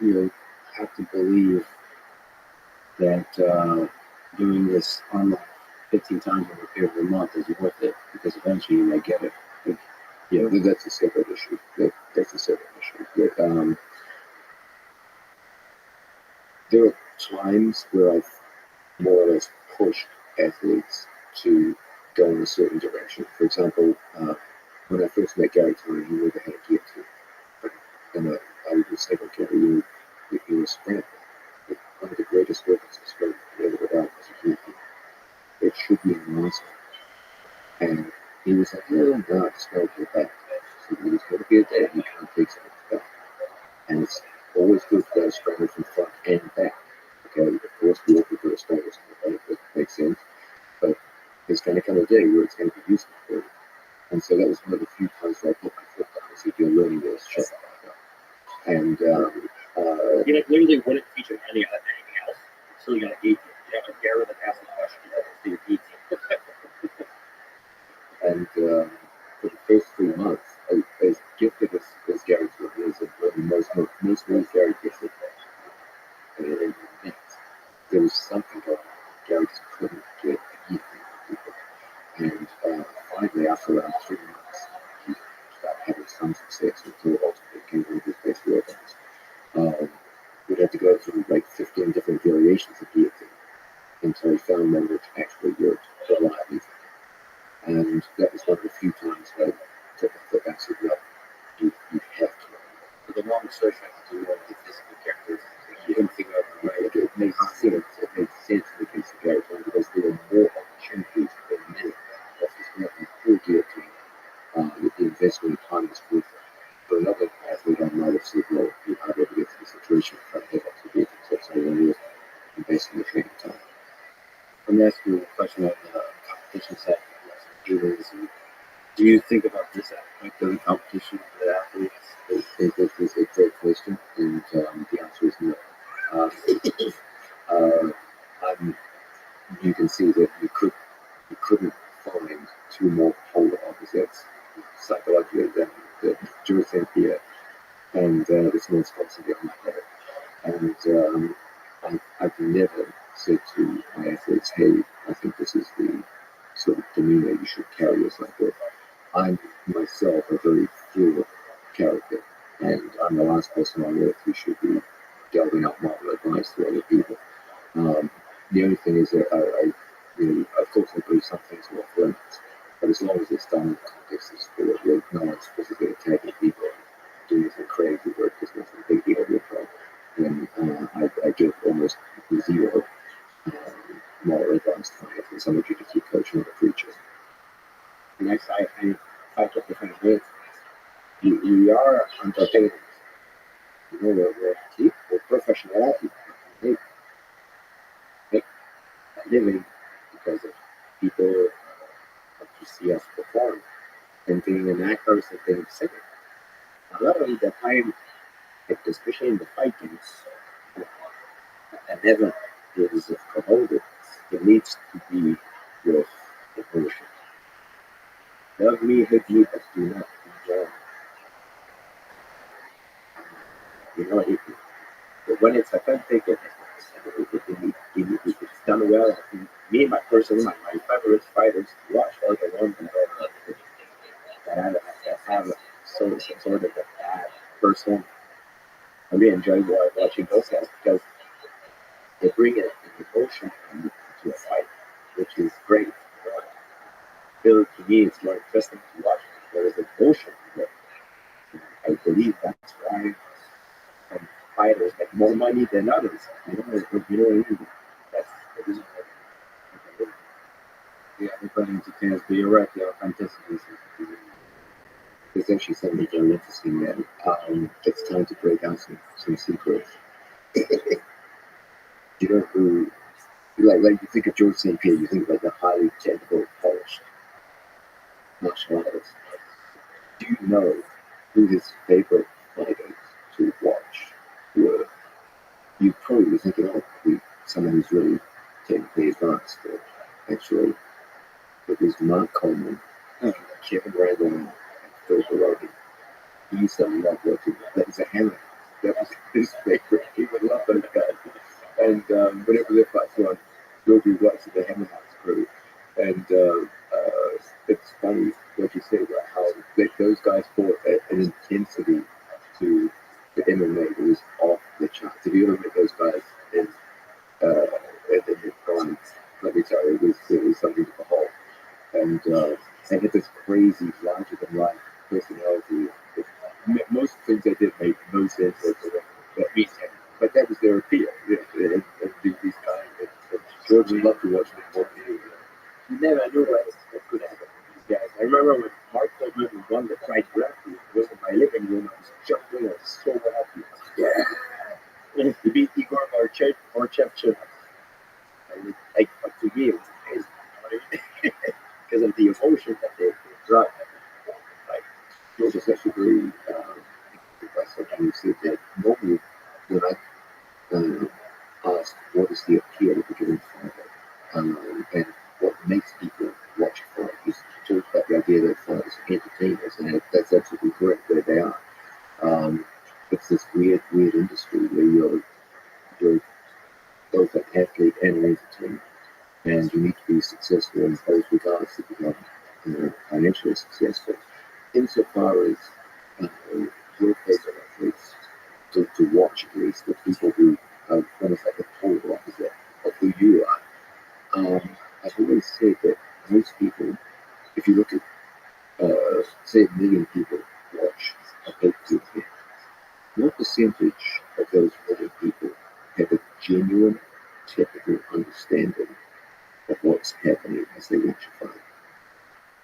[SPEAKER 6] You have to believe that doing this online 15 times over a period of a month is worth it, because eventually you may get it.
[SPEAKER 2] Yeah, that's a separate issue. That's a separate issue. There are times where I've more or less pushed athletes to go in a certain direction. For example, when I first met Gary Tony, he never had a gear team. And I would say, well, Gary, you're a sprinter. One of the greatest weapons of sprint ever developed was a gear team. It should be an answer. And he was like, no, it's not your back. So there's going to be a day you can't take something back. And it's always good to go stronger from front and back. Okay, of course, we all prefer strangers in the back, that makes sense. But there's going to come a day where it's going to be useful for you. And so that was one of the few times where I put my foot down and said, you're learning this, shut the fuck up. And
[SPEAKER 5] You literally wouldn't teach him anything else. So you got to eat. You have a Garrett that asks a question. You have to eat.
[SPEAKER 2] And for the first 3 months, as gifted as Gary was, most ways Gary gifted, and there was something going on. Gary just couldn't get anything from people. And finally, after around 3 months, he started having some success until ultimately came one of his best workouts. We'd have to go through like 15 different variations of guillotine until he found one which actually worked reliably. And that was one of the few times where I took my foot back and said, no, you have to.
[SPEAKER 6] For the long search, I have to do all the physical characteristics. You couldn't figure out the way.
[SPEAKER 2] It made sense. It made sense in the case of Gary Tony because there were more opportunities than many officers working for guillotine. The investment in time was worth it. For another athlete, I might have said, well, you hardly ever get to the situation of trying to head up to guillotine, so it's only worth investing the training time.
[SPEAKER 6] Let me ask you a question on the competition side. Do you think about this aspect of the competition for the athletes?
[SPEAKER 2] It's a great question, and the answer is no. You can see that you couldn't find two more polar opposites psychologically than the Jewish here and the small sponsor on my head. And I've never said to my athletes, hey, I think this is the sort of demeanor you should carry yourself with. I'm myself a very fluid character, and I'm the last person on earth who should be delving out moral advice to other people. The only thing is that of course, I believe some things are off limits, but as long as it's done in the context of sport, where no one's physically attacking people and doing some crazy work, there's nothing big deal with that. Then I give almost zero moral advice to my athletes. I'm a jiu-jitsu coach, not a preacher.
[SPEAKER 6] And I took the kind of way.
[SPEAKER 2] You are entertainers. You know, we're professional athletes. Make a living because of people to see us perform and being an actor and being sick. A lot of the time, especially in the fightings, an event is promoted. It needs to be with the ownership. Love me, hate me, but do not enjoy. You know, but when it's authentic, it's done well. Me and my person, my favorite fighters, watch all the ones that have some sort of a bad person. I really enjoy watching those guys because they bring an emotion to a fight, which is great. Still, to me, it's more interesting to watch. There is emotion there. I believe that's why some fighters make more money than others. You know what I mean? That's the reason why. Yeah, according to tennis, but you're right. Yeah, fantastic. There's actually something very interesting there. It's time to break out some secrets. You know who, like you think of George St. Pierre, you think like the highly technical, polished martial artist. Do you know who his favorite fighters to watch were? You probably were thinking, oh, someone who's really technically advanced. But actually, it was Mark Coleman, Kevin Randall, and Phil Barodi. He used to love watching that. He's a hammer. That was his favorite. He would love those guys. And whenever they fight on, you'll be watching the Hammer House crew. And it's funny what you say about how those guys fought at an intensity to the MMA that was off the charts. If you look at those guys in their prime, let me tell you, it was something to behold. And they had this crazy, larger than life personality. Most things they did made no sense whatsoever. But that was their appeal. And these guys, George loved to watch them work. You never knew what could happen with these guys. I remember when Mark Coleman won the fight directly, it was in my living room. I was jumping. I was so happy. Yeah. He beat Igor Marchevchuk. But to me, it was amazing. Because of the emotion that they brought. Like, George is such a very impressive. And you see that normally when I ask what is the appeal of a given fighter and what makes people watch a fight, you talk about the idea that fighters are entertainers, and that's absolutely correct where they are. It's this weird industry where you're both an athlete and an entertainer, and you need to be successful in both regards to become financially successful. Insofar as your favorite athletes to watch, at least, the people who are almost like the polar opposite of who you are. I've always said that most people, if you look at, say, 1 million people watch a pay-per-view event, what percentage of those 1 million people have a genuine technical understanding of what's happening as they watch a fight?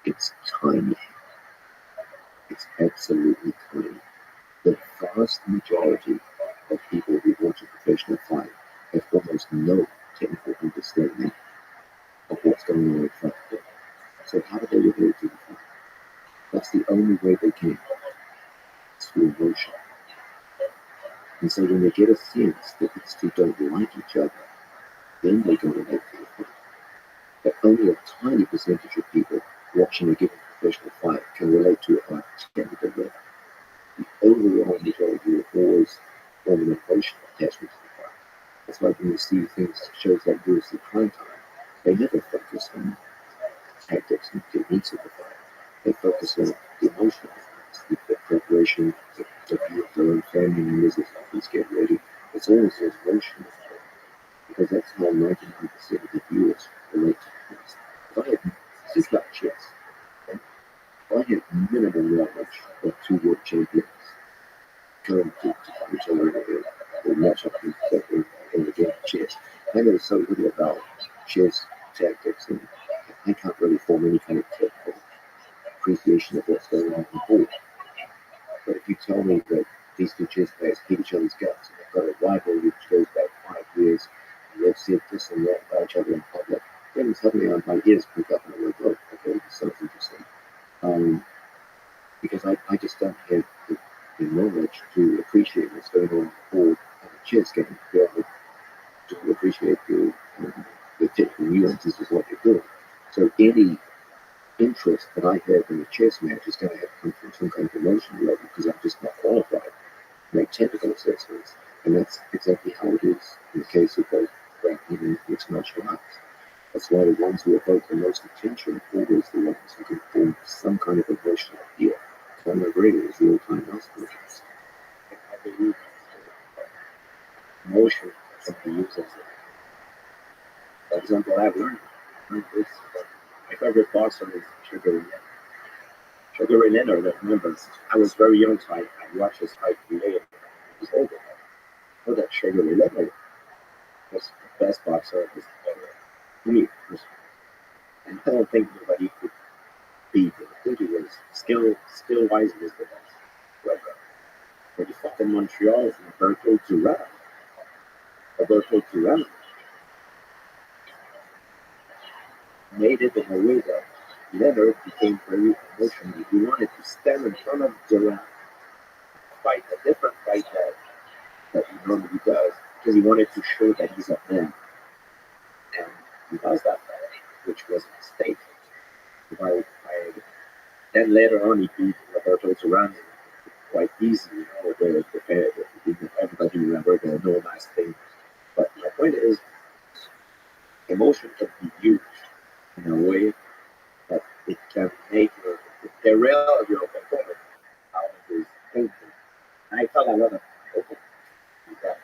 [SPEAKER 2] It's tiny. It's absolutely tiny. The vast majority of people who watch a professional fight have almost no technical understanding of what's going on in front of them. So how do they relate to the fight? That's the only way they can. It's through emotion. And so when they get a sense that these two don't like each other, then they can relate to the fight. But only a tiny percentage of people watching a given professional fight can relate to it on a technical level. The overall majority will always form an emotional attachment to the fight. That's why when you see things, shows like UFC Prime Time, they never focus on tactics and techniques of the fight. They focus on the emotional aspects, the preparation, the view of their own family members as athletes get ready. It's always those emotional aspects, because that's how 99% of the viewers relate to things. If I had, just like chess, okay? If I had minimal knowledge of two world champions going to each other in match up in the game of chess, I know so little about chess tactics, and I can't really form any kind of technical appreciation of what's going on the board. But if you tell me that these two chess players hate each other's guts, and they've got a rivalry which goes back 5 years, and they've said this and that about each other in public, then suddenly my ears pick up and I'm like, oh, okay, this sounds interesting. Because I just don't have the knowledge to appreciate what's going on board of a chess game, to be able to appreciate the technical nuances of what they're doing. So any interest that I have in a chess match is going to have to come from some kind of emotional level because I'm just not qualified to make technical assessments. And that's exactly how it is in the case of both grappling and mixed martial arts. That's why the ones who evoke the most attention are always the ones who can form some kind of emotional appeal. Conor McGregor is the all-time master of this. I believe emotion can be used as a, for example, I've learned this. My favorite boxer is Sugar Ray Leonard. Sugar Ray Leonard, I remember, I was very young, so I watched his fight later. He was older. I know that Sugar Ray Leonard was the best boxer of his era. To me, and I don't think nobody could beat him. I think he was skill-wise, he was the best. But he fought in Montreal with Roberto Duran made it in a way that Leonard became very emotional. He wanted to stand in front of Duran, fight a different fight that he normally does, because he wanted to show that he's a man. And he does that fight, which was a mistake. Then later on, he beat Roberto Duran quite easy. Everybody remember the no nice thing. But my point is, emotion can be used in a way that it can make you derail your opponent out of his thinking. I felt a lot of people do that.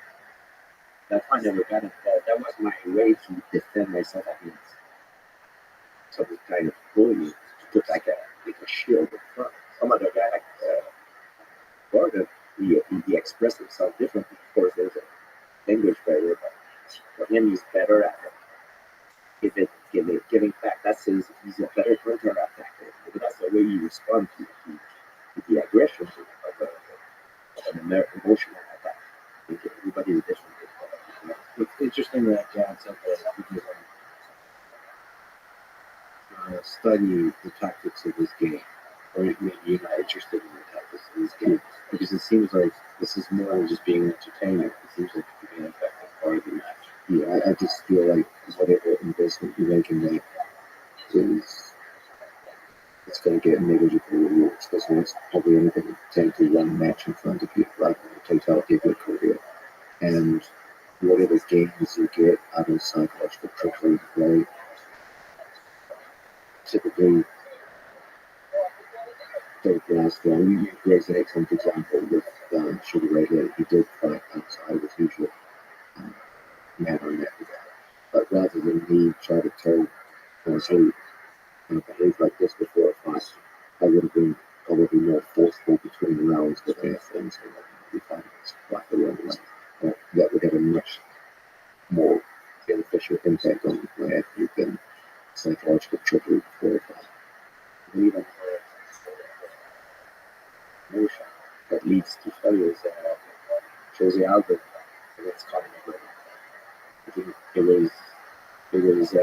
[SPEAKER 2] That's why I never got it. That was my way to defend myself against some kind of bully, to put like a shield in front. Some other guy like Gordon, he expressed himself differently. Of course, there's a language barrier, but for him, he's better at giving back. He's a better counter attacker. But that's the way you respond to the aggression of an emotional attack. I think everybody is different.
[SPEAKER 1] It's interesting that John said that because I study the tactics of this game, or maybe you're not interested in the tactics of this game, because it seems like this is more than just being entertainment. It seems like it could be an effective part of the match. Yeah, I just feel like whatever investment you make in that is it's going to get negligible rewards because it's probably only going to take to one match in front of you, like the totality of your career. And whatever gains you get out of psychological trickery play, typically don't last long. There's an excellent example with Sugar Ray Leonard. He did fight outside his usual manner in that regard. But rather than me try to tell hey, behave like this before a fight, I would have been probably more forceful between the rounds with their things and we find like the wrong way. That would have a much more beneficial impact on the player than psychological trickery before a fight. Even emotion that leads to failures. Jose Aldo against Conor McGregor. I think it was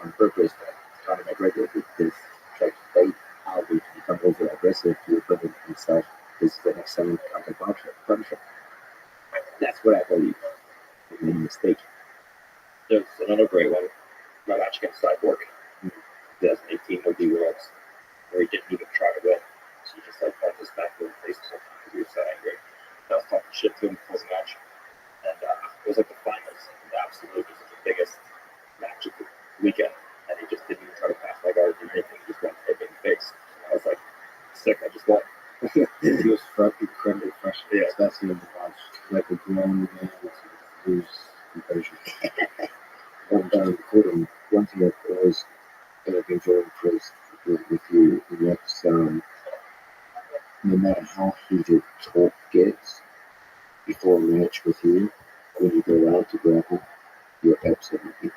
[SPEAKER 1] on purpose that Conor McGregor did this, tried to bait Aldo to become over aggressive to put himself as an excellent counter puncher. That's what I believe. I made a mistake.
[SPEAKER 5] There's another great one, my match against Cyborg, 2018 OD Worlds, where he didn't even try to win. So he just like fought his back to the face because he was so angry. I was talking shit to him before the match. And it was like the finals. And the absolute was the biggest match of the weekend. And he just didn't even try to pass my guard or anything. He just went right in the face. And I was like, sick, I just won.
[SPEAKER 1] He was incredibly frustrated. Yeah. That's the end of the match. Like a grown man who's composure. And recording, one thing I've always been very impressed with you, and that's no matter how heated talk gets before a match with you, when you go out to grapple, you're absolutely